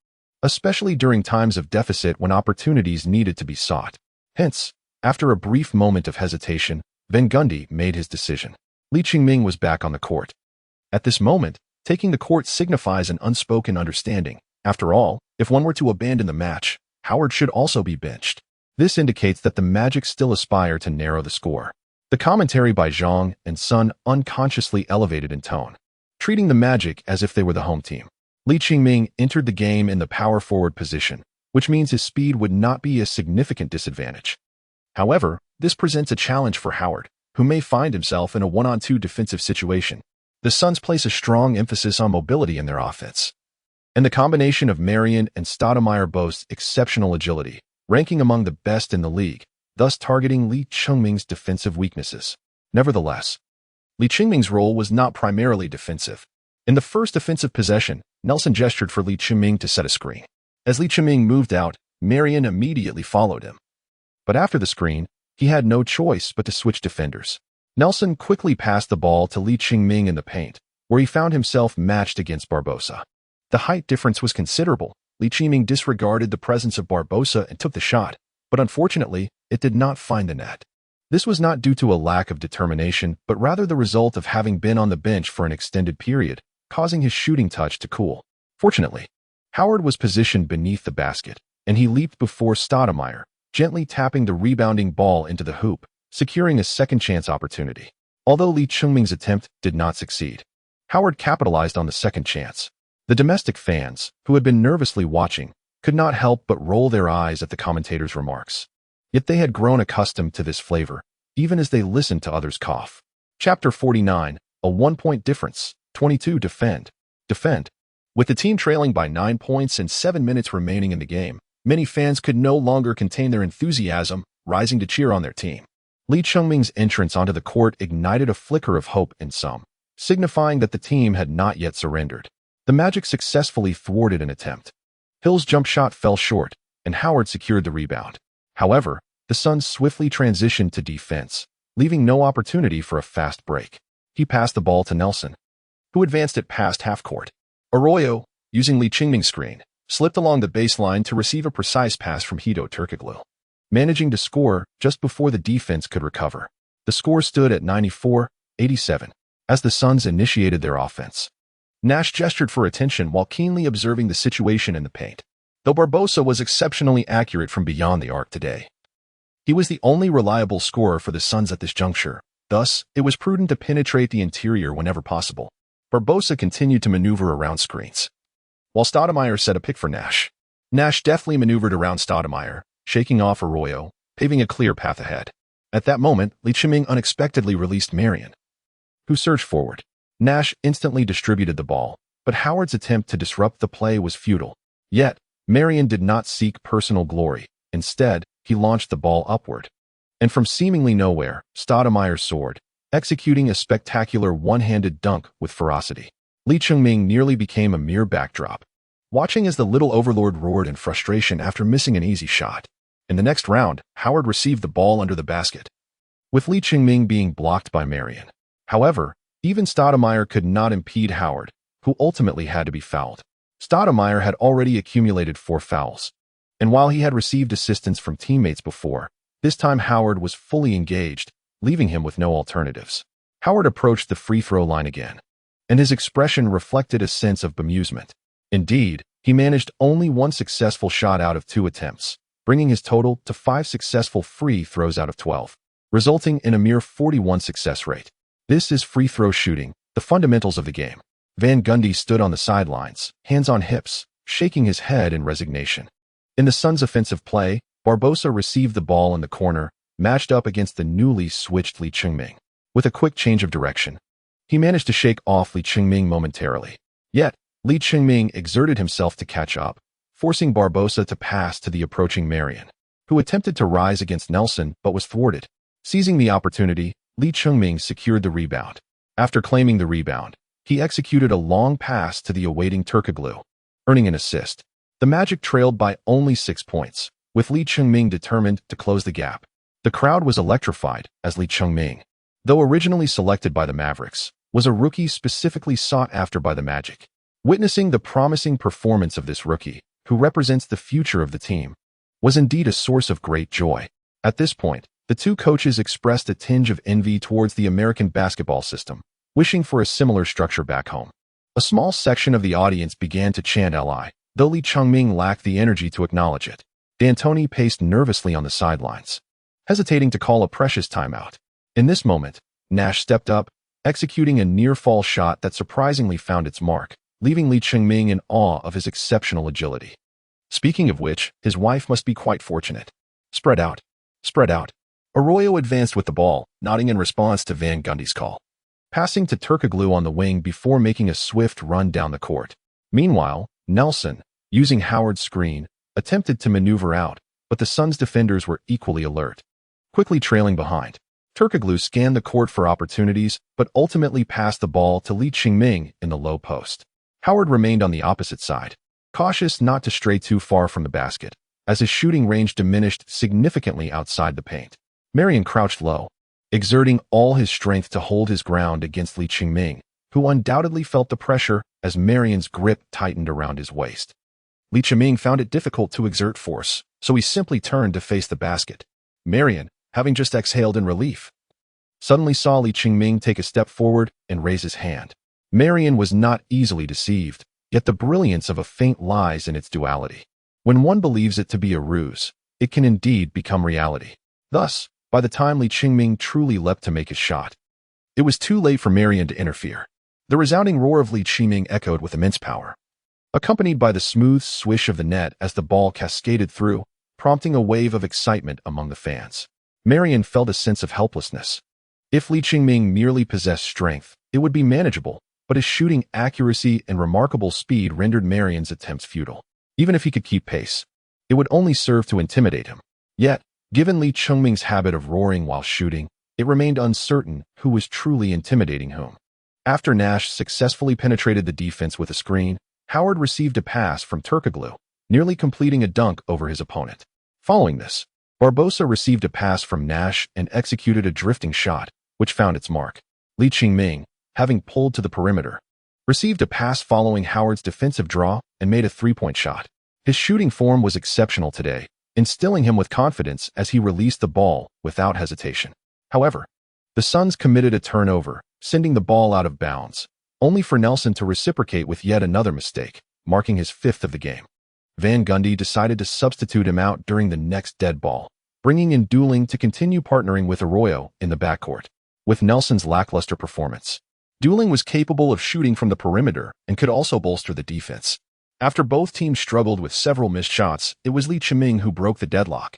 Speaker 1: especially during times of deficit when opportunities needed to be sought. Hence, after a brief moment of hesitation, Van Gundy made his decision. Li Qingming was back on the court. At this moment, taking the court signifies an unspoken understanding. After all, if one were to abandon the match, Howard should also be benched. This indicates that the Magic still aspire to narrow the score. The commentary by Zhang and Sun unconsciously elevated in tone, treating the Magic as if they were the home team. Li Qingming entered the game in the power forward position, which means his speed would not be a significant disadvantage. However, this presents a challenge for Howard, who may find himself in a one-on-two defensive situation. The Suns place a strong emphasis on mobility in their offense, and the combination of Marion and Stoudemire boasts exceptional agility, ranking among the best in the league, thus targeting Li Qingming's defensive weaknesses. Nevertheless, Li Qingming's role was not primarily defensive. In the first offensive possession, Nelson gestured for Li Qingming to set a screen. As Li Qingming moved out, Marion immediately followed him. But after the screen, he had no choice but to switch defenders. Nelson quickly passed the ball to Li Qingming in the paint, where he found himself matched against Barbosa. The height difference was considerable. Li Qingming disregarded the presence of Barbosa and took the shot, but unfortunately, it did not find the net. This was not due to a lack of determination, but rather the result of having been on the bench for an extended period, causing his shooting touch to cool. Fortunately, Howard was positioned beneath the basket, and he leaped before Stoudemire, gently tapping the rebounding ball into the hoop, securing a second-chance opportunity. Although Li Qingming's attempt did not succeed, Howard capitalized on the second chance. The domestic fans, who had been nervously watching, could not help but roll their eyes at the commentator's remarks. Yet they had grown accustomed to this flavor, even as they listened to others cough. Chapter 49, a 1-point difference, 22 defend. Defend. With the team trailing by 9 points and 7 minutes remaining in the game, many fans could no longer contain their enthusiasm, rising to cheer on their team. Li Qingming's entrance onto the court ignited a flicker of hope in some, signifying that the team had not yet surrendered. The Magic successfully thwarted an attempt. Hill's jump shot fell short, and Howard secured the rebound. However, the Suns swiftly transitioned to defense, leaving no opportunity for a fast break. He passed the ball to Nelson, who advanced it past half-court. Arroyo, using Li Qingming's screen, slipped along the baseline to receive a precise pass from Hedo Turkoglu, managing to score just before the defense could recover. The score stood at 94-87 as the Suns initiated their offense. Nash gestured for attention while keenly observing the situation in the paint. Though Barbosa was exceptionally accurate from beyond the arc today, he was the only reliable scorer for the Suns at this juncture. Thus, it was prudent to penetrate the interior whenever possible. Barbosa continued to maneuver around screens, while Stoudemire set a pick for Nash. Nash deftly maneuvered around Stoudemire, shaking off Arroyo, paving a clear path ahead. At that moment, Li Chiming unexpectedly released Marion, who surged forward. Nash instantly distributed the ball, but Howard's attempt to disrupt the play was futile. Yet, Marion did not seek personal glory. Instead, he launched the ball upward. And from seemingly nowhere, Stoudemire soared, executing a spectacular one-handed dunk with ferocity. Li Chiming nearly became a mere backdrop, watching as the little overlord roared in frustration after missing an easy shot. In the next round, Howard received the ball under the basket, with Li Chiming being blocked by Marion. However, even Stoudemire could not impede Howard, who ultimately had to be fouled. Stoudemire had already accumulated 4 fouls, and while he had received assistance from teammates before, this time Howard was fully engaged, leaving him with no alternatives. Howard approached the free throw line again, and his expression reflected a sense of bemusement. Indeed, he managed only 1 successful shot out of 2 attempts, bringing his total to 5 successful free throws out of 12, resulting in a mere 41% success rate. This is free throw shooting, the fundamentals of the game. Van Gundy stood on the sidelines, hands on hips, shaking his head in resignation. In the Suns' offensive play, Barbosa received the ball in the corner, matched up against the newly switched Li Chiming. With a quick change of direction, he managed to shake off Li Chiming momentarily. Yet, Li Chiming exerted himself to catch up, forcing Barbosa to pass to the approaching Marion, who attempted to rise against Nelson but was thwarted. Seizing the opportunity, Li Chiming secured the rebound. After claiming the rebound, he executed a long pass to the awaiting Turkoglu, earning an assist. The Magic trailed by only 6 points, with Li Chiming determined to close the gap. The crowd was electrified as Li Chiming, though originally selected by the Mavericks, was a rookie specifically sought after by the Magic. Witnessing the promising performance of this rookie, who represents the future of the team, was indeed a source of great joy. At this point, the two coaches expressed a tinge of envy towards the American basketball system, wishing for a similar structure back home. A small section of the audience began to chant "Li," though Li Chiming lacked the energy to acknowledge it. D'Antoni paced nervously on the sidelines, hesitating to call a precious timeout. In this moment, Nash stepped up, executing a near-fall shot that surprisingly found its mark, leaving Li Chiming in awe of his exceptional agility. Speaking of which, his wife must be quite fortunate. Spread out. Spread out. Arroyo advanced with the ball, nodding in response to Van Gundy's call, passing to Turkoglu on the wing before making a swift run down the court. Meanwhile, Nelson, using Howard's screen, attempted to maneuver out, but the Suns' defenders were equally alert, quickly trailing behind. Turkoglu scanned the court for opportunities, but ultimately passed the ball to Li Chiming in the low post. Howard remained on the opposite side, cautious not to stray too far from the basket, as his shooting range diminished significantly outside the paint. Marion crouched low, exerting all his strength to hold his ground against Li Chiming, who undoubtedly felt the pressure as Marion's grip tightened around his waist. Li Chiming found it difficult to exert force, so he simply turned to face the basket. Marion, having just exhaled in relief, suddenly saw Li Chiming take a step forward and raise his hand. Marion was not easily deceived, yet the brilliance of a feint lies in its duality. When one believes it to be a ruse, it can indeed become reality. Thus, by the time Li Chiming truly leapt to make his shot, it was too late for Marion to interfere. The resounding roar of Li Chiming echoed with immense power, accompanied by the smooth swish of the net as the ball cascaded through, prompting a wave of excitement among the fans. Marion felt a sense of helplessness. If Li Chiming merely possessed strength, it would be manageable, but his shooting accuracy and remarkable speed rendered Marion's attempts futile. Even if he could keep pace, it would only serve to intimidate him. Yet, given Li Chiming's habit of roaring while shooting, it remained uncertain who was truly intimidating whom. After Nash successfully penetrated the defense with a screen, Howard received a pass from Turkoglu, nearly completing a dunk over his opponent. Following this, Barbosa received a pass from Nash and executed a drifting shot, which found its mark. Li Chiming, having pulled to the perimeter, received a pass following Howard's defensive draw and made a three-point shot. His shooting form was exceptional today, instilling him with confidence as he released the ball without hesitation. However, the Suns committed a turnover, sending the ball out of bounds, only for Nelson to reciprocate with yet another mistake, marking his 5th of the game. Van Gundy decided to substitute him out during the next dead ball, bringing in Dueling to continue partnering with Arroyo in the backcourt. With Nelson's lackluster performance, Dueling was capable of shooting from the perimeter and could also bolster the defense. After both teams struggled with several missed shots, it was Li Chiming who broke the deadlock,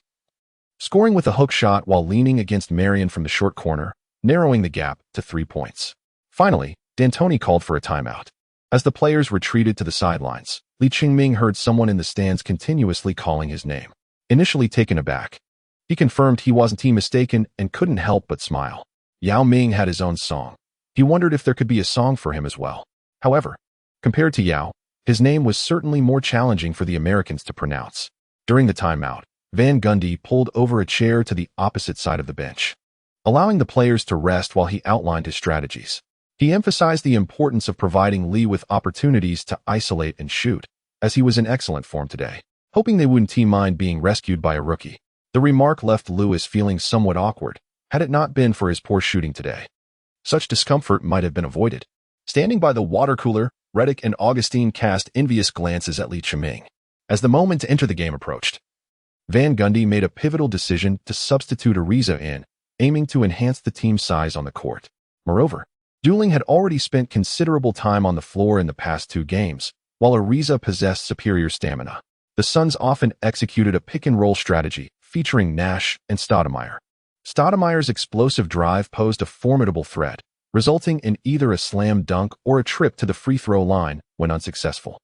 Speaker 1: scoring with a hook shot while leaning against Marion from the short corner, narrowing the gap to 3 points. Finally, D'Antoni called for a timeout. As the players retreated to the sidelines, Lee Ching-ming heard someone in the stands continuously calling his name. Initially taken aback, he confirmed he wasn't mistaken and couldn't help but smile. Yao Ming had his own song. He wondered if there could be a song for him as well. However, compared to Yao, his name was certainly more challenging for the Americans to pronounce. During the timeout, Van Gundy pulled over a chair to the opposite side of the bench, allowing the players to rest while he outlined his strategies. He emphasized the importance of providing Lee with opportunities to isolate and shoot, as he was in excellent form today, hoping they wouldn't mind being rescued by a rookie. The remark left Lewis feeling somewhat awkward, had it not been for his poor shooting today. Such discomfort might have been avoided. Standing by the water cooler, Reddick and Augustine cast envious glances at Lee Ching-ming. As the moment to enter the game approached, Van Gundy made a pivotal decision to substitute Ariza in, aiming to enhance the team's size on the court. Moreover, Dueling had already spent considerable time on the floor in the past 2 games, while Ariza possessed superior stamina. The Suns often executed a pick-and-roll strategy, featuring Nash and Stoudemire. Stoudemire's explosive drive posed a formidable threat, resulting in either a slam dunk or a trip to the free throw line when unsuccessful.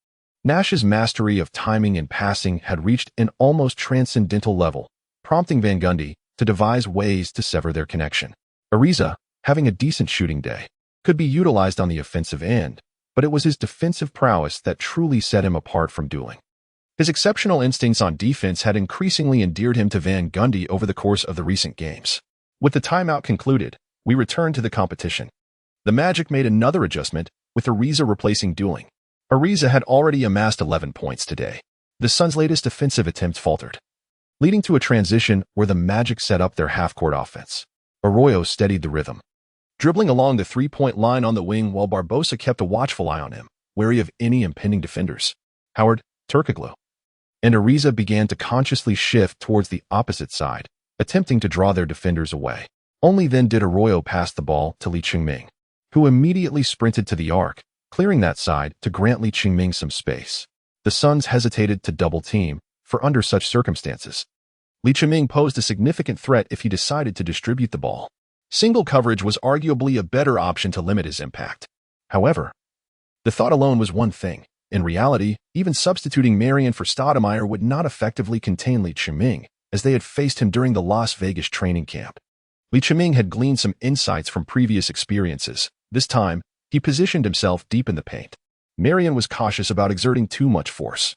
Speaker 1: Nash's mastery of timing and passing had reached an almost transcendental level, prompting Van Gundy to devise ways to sever their connection. Ariza, having a decent shooting day, could be utilized on the offensive end, but it was his defensive prowess that truly set him apart from Dueling. His exceptional instincts on defense had increasingly endeared him to Van Gundy over the course of the recent games. With the timeout concluded, we returned to the competition. The Magic made another adjustment, with Ariza replacing Dueling. Ariza had already amassed 11 points today. The Suns' latest offensive attempt faltered, leading to a transition where the Magic set up their half-court offense. Arroyo steadied the rhythm, dribbling along the 3-point line on the wing while Barbosa kept a watchful eye on him, wary of any impending defenders. Howard, Turkoglu, and Ariza began to consciously shift towards the opposite side, attempting to draw their defenders away. Only then did Arroyo pass the ball to Lee Ching-ming, who immediately sprinted to the arc, clearing that side to grant Lee Ching-ming some space. The Suns hesitated to double-team, for under such circumstances, Lee Ching-ming posed a significant threat if he decided to distribute the ball. Single coverage was arguably a better option to limit his impact. However, the thought alone was one thing. In reality, even substituting Marion for Stoudemire would not effectively contain Lee Ching-ming, as they had faced him during the Las Vegas training camp. Lee Ching-ming had gleaned some insights from previous experiences. This time, he positioned himself deep in the paint. Marion was cautious about exerting too much force,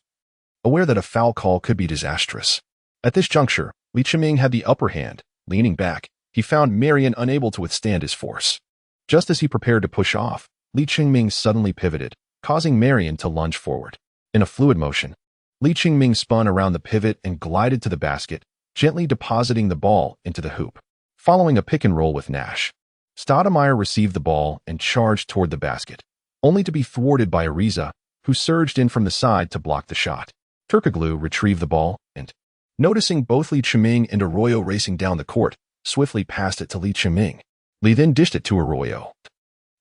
Speaker 1: aware that a foul call could be disastrous. At this juncture, Lee Ching-ming had the upper hand. Leaning back, he found Marion unable to withstand his force. Just as he prepared to push off, Lee Ching-ming suddenly pivoted, causing Marion to lunge forward. In a fluid motion, Lee Ching-ming spun around the pivot and glided to the basket, gently depositing the ball into the hoop. Following a pick-and-roll with Nash, Stoudemire received the ball and charged toward the basket, only to be thwarted by Ariza, who surged in from the side to block the shot. Turkoglu retrieved the ball and, noticing both Lee Ching-ming and Arroyo racing down the court, swiftly passed it to Lee Ching-ming. Lee then dished it to Arroyo,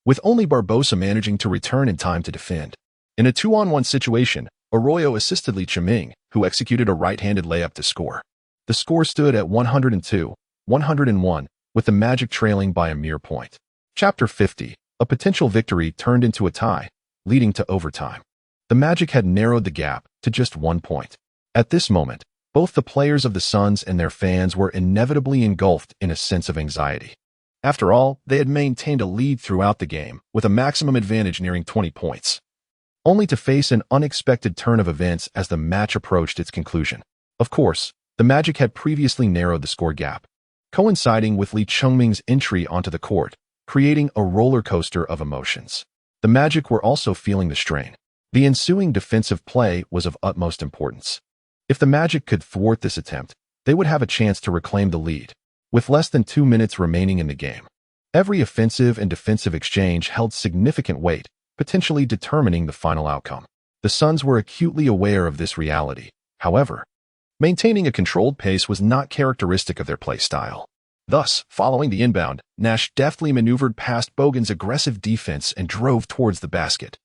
Speaker 1: with only Barbosa managing to return in time to defend. In a 2-on-1 situation, Arroyo assisted Lee Ching-ming, who executed a right-handed layup to score. The score stood at 102-101, with the Magic trailing by a mere point. Chapter 50, a potential victory turned into a tie, leading to overtime. The Magic had narrowed the gap to just 1 point. At this moment, both the players of the Suns and their fans were inevitably engulfed in a sense of anxiety. After all, they had maintained a lead throughout the game, with a maximum advantage nearing 20 points, only to face an unexpected turn of events as the match approached its conclusion. Of course, the Magic had previously narrowed the score gap, coinciding with Lee Ching-ming's entry onto the court, creating a roller coaster of emotions. The Magic were also feeling the strain. The ensuing defensive play was of utmost importance. If the Magic could thwart this attempt, they would have a chance to reclaim the lead, with less than 2 minutes remaining in the game. Every offensive and defensive exchange held significant weight, potentially determining the final outcome. The Suns were acutely aware of this reality. However, maintaining a controlled pace was not characteristic of their play style. Thus, following the inbound, Nash deftly maneuvered past Bogan's aggressive defense and drove towards the basket,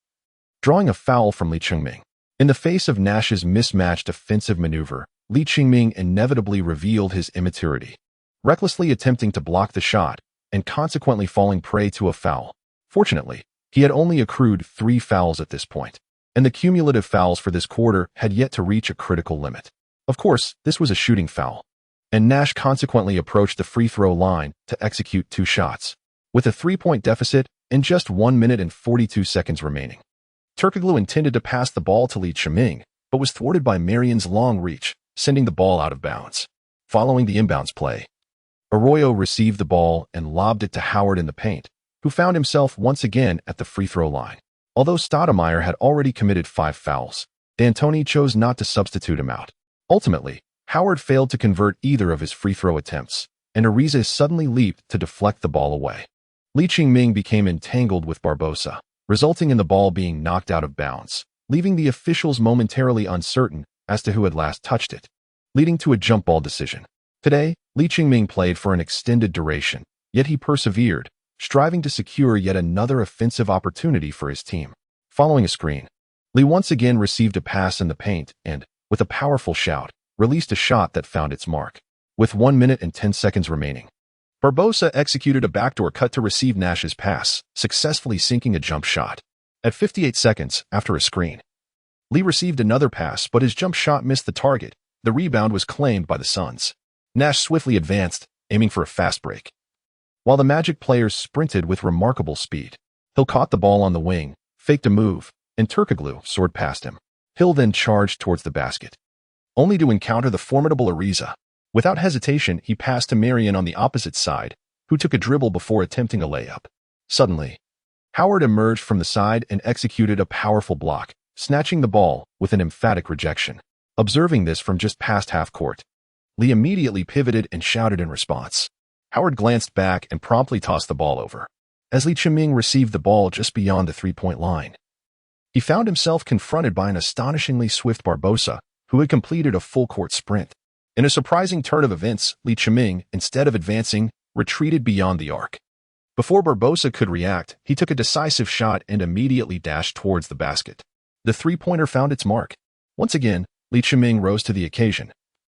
Speaker 1: drawing a foul from Lee Ching-ming. In the face of Nash's mismatched offensive maneuver, Li Qingming inevitably revealed his immaturity, recklessly attempting to block the shot and consequently falling prey to a foul. Fortunately, he had only accrued 3 fouls at this point, and the cumulative fouls for this quarter had yet to reach a critical limit. Of course, this was a shooting foul, and Nash consequently approached the free throw line to execute 2 shots, with a 3-point deficit and just 1 minute and 42 seconds remaining. Turkoglu intended to pass the ball to Li Qingming, but was thwarted by Marian's long reach, sending the ball out of bounds. Following the inbounds play, Arroyo received the ball and lobbed it to Howard in the paint, who found himself once again at the free throw line. Although Stoudemire had already committed 5 fouls, D'Antoni chose not to substitute him out. Ultimately, Howard failed to convert either of his free throw attempts, and Ariza suddenly leaped to deflect the ball away. Li Qingming became entangled with Barbosa, resulting in the ball being knocked out of bounds, leaving the officials momentarily uncertain as to who had last touched it, leading to a jump ball decision. Today, Li Qingming played for an extended duration, yet he persevered, striving to secure yet another offensive opportunity for his team. Following a screen, Li once again received a pass in the paint and, with a powerful shout, released a shot that found its mark. With 1 minute and 10 seconds remaining, Barbosa executed a backdoor cut to receive Nash's pass, successfully sinking a jump shot. At 58 seconds, after a screen, Li received another pass, but his jump shot missed the target. The rebound was claimed by the Suns. Nash swiftly advanced, aiming for a fast break. While the Magic players sprinted with remarkable speed, Hill caught the ball on the wing, faked a move, and Turkoglu soared past him. Hill then charged towards the basket, only to encounter the formidable Ariza. Without hesitation, he passed to Marian on the opposite side, who took a dribble before attempting a layup. Suddenly, Howard emerged from the side and executed a powerful block, snatching the ball with an emphatic rejection. Observing this from just past half court, Li immediately pivoted and shouted in response. Howard glanced back and promptly tossed the ball over. As Li Qingming received the ball just beyond the 3-point line, he found himself confronted by an astonishingly swift Barbosa, who had completed a full-court sprint. In a surprising turn of events, Li Qingming, instead of advancing, retreated beyond the arc. Before Barbosa could react, he took a decisive shot and immediately dashed towards the basket. The 3-pointer found its mark. Once again, Li Qingming rose to the occasion,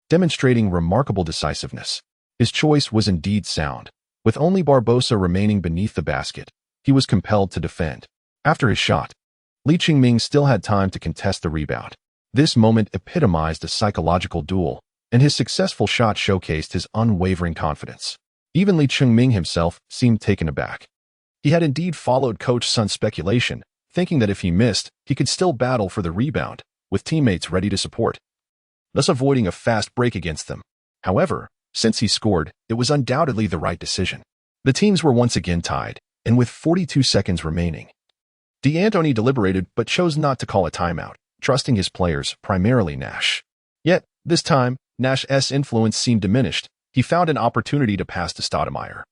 Speaker 1: demonstrating remarkable decisiveness. His choice was indeed sound. With only Barbosa remaining beneath the basket, he was compelled to defend. After his shot, Li Qingming still had time to contest the rebound. This moment epitomized a psychological duel, and his successful shot showcased his unwavering confidence. Even Li Qingming himself seemed taken aback. He had indeed followed Coach Sun's speculation, thinking that if he missed, he could still battle for the rebound, with teammates ready to support, thus avoiding a fast break against them. However, since he scored, it was undoubtedly the right decision. The teams were once again tied, and with 42 seconds remaining, D'Antoni deliberated but chose not to call a timeout, trusting his players, primarily Nash. Yet, this time, Nash's influence seemed diminished. He found an opportunity to pass to Stoudemire,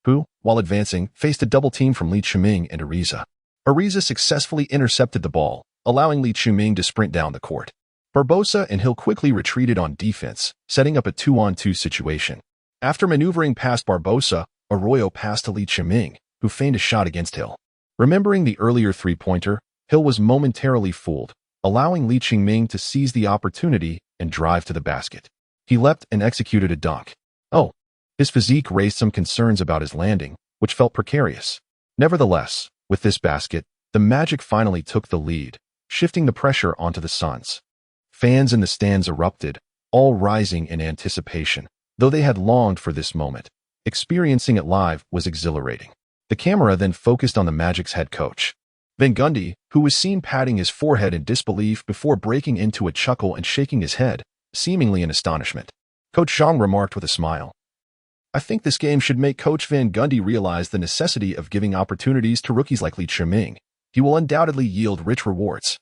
Speaker 1: who, while advancing, faced a double team from Li Qingming and Ariza. Ariza successfully intercepted the ball, allowing Li Qingming to sprint down the court. Barbosa and Hill quickly retreated on defense, setting up a 2-on-2 situation. After maneuvering past Barbosa, Arroyo passed to Li Qingming, who feigned a shot against Hill. Remembering the earlier 3-pointer, Hill was momentarily fooled, allowing Li Qingming to seize the opportunity and drive to the basket. He leapt and executed a dunk. His physique raised some concerns about his landing, which felt precarious. Nevertheless, with this basket, the Magic finally took the lead, shifting the pressure onto the Suns. Fans in the stands erupted, all rising in anticipation, though they had longed for this moment. Experiencing it live was exhilarating. The camera then focused on the Magic's head coach, Van Gundy, who was seen patting his forehead in disbelief before breaking into a chuckle and shaking his head, seemingly in astonishment. Coach Zhang remarked with a smile, "I think this game should make Coach Van Gundy realize the necessity of giving opportunities to rookies like Li Qingming. He will undoubtedly yield rich rewards."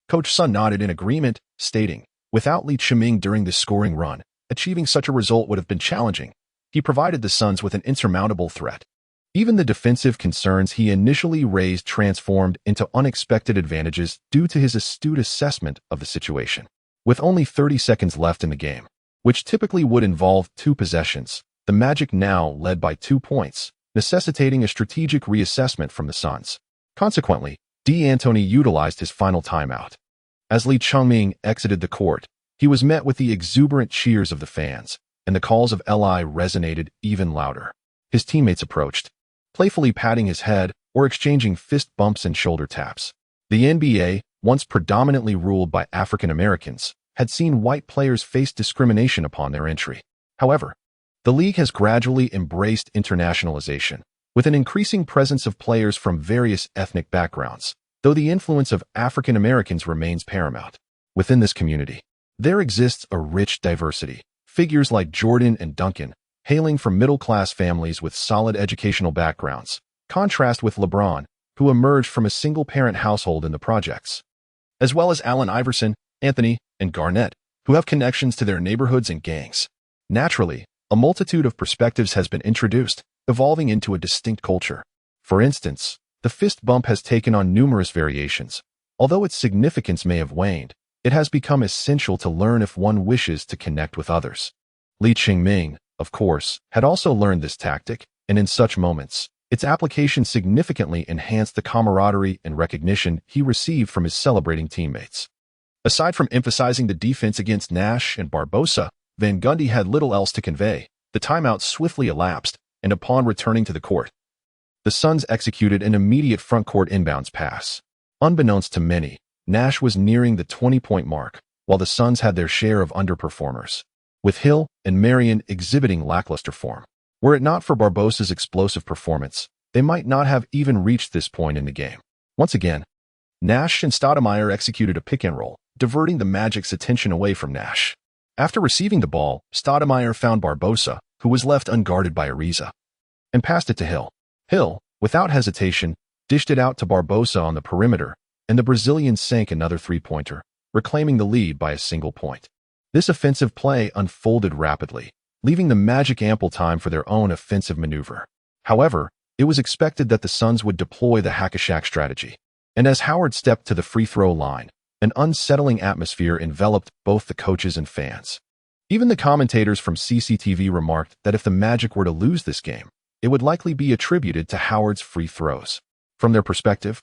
Speaker 1: Coach Sun nodded in agreement, stating, "Without Li Qingming during this scoring run, achieving such a result would have been challenging. He provided the Suns with an insurmountable threat." Even the defensive concerns he initially raised transformed into unexpected advantages due to his astute assessment of the situation. With only 30 seconds left in the game, which typically would involve 2 possessions, the Magic now led by 2 points, necessitating a strategic reassessment from the Suns. Consequently, D'Antoni utilized his final timeout. As Li Qingming exited the court, He was met with the exuberant cheers of the fans, and the calls of Li resonated even louder. His teammates approached, playfully patting his head or exchanging fist bumps and shoulder taps. The NBA, once predominantly ruled by African Americans, had seen white players face discrimination upon their entry. However, the league has gradually embraced internationalization, with an increasing presence of players from various ethnic backgrounds, though the influence of African Americans remains paramount. Within this community, there exists a rich diversity. Figures like Jordan and Duncan, hailing from middle-class families with solid educational backgrounds, contrast with LeBron, who emerged from a single-parent household in the projects, as well as Allen Iverson, Anthony, and Garnett, who have connections to their neighborhoods and gangs. Naturally, a multitude of perspectives has been introduced, evolving into a distinct culture. For instance, the fist bump has taken on numerous variations. Although its significance may have waned, it has become essential to learn if one wishes to connect with others. Li Qingming, of course, had also learned this tactic, and in such moments, its application significantly enhanced the camaraderie and recognition he received from his celebrating teammates. Aside from emphasizing the defense against Nash and Barbosa, Van Gundy had little else to convey. The timeout swiftly elapsed, and upon returning to the court, the Suns executed an immediate front-court inbounds pass. Unbeknownst to many, Nash was nearing the 20-point mark, while the Suns had their share of underperformers, with Hill and Marion exhibiting lackluster form. Were it not for Barbosa's explosive performance, they might not have even reached this point in the game. Once again, Nash and Stoudemire executed a pick-and-roll, diverting the Magic's attention away from Nash. After receiving the ball, Stoudemire found Barbosa, who was left unguarded by Ariza, and passed it to Hill. Hill, without hesitation, dished it out to Barbosa on the perimeter, and the Brazilian sank another three-pointer, reclaiming the lead by a single point. This offensive play unfolded rapidly, leaving the Magic ample time for their own offensive maneuver. However, it was expected that the Suns would deploy the hack-a-Shaq strategy, and as Howard stepped to the free-throw line, an unsettling atmosphere enveloped both the coaches and fans. Even the commentators from CCTV remarked that if the Magic were to lose this game, it would likely be attributed to Howard's free throws. From their perspective,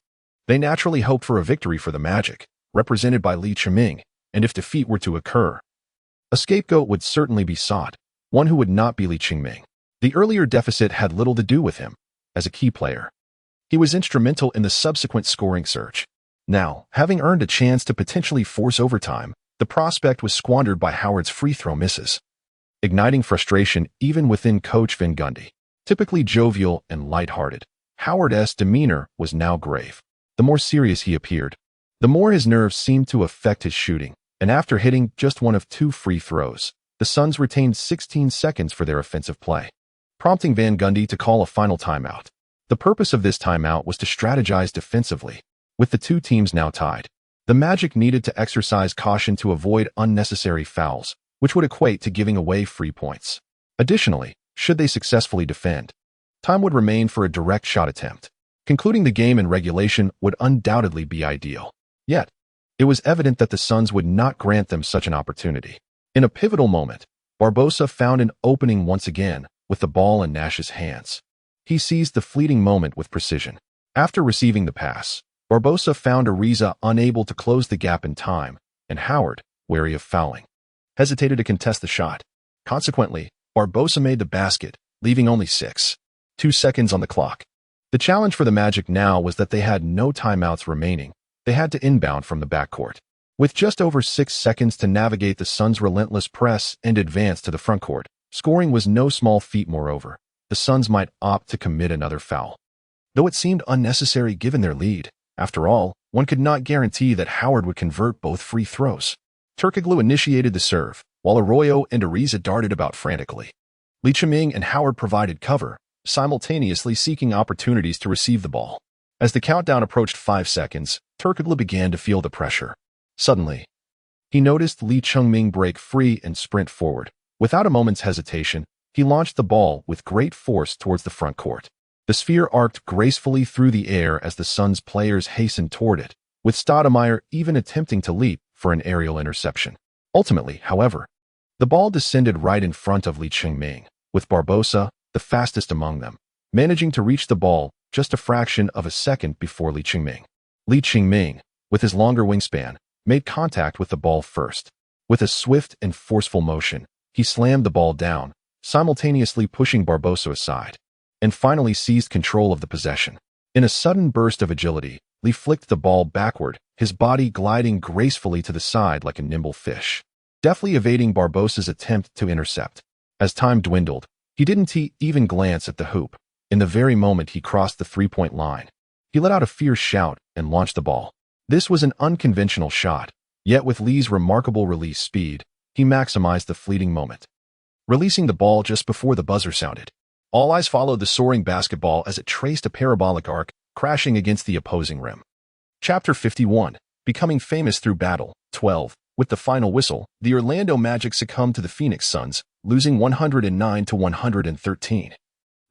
Speaker 1: they naturally hoped for a victory for the Magic, represented by Li Qingming, and if defeat were to occur, a scapegoat would certainly be sought, one who would not be Li Qingming. The earlier deficit had little to do with him. As a key player, he was instrumental in the subsequent scoring surge. Now, having earned a chance to potentially force overtime, the prospect was squandered by Howard's free throw misses, igniting frustration even within Coach Van Gundy. Typically jovial and lighthearted, Howard's demeanor was now grave. The more serious he appeared, the more his nerves seemed to affect his shooting, and after hitting just one of two free throws, the Suns retained 16 seconds for their offensive play, prompting Van Gundy to call a final timeout. The purpose of this timeout was to strategize defensively. With the two teams now tied, the Magic needed to exercise caution to avoid unnecessary fouls, which would equate to giving away free points. Additionally, should they successfully defend, time would remain for a direct shot attempt. Concluding the game in regulation would undoubtedly be ideal. Yet, it was evident that the Suns would not grant them such an opportunity. In a pivotal moment, Barbosa found an opening once again, with the ball in Nash's hands. He seized the fleeting moment with precision. After receiving the pass, Barbosa found Ariza unable to close the gap in time, and Howard, wary of fouling, hesitated to contest the shot. Consequently, Barbosa made the basket, leaving only 2 seconds on the clock. The challenge for the Magic now was that they had no timeouts remaining. They had to inbound from the backcourt. With just over 6 seconds to navigate the Suns' relentless press and advance to the frontcourt, scoring was no small feat. Moreover, the Suns might opt to commit another foul, though it seemed unnecessary given their lead. After all, one could not guarantee that Howard would convert both free throws. Turkoglu initiated the serve, while Arroyo and Ariza darted about frantically. Li Qingming and Howard provided cover, simultaneously seeking opportunities to receive the ball. As the countdown approached 5 seconds, Turkoglu began to feel the pressure. Suddenly, he noticed Li Qingming break free and sprint forward. Without a moment's hesitation, he launched the ball with great force towards the front court. The sphere arced gracefully through the air as the Suns players hastened toward it, with Stoudemire even attempting to leap for an aerial interception. Ultimately, however, the ball descended right in front of Li Qingming, with Barbosa, the fastest among them, managing to reach the ball just a fraction of a second before Li Qingming. Li Qingming, with his longer wingspan, made contact with the ball first. With a swift and forceful motion, he slammed the ball down, simultaneously pushing Barbosa aside, and finally seized control of the possession. In a sudden burst of agility, Lee flicked the ball backward, his body gliding gracefully to the side like a nimble fish, deftly evading Barbosa's attempt to intercept. As time dwindled, he didn't even glance at the hoop. In the very moment he crossed the three-point line, he let out a fierce shout and launched the ball. This was an unconventional shot, yet with Lee's remarkable release speed, he maximized the fleeting moment, releasing the ball just before the buzzer sounded. All eyes followed the soaring basketball as it traced a parabolic arc, crashing against the opposing rim. Chapter 51, Becoming Famous Through Battle, 12. With the final whistle, the Orlando Magic succumbed to the Phoenix Suns, losing 109-113,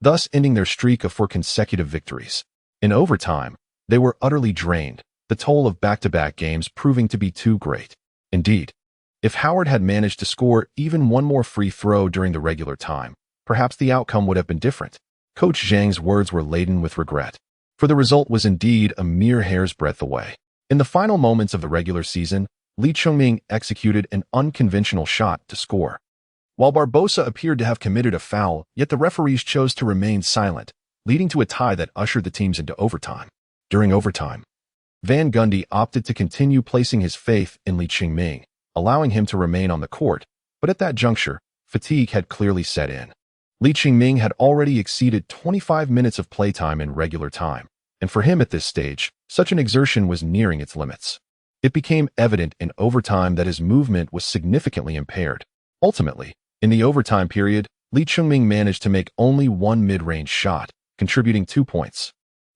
Speaker 1: thus ending their streak of 4 consecutive victories. In overtime, they were utterly drained, the toll of back-to-back games proving to be too great. Indeed, if Howard had managed to score even one more free throw during the regular time, perhaps the outcome would have been different. Coach Zhang's words were laden with regret, for the result was indeed a mere hair's breadth away. In the final moments of the regular season, Lee Chungming executed an unconventional shot to score. While Barbosa appeared to have committed a foul, yet the referees chose to remain silent, leading to a tie that ushered the teams into overtime. During overtime, Van Gundy opted to continue placing his faith in Lee Chungming, allowing him to remain on the court, but at that juncture, fatigue had clearly set in. Lee Chungming had already exceeded 25 minutes of playtime in regular time, and for him at this stage, such an exertion was nearing its limits. It became evident in overtime that his movement was significantly impaired. Ultimately, in the overtime period, Lee Chungming managed to make only one mid-range shot, contributing 2 points,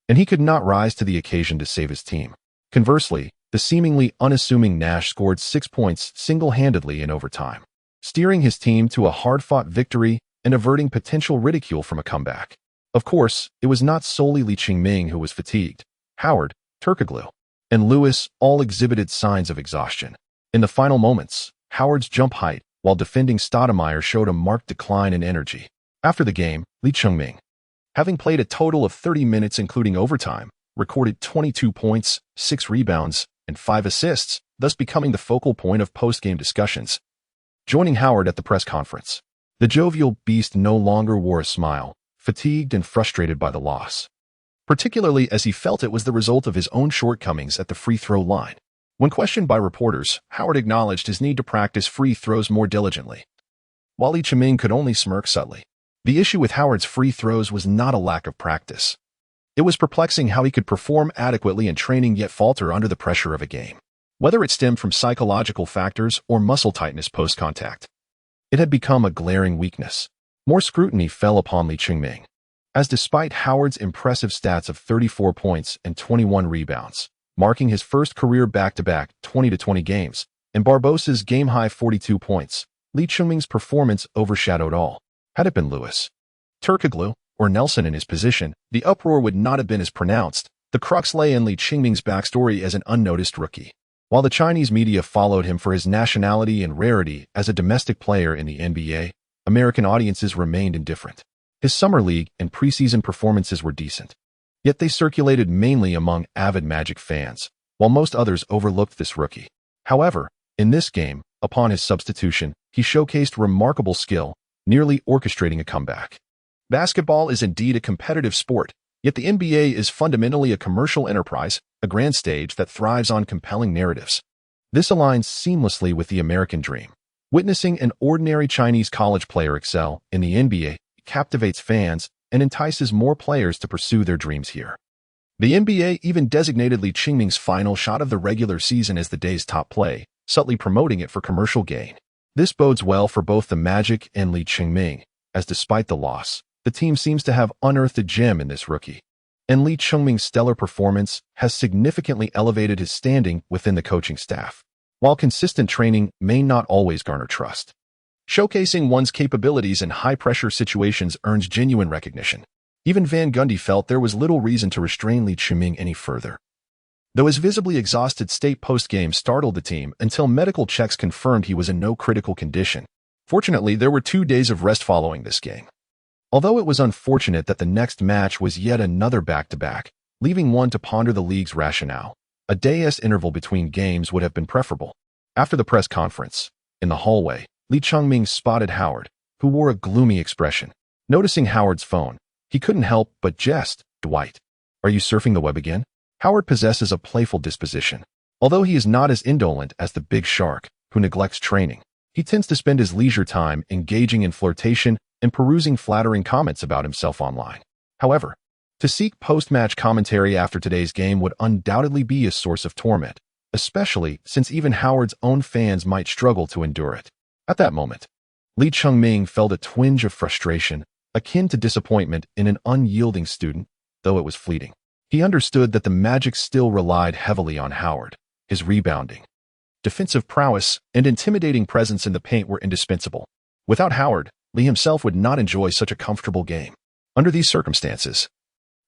Speaker 1: and he could not rise to the occasion to save his team. Conversely, the seemingly unassuming Nash scored 6 points single-handedly in overtime, steering his team to a hard-fought victory and averting potential ridicule from a comeback. Of course, it was not solely Lee Chungming who was fatigued. Howard, Turkoglu, and Lewis all exhibited signs of exhaustion. In the final moments, Howard's jump height, while defending Stoudemire, showed a marked decline in energy. After the game, Lee Chungming, having played a total of 30 minutes including overtime, recorded 22 points, 6 rebounds, and 5 assists, thus becoming the focal point of post-game discussions. Joining Howard at the press conference, the jovial beast no longer wore a smile, fatigued and frustrated by the loss, particularly as he felt it was the result of his own shortcomings at the free throw line. When questioned by reporters, Howard acknowledged his need to practice free throws more diligently, while Lee Chungming could only smirk subtly. The issue with Howard's free throws was not a lack of practice. It was perplexing how he could perform adequately in training yet falter under the pressure of a game. Whether it stemmed from psychological factors or muscle tightness post-contact, it had become a glaring weakness. More scrutiny fell upon Lee Chungming, as despite Howard's impressive stats of 34 points and 21 rebounds, marking his first career back-to-back 20-20 games, and Barbosa's game-high 42 points, Lee Chungming's performance overshadowed all. Had it been Lewis, Turkoglu, or Nelson in his position, the uproar would not have been as pronounced. The crux lay in Lee Chungming's backstory as an unnoticed rookie. While the Chinese media followed him for his nationality and rarity as a domestic player in the NBA, American audiences remained indifferent. His summer league and preseason performances were decent, yet they circulated mainly among avid Magic fans, while most others overlooked this rookie. However, in this game, upon his substitution, he showcased remarkable skill, nearly orchestrating a comeback. Basketball is indeed a competitive sport, yet the NBA is fundamentally a commercial enterprise, a grand stage that thrives on compelling narratives. This aligns seamlessly with the American dream. Witnessing an ordinary Chinese college player excel in the NBA captivates fans and entices more players to pursue their dreams here. The NBA even designated Lee Chungming's final shot of the regular season as the day's top play, subtly promoting it for commercial gain. This bodes well for both the Magic and Lee Chungming, as despite the loss, the team seems to have unearthed a gem in this rookie. And Lee Chungming's stellar performance has significantly elevated his standing within the coaching staff. While consistent training may not always garner trust, showcasing one's capabilities in high-pressure situations earns genuine recognition. Even Van Gundy felt there was little reason to restrain Lee Chungming any further, though his visibly exhausted state post-game startled the team until medical checks confirmed he was in no critical condition. Fortunately, there were 2 days of rest following this game. Although it was unfortunate that the next match was yet another back-to-back, leaving one to ponder the league's rationale, a day's interval between games would have been preferable. After the press conference, In the hallway, Lee Chungming spotted Howard, who wore a gloomy expression. Noticing Howard's phone, he couldn't help but jest. "Dwight, are you surfing the web again?" Howard possesses a playful disposition. Although he is not as indolent as the big shark, who neglects training, he tends to spend his leisure time engaging in flirtation and perusing flattering comments about himself online. However, to seek post-match commentary after today's game would undoubtedly be a source of torment, especially since even Howard's own fans might struggle to endure it. At that moment, Lee Chungming felt a twinge of frustration, akin to disappointment in an unyielding student, though it was fleeting. He understood that the Magic still relied heavily on Howard. His rebounding, defensive prowess, and intimidating presence in the paint were indispensable. Without Howard, Lee himself would not enjoy such a comfortable game. Under these circumstances,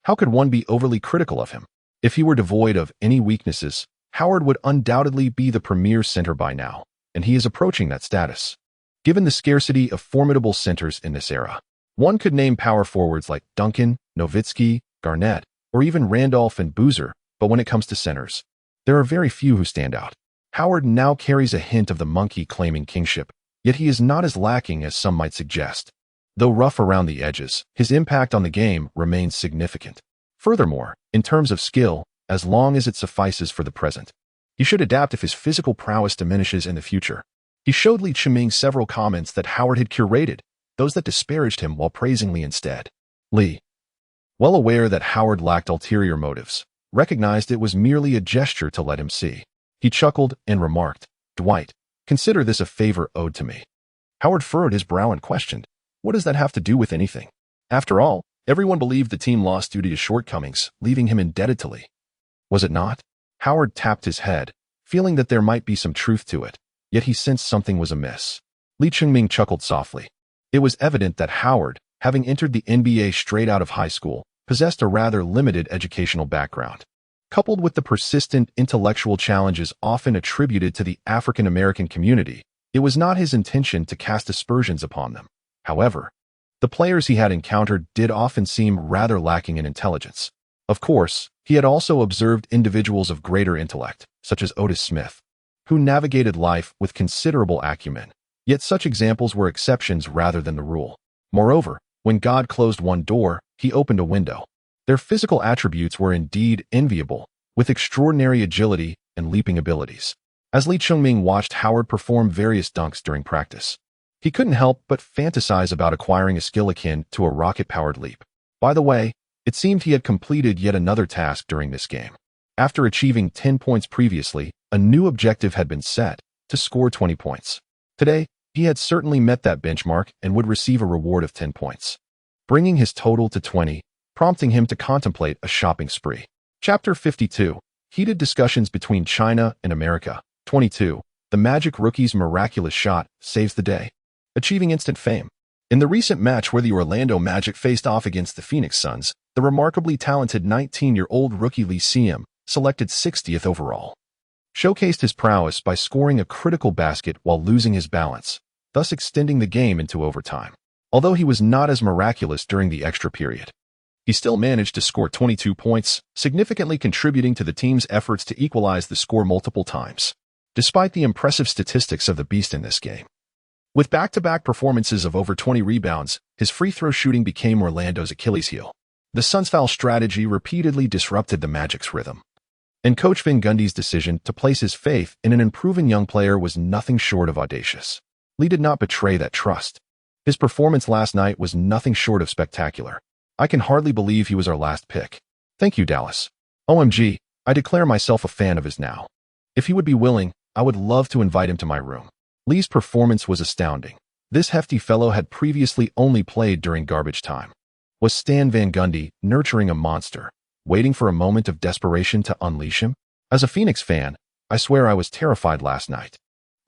Speaker 1: how could one be overly critical of him? If he were devoid of any weaknesses, Howard would undoubtedly be the premier center by now, and he is approaching that status. Given the scarcity of formidable centers in this era, one could name power forwards like Duncan, Nowitzki, Garnett, or even Randolph and Boozer, but when it comes to centers, there are very few who stand out. Howard now carries a hint of the monkey claiming kingship, yet he is not as lacking as some might suggest. Though rough around the edges, his impact on the game remains significant. Furthermore, in terms of skill, as long as it suffices for the present, he should adapt if his physical prowess diminishes in the future. He showed Lee Chungming several comments that Howard had curated, those that disparaged him while praising Lee instead. Lee, well aware that Howard lacked ulterior motives, recognized it was merely a gesture to let him see. He chuckled and remarked, "Dwight, consider this a favor owed to me." Howard furrowed his brow and questioned, "What does that have to do with anything?" After all, everyone believed the team lost due to his shortcomings, leaving him indebted to Lee. Was it not? Howard tapped his head, feeling that there might be some truth to it, yet he sensed something was amiss. Lee Chungming chuckled softly. It was evident that Howard, having entered the NBA straight out of high school, possessed a rather limited educational background. Coupled with the persistent intellectual challenges often attributed to the African American community, it was not his intention to cast aspersions upon them. However, the players he had encountered did often seem rather lacking in intelligence. Of course, he had also observed individuals of greater intellect, such as Otis Smith, who navigated life with considerable acumen. Yet such examples were exceptions rather than the rule. Moreover, when God closed one door, he opened a window. Their physical attributes were indeed enviable, with extraordinary agility and leaping abilities. As Lee Chungming watched Howard perform various dunks during practice, he couldn't help but fantasize about acquiring a skill akin to a rocket-powered leap. By the way, it seemed he had completed yet another task during this game. After achieving 10 points previously, a new objective had been set, to score 20 points. Today, he had certainly met that benchmark and would receive a reward of 10 points, bringing his total to 20, prompting him to contemplate a shopping spree. Chapter 52. Heated discussions between China and America. 22. The Magic rookie's miraculous shot saves the day, achieving instant fame. In the recent match where the Orlando Magic faced off against the Phoenix Suns, the remarkably talented 19-year-old rookie Lee Siem, selected 60th overall, showcased his prowess by scoring a critical basket while losing his balance, thus extending the game into overtime. Although he was not as miraculous during the extra period, he still managed to score 22 points, significantly contributing to the team's efforts to equalize the score multiple times, despite the impressive statistics of the beast in this game. With back-to-back performances of over 20 rebounds, his free throw shooting became Orlando's Achilles heel. The Suns' foul strategy repeatedly disrupted the Magic's rhythm, and Coach Van Gundy's decision to place his faith in an improving young player was nothing short of audacious. Lee did not betray that trust. His performance last night was nothing short of spectacular. I can hardly believe he was our last pick. Thank you, Dallas. OMG, I declare myself a fan of his now. If he would be willing, I would love to invite him to my room. Lee's performance was astounding. This hefty fellow had previously only played during garbage time. Was Stan Van Gundy nurturing a monster, waiting for a moment of desperation to unleash him? As a Phoenix fan, I swear I was terrified last night.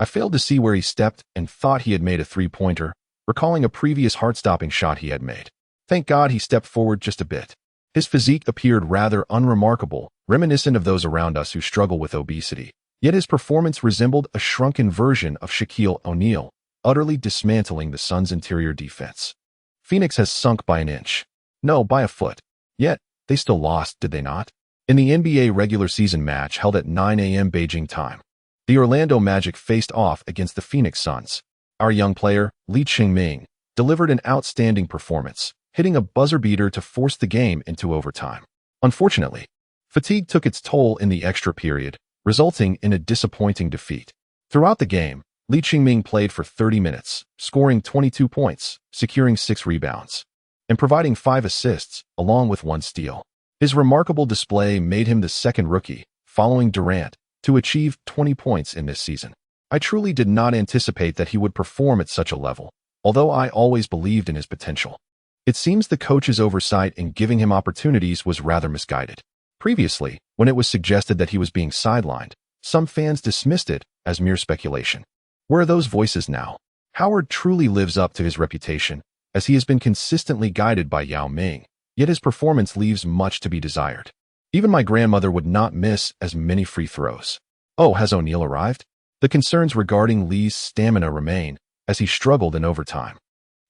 Speaker 1: I failed to see where he stepped and thought he had made a three-pointer, recalling a previous heart-stopping shot he had made. Thank God he stepped forward just a bit. His physique appeared rather unremarkable, reminiscent of those around us who struggle with obesity. Yet his performance resembled a shrunken version of Shaquille O'Neal, utterly dismantling the Suns' interior defense. Phoenix has sunk by an inch. No, by a foot. Yet, they still lost, did they not? In the NBA regular season match held at 9 a.m. Beijing time, The Orlando Magic faced off against the Phoenix Suns. Our young player, Lee Ching-ming, delivered an outstanding performance, hitting a buzzer beater to force the game into overtime. Unfortunately, fatigue took its toll in the extra period, resulting in a disappointing defeat. Throughout the game, Lee Ching-ming played for 30 minutes, scoring 22 points, securing 6 rebounds, and providing 5 assists, along with 1 steal. His remarkable display made him the second rookie, following Durant, to achieve 20 points in this season. I truly did not anticipate that he would perform at such a level, although I always believed in his potential. It seems the coach's oversight in giving him opportunities was rather misguided. Previously, when it was suggested that he was being sidelined, some fans dismissed it as mere speculation. Where are those voices now? Howard truly lives up to his reputation, as he has been consistently guided by Yao Ming, yet his performance leaves much to be desired. Even my grandmother would not miss as many free throws. Oh, has O'Neal arrived? The concerns regarding Lee's stamina remain, as he struggled in overtime.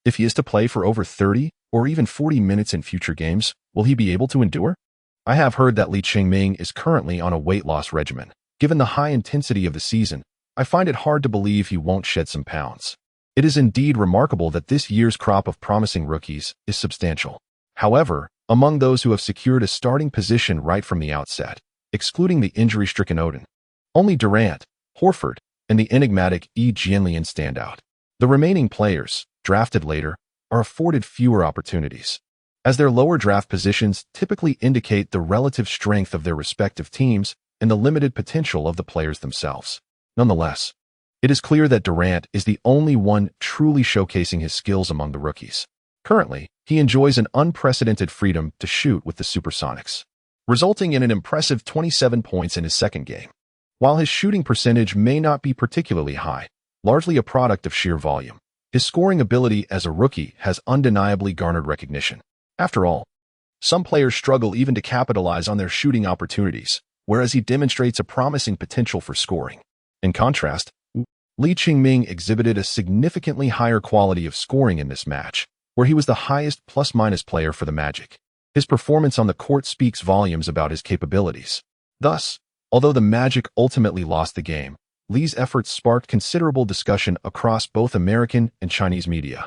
Speaker 1: If he is to play for over 30 or even 40 minutes in future games, will he be able to endure? I have heard that Lee Ching-ming is currently on a weight loss regimen. Given the high intensity of the season, I find it hard to believe he won't shed some pounds. It is indeed remarkable that this year's crop of promising rookies is substantial. However, among those who have secured a starting position right from the outset, excluding the injury-stricken Odin, only Durant, Horford, and the enigmatic Yi Jianlian stand out. The remaining players, drafted later, are afforded fewer opportunities, as their lower draft positions typically indicate the relative strength of their respective teams and the limited potential of the players themselves. Nonetheless, it is clear that Durant is the only one truly showcasing his skills among the rookies. Currently, he enjoys an unprecedented freedom to shoot with the Supersonics, resulting in an impressive 27 points in his second game. While his shooting percentage may not be particularly high, largely a product of sheer volume, his scoring ability as a rookie has undeniably garnered recognition. After all, some players struggle even to capitalize on their shooting opportunities, whereas he demonstrates a promising potential for scoring. In contrast, Lee Ching-ming exhibited a significantly higher quality of scoring in this match, where he was the highest plus-minus player for the Magic. His performance on the court speaks volumes about his capabilities. Thus, although the Magic ultimately lost the game, Lee's efforts sparked considerable discussion across both American and Chinese media,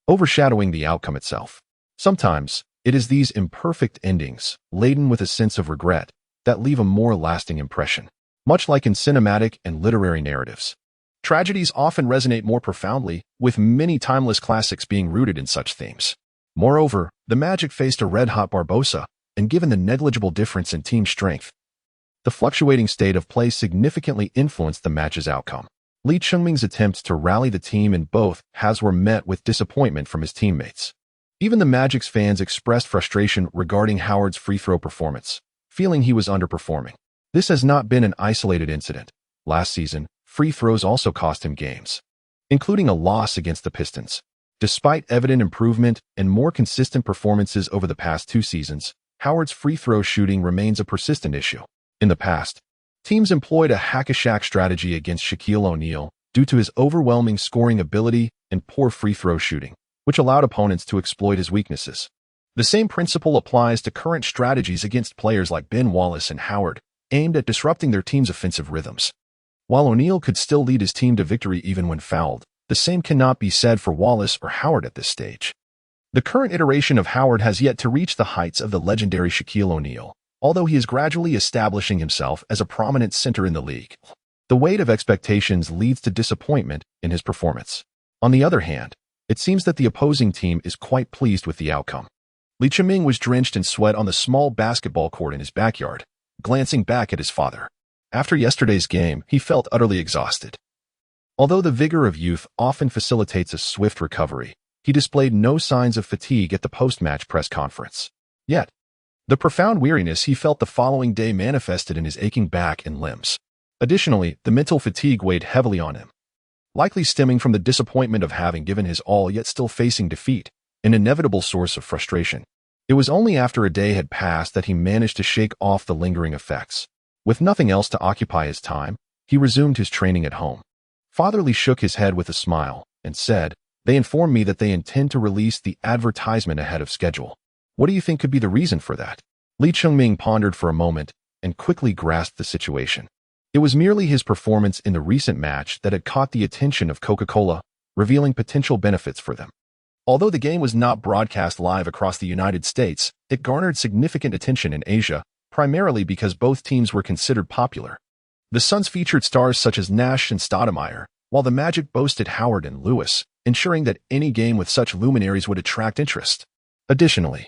Speaker 1: overshadowing the outcome itself. Sometimes, it is these imperfect endings, laden with a sense of regret, that leave a more lasting impression. Much like in cinematic and literary narratives, tragedies often resonate more profoundly, with many timeless classics being rooted in such themes. Moreover, the Magic faced a red-hot Barbosa, and given the negligible difference in team strength, the fluctuating state of play significantly influenced the match's outcome. Lee Ching-ming's attempts to rally the team in both halves were met with disappointment from his teammates. Even the Magic's fans expressed frustration regarding Howard's free throw performance, feeling he was underperforming. This has not been an isolated incident. Last season, free throws also cost him games, including a loss against the Pistons. Despite evident improvement and more consistent performances over the past 2 seasons, Howard's free throw shooting remains a persistent issue. In the past, teams employed a hack-a-shack strategy against Shaquille O'Neal due to his overwhelming scoring ability and poor free throw shooting, which allowed opponents to exploit his weaknesses. The same principle applies to current strategies against players like Ben Wallace and Howard, aimed at disrupting their team's offensive rhythms. While O'Neal could still lead his team to victory even when fouled, the same cannot be said for Wallace or Howard at this stage. The current iteration of Howard has yet to reach the heights of the legendary Shaquille O'Neal, although he is gradually establishing himself as a prominent center in the league. The weight of expectations leads to disappointment in his performance. On the other hand, it seems that the opposing team is quite pleased with the outcome. Lee Ching-ming was drenched in sweat on the small basketball court in his backyard, glancing back at his father. After yesterday's game, he felt utterly exhausted. Although the vigor of youth often facilitates a swift recovery, he displayed no signs of fatigue at the post-match press conference. Yet, the profound weariness he felt the following day manifested in his aching back and limbs. Additionally, the mental fatigue weighed heavily on him, likely stemming from the disappointment of having given his all yet still facing defeat, an inevitable source of frustration. It was only after a day had passed that he managed to shake off the lingering effects. With nothing else to occupy his time, he resumed his training at home. Father Lee shook his head with a smile and said, "They informed me that they intend to release the advertisement ahead of schedule. What do you think could be the reason for that?" Lee Ching-ming pondered for a moment and quickly grasped the situation. It was merely his performance in the recent match that had caught the attention of Coca-Cola, revealing potential benefits for them. Although the game was not broadcast live across the United States, it garnered significant attention in Asia, primarily because both teams were considered popular. The Suns featured stars such as Nash and Stoudemire, while the Magic boasted Howard and Lewis, ensuring that any game with such luminaries would attract interest. Additionally,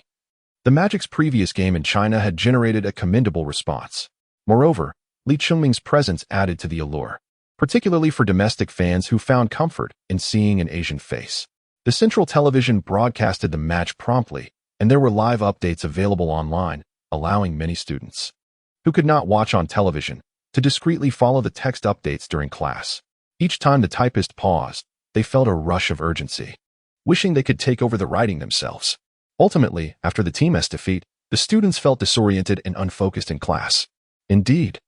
Speaker 1: the Magic's previous game in China had generated a commendable response. Moreover, Lee Chungming's presence added to the allure, particularly for domestic fans who found comfort in seeing an Asian face. The Central Television broadcasted the match promptly, and there were live updates available online, allowing many students who could not watch on television to discreetly follow the text updates during class. Each time the typist paused, they felt a rush of urgency, wishing they could take over the writing themselves. Ultimately, after the Team S defeat, the students felt disoriented and unfocused in class. Indeed,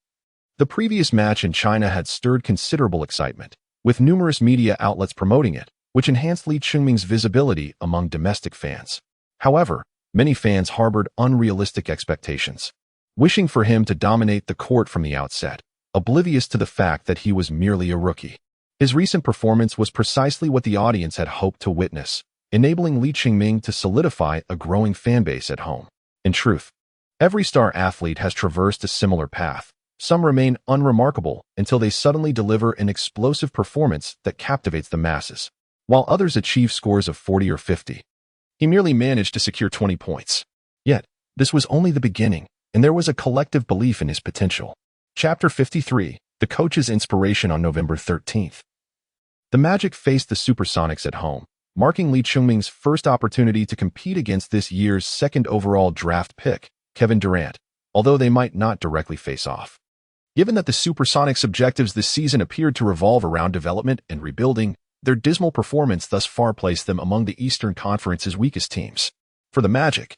Speaker 1: the previous match in China had stirred considerable excitement, with numerous media outlets promoting it, which enhanced Lee Chungming's visibility among domestic fans. However, many fans harbored unrealistic expectations, wishing for him to dominate the court from the outset, oblivious to the fact that he was merely a rookie. His recent performance was precisely what the audience had hoped to witness, enabling Lee Chungming to solidify a growing fanbase at home. In truth, every star athlete has traversed a similar path. Some remain unremarkable until they suddenly deliver an explosive performance that captivates the masses, while others achieve scores of 40 or 50. He merely managed to secure 20 points. Yet, this was only the beginning, and there was a collective belief in his potential. Chapter 53, The Coach's Inspiration. On November 13th, the Magic faced the Supersonics at home, marking Lee Chungming's first opportunity to compete against this year's second overall draft pick, Kevin Durant, although they might not directly face off. Given that the Supersonics' objectives this season appeared to revolve around development and rebuilding, their dismal performance thus far placed them among the Eastern Conference's weakest teams. For the Magic,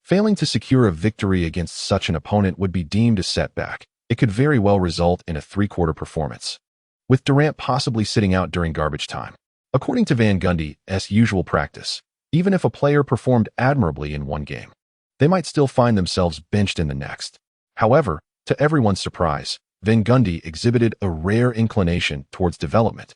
Speaker 1: failing to secure a victory against such an opponent would be deemed a setback. It could very well result in a three-quarter performance, with Durant possibly sitting out during garbage time. According to Van Gundy's usual practice, even if a player performed admirably in one game, they might still find themselves benched in the next. However, to everyone's surprise, Van Gundy exhibited a rare inclination towards development,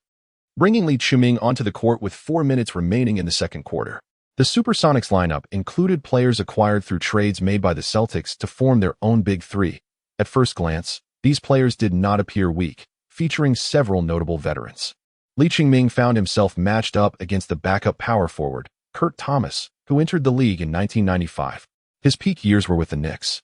Speaker 1: bringing Lee Chungming onto the court with 4 minutes remaining in the second quarter. The Supersonics lineup included players acquired through trades made by the Celtics to form their own Big Three. At first glance, these players did not appear weak, featuring several notable veterans. Lee Chungming found himself matched up against the backup power forward, Kurt Thomas, who entered the league in 1995. His peak years were with the Knicks,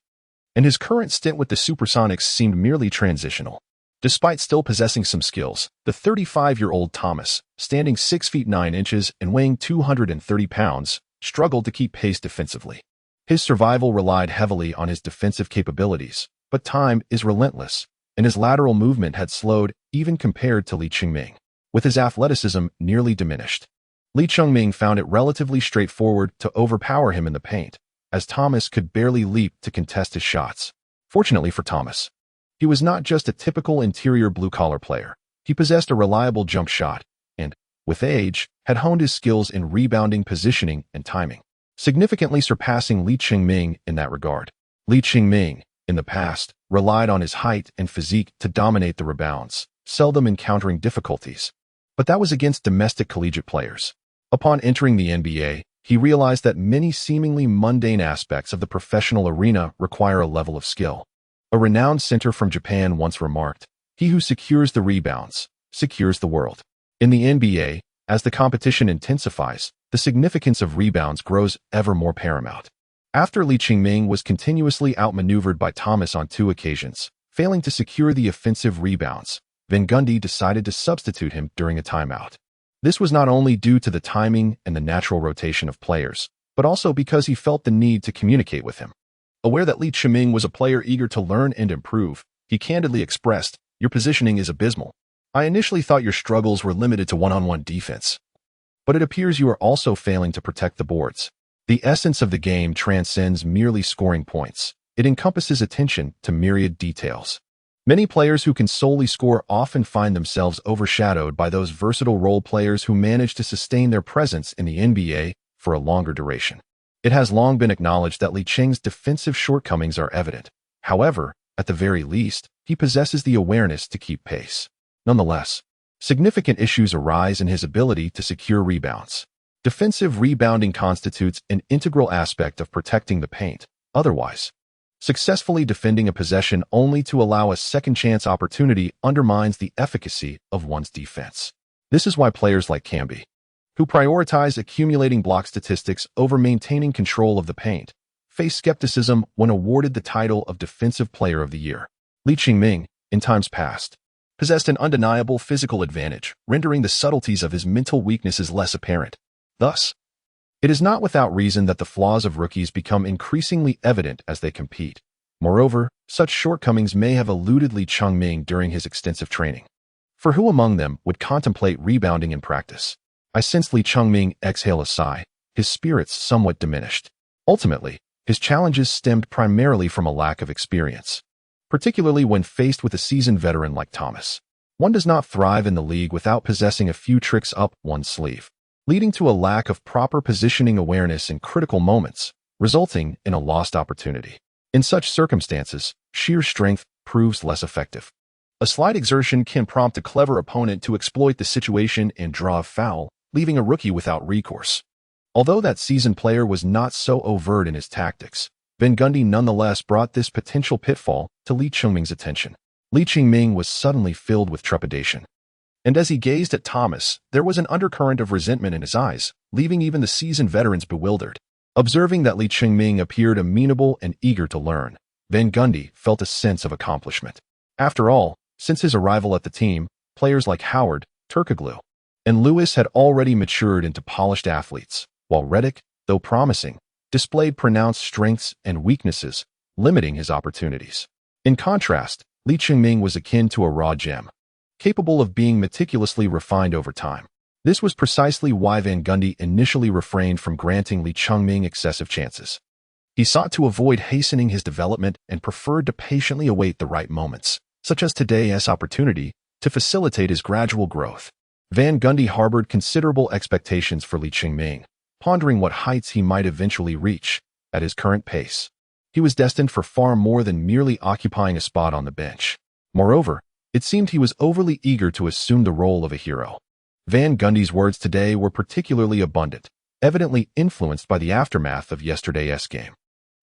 Speaker 1: and his current stint with the Supersonics seemed merely transitional. Despite still possessing some skills, the 35-year-old Thomas, standing 6 feet 9 inches and weighing 230 pounds, struggled to keep pace defensively. His survival relied heavily on his defensive capabilities, but time is relentless, and his lateral movement had slowed even compared to Lee Chungming, with his athleticism nearly diminished. Lee Chungming found it relatively straightforward to overpower him in the paint, as Thomas could barely leap to contest his shots. Fortunately for Thomas, he was not just a typical interior blue-collar player. He possessed a reliable jump shot and, with age, had honed his skills in rebounding, positioning, and timing, significantly surpassing Lee Chungming in that regard. Lee Chungming, in the past, relied on his height and physique to dominate the rebounds, seldom encountering difficulties. But that was against domestic collegiate players. Upon entering the NBA, he realized that many seemingly mundane aspects of the professional arena require a level of skill. A renowned center from Japan once remarked, "He who secures the rebounds, secures the world." In the NBA, as the competition intensifies, the significance of rebounds grows ever more paramount. After Lee Chungming was continuously outmaneuvered by Thomas on 2 occasions, failing to secure the offensive rebounds, Van Gundy decided to substitute him during a timeout. This was not only due to the timing and the natural rotation of players, but also because he felt the need to communicate with him. Aware that Lee Chungming was a player eager to learn and improve, he candidly expressed, "Your positioning is abysmal. I initially thought your struggles were limited to one-on-one defense, but it appears you are also failing to protect the boards." The essence of the game transcends merely scoring points. It encompasses attention to myriad details. Many players who can solely score often find themselves overshadowed by those versatile role players who manage to sustain their presence in the NBA for a longer duration. It has long been acknowledged that Lee Chungming's defensive shortcomings are evident. However, at the very least, he possesses the awareness to keep pace. Nonetheless, significant issues arise in his ability to secure rebounds. Defensive rebounding constitutes an integral aspect of protecting the paint. Otherwise, successfully defending a possession only to allow a second-chance opportunity undermines the efficacy of one's defense. This is why players like Camby, who prioritize accumulating block statistics over maintaining control of the paint, face skepticism when awarded the title of Defensive Player of the Year. Li Qingming, in times past, possessed an undeniable physical advantage, rendering the subtleties of his mental weaknesses less apparent. Thus, it is not without reason that the flaws of rookies become increasingly evident as they compete. Moreover, such shortcomings may have eluded Li Qingming during his extensive training. For who among them would contemplate rebounding in practice? I sensed Li Qingming exhale a sigh, his spirits somewhat diminished. Ultimately, his challenges stemmed primarily from a lack of experience, particularly when faced with a seasoned veteran like Thomas. One does not thrive in the league without possessing a few tricks up one's sleeve, leading to a lack of proper positioning awareness in critical moments, resulting in a lost opportunity. In such circumstances, sheer strength proves less effective. A slight exertion can prompt a clever opponent to exploit the situation and draw a foul, leaving a rookie without recourse. Although that seasoned player was not so overt in his tactics, Van Gundy nonetheless brought this potential pitfall to Li Qingming's attention. Li Qingming was suddenly filled with trepidation. And as he gazed at Thomas, there was an undercurrent of resentment in his eyes, leaving even the seasoned veterans bewildered. Observing that Li Qingming appeared amenable and eager to learn, Van Gundy felt a sense of accomplishment. After all, since his arrival at the team, players like Howard, Turkoglu, and Lewis had already matured into polished athletes, while Redick, though promising, displayed pronounced strengths and weaknesses, limiting his opportunities. In contrast, Li Qingming was akin to a raw gem, capable of being meticulously refined over time. This was precisely why Van Gundy initially refrained from granting Li Qingming excessive chances. He sought to avoid hastening his development and preferred to patiently await the right moments, such as today's opportunity, to facilitate his gradual growth. Van Gundy harbored considerable expectations for Li Qingming, pondering what heights he might eventually reach. At his current pace, he was destined for far more than merely occupying a spot on the bench. Moreover, it seemed he was overly eager to assume the role of a hero. Van Gundy's words today were particularly abundant, evidently influenced by the aftermath of yesterday's game.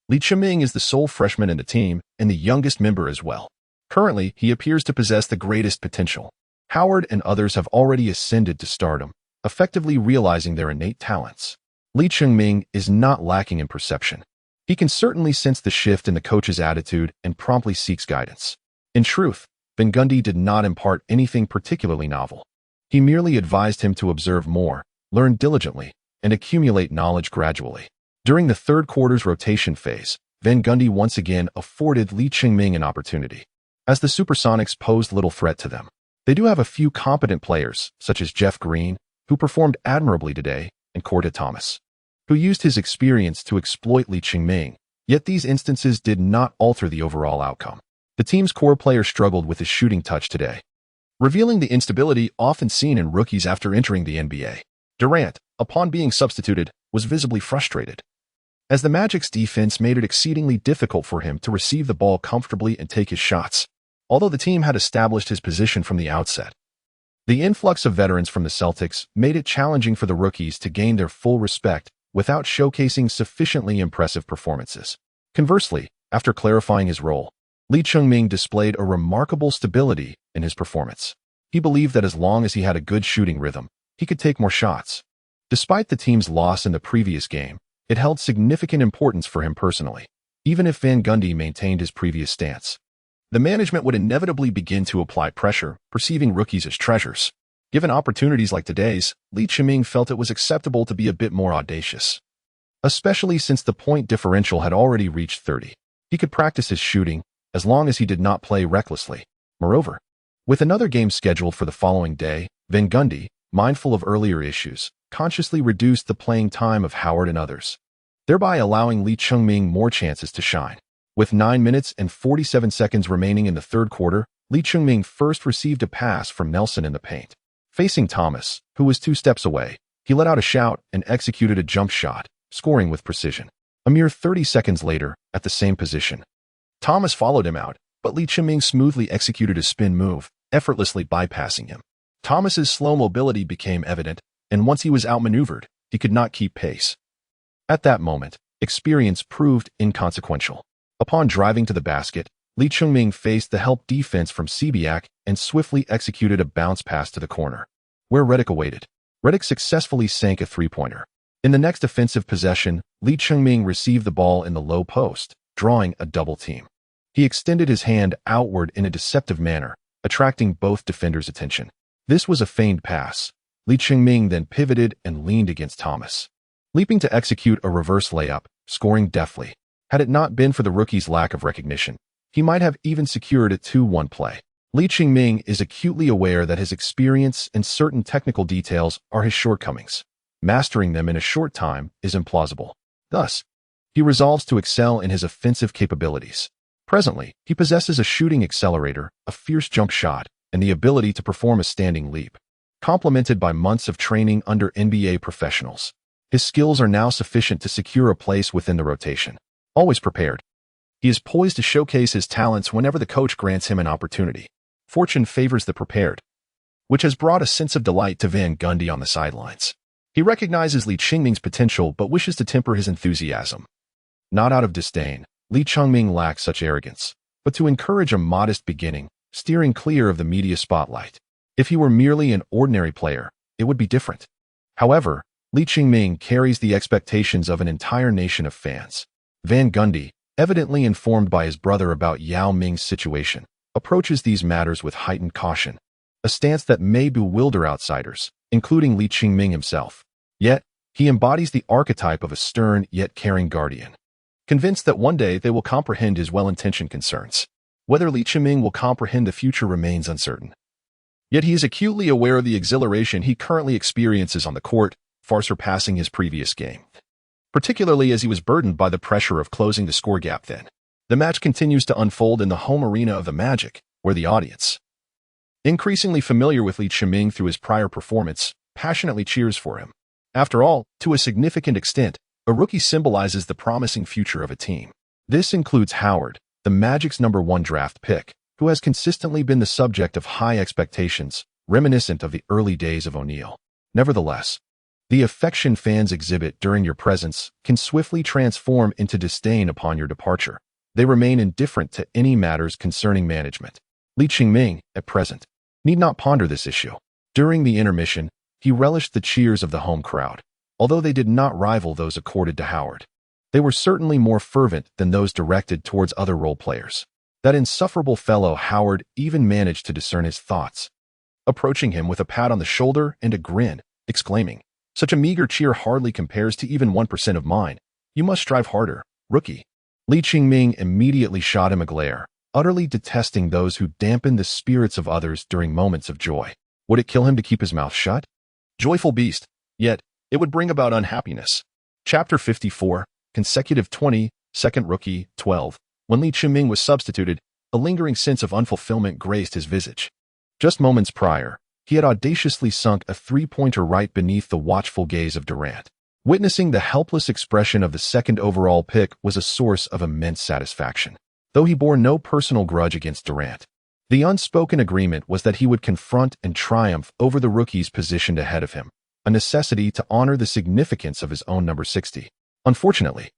Speaker 1: Li Qingming is the sole freshman in the team and the youngest member as well. Currently, he appears to possess the greatest potential. Howard and others have already ascended to stardom, effectively realizing their innate talents. Li Qingming is not lacking in perception. He can certainly sense the shift in the coach's attitude and promptly seeks guidance. In truth, Van Gundy did not impart anything particularly novel. He merely advised him to observe more, learn diligently, and accumulate knowledge gradually. During the third quarter's rotation phase, Van Gundy once again afforded Li Qingming an opportunity. As the Supersonics posed little threat to them, they do have a few competent players, such as Jeff Green, who performed admirably today, and Corda Thomas, who used his experience to exploit Li Qingming. Yet these instances did not alter the overall outcome. The team's core player struggled with his shooting touch today, revealing the instability often seen in rookies after entering the NBA. Durant, upon being substituted, was visibly frustrated, as the Magic's defense made it exceedingly difficult for him to receive the ball comfortably and take his shots. Although the team had established his position from the outset, the influx of veterans from the Celtics made it challenging for the rookies to gain their full respect without showcasing sufficiently impressive performances. Conversely, after clarifying his role, Li Qingming displayed a remarkable stability in his performance. He believed that as long as he had a good shooting rhythm, he could take more shots. Despite the team's loss in the previous game, it held significant importance for him personally, even if Van Gundy maintained his previous stance. The management would inevitably begin to apply pressure, perceiving rookies as treasures. Given opportunities like today's, Li Qingming felt it was acceptable to be a bit more audacious, especially since the point differential had already reached 30. He could practice his shooting, as long as he did not play recklessly. Moreover, with another game scheduled for the following day, Van Gundy, mindful of earlier issues, consciously reduced the playing time of Howard and others, thereby allowing Li Qingming more chances to shine. With 9 minutes and 47 seconds remaining in the third quarter, Li Qingming first received a pass from Nelson in the paint. Facing Thomas, who was 2 steps away, he let out a shout and executed a jump shot, scoring with precision. A mere 30 seconds later, at the same position, Thomas followed him out, but Li Chiming smoothly executed a spin move, effortlessly bypassing him. Thomas's slow mobility became evident, and once he was outmaneuvered, he could not keep pace. At that moment, experience proved inconsequential. Upon driving to the basket, Li Chiming faced the help defense from Sebiak and swiftly executed a bounce pass to the corner, where Redick awaited. Redick successfully sank a three-pointer. In the next offensive possession, Li Chiming received the ball in the low post, drawing a double team. He extended his hand outward in a deceptive manner, attracting both defenders' attention. This was a feigned pass. Li Chiming then pivoted and leaned against Thomas, leaping to execute a reverse layup, scoring deftly. Had it not been for the rookie's lack of recognition, he might have even secured a 2-1 play. Li Chiming is acutely aware that his experience and certain technical details are his shortcomings. Mastering them in a short time is implausible. Thus, he resolves to excel in his offensive capabilities. Presently, he possesses a shooting accelerator, a fierce jump shot, and the ability to perform a standing leap. Complemented by months of training under NBA professionals, his skills are now sufficient to secure a place within the rotation. Always prepared, he is poised to showcase his talents whenever the coach grants him an opportunity. Fortune favors the prepared, which has brought a sense of delight to Van Gundy on the sidelines. He recognizes Li Chiming's potential but wishes to temper his enthusiasm. Not out of disdain, Li Chiming lacks such arrogance, but to encourage a modest beginning, steering clear of the media spotlight. If he were merely an ordinary player, it would be different. However, Li Chiming carries the expectations of an entire nation of fans. Van Gundy, evidently informed by his brother about Yao Ming's situation, approaches these matters with heightened caution, a stance that may bewilder outsiders, including Li Chiming himself. Yet, he embodies the archetype of a stern yet caring guardian, convinced that one day they will comprehend his well-intentioned concerns. Whether Li Chiming will comprehend the future remains uncertain. Yet he is acutely aware of the exhilaration he currently experiences on the court, far surpassing his previous game, particularly as he was burdened by the pressure of closing the score gap then. The match continues to unfold in the home arena of the Magic, where the audience, increasingly familiar with Li Chiming through his prior performance, passionately cheers for him. After all, to a significant extent, a rookie symbolizes the promising future of a team. This includes Howard, the Magic's #1 draft pick, who has consistently been the subject of high expectations, reminiscent of the early days of O'Neal. Nevertheless, the affection fans exhibit during your presence can swiftly transform into disdain upon your departure. They remain indifferent to any matters concerning management. Li Chiming, at present, need not ponder this issue. During the intermission, he relished the cheers of the home crowd, although they did not rival those accorded to Howard. They were certainly more fervent than those directed towards other role players. That insufferable fellow Howard even managed to discern his thoughts, approaching him with a pat on the shoulder and a grin, exclaiming, "Such a meager cheer hardly compares to even 1% of mine. You must strive harder, rookie." Li Chiming immediately shot him a glare, utterly detesting those who dampen the spirits of others during moments of joy. Would it kill him to keep his mouth shut? Joyful beast, yet it would bring about unhappiness. Chapter 54, Consecutive 20, Second Rookie, 12. When Li Chiming was substituted, a lingering sense of unfulfillment graced his visage. Just moments prior, he had audaciously sunk a three-pointer right beneath the watchful gaze of Durant. Witnessing the helpless expression of the second overall pick was a source of immense satisfaction. Though he bore no personal grudge against Durant, the unspoken agreement was that he would confront and triumph over the rookies positioned ahead of him, a necessity to honor the significance of his own number 60. Unfortunately,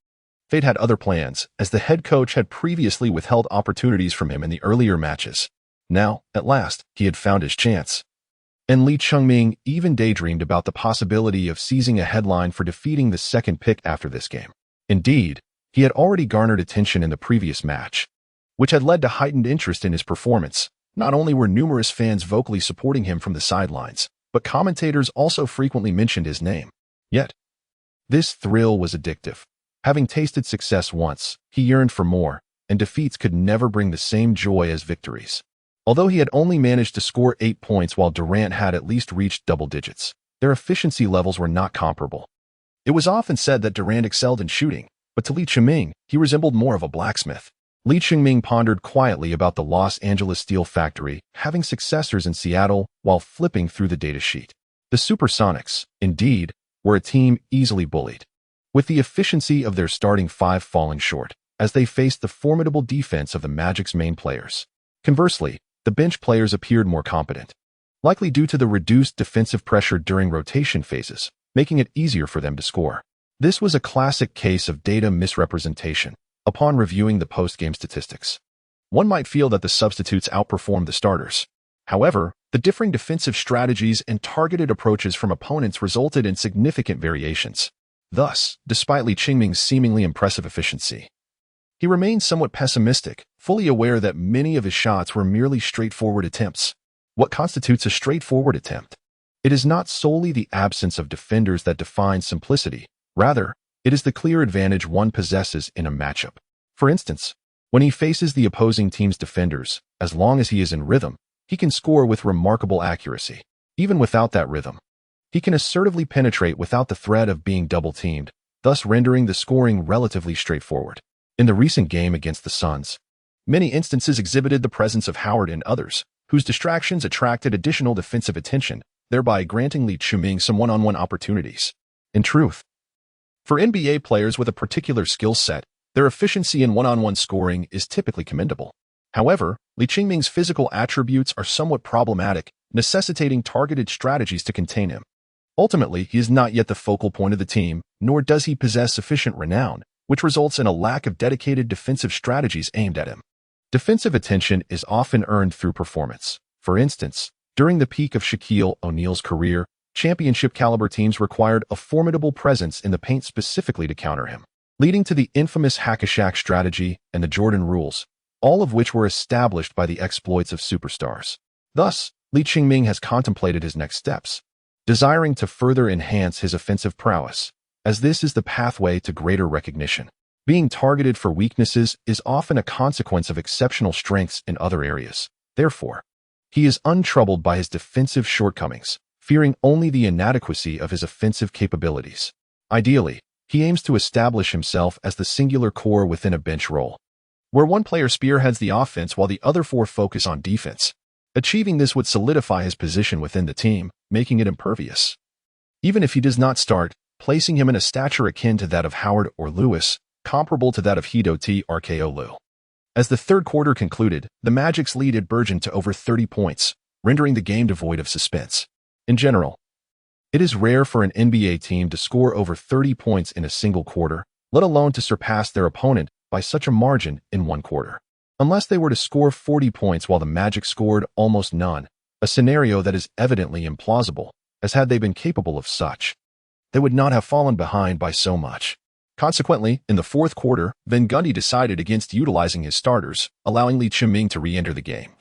Speaker 1: fate had other plans, as the head coach had previously withheld opportunities from him in the earlier matches. Now, at last, he had found his chance. And Li Chiming even daydreamed about the possibility of seizing a headline for defeating the second pick after this game. Indeed, he had already garnered attention in the previous match, which had led to heightened interest in his performance. Not only were numerous fans vocally supporting him from the sidelines, but commentators also frequently mentioned his name. Yet, this thrill was addictive. Having tasted success once, he yearned for more, and defeats could never bring the same joy as victories. Although he had only managed to score 8 points while Durant had at least reached double digits, their efficiency levels were not comparable. It was often said that Durant excelled in shooting, but to Li Chiming, he resembled more of a blacksmith. Li Chiming pondered quietly about the Los Angeles steel factory having successors in Seattle while flipping through the datasheet. The Supersonics, indeed, were a team easily bullied, with the efficiency of their starting five falling short. as they faced the formidable defense of the Magic's main players. Conversely, the bench players appeared more competent, likely due to the reduced defensive pressure during rotation phases, making it easier for them to score. This was a classic case of data misrepresentation. Upon reviewing the post-game statistics, one might feel that the substitutes outperformed the starters. However, the differing defensive strategies and targeted approaches from opponents resulted in significant variations. Thus, despite Lee Ching-ming's seemingly impressive efficiency, he remained somewhat pessimistic, fully aware that many of his shots were merely straightforward attempts. What constitutes a straightforward attempt? It is not solely the absence of defenders that defines simplicity. Rather, it is the clear advantage one possesses in a matchup. For instance, when he faces the opposing team's defenders, as long as he is in rhythm, he can score with remarkable accuracy. Even without that rhythm, he can assertively penetrate without the threat of being double-teamed, thus rendering the scoring relatively straightforward. In the recent game against the Suns, many instances exhibited the presence of Howard and others, whose distractions attracted additional defensive attention, thereby granting Lee Ching-ming some one-on-one opportunities. In truth, for NBA players with a particular skill set, their efficiency in one-on-one scoring is typically commendable. However, Lee Ching-ming's physical attributes are somewhat problematic, necessitating targeted strategies to contain him. Ultimately, he is not yet the focal point of the team, nor does he possess sufficient renown, which results in a lack of dedicated defensive strategies aimed at him. Defensive attention is often earned through performance. For instance, during the peak of Shaquille O'Neal's career, championship-caliber teams required a formidable presence in the paint specifically to counter him, leading to the infamous hack-a-Shaq strategy and the Jordan rules, all of which were established by the exploits of superstars. Thus, Lee Ching-ming has contemplated his next steps, desiring to further enhance his offensive prowess, as this is the pathway to greater recognition. Being targeted for weaknesses is often a consequence of exceptional strengths in other areas. Therefore, he is untroubled by his defensive shortcomings, fearing only the inadequacy of his offensive capabilities. Ideally, he aims to establish himself as the singular core within a bench role, where one player spearheads the offense while the other four focus on defense. Achieving this would solidify his position within the team, making it impervious. Even if he does not start, placing him in a stature akin to that of Howard or Lewis, comparable to that of Hedo T. RKO Liu. As the third quarter concluded, the Magic's lead had burgeoned to over 30 points, rendering the game devoid of suspense. In general, it is rare for an NBA team to score over 30 points in a single quarter, let alone to surpass their opponent by such a margin in one quarter. Unless they were to score 40 points while the Magic scored almost none, a scenario that is evidently implausible, as had they been capable of such, they would not have fallen behind by so much. Consequently, in the fourth quarter, Van Gundy decided against utilizing his starters, allowing Lee Ching-ming to re-enter the game,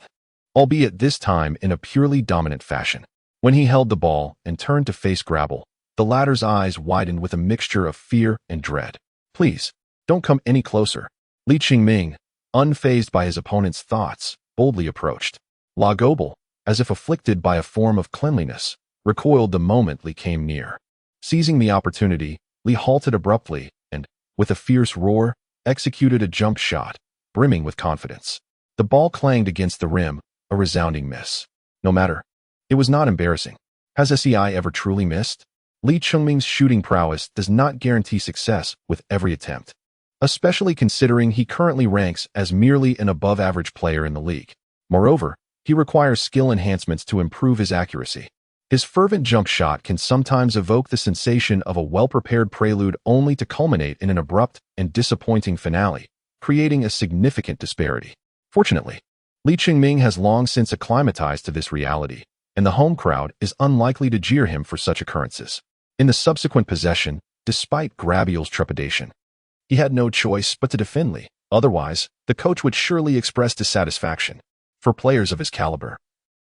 Speaker 1: albeit this time in a purely dominant fashion. When he held the ball and turned to face Grabble, the latter's eyes widened with a mixture of fear and dread. "Please, don't come any closer." Lee Ching-ming, unfazed by his opponent's thoughts, boldly approached. La Gobel, as if afflicted by a form of cleanliness, recoiled the moment Lee came near. Seizing the opportunity, Lee halted abruptly and, with a fierce roar, executed a jump shot, brimming with confidence. The ball clanged against the rim, a resounding miss. No matter. It was not embarrassing. Has SEI ever truly missed? Lee Ching-ming's shooting prowess does not guarantee success with every attempt, especially considering he currently ranks as merely an above-average player in the league. Moreover, he requires skill enhancements to improve his accuracy. His fervent jump shot can sometimes evoke the sensation of a well-prepared prelude only to culminate in an abrupt and disappointing finale, creating a significant disparity. Fortunately, Lee Ching-ming has long since acclimatized to this reality, and the home crowd is unlikely to jeer him for such occurrences. In the subsequent possession, despite Grabiel's trepidation, he had no choice but to defend Lee. Otherwise, the coach would surely express dissatisfaction. For players of his caliber,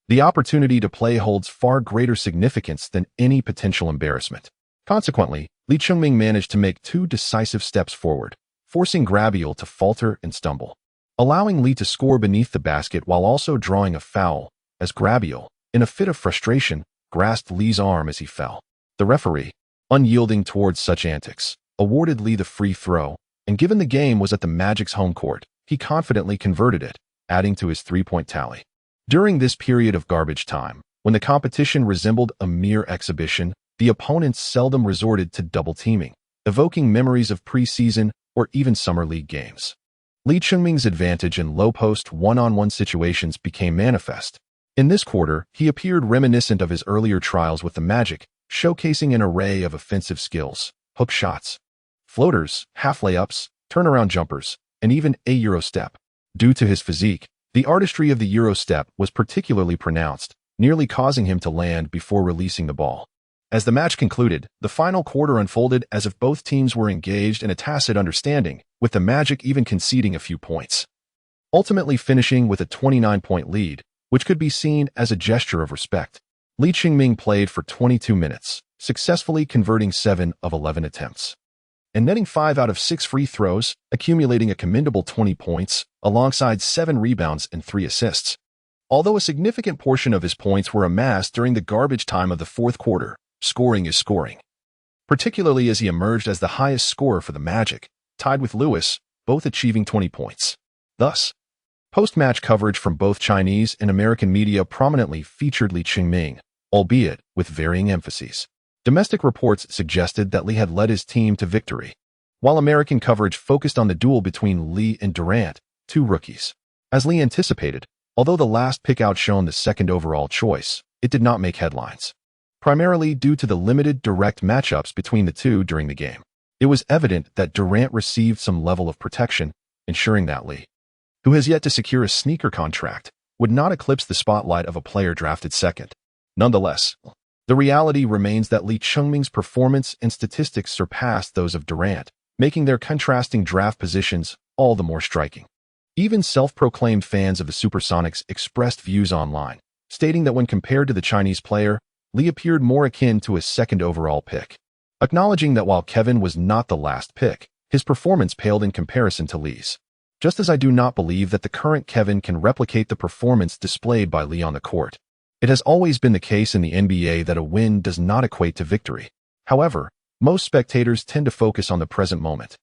Speaker 1: the opportunity to play holds far greater significance than any potential embarrassment. Consequently, Lee Ching-ming managed to make two decisive steps forward, forcing Grabiel to falter and stumble, allowing Lee to score beneath the basket while also drawing a foul, as Grabiel, in a fit of frustration, grasped Lee's arm as he fell. The referee, unyielding towards such antics, awarded Lee the free throw, and given the game was at the Magic's home court, he confidently converted it, adding to his three-point tally. During this period of garbage time, when the competition resembled a mere exhibition, the opponents seldom resorted to double teaming, evoking memories of preseason or even summer league games. Li Chengming's advantage in low-post one-on-one situations became manifest. In this quarter, he appeared reminiscent of his earlier trials with the Magic, showcasing an array of offensive skills, hook shots, floaters, half layups, turnaround jumpers, and even a Euro step. Due to his physique, the artistry of the Euro step was particularly pronounced, nearly causing him to land before releasing the ball. As the match concluded, the final quarter unfolded as if both teams were engaged in a tacit understanding, with the Magic even conceding a few points. Ultimately finishing with a 29-point lead, which could be seen as a gesture of respect. Li Chengming played for 22 minutes, successfully converting 7 of 11 attempts, and netting 5 out of 6 free throws, accumulating a commendable 20 points, alongside 7 rebounds and 3 assists. Although a significant portion of his points were amassed during the garbage time of the fourth quarter, scoring is scoring. Particularly as he emerged as the highest scorer for the Magic, tied with Lewis, both achieving 20 points. Thus, post-match coverage from both Chinese and American media prominently featured Li Chengming, albeit with varying emphases. Domestic reports suggested that Li had led his team to victory, while American coverage focused on the duel between Li and Durant, two rookies. As Li anticipated, although the last pick outshone the second overall choice, it did not make headlines, primarily due to the limited direct matchups between the two during the game. It was evident that Durant received some level of protection, ensuring that Li, who has yet to secure a sneaker contract, would not eclipse the spotlight of a player drafted second. Nonetheless, the reality remains that Li Chengming's performance and statistics surpassed those of Durant, making their contrasting draft positions all the more striking. Even self-proclaimed fans of the Supersonics expressed views online, stating that when compared to the Chinese player, Li appeared more akin to a second overall pick, acknowledging that while Kevin was not the last pick, his performance paled in comparison to Li's. Just as I do not believe that the current Kevin can replicate the performance displayed by Li on the court. It has always been the case in the NBA that a win does not equate to victory. However, most spectators tend to focus on the present moment,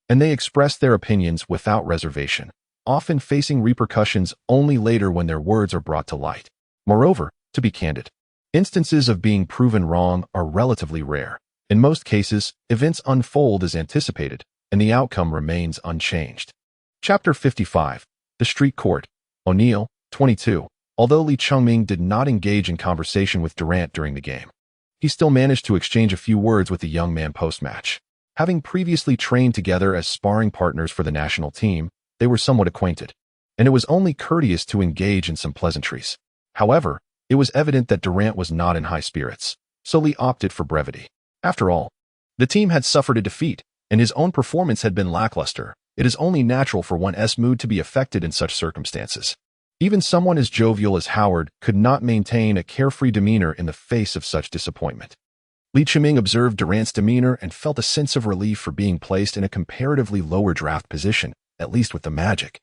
Speaker 1: and they express their opinions without reservation, often facing repercussions only later when their words are brought to light. Moreover, to be candid, instances of being proven wrong are relatively rare. In most cases, events unfold as anticipated, and the outcome remains unchanged. Chapter 55. The Street Court. O'Neal, 22. Although Li Chengming did not engage in conversation with Durant during the game, he still managed to exchange a few words with the young man post-match. Having previously trained together as sparring partners for the national team, they were somewhat acquainted, and it was only courteous to engage in some pleasantries. However, it was evident that Durant was not in high spirits, so Li opted for brevity. After all, the team had suffered a defeat, and his own performance had been lackluster. It is only natural for one's mood to be affected in such circumstances. Even someone as jovial as Howard could not maintain a carefree demeanor in the face of such disappointment. Li Chengming observed Durant's demeanor and felt a sense of relief for being placed in a comparatively lower draft position, at least with the Magic.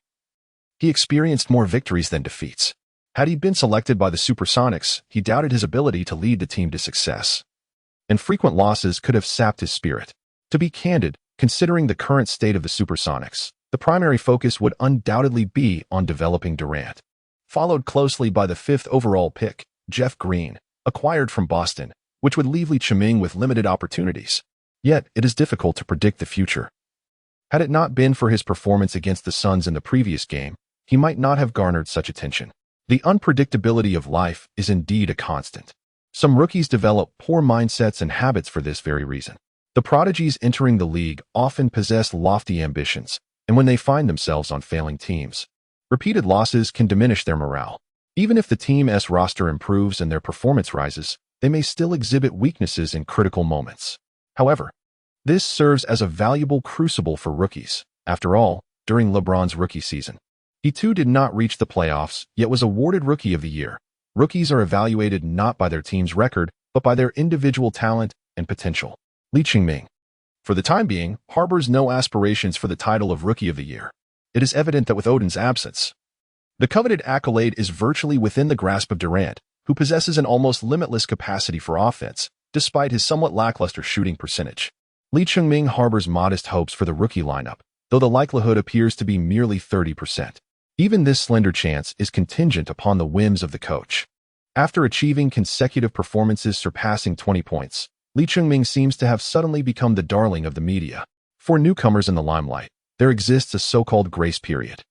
Speaker 1: He experienced more victories than defeats. Had he been selected by the Supersonics, he doubted his ability to lead the team to success, and frequent losses could have sapped his spirit. To be candid, considering the current state of the Supersonics, the primary focus would undoubtedly be on developing Durant, followed closely by the 5th overall pick, Jeff Green, acquired from Boston, which would leave Li Chengming with limited opportunities. Yet, it is difficult to predict the future. Had it not been for his performance against the Suns in the previous game, he might not have garnered such attention. The unpredictability of life is indeed a constant. Some rookies develop poor mindsets and habits for this very reason. The prodigies entering the league often possess lofty ambitions, and when they find themselves on failing teams, repeated losses can diminish their morale. Even if the team's roster improves and their performance rises, they may still exhibit weaknesses in critical moments. However, this serves as a valuable crucible for rookies. After all, during LeBron's rookie season, he too did not reach the playoffs, yet was awarded Rookie of the Year. Rookies are evaluated not by their team's record, but by their individual talent and potential. Li Chengming, for the time being, harbors no aspirations for the title of Rookie of the Year. It is evident that with Odin's absence, the coveted accolade is virtually within the grasp of Durant, who possesses an almost limitless capacity for offense, despite his somewhat lackluster shooting percentage. Li Chengming harbors modest hopes for the rookie lineup, though the likelihood appears to be merely 30%. Even this slender chance is contingent upon the whims of the coach. After achieving consecutive performances surpassing 20 points, Li Chengming seems to have suddenly become the darling of the media. For newcomers in the limelight, there exists a so-called grace period.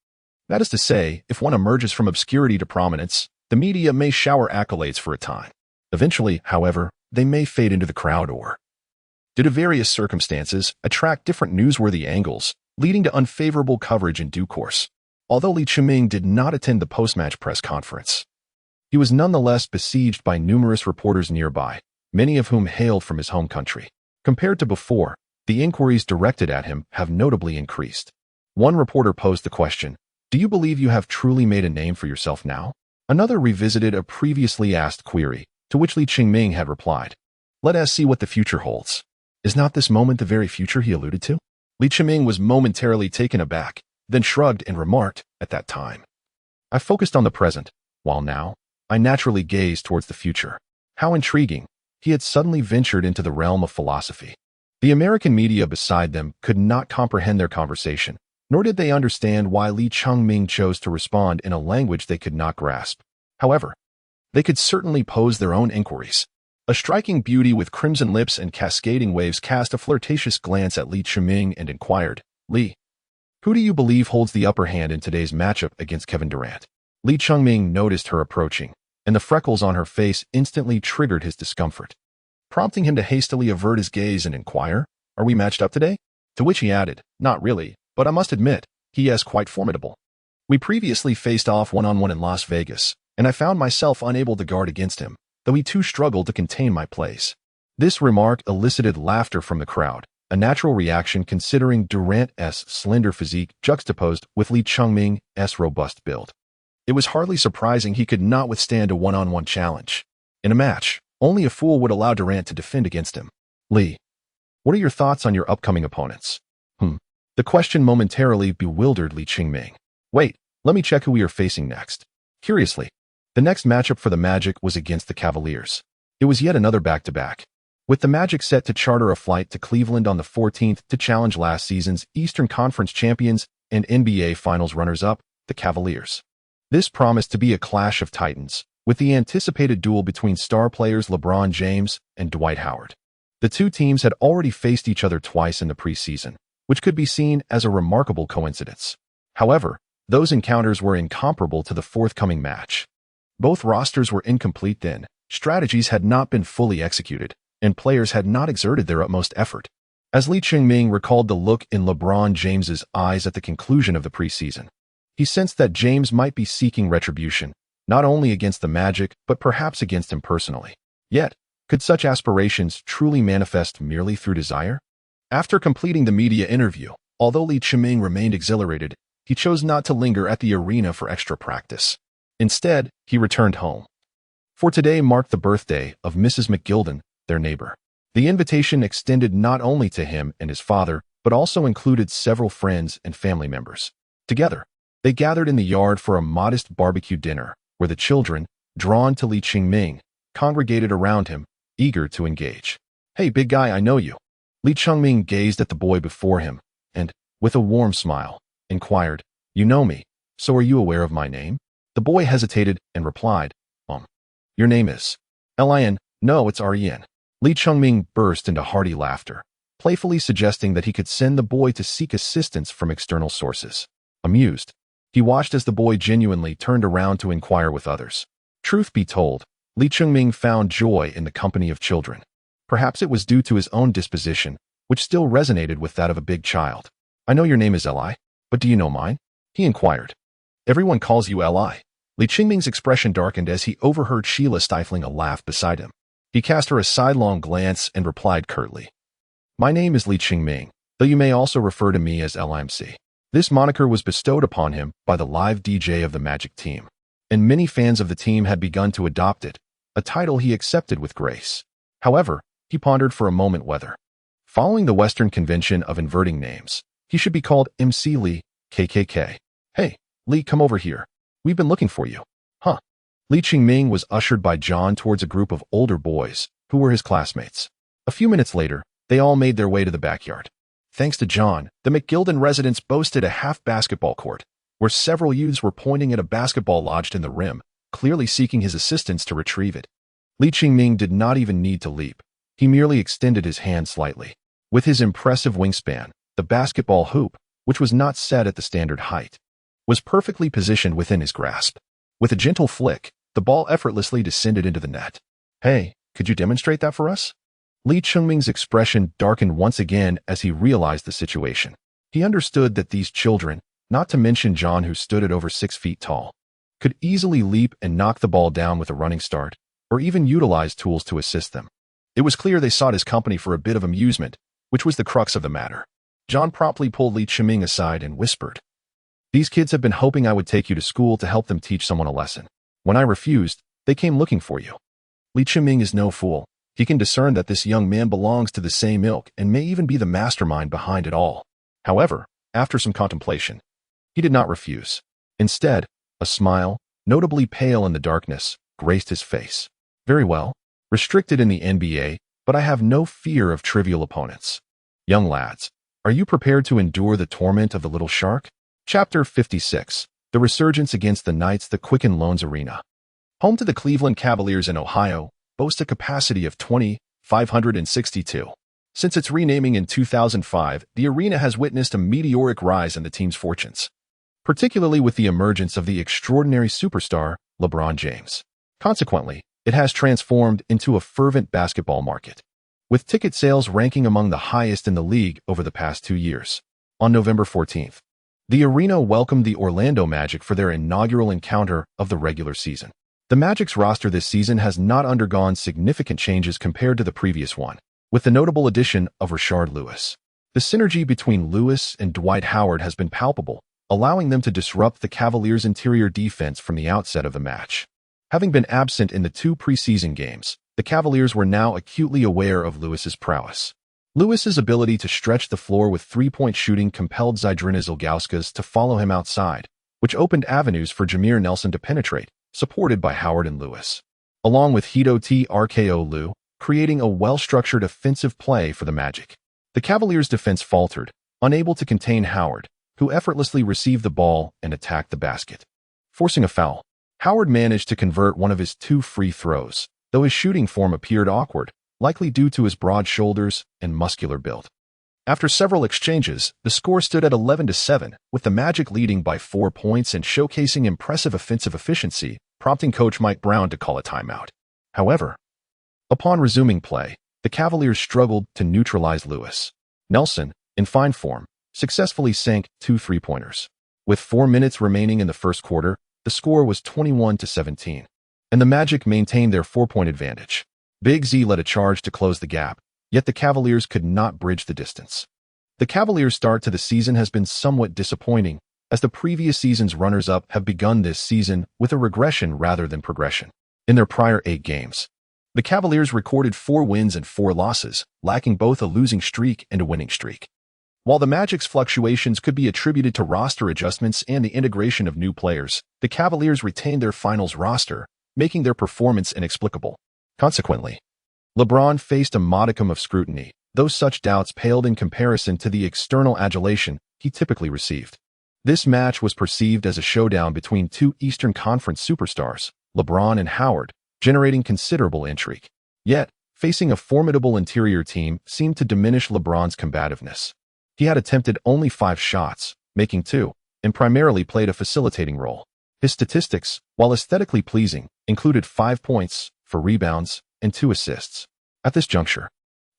Speaker 1: That is to say, if one emerges from obscurity to prominence, the media may shower accolades for a time. Eventually, however, they may fade into the crowd or, due to various circumstances, attract different newsworthy angles, leading to unfavorable coverage in due course. Although Li Chiming did not attend the post-match press conference, he was nonetheless besieged by numerous reporters nearby, many of whom hailed from his home country. Compared to before, the inquiries directed at him have notably increased. One reporter posed the question, "Do you believe you have truly made a name for yourself now?" Another revisited a previously asked query, to which Li Chiming had replied, "Let us see what the future holds." Is not this moment the very future he alluded to? Li Chiming was momentarily taken aback, then shrugged and remarked, "At that time, I focused on the present, while now, I naturally gazed towards the future." How intriguing! He had suddenly ventured into the realm of philosophy. The American media beside them could not comprehend their conversation, nor did they understand why Li Chiming chose to respond in a language they could not grasp. However, they could certainly pose their own inquiries. A striking beauty with crimson lips and cascading waves cast a flirtatious glance at Li Chiming and inquired, "Li, who do you believe holds the upper hand in today's matchup against Kevin Durant?" Li Chiming noticed her approaching, and the freckles on her face instantly triggered his discomfort, prompting him to hastily avert his gaze and inquire, "Are we matched up today?" To which he added, "Not really, but I must admit, he is quite formidable. We previously faced off one-on-one in Las Vegas, and I found myself unable to guard against him, though he too struggled to contain my plays." This remark elicited laughter from the crowd, a natural reaction considering Durant's slender physique juxtaposed with Li Chiming's robust build. It was hardly surprising he could not withstand a one-on-one challenge. In a match, only a fool would allow Durant to defend against him. "Li, what are your thoughts on your upcoming opponents?" The question momentarily bewildered Li Chiming. "Wait, let me check who we are facing next." Curiously, the next matchup for the Magic was against the Cavaliers. It was yet another back-to-back, with the Magic set to charter a flight to Cleveland on the 14th to challenge last season's Eastern Conference champions and NBA Finals runners-up, the Cavaliers. This promised to be a clash of titans, with the anticipated duel between star players LeBron James and Dwight Howard. The two teams had already faced each other twice in the preseason, which could be seen as a remarkable coincidence. However, those encounters were incomparable to the forthcoming match. Both rosters were incomplete then, strategies had not been fully executed, and players had not exerted their utmost effort. As Li Chiming recalled the look in LeBron James's eyes at the conclusion of the preseason, he sensed that James might be seeking retribution, not only against the Magic, but perhaps against him personally. Yet, could such aspirations truly manifest merely through desire? After completing the media interview, although Li Chiming remained exhilarated, he chose not to linger at the arena for extra practice. Instead, he returned home. For today marked the birthday of Mrs. McGilden, their neighbor. The invitation extended not only to him and his father, but also included several friends and family members. Together, they gathered in the yard for a modest barbecue dinner, where the children, drawn to Li Chiming, congregated around him, eager to engage. "Hey, big guy, I know you." Li Chiming gazed at the boy before him, and, with a warm smile, inquired, "You know me, so are you aware of my name?" The boy hesitated and replied, Your name is Lin. No, it's Ren." Li Chiming burst into hearty laughter, playfully suggesting that he could send the boy to seek assistance from external sources. Amused, he watched as the boy genuinely turned around to inquire with others. Truth be told, Li Chiming found joy in the company of children. Perhaps it was due to his own disposition, which still resonated with that of a big child. "I know your name is Li, but do you know mine?" he inquired. "Everyone calls you Li." Li Chiming's expression darkened as he overheard Sheila stifling a laugh beside him. He cast her a sidelong glance and replied curtly, "My name is Li Chiming, though you may also refer to me as LMC." This moniker was bestowed upon him by the live DJ of the Magic team, and many fans of the team had begun to adopt it, a title he accepted with grace. However, he pondered for a moment whether, following the Western convention of inverting names, he should be called MC Li, KKK. "Hey, Li, come over here. We've been looking for you." "Huh." Li Chiming was ushered by John towards a group of older boys, who were his classmates. A few minutes later, they all made their way to the backyard. Thanks to John, the McGilden residence boasted a half basketball court, where several youths were pointing at a basketball lodged in the rim, clearly seeking his assistance to retrieve it. Li Chiming did not even need to leap. He merely extended his hand slightly. With his impressive wingspan, the basketball hoop, which was not set at the standard height, was perfectly positioned within his grasp. With a gentle flick, the ball effortlessly descended into the net. "Hey, could you demonstrate that for us?" Li Chengming's expression darkened once again as he realized the situation. He understood that these children, not to mention John who stood at over 6 feet tall, could easily leap and knock the ball down with a running start, or even utilize tools to assist them. It was clear they sought his company for a bit of amusement, which was the crux of the matter. John promptly pulled Li Chengming aside and whispered, "These kids have been hoping I would take you to school to help them teach someone a lesson. When I refused, they came looking for you." Li Chengming is no fool. He can discern that this young man belongs to the same ilk and may even be the mastermind behind it all. However, after some contemplation, he did not refuse. Instead, a smile, notably pale in the darkness, graced his face. "Very well. Restricted in the NBA, but I have no fear of trivial opponents. Young lads, are you prepared to endure the torment of the little shark?" Chapter 56. The Resurgence Against the Knights. The Quicken Loans Arena, home to the Cleveland Cavaliers in Ohio, boasts a capacity of 20,562. Since its renaming in 2005, the arena has witnessed a meteoric rise in the team's fortunes, particularly with the emergence of the extraordinary superstar, LeBron James. Consequently, it has transformed into a fervent basketball market, with ticket sales ranking among the highest in the league over the past 2 years. On November 14th, the arena welcomed the Orlando Magic for their inaugural encounter of the regular season. The Magic's roster this season has not undergone significant changes compared to the previous one, with the notable addition of Rashard Lewis. The synergy between Lewis and Dwight Howard has been palpable, allowing them to disrupt the Cavaliers' interior defense from the outset of the match. Having been absent in the 2 preseason games, the Cavaliers were now acutely aware of Lewis's prowess. Lewis's ability to stretch the floor with three-point shooting compelled Zydrunas Ilgauskas to follow him outside, which opened avenues for Jameer Nelson to penetrate, supported by Howard and Lewis, along with Hito T. RKO Liu, creating a well-structured offensive play for the Magic. The Cavaliers' defense faltered, unable to contain Howard, who effortlessly received the ball and attacked the basket. Forcing a foul, Howard managed to convert one of his 2 free throws, though his shooting form appeared awkward, likely due to his broad shoulders and muscular build. After several exchanges, the score stood at 11-7, with the Magic leading by 4 points and showcasing impressive offensive efficiency, prompting coach Mike Brown to call a timeout. However, upon resuming play, the Cavaliers struggled to neutralize Lewis. Nelson, in fine form, successfully sank 2 three-pointers. With 4 minutes remaining in the first quarter, the score was 21-17, and the Magic maintained their 4-point advantage. Big Z led a charge to close the gap, yet the Cavaliers could not bridge the distance. The Cavaliers' start to the season has been somewhat disappointing, as the previous season's runners-up have begun this season with a regression rather than progression. In their prior 8 games, the Cavaliers recorded 4 wins and 4 losses, lacking both a losing streak and a winning streak. While the Magic's fluctuations could be attributed to roster adjustments and the integration of new players, the Cavaliers retained their finals roster, making their performance inexplicable. Consequently, LeBron faced a modicum of scrutiny, though such doubts paled in comparison to the external adulation he typically received. This match was perceived as a showdown between 2 Eastern Conference superstars, LeBron and Howard, generating considerable intrigue. Yet, facing a formidable interior team seemed to diminish LeBron's combativeness. He had attempted only 5 shots, making 2, and primarily played a facilitating role. His statistics, while aesthetically pleasing, included 5 points, 4 rebounds, and 2 assists. At this juncture,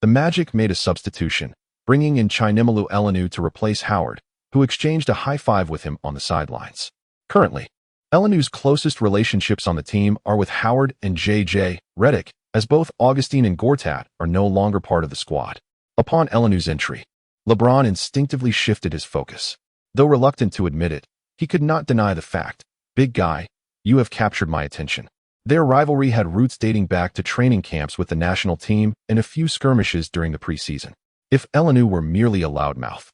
Speaker 1: the Magic made a substitution, bringing in Chinemalu Elenu to replace Howard, who exchanged a high-five with him on the sidelines. Currently, Elenu's closest relationships on the team are with Howard and J.J. Redick, as both Augustine and Gortat are no longer part of the squad. Upon Elenu's entry, LeBron instinctively shifted his focus. Though reluctant to admit it, he could not deny the fact, "Big guy, you have captured my attention." Their rivalry had roots dating back to training camps with the national team and a few skirmishes during the preseason. If Elenu were merely a loudmouth,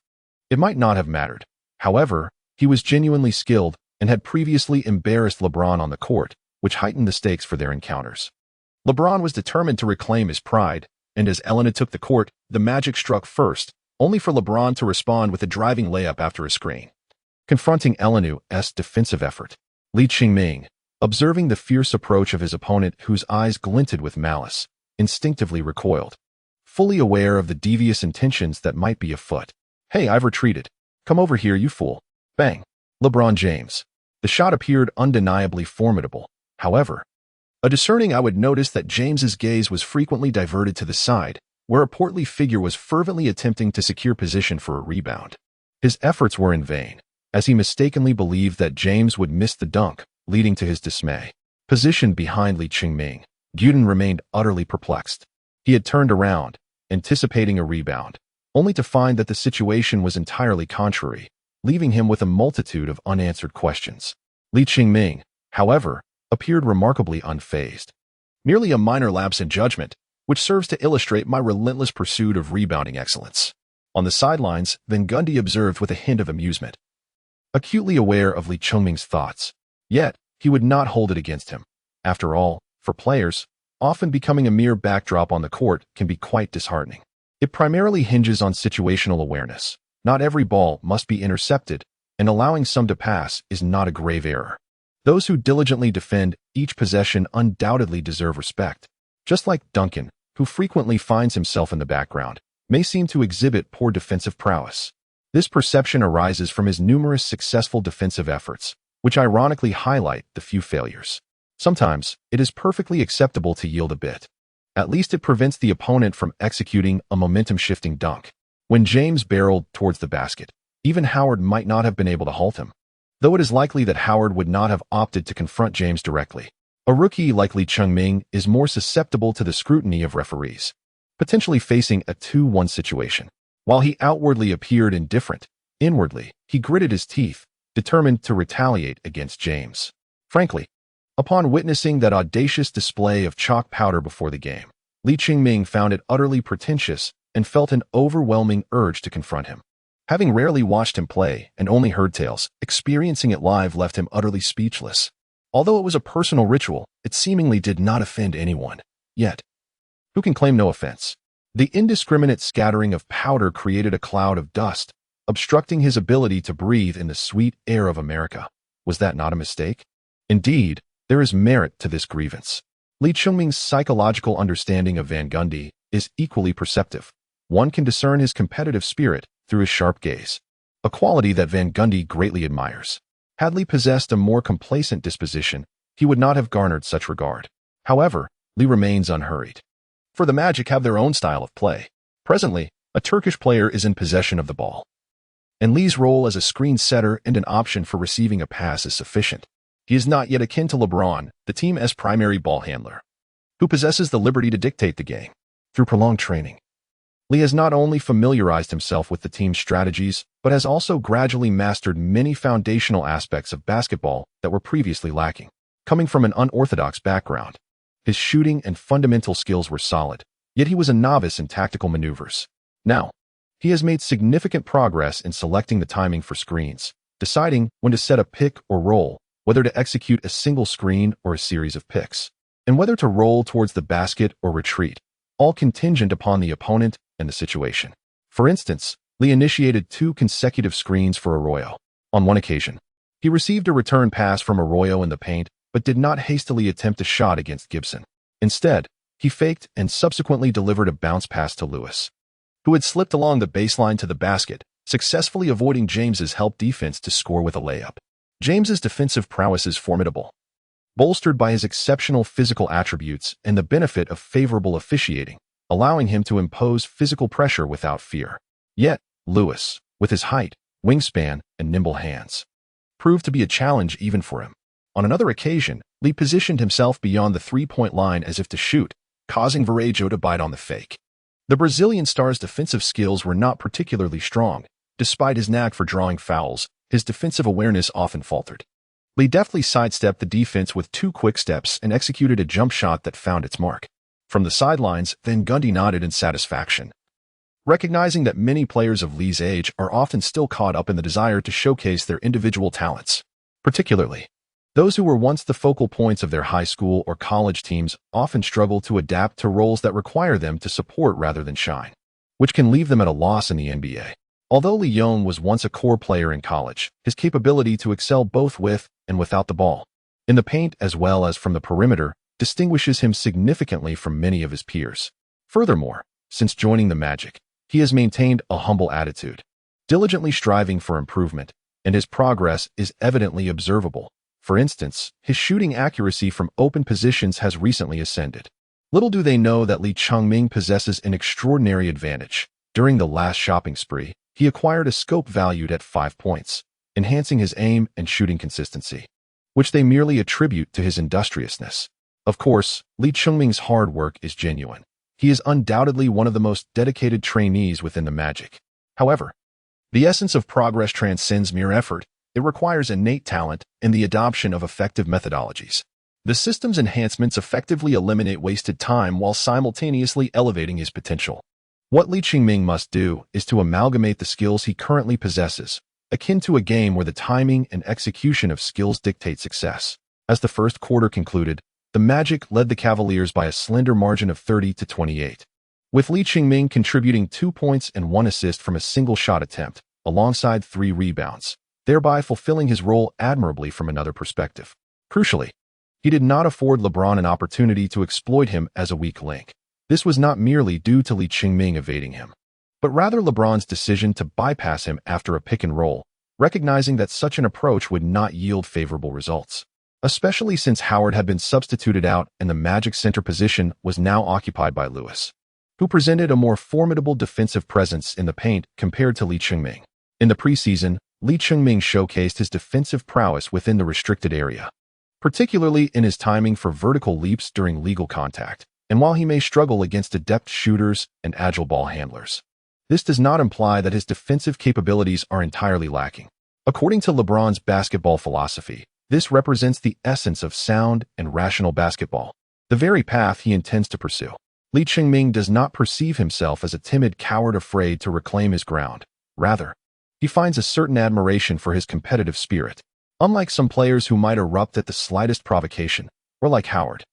Speaker 1: it might not have mattered. However, he was genuinely skilled and had previously embarrassed LeBron on the court, which heightened the stakes for their encounters. LeBron was determined to reclaim his pride, and as Elenu took the court, the Magic struck first, only for LeBron to respond with a driving layup after a screen. Confronting Elenu's defensive effort, Li Chengming, observing the fierce approach of his opponent whose eyes glinted with malice, instinctively recoiled, fully aware of the devious intentions that might be afoot. "Hey, I've retreated. Come over here, you fool. Bang. LeBron James. The shot appeared undeniably formidable. However, a discerning eye would notice that James's gaze was frequently diverted to the side, where a portly figure was fervently attempting to secure position for a rebound. His efforts were in vain, as he mistakenly believed that James would miss the dunk, leading to his dismay. Positioned behind Li Qingming, Guden remained utterly perplexed. He had turned around, anticipating a rebound, only to find that the situation was entirely contrary, leaving him with a multitude of unanswered questions. Li Qingming, however, appeared remarkably unfazed. Merely a minor lapse in judgment, which serves to illustrate my relentless pursuit of rebounding excellence. On the sidelines, Van Gundy observed with a hint of amusement. Acutely aware of Li Qingming's thoughts, yet he would not hold it against him. After all, for players, often becoming a mere backdrop on the court can be quite disheartening. It primarily hinges on situational awareness. Not every ball must be intercepted, and allowing some to pass is not a grave error. Those who diligently defend each possession undoubtedly deserve respect. Just like Duncan, who frequently finds himself in the background, may seem to exhibit poor defensive prowess. This perception arises from his numerous successful defensive efforts, which ironically highlight the few failures. Sometimes, it is perfectly acceptable to yield a bit. At least it prevents the opponent from executing a momentum-shifting dunk. When James barreled towards the basket, even Howard might not have been able to halt him, though it is likely that Howard would not have opted to confront James directly. A rookie like Li Qingming is more susceptible to the scrutiny of referees, potentially facing a 2-1 situation. While he outwardly appeared indifferent, inwardly, he gritted his teeth, determined to retaliate against James. Frankly, upon witnessing that audacious display of chalk powder before the game, Li Qingming found it utterly pretentious and felt an overwhelming urge to confront him. Having rarely watched him play and only heard tales, experiencing it live left him utterly speechless. Although it was a personal ritual, it seemingly did not offend anyone. Yet, who can claim no offense? The indiscriminate scattering of powder created a cloud of dust, obstructing his ability to breathe in the sweet air of America. Was that not a mistake? Indeed, there is merit to this grievance. Li Qingming's psychological understanding of Van Gundy is equally perceptive. One can discern his competitive spirit through his sharp gaze, a quality that Van Gundy greatly admires. Had Li possessed a more complacent disposition, he would not have garnered such regard. However, Li remains unhurried. For the Magic have their own style of play. Presently, a Turkish player is in possession of the ball, and Li's role as a screen setter and an option for receiving a pass is sufficient. He is not yet akin to LeBron, the team's primary ball handler, who possesses the liberty to dictate the game. Through prolonged training, Li has not only familiarized himself with the team's strategies, but has also gradually mastered many foundational aspects of basketball that were previously lacking. Coming from an unorthodox background, his shooting and fundamental skills were solid, yet he was a novice in tactical maneuvers. Now, he has made significant progress in selecting the timing for screens, deciding when to set a pick or roll, whether to execute a single screen or a series of picks, and whether to roll towards the basket or retreat, all contingent upon the opponent and the situation. For instance, Li initiated 2 consecutive screens for Arroyo. On one occasion, he received a return pass from Arroyo in the paint, but did not hastily attempt a shot against Gibson. Instead, he faked and subsequently delivered a bounce pass to Lewis, who had slipped along the baseline to the basket, successfully avoiding James's help defense to score with a layup. James's defensive prowess is formidable, bolstered by his exceptional physical attributes and the benefit of favorable officiating, allowing him to impose physical pressure without fear. Yet, Lewis, with his height, wingspan, and nimble hands, proved to be a challenge even for him. On another occasion, Li positioned himself beyond the three-point line as if to shoot, causing Varejao to bite on the fake. The Brazilian star's defensive skills were not particularly strong. Despite his knack for drawing fouls, his defensive awareness often faltered. Li deftly sidestepped the defense with 2 quick steps and executed a jump shot that found its mark. From the sidelines, Van Gundy nodded in satisfaction, recognizing that many players of Li's age are often still caught up in the desire to showcase their individual talents. Particularly, those who were once the focal points of their high school or college teams often struggle to adapt to roles that require them to support rather than shine, which can leave them at a loss in the NBA. Although Leon was once a core player in college, his capability to excel both with and without the ball, in the paint as well as from the perimeter, distinguishes him significantly from many of his peers. Furthermore, since joining the Magic, he has maintained a humble attitude, diligently striving for improvement, and his progress is evidently observable. For instance, his shooting accuracy from open positions has recently ascended. Little do they know that Li Chengming possesses an extraordinary advantage. During the last shopping spree, he acquired a scope valued at 5 points, enhancing his aim and shooting consistency, which they merely attribute to his industriousness. Of course, Li Chengming's hard work is genuine. He is undoubtedly one of the most dedicated trainees within the Magic. However, the essence of progress transcends mere effort. It requires innate talent and the adoption of effective methodologies. The system's enhancements effectively eliminate wasted time while simultaneously elevating his potential. What Li Chengming must do is to amalgamate the skills he currently possesses, akin to a game where the timing and execution of skills dictate success. As the first quarter concluded, the Magic led the Cavaliers by a slender margin of 30-28, with Li Chengming contributing 2 points and 1 assist from a single shot attempt, alongside 3 rebounds, thereby fulfilling his role admirably from another perspective. Crucially, he did not afford LeBron an opportunity to exploit him as a weak link. This was not merely due to Li Chengming evading him, but rather LeBron's decision to bypass him after a pick and roll, recognizing that such an approach would not yield favorable results, especially since Howard had been substituted out and the Magic center position was now occupied by Lewis, who presented a more formidable defensive presence in the paint compared to Li Chengming. In the preseason, Li Chengming showcased his defensive prowess within the restricted area, particularly in his timing for vertical leaps during legal contact, and while he may struggle against adept shooters and agile ball handlers, this does not imply that his defensive capabilities are entirely lacking. According to LeBron's basketball philosophy, this represents the essence of sound and rational basketball, the very path he intends to pursue. Li Chengming does not perceive himself as a timid coward afraid to reclaim his ground. Rather, he finds a certain admiration for his competitive spirit, unlike some players who might erupt at the slightest provocation, or like Howard,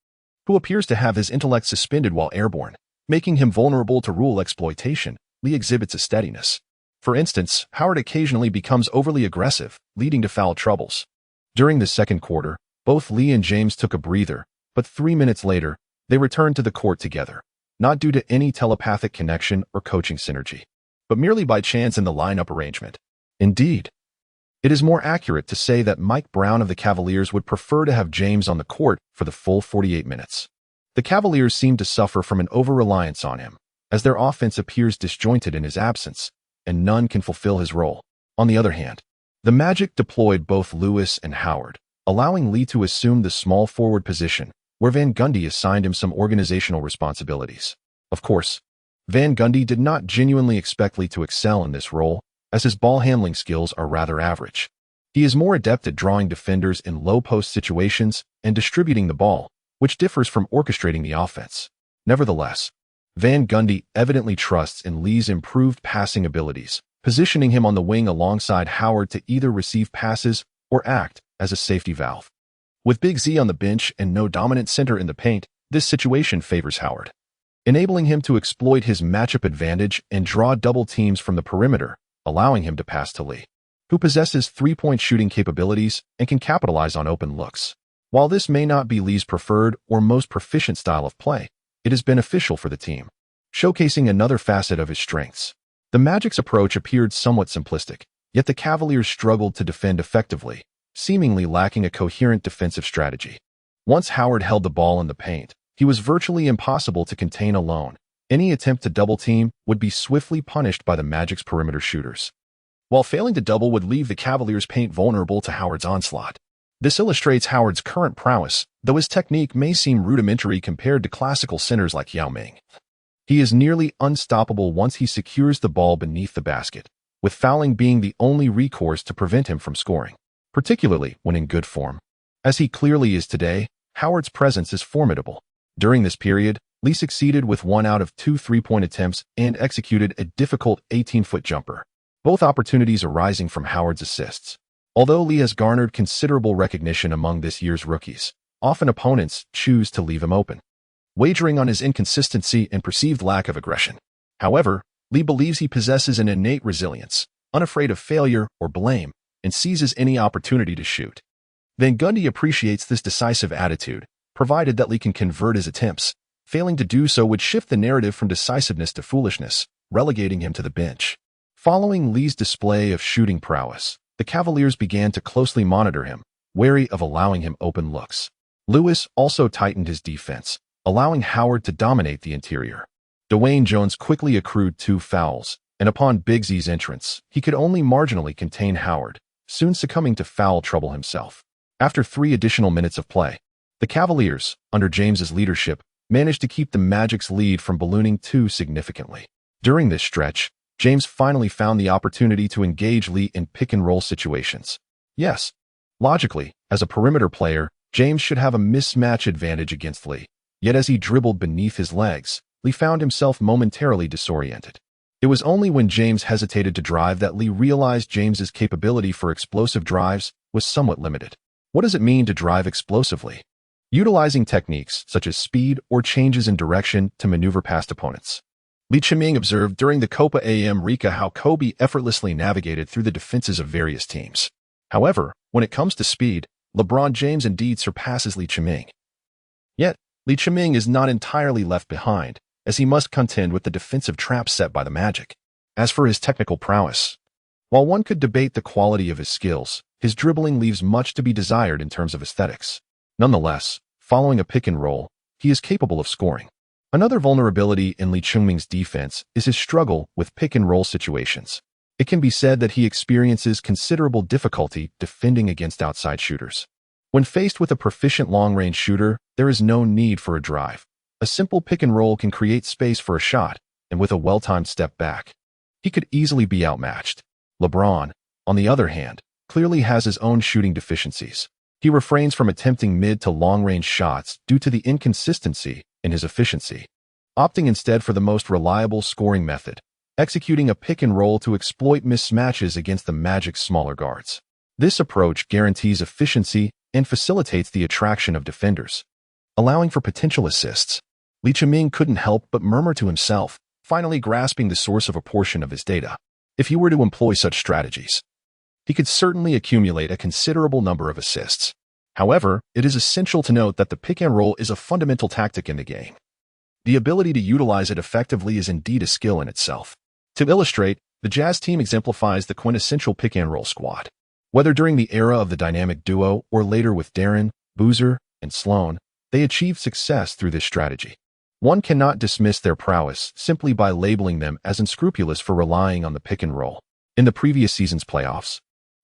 Speaker 1: who appears to have his intellect suspended while airborne, making him vulnerable to rule exploitation. Li exhibits a steadiness. For instance, Howard occasionally becomes overly aggressive, leading to foul troubles. During the second quarter, both Li and James took a breather, but 3 minutes later, they returned to the court together, not due to any telepathic connection or coaching synergy, but merely by chance in the lineup arrangement. Indeed, it is more accurate to say that Mike Brown of the Cavaliers would prefer to have James on the court for the full 48 minutes. The Cavaliers seem to suffer from an over-reliance on him, as their offense appears disjointed in his absence, and none can fulfill his role. On the other hand, the Magic deployed both Lewis and Howard, allowing Li to assume the small forward position, where Van Gundy assigned him some organizational responsibilities. Of course, Van Gundy did not genuinely expect Li to excel in this role, as his ball handling skills are rather average. He is more adept at drawing defenders in low-post situations and distributing the ball, which differs from orchestrating the offense. Nevertheless, Van Gundy evidently trusts in Li's improved passing abilities, positioning him on the wing alongside Howard to either receive passes or act as a safety valve. With Big Z on the bench and no dominant center in the paint, this situation favors Howard, enabling him to exploit his matchup advantage and draw double teams from the perimeter, allowing him to pass to Li, who possesses three-point shooting capabilities and can capitalize on open looks. While this may not be Li's preferred or most proficient style of play, it is beneficial for the team, showcasing another facet of his strengths. The Magic's approach appeared somewhat simplistic, yet the Cavaliers struggled to defend effectively, seemingly lacking a coherent defensive strategy. Once Howard held the ball in the paint, he was virtually impossible to contain alone. Any attempt to double-team would be swiftly punished by the Magic's perimeter shooters, while failing to double would leave the Cavaliers' paint vulnerable to Howard's onslaught. This illustrates Howard's current prowess, though his technique may seem rudimentary compared to classical centers like Yao Ming. He is nearly unstoppable once he secures the ball beneath the basket, with fouling being the only recourse to prevent him from scoring, particularly when in good form. As he clearly is today, Howard's presence is formidable. During this period, Li succeeded with 1 out of 2 three-point attempts and executed a difficult 18-foot jumper, both opportunities arising from Howard's assists. Although Li has garnered considerable recognition among this year's rookies, often opponents choose to leave him open, wagering on his inconsistency and perceived lack of aggression. However, Li believes he possesses an innate resilience, unafraid of failure or blame, and seizes any opportunity to shoot. Van Gundy appreciates this decisive attitude, provided that Li can convert his attempts. Failing to do so would shift the narrative from decisiveness to foolishness, relegating him to the bench. Following Li's display of shooting prowess, the Cavaliers began to closely monitor him, wary of allowing him open looks. Lewis also tightened his defense, allowing Howard to dominate the interior. Dwayne Jones quickly accrued 2 fouls, and upon Big Z's entrance, he could only marginally contain Howard, soon succumbing to foul trouble himself. After 3 additional minutes of play, the Cavaliers, under James's leadership, managed to keep the Magic's lead from ballooning too significantly. During this stretch, James finally found the opportunity to engage Li in pick-and-roll situations. Yes, logically, as a perimeter player, James should have a mismatch advantage against Li. Yet as he dribbled beneath his legs, Li found himself momentarily disoriented. It was only when James hesitated to drive that Li realized James's capability for explosive drives was somewhat limited. What does it mean to drive explosively? Utilizing techniques such as speed or changes in direction to maneuver past opponents. Li Chiming observed during the Copa America how Kobe effortlessly navigated through the defenses of various teams. However, when it comes to speed, LeBron James indeed surpasses Li Chiming. Yet, Li Chiming is not entirely left behind, as he must contend with the defensive traps set by the Magic. As for his technical prowess, while one could debate the quality of his skills, his dribbling leaves much to be desired in terms of aesthetics. Nonetheless, following a pick and roll, he is capable of scoring. Another vulnerability in Li Chiming's defense is his struggle with pick-and-roll situations. It can be said that he experiences considerable difficulty defending against outside shooters. When faced with a proficient long-range shooter, there is no need for a drive. A simple pick-and-roll can create space for a shot, and with a well-timed step back, he could easily be outmatched. LeBron, on the other hand, clearly has his own shooting deficiencies. He refrains from attempting mid to long-range shots due to the inconsistency in his efficiency, opting instead for the most reliable scoring method, executing a pick and roll to exploit mismatches against the Magic's smaller guards. This approach guarantees efficiency and facilitates the attraction of defenders, allowing for potential assists. Li Chiming couldn't help but murmur to himself, finally grasping the source of a portion of his data. If he were to employ such strategies, he could certainly accumulate a considerable number of assists. However, it is essential to note that the pick and roll is a fundamental tactic in the game. The ability to utilize it effectively is indeed a skill in itself. To illustrate, the Jazz team exemplifies the quintessential pick and roll squad. Whether during the era of the dynamic duo or later with Darren, Boozer, and Sloan, they achieved success through this strategy. One cannot dismiss their prowess simply by labeling them as unscrupulous for relying on the pick and roll. In the previous season's playoffs,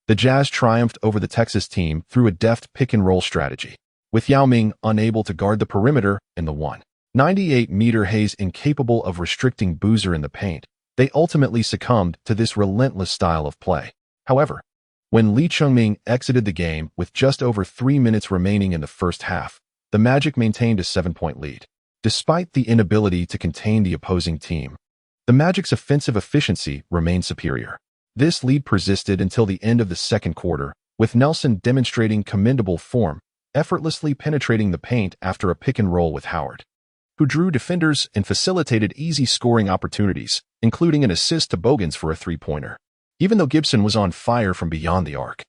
Speaker 1: the Jazz triumphed over the Texas team through a deft pick-and-roll strategy, with Yao Ming unable to guard the perimeter and the 198-meter Hayes incapable of restricting Boozer in the paint. They ultimately succumbed to this relentless style of play. However, when Li Chiming exited the game with just over 3 minutes remaining in the first half, the Magic maintained a 7-point lead. Despite the inability to contain the opposing team, the Magic's offensive efficiency remained superior. This lead persisted until the end of the second quarter, with Nelson demonstrating commendable form, effortlessly penetrating the paint after a pick-and-roll with Howard, who drew defenders and facilitated easy scoring opportunities, including an assist to Bogans for a three-pointer. Even though Gibson was on fire from beyond the arc,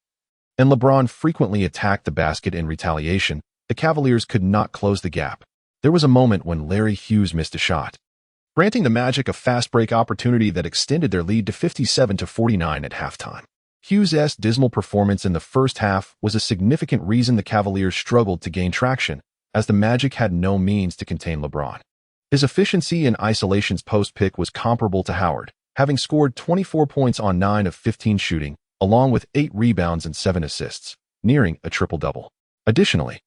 Speaker 1: and LeBron frequently attacked the basket in retaliation, the Cavaliers could not close the gap. There was a moment when Larry Hughes missed a shot, granting the Magic a fast-break opportunity that extended their lead to 57-49 at halftime. Hughes' dismal performance in the first half was a significant reason the Cavaliers struggled to gain traction, as the Magic had no means to contain LeBron. His efficiency in isolation's post-pick was comparable to Howard, having scored 24 points on 9 of 15 shooting, along with 8 rebounds and 7 assists, nearing a triple-double. Additionally,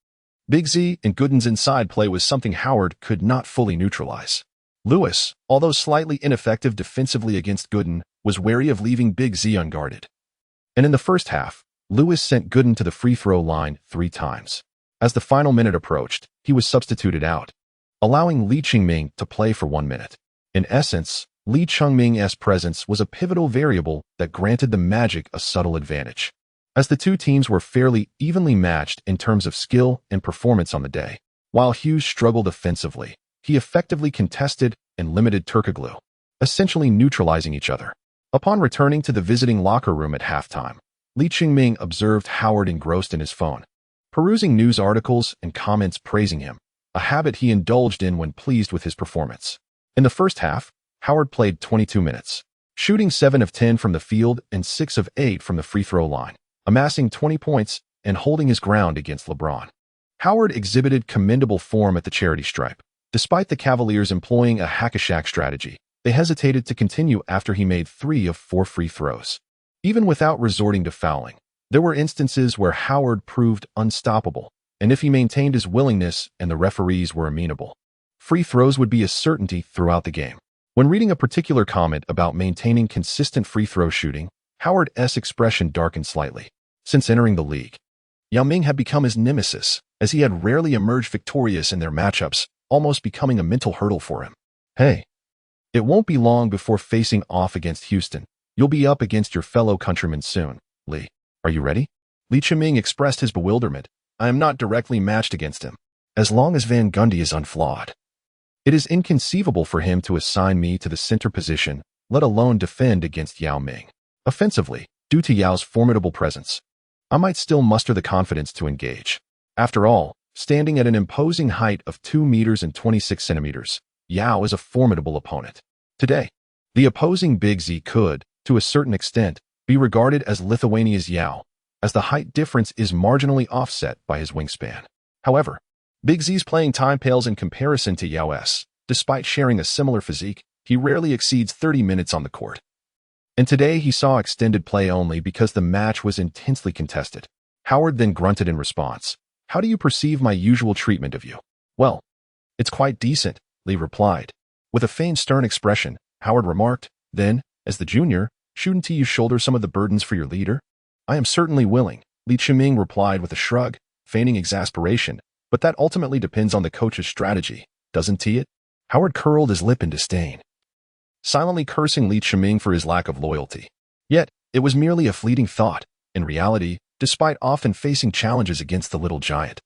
Speaker 1: Big Z and Gooden's inside play was something Howard could not fully neutralize. Lewis, although slightly ineffective defensively against Gooden, was wary of leaving Big Z unguarded. And in the first half, Lewis sent Gooden to the free throw line 3 times. As the final minute approached, he was substituted out, allowing Li Chiming to play for 1 minute. In essence, Li Chiming's presence was a pivotal variable that granted the Magic a subtle advantage, as the two teams were fairly evenly matched in terms of skill and performance on the day. While Hughes struggled offensively, he effectively contested and limited Turkoglu, essentially neutralizing each other. Upon returning to the visiting locker room at halftime, Li Chiming observed Howard engrossed in his phone, perusing news articles and comments praising him, a habit he indulged in when pleased with his performance. In the first half, Howard played 22 minutes, shooting 7 of 10 from the field and 6 of 8 from the free throw line, amassing 20 points and holding his ground against LeBron. Howard exhibited commendable form at the charity stripe. Despite the Cavaliers employing a hack-a-shack strategy, they hesitated to continue after he made 3 of 4 free throws. Even without resorting to fouling, there were instances where Howard proved unstoppable, and if he maintained his willingness and the referees were amenable, free throws would be a certainty throughout the game. When reading a particular comment about maintaining consistent free throw shooting, Howard's expression darkened slightly. Since entering the league, Yao Ming had become his nemesis, as he had rarely emerged victorious in their matchups, almost becoming a mental hurdle for him. Hey, it won't be long before facing off against Houston. You'll be up against your fellow countrymen soon, Lee. Are you ready? Lee Chiming expressed his bewilderment. I am not directly matched against him, as long as Van Gundy is unflawed. It is inconceivable for him to assign me to the center position, let alone defend against Yao Ming. Offensively, due to Yao's formidable presence, I might still muster the confidence to engage. After all, standing at an imposing height of 2 meters and 26 centimeters, Yao is a formidable opponent. Today, the opposing Big Z could, to a certain extent, be regarded as Lithuania's Yao, as the height difference is marginally offset by his wingspan. However, Big Z's playing time pales in comparison to Yao's. Despite sharing a similar physique, he rarely exceeds 30 minutes on the court. And today he saw extended play only because the match was intensely contested. Howard then grunted in response. How do you perceive my usual treatment of you? Well, it's quite decent, Lee replied. With a feigned stern expression, Howard remarked, then, as the junior, shouldn't you shoulder some of the burdens for your leader? I am certainly willing, Lee Chiming replied with a shrug, feigning exasperation, but that ultimately depends on the coach's strategy, doesn't it? Howard curled his lip in disdain, silently cursing Lee Chiming for his lack of loyalty. Yet, it was merely a fleeting thought. In reality, despite often facing challenges against the little giant,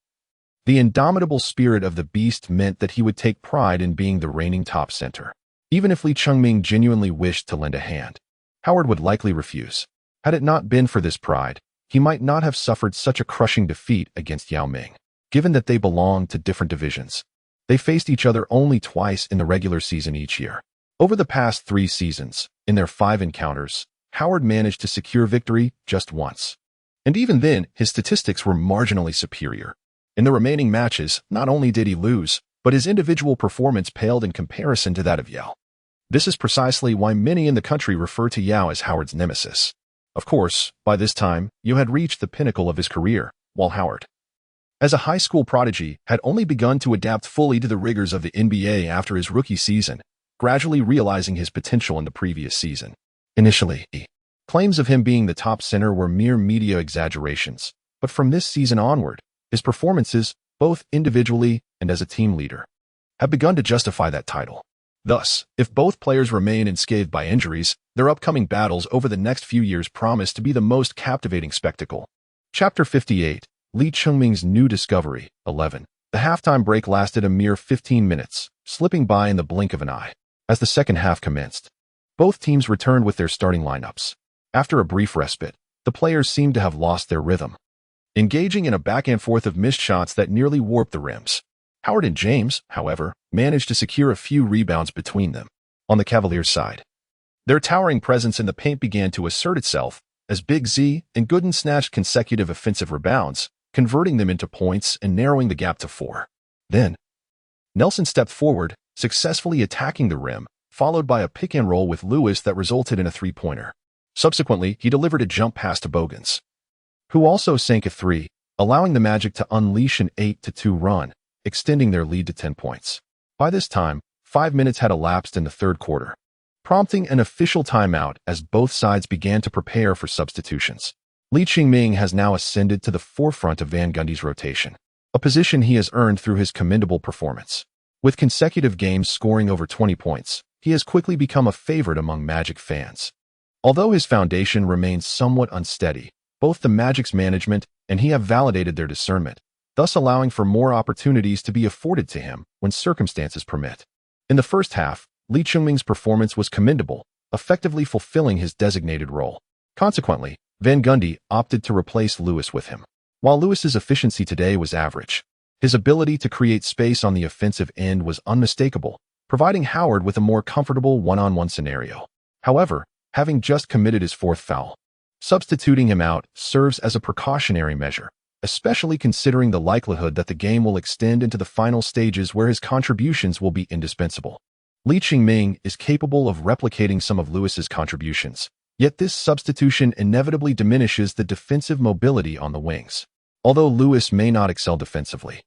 Speaker 1: the indomitable spirit of the beast meant that he would take pride in being the reigning top center. Even if Lee Chungming genuinely wished to lend a hand, Howard would likely refuse. Had it not been for this pride, he might not have suffered such a crushing defeat against Yao Ming. Given that they belonged to different divisions, they faced each other only twice in the regular season each year. Over the past 3 seasons, in their 5 encounters, Howard managed to secure victory just once. And even then, his statistics were marginally superior. In the remaining matches, not only did he lose, but his individual performance paled in comparison to that of Yao. This is precisely why many in the country refer to Yao as Howard's nemesis. Of course, by this time, Yao had reached the pinnacle of his career, while Howard, as a high school prodigy, had only begun to adapt fully to the rigors of the NBA after his rookie season, gradually realizing his potential in the previous season. Initially, claims of him being the top center were mere media exaggerations, but from this season onward, his performances, both individually and as a team leader, have begun to justify that title. Thus, if both players remain unscathed by injuries, their upcoming battles over the next few years promise to be the most captivating spectacle. Chapter 58, Lee Chungming's New Discovery, 11. The halftime break lasted a mere 15 minutes, slipping by in the blink of an eye. As the second half commenced, both teams returned with their starting lineups. After a brief respite, the players seemed to have lost their rhythm, engaging in a back and forth of missed shots that nearly warped the rims. Howard and James, however, managed to secure a few rebounds between them. On the Cavaliers' side, their towering presence in the paint began to assert itself as Big Z and Gooden snatched consecutive offensive rebounds, converting them into points and narrowing the gap to 4. Then, Nelson stepped forward, successfully attacking the rim, followed by a pick and roll with Lewis that resulted in a 3-pointer. Subsequently, he delivered a jump pass to Bogans, who also sank a 3, allowing the Magic to unleash an 8-2 run, extending their lead to 10 points. By this time, 5 minutes had elapsed in the third quarter, prompting an official timeout as both sides began to prepare for substitutions. Lee Chingming has now ascended to the forefront of Van Gundy's rotation, a position he has earned through his commendable performance. With consecutive games scoring over 20 points, he has quickly become a favorite among Magic fans. Although his foundation remains somewhat unsteady, both the Magic's management and he have validated their discernment, thus allowing for more opportunities to be afforded to him when circumstances permit. In the first half, Lee Chungming's performance was commendable, effectively fulfilling his designated role. Consequently, Van Gundy opted to replace Lewis with him. While Lewis's efficiency today was average, his ability to create space on the offensive end was unmistakable, providing Howard with a more comfortable one-on-one scenario. However, having just committed his fourth foul. Substituting him out serves as a precautionary measure, especially considering the likelihood that the game will extend into the final stages where his contributions will be indispensable. Li Qingming is capable of replicating some of Lewis's contributions, yet this substitution inevitably diminishes the defensive mobility on the wings. Although Lewis may not excel defensively,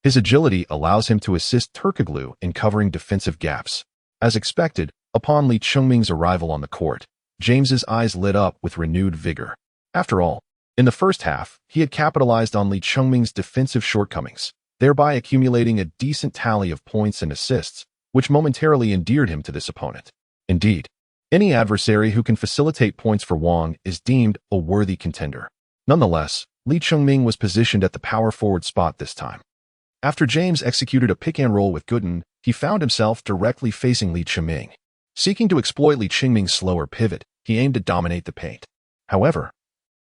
Speaker 1: his agility allows him to assist Turkoglu in covering defensive gaps. As expected, upon Li Qingming's arrival on the court, James's eyes lit up with renewed vigor. After all, in the first half, he had capitalized on Li Qingming's defensive shortcomings, thereby accumulating a decent tally of points and assists, which momentarily endeared him to this opponent. Indeed, any adversary who can facilitate points for Wang is deemed a worthy contender. Nonetheless, Li Qingming was positioned at the power forward spot this time. After James executed a pick-and-roll with Gooden, he found himself directly facing Li Qingming. Seeking to exploit Li Qingming's slower pivot, he aimed to dominate the paint. However,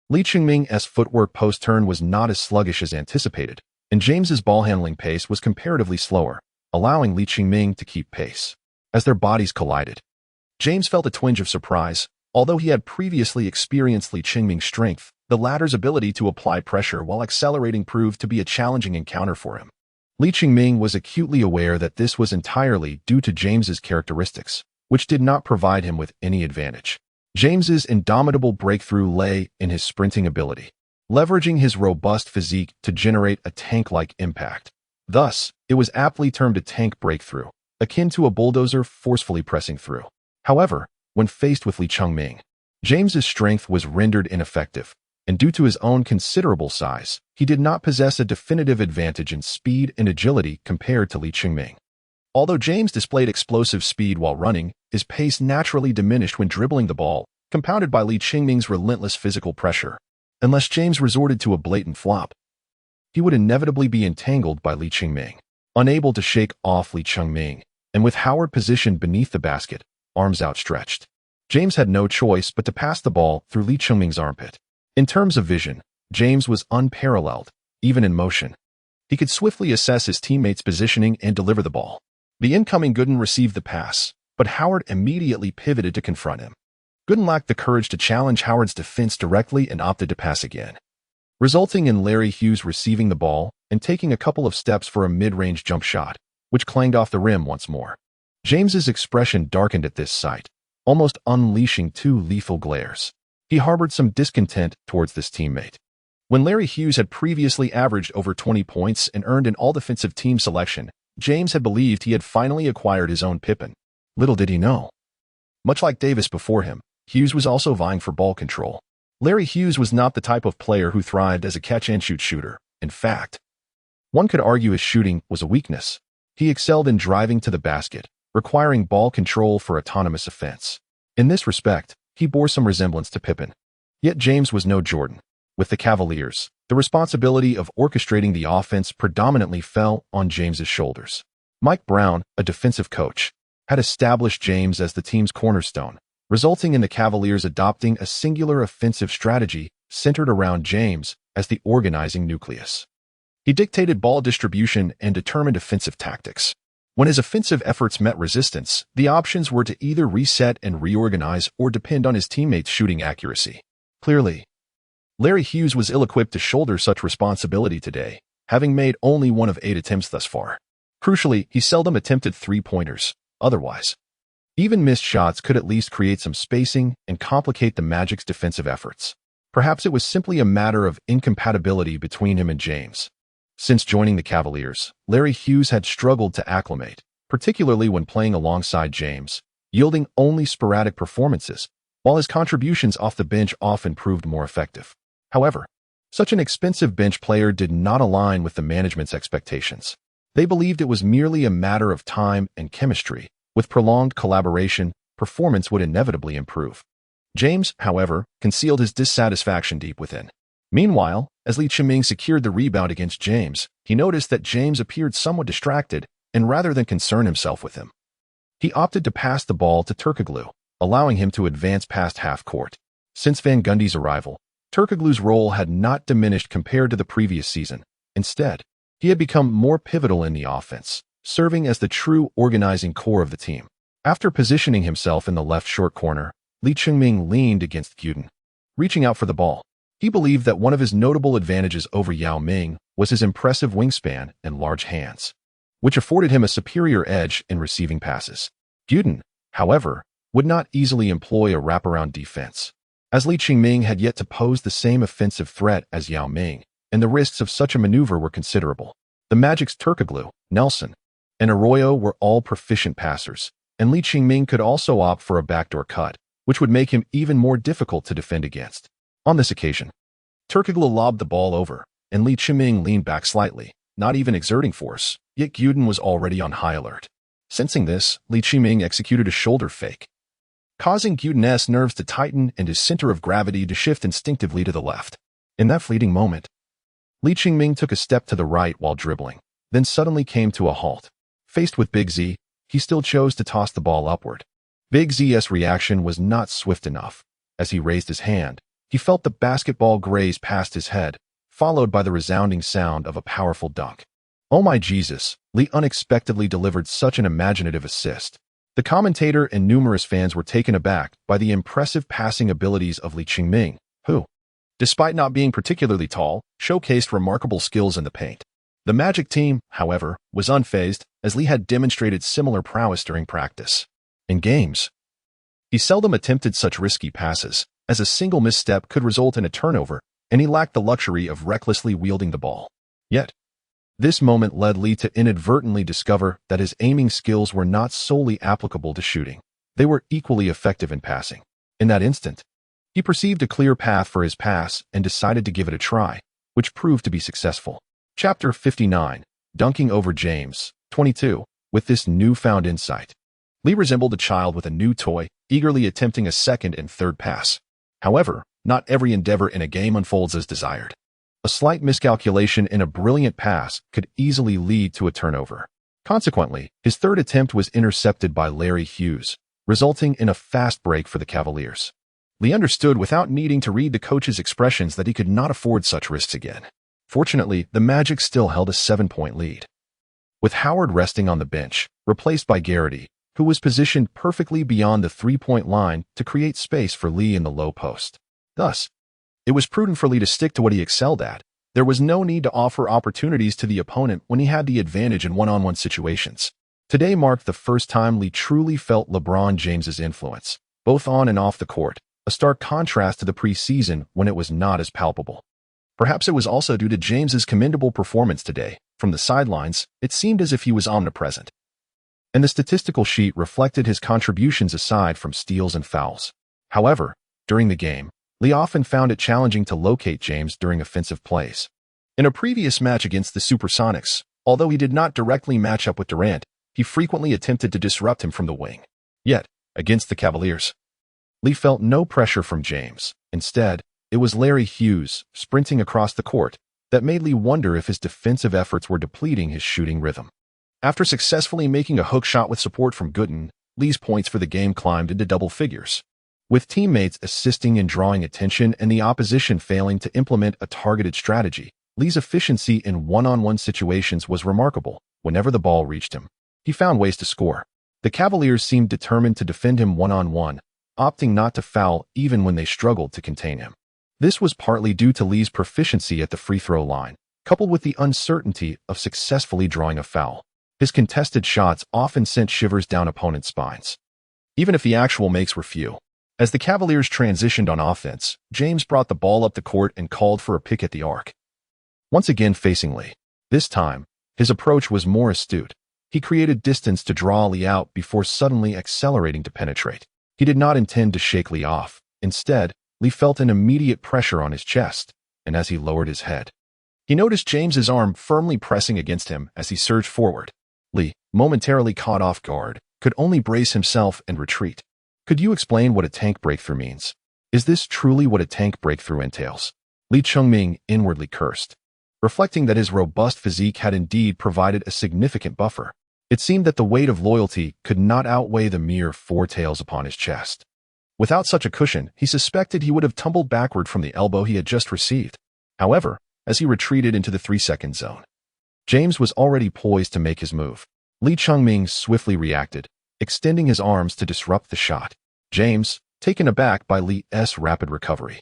Speaker 1: Li Qingming's footwork post-turn was not as sluggish as anticipated, and James's ball-handling pace was comparatively slower, allowing Li Qingming to keep pace. As their bodies collided, James felt a twinge of surprise. Although he had previously experienced Li Qingming's strength, the latter's ability to apply pressure while accelerating proved to be a challenging encounter for him. Li Qingming was acutely aware that this was entirely due to James's characteristics, which did not provide him with any advantage. James's indomitable breakthrough lay in his sprinting ability, leveraging his robust physique to generate a tank-like impact. Thus, it was aptly termed a tank breakthrough, akin to a bulldozer forcefully pressing through. However, when faced with Li Qingming, James's strength was rendered ineffective, and due to his own considerable size, he did not possess a definitive advantage in speed and agility compared to Li Qingming. Although James displayed explosive speed while running, his pace naturally diminished when dribbling the ball, compounded by Li Qingming's relentless physical pressure. Unless James resorted to a blatant flop, he would inevitably be entangled by Li Qingming. Unable to shake off Li Qingming, and with Howard positioned beneath the basket, arms outstretched, James had no choice but to pass the ball through Li Qingming's armpit. In terms of vision, James was unparalleled, even in motion. He could swiftly assess his teammates' positioning and deliver the ball. The incoming Gooden received the pass, but Howard immediately pivoted to confront him. Gooden lacked the courage to challenge Howard's defense directly and opted to pass again, resulting in Larry Hughes receiving the ball and taking a couple of steps for a mid-range jump shot, which clanged off the rim once more. James's expression darkened at this sight, almost unleashing two lethal glares. He harbored some discontent towards this teammate. When Larry Hughes had previously averaged over 20 points and earned an all-defensive team selection, James had believed he had finally acquired his own Pippin. Little did he know. Much like Davis before him, Hughes was also vying for ball control. Larry Hughes was not the type of player who thrived as a catch-and-shoot shooter. In fact, one could argue his shooting was a weakness. He excelled in driving to the basket, requiring ball control for autonomous offense. In this respect, he bore some resemblance to Pippin. Yet James was no Jordan. With the Cavaliers, the responsibility of orchestrating the offense predominantly fell on James's shoulders. Mike Brown, a defensive coach, had established James as the team's cornerstone, resulting in the Cavaliers adopting a singular offensive strategy centered around James as the organizing nucleus. He dictated ball distribution and determined offensive tactics. When his offensive efforts met resistance, the options were to either reset and reorganize or depend on his teammates' shooting accuracy. Clearly, Larry Hughes was ill-equipped to shoulder such responsibility today, having made only one of 8 attempts thus far. Crucially, he seldom attempted three-pointers. Otherwise, even missed shots could at least create some spacing and complicate the Magic's defensive efforts. Perhaps it was simply a matter of incompatibility between him and James. Since joining the Cavaliers, Larry Hughes had struggled to acclimate, particularly when playing alongside James, yielding only sporadic performances, while his contributions off the bench often proved more effective. However, such an expensive bench player did not align with the management's expectations. They believed it was merely a matter of time and chemistry. With prolonged collaboration, performance would inevitably improve. James, however, concealed his dissatisfaction deep within. Meanwhile, as Li Qingming secured the rebound against James, he noticed that James appeared somewhat distracted, and rather than concern himself with him, he opted to pass the ball to Turkoglu, allowing him to advance past half-court. Since Van Gundy's arrival, Turkoglu's role had not diminished compared to the previous season. Instead, he had become more pivotal in the offense, serving as the true organizing core of the team. After positioning himself in the left short corner, Li Chengming leaned against Gyuden, reaching out for the ball. He believed that one of his notable advantages over Yao Ming was his impressive wingspan and large hands, which afforded him a superior edge in receiving passes. Gyuden, however, would not easily employ a wraparound defense, as Li Chengming had yet to pose the same offensive threat as Yao Ming, and the risks of such a maneuver were considerable. The Magic's Turkoglu, Nelson, and Arroyo were all proficient passers, and Li Chengming could also opt for a backdoor cut, which would make him even more difficult to defend against. On this occasion, Turkoglu lobbed the ball over, and Li Chengming leaned back slightly, not even exerting force, yet Gyuden was already on high alert. Sensing this, Li Chengming executed a shoulder fake, causing Gyuden's nerves to tighten and his center of gravity to shift instinctively to the left. In that fleeting moment, Li Chengming took a step to the right while dribbling, then suddenly came to a halt. Faced with Big Z, he still chose to toss the ball upward. Big Z's reaction was not swift enough. As he raised his hand, he felt the basketball graze past his head, followed by the resounding sound of a powerful dunk. Oh my Jesus, Li unexpectedly delivered such an imaginative assist. The commentator and numerous fans were taken aback by the impressive passing abilities of Li Chengming, who, despite not being particularly tall, showcased remarkable skills in the paint. The Magic team, however, was unfazed, as Li had demonstrated similar prowess during practice. In games, he seldom attempted such risky passes, as a single misstep could result in a turnover, and he lacked the luxury of recklessly wielding the ball. Yet, this moment led Li to inadvertently discover that his aiming skills were not solely applicable to shooting. They were equally effective in passing. In that instant, he perceived a clear path for his pass and decided to give it a try, which proved to be successful. Chapter 59, Dunking Over James, 22. With this newfound insight, Li resembled a child with a new toy, eagerly attempting a second and third pass. However, not every endeavor in a game unfolds as desired. A slight miscalculation in a brilliant pass could easily lead to a turnover. Consequently, his third attempt was intercepted by Larry Hughes, resulting in a fast break for the Cavaliers. Li understood without needing to read the coach's expressions that he could not afford such risks again. Fortunately, the Magic still held a 7-point lead, with Howard resting on the bench, replaced by Garrity, who was positioned perfectly beyond the three-point line to create space for Li in the low post. Thus, it was prudent for Li to stick to what he excelled at. There was no need to offer opportunities to the opponent when he had the advantage in one-on-one situations. Today marked the first time Li truly felt LeBron James's influence, both on and off the court, a stark contrast to the preseason when it was not as palpable. Perhaps it was also due to James's commendable performance today. From the sidelines, it seemed as if he was omnipresent, and the statistical sheet reflected his contributions aside from steals and fouls. However, during the game, Li often found it challenging to locate James during offensive plays. In a previous match against the Supersonics, although he did not directly match up with Durant, he frequently attempted to disrupt him from the wing. Yet, against the Cavaliers, Li felt no pressure from James. Instead, it was Larry Hughes, sprinting across the court, that made Li wonder if his defensive efforts were depleting his shooting rhythm. After successfully making a hook shot with support from Gyuden, Li's points for the game climbed into double figures. With teammates assisting in drawing attention and the opposition failing to implement a targeted strategy, Li's efficiency in one-on-one situations was remarkable. Whenever the ball reached him, he found ways to score. The Cavaliers seemed determined to defend him one-on-one, opting not to foul even when they struggled to contain him. This was partly due to Li's proficiency at the free throw line, coupled with the uncertainty of successfully drawing a foul. His contested shots often sent shivers down opponents' spines, even if the actual makes were few. As the Cavaliers transitioned on offense, James brought the ball up the court and called for a pick at the arc. Once again facing Li. This time, his approach was more astute. He created distance to draw Li out before suddenly accelerating to penetrate. He did not intend to shake Li off. Instead, Li felt an immediate pressure on his chest, and as he lowered his head, he noticed James's arm firmly pressing against him as he surged forward. Li, momentarily caught off guard, could only brace himself and retreat. Could you explain what a tank breakthrough means? Is this truly what a tank breakthrough entails? Li Chengming inwardly cursed, reflecting that his robust physique had indeed provided a significant buffer. It seemed that the weight of loyalty could not outweigh the mere 4 tails upon his chest. Without such a cushion, he suspected he would have tumbled backward from the elbow he had just received. However, as he retreated into the 3-second zone, James was already poised to make his move. Li Chengming swiftly reacted, extending his arms to disrupt the shot. James, taken aback by Li's rapid recovery,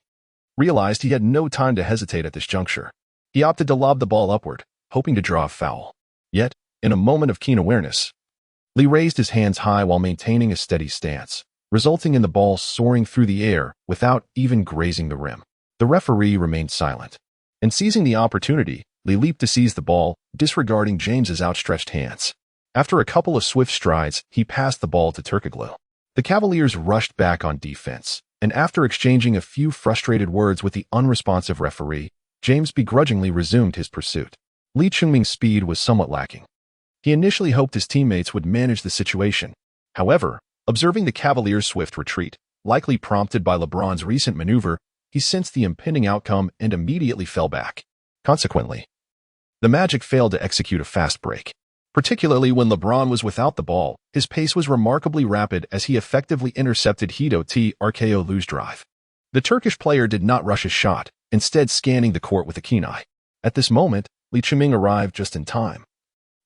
Speaker 1: realized he had no time to hesitate at this juncture. He opted to lob the ball upward, hoping to draw a foul. Yet, in a moment of keen awareness, Li raised his hands high while maintaining a steady stance, resulting in the ball soaring through the air without even grazing the rim. The referee remained silent, and seizing the opportunity, Li leaped to seize the ball, disregarding James's outstretched hands. After a couple of swift strides, he passed the ball to Turkoglu. The Cavaliers rushed back on defense, and after exchanging a few frustrated words with the unresponsive referee, James begrudgingly resumed his pursuit. Lee Chungming's speed was somewhat lacking. He initially hoped his teammates would manage the situation. However, observing the Cavaliers' swift retreat, likely prompted by LeBron's recent maneuver, he sensed the impending outcome and immediately fell back. Consequently, the Magic failed to execute a fast break. Particularly when LeBron was without the ball, his pace was remarkably rapid as he effectively intercepted Hito Turkoglu's drive. The Turkish player did not rush his shot, instead scanning the court with a keen eye. At this moment, Lee Chungming arrived just in time.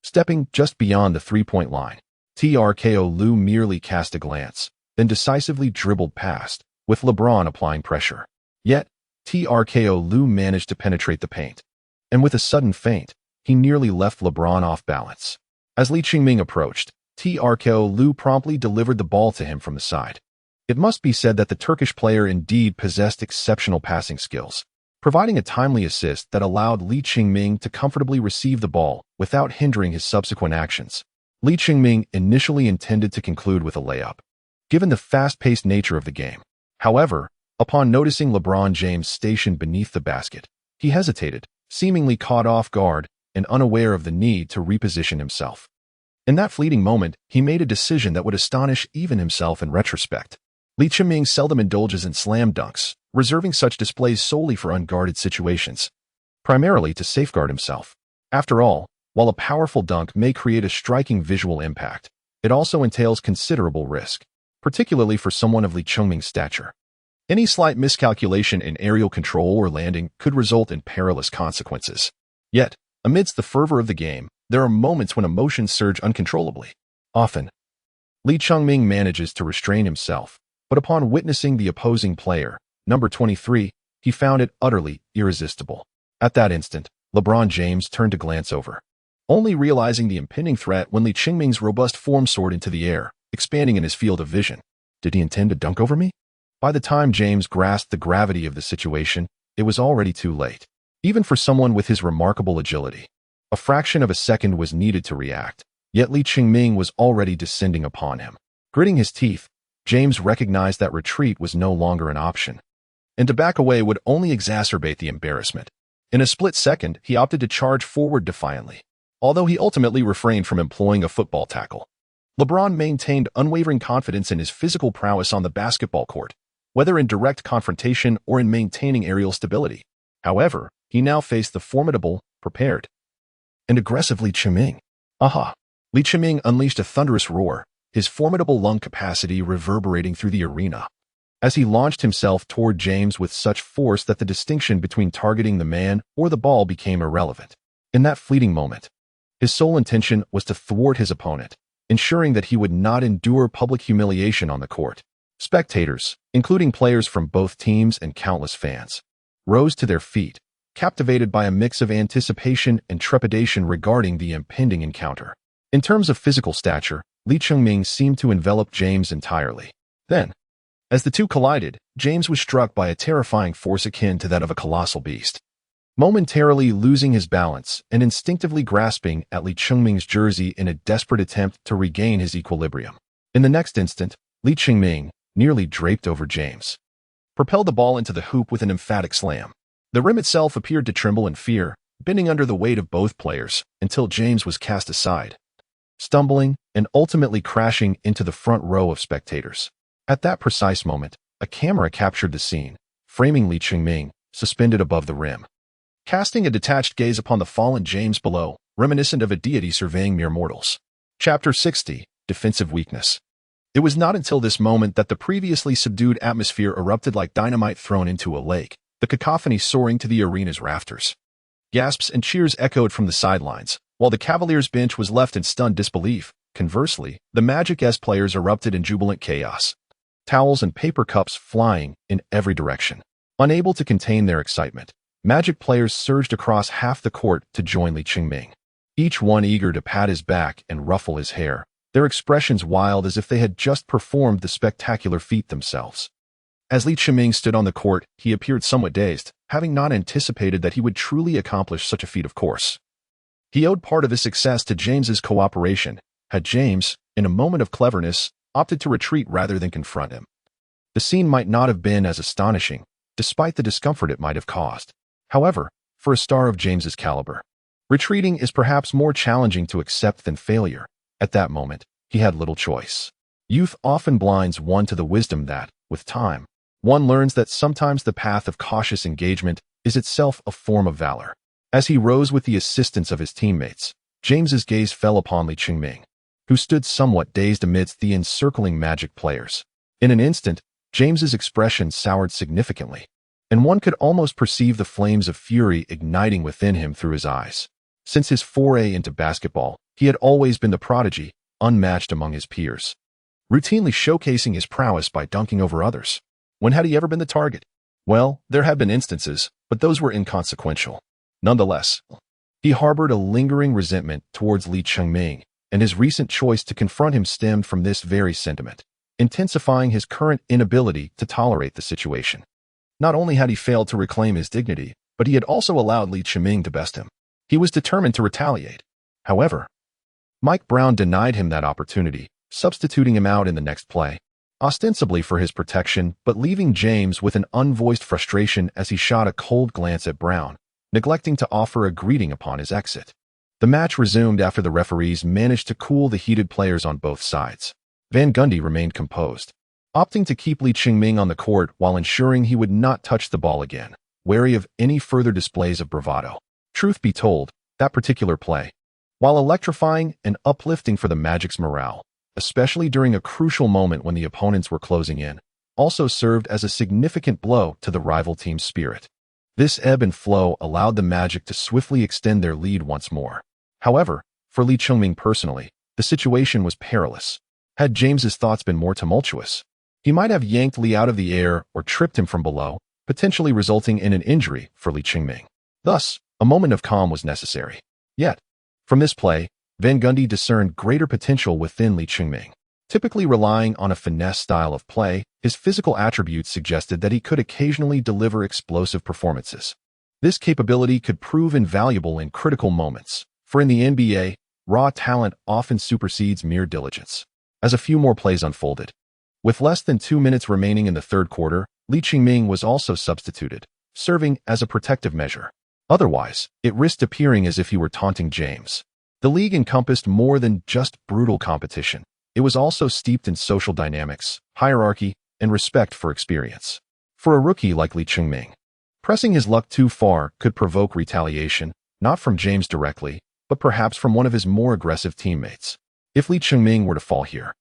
Speaker 1: Stepping just beyond the three-point line, Turkoglu merely cast a glance, then decisively dribbled past, with LeBron applying pressure. Yet, Turkoglu managed to penetrate the paint, and with a sudden feint, he nearly left LeBron off balance. As Lee Chungming approached, Turkoglu promptly delivered the ball to him from the side. It must be said that the Turkish player indeed possessed exceptional passing skills, providing a timely assist that allowed Lee Chungming to comfortably receive the ball without hindering his subsequent actions. Lee Chungming initially intended to conclude with a layup, given the fast-paced nature of the game. However, upon noticing LeBron James stationed beneath the basket, he hesitated, seemingly caught off guard and unaware of the need to reposition himself. In that fleeting moment, he made a decision that would astonish even himself in retrospect. Lee Chungming seldom indulges in slam dunks, reserving such displays solely for unguarded situations, primarily to safeguard himself. After all, while a powerful dunk may create a striking visual impact, it also entails considerable risk, particularly for someone of Lee Chungming's stature. Any slight miscalculation in aerial control or landing could result in perilous consequences. Yet, amidst the fervor of the game, there are moments when emotions surge uncontrollably. Often, Lee Chungming manages to restrain himself, but upon witnessing the opposing player, number 23, he found it utterly irresistible. At that instant, LeBron James turned to glance over, only realizing the impending threat when Lee Chungming's robust form soared into the air, expanding in his field of vision. Did he intend to dunk over me? By the time James grasped the gravity of the situation, it was already too late. Even for someone with his remarkable agility, a fraction of a second was needed to react, yet Lee Chungming was already descending upon him. Gritting his teeth, James recognized that retreat was no longer an option, and to back away would only exacerbate the embarrassment. In a split second, he opted to charge forward defiantly, although he ultimately refrained from employing a football tackle. LeBron maintained unwavering confidence in his physical prowess on the basketball court, whether in direct confrontation or in maintaining aerial stability. However, he now faced the formidable, prepared, and aggressive Lee Chungming. Aha! Lee Chungming unleashed a thunderous roar, his formidable lung capacity reverberating through the arena, as he launched himself toward James with such force that the distinction between targeting the man or the ball became irrelevant. In that fleeting moment, his sole intention was to thwart his opponent, ensuring that he would not endure public humiliation on the court. Spectators, including players from both teams and countless fans, rose to their feet, captivated by a mix of anticipation and trepidation regarding the impending encounter. In terms of physical stature, Lee Chungming seemed to envelop James entirely. Then, as the two collided, James was struck by a terrifying force akin to that of a colossal beast. Momentarily losing his balance and instinctively grasping at Lee Chungming's jersey in a desperate attempt to regain his equilibrium. In the next instant, Lee Chungming, nearly draped over James, propelled the ball into the hoop with an emphatic slam. The rim itself appeared to tremble in fear, bending under the weight of both players until James was cast aside, stumbling and ultimately crashing into the front row of spectators. At that precise moment, a camera captured the scene, framing Lee Chungming, suspended above the rim, casting a detached gaze upon the fallen James below, reminiscent of a deity surveying mere mortals. Chapter 60, Defensive Weakness. It was not until this moment that the previously subdued atmosphere erupted like dynamite thrown into a lake, the cacophony soaring to the arena's rafters. Gasps and cheers echoed from the sidelines, while the Cavaliers bench was left in stunned disbelief. Conversely, the Magic's players erupted in jubilant chaos. towels and paper cups flying in every direction. Unable to contain their excitement, Magic players surged across half the court to join Li Qingming, each one eager to pat his back and ruffle his hair, their expressions wild as if they had just performed the spectacular feat themselves. As Li Qingming stood on the court, he appeared somewhat dazed, having not anticipated that he would truly accomplish such a feat of course. He owed part of his success to James's cooperation, had James, in a moment of cleverness, opted to retreat rather than confront him. The scene might not have been as astonishing, despite the discomfort it might have caused. However, for a star of James's caliber, retreating is perhaps more challenging to accept than failure. At that moment, he had little choice. Youth often blinds one to the wisdom that, with time, one learns that sometimes the path of cautious engagement is itself a form of valor. As he rose with the assistance of his teammates, James's gaze fell upon Li Qingming, who stood somewhat dazed amidst the encircling Magic players. In an instant, James's expression soured significantly, and one could almost perceive the flames of fury igniting within him through his eyes. Since his foray into basketball, he had always been the prodigy, unmatched among his peers, routinely showcasing his prowess by dunking over others. When had he ever been the target? Well, there have been instances, but those were inconsequential. Nonetheless, he harbored a lingering resentment towards Li Qingming, and his recent choice to confront him stemmed from this very sentiment, intensifying his current inability to tolerate the situation. Not only had he failed to reclaim his dignity, but he had also allowed Li Qingming to best him. He was determined to retaliate. However, Mike Brown denied him that opportunity, substituting him out in the next play, ostensibly for his protection, but leaving James with an unvoiced frustration as he shot a cold glance at Brown, neglecting to offer a greeting upon his exit. The match resumed after the referees managed to cool the heated players on both sides. Van Gundy remained composed, opting to keep Li Qingming on the court while ensuring he would not touch the ball again, wary of any further displays of bravado. Truth be told, that particular play, while electrifying and uplifting for the Magic's morale, especially during a crucial moment when the opponents were closing in, also served as a significant blow to the rival team's spirit. This ebb and flow allowed the Magic to swiftly extend their lead once more. However, for Li Qingming personally, the situation was perilous. Had James's thoughts been more tumultuous, he might have yanked Li out of the air or tripped him from below, potentially resulting in an injury for Li Qingming. Thus, a moment of calm was necessary. Yet, from this play, Van Gundy discerned greater potential within Li Qingming. Typically relying on a finesse style of play, his physical attributes suggested that he could occasionally deliver explosive performances. This capability could prove invaluable in critical moments, for in the NBA, raw talent often supersedes mere diligence. As a few more plays unfolded, with less than 2 minutes remaining in the third quarter, Li Qingming was also substituted, serving as a protective measure. Otherwise, it risked appearing as if he were taunting James. The league encompassed more than just brutal competition. It was also steeped in social dynamics, hierarchy, and respect for experience. For a rookie like Li Qingming, pressing his luck too far could provoke retaliation, not from James directly, but perhaps from one of his more aggressive teammates. If Li Qingming were to fall here,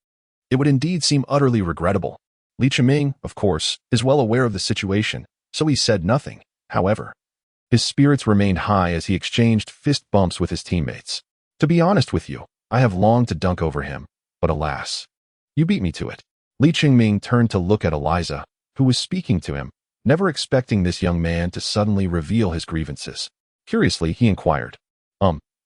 Speaker 1: it would indeed seem utterly regrettable. Li Qingming, of course, is well aware of the situation, so he said nothing. However, his spirits remained high as he exchanged fist bumps with his teammates. To be honest with you, I have longed to dunk over him, but alas, you beat me to it. Li Qingming turned to look at Eliza, who was speaking to him, never expecting this young man to suddenly reveal his grievances. Curiously, he inquired,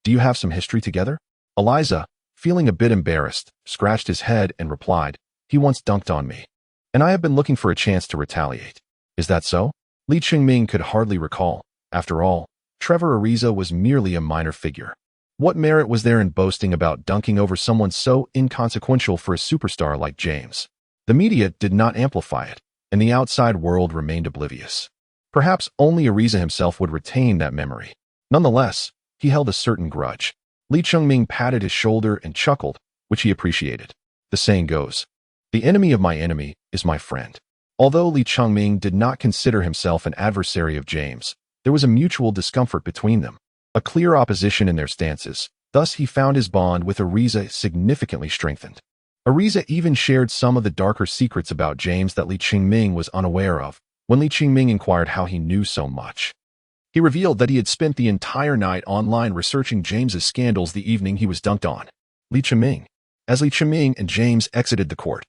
Speaker 1: do you have some history together? Eliza, feeling a bit embarrassed, scratched his head and replied, he once dunked on me, and I have been looking for a chance to retaliate. Is that so? Li Qingming could hardly recall. After all, Trevor Ariza was merely a minor figure. What merit was there in boasting about dunking over someone so inconsequential for a superstar like James? The media did not amplify it, and the outside world remained oblivious. Perhaps only Ariza himself would retain that memory. Nonetheless, he held a certain grudge. Li Qingming patted his shoulder and chuckled, which he appreciated. The saying goes, the enemy of my enemy is my friend. Although Li Qingming did not consider himself an adversary of James, there was a mutual discomfort between them, a clear opposition in their stances. Thus he found his bond with Ariza significantly strengthened. Ariza even shared some of the darker secrets about James that Li Qingming was unaware of. When Li Qingming inquired how he knew so much, he revealed that he had spent the entire night online researching James's scandals the evening he was dunked on. Li Qingming. As Li Qingming and James exited the court,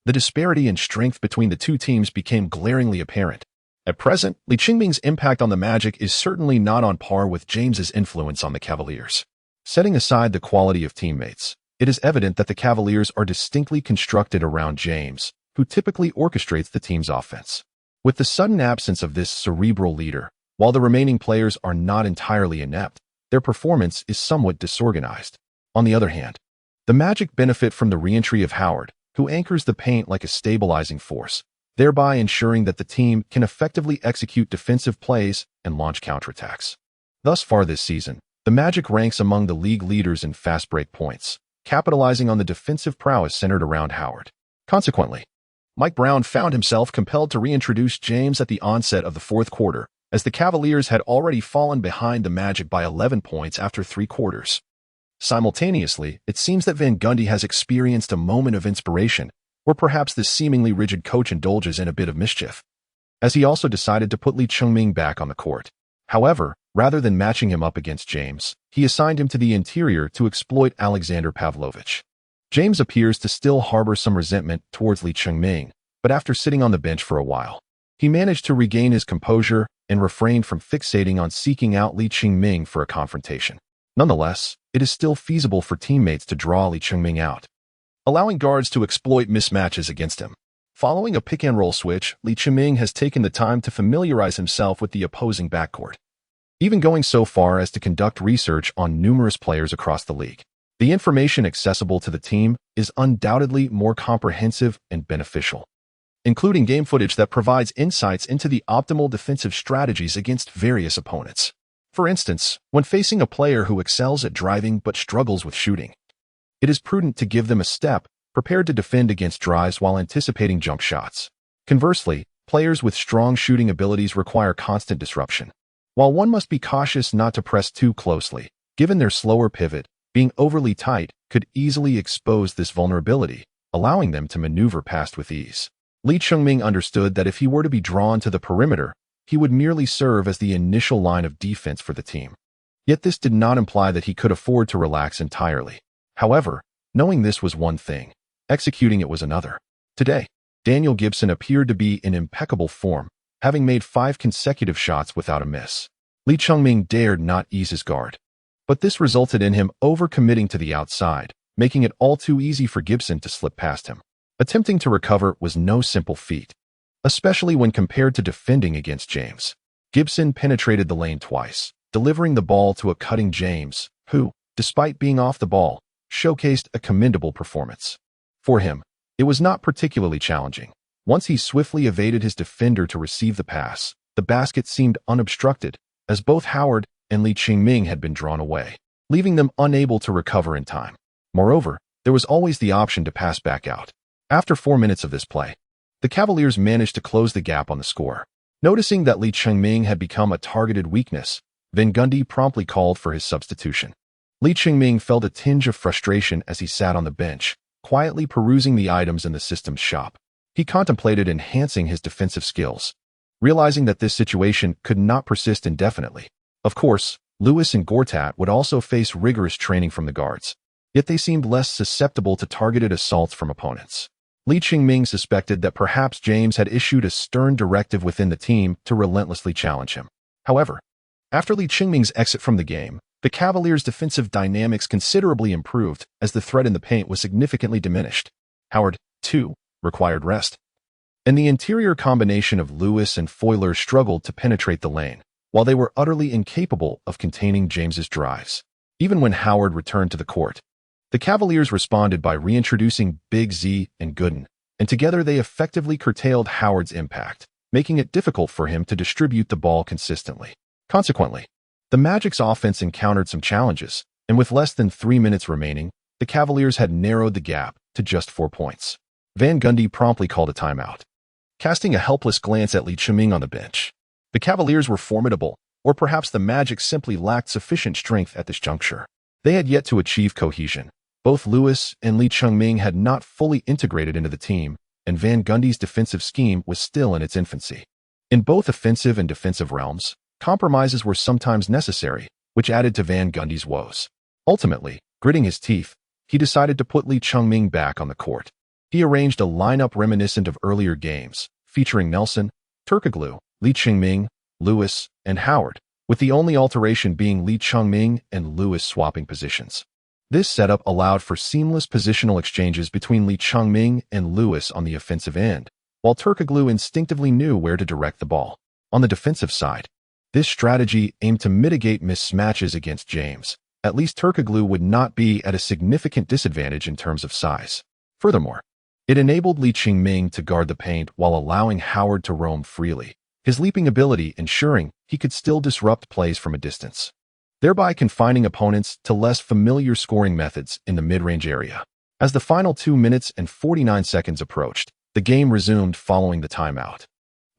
Speaker 1: the disparity in strength between the two teams became glaringly apparent. At present, Li Qingming's impact on the Magic is certainly not on par with James's influence on the Cavaliers. Setting aside the quality of teammates, it is evident that the Cavaliers are distinctly constructed around James, who typically orchestrates the team's offense. With the sudden absence of this cerebral leader, while the remaining players are not entirely inept, their performance is somewhat disorganized. On the other hand, the Magic benefit from the re-entry of Howard, who anchors the paint like a stabilizing force, thereby ensuring that the team can effectively execute defensive plays and launch counterattacks. Thus far this season, the Magic ranks among the league leaders in fast break points, capitalizing on the defensive prowess centered around Howard. Consequently, Mike Brown found himself compelled to reintroduce James at the onset of the fourth quarter, as the Cavaliers had already fallen behind the Magic by 11 points after 3 quarters. Simultaneously, it seems that Van Gundy has experienced a moment of inspiration, or perhaps this seemingly rigid coach indulges in a bit of mischief, as he also decided to put Li Qingming back on the court. However, rather than matching him up against James, he assigned him to the interior to exploit Alexander Pavlovich. James appears to still harbor some resentment towards Li Qingming, but after sitting on the bench for a while, he managed to regain his composure and refrained from fixating on seeking out Li Qingming for a confrontation. Nonetheless, it is still feasible for teammates to draw Li Qingming out, allowing guards to exploit mismatches against him. Following a pick-and-roll switch, Li Qingming has taken the time to familiarize himself with the opposing backcourt, even going so far as to conduct research on numerous players across the league. The information accessible to the team is undoubtedly more comprehensive and beneficial, including game footage that provides insights into the optimal defensive strategies against various opponents. For instance, when facing a player who excels at driving but struggles with shooting, it is prudent to give them a step, prepared to defend against drives while anticipating jump shots. Conversely, players with strong shooting abilities require constant disruption. While one must be cautious not to press too closely, given their slower pivot, being overly tight could easily expose this vulnerability, allowing them to maneuver past with ease. Li Qingming understood that if he were to be drawn to the perimeter, he would merely serve as the initial line of defense for the team. Yet this did not imply that he could afford to relax entirely. However, knowing this was one thing, executing it was another. Today, Daniel Gibson appeared to be in impeccable form, having made 5 consecutive shots without a miss. Li Qingming dared not ease his guard, but this resulted in him overcommitting to the outside, making it all too easy for Gibson to slip past him. Attempting to recover was no simple feat, especially when compared to defending against James. Gibson penetrated the lane twice, delivering the ball to a cutting James, who, despite being off the ball, showcased a commendable performance. For him, it was not particularly challenging. Once he swiftly evaded his defender to receive the pass, the basket seemed unobstructed, as both Howard and Li Qingming had been drawn away, leaving them unable to recover in time. Moreover, there was always the option to pass back out. After 4 minutes of this play, the Cavaliers managed to close the gap on the score. Noticing that Li Qingming had become a targeted weakness, Van Gundy promptly called for his substitution. Li Qingming felt a tinge of frustration as he sat on the bench, quietly perusing the items in the system's shop. He contemplated enhancing his defensive skills, realizing that this situation could not persist indefinitely. Of course, Lewis and Gortat would also face rigorous training from the guards, yet they seemed less susceptible to targeted assaults from opponents. Li Qingming suspected that perhaps James had issued a stern directive within the team to relentlessly challenge him. However, after Li Qingming's exit from the game, the Cavaliers' defensive dynamics considerably improved as the threat in the paint was significantly diminished. Howard, too, required rest, and the interior combination of Lewis and Foyler struggled to penetrate the lane, while they were utterly incapable of containing James's drives. Even when Howard returned to the court, the Cavaliers responded by reintroducing Big Z and Gooden, and together they effectively curtailed Howard's impact, making it difficult for him to distribute the ball consistently. Consequently, the Magic's offense encountered some challenges, and with less than 3 minutes remaining, the Cavaliers had narrowed the gap to just 4 points. Van Gundy promptly called a timeout, casting a helpless glance at Li Qingming on the bench. The Cavaliers were formidable, or perhaps the Magic simply lacked sufficient strength at this juncture. They had yet to achieve cohesion. Both Lewis and Li Qingming had not fully integrated into the team, and Van Gundy's defensive scheme was still in its infancy. In both offensive and defensive realms, compromises were sometimes necessary, which added to Van Gundy's woes. Ultimately, gritting his teeth, he decided to put Li Qingming back on the court. He arranged a lineup reminiscent of earlier games, featuring Nelson, Turkoglu, Lee Ching-ming, Lewis, and Howard, with the only alteration being Lee Chong-ming and Lewis swapping positions. This setup allowed for seamless positional exchanges between Lee Chong-ming and Lewis on the offensive end, while Turkoglu instinctively knew where to direct the ball. On the defensive side, this strategy aimed to mitigate mismatches against James. At least Turkoglu would not be at a significant disadvantage in terms of size. Furthermore, it enabled Lee Ching-ming to guard the paint while allowing Howard to roam freely, his leaping ability ensuring he could still disrupt plays from a distance, thereby confining opponents to less familiar scoring methods in the mid-range area. As the final 2 minutes and 49 seconds approached, the game resumed following the timeout.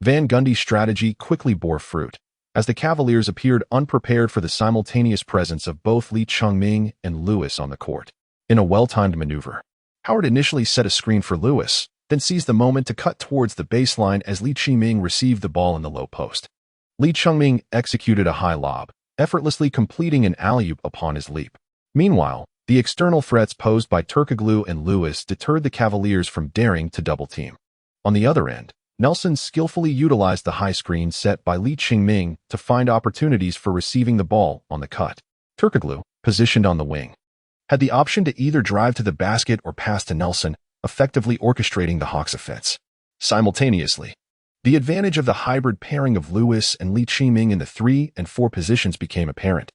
Speaker 1: Van Gundy's strategy quickly bore fruit, as the Cavaliers appeared unprepared for the simultaneous presence of both Lee Chong-ming and Lewis on the court. In a well-timed maneuver, Howard initially set a screen for Lewis, then seized the moment to cut towards the baseline as Lee Ching-ming received the ball in the low post. Lee Chong-ming executed a high lob, effortlessly completing an alley-oop upon his leap. Meanwhile, the external threats posed by Turkoglu and Lewis deterred the Cavaliers from daring to double-team. On the other end, Nelson skillfully utilized the high screen set by Lee Ching-ming to find opportunities for receiving the ball on the cut. Turkoglu, positioned on the wing, had the option to either drive to the basket or pass to Nelson, effectively orchestrating the Hawks' offense. Simultaneously, the advantage of the hybrid pairing of Lewis and Lee Ching-ming in the 3 and 4 positions became apparent.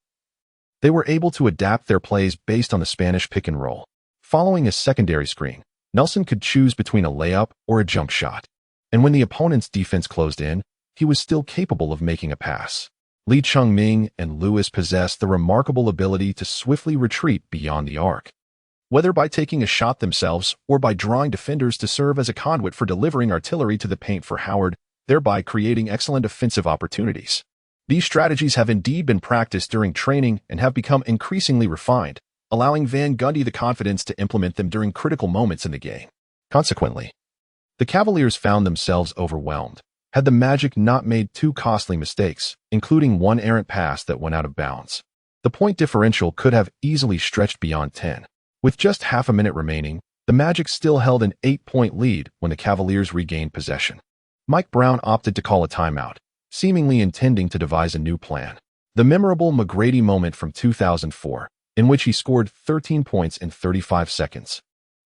Speaker 1: They were able to adapt their plays based on the Spanish pick and roll. Following a secondary screen, Nelson could choose between a layup or a jump shot, and when the opponent's defense closed in, he was still capable of making a pass. Lee Chong-ming and Lewis possessed the remarkable ability to swiftly retreat beyond the arc, whether by taking a shot themselves or by drawing defenders to serve as a conduit for delivering artillery to the paint for Howard, thereby creating excellent offensive opportunities. These strategies have indeed been practiced during training and have become increasingly refined, allowing Van Gundy the confidence to implement them during critical moments in the game. Consequently, the Cavaliers found themselves overwhelmed, had the Magic not made 2 costly mistakes, including one errant pass that went out of bounds. The point differential could have easily stretched beyond 10. With just half a minute remaining, the Magic still held an 8-point lead when the Cavaliers regained possession. Mike Brown opted to call a timeout, seemingly intending to devise a new plan. The memorable McGrady moment from 2004, in which he scored 13 points in 35 seconds,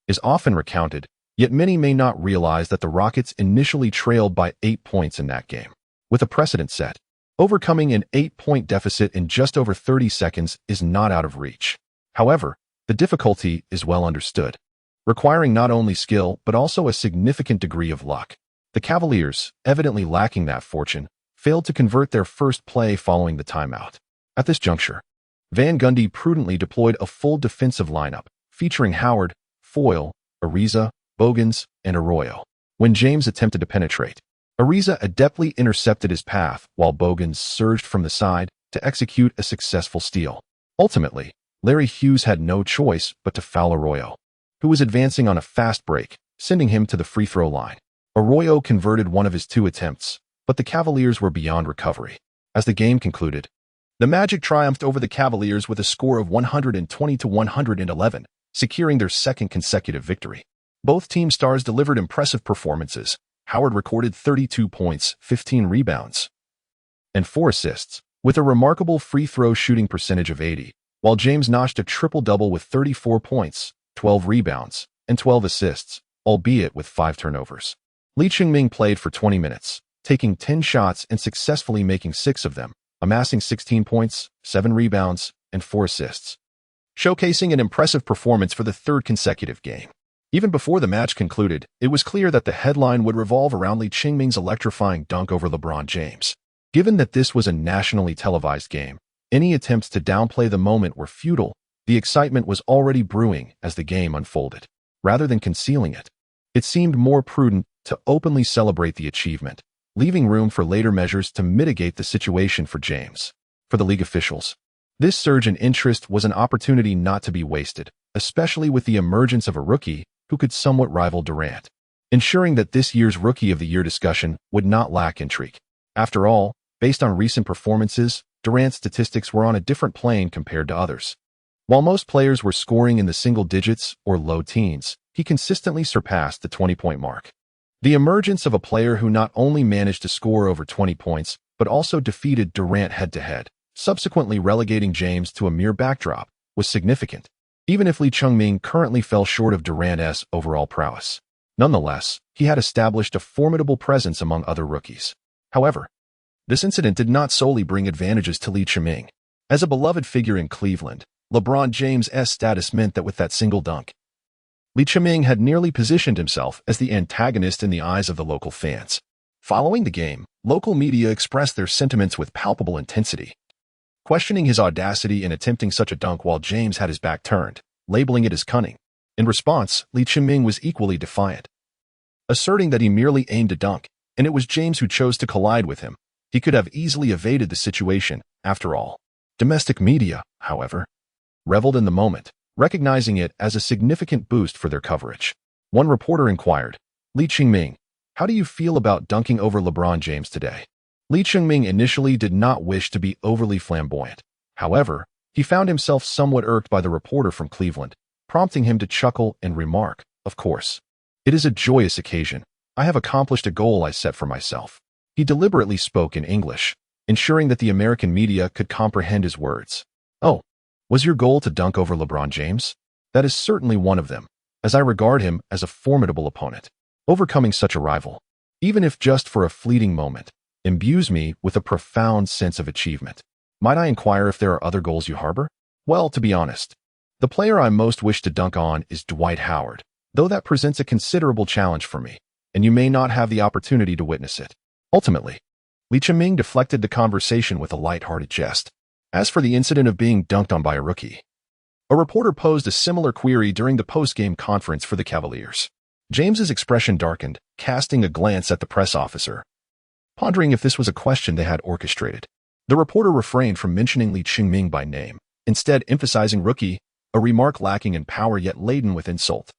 Speaker 1: is often recounted, yet many may not realize that the Rockets initially trailed by 8 points in that game. With a precedent set, overcoming an 8-point deficit in just over 30 seconds is not out of reach. However, the difficulty is well understood, requiring not only skill but also a significant degree of luck. The Cavaliers, evidently lacking that fortune, failed to convert their first play following the timeout. At this juncture, Van Gundy prudently deployed a full defensive lineup, featuring Howard, Foyle, Ariza, Bogans, and Arroyo. When James attempted to penetrate, Ariza adeptly intercepted his path while Bogans surged from the side to execute a successful steal. Ultimately, Larry Hughes had no choice but to foul Arroyo, who was advancing on a fast break, sending him to the free throw line. Arroyo converted one of his 2 attempts, but the Cavaliers were beyond recovery. As the game concluded, the Magic triumphed over the Cavaliers with a score of 120-111, securing their second consecutive victory. Both team stars delivered impressive performances. Howard recorded 32 points, 15 rebounds, and 4 assists, with a remarkable free throw shooting percentage of 80, while James notched a triple-double with 34 points, 12 rebounds, and 12 assists, albeit with 5 turnovers. Lee Ching-ming played for 20 minutes, taking 10 shots and successfully making 6 of them, amassing 16 points, 7 rebounds, and 4 assists, showcasing an impressive performance for the 3rd consecutive game. Even before the match concluded, it was clear that the headline would revolve around Lee Ching-ming's electrifying dunk over LeBron James. Given that this was a nationally televised game, any attempts to downplay the moment were futile. The excitement was already brewing as the game unfolded. Rather than concealing it, it seemed more prudent to openly celebrate the achievement, leaving room for later measures to mitigate the situation for James. For the league officials, this surge in interest was an opportunity not to be wasted, especially with the emergence of a rookie who could somewhat rival Durant, ensuring that this year's Rookie of the Year discussion would not lack intrigue. After all, based on recent performances, Durant's statistics were on a different plane compared to others. While most players were scoring in the single digits or low teens, he consistently surpassed the 20-point mark. The emergence of a player who not only managed to score over 20 points, but also defeated Durant head-to-head, subsequently relegating James to a mere backdrop, was significant, even if Lee Chung-ming currently fell short of Durant's overall prowess. Nonetheless, he had established a formidable presence among other rookies. However, this incident did not solely bring advantages to Lee Chung-ming. As a beloved figure in Cleveland, LeBron James' status meant that with that single dunk, Lee Chung-ming had nearly positioned himself as the antagonist in the eyes of the local fans. Following the game, local media expressed their sentiments with palpable intensity, questioning his audacity in attempting such a dunk while James had his back turned, labeling it as cunning. In response, Lee Chung-ming was equally defiant, asserting that he merely aimed a dunk, and it was James who chose to collide with him. He could have easily evaded the situation, after all. Domestic media, however, reveled in the moment, recognizing it as a significant boost for their coverage. One reporter inquired, "Lee Chung-ming, how do you feel about dunking over LeBron James today?" Lee Chung-ming initially did not wish to be overly flamboyant. However, he found himself somewhat irked by the reporter from Cleveland, prompting him to chuckle and remark, "Of course. It is a joyous occasion. I have accomplished a goal I set for myself." He deliberately spoke in English, ensuring that the American media could comprehend his words. "Oh, was your goal to dunk over LeBron James? That is certainly one of them, as I regard him as a formidable opponent. Overcoming such a rival, even if just for a fleeting moment, imbues me with a profound sense of achievement. Might I inquire if there are other goals you harbor?" "Well, to be honest, the player I most wish to dunk on is Dwight Howard, though that presents a considerable challenge for me, and you may not have the opportunity to witness it." Ultimately, Lee Chung-ming deflected the conversation with a light-hearted jest. As for the incident of being dunked on by a rookie, a reporter posed a similar query during the post-game conference for the Cavaliers. James's expression darkened, casting a glance at the press officer, pondering if this was a question they had orchestrated. The reporter refrained from mentioning Lee Chung-ming by name, instead emphasizing rookie, a remark lacking in power yet laden with insult.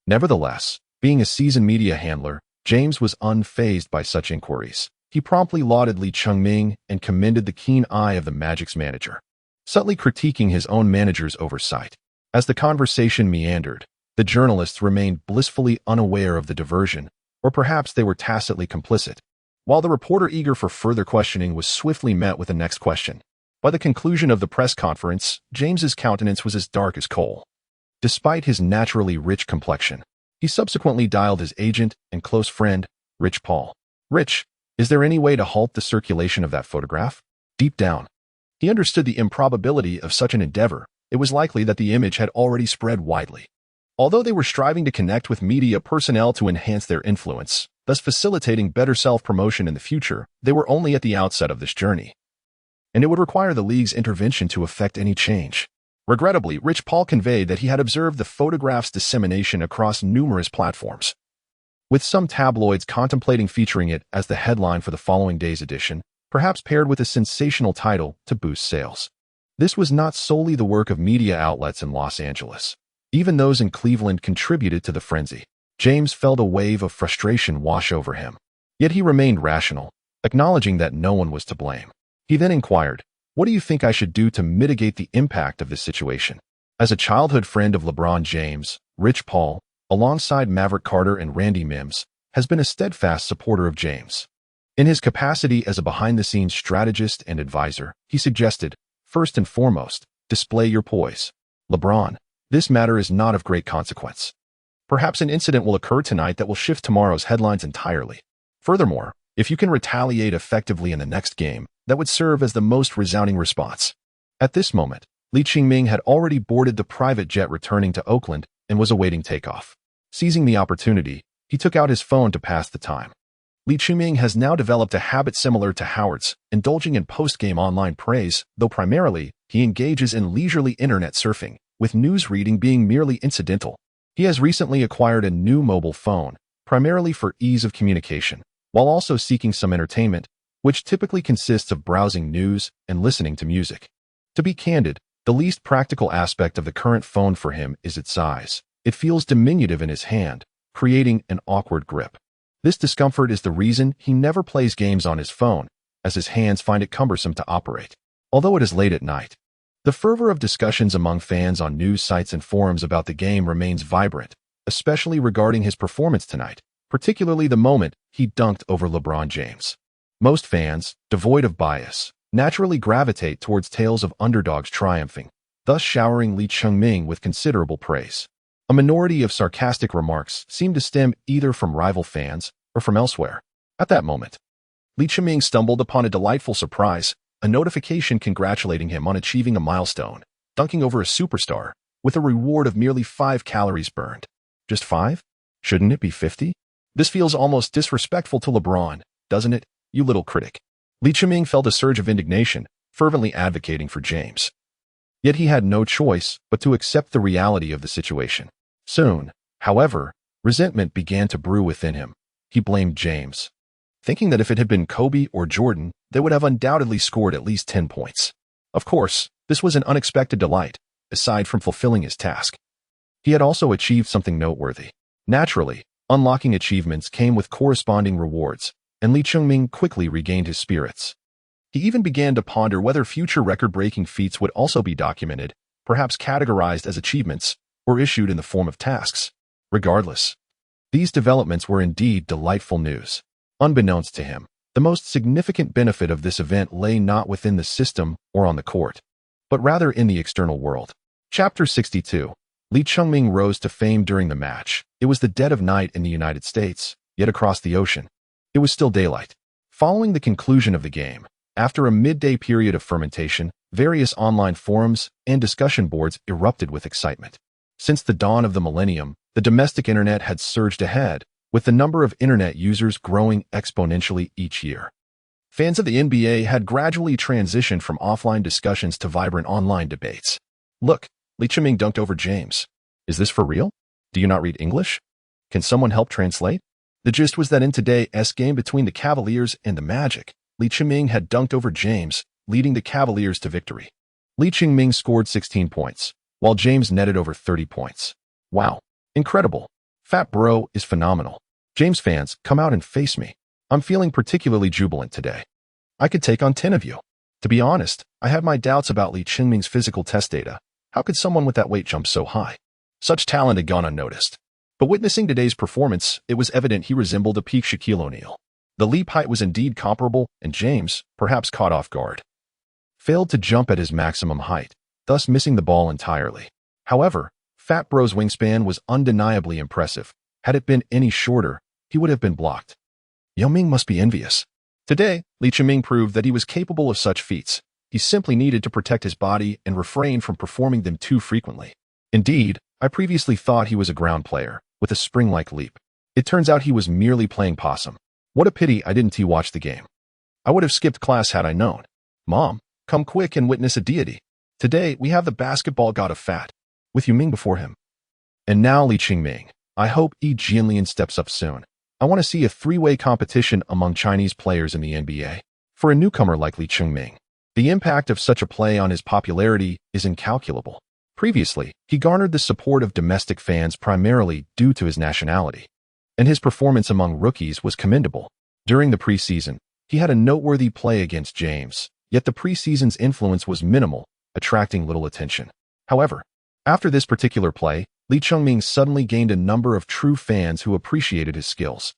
Speaker 1: Nevertheless, being a seasoned media handler, James was unfazed by such inquiries. He promptly lauded Lee Chung-ming and commended the keen eye of the Magic's manager, subtly critiquing his own manager's oversight. As the conversation meandered, the journalists remained blissfully unaware of the diversion, or perhaps they were tacitly complicit, while the reporter eager for further questioning was swiftly met with the next question. By the conclusion of the press conference, James's countenance was as dark as coal. Despite his naturally rich complexion, he subsequently dialed his agent and close friend, Rich Paul. "Rich, is there any way to halt the circulation of that photograph?" Deep down, he understood the improbability of such an endeavor. It was likely that the image had already spread widely. Although they were striving to connect with media personnel to enhance their influence, thus facilitating better self-promotion in the future, they were only at the outset of this journey, and it would require the league's intervention to effect any change. Regrettably, Rich Paul conveyed that he had observed the photograph's dissemination across numerous platforms, with some tabloids contemplating featuring it as the headline for the following day's edition, perhaps paired with a sensational title to boost sales. This was not solely the work of media outlets in Los Angeles. Even those in Cleveland contributed to the frenzy. James felt a wave of frustration wash over him. Yet he remained rational, acknowledging that no one was to blame. He then inquired, "What do you think I should do to mitigate the impact of this situation?" As a childhood friend of LeBron James, Rich Paul, alongside Maverick Carter and Randy Mims, has been a steadfast supporter of James. In his capacity as a behind-the-scenes strategist and advisor, he suggested, "First and foremost, display your poise. LeBron, this matter is not of great consequence. Perhaps an incident will occur tonight that will shift tomorrow's headlines entirely. Furthermore, if you can retaliate effectively in the next game, that would serve as the most resounding response." At this moment, Lee Chung-ming had already boarded the private jet returning to Oakland and was awaiting takeoff. Seizing the opportunity, he took out his phone to pass the time. Lee Chung-ming has now developed a habit similar to Howard's, indulging in post-game online praise, though primarily, he engages in leisurely internet surfing, with news reading being merely incidental. He has recently acquired a new mobile phone, primarily for ease of communication, while also seeking some entertainment, which typically consists of browsing news and listening to music. To be candid, the least practical aspect of the current phone for him is its size. It feels diminutive in his hand, creating an awkward grip. This discomfort is the reason he never plays games on his phone, as his hands find it cumbersome to operate. Although it is late at night, the fervor of discussions among fans on news sites and forums about the game remains vibrant, especially regarding his performance tonight, particularly the moment he dunked over LeBron James. Most fans, devoid of bias, naturally gravitate towards tales of underdogs triumphing, thus showering Lee Cheng-ming with considerable praise. A minority of sarcastic remarks seemed to stem either from rival fans or from elsewhere. At that moment, Lee Cheng-ming stumbled upon a delightful surprise, a notification congratulating him on achieving a milestone, dunking over a superstar, with a reward of merely 5 calories burned. Just 5? Shouldn't it be 50? This feels almost disrespectful to LeBron, doesn't it, you little critic? Lee Cheng-ming felt a surge of indignation, fervently advocating for James. Yet he had no choice but to accept the reality of the situation. Soon, however, resentment began to brew within him. He blamed James, thinking that if it had been Kobe or Jordan, they would have undoubtedly scored at least 10 points. Of course, this was an unexpected delight, aside from fulfilling his task. He had also achieved something noteworthy. Naturally, unlocking achievements came with corresponding rewards, and Lee Cheng-ming quickly regained his spirits. He even began to ponder whether future record-breaking feats would also be documented, perhaps categorized as achievements, or issued in the form of tasks. Regardless, these developments were indeed delightful news. Unbeknownst to him, the most significant benefit of this event lay not within the system or on the court, but rather in the external world. Chapter 62. Lee Cheng-ming rose to fame during the match. It was the dead of night in the United States, yet across the ocean, it was still daylight. Following the conclusion of the game, after a midday period of fermentation, various online forums and discussion boards erupted with excitement. Since the dawn of the millennium, the domestic internet had surged ahead, with the number of internet users growing exponentially each year. Fans of the NBA had gradually transitioned from offline discussions to vibrant online debates. Look, Lee Cheng-ming dunked over James. Is this for real? Do you not read English? Can someone help translate? The gist was that in today's game between the Cavaliers and the Magic, Lee Cheng-ming had dunked over James, leading the Cavaliers to victory. Lee Cheng-ming scored 16 points, while James netted over 30 points. Wow, incredible. Fat Bro is phenomenal. James fans, come out and face me. I'm feeling particularly jubilant today. I could take on 10 of you. To be honest, I have my doubts about Lee Cheng-ming's physical test data. How could someone with that weight jump so high? Such talent had gone unnoticed. But witnessing today's performance, it was evident he resembled a peak Shaquille O'Neal. The leap height was indeed comparable, and James, perhaps caught off guard, failed to jump at his maximum height, thus missing the ball entirely. However, Fat Bro's wingspan was undeniably impressive. Had it been any shorter, he would have been blocked. Yao Ming must be envious. Today, Lee Cheng-ming proved that he was capable of such feats. He simply needed to protect his body and refrain from performing them too frequently. Indeed, I previously thought he was a ground player, with a spring-like leap. It turns out he was merely playing possum. What a pity I didn't watch the game. I would have skipped class had I known. Mom, come quick and witness a deity. Today, we have the basketball god of fat, with Yao Ming before him. And now Lee Cheng-ming. I hope Yi Jianlian steps up soon. I want to see a 3-way competition among Chinese players in the NBA. For a newcomer like Lee Cheng-ming, the impact of such a play on his popularity is incalculable. Previously, he garnered the support of domestic fans primarily due to his nationality, and his performance among rookies was commendable. During the preseason, he had a noteworthy play against James, yet the preseason's influence was minimal, attracting little attention. However, after this particular play, Lee Cheng-ming suddenly gained a number of true fans who appreciated his skills.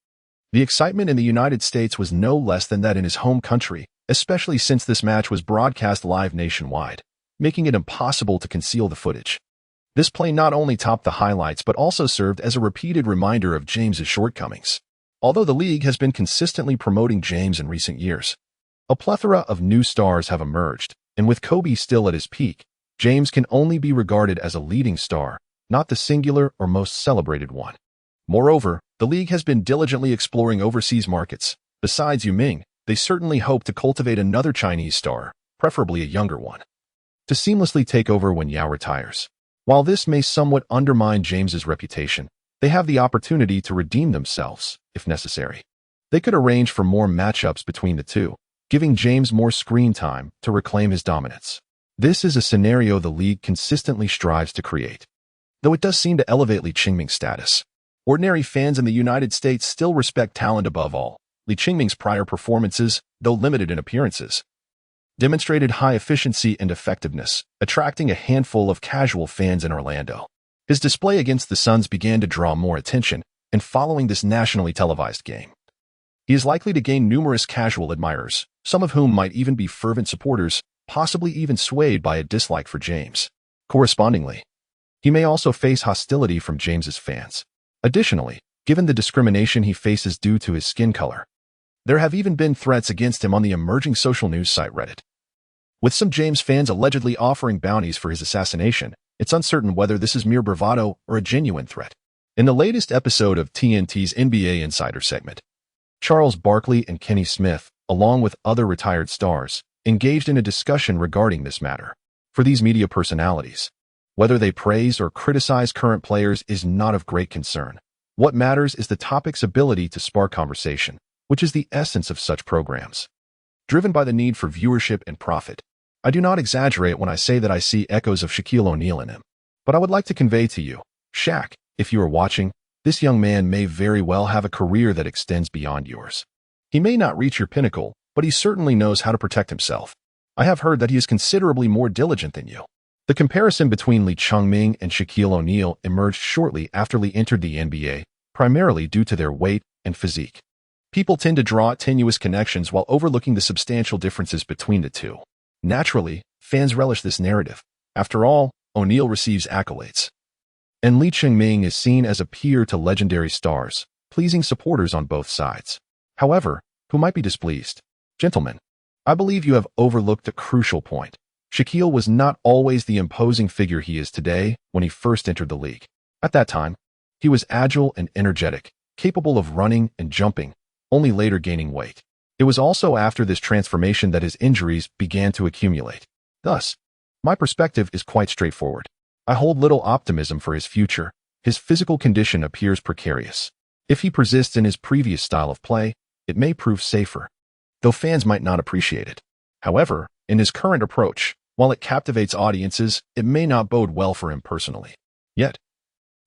Speaker 1: The excitement in the United States was no less than that in his home country, especially since this match was broadcast live nationwide, making it impossible to conceal the footage. This play not only topped the highlights but also served as a repeated reminder of James's shortcomings. Although the league has been consistently promoting James in recent years, a plethora of new stars have emerged, and with Kobe still at his peak, James can only be regarded as a leading star, not the singular or most celebrated one. Moreover, the league has been diligently exploring overseas markets. Besides Yao Ming, they certainly hope to cultivate another Chinese star, preferably a younger one, to seamlessly take over when Yao retires. While this may somewhat undermine James's reputation, they have the opportunity to redeem themselves, if necessary. They could arrange for more matchups between the two, giving James more screen time to reclaim his dominance. This is a scenario the league consistently strives to create, though it does seem to elevate Lee Cheng-ming's status. Ordinary fans in the United States still respect talent above all. Lee Cheng-ming's prior performances, though limited in appearances, demonstrated high efficiency and effectiveness, attracting a handful of casual fans in Orlando. His display against the Suns began to draw more attention, and following this nationally televised game, he is likely to gain numerous casual admirers, some of whom might even be fervent supporters, possibly even swayed by a dislike for James. Correspondingly, he may also face hostility from James's fans. Additionally, given the discrimination he faces due to his skin color, there have even been threats against him on the emerging social news site Reddit. With some James fans allegedly offering bounties for his assassination, it's uncertain whether this is mere bravado or a genuine threat. In the latest episode of TNT's NBA Insider segment, Charles Barkley and Kenny Smith, along with other retired stars, engaged in a discussion regarding this matter. For these media personalities, whether they praise or criticize current players is not of great concern. What matters is the topic's ability to spark conversation, which is the essence of such programs. Driven by the need for viewership and profit, I do not exaggerate when I say that I see echoes of Shaquille O'Neal in him. But I would like to convey to you, Shaq, if you are watching, this young man may very well have a career that extends beyond yours. He may not reach your pinnacle, but he certainly knows how to protect himself. I have heard that he is considerably more diligent than you. The comparison between Lee Chung-ming and Shaquille O'Neal emerged shortly after Lee entered the NBA, primarily due to their weight and physique. People tend to draw tenuous connections while overlooking the substantial differences between the two. Naturally, fans relish this narrative. After all, O'Neal receives accolades, and Lee Chung-ming is seen as a peer to legendary stars, pleasing supporters on both sides. However, who might be displeased? Gentlemen, I believe you have overlooked a crucial point. Shaquille was not always the imposing figure he is today when he first entered the league. At that time, he was agile and energetic, capable of running and jumping, only later gaining weight. It was also after this transformation that his injuries began to accumulate. Thus, my perspective is quite straightforward. I hold little optimism for his future. His physical condition appears precarious. If he persists in his previous style of play, it may prove safer, though fans might not appreciate it. However, in his current approach, while it captivates audiences, it may not bode well for him personally. Yet,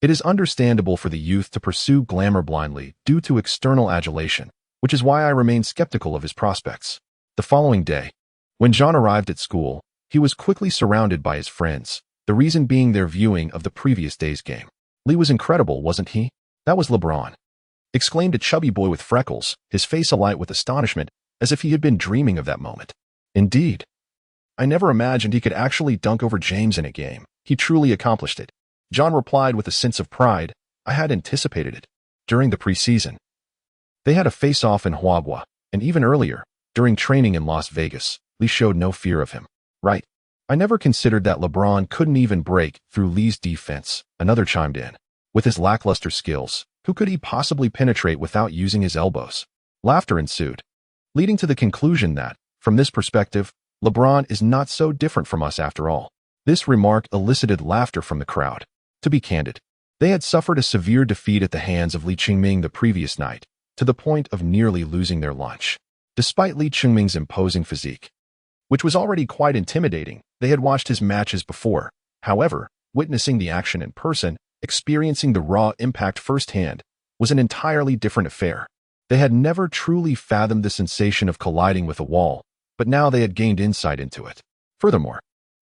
Speaker 1: it is understandable for the youth to pursue glamour blindly due to external adulation, which is why I remain skeptical of his prospects. The following day, when John arrived at school, he was quickly surrounded by his friends, the reason being their viewing of the previous day's game. Lee was incredible, wasn't he? That was LeBron, exclaimed a chubby boy with freckles, his face alight with astonishment, as if he had been dreaming of that moment. Indeed, I never imagined he could actually dunk over James in a game. He truly accomplished it. John replied with a sense of pride. I had anticipated it. During the preseason, they had a face-off in Huabwa, and even earlier, during training in Las Vegas, Lee showed no fear of him. Right. I never considered that LeBron couldn't even break through Lee's defense, another chimed in. With his lackluster skills, who could he possibly penetrate without using his elbows? Laughter ensued, leading to the conclusion that, from this perspective, LeBron is not so different from us after all. This remark elicited laughter from the crowd. To be candid, they had suffered a severe defeat at the hands of Lee Chung-ming the previous night, to the point of nearly losing their lunch. Despite Lee Chung-ming's imposing physique, which was already quite intimidating, they had watched his matches before. However, witnessing the action in person, experiencing the raw impact firsthand, was an entirely different affair. They had never truly fathomed the sensation of colliding with a wall, but now they had gained insight into it. Furthermore,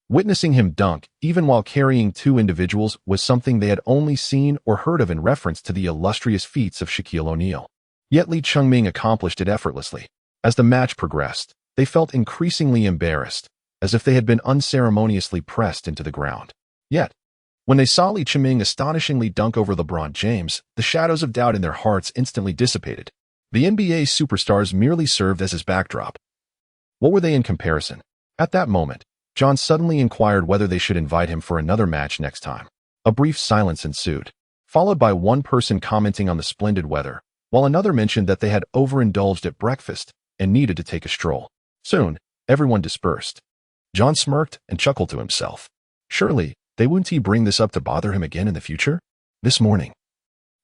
Speaker 1: witnessing him dunk, even while carrying two individuals, was something they had only seen or heard of in reference to the illustrious feats of Shaquille O'Neal. Yet Lee Chung-ming accomplished it effortlessly. As the match progressed, they felt increasingly embarrassed, as if they had been unceremoniously pressed into the ground. Yet, when they saw Lee Chung-ming astonishingly dunk over LeBron James, the shadows of doubt in their hearts instantly dissipated. The NBA superstars merely served as his backdrop. What were they in comparison? At that moment, John suddenly inquired whether they should invite him for another match next time. A brief silence ensued, followed by one person commenting on the splendid weather, while another mentioned that they had overindulged at breakfast and needed to take a stroll. Soon, everyone dispersed. John smirked and chuckled to himself. Surely, they wouldn't bring this up to bother him again in the future? This morning,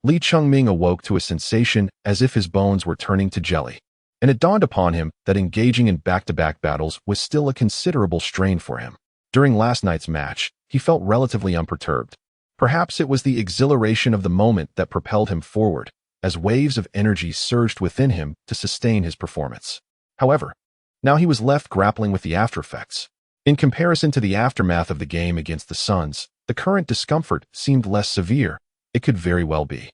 Speaker 1: Lee Chung-ming awoke to a sensation as if his bones were turning to jelly, and it dawned upon him that engaging in back-to-back battles was still a considerable strain for him. During last night's match, he felt relatively unperturbed. Perhaps it was the exhilaration of the moment that propelled him forward, as waves of energy surged within him to sustain his performance. However, now he was left grappling with the aftereffects. In comparison to the aftermath of the game against the Suns, the current discomfort seemed less severe. It could very well be,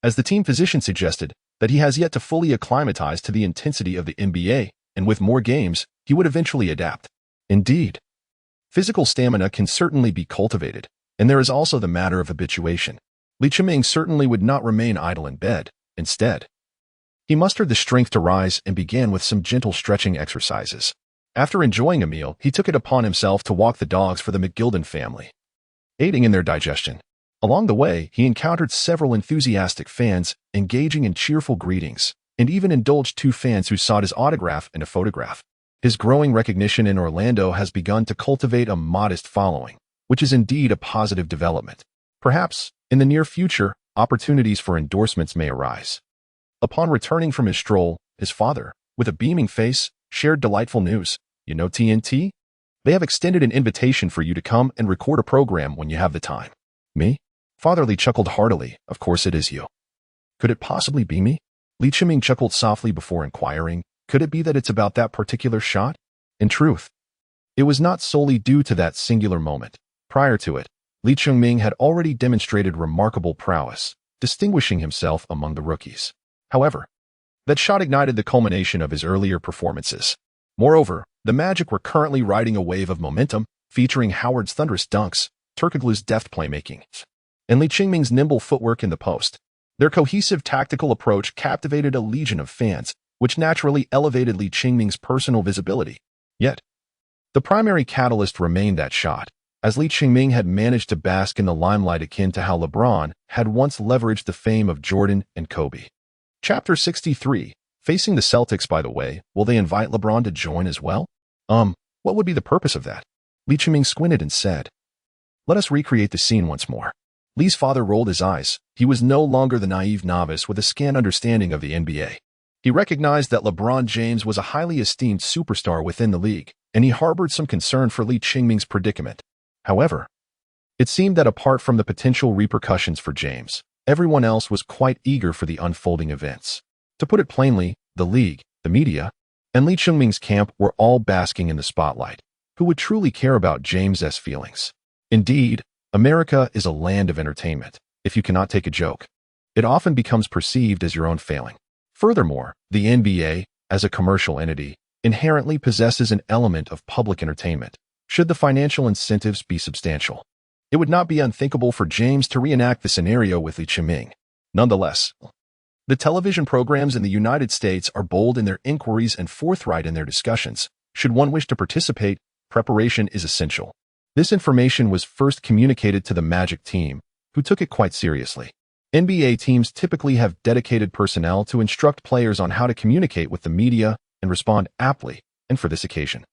Speaker 1: as the team physician suggested, that he has yet to fully acclimatize to the intensity of the NBA, and with more games, he would eventually adapt. Indeed, physical stamina can certainly be cultivated, and there is also the matter of habituation. Lee Chiming certainly would not remain idle in bed. Instead, he mustered the strength to rise and began with some gentle stretching exercises. After enjoying a meal, he took it upon himself to walk the dogs for the McGilden family, aiding in their digestion. Along the way, he encountered several enthusiastic fans, engaging in cheerful greetings, and even indulged two fans who sought his autograph and a photograph. His growing recognition in Orlando has begun to cultivate a modest following, which is indeed a positive development. Perhaps, in the near future, opportunities for endorsements may arise. Upon returning from his stroll, his father, with a beaming face, shared delightful news. You know TNT? They have extended an invitation for you to come and record a program when you have the time. Me? Father Lee chuckled heartily. Of course it is you. Could it possibly be me? Lee Chiming chuckled softly before inquiring, could it be that it's about that particular shot? In truth, it was not solely due to that singular moment. Prior to it, Lee Chiming had already demonstrated remarkable prowess, distinguishing himself among the rookies. However, that shot ignited the culmination of his earlier performances. Moreover, the Magic were currently riding a wave of momentum, featuring Howard's thunderous dunks, Turkoglu's deft playmaking, and Lee Chiming's nimble footwork in the post. Their cohesive tactical approach captivated a legion of fans, which naturally elevated Lee Chiming's personal visibility. Yet, the primary catalyst remained that shot, as Lee Chiming had managed to bask in the limelight akin to how LeBron had once leveraged the fame of Jordan and Kobe. Chapter 63. Facing the Celtics, by the way, will they invite LeBron to join as well? What would be the purpose of that? Lee Chiming squinted and said, let us recreate the scene once more. Lee's father rolled his eyes. He was no longer the naive novice with a scant understanding of the NBA. He recognized that LeBron James was a highly esteemed superstar within the league, and he harbored some concern for Lee Chiming's predicament. However, it seemed that apart from the potential repercussions for James, everyone else was quite eager for the unfolding events. To put it plainly, the league, the media, and Lee Chiming's camp were all basking in the spotlight. Who would truly care about James's feelings? Indeed, America is a land of entertainment. If you cannot take a joke, it often becomes perceived as your own failing. Furthermore, the NBA, as a commercial entity, inherently possesses an element of public entertainment. Should the financial incentives be substantial, it would not be unthinkable for James to reenact the scenario with Lee Chiming. Nonetheless, the television programs in the United States are bold in their inquiries and forthright in their discussions. Should one wish to participate, preparation is essential. This information was first communicated to the Magic team, who took it quite seriously. NBA teams typically have dedicated personnel to instruct players on how to communicate with the media and respond aptly, and for this occasion,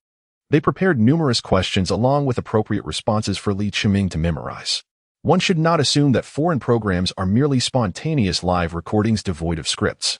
Speaker 1: they prepared numerous questions along with appropriate responses for Lee Chiming to memorize. One should not assume that foreign programs are merely spontaneous live recordings devoid of scripts.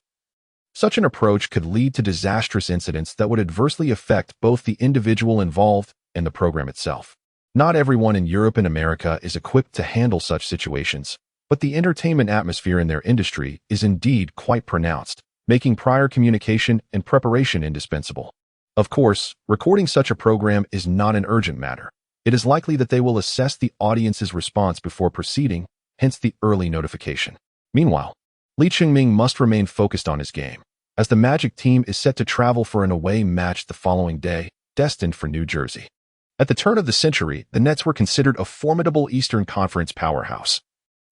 Speaker 1: Such an approach could lead to disastrous incidents that would adversely affect both the individual involved and the program itself. Not everyone in Europe and America is equipped to handle such situations, but the entertainment atmosphere in their industry is indeed quite pronounced, making prior communication and preparation indispensable. Of course, recording such a program is not an urgent matter. It is likely that they will assess the audience's response before proceeding, hence the early notification. Meanwhile, Lee Chiming must remain focused on his game, as the Magic team is set to travel for an away match the following day, destined for New Jersey. At the turn of the century, the Nets were considered a formidable Eastern Conference powerhouse,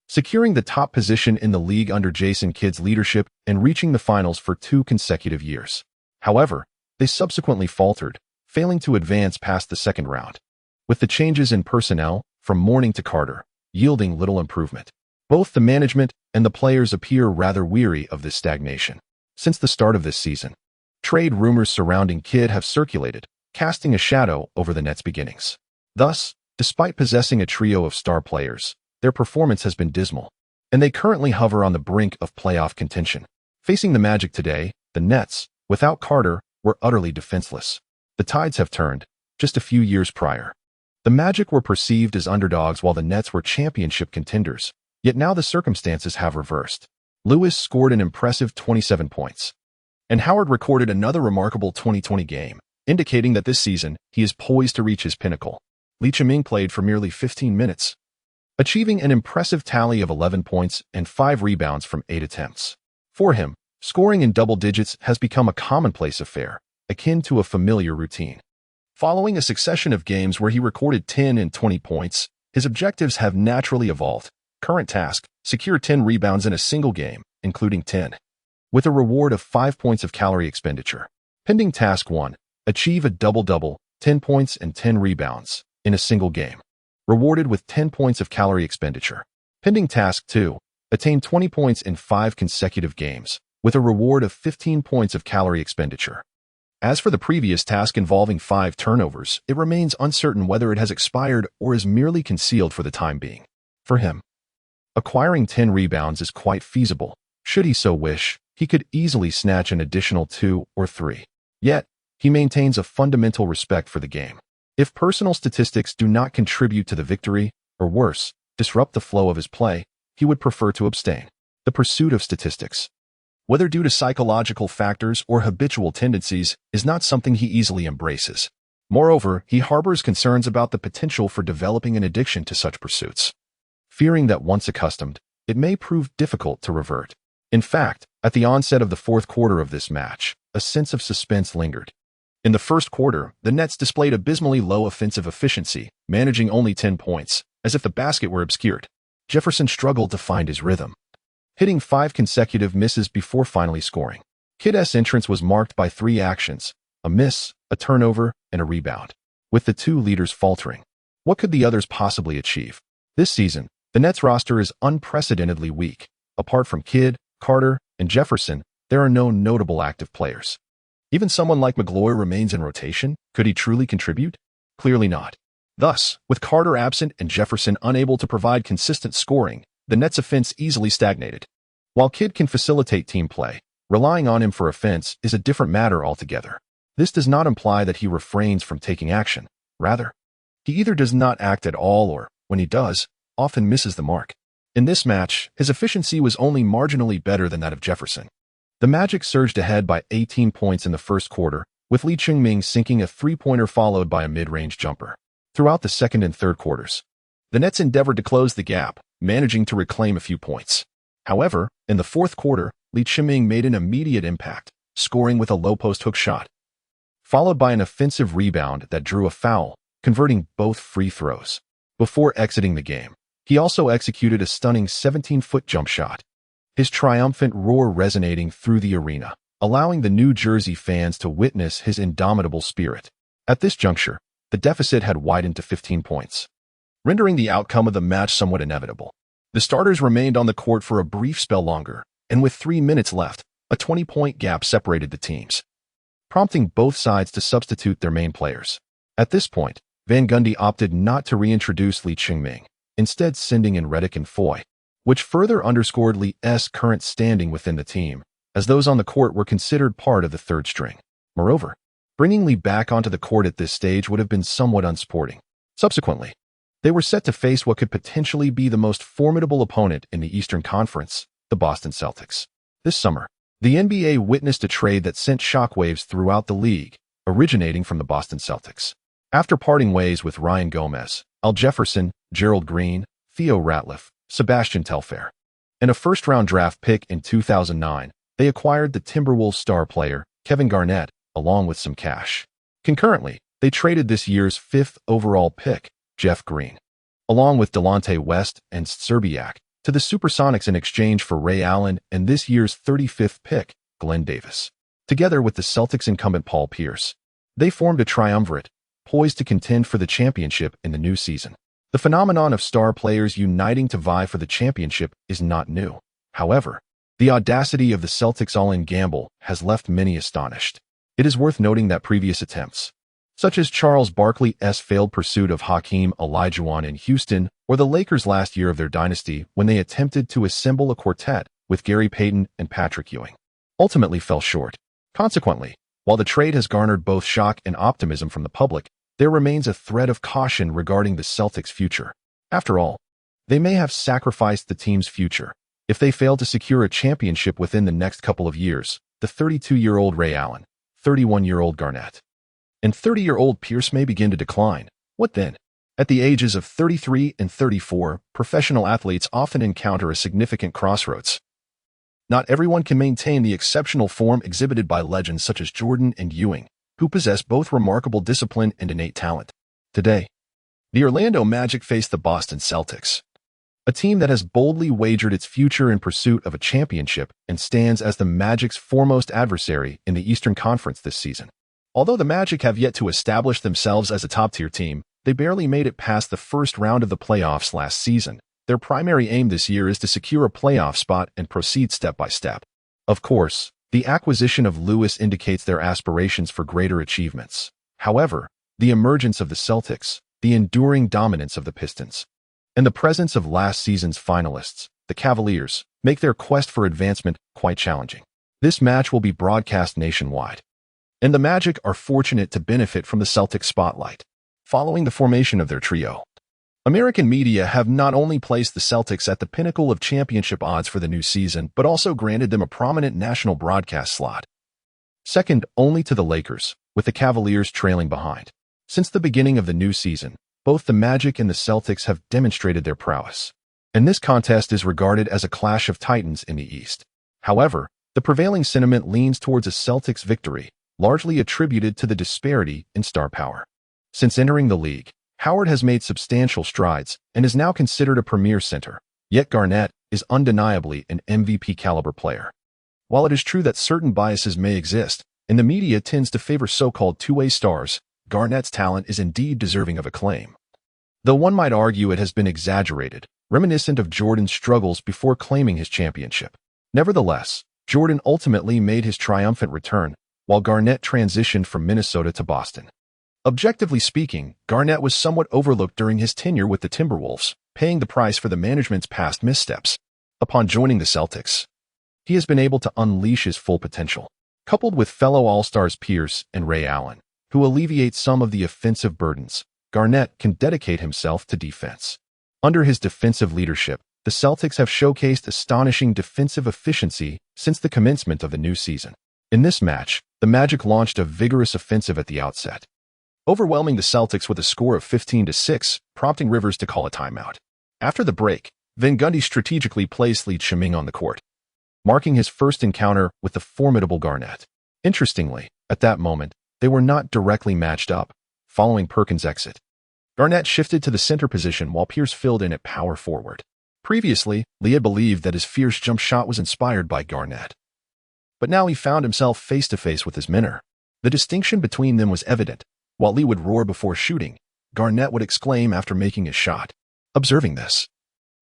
Speaker 1: securing the top position in the league under Jason Kidd's leadership and reaching the finals for 2 consecutive years. However, they subsequently faltered, failing to advance past the second round, with the changes in personnel, from Mourning to Carter, yielding little improvement. Both the management and the players appear rather weary of this stagnation. Since the start of this season, trade rumors surrounding Kidd have circulated, casting a shadow over the Nets' beginnings. Thus, despite possessing a trio of star players, their performance has been dismal, and they currently hover on the brink of playoff contention. Facing the Magic today, the Nets, without Carter, were utterly defenseless. The tides have turned. Just a few years prior, the Magic were perceived as underdogs while the Nets were championship contenders, yet now the circumstances have reversed. Lewis scored an impressive 27 points, and Howard recorded another remarkable 2020 game, indicating that this season he is poised to reach his pinnacle. Lee Chiming played for merely 15 minutes, achieving an impressive tally of 11 points and 5 rebounds from 8 attempts. For him, scoring in double digits has become a commonplace affair, akin to a familiar routine. Following a succession of games where he recorded 10 and 20 points, his objectives have naturally evolved. Current task: secure 10 rebounds in a single game, including 10, with a reward of 5 points of calorie expenditure. Pending task 1: achieve a double-double, 10 points and 10 rebounds, in a single game, rewarded with 10 points of calorie expenditure. Pending task 2: attain 20 points in 5 consecutive games, with a reward of 15 points of calorie expenditure. As for the previous task involving 5 turnovers, it remains uncertain whether it has expired or is merely concealed for the time being. For him, acquiring 10 rebounds is quite feasible. Should he so wish, he could easily snatch an additional 2 or 3. Yet, he maintains a fundamental respect for the game. If personal statistics do not contribute to the victory, or worse, disrupt the flow of his play, he would prefer to abstain. The pursuit of statistics, whether due to psychological factors or habitual tendencies, is not something he easily embraces. Moreover, he harbors concerns about the potential for developing an addiction to such pursuits, fearing that once accustomed, it may prove difficult to revert. In fact, at the onset of the fourth quarter of this match, a sense of suspense lingered. In the first quarter, the Nets displayed abysmally low offensive efficiency, managing only 10 points, as if the basket were obscured. Jefferson struggled to find his rhythm, hitting 5 consecutive misses before finally scoring. Kidd's entrance was marked by 3 actions: a miss, a turnover, and a rebound, with the 2 leaders faltering. What could the others possibly achieve? This season, the Nets roster is unprecedentedly weak. Apart from Kidd, Carter, and Jefferson, there are no notable active players. Even someone like Magloire remains in rotation. Could he truly contribute? Clearly not. Thus, with Carter absent and Jefferson unable to provide consistent scoring, the Nets' offense easily stagnated. While Kidd can facilitate team play, relying on him for offense is a different matter altogether. This does not imply that he refrains from taking action. Rather, he either does not act at all or, when he does, often misses the mark. In this match, his efficiency was only marginally better than that of Jefferson. The Magic surged ahead by 18 points in the first quarter, with Lee Ching-ming sinking a 3-pointer followed by a mid-range jumper. Throughout the second and third quarters, the Nets endeavored to close the gap, managing to reclaim a few points. However, in the fourth quarter, Lee Ching-ming made an immediate impact, scoring with a low-post hook shot, followed by an offensive rebound that drew a foul, converting both free throws. Before exiting the game, he also executed a stunning 17-foot jump shot, his triumphant roar resonating through the arena, allowing the New Jersey fans to witness his indomitable spirit. At this juncture, the deficit had widened to 15 points, rendering the outcome of the match somewhat inevitable. The starters remained on the court for a brief spell longer, and with 3 minutes left, a 20-point gap separated the teams, prompting both sides to substitute their main players. At this point, Van Gundy opted not to reintroduce Lee Ching-ming, instead sending in Redick and Foy, which further underscored Lee's current standing within the team, as those on the court were considered part of the third string. Moreover, bringing Lee back onto the court at this stage would have been somewhat unsporting. Subsequently, they were set to face what could potentially be the most formidable opponent in the Eastern Conference, the Boston Celtics. This summer, the NBA witnessed a trade that sent shockwaves throughout the league, originating from the Boston Celtics. After parting ways with Ryan Gomez, Al Jefferson, Gerald Green, Theo Ratliff, Sebastian Telfair, and a first-round draft pick in 2009, they acquired the Timberwolves star player, Kevin Garnett, along with some cash. Concurrently, they traded this year's 5th overall pick, Jeff Green, along with Delonte West and Serbiak, to the Supersonics in exchange for Ray Allen and this year's 35th pick, Glenn Davis. Together with the Celtics incumbent Paul Pierce, they formed a triumvirate, poised to contend for the championship in the new season. The phenomenon of star players uniting to vie for the championship is not new. However, the audacity of the Celtics' all-in gamble has left many astonished. It is worth noting that previous attempts, such as Charles Barkley's failed pursuit of Hakeem Olajuwon in Houston, or the Lakers' last year of their dynasty when they attempted to assemble a quartet with Gary Payton and Patrick Ewing, ultimately fell short. Consequently, while the trade has garnered both shock and optimism from the public, there remains a thread of caution regarding the Celtics' future. After all, they may have sacrificed the team's future if they fail to secure a championship within the next couple of years. The 32-year-old Ray Allen, 31-year-old Garnett, and 30-year-old Pierce may begin to decline. What then? At the ages of 33 and 34, professional athletes often encounter a significant crossroads. Not everyone can maintain the exceptional form exhibited by legends such as Jordan and Ewing, who possess both remarkable discipline and innate talent. Today, the Orlando Magic face the Boston Celtics, a team that has boldly wagered its future in pursuit of a championship and stands as the Magic's foremost adversary in the Eastern Conference this season. Although the Magic have yet to establish themselves as a top-tier team, they barely made it past the first round of the playoffs last season. Their primary aim this year is to secure a playoff spot and proceed step by step. Of course, the acquisition of Lewis indicates their aspirations for greater achievements. However, the emergence of the Celtics, the enduring dominance of the Pistons, and the presence of last season's finalists, the Cavaliers, make their quest for advancement quite challenging. This match will be broadcast nationwide, and the Magic are fortunate to benefit from the Celtics spotlight. Following the formation of their trio, American media have not only placed the Celtics at the pinnacle of championship odds for the new season, but also granted them a prominent national broadcast slot, second only to the Lakers, with the Cavaliers trailing behind. Since the beginning of the new season, both the Magic and the Celtics have demonstrated their prowess, and this contest is regarded as a clash of titans in the East. However, the prevailing sentiment leans towards a Celtics victory, largely attributed to the disparity in star power. Since entering the league, Howard has made substantial strides and is now considered a premier center, yet Garnett is undeniably an MVP-caliber player. While it is true that certain biases may exist, and the media tends to favor so-called two-way stars, Garnett's talent is indeed deserving of acclaim. Though one might argue it has been exaggerated, reminiscent of Jordan's struggles before claiming his championship. Nevertheless, Jordan ultimately made his triumphant return, while Garnett transitioned from Minnesota to Boston. Objectively speaking, Garnett was somewhat overlooked during his tenure with the Timberwolves, paying the price for the management's past missteps. Upon joining the Celtics, he has been able to unleash his full potential. Coupled with fellow All-Stars Pierce and Ray Allen, who alleviate some of the offensive burdens, Garnett can dedicate himself to defense. Under his defensive leadership, the Celtics have showcased astonishing defensive efficiency since the commencement of the new season. In this match, the Magic launched a vigorous offensive at the outset, overwhelming the Celtics with a score of 15-6, prompting Rivers to call a timeout. After the break, Van Gundy strategically placed Lee Chiming on the court, marking his first encounter with the formidable Garnett. Interestingly, at that moment, they were not directly matched up. Following Perkins' exit, Garnett shifted to the center position while Pierce filled in at power forward. Previously, Lee had believed that his fierce jump shot was inspired by Garnett, but now he found himself face-to-face with his mentor. The distinction between them was evident. While Lee would roar before shooting, Garnett would exclaim after making his shot. Observing this,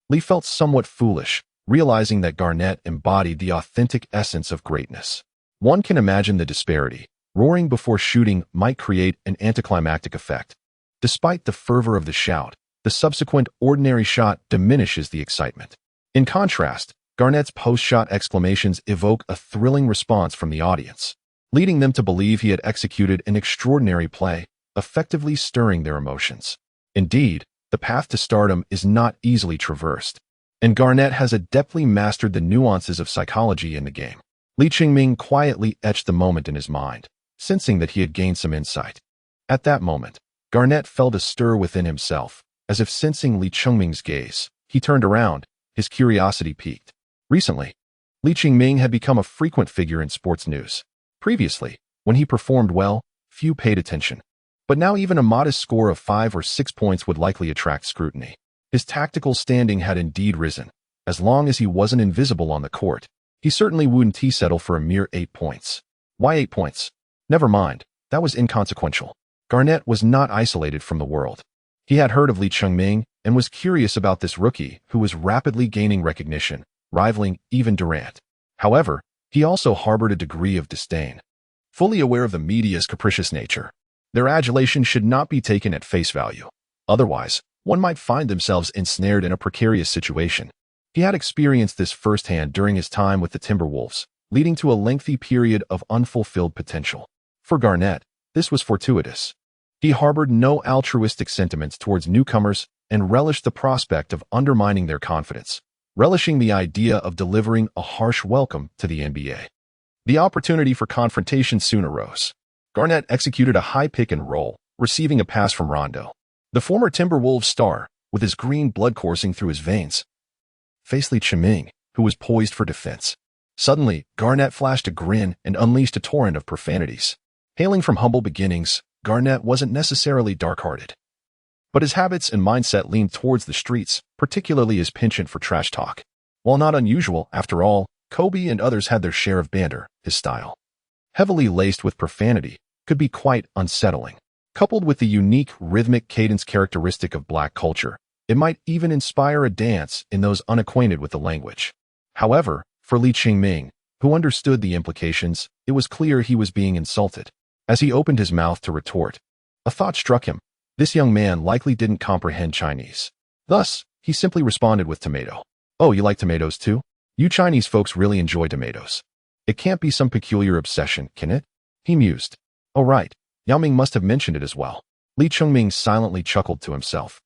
Speaker 1: Lee felt somewhat foolish, realizing that Garnett embodied the authentic essence of greatness. One can imagine the disparity. Roaring before shooting might create an anticlimactic effect. Despite the fervor of the shout, the subsequent ordinary shot diminishes the excitement. In contrast, Garnett's post-shot exclamations evoke a thrilling response from the audience, leading them to believe he had executed an extraordinary play, effectively stirring their emotions. Indeed, the path to stardom is not easily traversed, and Garnett has adeptly mastered the nuances of psychology in the game. Lee Ching-ming quietly etched the moment in his mind, sensing that he had gained some insight. At that moment, Garnett felt a stir within himself, as if sensing Lee Ching-ming's gaze. He turned around, his curiosity piqued. Recently, Lee Ching-ming had become a frequent figure in sports news. Previously, when he performed well, few paid attention. But now even a modest score of 5 or 6 points would likely attract scrutiny. His tactical standing had indeed risen. As long as he wasn't invisible on the court, he certainly wouldn't settle for a mere 8 points. Why 8 points? Never mind, that was inconsequential. Garnett was not isolated from the world. He had heard of Lee Ching-ming and was curious about this rookie who was rapidly gaining recognition, rivaling even Durant. However, he also harbored a degree of disdain. Fully aware of the media's capricious nature, their adulation should not be taken at face value. Otherwise, one might find themselves ensnared in a precarious situation. He had experienced this firsthand during his time with the Timberwolves, leading to a lengthy period of unfulfilled potential. For Garnett, this was fortuitous. He harbored no altruistic sentiments towards newcomers and relished the prospect of undermining their confidence, relishing the idea of delivering a harsh welcome to the NBA. The opportunity for confrontation soon arose. Garnett executed a high pick and roll, receiving a pass from Rondo. The former Timberwolves star, with his green blood coursing through his veins, faced Li Chiming, who was poised for defense. Suddenly, Garnett flashed a grin and unleashed a torrent of profanities. Hailing from humble beginnings, Garnett wasn't necessarily dark-hearted, but his habits and mindset leaned towards the streets, particularly his penchant for trash talk. While not unusual, after all, Kobe and others had their share of banter. His style, heavily laced with profanity, could be quite unsettling. Coupled with the unique rhythmic cadence characteristic of black culture, it might even inspire a dance in those unacquainted with the language. However, for Li Chiming, who understood the implications, it was clear he was being insulted. As he opened his mouth to retort, a thought struck him. This young man likely didn't comprehend Chinese. Thus, he simply responded with tomato. Oh, you like tomatoes too? You Chinese folks really enjoy tomatoes. It can't be some peculiar obsession, can it? He mused. Oh right, Yao Ming must have mentioned it as well. Li Chiming silently chuckled to himself,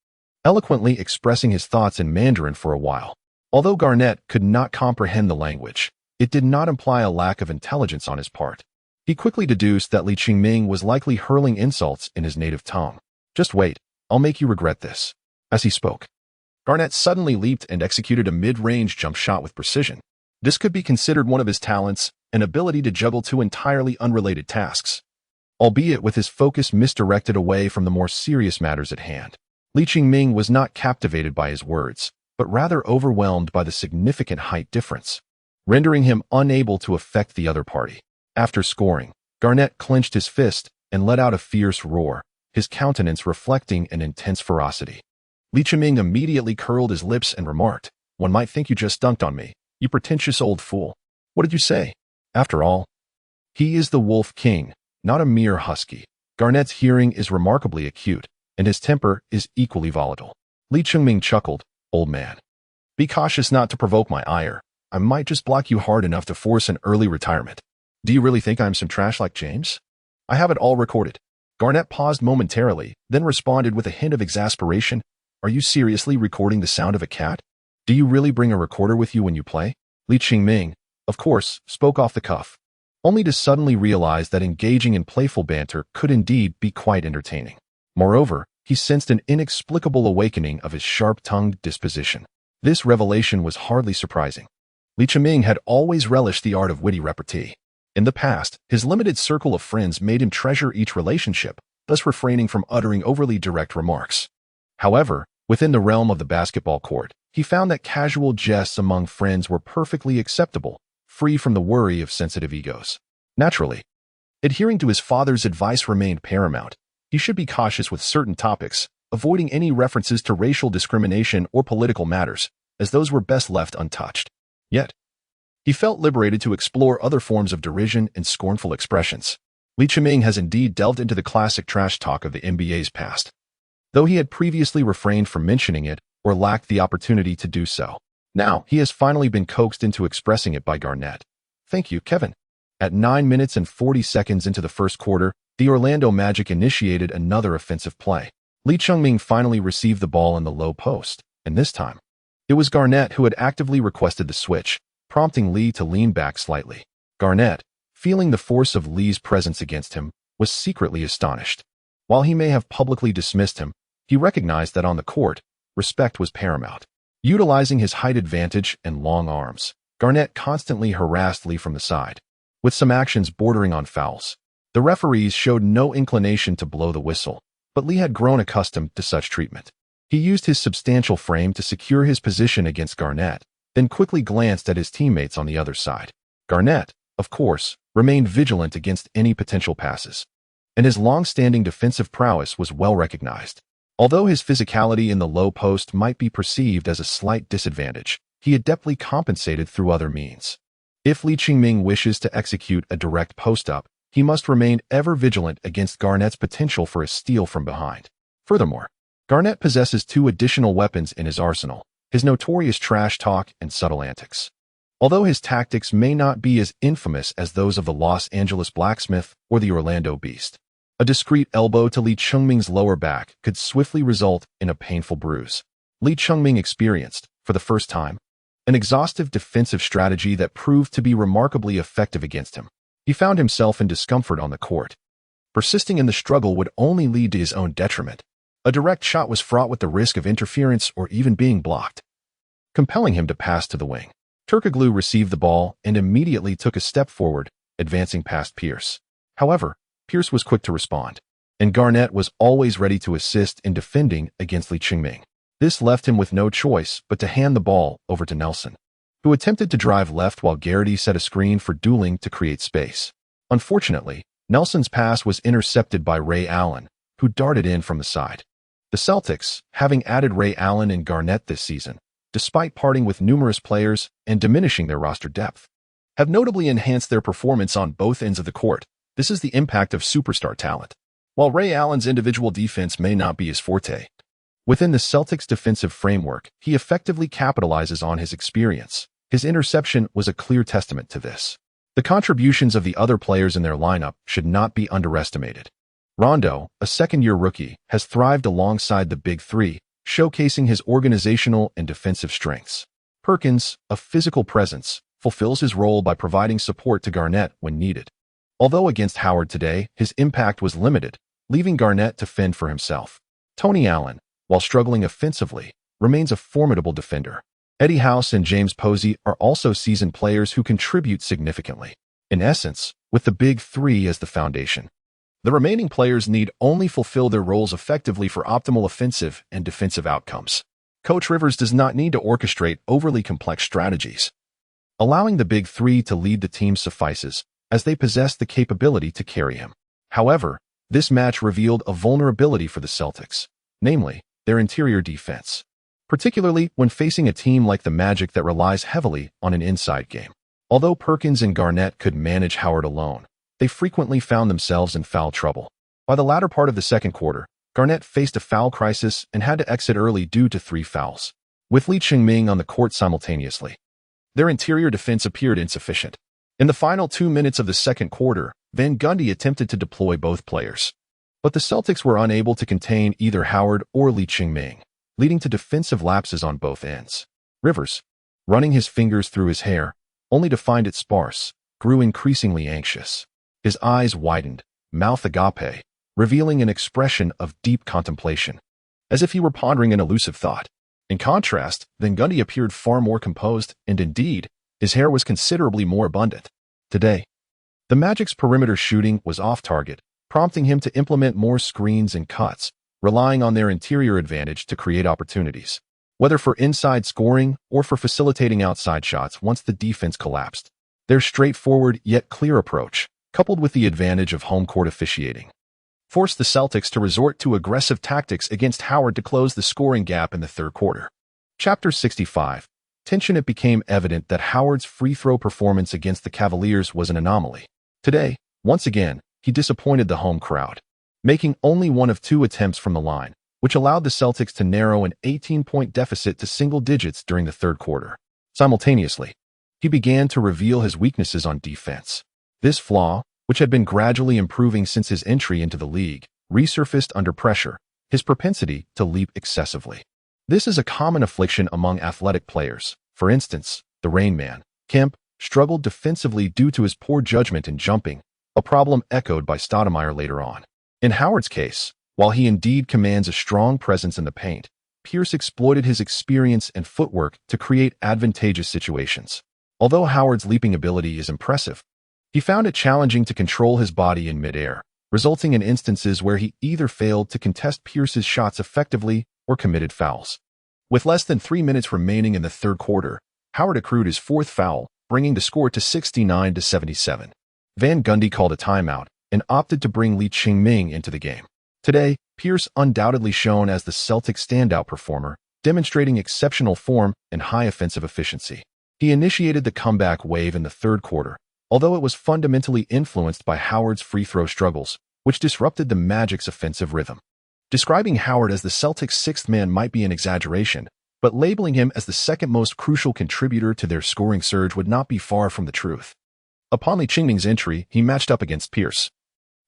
Speaker 1: eloquently expressing his thoughts in Mandarin for a while. Although Garnett could not comprehend the language, it did not imply a lack of intelligence on his part. He quickly deduced that Li Chiming was likely hurling insults in his native tongue. Just wait, I'll make you regret this. As he spoke, Garnett suddenly leaped and executed a mid-range jump shot with precision. This could be considered one of his talents, an ability to juggle two entirely unrelated tasks, albeit with his focus misdirected away from the more serious matters at hand. Li Chiming was not captivated by his words, but rather overwhelmed by the significant height difference, rendering him unable to affect the other party. After scoring, Garnett clenched his fist and let out a fierce roar, his countenance reflecting an intense ferocity. Li Chiming immediately curled his lips and remarked, "One might think you just dunked on me, you pretentious old fool. What did you say?" After all, he is the Wolf King, not a mere husky. Garnett's hearing is remarkably acute, and his temper is equally volatile. Li Chiming chuckled, "Old man, be cautious not to provoke my ire. I might just block you hard enough to force an early retirement. Do you really think I'm some trash like James? I have it all recorded." Garnett paused momentarily, then responded with a hint of exasperation. "Are you seriously recording the sound of a cat? Do you really bring a recorder with you when you play?" Li Chiming, of course, spoke off the cuff, only to suddenly realize that engaging in playful banter could indeed be quite entertaining. Moreover, he sensed an inexplicable awakening of his sharp-tongued disposition. This revelation was hardly surprising. Li Chiming had always relished the art of witty repartee. In the past, his limited circle of friends made him treasure each relationship, thus refraining from uttering overly direct remarks. However, within the realm of the basketball court, he found that casual jests among friends were perfectly acceptable, free from the worry of sensitive egos. Naturally, adhering to his father's advice remained paramount. He should be cautious with certain topics, avoiding any references to racial discrimination or political matters, as those were best left untouched. Yet, he felt liberated to explore other forms of derision and scornful expressions. Li Chiming has indeed delved into the classic trash talk of the NBA's past, though he had previously refrained from mentioning it or lacked the opportunity to do so. Now, he has finally been coaxed into expressing it by Garnett. "Thank you, Kevin." At 9 minutes and 40 seconds into the first quarter, the Orlando Magic initiated another offensive play. Li Chiming finally received the ball in the low post, and this time, it was Garnett who had actively requested the switch, prompting Lee to lean back slightly. Garnett, feeling the force of Lee's presence against him, was secretly astonished. While he may have publicly dismissed him, he recognized that on the court, respect was paramount. Utilizing his height advantage and long arms, Garnett constantly harassed Lee from the side, with some actions bordering on fouls. The referees showed no inclination to blow the whistle, but Lee had grown accustomed to such treatment. He used his substantial frame to secure his position against Garnett, then quickly glanced at his teammates on the other side. Garnett, of course, remained vigilant against any potential passes, and his long-standing defensive prowess was well recognized. Although his physicality in the low post might be perceived as a slight disadvantage, he adeptly compensated through other means. If Li Chiming wishes to execute a direct post-up, he must remain ever vigilant against Garnett's potential for a steal from behind. Furthermore, Garnett possesses two additional weapons in his arsenal: his notorious trash talk and subtle antics. Although his tactics may not be as infamous as those of the Los Angeles Blacksmith or the Orlando Beast, a discreet elbow to Li Chiming's lower back could swiftly result in a painful bruise. Li Chiming experienced, for the first time, an exhaustive defensive strategy that proved to be remarkably effective against him. He found himself in discomfort on the court. Persisting in the struggle would only lead to his own detriment. A direct shot was fraught with the risk of interference or even being blocked, compelling him to pass to the wing. Turkoglu received the ball and immediately took a step forward, advancing past Pierce. However, Pierce was quick to respond, and Garnett was always ready to assist in defending against Lee Ching-ming. This left him with no choice but to hand the ball over to Nelson, who attempted to drive left while Garrity set a screen for Dueling to create space. Unfortunately, Nelson's pass was intercepted by Ray Allen, who darted in from the side. The Celtics, having added Ray Allen and Garnett this season, despite parting with numerous players and diminishing their roster depth, have notably enhanced their performance on both ends of the court. This is the impact of superstar talent. While Ray Allen's individual defense may not be his forte, within the Celtics' defensive framework, he effectively capitalizes on his experience. His interception was a clear testament to this. The contributions of the other players in their lineup should not be underestimated. Rondo, a second-year rookie, has thrived alongside the Big Three, showcasing his organizational and defensive strengths. Perkins, a physical presence, fulfills his role by providing support to Garnett when needed. Although against Howard today, his impact was limited, leaving Garnett to fend for himself. Tony Allen, while struggling offensively, remains a formidable defender. Eddie House and James Posey are also seasoned players who contribute significantly. In essence, with the Big Three as the foundation, the remaining players need only fulfill their roles effectively for optimal offensive and defensive outcomes. Coach Rivers does not need to orchestrate overly complex strategies. Allowing the Big Three to lead the team suffices, as they possess the capability to carry him. However, this match revealed a vulnerability for the Celtics, namely, their interior defense, particularly when facing a team like the Magic that relies heavily on an inside game. Although Perkins and Garnett could manage Howard alone, they frequently found themselves in foul trouble. By the latter part of the second quarter, Garnett faced a foul crisis and had to exit early due to 3 fouls, with Lee Ching-ming on the court simultaneously. Their interior defense appeared insufficient. In the final 2 minutes of the second quarter, Van Gundy attempted to deploy both players, but the Celtics were unable to contain either Howard or Lee Ching-ming, leading to defensive lapses on both ends. Rivers, running his fingers through his hair, only to find it sparse, grew increasingly anxious. His eyes widened, mouth agape, revealing an expression of deep contemplation, as if he were pondering an elusive thought. In contrast, Van Gundy appeared far more composed, and indeed, his hair was considerably more abundant. Today, the Magic's perimeter shooting was off-target, prompting him to implement more screens and cuts, relying on their interior advantage to create opportunities, whether for inside scoring or for facilitating outside shots once the defense collapsed. Their straightforward yet clear approach, coupled with the advantage of home court officiating, forced the Celtics to resort to aggressive tactics against Howard to close the scoring gap in the third quarter. Chapter 65. Tension. It became evident that Howard's free throw performance against the Cavaliers was an anomaly. Today, once again, he disappointed the home crowd, making only 1 of 2 attempts from the line, which allowed the Celtics to narrow an 18-point deficit to single digits during the third quarter. Simultaneously, he began to reveal his weaknesses on defense. This flaw, which had been gradually improving since his entry into the league, resurfaced under pressure, his propensity to leap excessively. This is a common affliction among athletic players. For instance, the Rain Man, Kemp, struggled defensively due to his poor judgment in jumping, a problem echoed by Stoudemire later on. In Howard's case, while he indeed commands a strong presence in the paint, Pierce exploited his experience and footwork to create advantageous situations. Although Howard's leaping ability is impressive, he found it challenging to control his body in midair, resulting in instances where he either failed to contest Pierce's shots effectively or committed fouls. With less than 3 minutes remaining in the third quarter, Howard accrued his 4th foul, bringing the score to 69-77. Van Gundy called a timeout and opted to bring Lee Ching-ming into the game. Today, Pierce undoubtedly shone as the Celtics' standout performer, demonstrating exceptional form and high offensive efficiency. He initiated the comeback wave in the third quarter, although it was fundamentally influenced by Howard's free throw struggles, which disrupted the Magic's offensive rhythm. Describing Howard as the Celtics' 6th man might be an exaggeration, but labeling him as the second most crucial contributor to their scoring surge would not be far from the truth. Upon Lee Ching-ming's entry, he matched up against Pierce,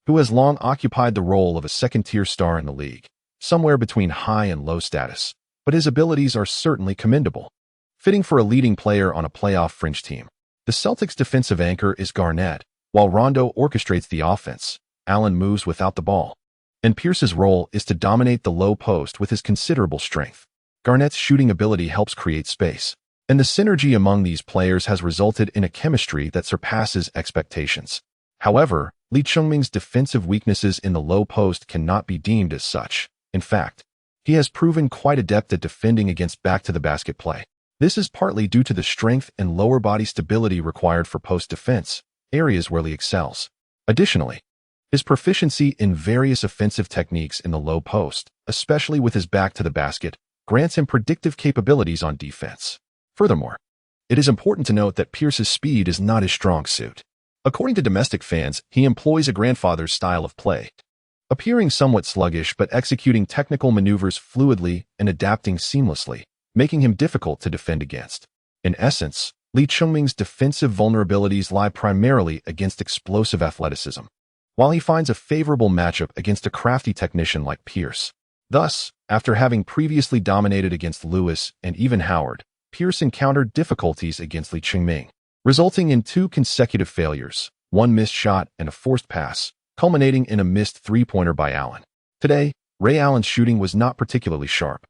Speaker 1: who has long occupied the role of a second-tier star in the league, somewhere between high and low status, but his abilities are certainly commendable, fitting for a leading player on a playoff fringe team. The Celtics' defensive anchor is Garnett. While Rondo orchestrates the offense, Allen moves without the ball. and Pierce's role is to dominate the low post with his considerable strength. Garnett's shooting ability helps create space, and the synergy among these players has resulted in a chemistry that surpasses expectations. However, Lee Chungming's defensive weaknesses in the low post cannot be deemed as such. In fact, he has proven quite adept at defending against back-to-the-basket play. This is partly due to the strength and lower body stability required for post defense, areas where Lee excels. Additionally, his proficiency in various offensive techniques in the low post, especially with his back to the basket, grants him predictive capabilities on defense. Furthermore, it is important to note that Pierce's speed is not his strong suit. According to domestic fans, he employs a grandfather's style of play, appearing somewhat sluggish but executing technical maneuvers fluidly and adapting seamlessly, making him difficult to defend against. In essence, Lee Chungming's defensive vulnerabilities lie primarily against explosive athleticism, while he finds a favorable matchup against a crafty technician like Pierce. Thus, after having previously dominated against Lewis and even Howard, Pierce encountered difficulties against Lee Chungming, resulting in 2 consecutive failures, 1 missed shot and a forced pass, culminating in a missed three-pointer by Allen. Today, Ray Allen's shooting was not particularly sharp.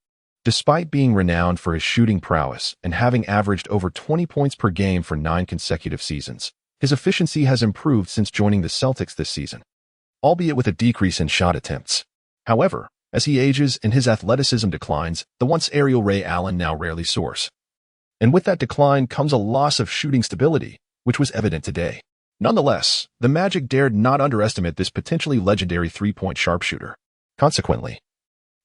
Speaker 1: Despite being renowned for his shooting prowess and having averaged over 20 points per game for 9 consecutive seasons, his efficiency has improved since joining the Celtics this season, albeit with a decrease in shot attempts. However, as he ages and his athleticism declines, the once aerial Ray Allen now rarely soars. And with that decline comes a loss of shooting stability, which was evident today. Nonetheless, the Magic dared not underestimate this potentially legendary three-point sharpshooter. Consequently,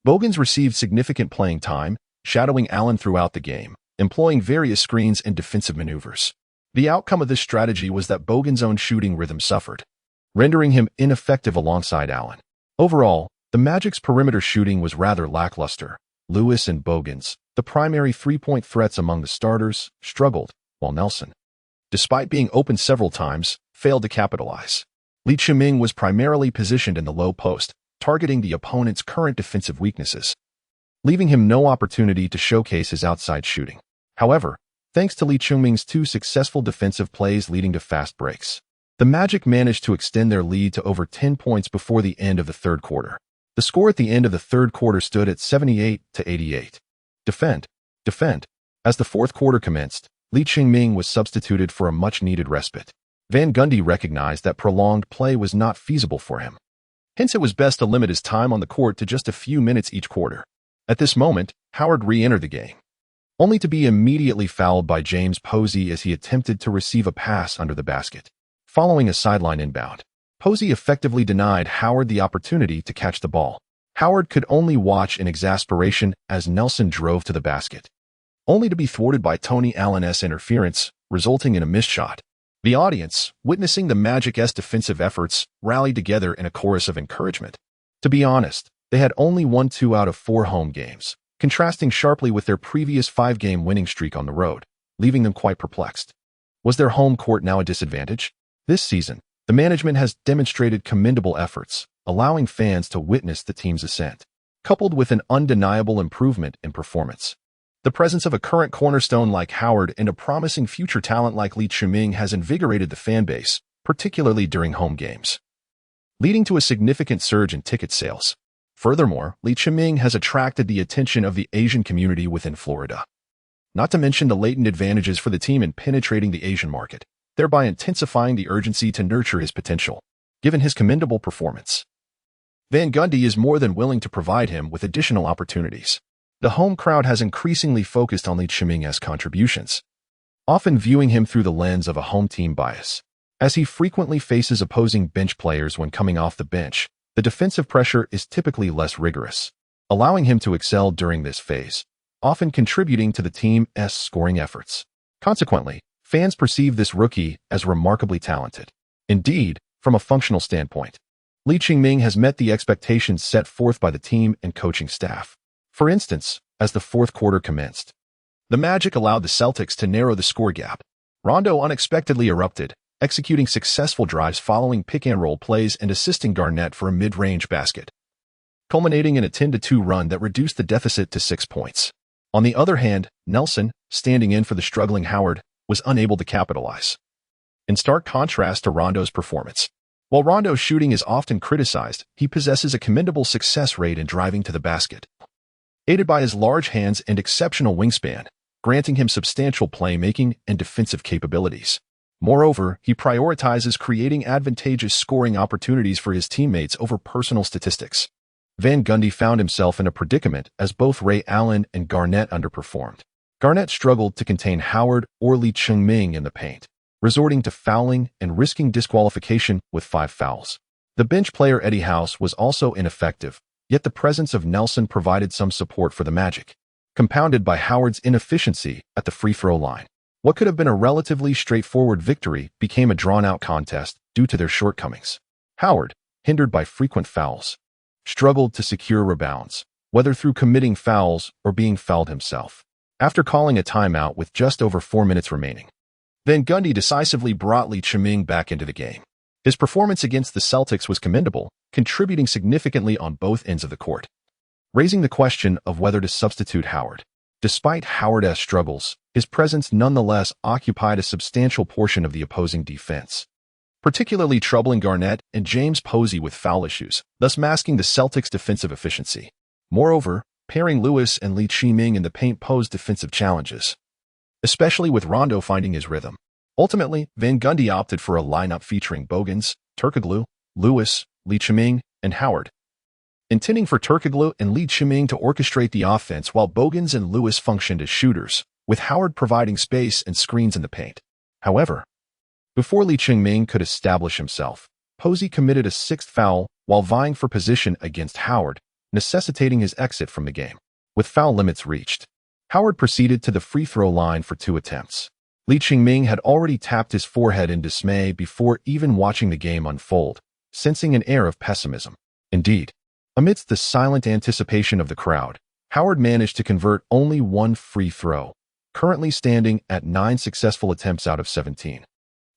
Speaker 1: Bogans received significant playing time, shadowing Allen throughout the game, employing various screens and defensive maneuvers. The outcome of this strategy was that Bogans' own shooting rhythm suffered, rendering him ineffective alongside Allen. Overall, the Magic's perimeter shooting was rather lackluster. Lewis and Bogans, the primary three-point threats among the starters, struggled, while Nelson, despite being open several times, failed to capitalize. Lee Chungming was primarily positioned in the low post, targeting the opponent's current defensive weaknesses, leaving him no opportunity to showcase his outside shooting. However, thanks to Lee Chungming's 2 successful defensive plays leading to fast breaks, the Magic managed to extend their lead to over 10 points before the end of the third quarter. The score at the end of the third quarter stood at 78-88. Defend. As the fourth quarter commenced, Lee Chungming was substituted for a much-needed respite. Van Gundy recognized that prolonged play was not feasible for him. Hence, it was best to limit his time on the court to just a few minutes each quarter. At this moment, Howard re-entered the game, only to be immediately fouled by James Posey as he attempted to receive a pass under the basket. Following a sideline inbound, Posey effectively denied Howard the opportunity to catch the ball. Howard could only watch in exasperation as Nelson drove to the basket, only to be thwarted by Tony Allen's interference, resulting in a missed shot. The audience, witnessing the Magic's defensive efforts, rallied together in a chorus of encouragement. To be honest, they had only won 2 out of 4 home games, contrasting sharply with their previous 5-game winning streak on the road, leaving them quite perplexed. Was their home court now a disadvantage? This season, the management has demonstrated commendable efforts, allowing fans to witness the team's ascent, coupled with an undeniable improvement in performance. The presence of a current cornerstone like Howard and a promising future talent like Lee Chungming has invigorated the fan base, particularly during home games, leading to a significant surge in ticket sales. Furthermore, Lee Chungming has attracted the attention of the Asian community within Florida, not to mention the latent advantages for the team in penetrating the Asian market, thereby intensifying the urgency to nurture his potential. Given his commendable performance, Van Gundy is more than willing to provide him with additional opportunities. The home crowd has increasingly focused on Lee Chungming's contributions, often viewing him through the lens of a home team bias. As he frequently faces opposing bench players when coming off the bench, the defensive pressure is typically less rigorous, allowing him to excel during this phase, often contributing to the team's scoring efforts. Consequently, fans perceive this rookie as remarkably talented. Indeed, from a functional standpoint, Lee Chungming has met the expectations set forth by the team and coaching staff. For instance, as the fourth quarter commenced, the Magic allowed the Celtics to narrow the score gap. Rondo unexpectedly erupted, executing successful drives following pick-and-roll plays and assisting Garnett for a mid-range basket, culminating in a 10-2 run that reduced the deficit to 6 points. On the other hand, Nelson, standing in for the struggling Howard, was unable to capitalize. In stark contrast to Rondo's performance, While Rondo's shooting is often criticized, he possesses a commendable success rate in driving to the basket, aided by his large hands and exceptional wingspan, granting him substantial playmaking and defensive capabilities. Moreover, he prioritizes creating advantageous scoring opportunities for his teammates over personal statistics. Van Gundy found himself in a predicament as both Ray Allen and Garnett underperformed. Garnett struggled to contain Howard or Lee Cheng-Ming in the paint, resorting to fouling and risking disqualification with 5 fouls. The bench player Eddie House was also ineffective, yet the presence of Nelson provided some support for the Magic, compounded by Howard's inefficiency at the free throw line. What could have been a relatively straightforward victory became a drawn-out contest due to their shortcomings. Howard, hindered by frequent fouls, struggled to secure rebounds, whether through committing fouls or being fouled himself. After calling a timeout with just over 4 minutes remaining, Van Gundy decisively brought Lee Cheng-Ming back into the game. His performance against the Celtics was commendable, contributing significantly on both ends of the court, raising the question of whether to substitute Howard. Despite Howard's struggles, his presence nonetheless occupied a substantial portion of the opposing defense, particularly troubling Garnett and James Posey with foul issues, thus masking the Celtics' defensive efficiency. Moreover, pairing Lewis and Lee Cheng-Ming in the paint posed defensive challenges, especially with Rondo finding his rhythm. Ultimately, Van Gundy opted for a lineup featuring Bogans, Turkoglu, Lewis, Lee Cheng-Ming, and Howard, intending for Turkoglu and Lee Cheng-Ming to orchestrate the offense while Bogans and Lewis functioned as shooters, with Howard providing space and screens in the paint. However, before Lee Cheng-Ming could establish himself, Posey committed a 6th foul while vying for position against Howard, necessitating his exit from the game. With foul limits reached, Howard proceeded to the free throw line for 2 attempts. Lee Cheng-Ming had already tapped his forehead in dismay before even watching the game unfold, sensing an air of pessimism. Indeed, amidst the silent anticipation of the crowd, Howard managed to convert only 1 free throw, currently standing at 9 successful attempts out of 17,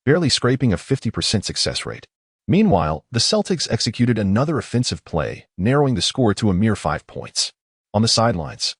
Speaker 1: barely scraping a 50% success rate. Meanwhile, the Celtics executed another offensive play, narrowing the score to a mere 5 points. On the sidelines,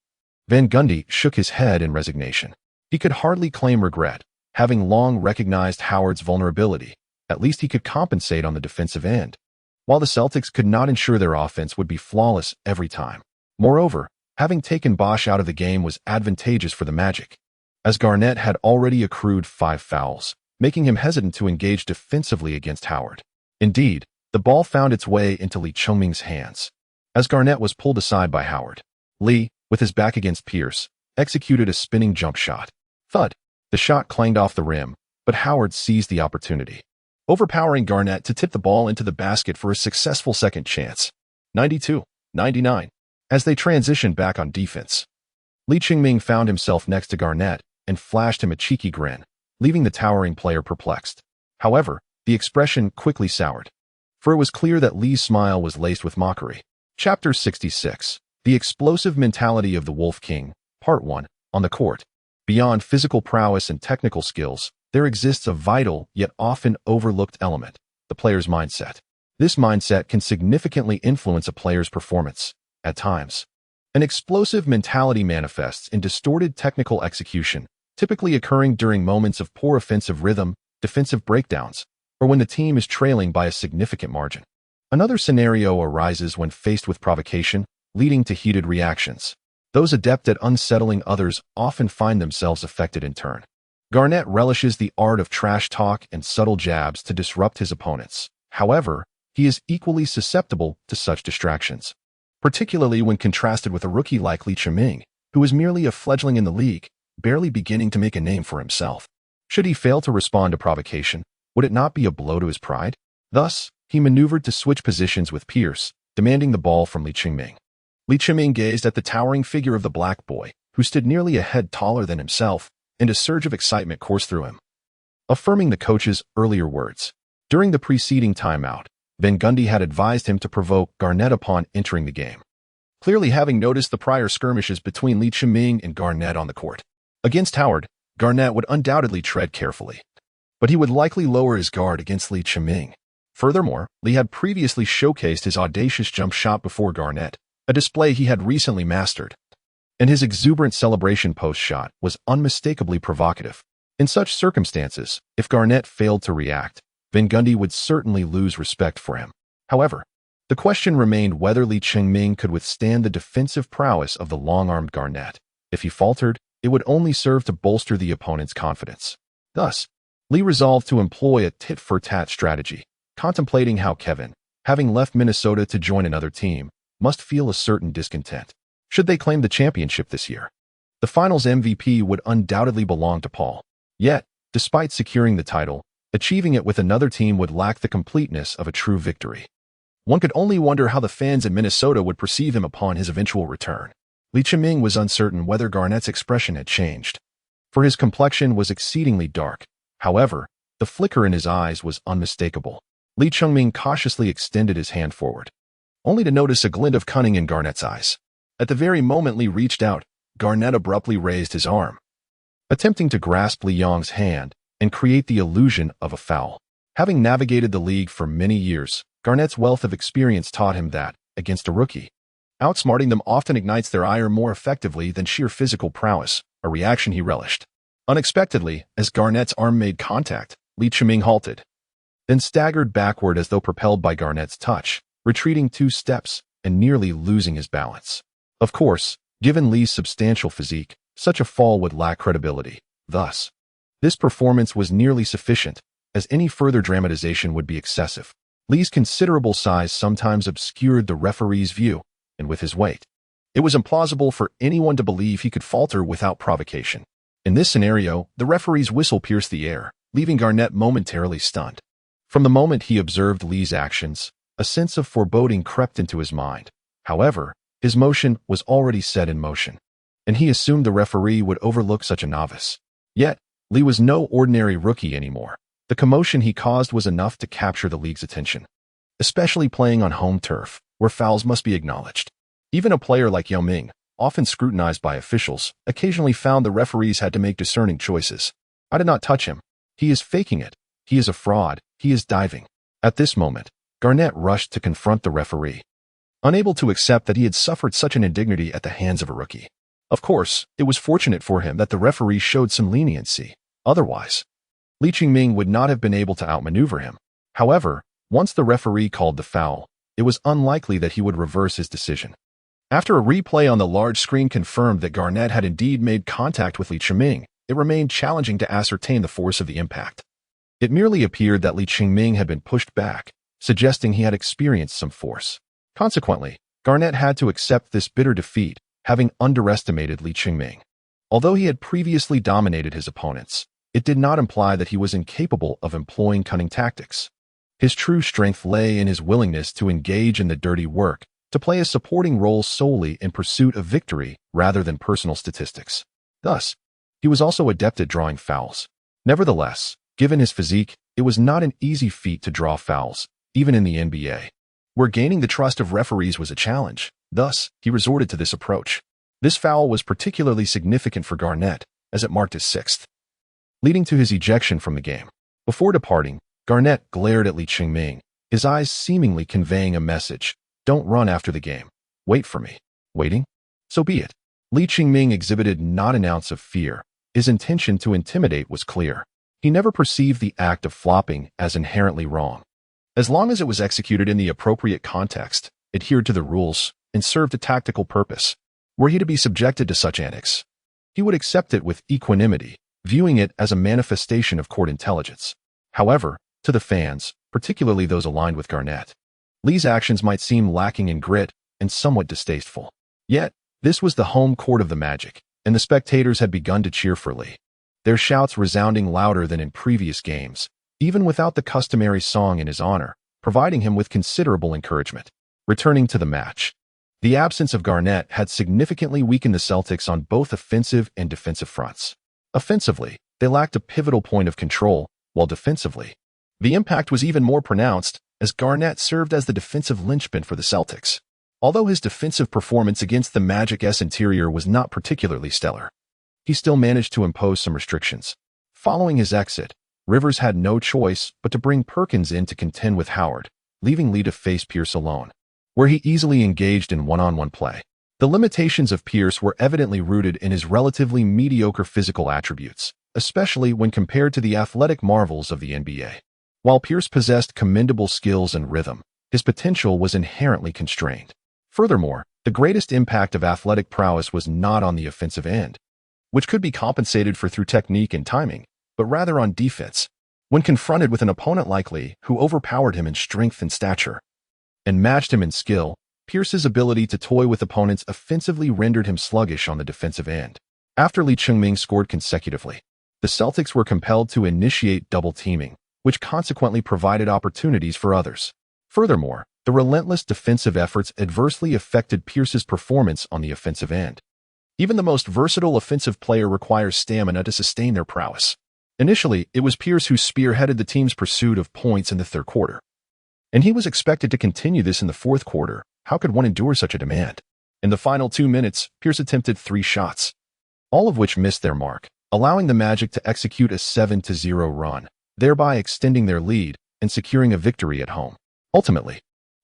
Speaker 1: Van Gundy shook his head in resignation. He could hardly claim regret, having long recognized Howard's vulnerability. At least he could compensate on the defensive end, while the Celtics could not ensure their offense would be flawless every time. Moreover, having taken Bosh out of the game was advantageous for the Magic, as Garnett had already accrued 5 fouls, making him hesitant to engage defensively against Howard. Indeed, the ball found its way into Lee Cheng-Ming's hands, as Garnett was pulled aside by Howard. Lee, with his back against Pierce, executed a spinning jump shot. Thud! The shot clanged off the rim, but Howard seized the opportunity, overpowering Garnett to tip the ball into the basket for a successful second chance. 92-99. As they transitioned back on defense, Lee Cheng-Ming found himself next to Garnett and flashed him a cheeky grin, leaving the towering player perplexed. However, the expression quickly soured, for it was clear that Lee's smile was laced with mockery. Chapter 66. The Explosive Mentality of the Wolf King, Part 1. On the court, beyond physical prowess and technical skills, there exists a vital yet often overlooked element, the player's mindset. This mindset can significantly influence a player's performance. At times, an explosive mentality manifests in distorted technical execution, typically occurring during moments of poor offensive rhythm, defensive breakdowns, or when the team is trailing by a significant margin. Another scenario arises when faced with provocation, leading to heated reactions. Those adept at unsettling others often find themselves affected in turn. Garnett relishes the art of trash talk and subtle jabs to disrupt his opponents. However, he is equally susceptible to such distractions, particularly when contrasted with a rookie like Lee Cheng-Ming, who is merely a fledgling in the league, barely beginning to make a name for himself. Should he fail to respond to provocation, would it not be a blow to his pride? Thus, he maneuvered to switch positions with Pierce, demanding the ball from Lee Cheng-Ming. Lee Cheng-Ming gazed at the towering figure of the black boy, who stood nearly a head taller than himself, and a surge of excitement coursed through him, affirming the coach's earlier words. During the preceding timeout, Van Gundy had advised him to provoke Garnett upon entering the game, clearly having noticed the prior skirmishes between Lee Cheng-Ming and Garnett on the court. Against Howard, Garnett would undoubtedly tread carefully, but he would likely lower his guard against Lee Cheng-Ming. Furthermore, Lee had previously showcased his audacious jump shot before Garnett, a display he had recently mastered, and his exuberant celebration post-shot was unmistakably provocative. In such circumstances, if Garnett failed to react, Van Gundy would certainly lose respect for him. However, the question remained whether Lee Ching-ming could withstand the defensive prowess of the long-armed Garnett. If he faltered, it would only serve to bolster the opponent's confidence. Thus, Lee resolved to employ a tit-for-tat strategy, contemplating how Kevin, having left Minnesota to join another team, must feel a certain discontent. Should they claim the championship this year? The finals MVP would undoubtedly belong to Paul. Yet, despite securing the title, achieving it with another team would lack the completeness of a true victory. One could only wonder how the fans in Minnesota would perceive him upon his eventual return. Lee Ching-ming was uncertain whether Garnett's expression had changed, for his complexion was exceedingly dark. However, the flicker in his eyes was unmistakable. Lee Ching-ming cautiously extended his hand forward, only to notice a glint of cunning in Garnett's eyes. At the very moment Lee reached out, Garnett abruptly raised his arm, attempting to grasp Lee Yong's hand and create the illusion of a foul. Having navigated the league for many years, Garnett's wealth of experience taught him that, against a rookie, outsmarting them often ignites their ire more effectively than sheer physical prowess, a reaction he relished. Unexpectedly, as Garnett's arm made contact, Lee Ching-ming halted, then staggered backward as though propelled by Garnett's touch, retreating 2 steps and nearly losing his balance. Of course, given Lee's substantial physique, such a fall would lack credibility. Thus, this performance was nearly sufficient, as any further dramatization would be excessive. Lee's considerable size sometimes obscured the referee's view, and with his weight, it was implausible for anyone to believe he could falter without provocation. In this scenario, the referee's whistle pierced the air, leaving Garnett momentarily stunned. From the moment he observed Lee's actions, a sense of foreboding crept into his mind. However, his motion was already set in motion, and he assumed the referee would overlook such a novice. Yet, Lee was no ordinary rookie anymore. The commotion he caused was enough to capture the league's attention, especially playing on home turf, where fouls must be acknowledged. Even a player like Yao Ming, often scrutinized by officials, occasionally found the referees had to make discerning choices. I did not touch him. He is faking it. He is a fraud. He is diving. At this moment, Garnett rushed to confront the referee, unable to accept that he had suffered such an indignity at the hands of a rookie. Of course, it was fortunate for him that the referee showed some leniency. Otherwise, Lee Ching-ming would not have been able to outmaneuver him. However, once the referee called the foul, it was unlikely that he would reverse his decision. After a replay on the large screen confirmed that Garnett had indeed made contact with Lee Ching-ming, it remained challenging to ascertain the force of the impact. It merely appeared that Lee Ching-ming had been pushed back, suggesting he had experienced some force. Consequently, Garnett had to accept this bitter defeat, having underestimated Lee Ching-ming. Although he had previously dominated his opponents, it did not imply that he was incapable of employing cunning tactics. His true strength lay in his willingness to engage in the dirty work, to play a supporting role solely in pursuit of victory rather than personal statistics. Thus, he was also adept at drawing fouls. Nevertheless, given his physique, it was not an easy feat to draw fouls, even in the NBA, where gaining the trust of referees was a challenge. Thus, he resorted to this approach. This foul was particularly significant for Garnett, as it marked his 6th, leading to his ejection from the game. Before departing, Garnett glared at Lee Ching-ming, his eyes seemingly conveying a message. Don't run after the game. Wait for me. Waiting? So be it. Lee Ching-ming exhibited not an ounce of fear. His intention to intimidate was clear. He never perceived the act of flopping as inherently wrong, as long as it was executed in the appropriate context, adhered to the rules, and served a tactical purpose. Were he to be subjected to such antics, he would accept it with equanimity, viewing it as a manifestation of court intelligence. However, to the fans, particularly those aligned with Garnett, Lee's actions might seem lacking in grit and somewhat distasteful. Yet, this was the home court of the Magic, and the spectators had begun to cheer for Lee, their shouts resounding louder than in previous games, even without the customary song in his honor, providing him with considerable encouragement. Returning to the match, the absence of Garnett had significantly weakened the Celtics on both offensive and defensive fronts. Offensively, they lacked a pivotal point of control, while defensively, the impact was even more pronounced, as Garnett served as the defensive linchpin for the Celtics. Although his defensive performance against the Magic's interior was not particularly stellar, he still managed to impose some restrictions. Following his exit, Rivers had no choice but to bring Perkins in to contend with Howard, leaving Lee to face Pierce alone, where he easily engaged in one-on-one play. The limitations of Pierce were evidently rooted in his relatively mediocre physical attributes, especially when compared to the athletic marvels of the NBA. While Pierce possessed commendable skills and rhythm, his potential was inherently constrained. Furthermore, the greatest impact of athletic prowess was not on the offensive end, which could be compensated for through technique and timing, but rather on defense. When confronted with an opponent like Lee, who overpowered him in strength and stature, and matched him in skill, Pierce's ability to toy with opponents offensively rendered him sluggish on the defensive end. After Lee Chungming scored consecutively, the Celtics were compelled to initiate double teaming, which consequently provided opportunities for others. Furthermore, the relentless defensive efforts adversely affected Pierce's performance on the offensive end. Even the most versatile offensive player requires stamina to sustain their prowess. Initially, it was Pierce who spearheaded the team's pursuit of points in the third quarter, and he was expected to continue this in the fourth quarter. How could one endure such a demand? In the final 2 minutes, Pierce attempted 3 shots, all of which missed their mark, allowing the Magic to execute a 7-0 run, thereby extending their lead and securing a victory at home. Ultimately,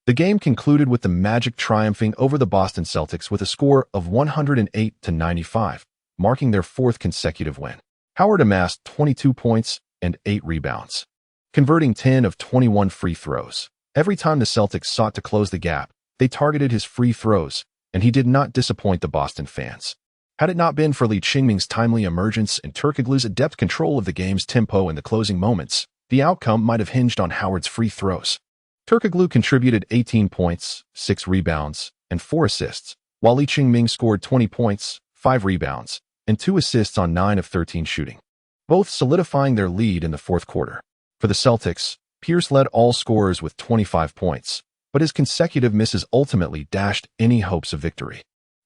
Speaker 1: the game concluded with the Magic triumphing over the Boston Celtics with a score of 108-95, marking their 4th consecutive win. Howard amassed 22 points and 8 rebounds, converting 10 of 21 free throws. Every time the Celtics sought to close the gap, they targeted his free throws, and he did not disappoint the Boston fans. Had it not been for Lee Chungming's timely emergence and Turkoglu's adept control of the game's tempo in the closing moments, the outcome might have hinged on Howard's free throws. Turkoglu contributed 18 points, 6 rebounds, and 4 assists, while Lee Chungming scored 20 points, 5 rebounds, and 2 assists on 9 of 13 shooting, both solidifying their lead in the fourth quarter. For the Celtics, Pierce led all scorers with 25 points, but his consecutive misses ultimately dashed any hopes of victory.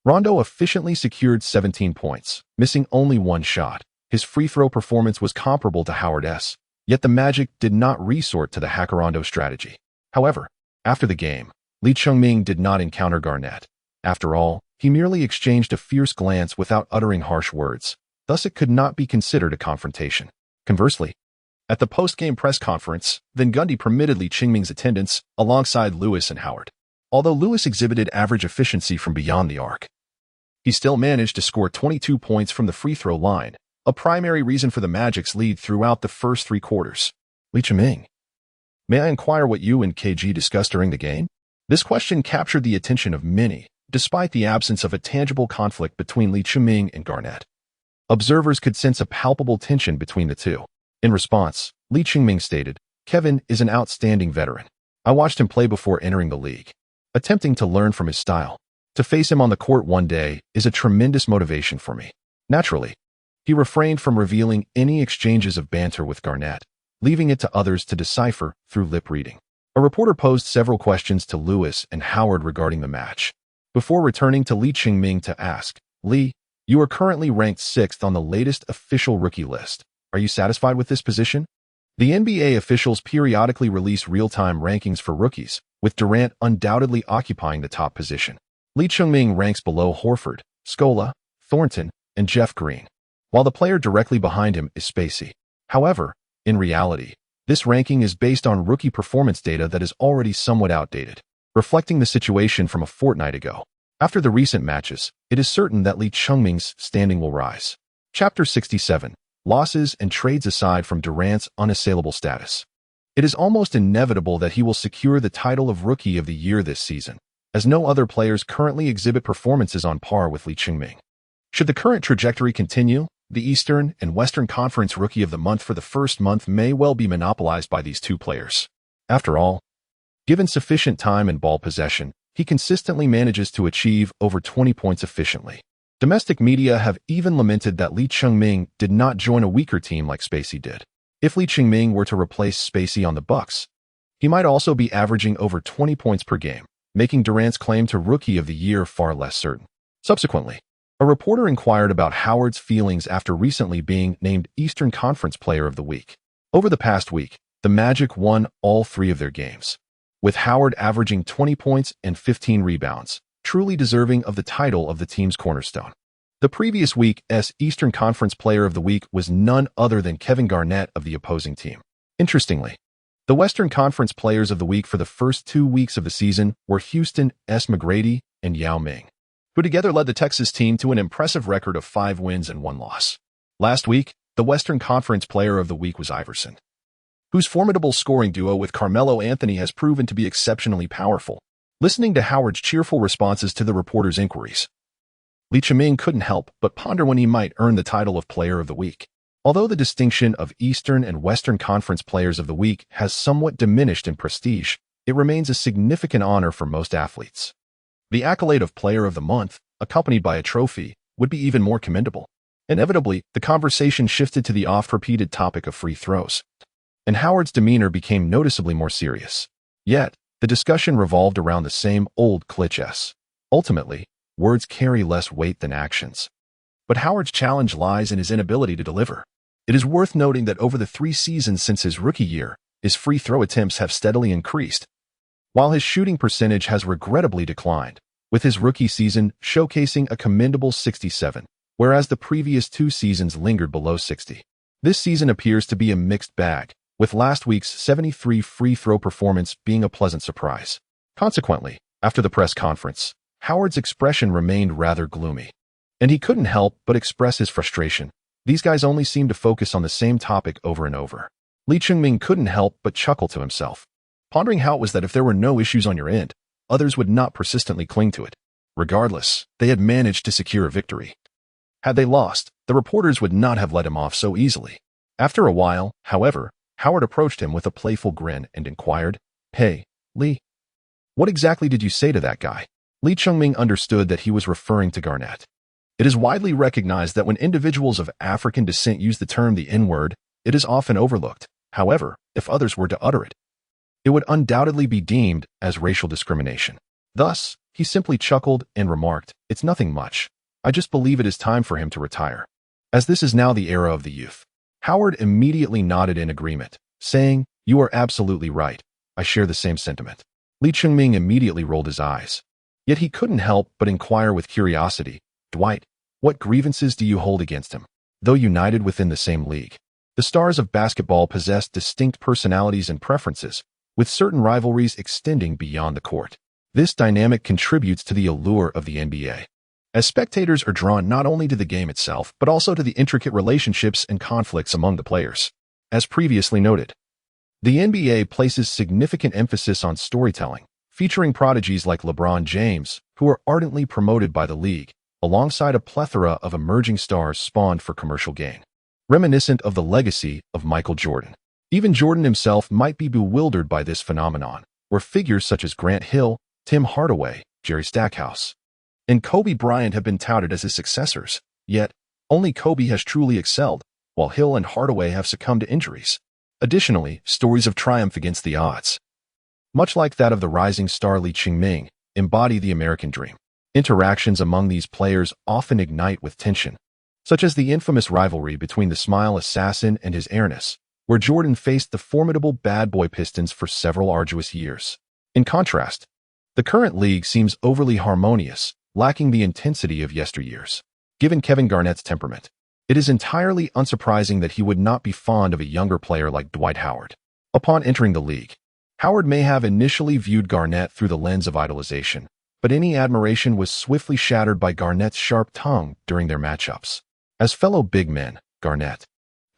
Speaker 1: Rondo efficiently secured 17 points, missing only 1 shot. His free throw performance was comparable to Howard's, yet the Magic did not resort to the Hacker-Rondo strategy. However, after the game, Lee Chungming did not encounter Garnett. After all, he merely exchanged a fierce glance without uttering harsh words, thus it could not be considered a confrontation. Conversely, at the post-game press conference, Van Gundy permitted Lee Chungming's attendance alongside Lewis and Howard. Although Lewis exhibited average efficiency from beyond the arc, he still managed to score 22 points from the free throw line, a primary reason for the Magic's lead throughout the first 3 quarters. Lee Chungming, may I inquire what you and KG discussed during the game? This question captured the attention of many, despite the absence of a tangible conflict between Lee Chungming and Garnett. Observers could sense a palpable tension between the two. In response, Lee Chungming stated, "Kevin is an outstanding veteran. I watched him play before entering the league, attempting to learn from his style. To face him on the court one day is a tremendous motivation for me." Naturally, he refrained from revealing any exchanges of banter with Garnett, leaving it to others to decipher through lip reading. A reporter posed several questions to Lewis and Howard regarding the match, before returning to Lee Chungming to ask, "Lee, you are currently ranked 6th on the latest official rookie list. Are you satisfied with this position?" The NBA officials periodically release real-time rankings for rookies, with Durant undoubtedly occupying the top position. Lee Chungming ranks below Horford, Scola, Thornton, and Jeff Green, while the player directly behind him is Spacey. However, in reality, this ranking is based on rookie performance data that is already somewhat outdated, reflecting the situation from a fortnight ago. After the recent matches, it is certain that Lee Chungming's standing will rise. Chapter 67. Losses and trades aside from Durant's unassailable status, it is almost inevitable that he will secure the title of Rookie of the Year this season, as no other players currently exhibit performances on par with Lee Chungming. Should the current trajectory continue, the Eastern and Western Conference Rookie of the Month for the first month may well be monopolized by these two players. After all, given sufficient time and ball possession, he consistently manages to achieve over 20 points efficiently. Domestic media have even lamented that Lee Chungming did not join a weaker team like Spacey did. If Lee Chungming were to replace Spacey on the Bucks, he might also be averaging over 20 points per game, making Durant's claim to Rookie of the Year far less certain. Subsequently, a reporter inquired about Howard's feelings after recently being named Eastern Conference Player of the Week. Over the past week, the Magic won all 3 of their games, with Howard averaging 20 points and 15 rebounds, truly deserving of the title of the team's cornerstone. The previous week's Eastern Conference Player of the Week was none other than Kevin Garnett of the opposing team. Interestingly, the Western Conference Players of the Week for the first 2 weeks of the season were Houston S. McGrady and Yao Ming, who together led the Texas team to an impressive record of 5 wins and 1 loss. Last week, the Western Conference Player of the Week was Iverson, whose formidable scoring duo with Carmelo Anthony has proven to be exceptionally powerful. Listening to Howard's cheerful responses to the reporter's inquiries, Lee Chiming couldn't help but ponder when he might earn the title of Player of the Week. Although the distinction of Eastern and Western Conference Players of the Week has somewhat diminished in prestige, it remains a significant honor for most athletes. The accolade of Player of the Month, accompanied by a trophy, would be even more commendable. Inevitably, the conversation shifted to the oft-repeated topic of free throws, and Howard's demeanor became noticeably more serious. Yet, the discussion revolved around the same old cliches. Ultimately, words carry less weight than actions. But Howard's challenge lies in his inability to deliver. It is worth noting that over the 3 seasons since his rookie year, his free throw attempts have steadily increased, while his shooting percentage has regrettably declined, with his rookie season showcasing a commendable 67, whereas the previous 2 seasons lingered below 60. This season appears to be a mixed bag, with last week's 73 free throw performance being a pleasant surprise. Consequently, after the press conference, Howard's expression remained rather gloomy, and he couldn't help but express his frustration. These guys only seem to focus on the same topic over and over. Lee Chiming couldn't help but chuckle to himself, pondering how it was that if there were no issues on your end, others would not persistently cling to it. Regardless, they had managed to secure a victory. Had they lost, the reporters would not have let him off so easily. After a while, however, Howard approached him with a playful grin and inquired, "Hey, Lee, what exactly did you say to that guy?" Lee Chiming understood that he was referring to Garnett. It is widely recognized that when individuals of African descent use the term the N-word, it is often overlooked. However, if others were to utter it, it would undoubtedly be deemed as racial discrimination. Thus, he simply chuckled and remarked, "It's nothing much. I just believe it is time for him to retire, as this is now the era of the youth." Howard immediately nodded in agreement, saying, "You are absolutely right. I share the same sentiment." Lee Chiming immediately rolled his eyes. Yet he couldn't help but inquire with curiosity, "Dwight, what grievances do you hold against him?" Though united within the same league, the stars of basketball possess distinct personalities and preferences, with certain rivalries extending beyond the court. This dynamic contributes to the allure of the NBA, as spectators are drawn not only to the game itself, but also to the intricate relationships and conflicts among the players. As previously noted, the NBA places significant emphasis on storytelling, featuring prodigies like LeBron James, who are ardently promoted by the league, alongside a plethora of emerging stars spawned for commercial gain, reminiscent of the legacy of Michael Jordan. Even Jordan himself might be bewildered by this phenomenon, where figures such as Grant Hill, Tim Hardaway, Jerry Stackhouse, and Kobe Bryant have been touted as his successors, yet only Kobe has truly excelled, while Hill and Hardaway have succumbed to injuries. Additionally, stories of triumph against the odds, much like that of the rising star Lee Chiming, embody the American dream. Interactions among these players often ignite with tension, such as the infamous rivalry between the Smile Assassin and his Airness, where Jordan faced the formidable Bad Boy Pistons for several arduous years. In contrast, the current league seems overly harmonious, lacking the intensity of yesteryears. Given Kevin Garnett's temperament, it is entirely unsurprising that he would not be fond of a younger player like Dwight Howard. Upon entering the league, Howard may have initially viewed Garnett through the lens of idolization, but any admiration was swiftly shattered by Garnett's sharp tongue during their matchups. As fellow big men, Garnett,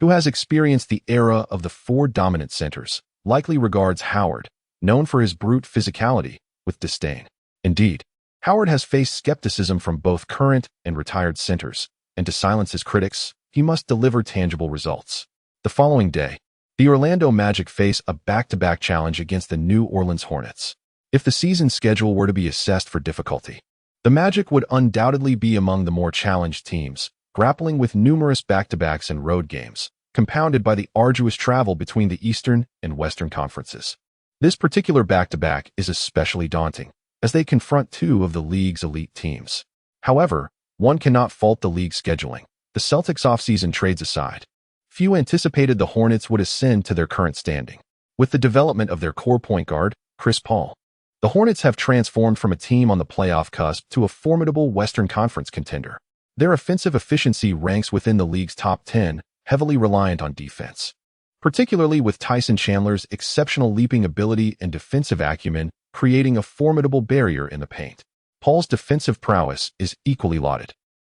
Speaker 1: who has experienced the era of the 4 dominant centers, likely regards Howard, known for his brute physicality, with disdain. Indeed, Howard has faced skepticism from both current and retired centers, and to silence his critics, he must deliver tangible results. The following day, the Orlando Magic face a back-to-back challenge against the New Orleans Hornets. If the season schedule were to be assessed for difficulty, the Magic would undoubtedly be among the more challenged teams, grappling with numerous back-to-backs and road games, compounded by the arduous travel between the Eastern and Western conferences. This particular back-to-back is especially daunting, as they confront 2 of the league's elite teams. However, one cannot fault the league's scheduling. The Celtics' offseason trades aside, few anticipated the Hornets would ascend to their current standing. With the development of their core point guard, Chris Paul, the Hornets have transformed from a team on the playoff cusp to a formidable Western Conference contender. Their offensive efficiency ranks within the league's top 10, heavily reliant on defense, particularly with Tyson Chandler's exceptional leaping ability and defensive acumen creating a formidable barrier in the paint. Paul's defensive prowess is equally lauded,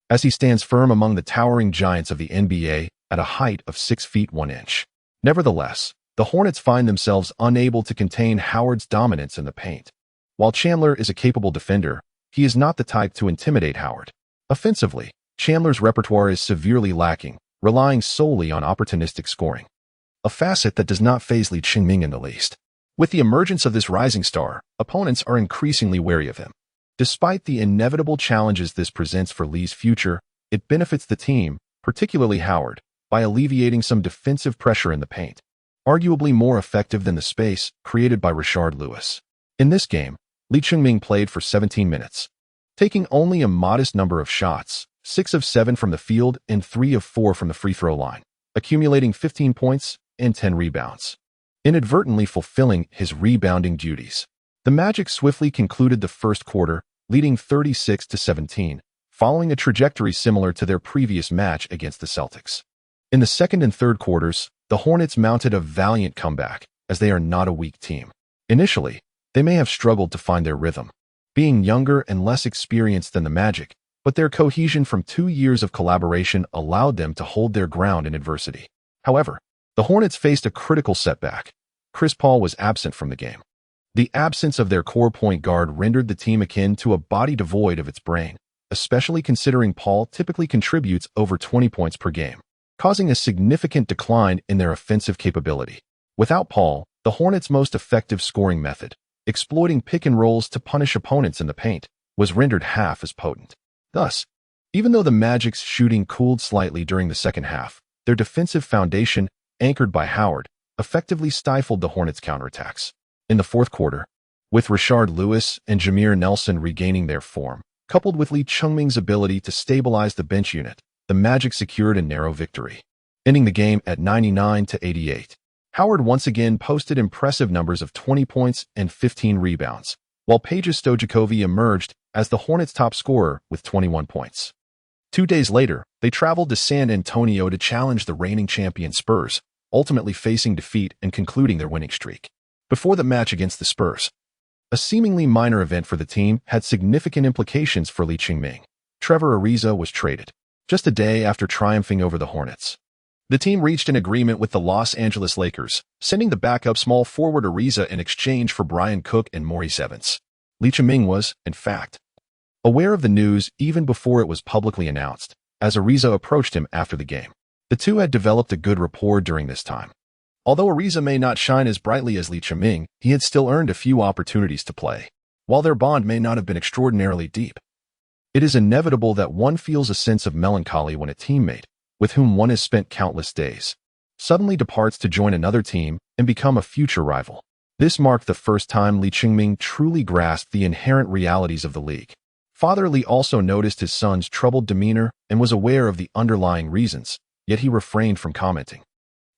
Speaker 1: as he stands firm among the towering giants of the NBA at a height of 6 feet 1 inch. Nevertheless, the Hornets find themselves unable to contain Howard's dominance in the paint. While Chandler is a capable defender, he is not the type to intimidate Howard. Offensively, Chandler's repertoire is severely lacking, relying solely on opportunistic scoring, a facet that does not faze Lee Ching-ming in the least. With the emergence of this rising star, opponents are increasingly wary of him. Despite the inevitable challenges this presents for Lee's future, it benefits the team, particularly Howard, by alleviating some defensive pressure in the paint, arguably more effective than the space created by Rashard Lewis. In this game, Lee Ching-ming played for 17 minutes, taking only a modest number of shots, 6 of 7 from the field and 3 of 4 from the free throw line, accumulating 15 points and 10 rebounds, inadvertently fulfilling his rebounding duties. The Magic swiftly concluded the first quarter, leading 36-17, following a trajectory similar to their previous match against the Celtics. In the second and third quarters, the Hornets mounted a valiant comeback, as they are not a weak team. Initially, they may have struggled to find their rhythm, being younger and less experienced than the Magic, but their cohesion from 2 years of collaboration allowed them to hold their ground in adversity. However, the Hornets faced a critical setback. Chris Paul was absent from the game. The absence of their core point guard rendered the team akin to a body devoid of its brain, especially considering Paul typically contributes over 20 points per game, causing a significant decline in their offensive capability. Without Paul, the Hornets' most effective scoring method, exploiting pick and rolls to punish opponents in the paint, was rendered half as potent. Thus, even though the Magic's shooting cooled slightly during the second half, their defensive foundation, anchored by Howard, effectively stifled the Hornets' counterattacks. In the fourth quarter, with Rashard Lewis and Jameer Nelson regaining their form, coupled with Lee Ching-ming's ability to stabilize the bench unit, the Magic secured a narrow victory, ending the game at 99-88. Howard once again posted impressive numbers of 20 points and 15 rebounds, while Peja Stojakovic emerged as the Hornets' top scorer with 21 points. 2 days later, they traveled to San Antonio to challenge the reigning champion Spurs, ultimately facing defeat and concluding their winning streak. Before the match against the Spurs, a seemingly minor event for the team had significant implications for Lee Ching-ming. Trevor Ariza was traded, just a day after triumphing over the Hornets. The team reached an agreement with the Los Angeles Lakers, sending the backup small forward Ariza in exchange for Brian Cook and Maurice Evans. Lee Ching-ming was, in fact, aware of the news even before it was publicly announced, as Ariza approached him after the game. The two had developed a good rapport during this time. Although Ariza may not shine as brightly as Lee Ching-ming, he had still earned a few opportunities to play. While their bond may not have been extraordinarily deep, it is inevitable that one feels a sense of melancholy when a teammate, with whom one has spent countless days, suddenly departs to join another team and become a future rival. This marked the first time Lee Ching-ming truly grasped the inherent realities of the league. Father Lee also noticed his son's troubled demeanor and was aware of the underlying reasons, yet he refrained from commenting,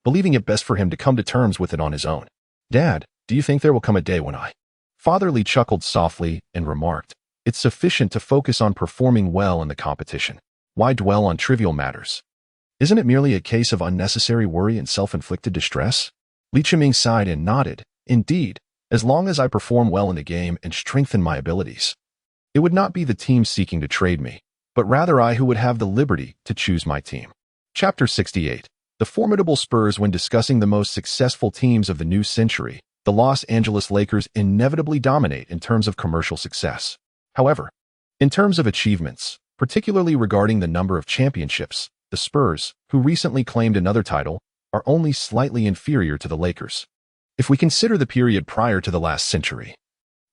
Speaker 1: believing it best for him to come to terms with it on his own. "Dad, do you think there will come a day when I—" Father Lee chuckled softly and remarked, "It's sufficient to focus on performing well in the competition. Why dwell on trivial matters? Isn't it merely a case of unnecessary worry and self-inflicted distress?" Lee Ching-ming sighed and nodded. "Indeed, as long as I perform well in the game and strengthen my abilities. It would not be the team seeking to trade me, but rather I who would have the liberty to choose my team." Chapter 68. The formidable Spurs. When discussing the most successful teams of the new century, the Los Angeles Lakers inevitably dominate in terms of commercial success. However, in terms of achievements, particularly regarding the number of championships, the Spurs, who recently claimed another title, are only slightly inferior to the Lakers. If we consider the period prior to the last century,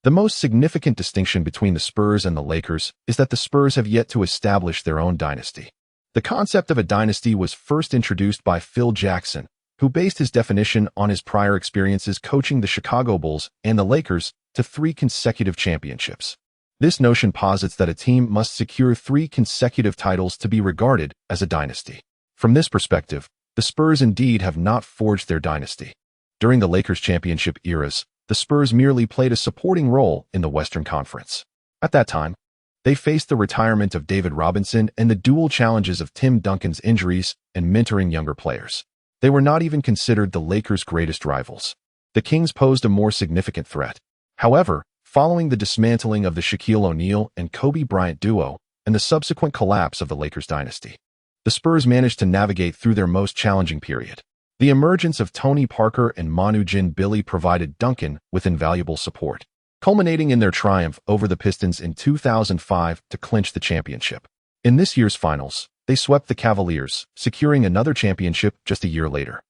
Speaker 1: the most significant distinction between the Spurs and the Lakers is that the Spurs have yet to establish their own dynasty. The concept of a dynasty was first introduced by Phil Jackson, who based his definition on his prior experiences coaching the Chicago Bulls and the Lakers to 3 consecutive championships. This notion posits that a team must secure 3 consecutive titles to be regarded as a dynasty. From this perspective, the Spurs indeed have not forged their dynasty. During the Lakers' championship eras, the Spurs merely played a supporting role in the Western Conference. At that time, they faced the retirement of David Robinson and the dual challenges of Tim Duncan's injuries and mentoring younger players. They were not even considered the Lakers' greatest rivals. The Kings posed a more significant threat. However, following the dismantling of the Shaquille O'Neal and Kobe Bryant duo and the subsequent collapse of the Lakers dynasty, the Spurs managed to navigate through their most challenging period. The emergence of Tony Parker and Manu Ginobili provided Duncan with invaluable support, culminating in their triumph over the Pistons in 2005 to clinch the championship. In this year's finals, they swept the Cavaliers, securing another championship just a year later,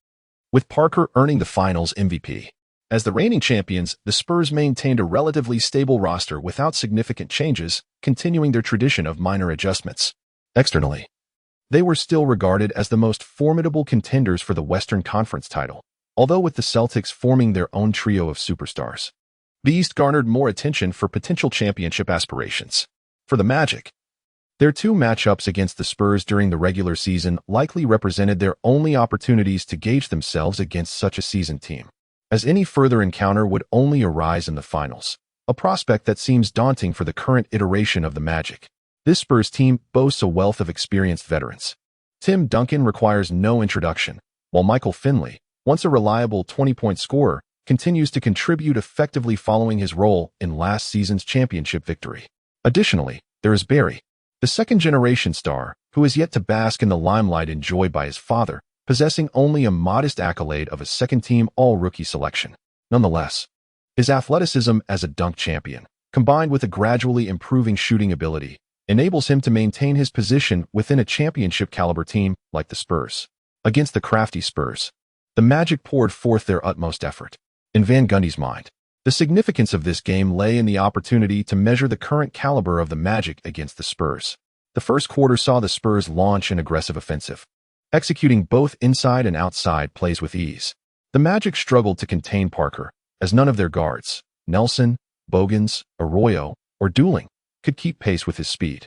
Speaker 1: with Parker earning the Finals MVP. As the reigning champions, the Spurs maintained a relatively stable roster without significant changes, continuing their tradition of minor adjustments. Externally, they were still regarded as the most formidable contenders for the Western Conference title, although with the Celtics forming their own trio of superstars. The East garnered more attention for potential championship aspirations. For the Magic, their two matchups against the Spurs during the regular season likely represented their only opportunities to gauge themselves against such a seasoned team, as any further encounter would only arise in the finals, a prospect that seems daunting for the current iteration of the Magic. This Spurs team boasts a wealth of experienced veterans. Tim Duncan requires no introduction, while Michael Finley, once a reliable 20-point scorer, continues to contribute effectively following his role in last season's championship victory. Additionally, there is Barry, the second-generation star, who is yet to bask in the limelight enjoyed by his father, possessing only a modest accolade of a second-team all-rookie selection. Nonetheless, his athleticism as a dunk champion, combined with a gradually improving shooting ability, enables him to maintain his position within a championship-caliber team like the Spurs. Against the crafty Spurs, the Magic poured forth their utmost effort. In Van Gundy's mind, the significance of this game lay in the opportunity to measure the current caliber of the Magic against the Spurs. The first quarter saw the Spurs launch an aggressive offensive, executing both inside and outside plays with ease. The Magic struggled to contain Parker, as none of their guards, Nelson, Bogans, Arroyo, or Dueling, could keep pace with his speed.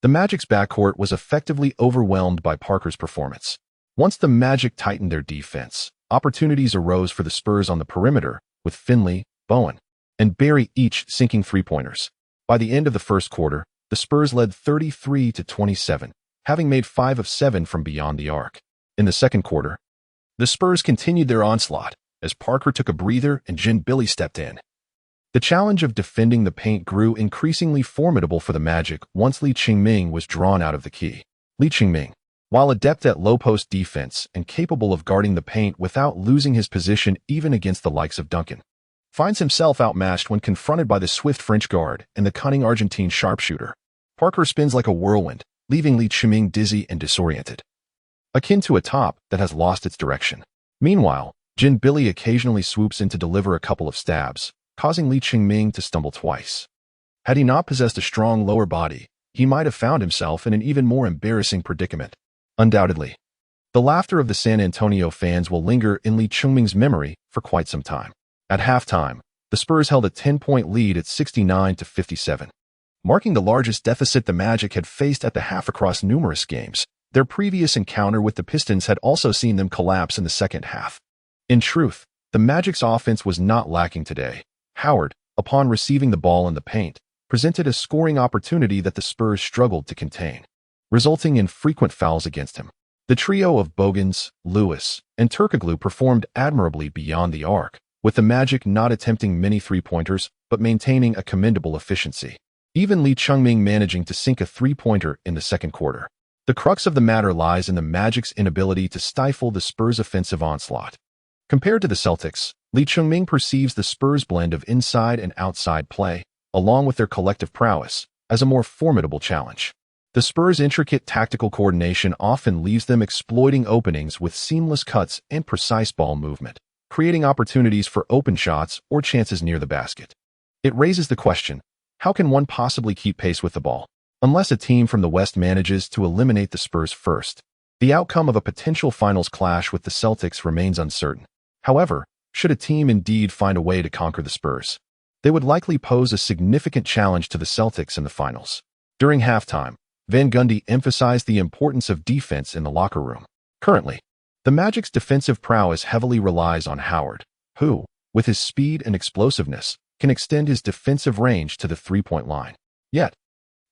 Speaker 1: The Magic's backcourt was effectively overwhelmed by Parker's performance. Once the Magic tightened their defense, opportunities arose for the Spurs on the perimeter, with Finley, Bowen, and Barry each sinking three-pointers. By the end of the first quarter, the Spurs led 33-27, having made 5 of 7 from beyond the arc. In the second quarter, the Spurs continued their onslaught, as Parker took a breather and Ginobili stepped in. The challenge of defending the paint grew increasingly formidable for the Magic once Lee Ching-ming was drawn out of the key. Lee Ching-ming, while adept at low-post defense and capable of guarding the paint without losing his position even against the likes of Duncan, finds himself outmatched when confronted by the swift French guard and the cunning Argentine sharpshooter. Parker spins like a whirlwind, leaving Lee Ching-ming dizzy and disoriented, akin to a top that has lost its direction. Meanwhile, Ginobili occasionally swoops in to deliver a couple of stabs, causing Lee Ching-ming to stumble twice. Had he not possessed a strong lower body, he might have found himself in an even more embarrassing predicament. Undoubtedly, the laughter of the San Antonio fans will linger in Lee Ching-ming's memory for quite some time. At halftime, the Spurs held a 10-point lead at 69-57, marking the largest deficit the Magic had faced at the half across numerous games. Their previous encounter with the Pistons had also seen them collapse in the second half. In truth, the Magic's offense was not lacking today. Howard, upon receiving the ball in the paint, presented a scoring opportunity that the Spurs struggled to contain, resulting in frequent fouls against him. The trio of Bogans, Lewis, and Turkoglu performed admirably beyond the arc, with the Magic not attempting many three-pointers but maintaining a commendable efficiency. Even Lee Ching-ming managing to sink a three-pointer in the second quarter. The crux of the matter lies in the Magic's inability to stifle the Spurs' offensive onslaught. Compared to the Celtics, Lee Ching-ming perceives the Spurs' blend of inside and outside play, along with their collective prowess, as a more formidable challenge. The Spurs' intricate tactical coordination often leaves them exploiting openings with seamless cuts and precise ball movement, creating opportunities for open shots or chances near the basket. It raises the question, how can one possibly keep pace with the ball, unless a team from the West manages to eliminate the Spurs first? The outcome of a potential finals clash with the Celtics remains uncertain. However, should a team indeed find a way to conquer the Spurs, they would likely pose a significant challenge to the Celtics in the finals. During halftime, Van Gundy emphasized the importance of defense in the locker room. Currently, the Magic's defensive prowess heavily relies on Howard, who, with his speed and explosiveness, can extend his defensive range to the three-point line. Yet,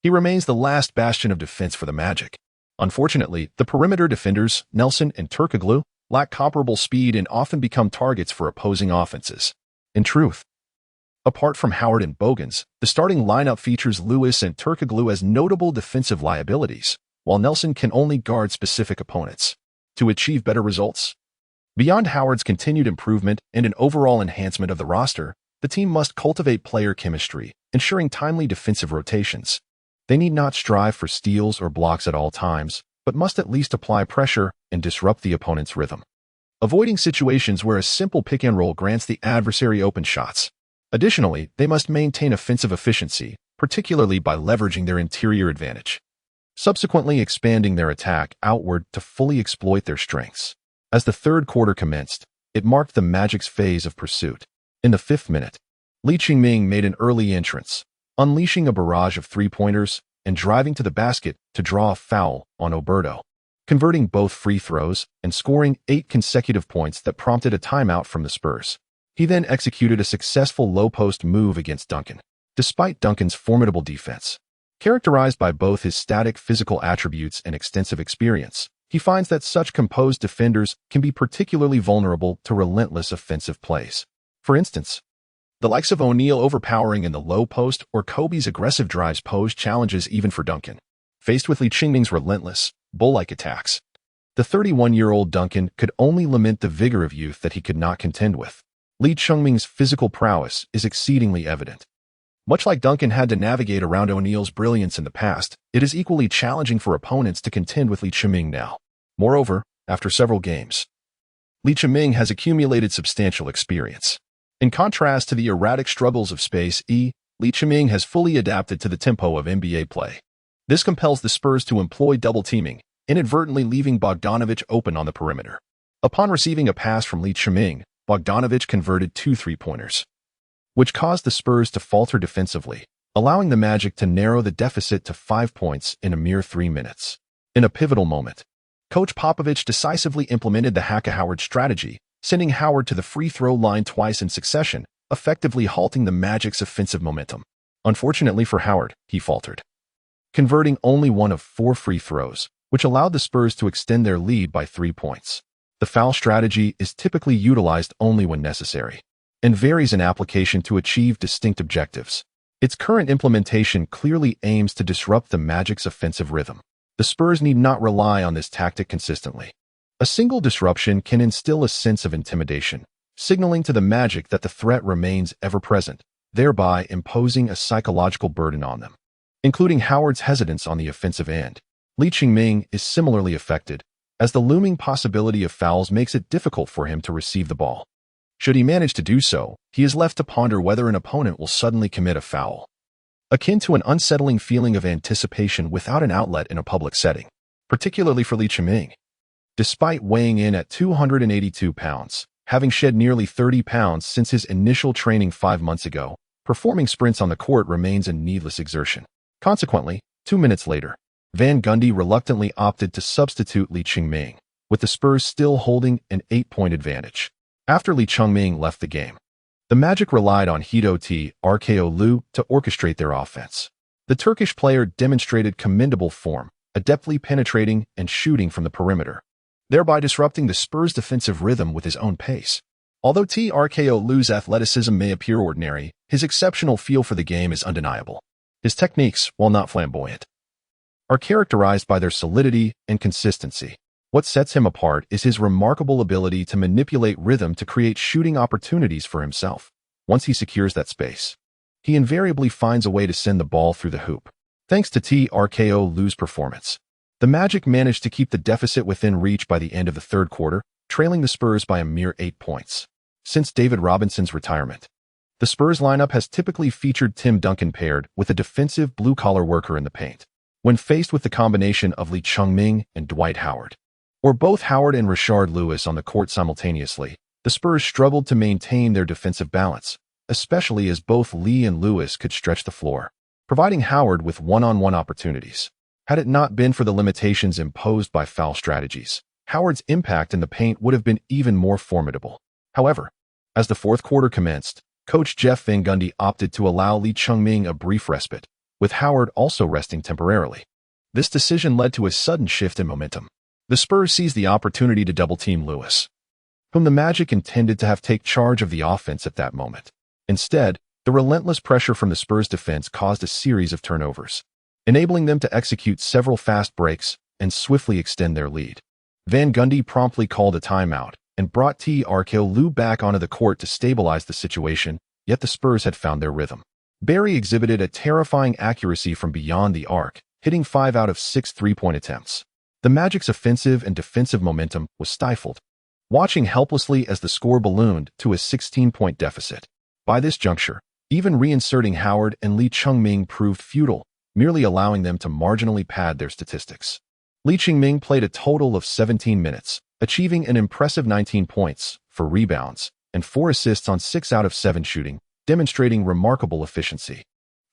Speaker 1: he remains the last bastion of defense for the Magic. Unfortunately, the perimeter defenders, Nelson and Turkoglu, lack comparable speed and often become targets for opposing offenses. In truth, apart from Howard and Bogans, the starting lineup features Lewis and Turkoglu as notable defensive liabilities, while Nelson can only guard specific opponents. To achieve better results, Beyond Howard's continued improvement and an overall enhancement of the roster, the team must cultivate player chemistry, ensuring timely defensive rotations. They need not strive for steals or blocks at all times, but must at least apply pressure and disrupt the opponent's rhythm, avoiding situations where a simple pick-and-roll grants the adversary open shots. Additionally, they must maintain offensive efficiency, particularly by leveraging their interior advantage, subsequently expanding their attack outward to fully exploit their strengths. As the third quarter commenced, it marked the Magic's phase of pursuit. In the 5th minute, Lee Ching-ming made an early entrance, unleashing a barrage of three-pointers and driving to the basket to draw a foul on Oberto, converting both free throws and scoring 8 consecutive points that prompted a timeout from the Spurs. He then executed a successful low-post move against Duncan. Despite Duncan's formidable defense, characterized by both his static physical attributes and extensive experience, he finds that such composed defenders can be particularly vulnerable to relentless offensive plays. For instance, the likes of O'Neal overpowering in the low post or Kobe's aggressive drives pose challenges even for Duncan. Faced with Lee Ching-ming's relentless, bull-like attacks, the 31-year-old Duncan could only lament the vigor of youth that he could not contend with. Lee Ching-ming's physical prowess is exceedingly evident. Much like Duncan had to navigate around O'Neal's brilliance in the past, it is equally challenging for opponents to contend with Lee Ching-ming now. Moreover, after several games, Lee Ching-ming has accumulated substantial experience. In contrast to the erratic struggles of Space E, Lee Ching-ming has fully adapted to the tempo of NBA play. This compels the Spurs to employ double-teaming, inadvertently leaving Bogdanović open on the perimeter. Upon receiving a pass from Lee Ching-ming, Bogdanović converted 2 three-pointers, which caused the Spurs to falter defensively, allowing the Magic to narrow the deficit to 5 points in a mere 3 minutes. In a pivotal moment, Coach Popovich decisively implemented the Hack-a-Howard strategy, sending Howard to the free throw line twice in succession, effectively halting the Magic's offensive momentum. Unfortunately for Howard, he faltered, converting only 1 of 4 free throws, which allowed the Spurs to extend their lead by 3 points. The foul strategy is typically utilized only when necessary, and varies in application to achieve distinct objectives. Its current implementation clearly aims to disrupt the Magic's offensive rhythm. The Spurs need not rely on this tactic consistently. A single disruption can instill a sense of intimidation, signaling to the Magic that the threat remains ever-present, thereby imposing a psychological burden on them. Including Howard's hesitance on the offensive end, Lee Ching-ming is similarly affected, as the looming possibility of fouls makes it difficult for him to receive the ball. Should he manage to do so, he is left to ponder whether an opponent will suddenly commit a foul, akin to an unsettling feeling of anticipation without an outlet in a public setting, particularly for Lee Ching-ming. Despite weighing in at 282 pounds, having shed nearly 30 pounds since his initial training 5 months ago, performing sprints on the court remains a needless exertion. Consequently, 2 minutes later, Van Gundy reluctantly opted to substitute Lee Ching-ming, with the Spurs still holding an 8-point advantage. After Lee Ching-ming left the game, the Magic relied on Hedo T. RKO Lu to orchestrate their offense. The Turkish player demonstrated commendable form, adeptly penetrating and shooting from the perimeter, thereby disrupting the Spurs' defensive rhythm with his own pace. Although TRKO Lu's athleticism may appear ordinary, his exceptional feel for the game is undeniable. His techniques, while not flamboyant, are characterized by their solidity and consistency. What sets him apart is his remarkable ability to manipulate rhythm to create shooting opportunities for himself. Once he secures that space, he invariably finds a way to send the ball through the hoop. Thanks to TRKO Lu's performance, the Magic managed to keep the deficit within reach by the end of the third quarter, trailing the Spurs by a mere 8 points. Since David Robinson's retirement, the Spurs lineup has typically featured Tim Duncan paired with a defensive blue-collar worker in the paint. When faced with the combination of Lee Ching-ming and Dwight Howard, or both Howard and Rashard Lewis on the court simultaneously, the Spurs struggled to maintain their defensive balance, especially as both Lee and Lewis could stretch the floor, providing Howard with one-on-one opportunities. Had it not been for the limitations imposed by foul strategies, Howard's impact in the paint would have been even more formidable. However, as the fourth quarter commenced, Coach Jeff Van Gundy opted to allow Lee Ching-ming a brief respite, with Howard also resting temporarily. This decision led to a sudden shift in momentum. The Spurs seized the opportunity to double-team Lewis, whom the Magic intended to have take charge of the offense at that moment. Instead, the relentless pressure from the Spurs defense caused a series of turnovers, enabling them to execute several fast breaks and swiftly extend their lead. Van Gundy promptly called a timeout, and brought Trko Lu back onto the court to stabilize the situation, yet the Spurs had found their rhythm. Barry exhibited a terrifying accuracy from beyond the arc, hitting 5 out of 6 three-point attempts. The Magic's offensive and defensive momentum was stifled, watching helplessly as the score ballooned to a 16-point deficit. By this juncture, even reinserting Howard and Lee Chung-ming proved futile, merely allowing them to marginally pad their statistics. Lee Chung-ming played a total of 17 minutes, achieving an impressive 19 points, 4 rebounds, and 4 assists on 6 out of 7 shooting, demonstrating remarkable efficiency.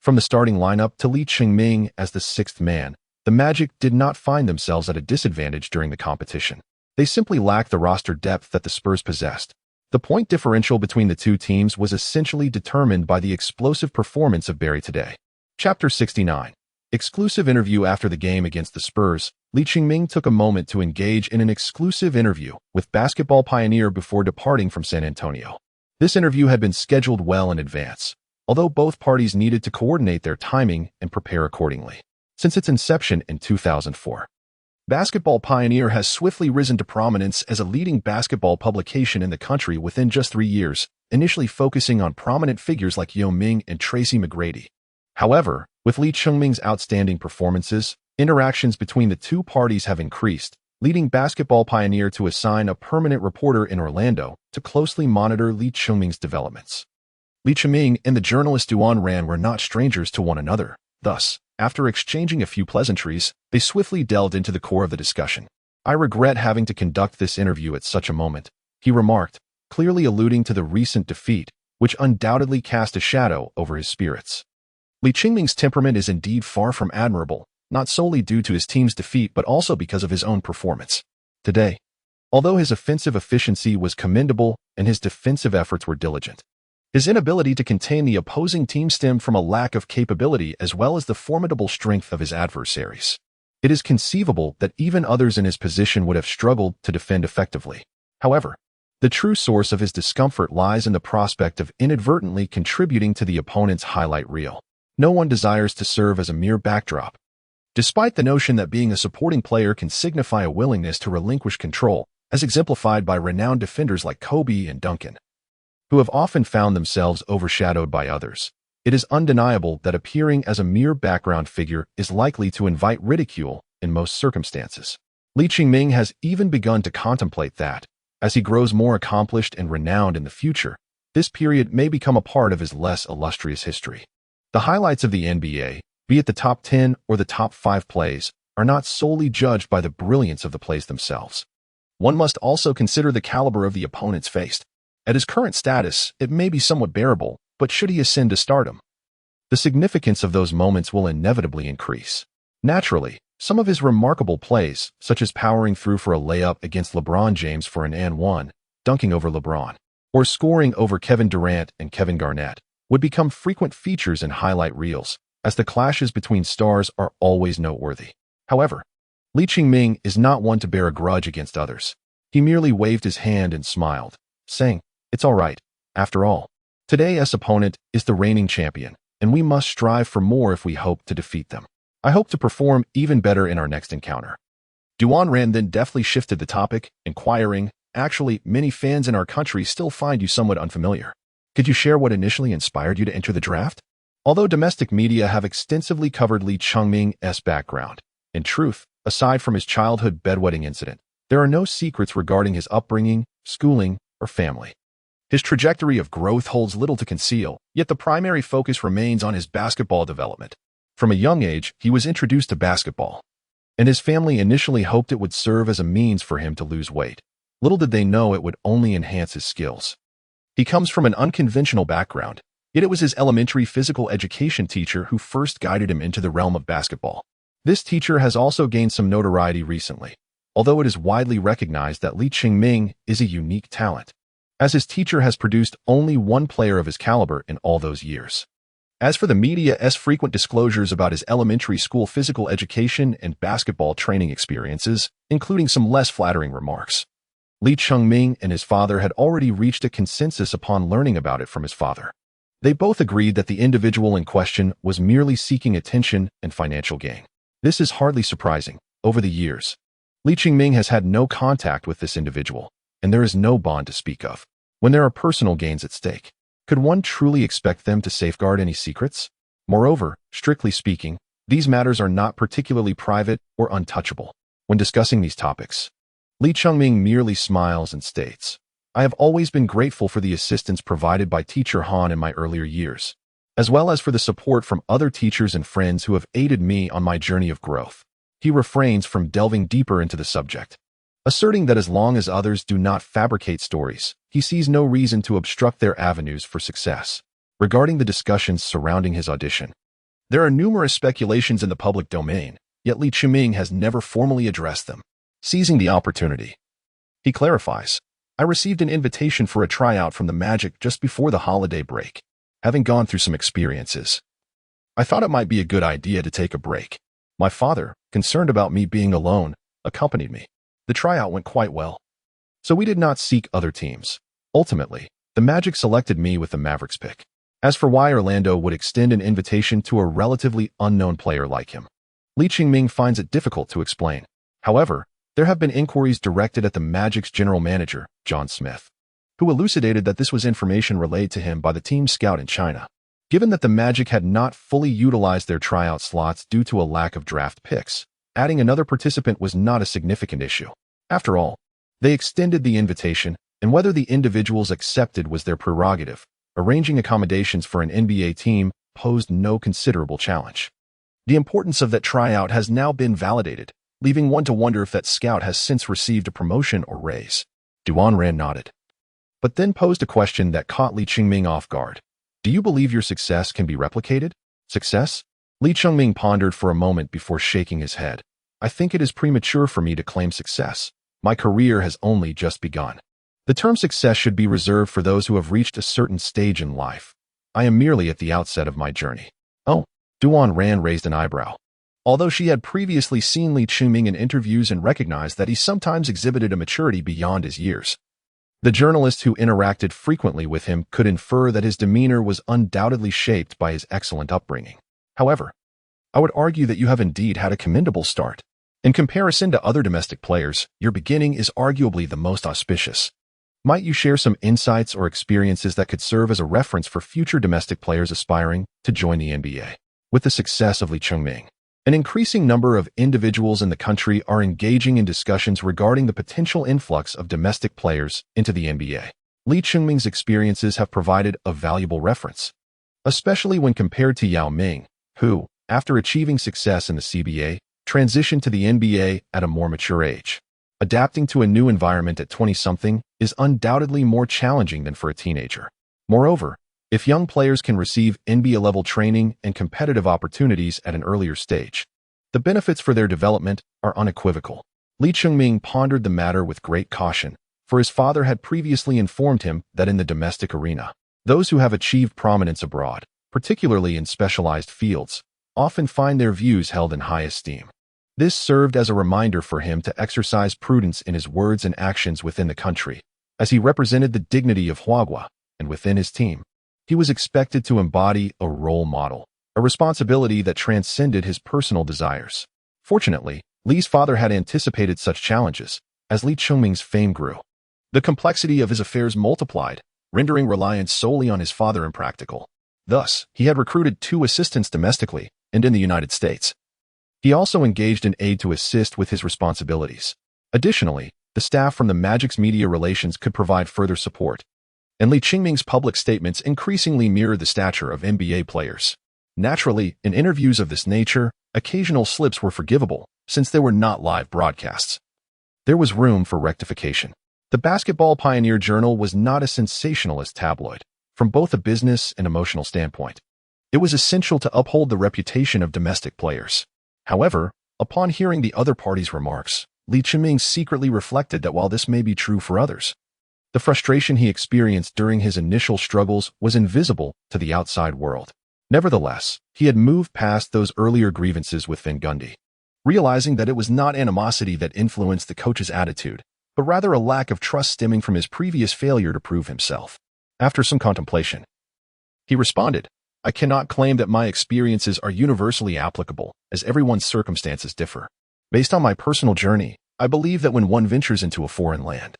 Speaker 1: From the starting lineup to Lee Chung-ming as the sixth man, the Magic did not find themselves at a disadvantage during the competition. They simply lacked the roster depth that the Spurs possessed. The point differential between the two teams was essentially determined by the explosive performance of Barry today. Chapter 69. Exclusive interview. After the game against the Spurs, Lee Chung-ming took a moment to engage in an exclusive interview with Basketball Pioneer before departing from San Antonio. This interview had been scheduled well in advance, although both parties needed to coordinate their timing and prepare accordingly. Since its inception in 2004, Basketball Pioneer has swiftly risen to prominence as a leading basketball publication in the country within just 3 years, initially focusing on prominent figures like Yao Ming and Tracy McGrady. However, with Lee Chung-ming's outstanding performances, interactions between the two parties have increased, leading Basketball Pioneer to assign a permanent reporter in Orlando to closely monitor Lee Chung-ming's developments. Lee Chung-ming and the journalist Duan Ran were not strangers to one another. Thus, after exchanging a few pleasantries, they swiftly delved into the core of the discussion. "I regret having to conduct this interview at such a moment," he remarked, clearly alluding to the recent defeat, which undoubtedly cast a shadow over his spirits. Lee Chung-ming's temperament is indeed far from admirable, not solely due to his team's defeat but also because of his own performance. Today, although his offensive efficiency was commendable and his defensive efforts were diligent, his inability to contain the opposing team stemmed from a lack of capability as well as the formidable strength of his adversaries. It is conceivable that even others in his position would have struggled to defend effectively. However, the true source of his discomfort lies in the prospect of inadvertently contributing to the opponent's highlight reel. No one desires to serve as a mere backdrop. Despite the notion that being a supporting player can signify a willingness to relinquish control, as exemplified by renowned defenders like Kobe and Duncan, who have often found themselves overshadowed by others, it is undeniable that appearing as a mere background figure is likely to invite ridicule in most circumstances. Lee Chung-ming has even begun to contemplate that, as he grows more accomplished and renowned in the future, this period may become a part of his less illustrious history. The highlights of the NBA, be it the top 10 or the top 5 plays, are not solely judged by the brilliance of the plays themselves. One must also consider the caliber of the opponents faced. At his current status, it may be somewhat bearable, but should he ascend to stardom, the significance of those moments will inevitably increase. Naturally, some of his remarkable plays, such as powering through for a layup against LeBron James for an and one, dunking over LeBron, or scoring over Kevin Durant and Kevin Garnett, would become frequent features in highlight reels, as the clashes between stars are always noteworthy. However, Lee Chung-ming is not one to bear a grudge against others. He merely waved his hand and smiled, saying, "It's all right. After all, today's opponent is the reigning champion, and we must strive for more if we hope to defeat them. I hope to perform even better in our next encounter." Duan Ran then deftly shifted the topic, inquiring, "Actually, many fans in our country still find you somewhat unfamiliar. Could you share what initially inspired you to enter the draft?" Although domestic media have extensively covered Lee Chung-ming's background, in truth, aside from his childhood bedwetting incident, there are no secrets regarding his upbringing, schooling, or family. His trajectory of growth holds little to conceal, yet the primary focus remains on his basketball development. From a young age, he was introduced to basketball, and his family initially hoped it would serve as a means for him to lose weight. Little did they know it would only enhance his skills. He comes from an unconventional background, yet it was his elementary physical education teacher who first guided him into the realm of basketball. This teacher has also gained some notoriety recently, although it is widely recognized that Lee Chung-ming is a unique talent, as his teacher has produced only one player of his caliber in all those years. As for the media's frequent disclosures about his elementary school physical education and basketball training experiences, including some less flattering remarks, Lee Chung-ming and his father had already reached a consensus upon learning about it from his father. They both agreed that the individual in question was merely seeking attention and financial gain. This is hardly surprising. Over the years, Lee Chung-ming has had no contact with this individual, and there is no bond to speak of. When there are personal gains at stake, could one truly expect them to safeguard any secrets? Moreover, strictly speaking, these matters are not particularly private or untouchable. When discussing these topics, Li Chengming merely smiles and states, I have always been grateful for the assistance provided by Teacher Han in my earlier years, as well as for the support from other teachers and friends who have aided me on my journey of growth. He refrains from delving deeper into the subject, asserting that as long as others do not fabricate stories, he sees no reason to obstruct their avenues for success. Regarding the discussions surrounding his audition, there are numerous speculations in the public domain, yet Li Chengming has never formally addressed them. Seizing the opportunity, he clarifies, I received an invitation for a tryout from the Magic just before the holiday break. Having gone through some experiences, I thought it might be a good idea to take a break. My father, concerned about me being alone, accompanied me. The tryout went quite well, so we did not seek other teams. Ultimately, the Magic selected me with the Mavericks pick. As for why Orlando would extend an invitation to a relatively unknown player like him, Li Chengming finds it difficult to explain. However, there have been inquiries directed at the Magic's general manager, John Smith, who elucidated that this was information relayed to him by the team scout in China. Given that the Magic had not fully utilized their tryout slots due to a lack of draft picks, adding another participant was not a significant issue. After all, they extended the invitation, and whether the individuals accepted was their prerogative. Arranging accommodations for an NBA team posed no considerable challenge. The importance of that tryout has now been validated, leaving one to wonder if that scout has since received a promotion or raise. Duan Ran nodded, but then posed a question that caught Li Chengming off guard. Do you believe your success can be replicated? Success? Li Chengming pondered for a moment before shaking his head. I think it is premature for me to claim success. My career has only just begun. The term success should be reserved for those who have reached a certain stage in life. I am merely at the outset of my journey. Oh, Duan Ran raised an eyebrow. Although she had previously seen Li Chengming in interviews and recognized that he sometimes exhibited a maturity beyond his years, the journalist who interacted frequently with him could infer that his demeanor was undoubtedly shaped by his excellent upbringing. However, I would argue that you have indeed had a commendable start. In comparison to other domestic players, your beginning is arguably the most auspicious. Might you share some insights or experiences that could serve as a reference for future domestic players aspiring to join the NBA? With the success of Li Chengming, an increasing number of individuals in the country are engaging in discussions regarding the potential influx of domestic players into the NBA. Li Chengming's experiences have provided a valuable reference, especially when compared to Yao Ming, who, after achieving success in the CBA, transitioned to the NBA at a more mature age. Adapting to a new environment at 20-something is undoubtedly more challenging than for a teenager. Moreover, if young players can receive NBA-level training and competitive opportunities at an earlier stage, the benefits for their development are unequivocal. Li Chengming pondered the matter with great caution, for his father had previously informed him that in the domestic arena, those who have achieved prominence abroad, particularly in specialized fields, often find their views held in high esteem. This served as a reminder for him to exercise prudence in his words and actions within the country, as he represented the dignity of Huagua, and within his team, he was expected to embody a role model, a responsibility that transcended his personal desires. Fortunately, Li's father had anticipated such challenges, as Li Chengming's fame grew. The complexity of his affairs multiplied, rendering reliance solely on his father impractical. Thus, he had recruited 2 assistants domestically and in the United States. He also engaged an aide to assist with his responsibilities. Additionally, the staff from the Magic's media relations could provide further support, and Li Chengming's public statements increasingly mirrored the stature of NBA players. Naturally, in interviews of this nature, occasional slips were forgivable, since they were not live broadcasts. There was room for rectification. The Basketball Pioneer Journal was not a sensationalist tabloid, from both a business and emotional standpoint. It was essential to uphold the reputation of domestic players. However, upon hearing the other party's remarks, Li Chengming secretly reflected that while this may be true for others, the frustration he experienced during his initial struggles was invisible to the outside world. Nevertheless, he had moved past those earlier grievances with Van Gundy, realizing that it was not animosity that influenced the coach's attitude, but rather a lack of trust stemming from his previous failure to prove himself. After some contemplation, he responded, I cannot claim that my experiences are universally applicable, as everyone's circumstances differ. Based on my personal journey, I believe that when one ventures into a foreign land,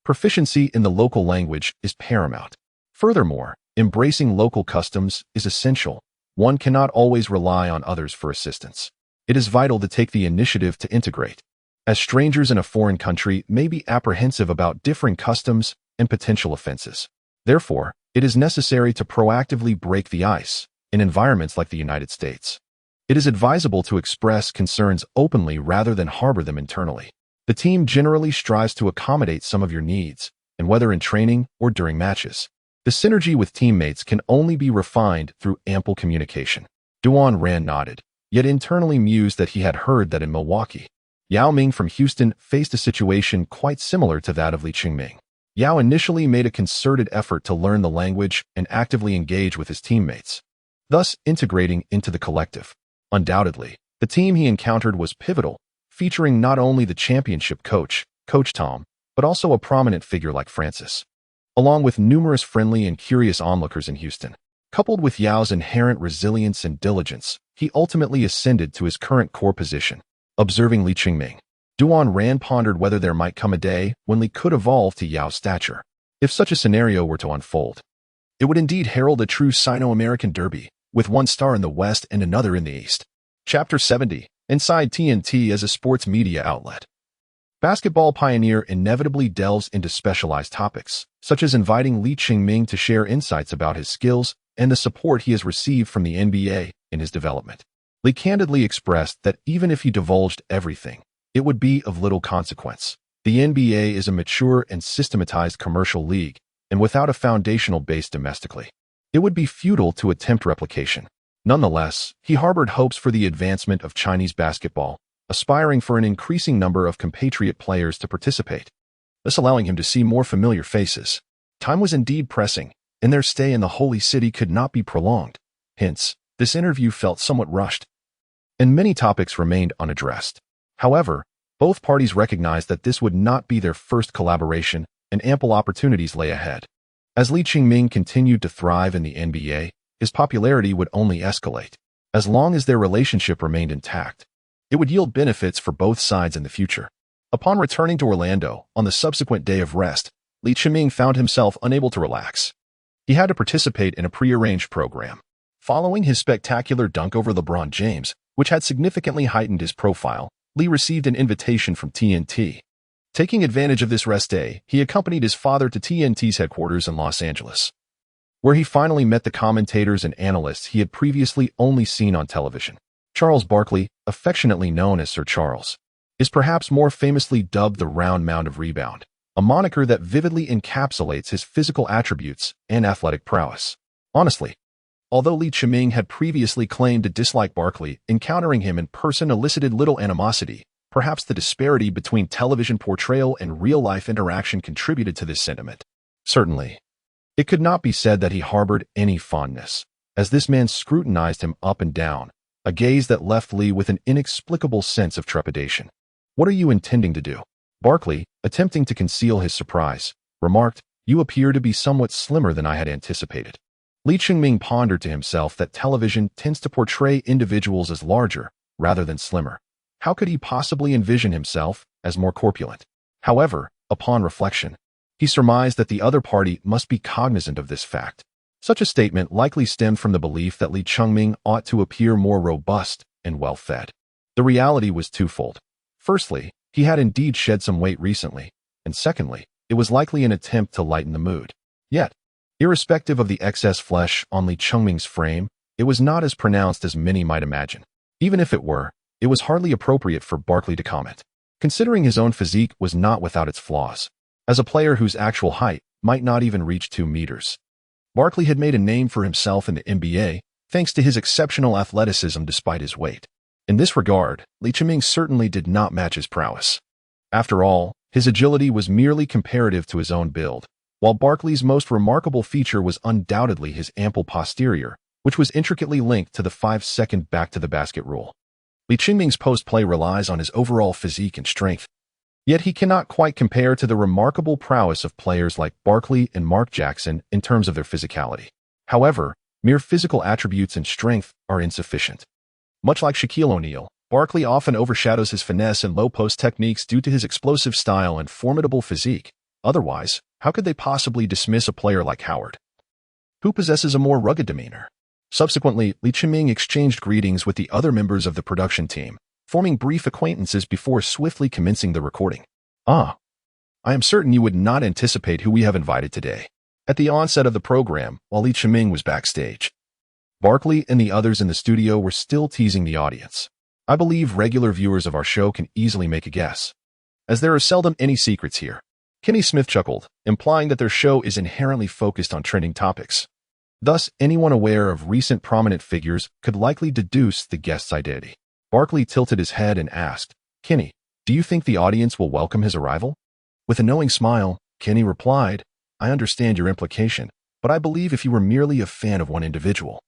Speaker 1: Proficiency in the local language is paramount. Furthermore, embracing local customs is essential. One cannot always rely on others for assistance. It is vital to take the initiative to integrate, as strangers in a foreign country may be apprehensive about differing customs and potential offenses. Therefore, it is necessary to proactively break the ice in environments like the United States. It is advisable to express concerns openly rather than harbor them internally. The team generally strives to accommodate some of your needs, and whether in training or during matches. The synergy with teammates can only be refined through ample communication. Duan Ran nodded, yet internally mused that he had heard that in Milwaukee, Yao Ming from Houston faced a situation quite similar to that of Li Qingming. Yao initially made a concerted effort to learn the language and actively engage with his teammates, thus integrating into the collective. Undoubtedly, the team he encountered was pivotal, featuring not only the championship coach, Coach Tom, but also a prominent figure like Francis, along with numerous friendly and curious onlookers in Houston. Coupled with Yao's inherent resilience and diligence, he ultimately ascended to his current core position. Observing Li Qingming, Duan Ran pondered whether there might come a day when Li could evolve to Yao's stature. If such a scenario were to unfold, it would indeed herald a true Sino-American derby, with one star in the West and another in the East. Chapter 70. Inside TNT as a sports media outlet. Basketball Pioneer inevitably delves into specialized topics, such as inviting Li Qingming to share insights about his skills and the support he has received from the NBA in his development. Li candidly expressed that even if he divulged everything, it would be of little consequence. The NBA is a mature and systematized commercial league, and without a foundational base domestically, it would be futile to attempt replication. Nonetheless, he harbored hopes for the advancement of Chinese basketball, aspiring for an increasing number of compatriot players to participate, thus allowing him to see more familiar faces. Time was indeed pressing, and their stay in the Holy City could not be prolonged. Hence, this interview felt somewhat rushed, and many topics remained unaddressed. However, both parties recognized that this would not be their first collaboration, and ample opportunities lay ahead. As Li Qingming continued to thrive in the NBA, his popularity would only escalate. As long as their relationship remained intact, it would yield benefits for both sides in the future. Upon returning to Orlando, on the subsequent day of rest, Li Qingming found himself unable to relax. He had to participate in a prearranged program. Following his spectacular dunk over LeBron James, which had significantly heightened his profile, Li received an invitation from TNT. Taking advantage of this rest day, he accompanied his father to TNT's headquarters in Los Angeles, where he finally met the commentators and analysts he had previously only seen on television. Charles Barkley, affectionately known as Sir Charles, is perhaps more famously dubbed the Round Mound of Rebound, a moniker that vividly encapsulates his physical attributes and athletic prowess. Honestly, although Li Qingming had previously claimed to dislike Barkley, encountering him in person elicited little animosity. Perhaps the disparity between television portrayal and real-life interaction contributed to this sentiment. Certainly, it could not be said that he harbored any fondness, as this man scrutinized him up and down, a gaze that left Li with an inexplicable sense of trepidation. "What are you intending to do?" Barkley, attempting to conceal his surprise, remarked, "You appear to be somewhat slimmer than I had anticipated." Li Qingming pondered to himself that television tends to portray individuals as larger rather than slimmer. How could he possibly envision himself as more corpulent? However, upon reflection, he surmised that the other party must be cognizant of this fact. Such a statement likely stemmed from the belief that Li Qingming ought to appear more robust and well-fed. The reality was twofold. Firstly, he had indeed shed some weight recently, and secondly, it was likely an attempt to lighten the mood. Yet, irrespective of the excess flesh on Li Qingming's frame, it was not as pronounced as many might imagine. Even if it were, it was hardly appropriate for Barkley to comment, considering his own physique was not without its flaws. As a player whose actual height might not even reach 2 meters, Barkley had made a name for himself in the NBA thanks to his exceptional athleticism despite his weight. In this regard, Li Qingming certainly did not match his prowess. After all, his agility was merely comparative to his own build, while Barkley's most remarkable feature was undoubtedly his ample posterior, which was intricately linked to the 5-second back-to-the-basket rule. Li Qingming's post-play relies on his overall physique and strength, yet he cannot quite compare to the remarkable prowess of players like Barkley and Mark Jackson in terms of their physicality. However, mere physical attributes and strength are insufficient. Much like Shaquille O'Neal, Barkley often overshadows his finesse and low-post techniques due to his explosive style and formidable physique, Otherwise, how could they possibly dismiss a player like Howard, who possesses a more rugged demeanor? Subsequently, Li Chiming exchanged greetings with the other members of the production team, forming brief acquaintances before swiftly commencing the recording. I am certain you would not anticipate who we have invited today. At the onset of the program, while Li Chiming was backstage, Barkley and the others in the studio were still teasing the audience. I believe regular viewers of our show can easily make a guess, as there are seldom any secrets here. Kenny Smith chuckled, implying that their show is inherently focused on trending topics. Thus, anyone aware of recent prominent figures could likely deduce the guest's identity. Barkley tilted his head and asked, "Kenny, do you think the audience will welcome his arrival?" With a knowing smile, Kenny replied, "I understand your implication, but I believe if you were merely a fan of one individual,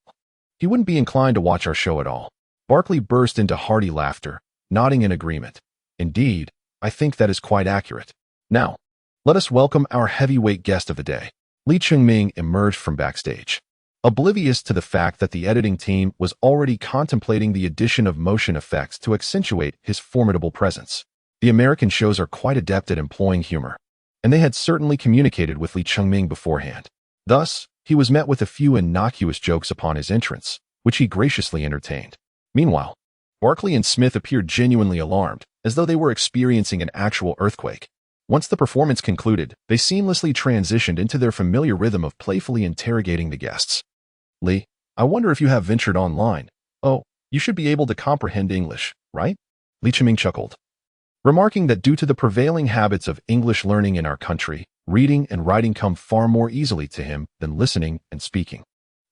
Speaker 1: you wouldn't be inclined to watch our show at all." Barkley burst into hearty laughter, nodding in agreement. "Indeed, I think that is quite accurate. Now, let us welcome our heavyweight guest of the day." Li Chiming emerged from backstage, oblivious to the fact that the editing team was already contemplating the addition of motion effects to accentuate his formidable presence. The American shows are quite adept at employing humor, and they had certainly communicated with Li Chiming beforehand. Thus, he was met with a few innocuous jokes upon his entrance, which he graciously entertained. Meanwhile, Barkley and Smith appeared genuinely alarmed, as though they were experiencing an actual earthquake. Once the performance concluded, they seamlessly transitioned into their familiar rhythm of playfully interrogating the guests. "Lee, I wonder if you have ventured online. Oh, you should be able to comprehend English, right?" Li Chiming chuckled, remarking that due to the prevailing habits of English learning in our country, reading and writing come far more easily to him than listening and speaking.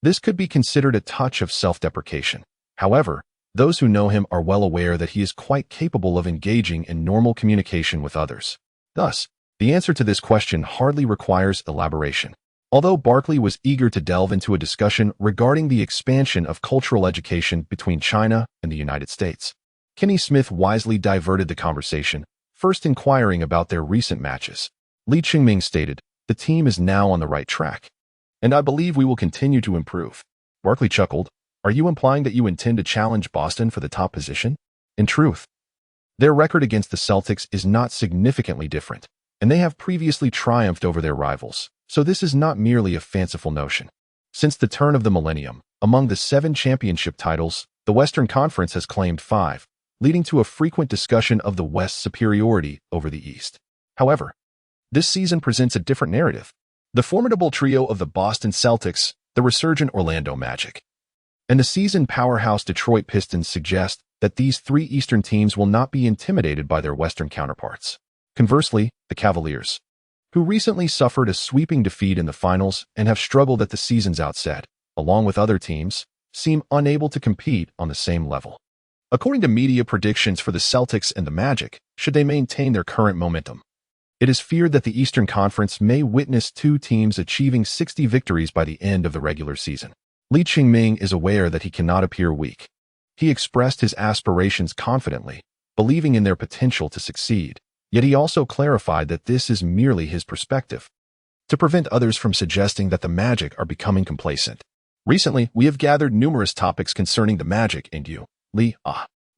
Speaker 1: This could be considered a touch of self-deprecation. However, those who know him are well aware that he is quite capable of engaging in normal communication with others. Thus, the answer to this question hardly requires elaboration. Although Barkley was eager to delve into a discussion regarding the expansion of cultural education between China and the United States, Kenny Smith wisely diverted the conversation, first inquiring about their recent matches. Li Chiming stated, "The team is now on the right track, and I believe we will continue to improve." Barkley chuckled, "Are you implying that you intend to challenge Boston for the top position?" In truth, their record against the Celtics is not significantly different, and they have previously triumphed over their rivals, so this is not merely a fanciful notion. Since the turn of the millennium, among the 7 championship titles, the Western Conference has claimed 5, leading to a frequent discussion of the West's superiority over the East. However, this season presents a different narrative. The formidable trio of the Boston Celtics, the resurgent Orlando Magic, and the seasoned powerhouse Detroit Pistons suggest that these 3 Eastern teams will not be intimidated by their Western counterparts. Conversely, the Cavaliers, who recently suffered a sweeping defeat in the finals and have struggled at the season's outset, along with other teams, seem unable to compete on the same level. According to media predictions for the Celtics and the Magic, should they maintain their current momentum, it is feared that the Eastern Conference may witness 2 teams achieving 60 victories by the end of the regular season. Li Chiming is aware that he cannot appear weak. He expressed his aspirations confidently, believing in their potential to succeed, yet he also clarified that this is merely his perspective, to prevent others from suggesting that the Magic are becoming complacent. "Recently, we have gathered numerous topics concerning the Magic and you, Lee.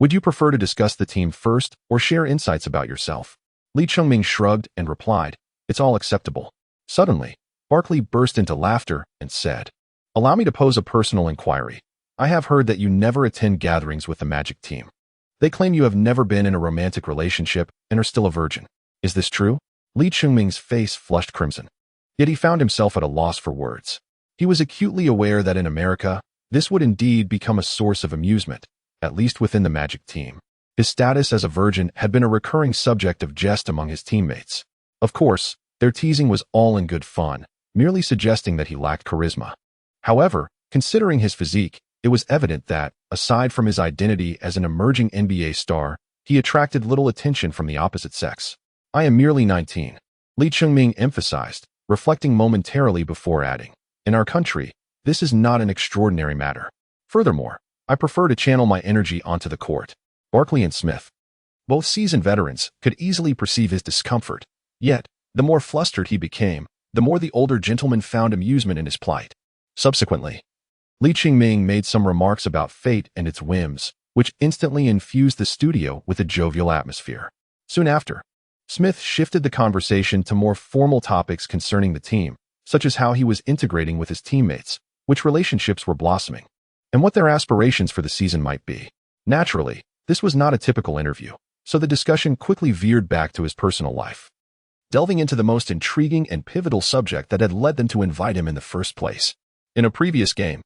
Speaker 1: Would you prefer to discuss the team first or share insights about yourself?" Li Chiming shrugged and replied, "It's all acceptable." Suddenly, Barkley burst into laughter and said, "Allow me to pose a personal inquiry. I have heard that you never attend gatherings with the Magic team. They claim you have never been in a romantic relationship and are still a virgin. Is this true?" Li Chiming's face flushed crimson, yet he found himself at a loss for words. He was acutely aware that in America, this would indeed become a source of amusement, at least within the Magic team. His status as a virgin had been a recurring subject of jest among his teammates. Of course, their teasing was all in good fun, merely suggesting that he lacked charisma. However, considering his physique, it was evident that, aside from his identity as an emerging NBA star, he attracted little attention from the opposite sex. "I am merely 19, Li Chiming emphasized, reflecting momentarily before adding, "In our country, this is not an extraordinary matter. Furthermore, I prefer to channel my energy onto the court." Barkley and Smith, both seasoned veterans, could easily perceive his discomfort, yet, the more flustered he became, the more the older gentleman found amusement in his plight. Subsequently, Li Chiming made some remarks about fate and its whims, which instantly infused the studio with a jovial atmosphere. Soon after, Smith shifted the conversation to more formal topics concerning the team, such as how he was integrating with his teammates, which relationships were blossoming, and what their aspirations for the season might be. Naturally, this was not a typical interview, so the discussion quickly veered back to his personal life, delving into the most intriguing and pivotal subject that had led them to invite him in the first place. In a previous game,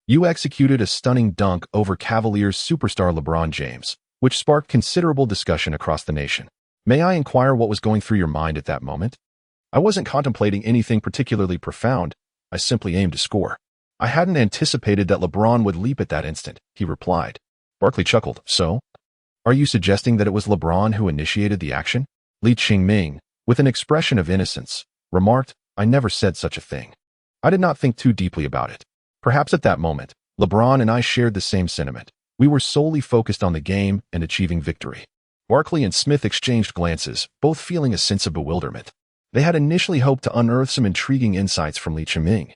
Speaker 1: you executed a stunning dunk over Cavaliers superstar LeBron James, which sparked considerable discussion across the nation. May I inquire what was going through your mind at that moment? I wasn't contemplating anything particularly profound. I simply aimed to score. I hadn't anticipated that LeBron would leap at that instant, he replied. Barkley chuckled. So? Are you suggesting that it was LeBron who initiated the action? Li Qingming, with an expression of innocence, remarked, I never said such a thing. I did not think too deeply about it. Perhaps at that moment, LeBron and I shared the same sentiment. We were solely focused on the game and achieving victory. Barkley and Smith exchanged glances, both feeling a sense of bewilderment. They had initially hoped to unearth some intriguing insights from Li Qingming,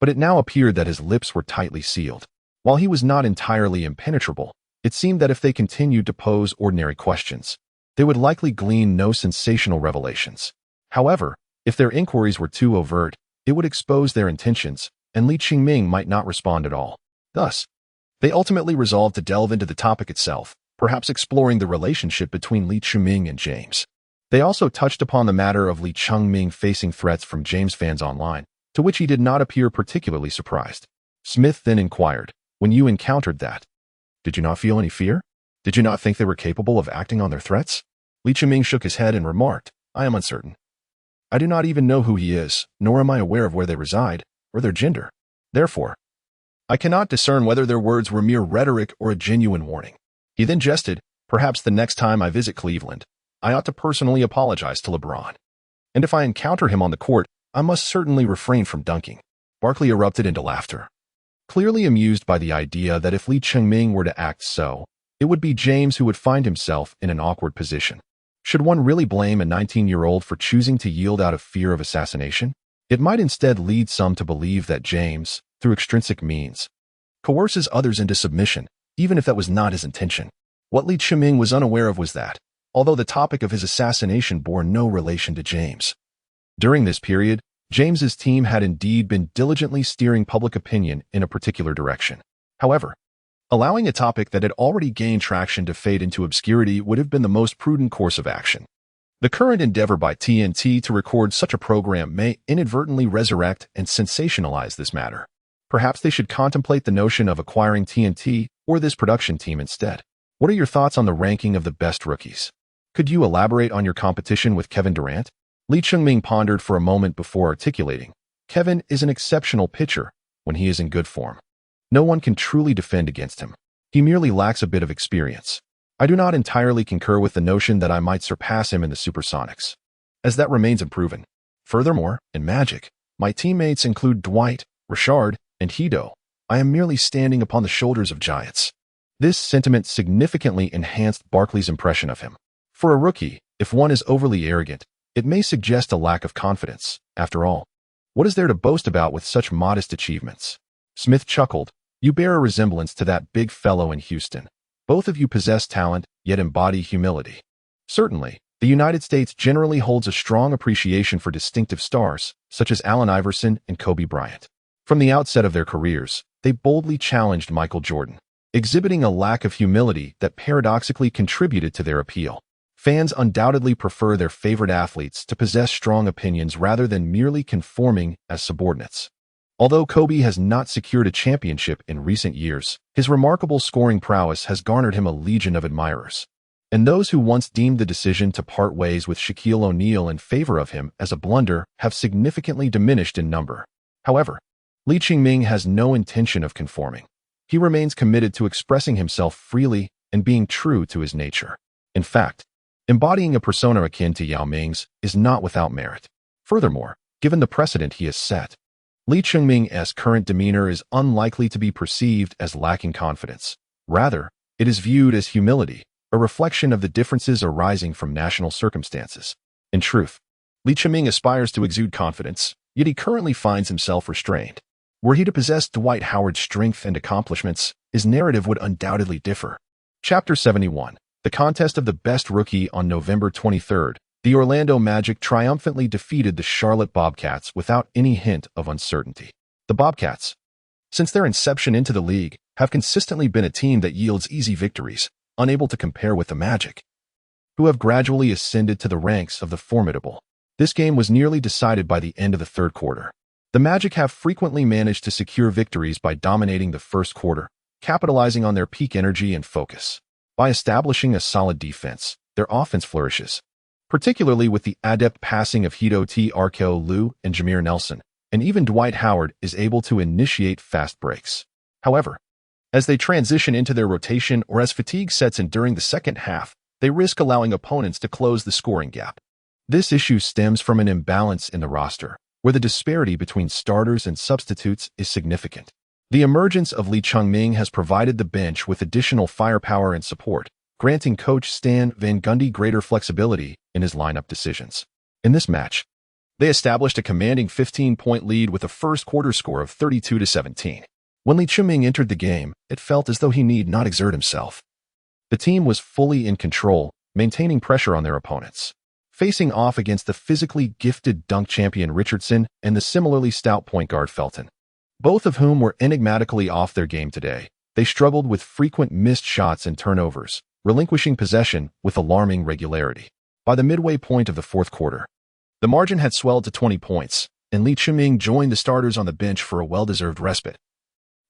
Speaker 1: but it now appeared that his lips were tightly sealed. While he was not entirely impenetrable, it seemed that if they continued to pose ordinary questions, they would likely glean no sensational revelations. However, if their inquiries were too overt, it would expose their intentions, and Li Qingming might not respond at all. Thus, they ultimately resolved to delve into the topic itself, perhaps exploring the relationship between Li Qingming and James. They also touched upon the matter of Li Qingming facing threats from James fans online, to which he did not appear particularly surprised. Smith then inquired, when you encountered that, did you not feel any fear? Did you not think they were capable of acting on their threats? Li Qingming shook his head and remarked, I am uncertain. I do not even know who he is, nor am I aware of where they reside, or their gender. Therefore, I cannot discern whether their words were mere rhetoric or a genuine warning. He then jested, perhaps the next time I visit Cleveland, I ought to personally apologize to LeBron. And if I encounter him on the court, I must certainly refrain from dunking. Barkley erupted into laughter, clearly amused by the idea that if Li Qingming were to act so, it would be James who would find himself in an awkward position. Should one really blame a 19-year-old for choosing to yield out of fear of assassination? It might instead lead some to believe that James, through extrinsic means, coerces others into submission, even if that was not his intention. What Li Qingming was unaware of was that, although the topic of his assassination bore no relation to James, during this period, James's team had indeed been diligently steering public opinion in a particular direction. However, allowing a topic that had already gained traction to fade into obscurity would have been the most prudent course of action. The current endeavor by TNT to record such a program may inadvertently resurrect and sensationalize this matter. Perhaps they should contemplate the notion of acquiring TNT or this production team instead. What are your thoughts on the ranking of the best rookies? Could you elaborate on your competition with Kevin Durant? Li Qingming pondered for a moment before articulating, Kevin is an exceptional pitcher when he is in good form. No one can truly defend against him. He merely lacks a bit of experience. I do not entirely concur with the notion that I might surpass him in the Supersonics, as that remains unproven. Furthermore, in Magic, my teammates include Dwight, Richard, and Hito. I am merely standing upon the shoulders of giants. This sentiment significantly enhanced Barkley's impression of him. For a rookie, if one is overly arrogant, it may suggest a lack of confidence. After all, what is there to boast about with such modest achievements? Smith chuckled. You bear a resemblance to that big fellow in Houston. Both of you possess talent, yet embody humility. Certainly, the United States generally holds a strong appreciation for distinctive stars, such as Allen Iverson and Kobe Bryant. From the outset of their careers, they boldly challenged Michael Jordan, exhibiting a lack of humility that paradoxically contributed to their appeal. Fans undoubtedly prefer their favorite athletes to possess strong opinions rather than merely conforming as subordinates. Although Kobe has not secured a championship in recent years, his remarkable scoring prowess has garnered him a legion of admirers. And those who once deemed the decision to part ways with Shaquille O'Neal in favor of him as a blunder have significantly diminished in number. However, Li Qingming has no intention of conforming. He remains committed to expressing himself freely and being true to his nature. In fact, embodying a persona akin to Yao Ming's is not without merit. Furthermore, given the precedent he has set, Li Qingming's current demeanor is unlikely to be perceived as lacking confidence. Rather, it is viewed as humility, a reflection of the differences arising from national circumstances. In truth, Li Qingming aspires to exude confidence, yet he currently finds himself restrained. Were he to possess Dwight Howard's strength and accomplishments, his narrative would undoubtedly differ. Chapter 71. The contest of the best rookie on November 23rd. the Orlando Magic triumphantly defeated the Charlotte Bobcats without any hint of uncertainty. The Bobcats, since their inception into the league, have consistently been a team that yields easy victories, unable to compare with the Magic, who have gradually ascended to the ranks of the formidable. This game was nearly decided by the end of the third quarter. The Magic have frequently managed to secure victories by dominating the first quarter, capitalizing on their peak energy and focus. By establishing a solid defense, their offense flourishes, particularly with the adept passing of RKO Lue and Jameer Nelson, and even Dwight Howard is able to initiate fast breaks. However, as they transition into their rotation or as fatigue sets in during the second half, they risk allowing opponents to close the scoring gap. This issue stems from an imbalance in the roster, where the disparity between starters and substitutes is significant. The emergence of Lee Chung-Ming has provided the bench with additional firepower and support, granting coach Stan Van Gundy greater flexibility in his lineup decisions. In this match, they established a commanding 15-point lead with a first-quarter score of 32-17. When Lee Chung-Ming entered the game, it felt as though he need not exert himself. The team was fully in control, maintaining pressure on their opponents. Facing off against the physically gifted dunk champion Richardson and the similarly stout point guard Felton, both of whom were enigmatically off their game today, they struggled with frequent missed shots and turnovers, relinquishing possession with alarming regularity. By the midway point of the fourth quarter, the margin had swelled to 20 points, and Lee Chung-Ming joined the starters on the bench for a well-deserved respite,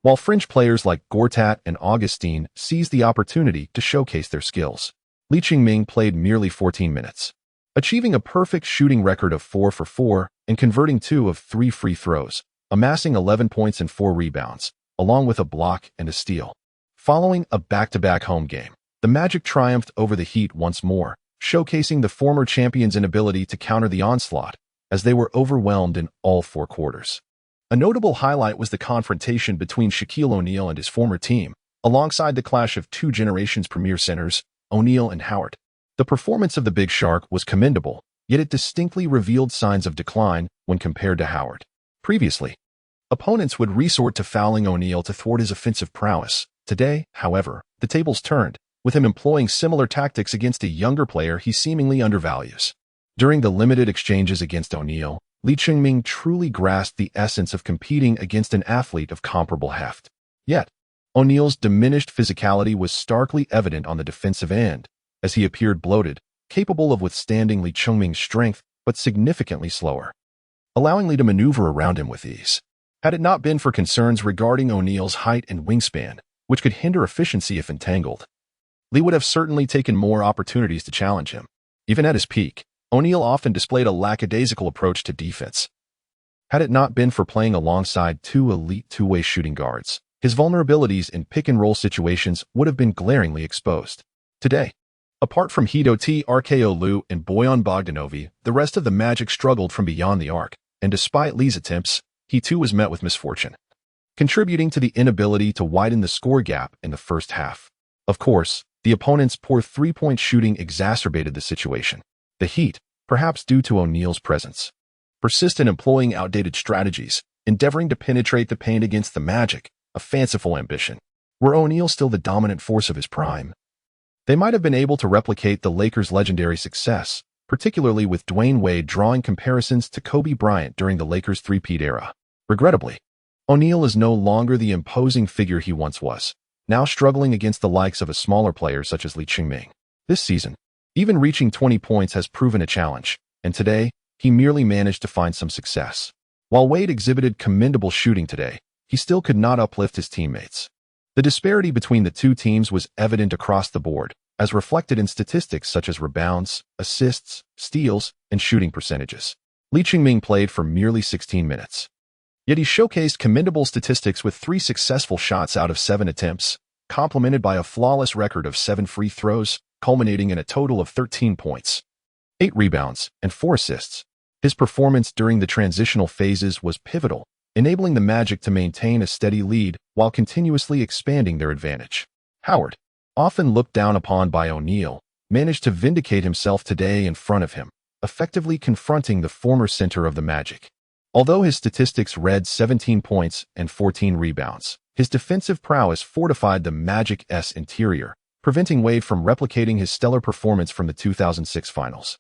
Speaker 1: while fringe players like Gortat and Augustine seized the opportunity to showcase their skills. Lee Chung-Ming played merely 14 minutes, achieving a perfect shooting record of 4 for 4 and converting 2 of 3 free throws, amassing 11 points and 4 rebounds, along with a block and a steal. Following a back-to-back home game, the Magic triumphed over the Heat once more, showcasing the former champions' inability to counter the onslaught, as they were overwhelmed in all 4 quarters. A notable highlight was the confrontation between Shaquille O'Neal and his former team, alongside the clash of two generations' premier centers, O'Neal and Howard. The performance of the Big Shark was commendable, yet it distinctly revealed signs of decline when compared to Howard. Previously, opponents would resort to fouling O'Neal to thwart his offensive prowess. Today, however, the tables turned, with him employing similar tactics against a younger player he seemingly undervalues. During the limited exchanges against O'Neal, Lee Chung-Ming truly grasped the essence of competing against an athlete of comparable heft. Yet, O'Neal's diminished physicality was starkly evident on the defensive end, as he appeared bloated, capable of withstanding Lee Chung-Ming's strength, but significantly slower, allowing Lee to maneuver around him with ease. Had it not been for concerns regarding O'Neal's height and wingspan, which could hinder efficiency if entangled, Lee would have certainly taken more opportunities to challenge him. Even at his peak, O'Neal often displayed a lackadaisical approach to defense. Had it not been for playing alongside two elite two-way shooting guards, his vulnerabilities in pick-and-roll situations would have been glaringly exposed. Today, apart from RKO Lue and Bojan Bogdanovic, the rest of the Magic struggled from beyond the arc, and despite Lee's attempts, he too was met with misfortune, contributing to the inability to widen the score gap in the first half. Of course, the opponent's poor three-point shooting exacerbated the situation. The Heat, perhaps due to O'Neal's presence, persist in employing outdated strategies, endeavoring to penetrate the paint against the Magic, a fanciful ambition. Were O'Neal still the dominant force of his prime, they might have been able to replicate the Lakers' legendary success, particularly with Dwayne Wade drawing comparisons to Kobe Bryant during the Lakers' three-peat era. Regrettably, O'Neal is no longer the imposing figure he once was, now struggling against the likes of a smaller player such as Lee Chung-Ming. This season, even reaching 20 points has proven a challenge, and today, he merely managed to find some success. While Wade exhibited commendable shooting today, he still could not uplift his teammates. The disparity between the two teams was evident across the board, as reflected in statistics such as rebounds, assists, steals, and shooting percentages. Lee Chung-Ming played for merely 16 minutes. Yet he showcased commendable statistics with 3 successful shots out of 7 attempts, complemented by a flawless record of 7 free throws, culminating in a total of 13 points, 8 rebounds, and 4 assists. His performance during the transitional phases was pivotal, enabling the Magic to maintain a steady lead while continuously expanding their advantage. Howard, often looked down upon by O'Neal, managed to vindicate himself today in front of him, effectively confronting the former center of the Magic. Although his statistics read 17 points and 14 rebounds, his defensive prowess fortified the Magic's interior, preventing Wade from replicating his stellar performance from the 2006 finals.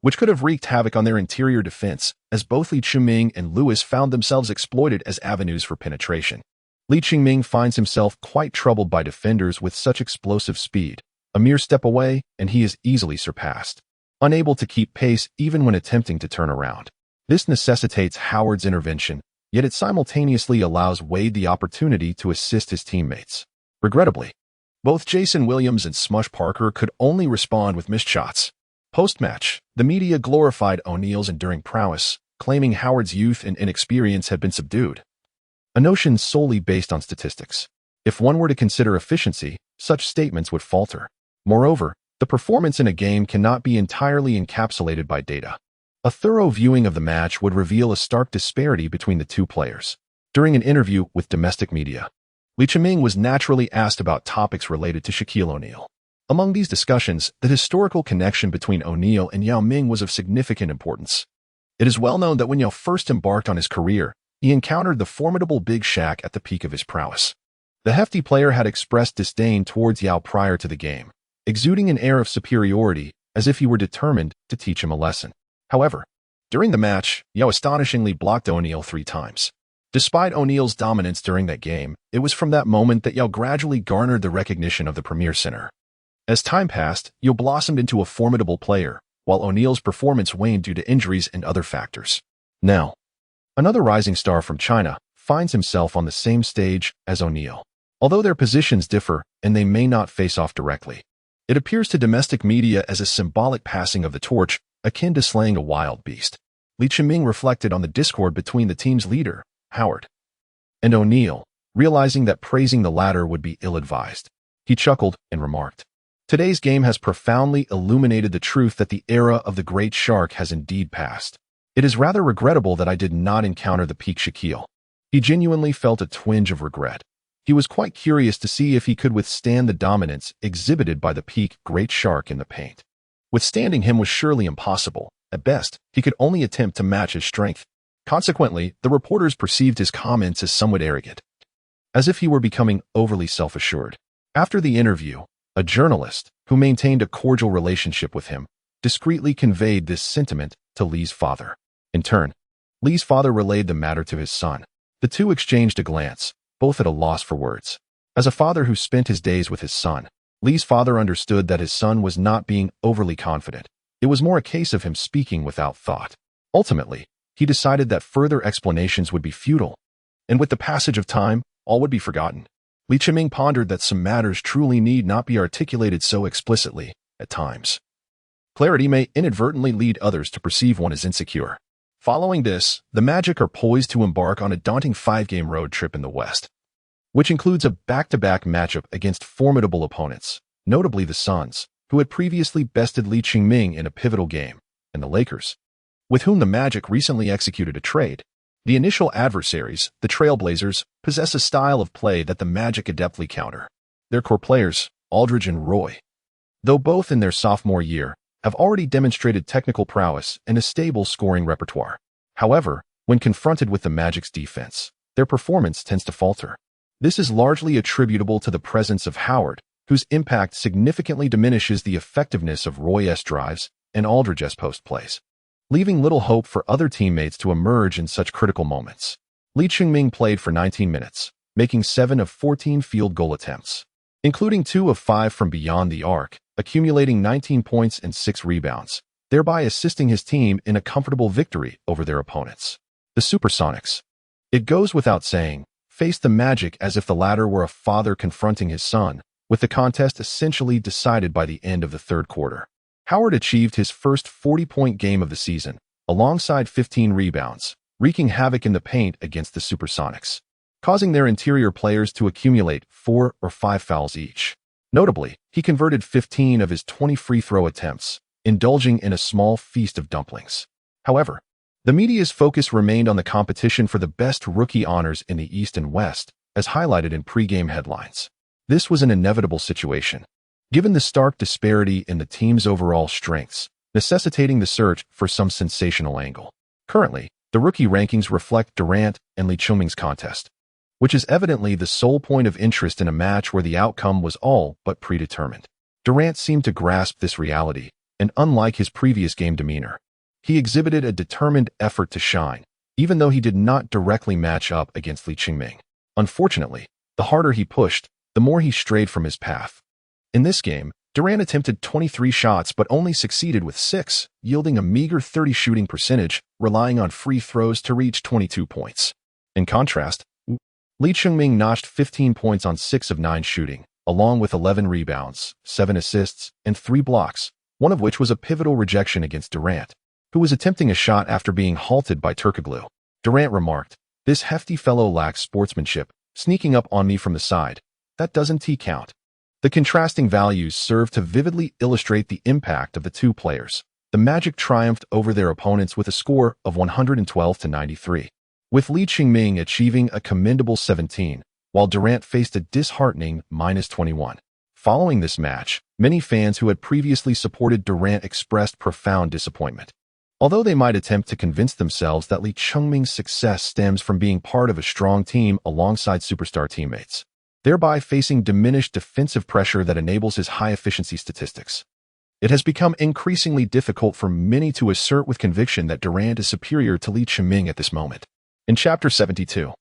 Speaker 1: which could have wreaked havoc on their interior defense, as both Li Chiming and Lewis found themselves exploited as avenues for penetration. Li Chiming finds himself quite troubled by defenders with such explosive speed. A mere step away, and he is easily surpassed, unable to keep pace even when attempting to turn around. This necessitates Howard's intervention, yet it simultaneously allows Wade the opportunity to assist his teammates. Regrettably, both Jason Williams and Smush Parker could only respond with missed shots. Post-match, the media glorified O'Neal's enduring prowess, claiming Howard's youth and inexperience had been subdued. A notion solely based on statistics. If one were to consider efficiency, such statements would falter. Moreover, the performance in a game cannot be entirely encapsulated by data. A thorough viewing of the match would reveal a stark disparity between the two players. During an interview with domestic media, Li Chiming was naturally asked about topics related to Shaquille O'Neal. Among these discussions, the historical connection between O'Neal and Yao Ming was of significant importance. It is well known that when Yao first embarked on his career, he encountered the formidable Big Shaq at the peak of his prowess. The hefty player had expressed disdain towards Yao prior to the game, exuding an air of superiority as if he were determined to teach him a lesson. However, during the match, Yao astonishingly blocked O'Neal 3 times. Despite O'Neal's dominance during that game, it was from that moment that Yao gradually garnered the recognition of the Premier Center. As time passed, Yao blossomed into a formidable player, while O'Neal's performance waned due to injuries and other factors. Now, another rising star from China finds himself on the same stage as O'Neal. Although their positions differ and they may not face off directly, it appears to domestic media as a symbolic passing of the torch, akin to slaying a wild beast. Li Chiming reflected on the discord between the team's leader, Howard, and O'Neal, realizing that praising the latter would be ill-advised. He chuckled and remarked, "Today's game has profoundly illuminated the truth that the era of the great shark has indeed passed. It is rather regrettable that I did not encounter the peak Shaquille." He genuinely felt a twinge of regret. He was quite curious to see if he could withstand the dominance exhibited by the peak great shark in the paint. Withstanding him was surely impossible. At best, he could only attempt to match his strength. Consequently, the reporters perceived his comments as somewhat arrogant, as if he were becoming overly self-assured. After the interview, a journalist, who maintained a cordial relationship with him, discreetly conveyed this sentiment to Li's father. In turn, Li's father relayed the matter to his son. The two exchanged a glance, both at a loss for words. As a father who spent his days with his son, Li's father understood that his son was not being overly confident. It was more a case of him speaking without thought. Ultimately, he decided that further explanations would be futile, and with the passage of time, all would be forgotten. Li Chiming pondered that some matters truly need not be articulated so explicitly. At times, clarity may inadvertently lead others to perceive one as insecure. Following this, the Magic are poised to embark on a daunting 5-game road trip in the West, which includes a back-to-back matchup against formidable opponents, notably the Suns, who had previously bested Li Chiming in a pivotal game, and the Lakers, with whom the Magic recently executed a trade. The initial adversaries, the Trailblazers, possess a style of play that the Magic adeptly counter. Their core players, Aldridge and Roy, though both in their sophomore year, have already demonstrated technical prowess and a stable scoring repertoire. However, when confronted with the Magic's defense, their performance tends to falter. This is largely attributable to the presence of Howard, whose impact significantly diminishes the effectiveness of Roy's drives and Aldridge's post plays, leaving little hope for other teammates to emerge in such critical moments. Li Chiming played for 19 minutes, making 7 of 14 field goal attempts, including 2 of 5 from beyond the arc, accumulating 19 points and 6 rebounds, thereby assisting his team in a comfortable victory over their opponents. The Supersonics, it goes without saying, faced the Magic as if the latter were a father confronting his son, with the contest essentially decided by the end of the third quarter. Howard achieved his first 40-point game of the season, alongside 15 rebounds, wreaking havoc in the paint against the Supersonics, causing their interior players to accumulate 4 or 5 fouls each. Notably, he converted 15 of his 20 free throw attempts, indulging in a small feast of dumplings. However, the media's focus remained on the competition for the best rookie honors in the East and West, as highlighted in pre-game headlines. This was an inevitable situation, given the stark disparity in the team's overall strengths, necessitating the search for some sensational angle. Currently, the rookie rankings reflect Durant and Li Chiming's contest, which is evidently the sole point of interest in a match where the outcome was all but predetermined. Durant seemed to grasp this reality, and unlike his previous game demeanor, he exhibited a determined effort to shine, even though he did not directly match up against Li Qingming. Unfortunately, the harder he pushed, the more he strayed from his path. In this game, Durant attempted 23 shots but only succeeded with 6, yielding a meager 30 shooting percentage, relying on free throws to reach 22 points. In contrast, Li Qingming notched 15 points on 6 of 9 shooting, along with 11 rebounds, 7 assists, and 3 blocks, one of which was a pivotal rejection against Durant, who was attempting a shot after being halted by Turkoglu. Durant remarked, "This hefty fellow lacks sportsmanship, sneaking up on me from the side. That doesn't count." The contrasting values serve to vividly illustrate the impact of the two players. The Magic triumphed over their opponents with a score of 112-93, with Li Qingming achieving a commendable 17, while Durant faced a disheartening -21. Following this match, many fans who had previously supported Durant expressed profound disappointment. Although they might attempt to convince themselves that Li Qingming's success stems from being part of a strong team alongside superstar teammates, thereby facing diminished defensive pressure that enables his high-efficiency statistics. It has become increasingly difficult for many to assert with conviction that Durant is superior to Li Qingming at this moment. In Chapter 72,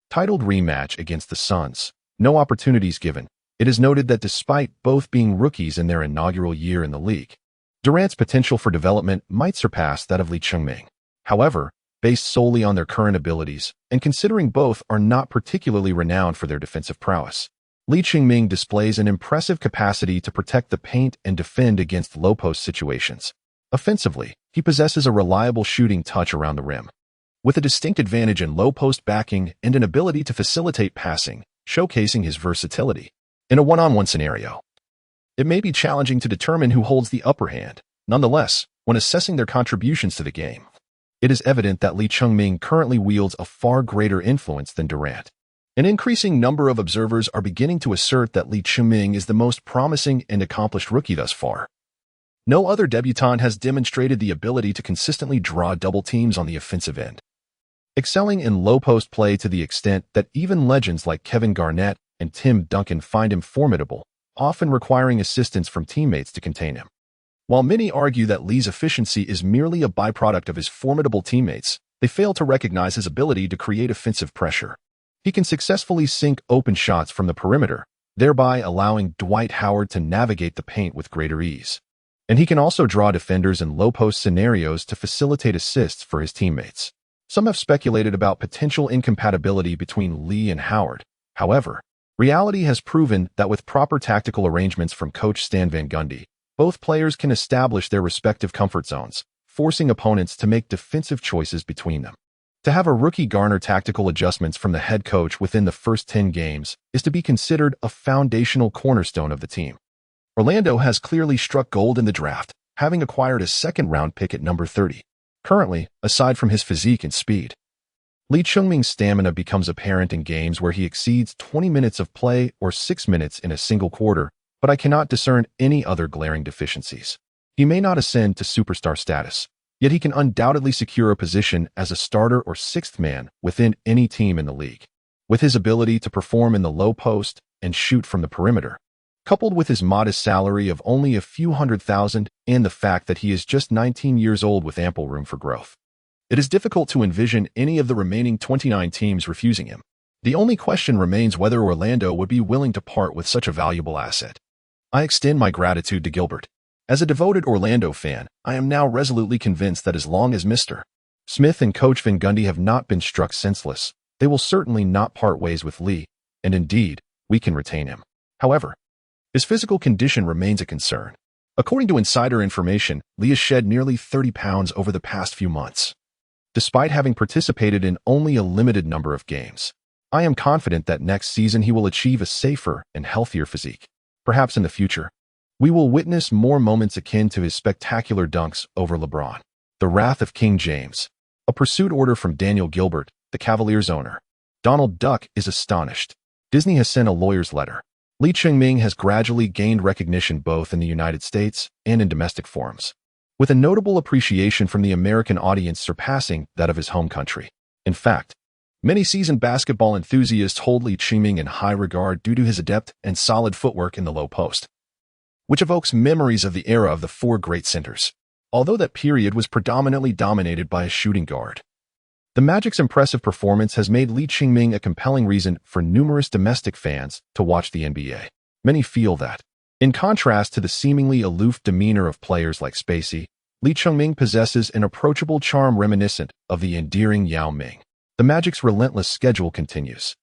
Speaker 1: titled Rematch against the Suns, No Opportunities Given, it is noted that despite both being rookies in their inaugural year in the league, Durant's potential for development might surpass that of Li Qingming. However, based solely on their current abilities, and considering both are not particularly renowned for their defensive prowess, Li Qingming displays an impressive capacity to protect the paint and defend against low-post situations. Offensively, he possesses a reliable shooting touch around the rim, with a distinct advantage in low-post backing and an ability to facilitate passing, showcasing his versatility. In a one-on-one scenario, it may be challenging to determine who holds the upper hand. Nonetheless, when assessing their contributions to the game, it is evident that Li Qingming currently wields a far greater influence than Durant. An increasing number of observers are beginning to assert that Li Qingming is the most promising and accomplished rookie thus far. No other debutant has demonstrated the ability to consistently draw double teams on the offensive end, excelling in low-post play to the extent that even legends like Kevin Garnett and Tim Duncan find him formidable, often requiring assistance from teammates to contain him. While many argue that Li's efficiency is merely a byproduct of his formidable teammates, they fail to recognize his ability to create offensive pressure. He can successfully sink open shots from the perimeter, thereby allowing Dwight Howard to navigate the paint with greater ease. And he can also draw defenders in low-post scenarios to facilitate assists for his teammates. Some have speculated about potential incompatibility between Li and Howard. However, reality has proven that with proper tactical arrangements from coach Stan Van Gundy, both players can establish their respective comfort zones, forcing opponents to make defensive choices between them. To have a rookie garner tactical adjustments from the head coach within the first 10 games is to be considered a foundational cornerstone of the team. Orlando has clearly struck gold in the draft, having acquired a second-round pick at number 30. Currently, aside from his physique and speed, Li Qingming's stamina becomes apparent in games where he exceeds 20 minutes of play or 6 minutes in a single quarter, but I cannot discern any other glaring deficiencies. He may not ascend to superstar status, yet he can undoubtedly secure a position as a starter or sixth man within any team in the league. With his ability to perform in the low post and shoot from the perimeter, coupled with his modest salary of only a few $100,000 and the fact that he is just 19 years old with ample room for growth, it is difficult to envision any of the remaining 29 teams refusing him. The only question remains whether Orlando would be willing to part with such a valuable asset. I extend my gratitude to Gilbert. As a devoted Orlando fan, I am now resolutely convinced that as long as Mr. Smith and Coach Van Gundy have not been struck senseless, they will certainly not part ways with Li, and indeed, we can retain him. However, his physical condition remains a concern. According to insider information, Li has shed nearly 30 pounds over the past few months. Despite having participated in only a limited number of games, I am confident that next season he will achieve a safer and healthier physique. Perhaps in the future, we will witness more moments akin to his spectacular dunks over LeBron. The Wrath of King James. A pursuit order from Daniel Gilbert, the Cavaliers owner. Donald Duck is astonished. Disney has sent a lawyer's letter. Li Qingming has gradually gained recognition both in the United States and in domestic forums, with a notable appreciation from the American audience surpassing that of his home country. In fact, many seasoned basketball enthusiasts hold Li Qingming in high regard due to his adept and solid footwork in the low post. which evokes memories of the era of the four great centers, although that period was predominantly dominated by a shooting guard. The Magic's impressive performance has made Lee Ching-ming a compelling reason for numerous domestic fans to watch the NBA. Many feel that, in contrast to the seemingly aloof demeanor of players like Spacey, Lee Ching-ming possesses an approachable charm reminiscent of the endearing Yao Ming. The Magic's relentless schedule continues.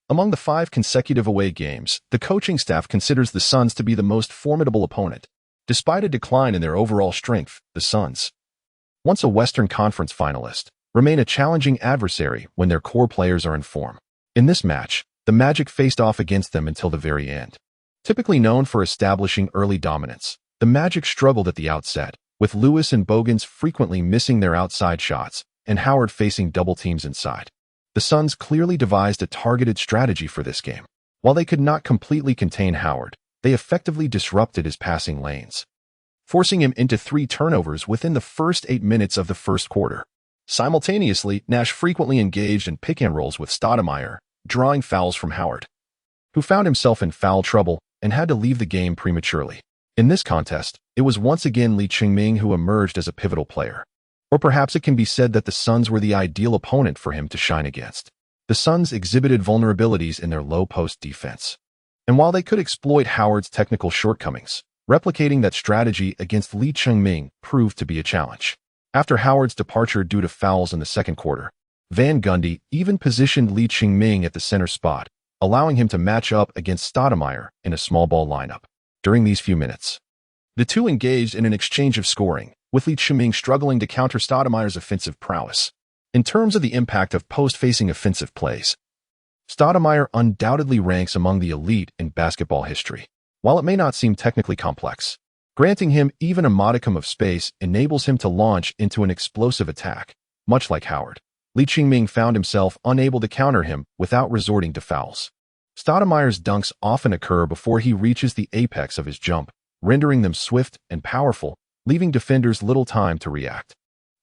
Speaker 1: Among the 5 consecutive away games, the coaching staff considers the Suns to be the most formidable opponent. Despite a decline in their overall strength, the Suns, once a Western Conference finalist, remain a challenging adversary when their core players are in form. In this match, the Magic faced off against them until the very end. Typically known for establishing early dominance, the Magic struggled at the outset, with Lewis and Bogans frequently missing their outside shots and Howard facing double teams inside. The Suns clearly devised a targeted strategy for this game. While they could not completely contain Howard, they effectively disrupted his passing lanes, forcing him into 3 turnovers within the first 8 minutes of the first quarter. Simultaneously, Nash frequently engaged in pick-and-rolls with Stoudemire, drawing fouls from Howard, who found himself in foul trouble and had to leave the game prematurely. In this contest, it was once again Lee Ching-ming who emerged as a pivotal player. Or perhaps it can be said that the Suns were the ideal opponent for him to shine against. The Suns exhibited vulnerabilities in their low-post defense. And while they could exploit Howard's technical shortcomings, replicating that strategy against Lee Ching-ming proved to be a challenge. After Howard's departure due to fouls in the second quarter, Van Gundy even positioned Lee Ching-ming at the center spot, allowing him to match up against Stoudemire in a small ball lineup. During these few minutes, the two engaged in an exchange of scoring, with Lee Ching-ming struggling to counter Stoudemire's offensive prowess. In terms of the impact of post-facing offensive plays, Stoudemire undoubtedly ranks among the elite in basketball history. While it may not seem technically complex, granting him even a modicum of space enables him to launch into an explosive attack. Much like Howard, Lee Ching-ming found himself unable to counter him without resorting to fouls. Stoudemire's dunks often occur before he reaches the apex of his jump, rendering them swift and powerful, leaving defenders little time to react.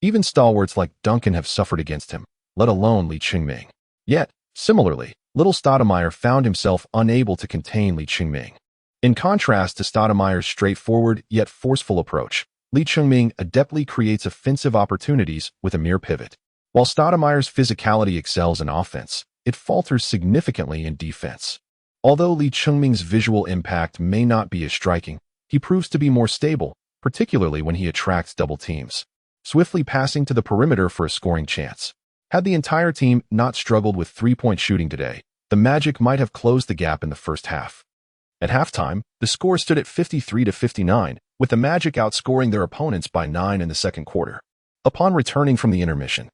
Speaker 1: Even stalwarts like Duncan have suffered against him, let alone Lee Ching-ming. Yet, similarly, little Stoudemire found himself unable to contain Lee Ching-ming. In contrast to Stoudemire's straightforward yet forceful approach, Lee Ching-ming adeptly creates offensive opportunities with a mere pivot. While Stoudemire's physicality excels in offense, it falters significantly in defense. Although Lee Ching-ming's visual impact may not be as striking, he proves to be more stable, particularly when he attracts double teams, swiftly passing to the perimeter for a scoring chance. Had the entire team not struggled with three-point shooting today, the Magic might have closed the gap in the first half. At halftime, the score stood at 53-59, with the Magic outscoring their opponents by 9 in the second quarter. Upon returning from the intermission,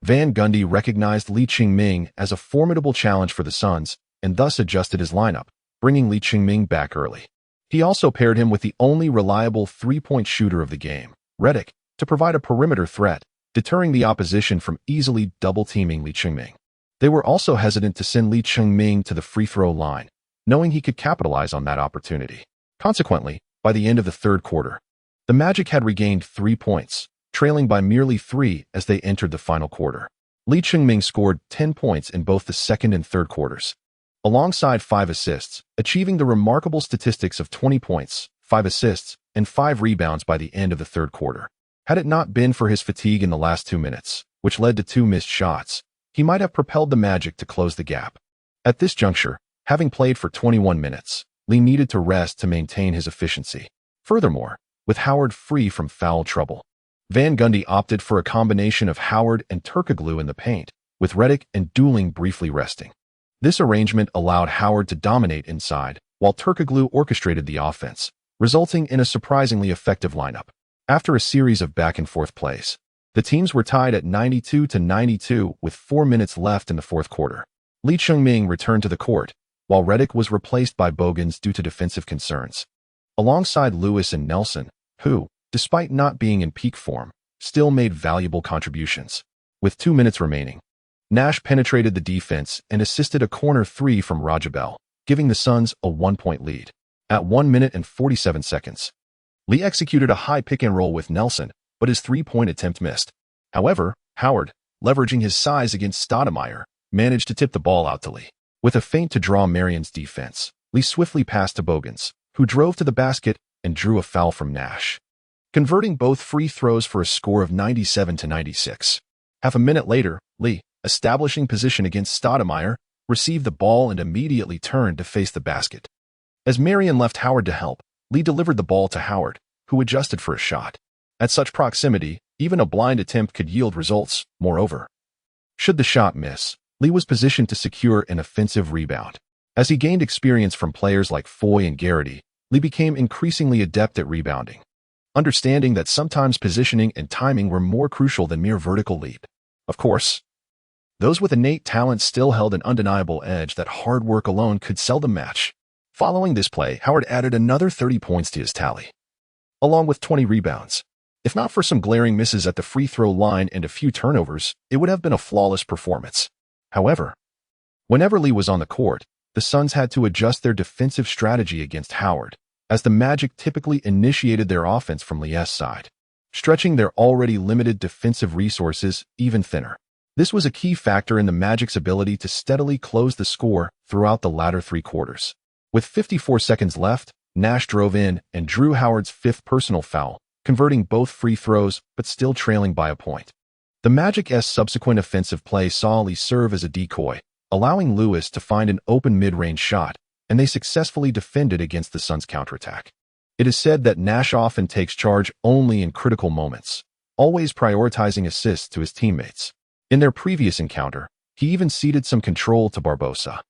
Speaker 1: Van Gundy recognized Lee Ching-ming as a formidable challenge for the Suns and thus adjusted his lineup, bringing Lee Ching-ming back early. He also paired him with the only reliable three-point shooter of the game, Redick, to provide a perimeter threat, deterring the opposition from easily double-teaming Lee Ching-ming. They were also hesitant to send Lee Ching-ming to the free-throw line, knowing he could capitalize on that opportunity. Consequently, by the end of the third quarter, the Magic had regained 3 points, trailing by merely 3 as they entered the final quarter. Lee Ching-ming scored 10 points in both the second and third quarters, alongside 5 assists, achieving the remarkable statistics of 20 points, 5 assists, and 5 rebounds by the end of the third quarter. Had it not been for his fatigue in the last 2 minutes, which led to 2 missed shots, he might have propelled the Magic to close the gap. At this juncture, having played for 21 minutes, Lee needed to rest to maintain his efficiency. Furthermore, with Howard free from foul trouble, Van Gundy opted for a combination of Howard and Turkoglu in the paint, with Redick and Dueling briefly resting. This arrangement allowed Howard to dominate inside, while Turkoglu orchestrated the offense, resulting in a surprisingly effective lineup. After a series of back-and-forth plays, the teams were tied at 92-92 with 4 minutes left in the fourth quarter. Lee Ching-ming returned to the court, while Redick was replaced by Bogans due to defensive concerns, alongside Lewis and Nelson, who, despite not being in peak form, still made valuable contributions. With 2 minutes remaining, Nash penetrated the defense and assisted a corner 3 from Rajabel, giving the Suns a 1-point lead. At 1 minute and 47 seconds, Lee executed a high pick-and-roll with Nelson, but his 3-point attempt missed. However, Howard, leveraging his size against Stoudemire, managed to tip the ball out to Lee. With a feint to draw Marion's defense, Lee swiftly passed to Bogans, who drove to the basket and drew a foul from Nash, converting both free throws for a score of 97-96. Half a minute later, Lee, establishing position against Stoudemire, received the ball and immediately turned to face the basket. As Marion left Howard to help, Lee delivered the ball to Howard, who adjusted for a shot. At such proximity, even a blind attempt could yield results. Moreover, should the shot miss, Lee was positioned to secure an offensive rebound. As he gained experience from players like Foy and Garrity, Lee became increasingly adept at rebounding, understanding that sometimes positioning and timing were more crucial than mere vertical leap. Of course, those with innate talent still held an undeniable edge that hard work alone could seldom match. Following this play, Howard added another 30 points to his tally, along with 20 rebounds. If not for some glaring misses at the free throw line and a few turnovers, it would have been a flawless performance. However, whenever Lee was on the court, the Suns had to adjust their defensive strategy against Howard, as the Magic typically initiated their offense from Lee's side, stretching their already limited defensive resources even thinner. This was a key factor in the Magic's ability to steadily close the score throughout the latter three quarters. With 54 seconds left, Nash drove in and drew Howard's fifth personal foul, converting both free throws but still trailing by a point. The Magic's subsequent offensive play saw Lee serve as a decoy, allowing Lewis to find an open mid-range shot, and they successfully defended against the Suns' counterattack. It is said that Nash often takes charge only in critical moments, always prioritizing assists to his teammates. In their previous encounter, he even ceded some control to Barbosa,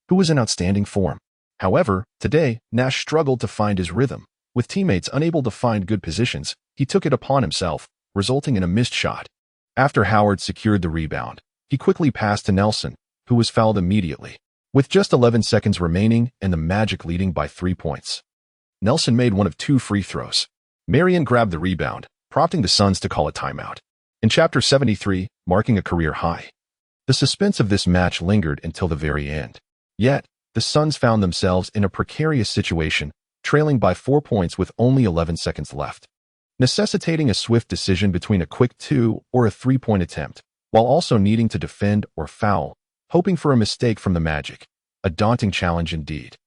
Speaker 1: who was in outstanding form. However, today, Nash struggled to find his rhythm. With teammates unable to find good positions, he took it upon himself, resulting in a missed shot. After Howard secured the rebound, he quickly passed to Nelson, who was fouled immediately. With just 11 seconds remaining and the Magic leading by 3 points, Nelson made one of two free throws. Marion grabbed the rebound, prompting the Suns to call a timeout. In Chapter 73, marking a career high, the suspense of this match lingered until the very end. Yet, the Suns found themselves in a precarious situation, trailing by 4 points with only 11 seconds left, necessitating a swift decision between a quick 2 or a 3-point attempt, while also needing to defend or foul, hoping for a mistake from the Magic. A daunting challenge indeed.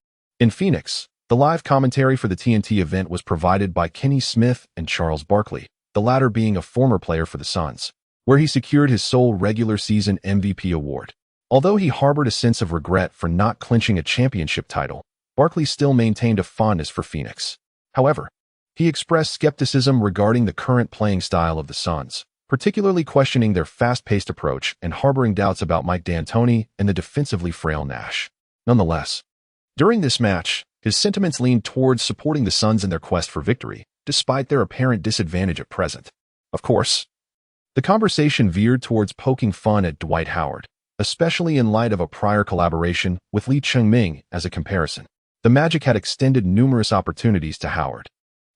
Speaker 1: In Phoenix, the live commentary for the TNT event was provided by Kenny Smith and Charles Barkley, the latter being a former player for the Suns, where he secured his sole regular season MVP award. Although he harbored a sense of regret for not clinching a championship title, Barkley still maintained a fondness for Phoenix. However, he expressed skepticism regarding the current playing style of the Suns, particularly questioning their fast-paced approach and harboring doubts about Mike D'Antoni and the defensively frail Nash. Nonetheless, during this match, his sentiments leaned towards supporting the Suns in their quest for victory, despite their apparent disadvantage at present. Of course, the conversation veered towards poking fun at Dwight Howard, especially in light of a prior collaboration with Lee Cheng-Ming as a comparison. The Magic had extended numerous opportunities to Howard.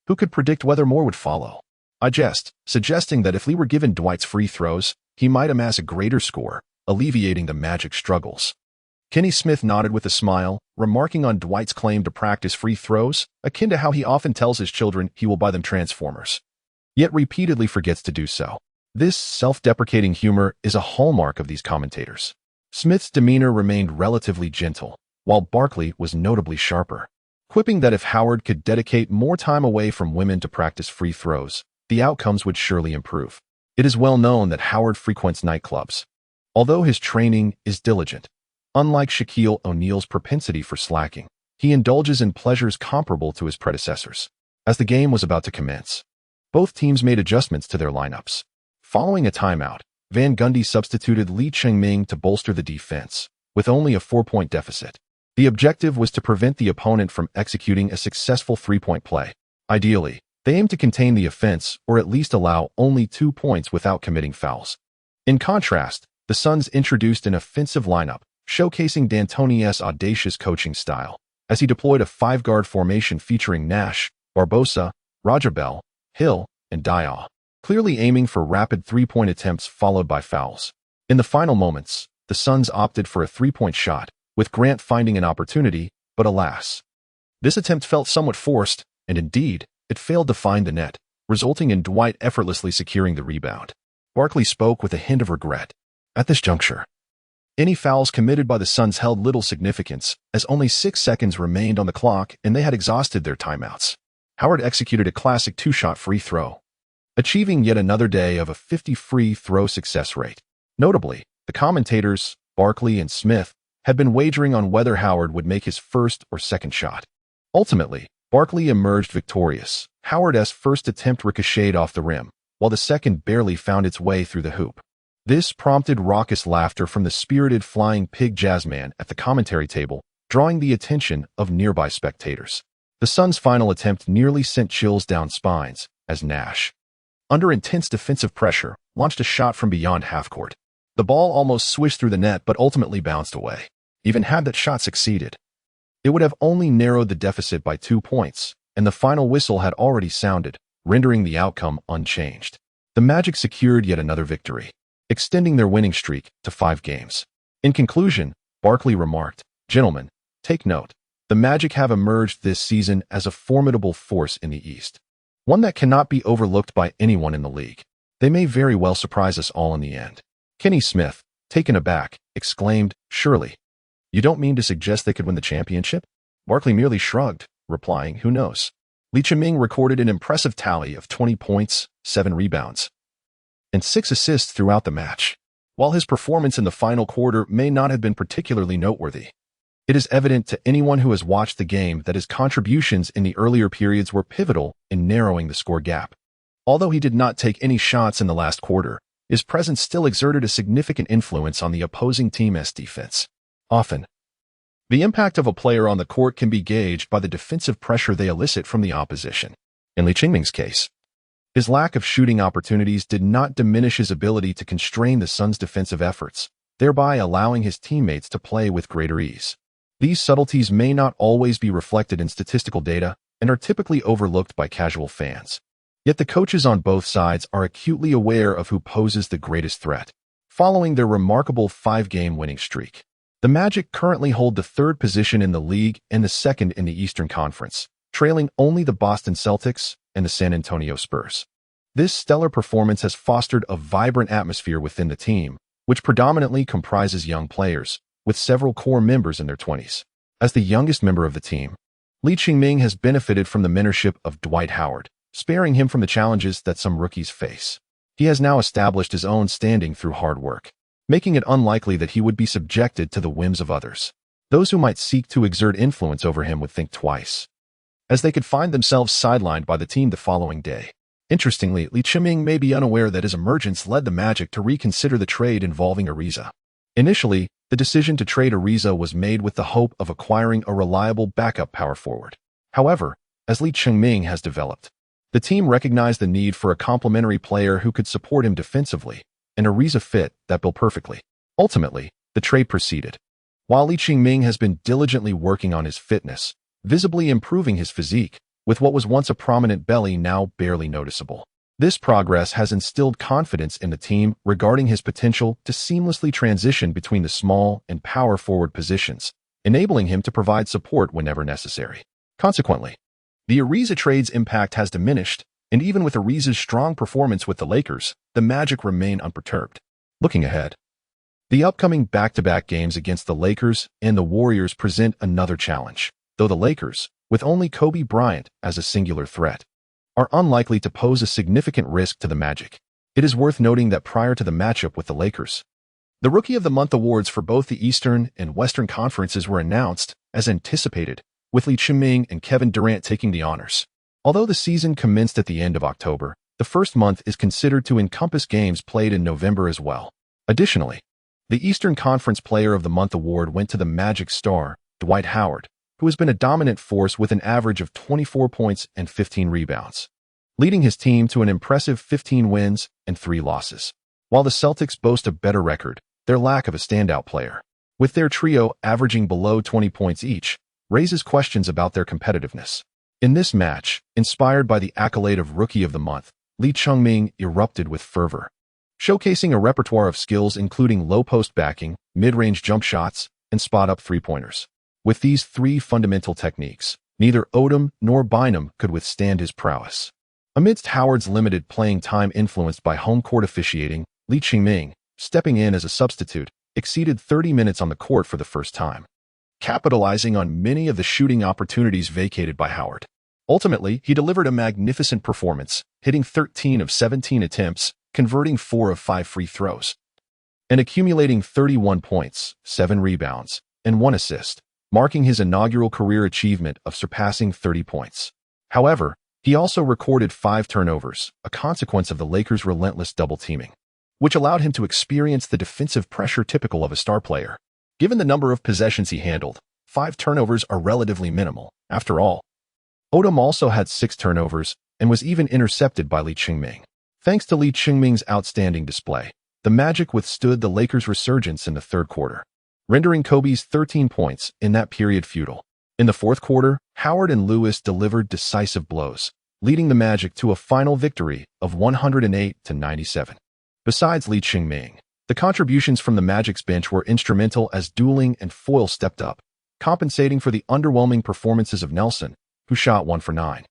Speaker 1: Who could predict whether more would follow? I jest, suggesting that if Lee were given Dwight's free throws, he might amass a greater score, alleviating the Magic's struggles. Kenny Smith nodded with a smile, remarking on Dwight's claim to practice free throws, akin to how he often tells his children he will buy them Transformers, yet repeatedly forgets to do so. This self-deprecating humor is a hallmark of these commentators. Smith's demeanor remained relatively gentle, while Barkley was notably sharper, quipping that if Howard could dedicate more time away from women to practice free throws, the outcomes would surely improve. It is well known that Howard frequents nightclubs. Although his training is diligent, unlike Shaquille O'Neal's propensity for slacking, he indulges in pleasures comparable to his predecessors. As the game was about to commence, both teams made adjustments to their lineups. Following a timeout, Van Gundy substituted Lee Cheng-Ming to bolster the defense, with only a 4-point deficit. The objective was to prevent the opponent from executing a successful 3-point play. Ideally, they aimed to contain the offense or at least allow only 2 points without committing fouls. In contrast, the Suns introduced an offensive lineup, showcasing D'Antoni's audacious coaching style, as he deployed a 5-guard formation featuring Nash, Barbosa, Rajabell, Hill, and Diaw, clearly aiming for rapid 3-point attempts followed by fouls. In the final moments, the Suns opted for a 3-point shot, with Grant finding an opportunity, but alas, this attempt felt somewhat forced, and indeed, it failed to find the net, resulting in Dwight effortlessly securing the rebound. Barkley spoke with a hint of regret. At this juncture, any fouls committed by the Suns held little significance, as only 6 seconds remained on the clock and they had exhausted their timeouts. Howard executed a classic two-shot free throw, achieving yet another day of a 50 free throw success rate. Notably, the commentators, Barkley and Smith, had been wagering on whether Howard would make his first or second shot. Ultimately, Barkley emerged victorious. Howard's first attempt ricocheted off the rim, while the second barely found its way through the hoop. This prompted raucous laughter from the spirited flying pig jazzman at the commentary table, drawing the attention of nearby spectators. The Suns' final attempt nearly sent chills down spines, as Nash, under intense defensive pressure, launched a shot from beyond half-court. The ball almost swished through the net but ultimately bounced away. Even had that shot succeeded, it would have only narrowed the deficit by 2 points, and the final whistle had already sounded, rendering the outcome unchanged. The Magic secured yet another victory, extending their winning streak to 5 games. In conclusion, Barkley remarked, "Gentlemen, take note. The Magic have emerged this season as a formidable force in the East, one that cannot be overlooked by anyone in the league. They may very well surprise us all in the end." Kenny Smith, taken aback, exclaimed, "Surely, you don't mean to suggest they could win the championship?" Barkley merely shrugged, replying, "Who knows?" Lee Chiming recorded an impressive tally of 20 points, 7 rebounds, and 6 assists throughout the match. While his performance in the final quarter may not have been particularly noteworthy, it is evident to anyone who has watched the game that his contributions in the earlier periods were pivotal in narrowing the score gap. Although he did not take any shots in the last quarter, his presence still exerted a significant influence on the opposing team's defense. Often, the impact of a player on the court can be gauged by the defensive pressure they elicit from the opposition. In Lee Chiming's case, his lack of shooting opportunities did not diminish his ability to constrain the Suns' defensive efforts, thereby allowing his teammates to play with greater ease. These subtleties may not always be reflected in statistical data and are typically overlooked by casual fans. Yet the coaches on both sides are acutely aware of who poses the greatest threat. Following their remarkable 5-game winning streak, the Magic currently hold the 3rd position in the league and the 2nd in the Eastern Conference, trailing only the Boston Celtics and the San Antonio Spurs. This stellar performance has fostered a vibrant atmosphere within the team, which predominantly comprises young players, with several core members in their 20s. As the youngest member of the team, Lee Chiming has benefited from the mentorship of Dwight Howard, sparing him from the challenges that some rookies face. He has now established his own standing through hard work, making it unlikely that he would be subjected to the whims of others. Those who might seek to exert influence over him would think twice, as they could find themselves sidelined by the team the following day. Interestingly, Lee Chiming may be unaware that his emergence led the Magic to reconsider the trade involving Ariza. Initially, the decision to trade Ariza was made with the hope of acquiring a reliable backup power forward. However, as Lee Chiming has developed, the team recognized the need for a complementary player who could support him defensively, and Ariza fit that bill perfectly. Ultimately, the trade proceeded. While Lee Chiming has been diligently working on his fitness, visibly improving his physique, with what was once a prominent belly now barely noticeable. This progress has instilled confidence in the team regarding his potential to seamlessly transition between the small and power forward positions, enabling him to provide support whenever necessary. Consequently, the Ariza trade's impact has diminished, and even with Ariza's strong performance with the Lakers, the Magic remain unperturbed. Looking ahead, the upcoming back-to-back games against the Lakers and the Warriors present another challenge, though the Lakers, with only Kobe Bryant as a singular threat, are unlikely to pose a significant risk to the Magic. It is worth noting that prior to the matchup with the Lakers, the Rookie of the Month awards for both the Eastern and Western Conferences were announced, as anticipated, with Lee Chiming and Kevin Durant taking the honors. Although the season commenced at the end of October, the first month is considered to encompass games played in November as well. Additionally, the Eastern Conference Player of the Month award went to the Magic star, Dwight Howard, who has been a dominant force with an average of 24 points and 15 rebounds, leading his team to an impressive 15 wins and 3 losses. While the Celtics boast a better record, their lack of a standout player, with their trio averaging below 20 points each, raises questions about their competitiveness. In this match, inspired by the accolade of Rookie of the Month, Lee Chiming erupted with fervor, showcasing a repertoire of skills including low-post backing, mid-range jump shots, and spot-up three-pointers. With these 3 fundamental techniques, neither Odom nor Bynum could withstand his prowess. Amidst Howard's limited playing time influenced by home court officiating, Lee Chiming, stepping in as a substitute, exceeded 30 minutes on the court for the first time, capitalizing on many of the shooting opportunities vacated by Howard. Ultimately, he delivered a magnificent performance, hitting 13 of 17 attempts, converting 4 of 5 free throws, and accumulating 31 points, 7 rebounds, and 1 assist, marking his inaugural career achievement of surpassing 30 points. However, he also recorded 5 turnovers, a consequence of the Lakers' relentless double-teaming, which allowed him to experience the defensive pressure typical of a star player. Given the number of possessions he handled, 5 turnovers are relatively minimal. After all, Odom also had 6 turnovers and was even intercepted by Lee Ching-ming. Thanks to Lee Ching-ming's outstanding display, the Magic withstood the Lakers' resurgence in the third quarter, rendering Kobe's 13 points in that period futile. In the fourth quarter, Howard and Lewis delivered decisive blows, leading the Magic to a final victory of 108-97. Besides Lee Ching-ming, the contributions from the Magic's bench were instrumental as Dueling and Foyle stepped up, compensating for the underwhelming performances of Nelson, who shot 1 for 9,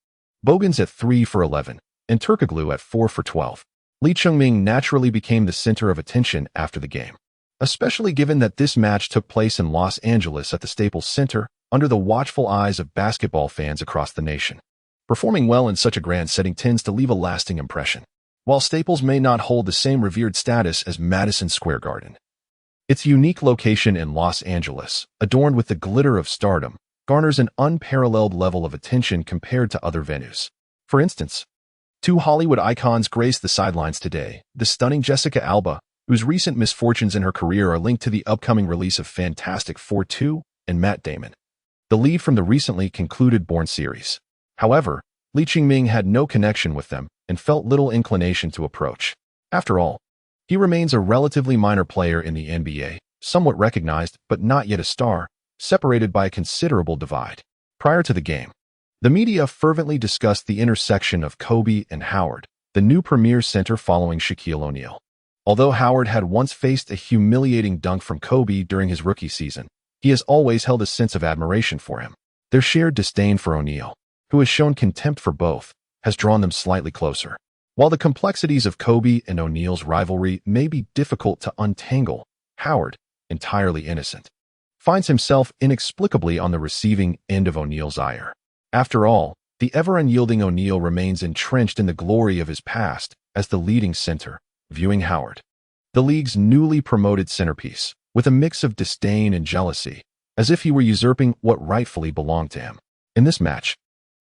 Speaker 1: Bogans at 3 for 11, and Turkoglu at 4 for 12. Lee Ching-ming naturally became the center of attention after the game, especially given that this match took place in Los Angeles at the Staples Center under the watchful eyes of basketball fans across the nation. Performing well in such a grand setting tends to leave a lasting impression. While Staples may not hold the same revered status as Madison Square Garden, its unique location in Los Angeles, adorned with the glitter of stardom, garners an unparalleled level of attention compared to other venues. For instance, 2 Hollywood icons grace the sidelines today: the stunning Jessica Alba, whose recent misfortunes in her career are linked to the upcoming release of Fantastic Four 2, and Matt Damon, the lead from the recently concluded Bourne series. However, Lee Ching-ming had no connection with them and felt little inclination to approach. After all, he remains a relatively minor player in the NBA, somewhat recognized but not yet a star, separated by a considerable divide. Prior to the game, the media fervently discussed the intersection of Kobe and Howard, the new premier center following Shaquille O'Neal. Although Howard had once faced a humiliating dunk from Kobe during his rookie season, he has always held a sense of admiration for him. Their shared disdain for O'Neal, who has shown contempt for both, has drawn them slightly closer. While the complexities of Kobe and O'Neal's rivalry may be difficult to untangle, Howard, entirely innocent, finds himself inexplicably on the receiving end of O'Neal's ire. After all, the ever-unyielding O'Neal remains entrenched in the glory of his past as the leading center, viewing Howard, the league's newly promoted centerpiece, with a mix of disdain and jealousy, as if he were usurping what rightfully belonged to him. In this match,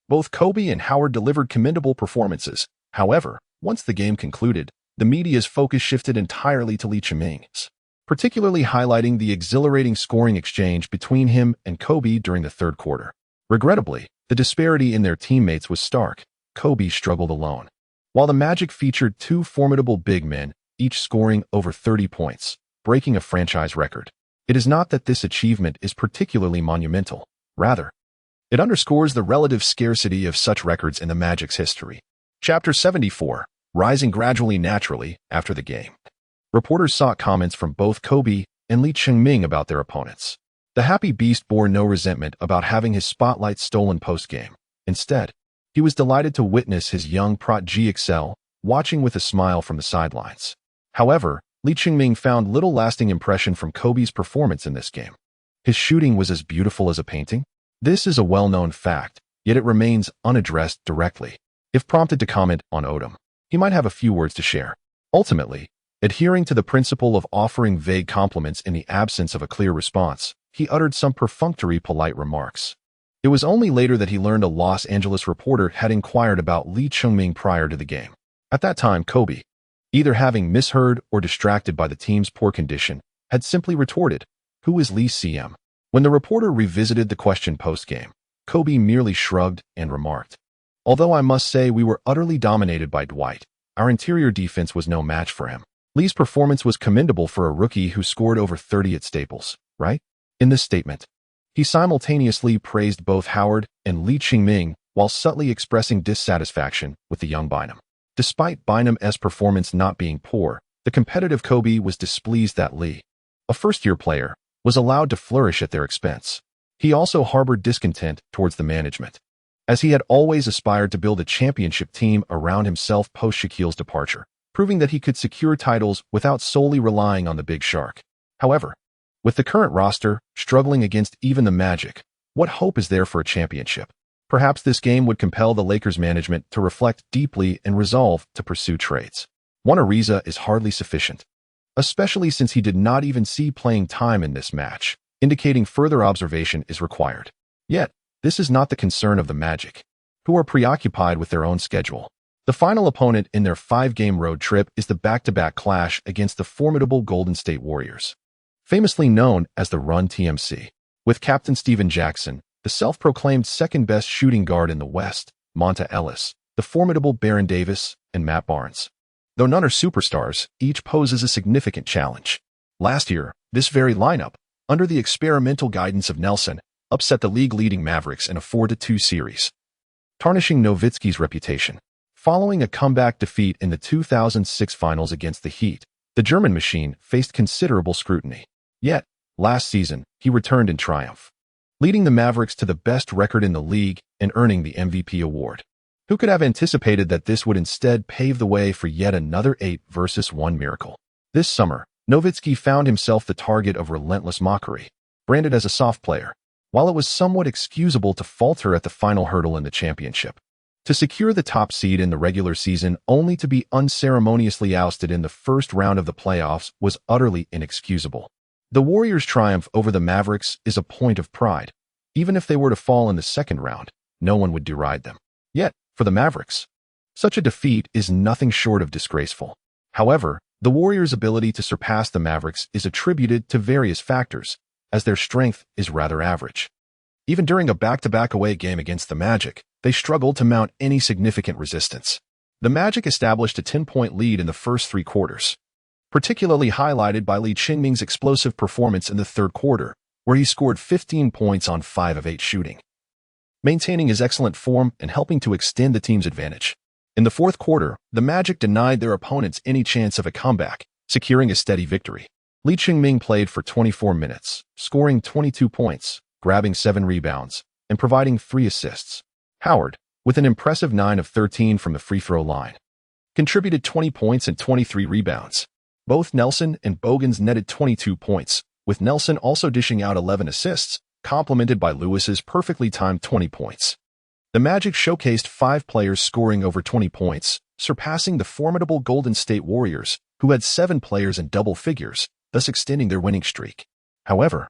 Speaker 1: both Kobe and Howard delivered commendable performances. However, once the game concluded, the media's focus shifted entirely to Lee Ching-ming's, particularly highlighting the exhilarating scoring exchange between him and Kobe during the third quarter. Regrettably, the disparity in their teammates was stark. Kobe struggled alone, while the Magic featured 2 formidable big men, each scoring over 30 points, breaking a franchise record. It is not that this achievement is particularly monumental. Rather, it underscores the relative scarcity of such records in the Magic's history. Chapter 74, Rising Gradually Naturally After the Game. Reporters sought comments from both Kobe and Lee Ching-ming about their opponents. The happy beast bore no resentment about having his spotlight stolen post-game. Instead, he was delighted to witness his young protege excel, watching with a smile from the sidelines. However, Lee Ching-ming found little lasting impression from Kobe's performance in this game. His shooting was as beautiful as a painting. This is a well-known fact, yet it remains unaddressed directly. If prompted to comment on Odom, he might have a few words to share. Ultimately, adhering to the principle of offering vague compliments in the absence of a clear response, he uttered some perfunctory polite remarks. It was only later that he learned a Los Angeles reporter had inquired about Lee Ching-ming prior to the game. At that time, Kobe, either having misheard or distracted by the team's poor condition, had simply retorted, "Who is Lee CM?" When the reporter revisited the question post-game, Kobe merely shrugged and remarked, "Although I must say we were utterly dominated by Dwight, our interior defense was no match for him. Lee's performance was commendable for a rookie who scored over 30 at Staples, right?" In this statement, he simultaneously praised both Howard and Lee Ching-ming while subtly expressing dissatisfaction with the young Bynum. Despite Bynum's performance not being poor, the competitive Kobe was displeased that Lee, a first-year player, was allowed to flourish at their expense. He also harbored discontent towards the management, as he had always aspired to build a championship team around himself post-Shaquille's departure, proving that he could secure titles without solely relying on the Big Shark. However, with the current roster struggling against even the Magic, what hope is there for a championship? Perhaps this game would compel the Lakers management to reflect deeply and resolve to pursue trades. One Ariza is hardly sufficient, especially since he did not even see playing time in this match, indicating further observation is required. Yet, this is not the concern of the Magic, who are preoccupied with their own schedule. The final opponent in their 5-game road trip is the back-to-back clash against the formidable Golden State Warriors, famously known as the Run TMC. With Captain Steven Jackson, the self-proclaimed second-best shooting guard in the West, Monta Ellis, the formidable Baron Davis, and Matt Barnes. Though none are superstars, each poses a significant challenge. Last year, this very lineup, under the experimental guidance of Nelson, upset the league-leading Mavericks in a 4-2 series, tarnishing Nowitzki's reputation. Following a comeback defeat in the 2006 finals against the Heat, the German machine faced considerable scrutiny. Yet, last season, he returned in triumph, leading the Mavericks to the best record in the league and earning the MVP award. Who could have anticipated that this would instead pave the way for yet another 8-versus-1 miracle? This summer, Nowitzki found himself the target of relentless mockery, branded as a soft player, while it was somewhat excusable to falter at the final hurdle in the championship. To secure the top seed in the regular season only to be unceremoniously ousted in the first round of the playoffs was utterly inexcusable. The Warriors' triumph over the Mavericks is a point of pride. Even if they were to fall in the second round, no one would deride them. Yet, for the Mavericks, such a defeat is nothing short of disgraceful. However, the Warriors' ability to surpass the Mavericks is attributed to various factors, as their strength is rather average. Even during a back-to-back away game against the Magic, they struggled to mount any significant resistance. The Magic established a 10-point lead in the first 3 quarters, particularly highlighted by Lee Chingming's explosive performance in the third quarter, where he scored 15 points on 5 of 8 shooting, maintaining his excellent form and helping to extend the team's advantage. In the fourth quarter, the Magic denied their opponents any chance of a comeback, securing a steady victory. Lee Chingming played for 24 minutes, scoring 22 points, grabbing 7 rebounds, and providing 3 assists. Howard, with an impressive 9 of 13 from the free-throw line, contributed 20 points and 23 rebounds. Both Nelson and Bogans netted 22 points, with Nelson also dishing out 11 assists, complemented by Lewis's perfectly timed 20 points. The Magic showcased 5 players scoring over 20 points, surpassing the formidable Golden State Warriors, who had 7 players in double figures, thus extending their winning streak. However,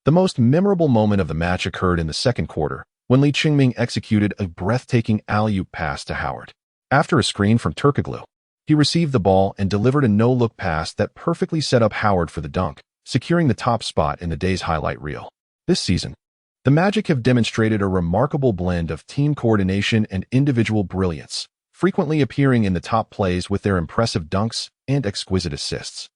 Speaker 1: the most memorable moment of the match occurred in the second quarter, when Lee Chingming executed a breathtaking alley-oop pass to Howard. After a screen from Turkoglu, he received the ball and delivered a no-look pass that perfectly set up Howard for the dunk, securing the top spot in the day's highlight reel. This season, the Magic have demonstrated a remarkable blend of team coordination and individual brilliance, frequently appearing in the top plays with their impressive dunks and exquisite assists.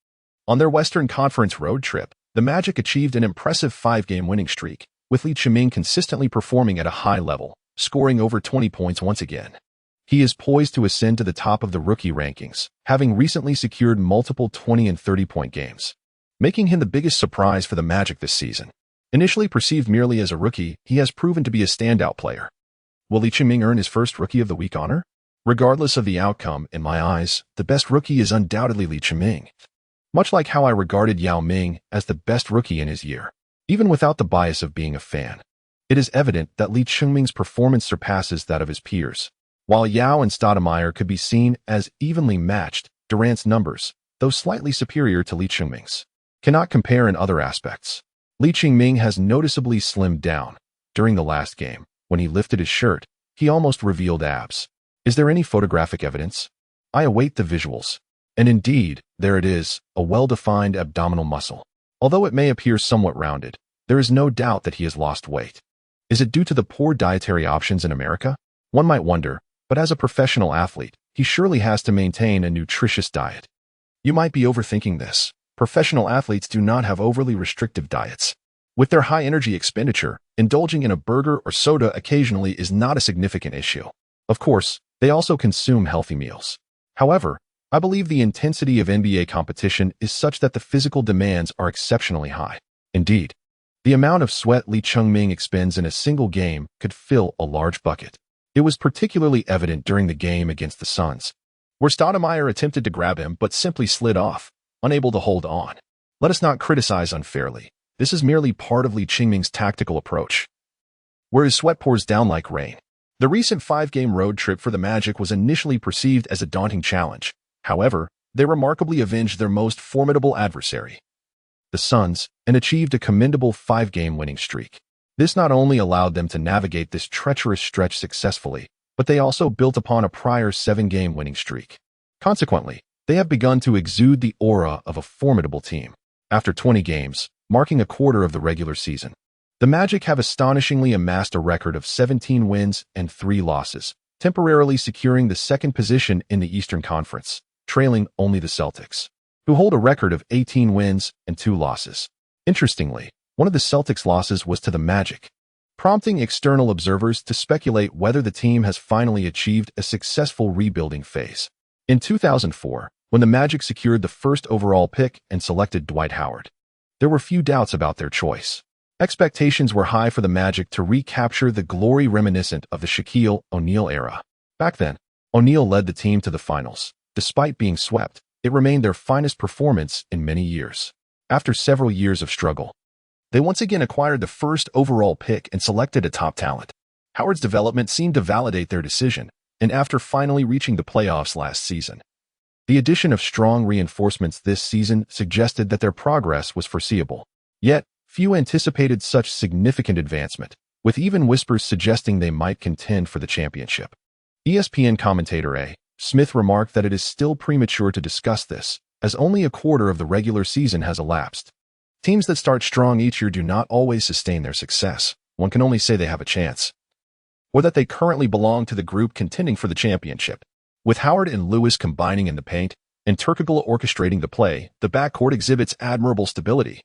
Speaker 1: On their Western Conference road trip, the Magic achieved an impressive 5-game winning streak, with Lee Chingming consistently performing at a high level, scoring over 20 points once again. He is poised to ascend to the top of the rookie rankings, having recently secured multiple 20 and 30-point games, making him the biggest surprise for the Magic this season. Initially perceived merely as a rookie, he has proven to be a standout player. Will Lee Chingming earn his first Rookie of the Week honor? Regardless of the outcome, in my eyes, the best rookie is undoubtedly Lee Chingming, much like how I regarded Yao Ming as the best rookie in his year. Even without the bias of being a fan, it is evident that Lee Chingming's performance surpasses that of his peers. While Yao and Stoudemire could be seen as evenly matched, Durant's numbers, though slightly superior to Lee Chingming's, cannot compare in other aspects. Lee Chingming has noticeably slimmed down. During the last game, when he lifted his shirt, he almost revealed abs. Is there any photographic evidence? I await the visuals. And indeed, there it is, a well-defined abdominal muscle. Although it may appear somewhat rounded, there is no doubt that he has lost weight. Is it due to the poor dietary options in America? One might wonder, but as a professional athlete, he surely has to maintain a nutritious diet. You might be overthinking this. Professional athletes do not have overly restrictive diets. With their high energy expenditure, indulging in a burger or soda occasionally is not a significant issue. Of course, they also consume healthy meals. However, I believe the intensity of NBA competition is such that the physical demands are exceptionally high. Indeed, the amount of sweat Lee Chingming expends in a single game could fill a large bucket. It was particularly evident during the game against the Suns, where Stoudemire attempted to grab him but simply slid off, unable to hold on. Let us not criticize unfairly. This is merely part of Lee Chingming's tactical approach. where his sweat pours down like rain. The recent 5-game road trip for the Magic was initially perceived as a daunting challenge. However, they remarkably avenged their most formidable adversary, the Suns, and achieved a commendable 5-game winning streak. This not only allowed them to navigate this treacherous stretch successfully, but they also built upon a prior 7-game winning streak. Consequently, they have begun to exude the aura of a formidable team. After 20 games, marking a quarter of the regular season, the Magic have astonishingly amassed a record of 17 wins and 3 losses, temporarily securing the second position in the Eastern Conference, trailing only the Celtics, who hold a record of 18 wins and 2 losses. Interestingly, one of the Celtics' losses was to the Magic, prompting external observers to speculate whether the team has finally achieved a successful rebuilding phase. In 2004, when the Magic secured the first overall pick and selected Dwight Howard, there were few doubts about their choice. Expectations were high for the Magic to recapture the glory reminiscent of the Shaquille O'Neal era. Back then, O'Neal led the team to the finals. Despite being swept, it remained their finest performance in many years. After several years of struggle, they once again acquired the first overall pick and selected a top talent. Howard's development seemed to validate their decision, and after finally reaching the playoffs last season, the addition of strong reinforcements this season suggested that their progress was foreseeable. Yet, few anticipated such significant advancement, with even whispers suggesting they might contend for the championship. ESPN commentator A. Smith remarked that it is still premature to discuss this, as only a quarter of the regular season has elapsed. Teams that start strong each year do not always sustain their success. One can only say they have a chance, or that they currently belong to the group contending for the championship. With Howard and Lewis combining in the paint and Turkoglu orchestrating the play, the backcourt exhibits admirable stability,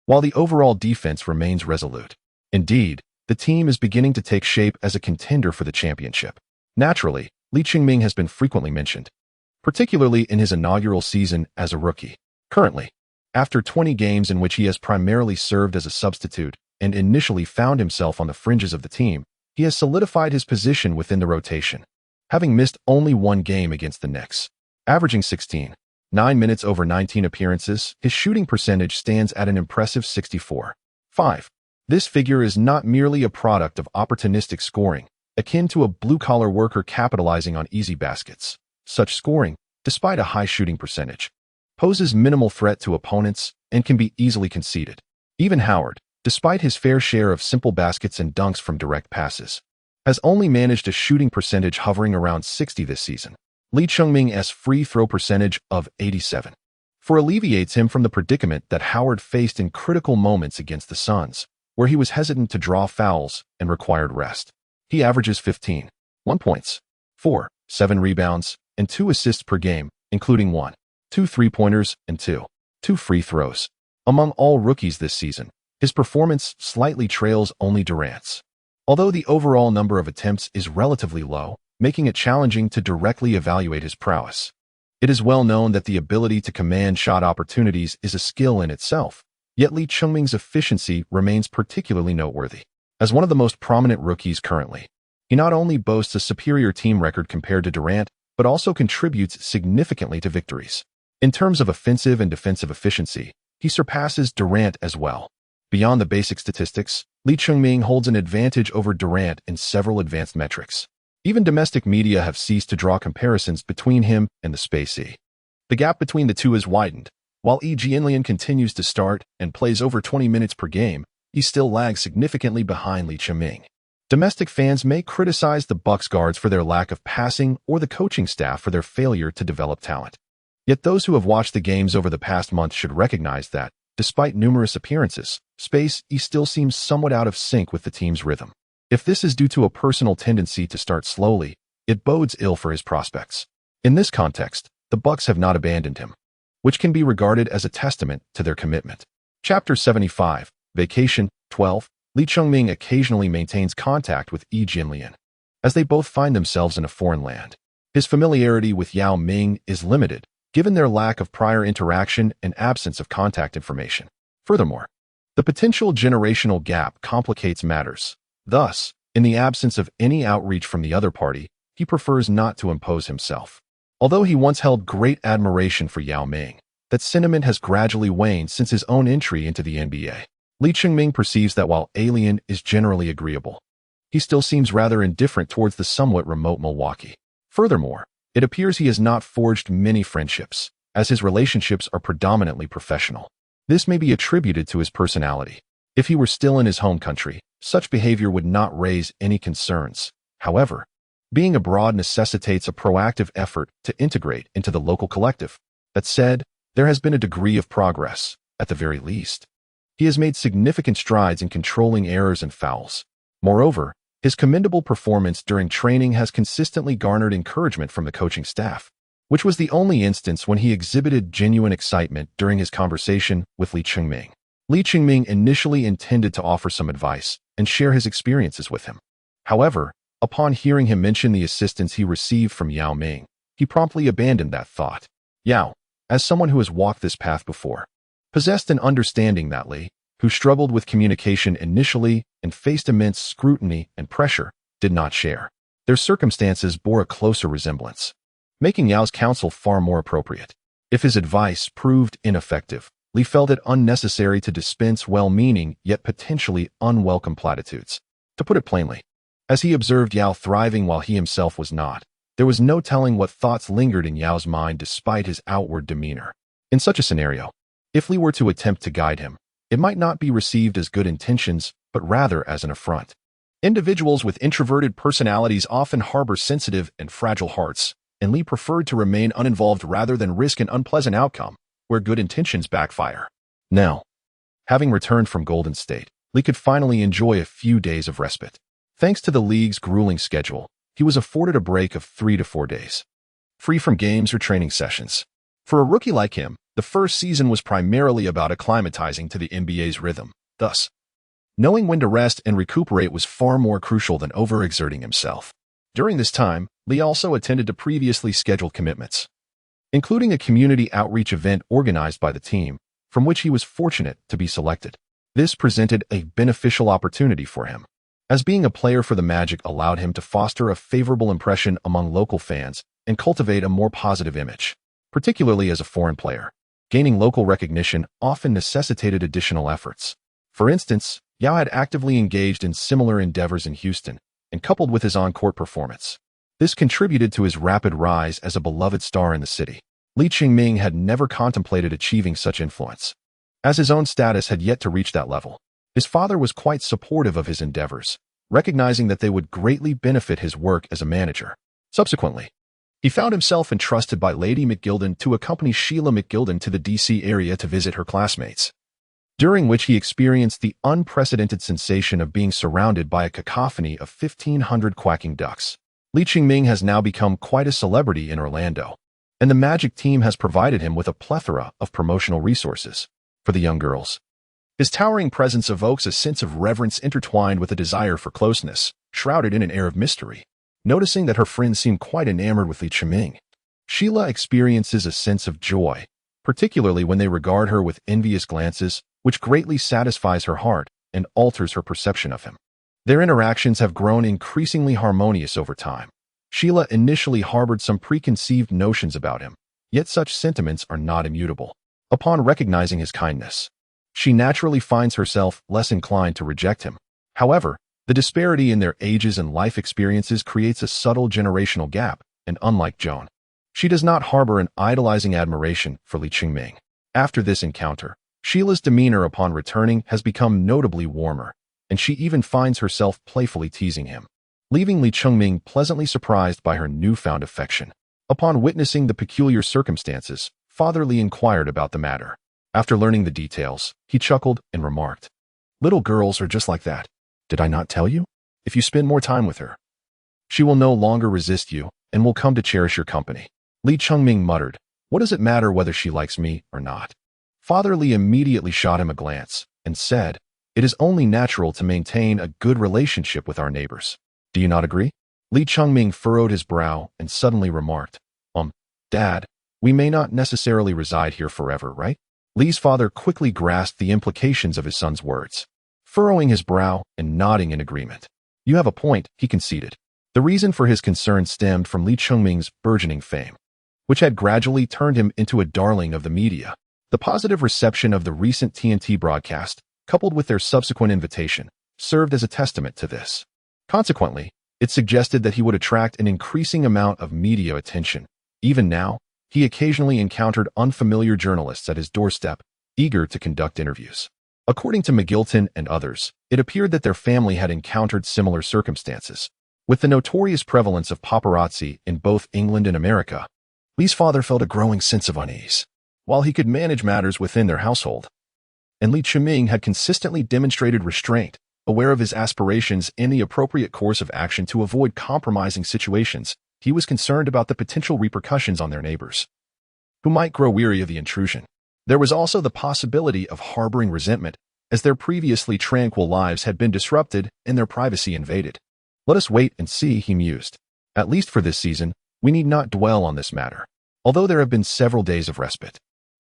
Speaker 1: while the overall defense remains resolute. Indeed, the team is beginning to take shape as a contender for the championship. Naturally, Lee Ching-ming has been frequently mentioned, particularly in his inaugural season as a rookie. Currently, after 20 games in which he has primarily served as a substitute and initially found himself on the fringes of the team, he has solidified his position within the rotation, having missed only 1 game against the Knicks. Averaging 9 minutes over 19 appearances, his shooting percentage stands at an impressive 64.5. This figure is not merely a product of opportunistic scoring, akin to a blue-collar worker capitalizing on easy baskets. Such scoring, despite a high shooting percentage, poses minimal threat to opponents and can be easily conceded. Even Howard, despite his fair share of simple baskets and dunks from direct passes, has only managed a shooting percentage hovering around 60 this season. Lee Ching-ming's free throw percentage of 87 alleviates him from the predicament that Howard faced in critical moments against the Suns, where he was hesitant to draw fouls and required rest. He averages 1 points, 7 rebounds, and 2 assists per game, including 2 3-pointers and 2 free throws. Among all rookies this season, his performance slightly trails only Durant's, although the overall number of attempts is relatively low, making it challenging to directly evaluate his prowess. It is well known that the ability to command shot opportunities is a skill in itself, yet Lee Ching-ming's efficiency remains particularly noteworthy. As one of the most prominent rookies currently, he not only boasts a superior team record compared to Durant, but also contributes significantly to victories. In terms of offensive and defensive efficiency, he surpasses Durant as well. Beyond the basic statistics, Lee Ching-ming holds an advantage over Durant in several advanced metrics. Even domestic media have ceased to draw comparisons between him and the Spacey. The gap between the two is widened. While Yi Jianlian continues to start and plays over 20 minutes per game, he still lags significantly behind Lee Ching-ming. Domestic fans may criticize the Bucks guards for their lack of passing or the coaching staff for their failure to develop talent. Yet those who have watched the games over the past month should recognize that, despite numerous appearances, Spacey still seems somewhat out of sync with the team's rhythm. If this is due to a personal tendency to start slowly, it bodes ill for his prospects. In this context, the Bucks have not abandoned him, which can be regarded as a testament to their commitment. Chapter 75, Vacation, 12. Lee Ching-ming occasionally maintains contact with Yi Jianlian, as they both find themselves in a foreign land. His familiarity with Yao Ming is limited, given their lack of prior interaction and absence of contact information. Furthermore, the potential generational gap complicates matters. Thus, in the absence of any outreach from the other party, he prefers not to impose himself. Although he once held great admiration for Yao Ming, that sentiment has gradually waned since his own entry into the NBA. Lee Ching-ming perceives that while alien is generally agreeable, he still seems rather indifferent towards the somewhat remote Milwaukee. Furthermore, it appears he has not forged many friendships, as his relationships are predominantly professional. This may be attributed to his personality. If he were still in his home country, such behavior would not raise any concerns. However, being abroad necessitates a proactive effort to integrate into the local collective. That said, there has been a degree of progress, at the very least. He has made significant strides in controlling errors and fouls. Moreover, his commendable performance during training has consistently garnered encouragement from the coaching staff, which was the only instance when he exhibited genuine excitement during his conversation with Li Chengming. Li Chengming initially intended to offer some advice and share his experiences with him. However, upon hearing him mention the assistance he received from Yao Ming, he promptly abandoned that thought. Yao, as someone who has walked this path before, possessed an understanding that Li, who struggled with communication initially and faced immense scrutiny and pressure, did not share. Their circumstances bore a closer resemblance, making Yao's counsel far more appropriate. If his advice proved ineffective, Li felt it unnecessary to dispense well-meaning yet potentially unwelcome platitudes. To put it plainly, as he observed Yao thriving while he himself was not, there was no telling what thoughts lingered in Yao's mind despite his outward demeanor. In such a scenario, if Li were to attempt to guide him, it might not be received as good intentions, but rather as an affront. Individuals with introverted personalities often harbor sensitive and fragile hearts, and Li preferred to remain uninvolved rather than risk an unpleasant outcome where good intentions backfire. Now, having returned from Golden State, Li could finally enjoy a few days of respite. Thanks to the league's grueling schedule, he was afforded a break of 3 to 4 days, free from games or training sessions. For a rookie like him, the first season was primarily about acclimatizing to the NBA's rhythm. Thus, knowing when to rest and recuperate was far more crucial than overexerting himself. During this time, Li also attended to previously scheduled commitments, including a community outreach event organized by the team, from which he was fortunate to be selected. This presented a beneficial opportunity for him, as being a player for the Magic allowed him to foster a favorable impression among local fans and cultivate a more positive image, particularly as a foreign player. Gaining local recognition often necessitated additional efforts. For instance, Yao had actively engaged in similar endeavors in Houston, and coupled with his on-court performance, this contributed to his rapid rise as a beloved star in the city. Li Chengming had never contemplated achieving such influence, as his own status had yet to reach that level. His father was quite supportive of his endeavors, recognizing that they would greatly benefit his work as a manager. Subsequently, he found himself entrusted by Lady McGilden to accompany Sheila McGilden to the D.C. area to visit her classmates, during which he experienced the unprecedented sensation of being surrounded by a cacophony of 1,500 quacking ducks. Li Chengming has now become quite a celebrity in Orlando, and the Magic team has provided him with a plethora of promotional resources for the young girls. His towering presence evokes a sense of reverence intertwined with a desire for closeness, shrouded in an air of mystery. Noticing that her friends seem quite enamored with Li Chengming, Sheila experiences a sense of joy, particularly when they regard her with envious glances, which greatly satisfies her heart and alters her perception of him. Their interactions have grown increasingly harmonious over time. Sheila initially harbored some preconceived notions about him, yet such sentiments are not immutable. Upon recognizing his kindness, she naturally finds herself less inclined to reject him. However, the disparity in their ages and life experiences creates a subtle generational gap, and unlike Joan, she does not harbor an idolizing admiration for Li Chengming. After this encounter, Sheila's demeanor upon returning has become notably warmer, and she even finds herself playfully teasing him, leaving Li Chengming pleasantly surprised by her newfound affection. Upon witnessing the peculiar circumstances, Father Li inquired about the matter. After learning the details, he chuckled and remarked, "Little girls are just like that. Did I not tell you? If you spend more time with her, she will no longer resist you and will come to cherish your company." Li Chengming muttered, "What does it matter whether she likes me or not?" Father Li immediately shot him a glance and said, "It is only natural to maintain a good relationship with our neighbors. Do you not agree?" Li Chengming furrowed his brow and suddenly remarked, Dad, we may not necessarily reside here forever, right?" Li's father quickly grasped the implications of his son's words, furrowing his brow and nodding in agreement. "You have a point," he conceded. The reason for his concern stemmed from Li Chengming's burgeoning fame, which had gradually turned him into a darling of the media. The positive reception of the recent TNT broadcast, coupled with their subsequent invitation, served as a testament to this. Consequently, it suggested that he would attract an increasing amount of media attention. Even now, he occasionally encountered unfamiliar journalists at his doorstep, eager to conduct interviews. According to McGilton and others, it appeared that their family had encountered similar circumstances. With the notorious prevalence of paparazzi in both England and America, Lee's father felt a growing sense of unease. While he could manage matters within their household, and Lee Chiming had consistently demonstrated restraint, aware of his aspirations and the appropriate course of action to avoid compromising situations, he was concerned about the potential repercussions on their neighbors, who might grow weary of the intrusion. There was also the possibility of harboring resentment, as their previously tranquil lives had been disrupted and their privacy invaded. Let us wait and see, he mused. At least for this season, we need not dwell on this matter. Although there have been several days of respite,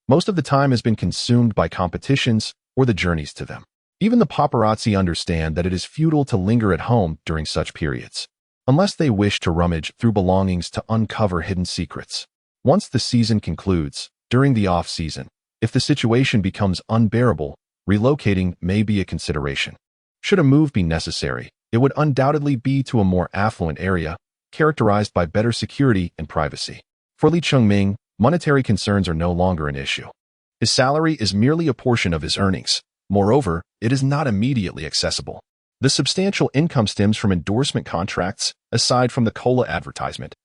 Speaker 1: most of the time has been consumed by competitions or the journeys to them. Even the paparazzi understand that it is futile to linger at home during such periods, unless they wish to rummage through belongings to uncover hidden secrets. Once the season concludes, during the off-season, if the situation becomes unbearable, relocating may be a consideration. Should a move be necessary, it would undoubtedly be to a more affluent area, characterized by better security and privacy. For Lee Chiming, monetary concerns are no longer an issue. His salary is merely a portion of his earnings. Moreover, it is not immediately accessible. The substantial income stems from endorsement contracts, aside from the cola advertisement.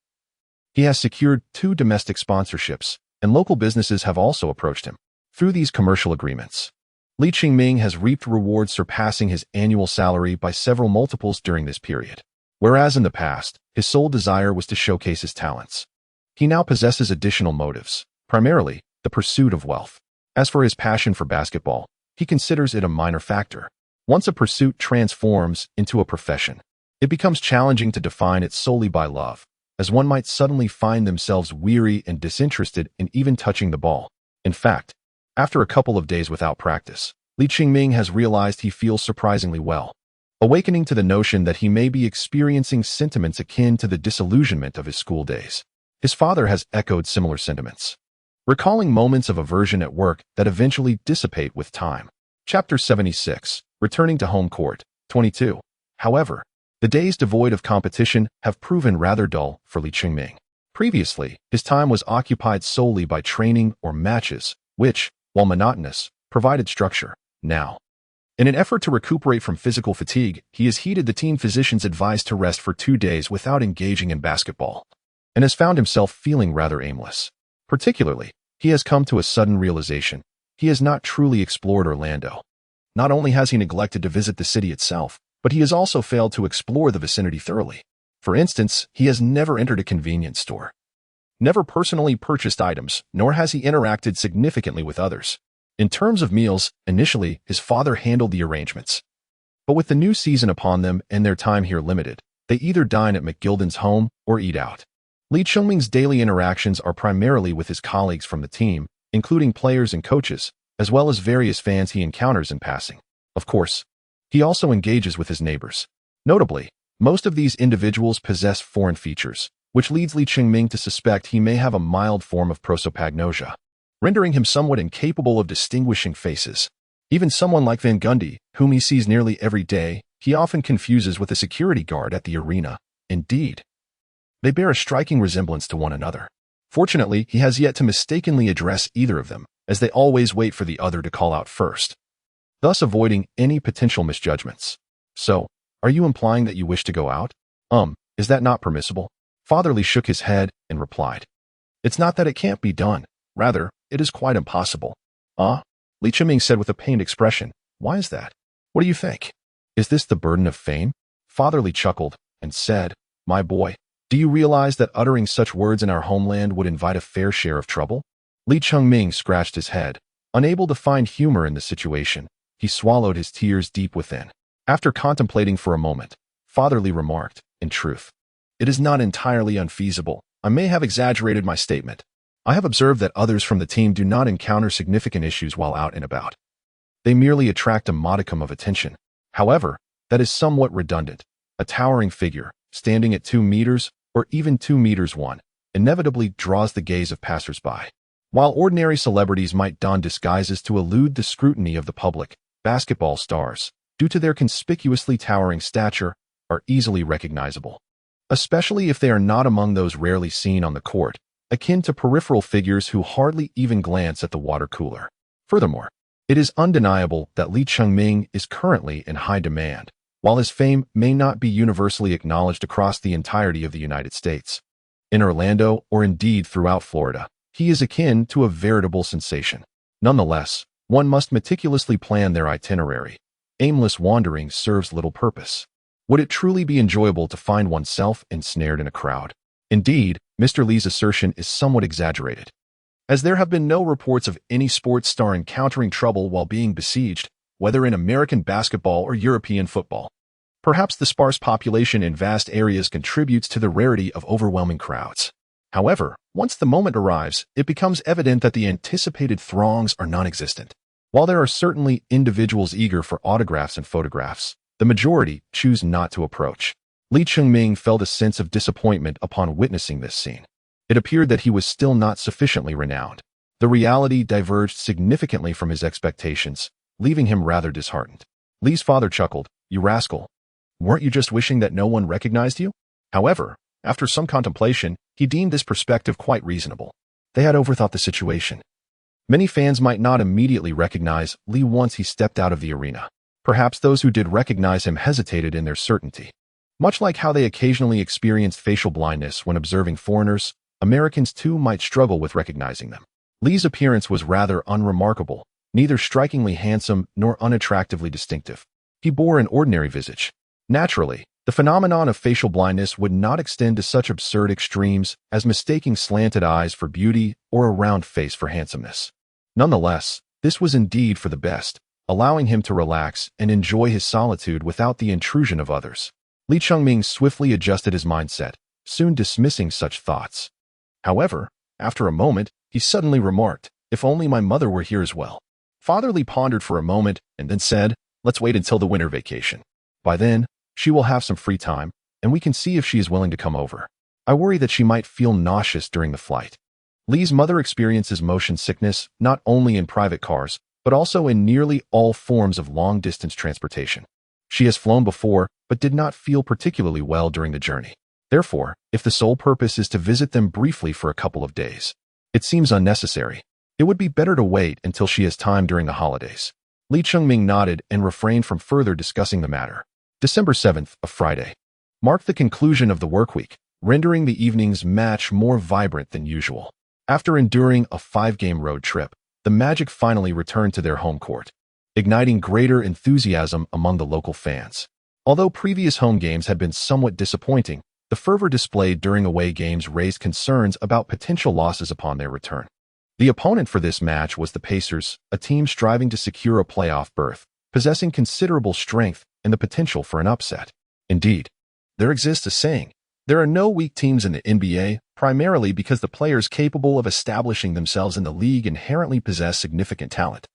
Speaker 1: He has secured 2 domestic sponsorships, and local businesses have also approached him. Through these commercial agreements, Lee Chiming has reaped rewards surpassing his annual salary by several multiples during this period. Whereas in the past, his sole desire was to showcase his talents, he now possesses additional motives, primarily the pursuit of wealth. As for his passion for basketball, he considers it a minor factor. Once a pursuit transforms into a profession, it becomes challenging to define it solely by love, as one might suddenly find themselves weary and disinterested in even touching the ball. In fact, after a couple of days without practice, Lee Chiming has realized he feels surprisingly well, awakening to the notion that he may be experiencing sentiments akin to the disillusionment of his school days. His father has echoed similar sentiments, recalling moments of aversion at work that eventually dissipate with time. Chapter 76, Returning to Home Court, 22. However, the days devoid of competition have proven rather dull for Lee Chiming. Previously, his time was occupied solely by training or matches, which, while monotonous, provided structure. Now, in an effort to recuperate from physical fatigue, he has heeded the team physician's advice to rest for 2 days without engaging in basketball, and has found himself feeling rather aimless. Particularly, he has come to a sudden realization. He has not truly explored Orlando. Not only has he neglected to visit the city itself, but he has also failed to explore the vicinity thoroughly. For instance, he has never entered a convenience store, never personally purchased items, nor has he interacted significantly with others. In terms of meals, initially, his father handled the arrangements. But with the new season upon them and their time here limited, they either dine at McGilden's home or eat out. Lee Chiming's daily interactions are primarily with his colleagues from the team, including players and coaches, as well as various fans he encounters in passing. Of course, he also engages with his neighbors. Notably, most of these individuals possess foreign features, which leads Lee Chiming to suspect he may have a mild form of prosopagnosia, rendering him somewhat incapable of distinguishing faces. Even someone like Van Gundy, whom he sees nearly every day, he often confuses with a security guard at the arena. Indeed, they bear a striking resemblance to one another. Fortunately, he has yet to mistakenly address either of them, as they always wait for the other to call out first, thus avoiding any potential misjudgments. So, are you implying that you wish to go out? Is that not permissible? Father Lee shook his head and replied, It's not that it can't be done. Rather, it is quite impossible. Lee Chiming said with a pained expression. Why is that? What do you think? Is this the burden of fame? Father Lee chuckled and said, My boy, do you realize that uttering such words in our homeland would invite a fair share of trouble? Lee Chiming scratched his head, unable to find humor in the situation. He swallowed his tears deep within. After contemplating for a moment, Father Lee remarked, In truth, it is not entirely unfeasible. I may have exaggerated my statement. I have observed that others from the team do not encounter significant issues while out and about. They merely attract a modicum of attention. However, that is somewhat redundant. A towering figure, standing at 2 meters, or even 2 meters 1, inevitably draws the gaze of passers-by. While ordinary celebrities might don disguises to elude the scrutiny of the public, basketball stars, due to their conspicuously towering stature, are easily recognizable, especially if they are not among those rarely seen on the court, akin to peripheral figures who hardly even glance at the water cooler. Furthermore, it is undeniable that Lee Cheng-ming is currently in high demand, while his fame may not be universally acknowledged across the entirety of the United States. In Orlando, or indeed throughout Florida, he is akin to a veritable sensation. Nonetheless, one must meticulously plan their itinerary. Aimless wandering serves little purpose. Would it truly be enjoyable to find oneself ensnared in a crowd? Indeed, Mr. Lee's assertion is somewhat exaggerated, as there have been no reports of any sports star encountering trouble while being besieged, whether in American basketball or European football. Perhaps the sparse population in vast areas contributes to the rarity of overwhelming crowds. However, once the moment arrives, it becomes evident that the anticipated throngs are non-existent. While there are certainly individuals eager for autographs and photographs, the majority choose not to approach. Lee Cheng-ming felt a sense of disappointment upon witnessing this scene. It appeared that he was still not sufficiently renowned. The reality diverged significantly from his expectations, leaving him rather disheartened. Lee's father chuckled, "You rascal. Weren't you just wishing that no one recognized you?" However, after some contemplation, he deemed this perspective quite reasonable. They had overthought the situation. Many fans might not immediately recognize Lee once he stepped out of the arena. Perhaps those who did recognize him hesitated in their certainty. Much like how they occasionally experienced facial blindness when observing foreigners, Americans too might struggle with recognizing them. Lee's appearance was rather unremarkable, neither strikingly handsome nor unattractively distinctive. He bore an ordinary visage. Naturally, the phenomenon of facial blindness would not extend to such absurd extremes as mistaking slanted eyes for beauty or a round face for handsomeness. Nonetheless, this was indeed for the best, allowing him to relax and enjoy his solitude without the intrusion of others. Lee Cheng-ming swiftly adjusted his mindset, soon dismissing such thoughts. However, after a moment, he suddenly remarked, "If only my mother were here as well." Father Lee pondered for a moment and then said, "Let's wait until the winter vacation. By then, she will have some free time, and we can see if she is willing to come over. I worry that she might feel nauseous during the flight." Lee's mother experiences motion sickness not only in private cars, but also in nearly all forms of long-distance transportation. She has flown before, but did not feel particularly well during the journey. Therefore, if the sole purpose is to visit them briefly for a couple of days, it seems unnecessary. It would be better to wait until she has time during the holidays. Lee Cheng-ming nodded and refrained from further discussing the matter. December 7th, a Friday, marked the conclusion of the workweek, rendering the evening's match more vibrant than usual. After enduring a 5-game road trip, the Magic finally returned to their home court, igniting greater enthusiasm among the local fans. Although previous home games had been somewhat disappointing, the fervor displayed during away games raised concerns about potential losses upon their return. The opponent for this match was the Pacers, a team striving to secure a playoff berth, possessing considerable strength and the potential for an upset. Indeed, there exists a saying, there are no weak teams in the NBA, primarily because the players capable of establishing themselves in the league inherently possess significant talent.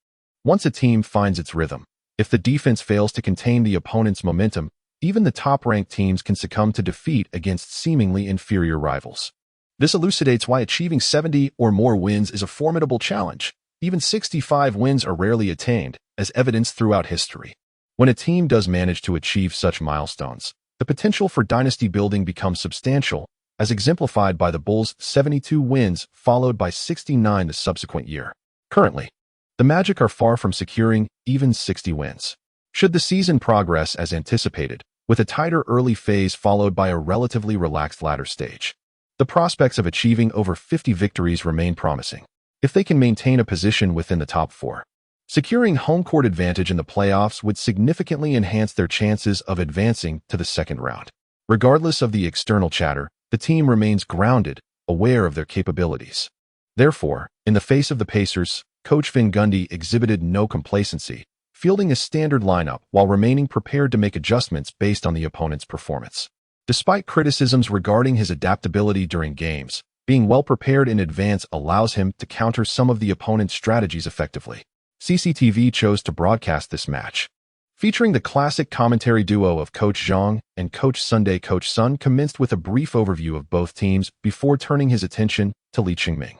Speaker 1: Once a team finds its rhythm, if the defense fails to contain the opponent's momentum, even the top-ranked teams can succumb to defeat against seemingly inferior rivals. This elucidates why achieving 70 or more wins is a formidable challenge. Even 65 wins are rarely attained, as evidenced throughout history. When a team does manage to achieve such milestones, the potential for dynasty building becomes substantial, as exemplified by the Bulls' 72 wins followed by 69 the subsequent year. Currently, the Magic are far from securing even 60 wins. Should the season progress as anticipated, with a tighter early phase followed by a relatively relaxed latter stage, the prospects of achieving over 50 victories remain promising. If they can maintain a position within the top 4, securing home court advantage in the playoffs would significantly enhance their chances of advancing to the second round. Regardless of the external chatter, the team remains grounded, aware of their capabilities. Therefore, in the face of the Pacers, Coach Van Gundy exhibited no complacency, fielding a standard lineup while remaining prepared to make adjustments based on the opponent's performance. Despite criticisms regarding his adaptability during games, being well prepared in advance allows him to counter some of the opponent's strategies effectively. CCTV chose to broadcast this match, featuring the classic commentary duo of Coach Zhang and Coach Sunday. Coach Sun commenced with a brief overview of both teams before turning his attention to Lee Cheng-ming.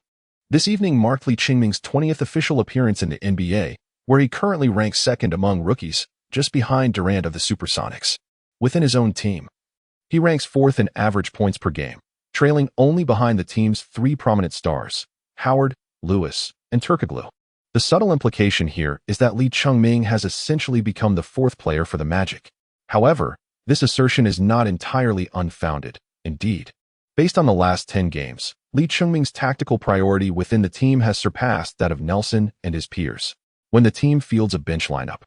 Speaker 1: This evening marked Lee Cheng-ming's 20th official appearance in the NBA, where he currently ranks second among rookies, just behind Durant of the Supersonics. within his own team. He ranks fourth in average points per game, trailing only behind the team's three prominent stars, Howard, Lewis, and Turkoglu. The subtle implication here is that Lee Chung-ming has essentially become the fourth player for the Magic. However, this assertion is not entirely unfounded. Indeed, based on the last 10 games, Lee Chung-ming's tactical priority within the team has surpassed that of Nelson and his peers. When the team fields a bench lineup,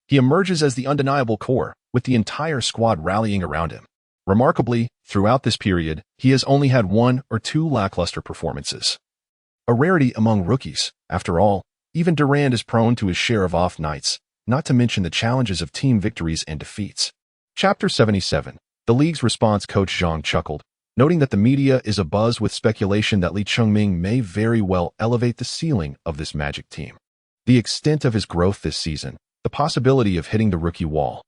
Speaker 1: he emerges as the undeniable core, with the entire squad rallying around him. Remarkably, throughout this period, he has only had one or two lackluster performances. A rarity among rookies. After all, even Durant is prone to his share of off nights, not to mention the challenges of team victories and defeats. Chapter 77. The league's response. Coach Zhang chuckled, noting that the media is abuzz with speculation that Lee Chung-ming may very well elevate the ceiling of this Magic team. The extent of his growth this season, the possibility of hitting the rookie wall,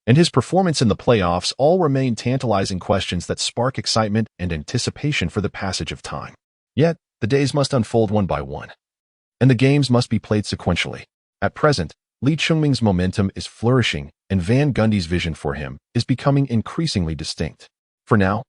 Speaker 1: and his performance in the playoffs all remain tantalizing questions that spark excitement and anticipation for the passage of time. Yet, the days must unfold one by one, and the games must be played sequentially. At present, Lee Chung-ming's momentum is flourishing, and Van Gundy's vision for him is becoming increasingly distinct. For now,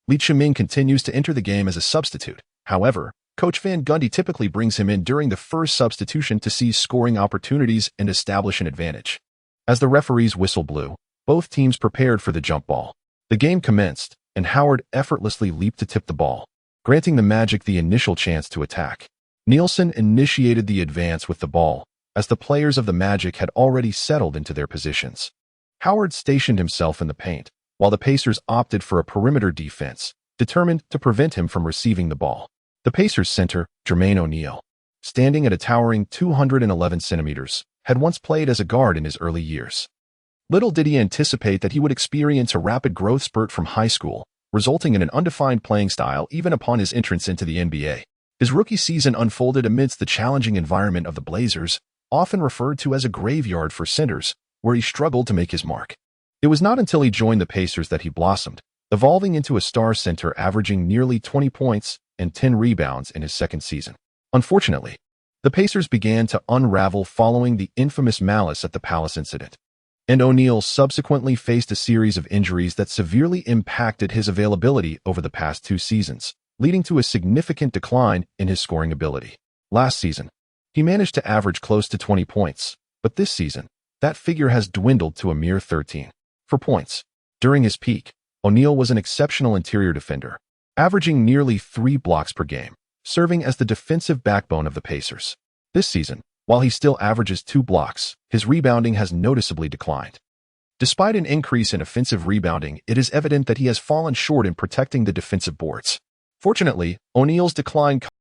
Speaker 1: Lee Chung-ming continues to enter the game as a substitute. However, Coach Van Gundy typically brings him in during the first substitution to seize scoring opportunities and establish an advantage. As the referee's whistle blew, both teams prepared for the jump ball. The game commenced, and Howard effortlessly leaped to tip the ball, granting the Magic the initial chance to attack. Nielsen initiated the advance with the ball, as the players of the Magic had already settled into their positions. Howard stationed himself in the paint, while the Pacers opted for a perimeter defense, determined to prevent him from receiving the ball. The Pacers center, Jermaine O'Neal, standing at a towering 211 centimeters, had once played as a guard in his early years. Little did he anticipate that he would experience a rapid growth spurt from high school, resulting in an undefined playing style even upon his entrance into the NBA. His rookie season unfolded amidst the challenging environment of the Blazers, often referred to as a graveyard for centers, where he struggled to make his mark. It was not until he joined the Pacers that he blossomed, evolving into a star center averaging nearly 20 points and 10 rebounds in his second season. Unfortunately, the Pacers began to unravel following the infamous Malice at the Palace incident, and O'Neal subsequently faced a series of injuries that severely impacted his availability over the past 2 seasons, leading to a significant decline in his scoring ability. Last season, he managed to average close to 20 points, but this season, that figure has dwindled to a mere 13. For points, during his peak, O'Neal was an exceptional interior defender, averaging nearly 3 blocks per game, serving as the defensive backbone of the Pacers. This season, while he still averages 2 blocks, his rebounding has noticeably declined. Despite an increase in offensive rebounding, it is evident that he has fallen short in protecting the defensive boards. Fortunately, O'Neal's decline